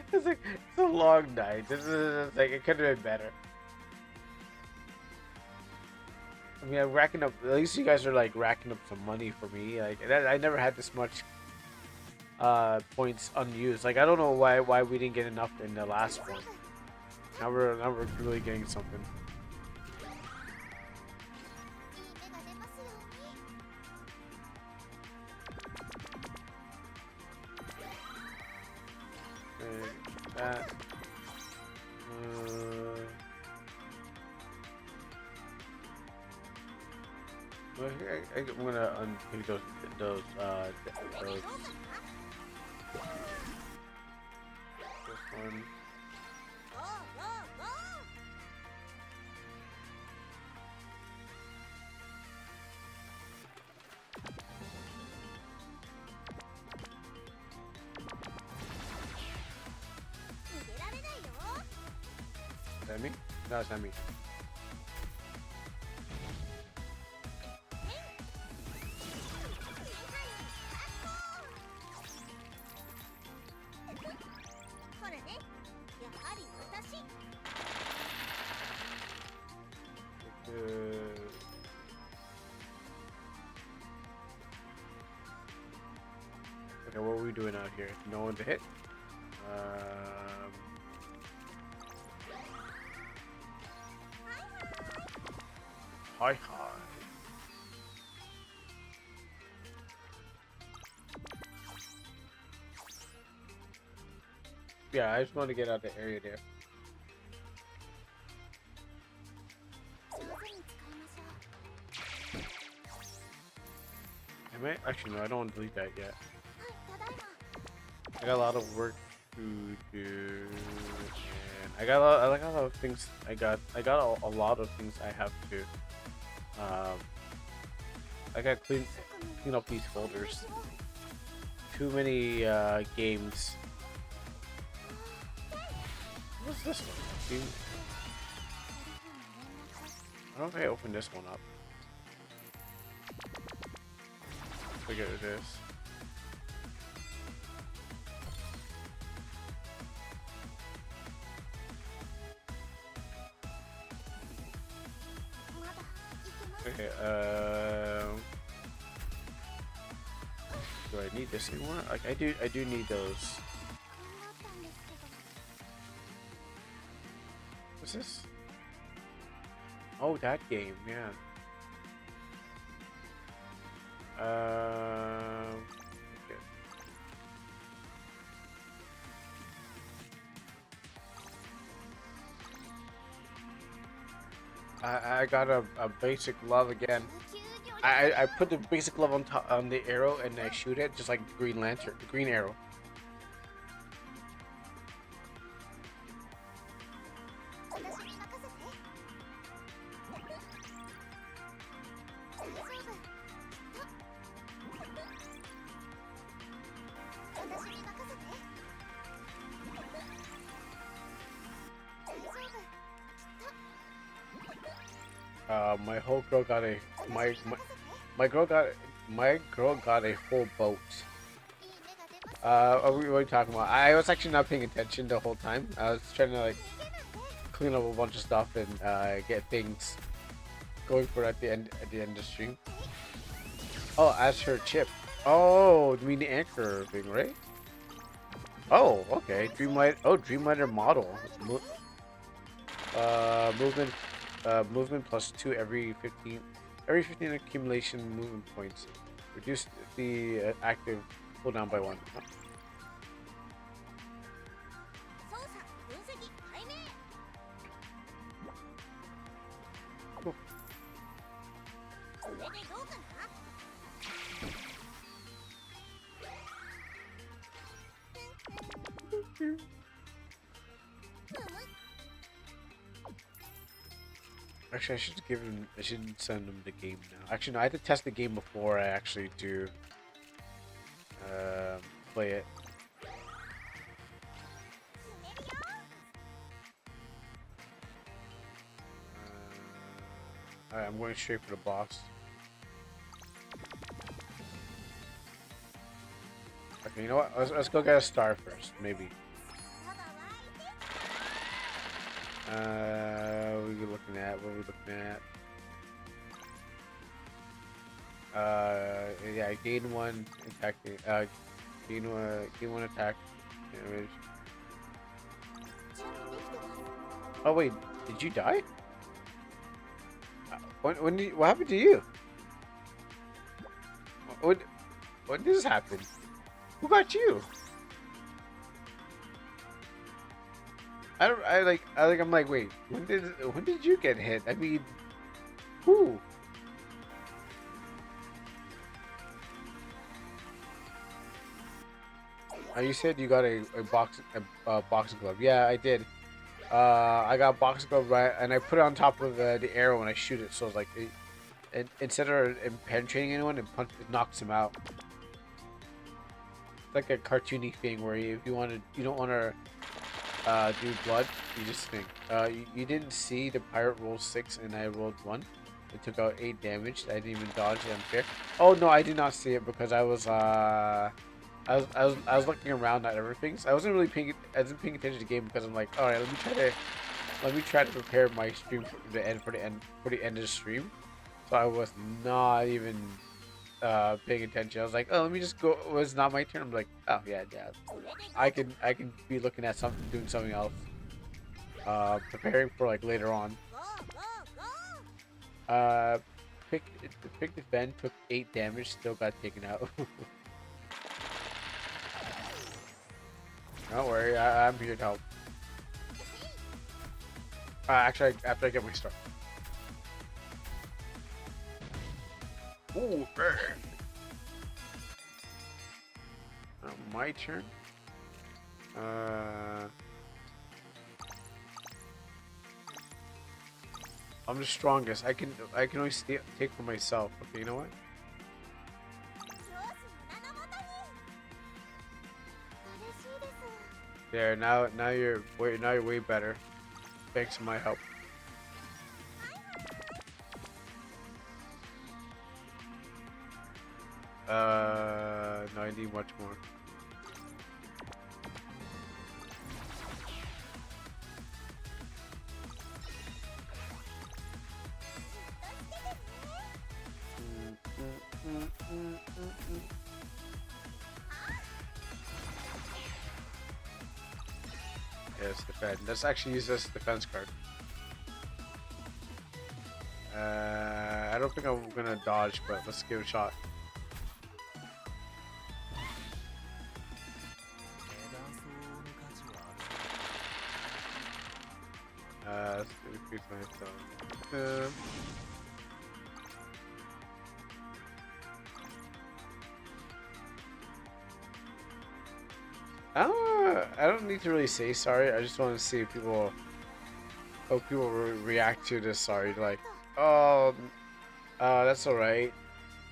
It's a long night. This is like it could have been better. I mean, I'm racking up. At least you guys are like racking up some money for me. Like I never had this much points unused. Like I don't know why we didn't get enough in the last one. Now we're really getting something. That. Well, here I'm gonna unpick those. This one. Is that me? No, it's not me. Okay, what are we doing out here? No one to hit. Hi hi. Yeah, I just want to get out of the area there. Am I? Actually, no, I don't want to delete that yet. I got a lot of work to do, and I got a lot of things. I got a lot of things I have to. I got clean up these folders. Too many games. What's this one? I don't know if I opened this one up. Look at this. Okay, do I need this anymore? Like I do need those. What's this? Oh, that game, yeah. Okay. I got a basic glove again. I put the basic glove on top on the arrow and I shoot it just like Green Lantern, Green Arrow. My whole girl got a my girl got a whole boat. What were we talking about? I was actually not paying attention the whole time. I was trying to like clean up a bunch of stuff and get things going for at the end of the stream. Oh, as her chip. Oh, you mean the anchor thing, right? Oh, okay. Dreamlight. Oh, Dreamlighter model. Movement. Movement plus 2 every 15 accumulation movement points. Reduce the active cooldown by 1. Cool. Actually, I should give him. I should send him the game now. Actually, no. I have to test the game before I actually do play it. Alright, I'm going straight for the boss. Okay, you know what? Let's go get a star first, maybe. What are we looking at? What are we looking at? Yeah, gain 1 attack. Gain one attack damage. Oh wait, did you die? What happened to you? When did this happen? Who got you? I'm like, wait, when did you get hit? I mean, who? You said you got a boxing glove. Yeah, I did. I got a boxing glove, right, and I put it on top of the arrow when I shoot it, so it's like instead of penetrating anyone, it knocks him out. It's like a cartoony thing where if you don't want to do blood, you just think. You didn't see the pirate roll 6 and I rolled 1. It took out 8 damage. I didn't even dodge it. Unfair. Oh no, I did not see it because I was looking around at everything. So I wasn't paying attention to the game because I'm like, all right, let me try to prepare my stream for the end of the stream. So I was not even paying attention. I was like, oh, let me just go. It was not my turn. I'm like, oh yeah. I can be looking at something, doing something else. Preparing for like later on. Pick defend took 8 damage, still got taken out. Don't worry, I'm here to help. Actually, after I get my start. Ooh, burn. My turn. I'm the strongest. I can only take for myself. Okay, you know what? There, now you're way better. Thanks to my help. No, I need much more. Yes, defend. Let's actually use this defense card. I don't think I'm gonna dodge, but let's give it a shot. fast. Increase my health. I don't need to really say sorry. I just want to see if people, how people react to this sorry. Like, oh, that's alright.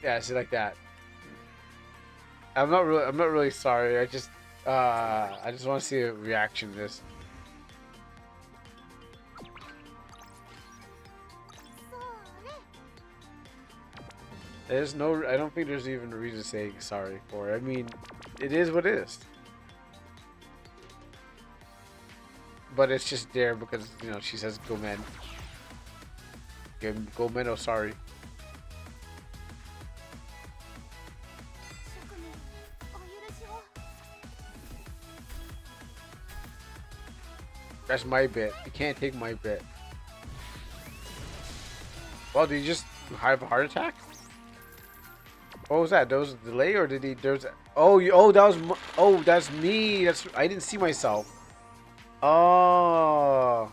Yeah, see, like that. I'm not really sorry. I just want to see a reaction to this. There's no, I don't think there's even a reason saying sorry for it. I mean, it is what it is. But it's just there because, you know, she says go men. Go men, oh sorry. That's my bit. You can't take my bit. Well, did you just have a heart attack? What was that? There was a delay, or did he? There's. Oh, that was. Oh, that's me. That's. I didn't see myself. Oh.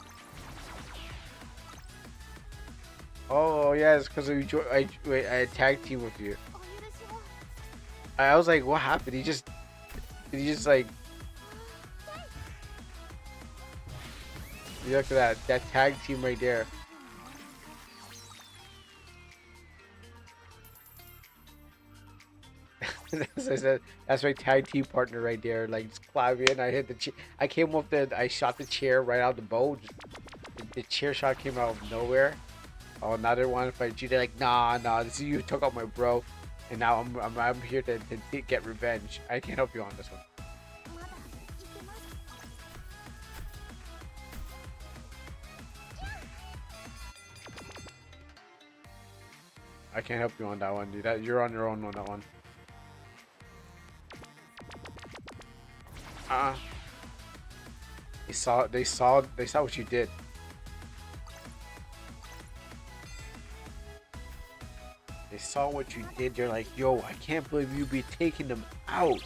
Oh yeah, it's because I tag team with you. I was like, what happened? Did he just like? Look at that tag team right there. That's my tag team partner right there. Like, just clapping. I hit the. I came up there. I shot the chair right out the bow. The chair shot came out of nowhere. Oh, now they want to fight you. They're like, nah. This is you took out my bro, and now I'm here to get revenge. I can't help you on this one. I can't help you on that one, dude. You're on your own on that one. They saw what you did. They saw what you did. They're like, yo, I can't believe you be taking them out.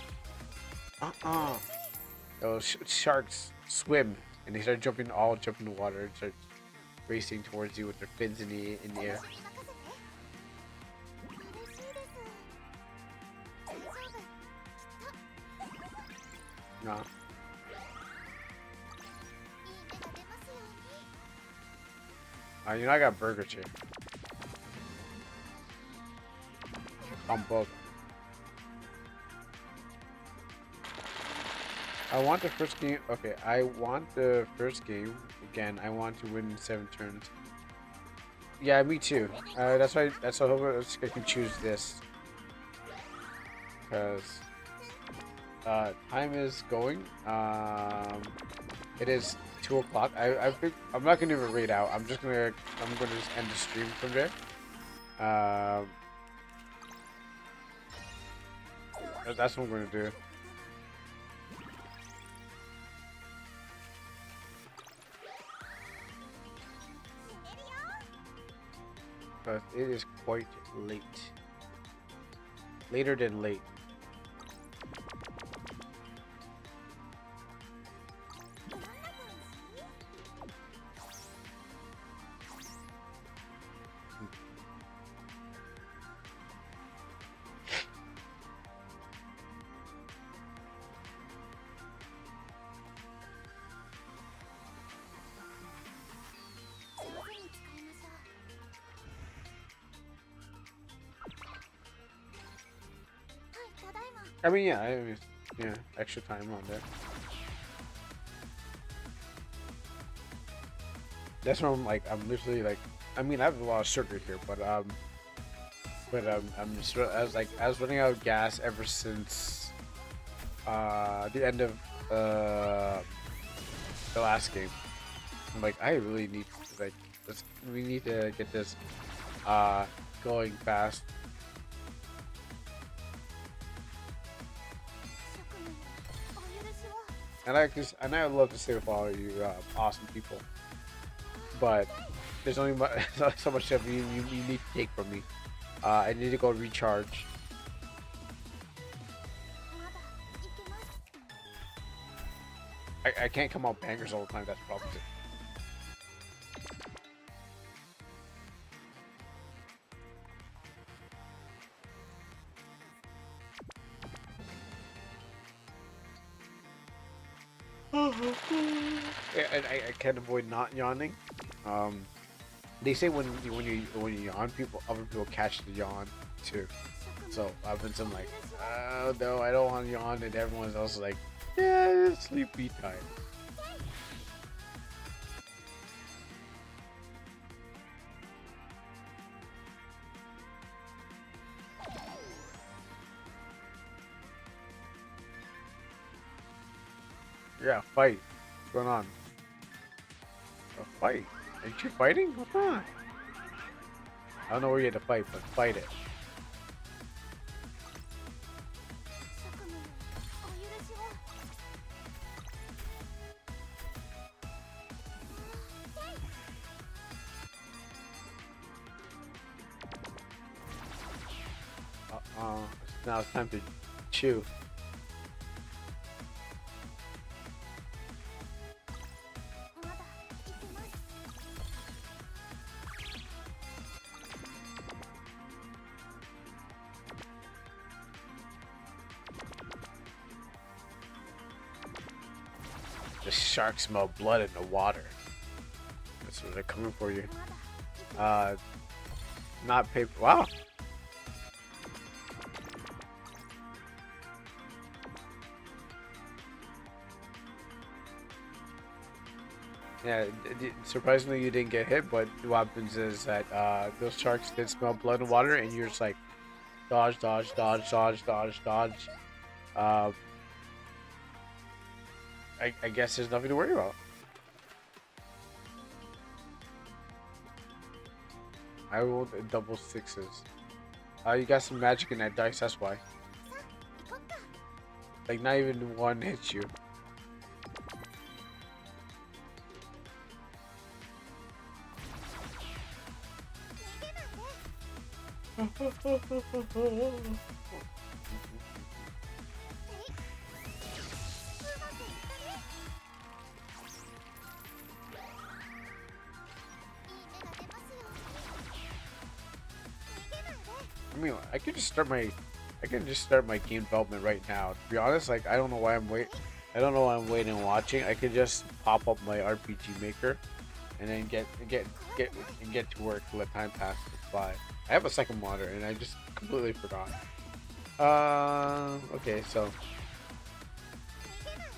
Those sharks swim, and they start jumping in the water and start racing towards you with their fins in the air. No. You know I got burger chair. On both. I want the first game. Okay, I want the first game. Again, I want to win 7 turns. Yeah, me too. That's why. That's why I can choose this. Because time is going. It is 2 o'clock. I think I'm not gonna even read out. I'm gonna just end the stream from there. That's what I'm gonna do. But it is quite late. Later than late. I mean, yeah, extra time on there. That's why I'm literally like, I mean, I have a lot of sugar here, but I'm just, I was running out of gas ever since the end of the last game. I'm like, I really need we need to get this going fast. And I love to stay with all of you awesome people, but there's only so much stuff you need to take from me. I need to go recharge. I can't come out bangers all the time. That's the problem. Yeah, and I can't avoid not yawning. Um, they say when you yawn, other people catch the yawn too. So I've been some like, oh no, I don't want to yawn, and everyone else is like, yeah, it's sleepy time. Yeah, fight. What's going on? A fight? Ain't you fighting? What's on? I don't know where you had to fight, but fight it. Uh, now it's time to chew. The sharks smell blood in the water. That's what they're coming for you. Not paper. Wow. Yeah, surprisingly you didn't get hit, but what happens is that those sharks did smell blood in water, and you're just like dodge, dodge, dodge, dodge, dodge, dodge. Uh, I guess there's nothing to worry about. I rolled a double sixes. You got some magic in that dice, that's why. Like, not even one hits you. I mean, I can just start my game development right now. To be honest, like I don't know why I don't know why I'm waiting and watching. I could just pop up my RPG maker, and then get to work. Let time pass to fly. I have a second monitor, and I just completely forgot. Okay, so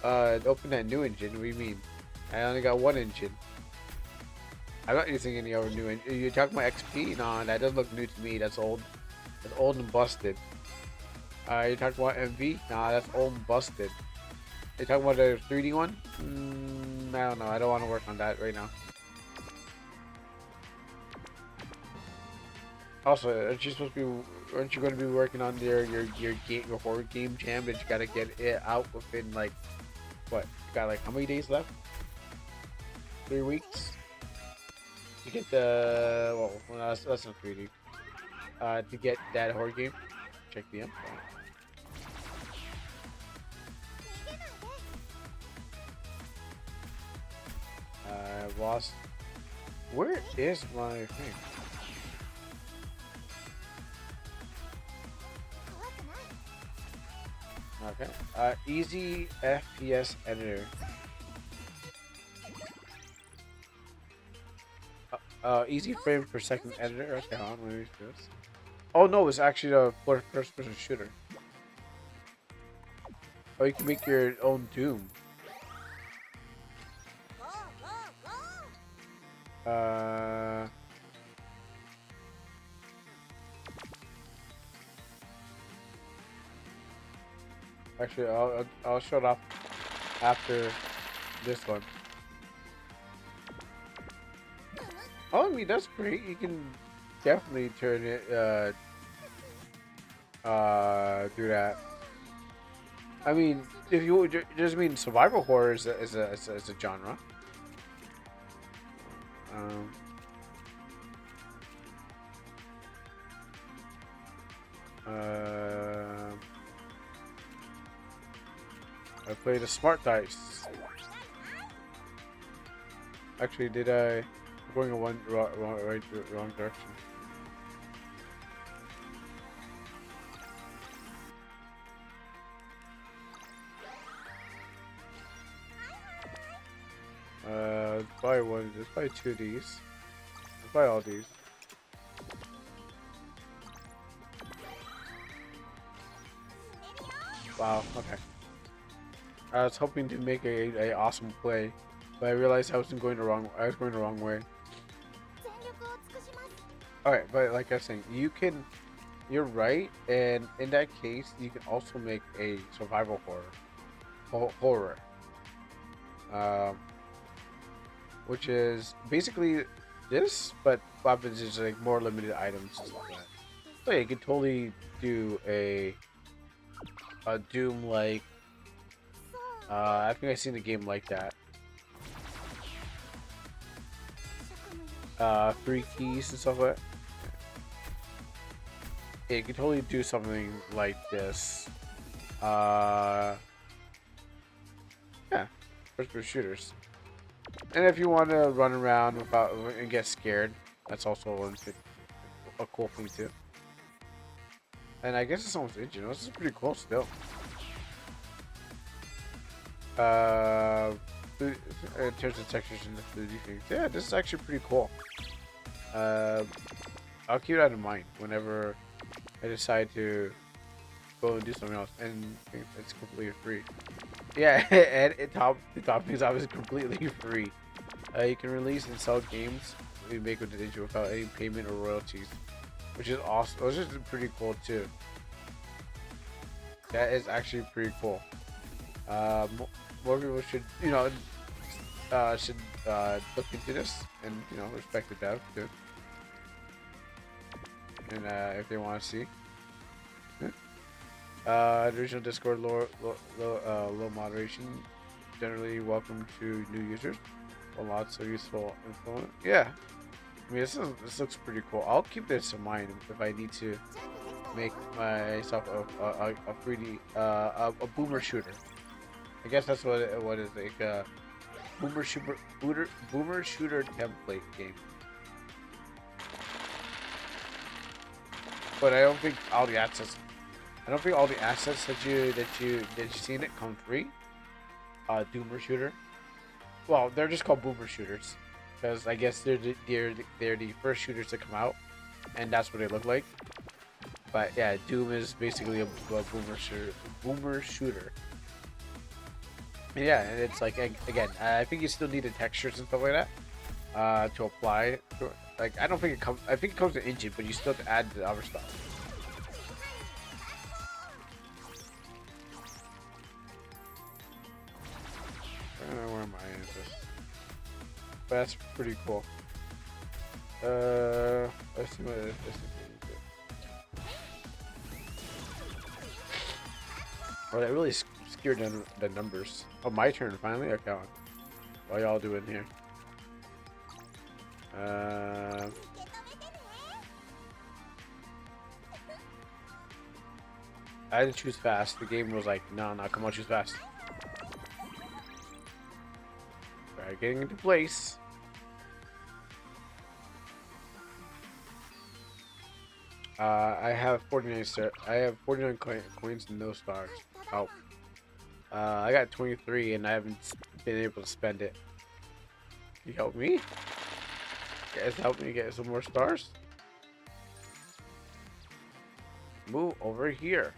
open that new engine. What do you mean? I only got one engine. I'm not using any other new engine. You talking about XP? No, that doesn't look new to me. That's old. That's old and busted. You talking about MV? Nah, that's old and busted. You talking about the 3D one? I don't know. I don't want to work on that right now. Also, aren't you going to be working on your horror game jam that you gotta get it out within like what? You got like how many days left? 3 weeks. To get the well, that's not 3D. To get that horror game. Check the info. I've lost. Where is my thing? Okay. Easy FPS editor. Easy frames per second editor. Okay, hold on, let me do this. Oh no, it's actually a first person shooter. Oh, you can make your own Doom. Actually, I'll show it off after this one. Oh, I mean that's great. You can definitely turn it do that. I mean, if you just mean survival horror is a genre. Um, I played a smart dice. Actually, did I? I'm going in wrong direction. let's buy one. Let's buy two of these. Let's buy all these. Wow. Okay. I was hoping to make a awesome play, but I realized I was going the wrong. I was going the wrong way. Alright, but like I was saying, you can. You're right, and in that case, you can also make a survival horror, which is basically this, but weapons is like more limited items and stuff like that. So yeah, you could totally do a Doom like. I think I've seen a game like that. 3 keys and stuff like that. Yeah, you could totally do something like this. Yeah, first-person shooters. And if you want to run around without and get scared, that's also a cool thing too. And I guess it's almost engine. This is pretty cool still. In terms of textures and the 3D things, yeah, this is actually pretty cool. I'll keep that in mind whenever I decide to go and do something else, and it's completely free. Yeah, and the top things off is completely free. You can release and sell games you make with the digital without any payment or royalties, which is awesome. Which is pretty cool too. That is actually pretty cool. More people should, look into this and respect the dev too. And if they want to see, the original Discord low moderation, generally welcome to new users. Lots of useful info. Yeah, I mean this looks pretty cool. I'll keep this in mind if I need to make myself a 3D a boomer shooter. I guess that's what it is, like a boomer shooter template game. But I don't think all the assets. I don't think all the assets that you see in it come free. Doomer shooter. Well, they're just called boomer shooters because I guess they're the first shooters to come out, and that's what they look like. But yeah, Doom is basically a boomer shooter. And yeah, and it's like again, I think you still need the textures and stuff like that to apply. Like I don't think it comes. I think it comes with engine, but you still have to add the other stuff. Where am I in this? But that's pretty cool. Let's see what this is. Oh, that really scared the numbers. Oh, my turn finally. Okay, what y'all doing here? I had to choose fast. The game was like, no, come on, choose fast. Alright, getting into place. I have 49 coins and no stars. Oh. I got 23 and I haven't been able to spend it. Can you help me? You guys help me get some more stars? Move over here.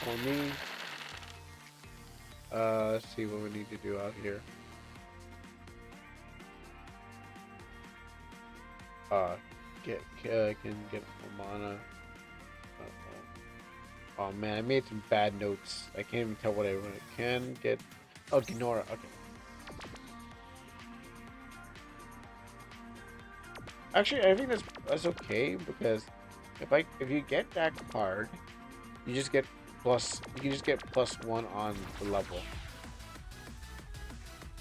For me. Let's see what we need to do out here. Can get mana. Oh man, I made some bad notes. I can't even tell what I want. Can get. Oh, Ginora. Okay. Actually, I think that's okay because if you get that card, you just get plus. You can just get +1 on the level.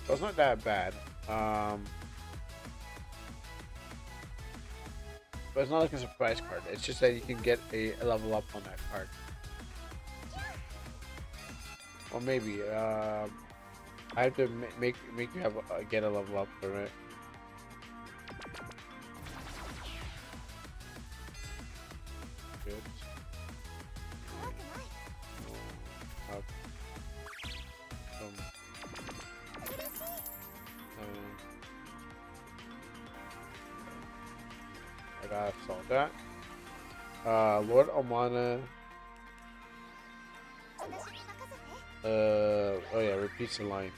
So it's not that bad. But it's not like a surprise card. It's just that you can get a level up on that card. Or maybe I have to make you have get a level up from it. Good. I gotta solve that. Lord Almana. Oh yeah, repeats the line.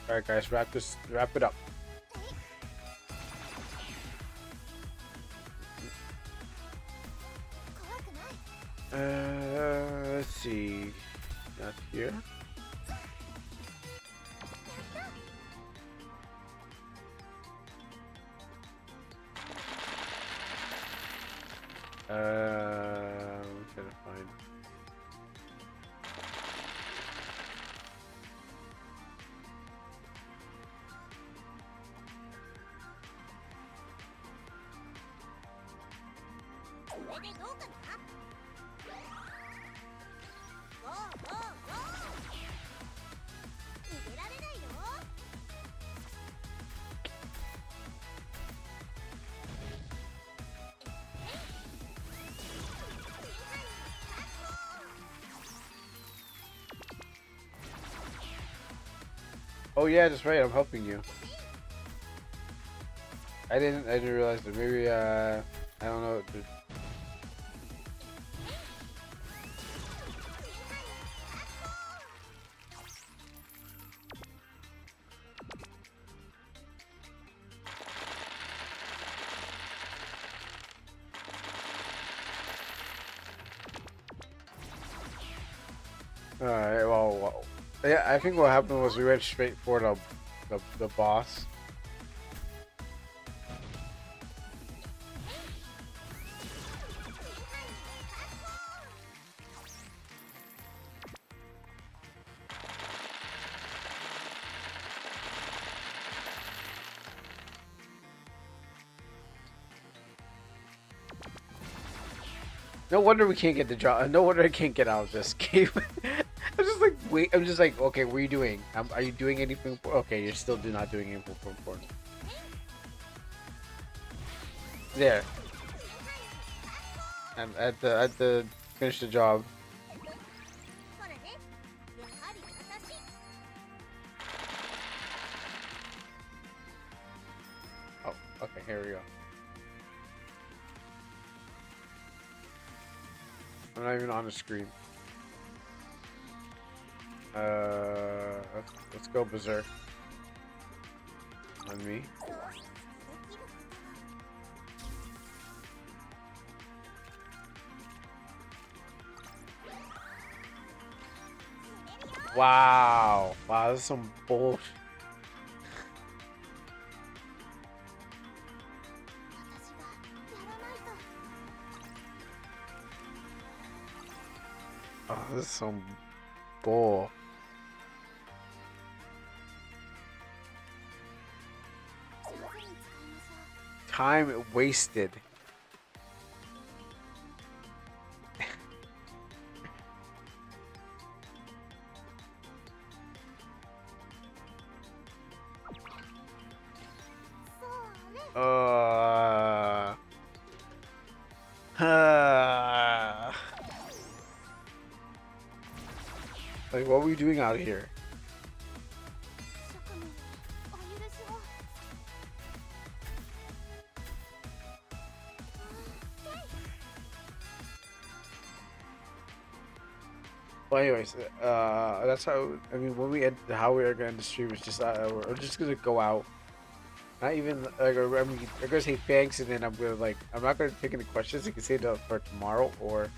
Alright guys, wrap it up. Let's see. Not here. I'm trying to find. Oh yeah, that's right. I'm helping you. I didn't realize that. Maybe I don't know. Alright, well, yeah, I think what happened was we went straight for the boss. No wonder we can't get the job. No wonder I can't get out of this game. I'm just like, wait. I'm just like, okay, what are you doing? Are you doing anything? Okay, you're still not doing anything important. There. I'm at the finish the job. Oh, okay. Here we go. I'm not even on the screen. Let's go berserk on me. Wow, wow, this is some bullshit. Oh, this is some bull. Time wasted. Like, what were we doing out here? Well, anyways, that's how. I mean, when we end, how we are gonna end the stream is just we're just gonna go out. Not even like I mean, I'm gonna say thanks, and then I'm gonna like I'm not gonna take any questions. You can say that for tomorrow or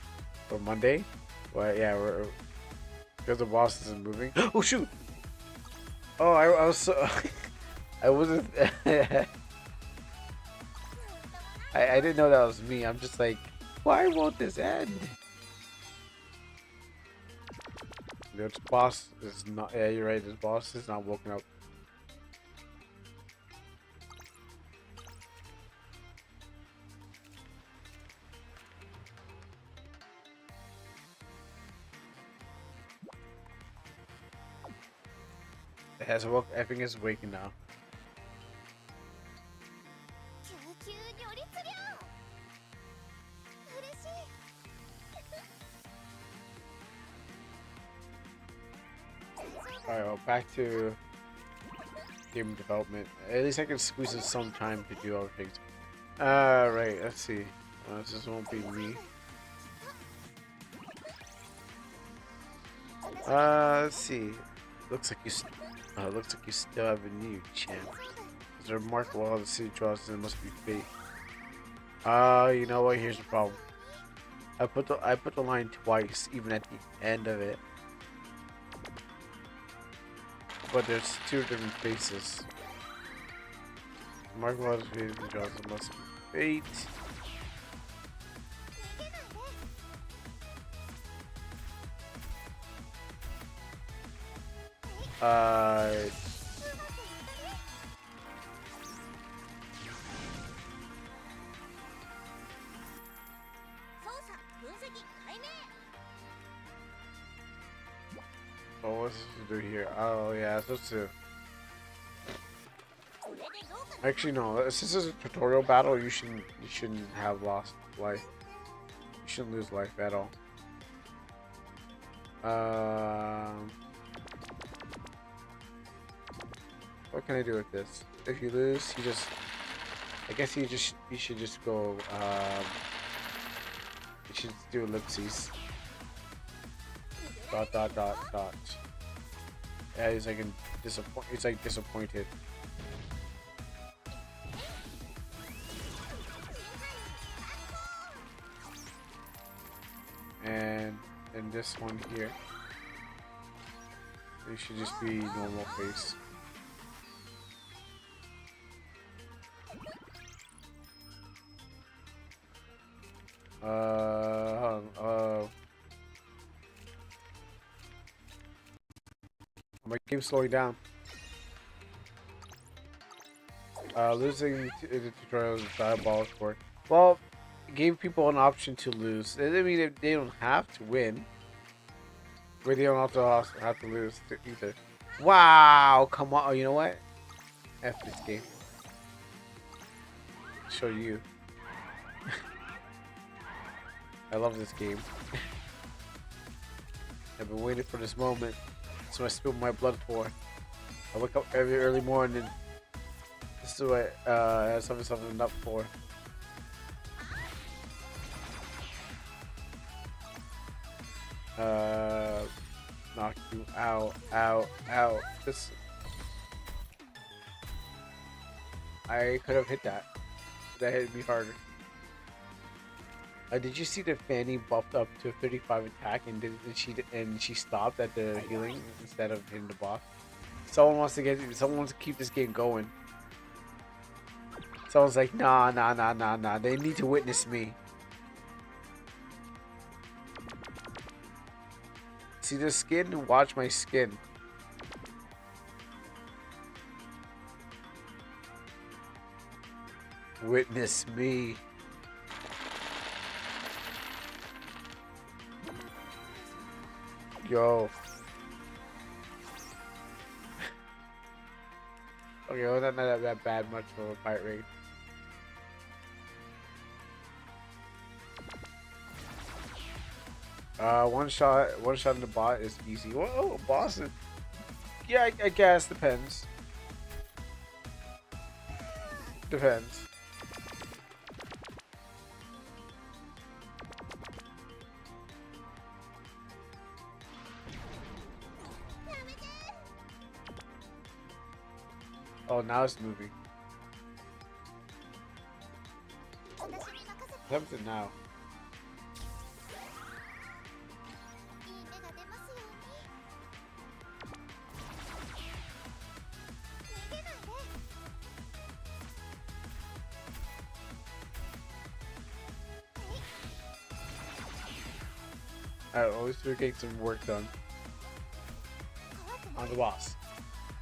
Monday. But yeah, we're because the boss isn't moving. Oh shoot! Oh, I was so I wasn't. I didn't know that was me. I'm just like, why won't this end? This boss is not. Yeah, you're right. This boss is not woken up. It has woke. I think it's waking now. Alright, well, back to game development. At least I can squeeze in some time to do other things. Right, let's see. This won't be me. Let's see. Looks like you still have a new champ. It's remarkable how the city draws, and it must be fate. You know what? Here's the problem. I put the line twice, even at the end of it. But there's two different faces. Remarkable how the city draws, it must be fate. Oh, what's this to do here? Oh, yeah, it's supposed to... Actually, no. Since this is a tutorial battle, you shouldn't have lost life. You shouldn't lose life at all. What can I do with this? If you lose, you just... I guess you should just go... you should do ellipses. ... Yeah, he's like disappointed. And this one here, it should just be normal face. My game's slowing down. Losing the tutorial is diabolical. Well, it gave people an option to lose. I mean, they don't have to win, but they don't also have to lose either. Wow, come on! Oh, you know what? F this game. Show you. I love this game. I've been waiting for this moment. So I spilled my blood for. I wake up every early morning. This is what I have something up for. Knock you out. This. I could have hit that. That hit me harder. Did you see that Fanny buffed up to 35 attack and she stopped at the healing instead of hitting the boss? Someone wants to keep this game going. Someone's like, nah. They need to witness me. See the skin? Watch my skin. Witness me. Yo. Okay, well, not that bad much of a fight rate. One shot in the bot is easy. Whoa, boss is... Yeah, I guess depends. Depends. Oh, now it's moving. What happens to now? Alright, always we're getting some work done on the boss.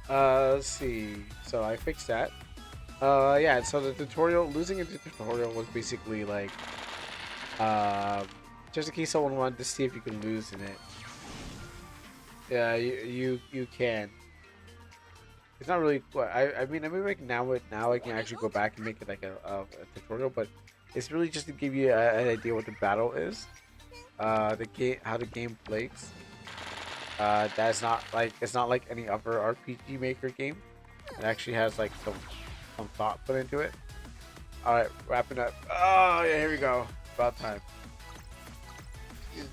Let's see. So I fixed that. Yeah, so the tutorial, losing into the tutorial was basically like, just in case someone wanted to see if you can lose in it. Yeah, you can. It's not really. I mean, like now I can actually go back and make it like a tutorial, but it's really just to give you an idea what the battle is, the game, how the game plays. That's not like it's not like any other RPG Maker game. It actually has like some thought put into it. All right, wrapping up. Oh yeah, here we go. About time. Excuse me.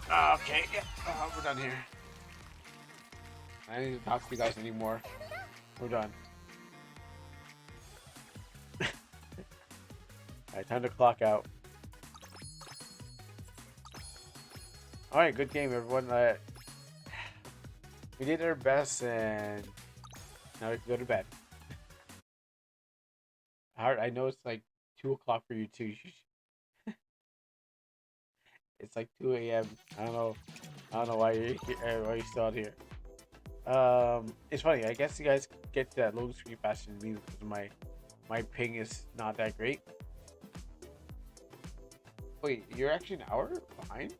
Okay, yeah, we're done here. I don't need to talk to you guys anymore. We're done. All right, time to clock out. All right, good game, everyone. We did our best, and now we can go to bed. Hard. I know it's like 2 o'clock for you too. It's like 2 a.m. I don't know. I don't know why you're here, why you're still out here. It's funny. I guess you guys get to that loading screen faster than me because my ping is not that great. Wait, you're actually an hour behind?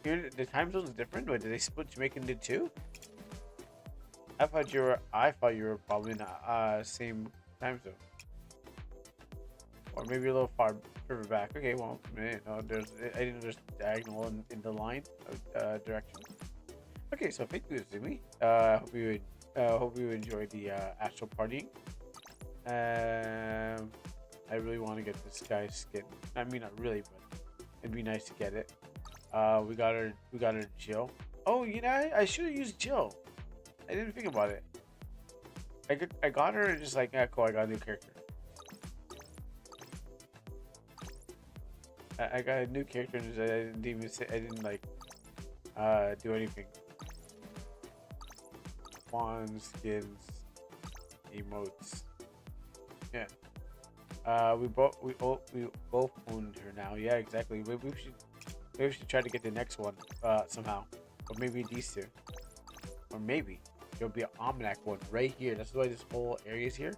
The time zone is different. Wait, did they split Jamaica into two? I thought you were probably in the same time zone, or maybe a little further back. Okay, well, no, I didn't just diagonal in the line direction. Okay, so thank you, Zumi. Hope you enjoyed the Astral partying. I really want to get this guy's skin. I mean, not really, but it'd be nice to get it. We got her Jill. Oh, I should have used Jill. I didn't think about it. I got her and just like, yeah, cool. I got a new character. I got a new character and I didn't even say, I didn't like do anything. Wands, skins, emotes. Yeah. We both owned her now. Yeah, exactly. Maybe we should try to get the next one somehow, or maybe these two, or maybe there'll be an Almanac one right here. That's why this whole area is here.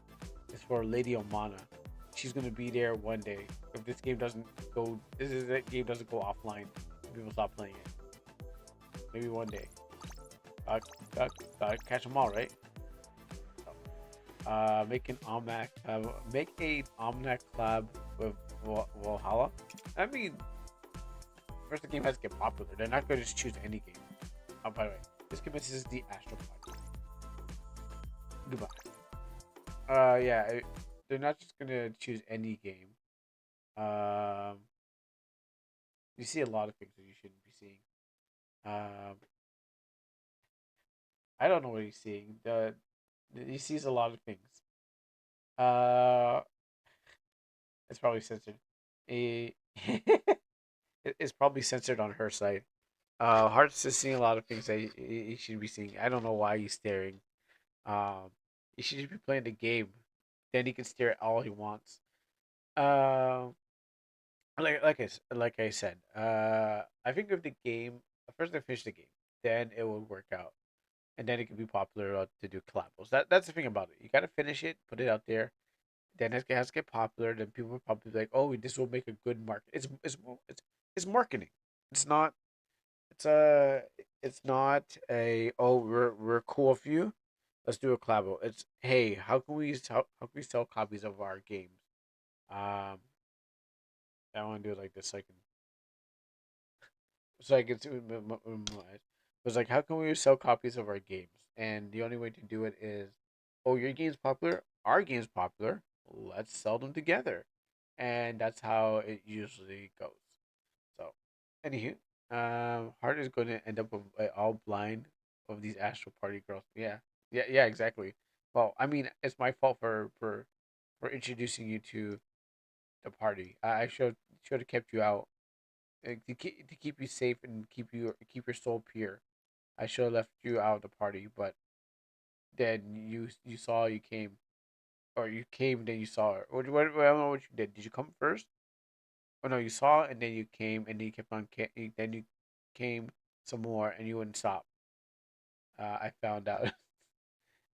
It's for Lady Omana. She's gonna be there one day if this game doesn't go. That game doesn't go offline. People stop playing it. Maybe one day. Catch them all, right? Make an almanac. Make a almanac collab with Valhalla. I mean, first the game has to get popular. They're not going to just choose any game. Oh, by the way, this commences the Astral Party. Goodbye. Yeah, they're not just gonna choose any game. Um, you see a lot of things that you shouldn't be seeing. Um, I don't know what he's seeing. He sees a lot of things. Uh, it's probably censored. He, it's probably censored on her side. Hearts is seeing a lot of things that he should be seeing. I don't know why he's staring. Um, he should just be playing the game. Then he can stare at all he wants. Um, like I said, I think if the game first I finish the game, then it will work out, and then it can be popular to do collabs. That's the thing about it. You gotta finish it, put it out there, then it has to get popular. Then people will probably be like, "Oh, this will make a good market." It's marketing. It's not. It's not a oh we're cool with you. Let's do a collab. It's hey how can we sell copies of our games? Um, I want to do it like this so I can see was like, how can we sell copies of our games? And the only way to do it is, oh, your game's popular, our game's popular. Let's sell them together, and that's how it usually goes. So, anywho, Hart is going to end up with all blind of these Astral Party girls. Yeah, yeah, exactly. Well, I mean, it's my fault for introducing you to the party. I should have kept you out to keep you safe and keep your soul pure. I should have left you out of the party, but then you saw you came, or you came then you saw her. I don't know what you did. Did you come first? Oh no, you saw and then you came and then you kept on then you came some more and you wouldn't stop. I found out.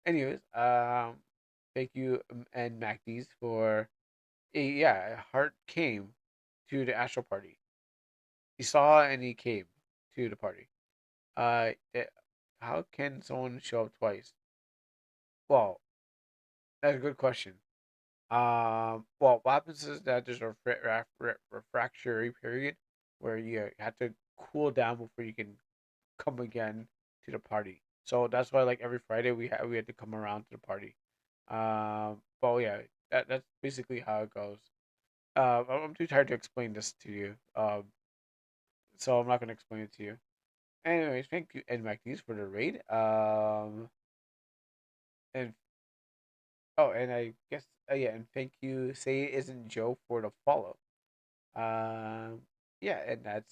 Anyways, thank you and MacD's for yeah. Hart came to the Astral party. He saw and he came to the party. How can someone show up twice? Well, that's a good question. Well, what happens is that there's a refractory period where you have to cool down before you can come again to the party. So that's why like every Friday we had to come around to the party. But yeah, that's basically how it goes. I'm too tired to explain this to you. So I'm not gonna explain it to you. Anyways, thank you and Magnes for the raid. And oh, and I guess yeah, and thank you. Say it isn't Joe for the follow. Um, yeah, and that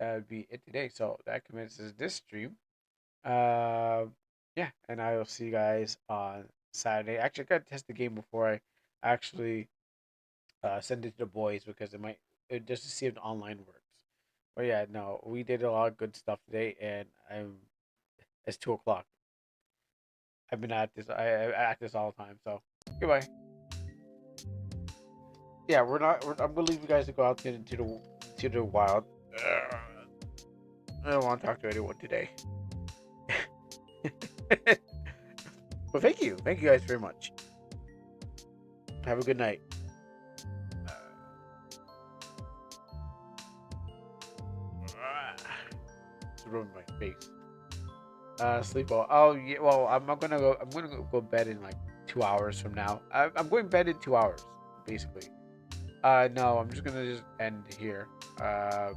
would be it today. So that commences this stream. Yeah, and I will see you guys on Saturday. Actually, I gotta test the game before I actually send it to the boys because just to see if the online works. But yeah, no, we did a lot of good stuff today, and it's 2 o'clock. I've been at this. I at this all the time. So goodbye. Yeah, we're not. I'm gonna leave you guys to go out to the wild. I don't want to talk to anyone today. But thank you guys very much. Have a good night. It's ruined my face. Sleep well. Oh yeah. Well, I'm not gonna go. I'm gonna go bed in like 2 hours from now. I'm going to bed in 2 hours, basically. No, I'm just gonna end here. Gonna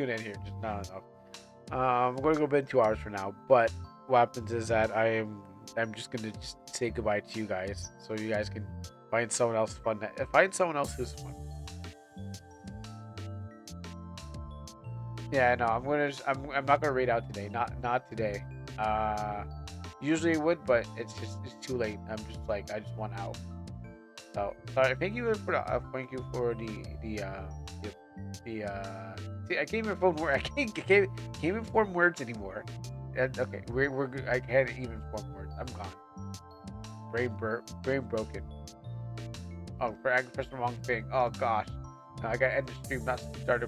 end here. Just not enough. I'm gonna go bed in 2 hours from now. But what happens is that I'm just gonna just say goodbye to you guys, so you guys can find someone else fun. Find someone else who's fun. Yeah, no, I'm not gonna raid out today. Not today. Uh, Usually it would, but it's too late. I'm just like I just want out. So sorry. Thank you for See, I can't even form word. Can't even form words anymore. Okay, I can't even form words. I'm gone. Brain broken. Oh, I pressed the wrong thing. Oh gosh. No, I gotta end the stream, not start a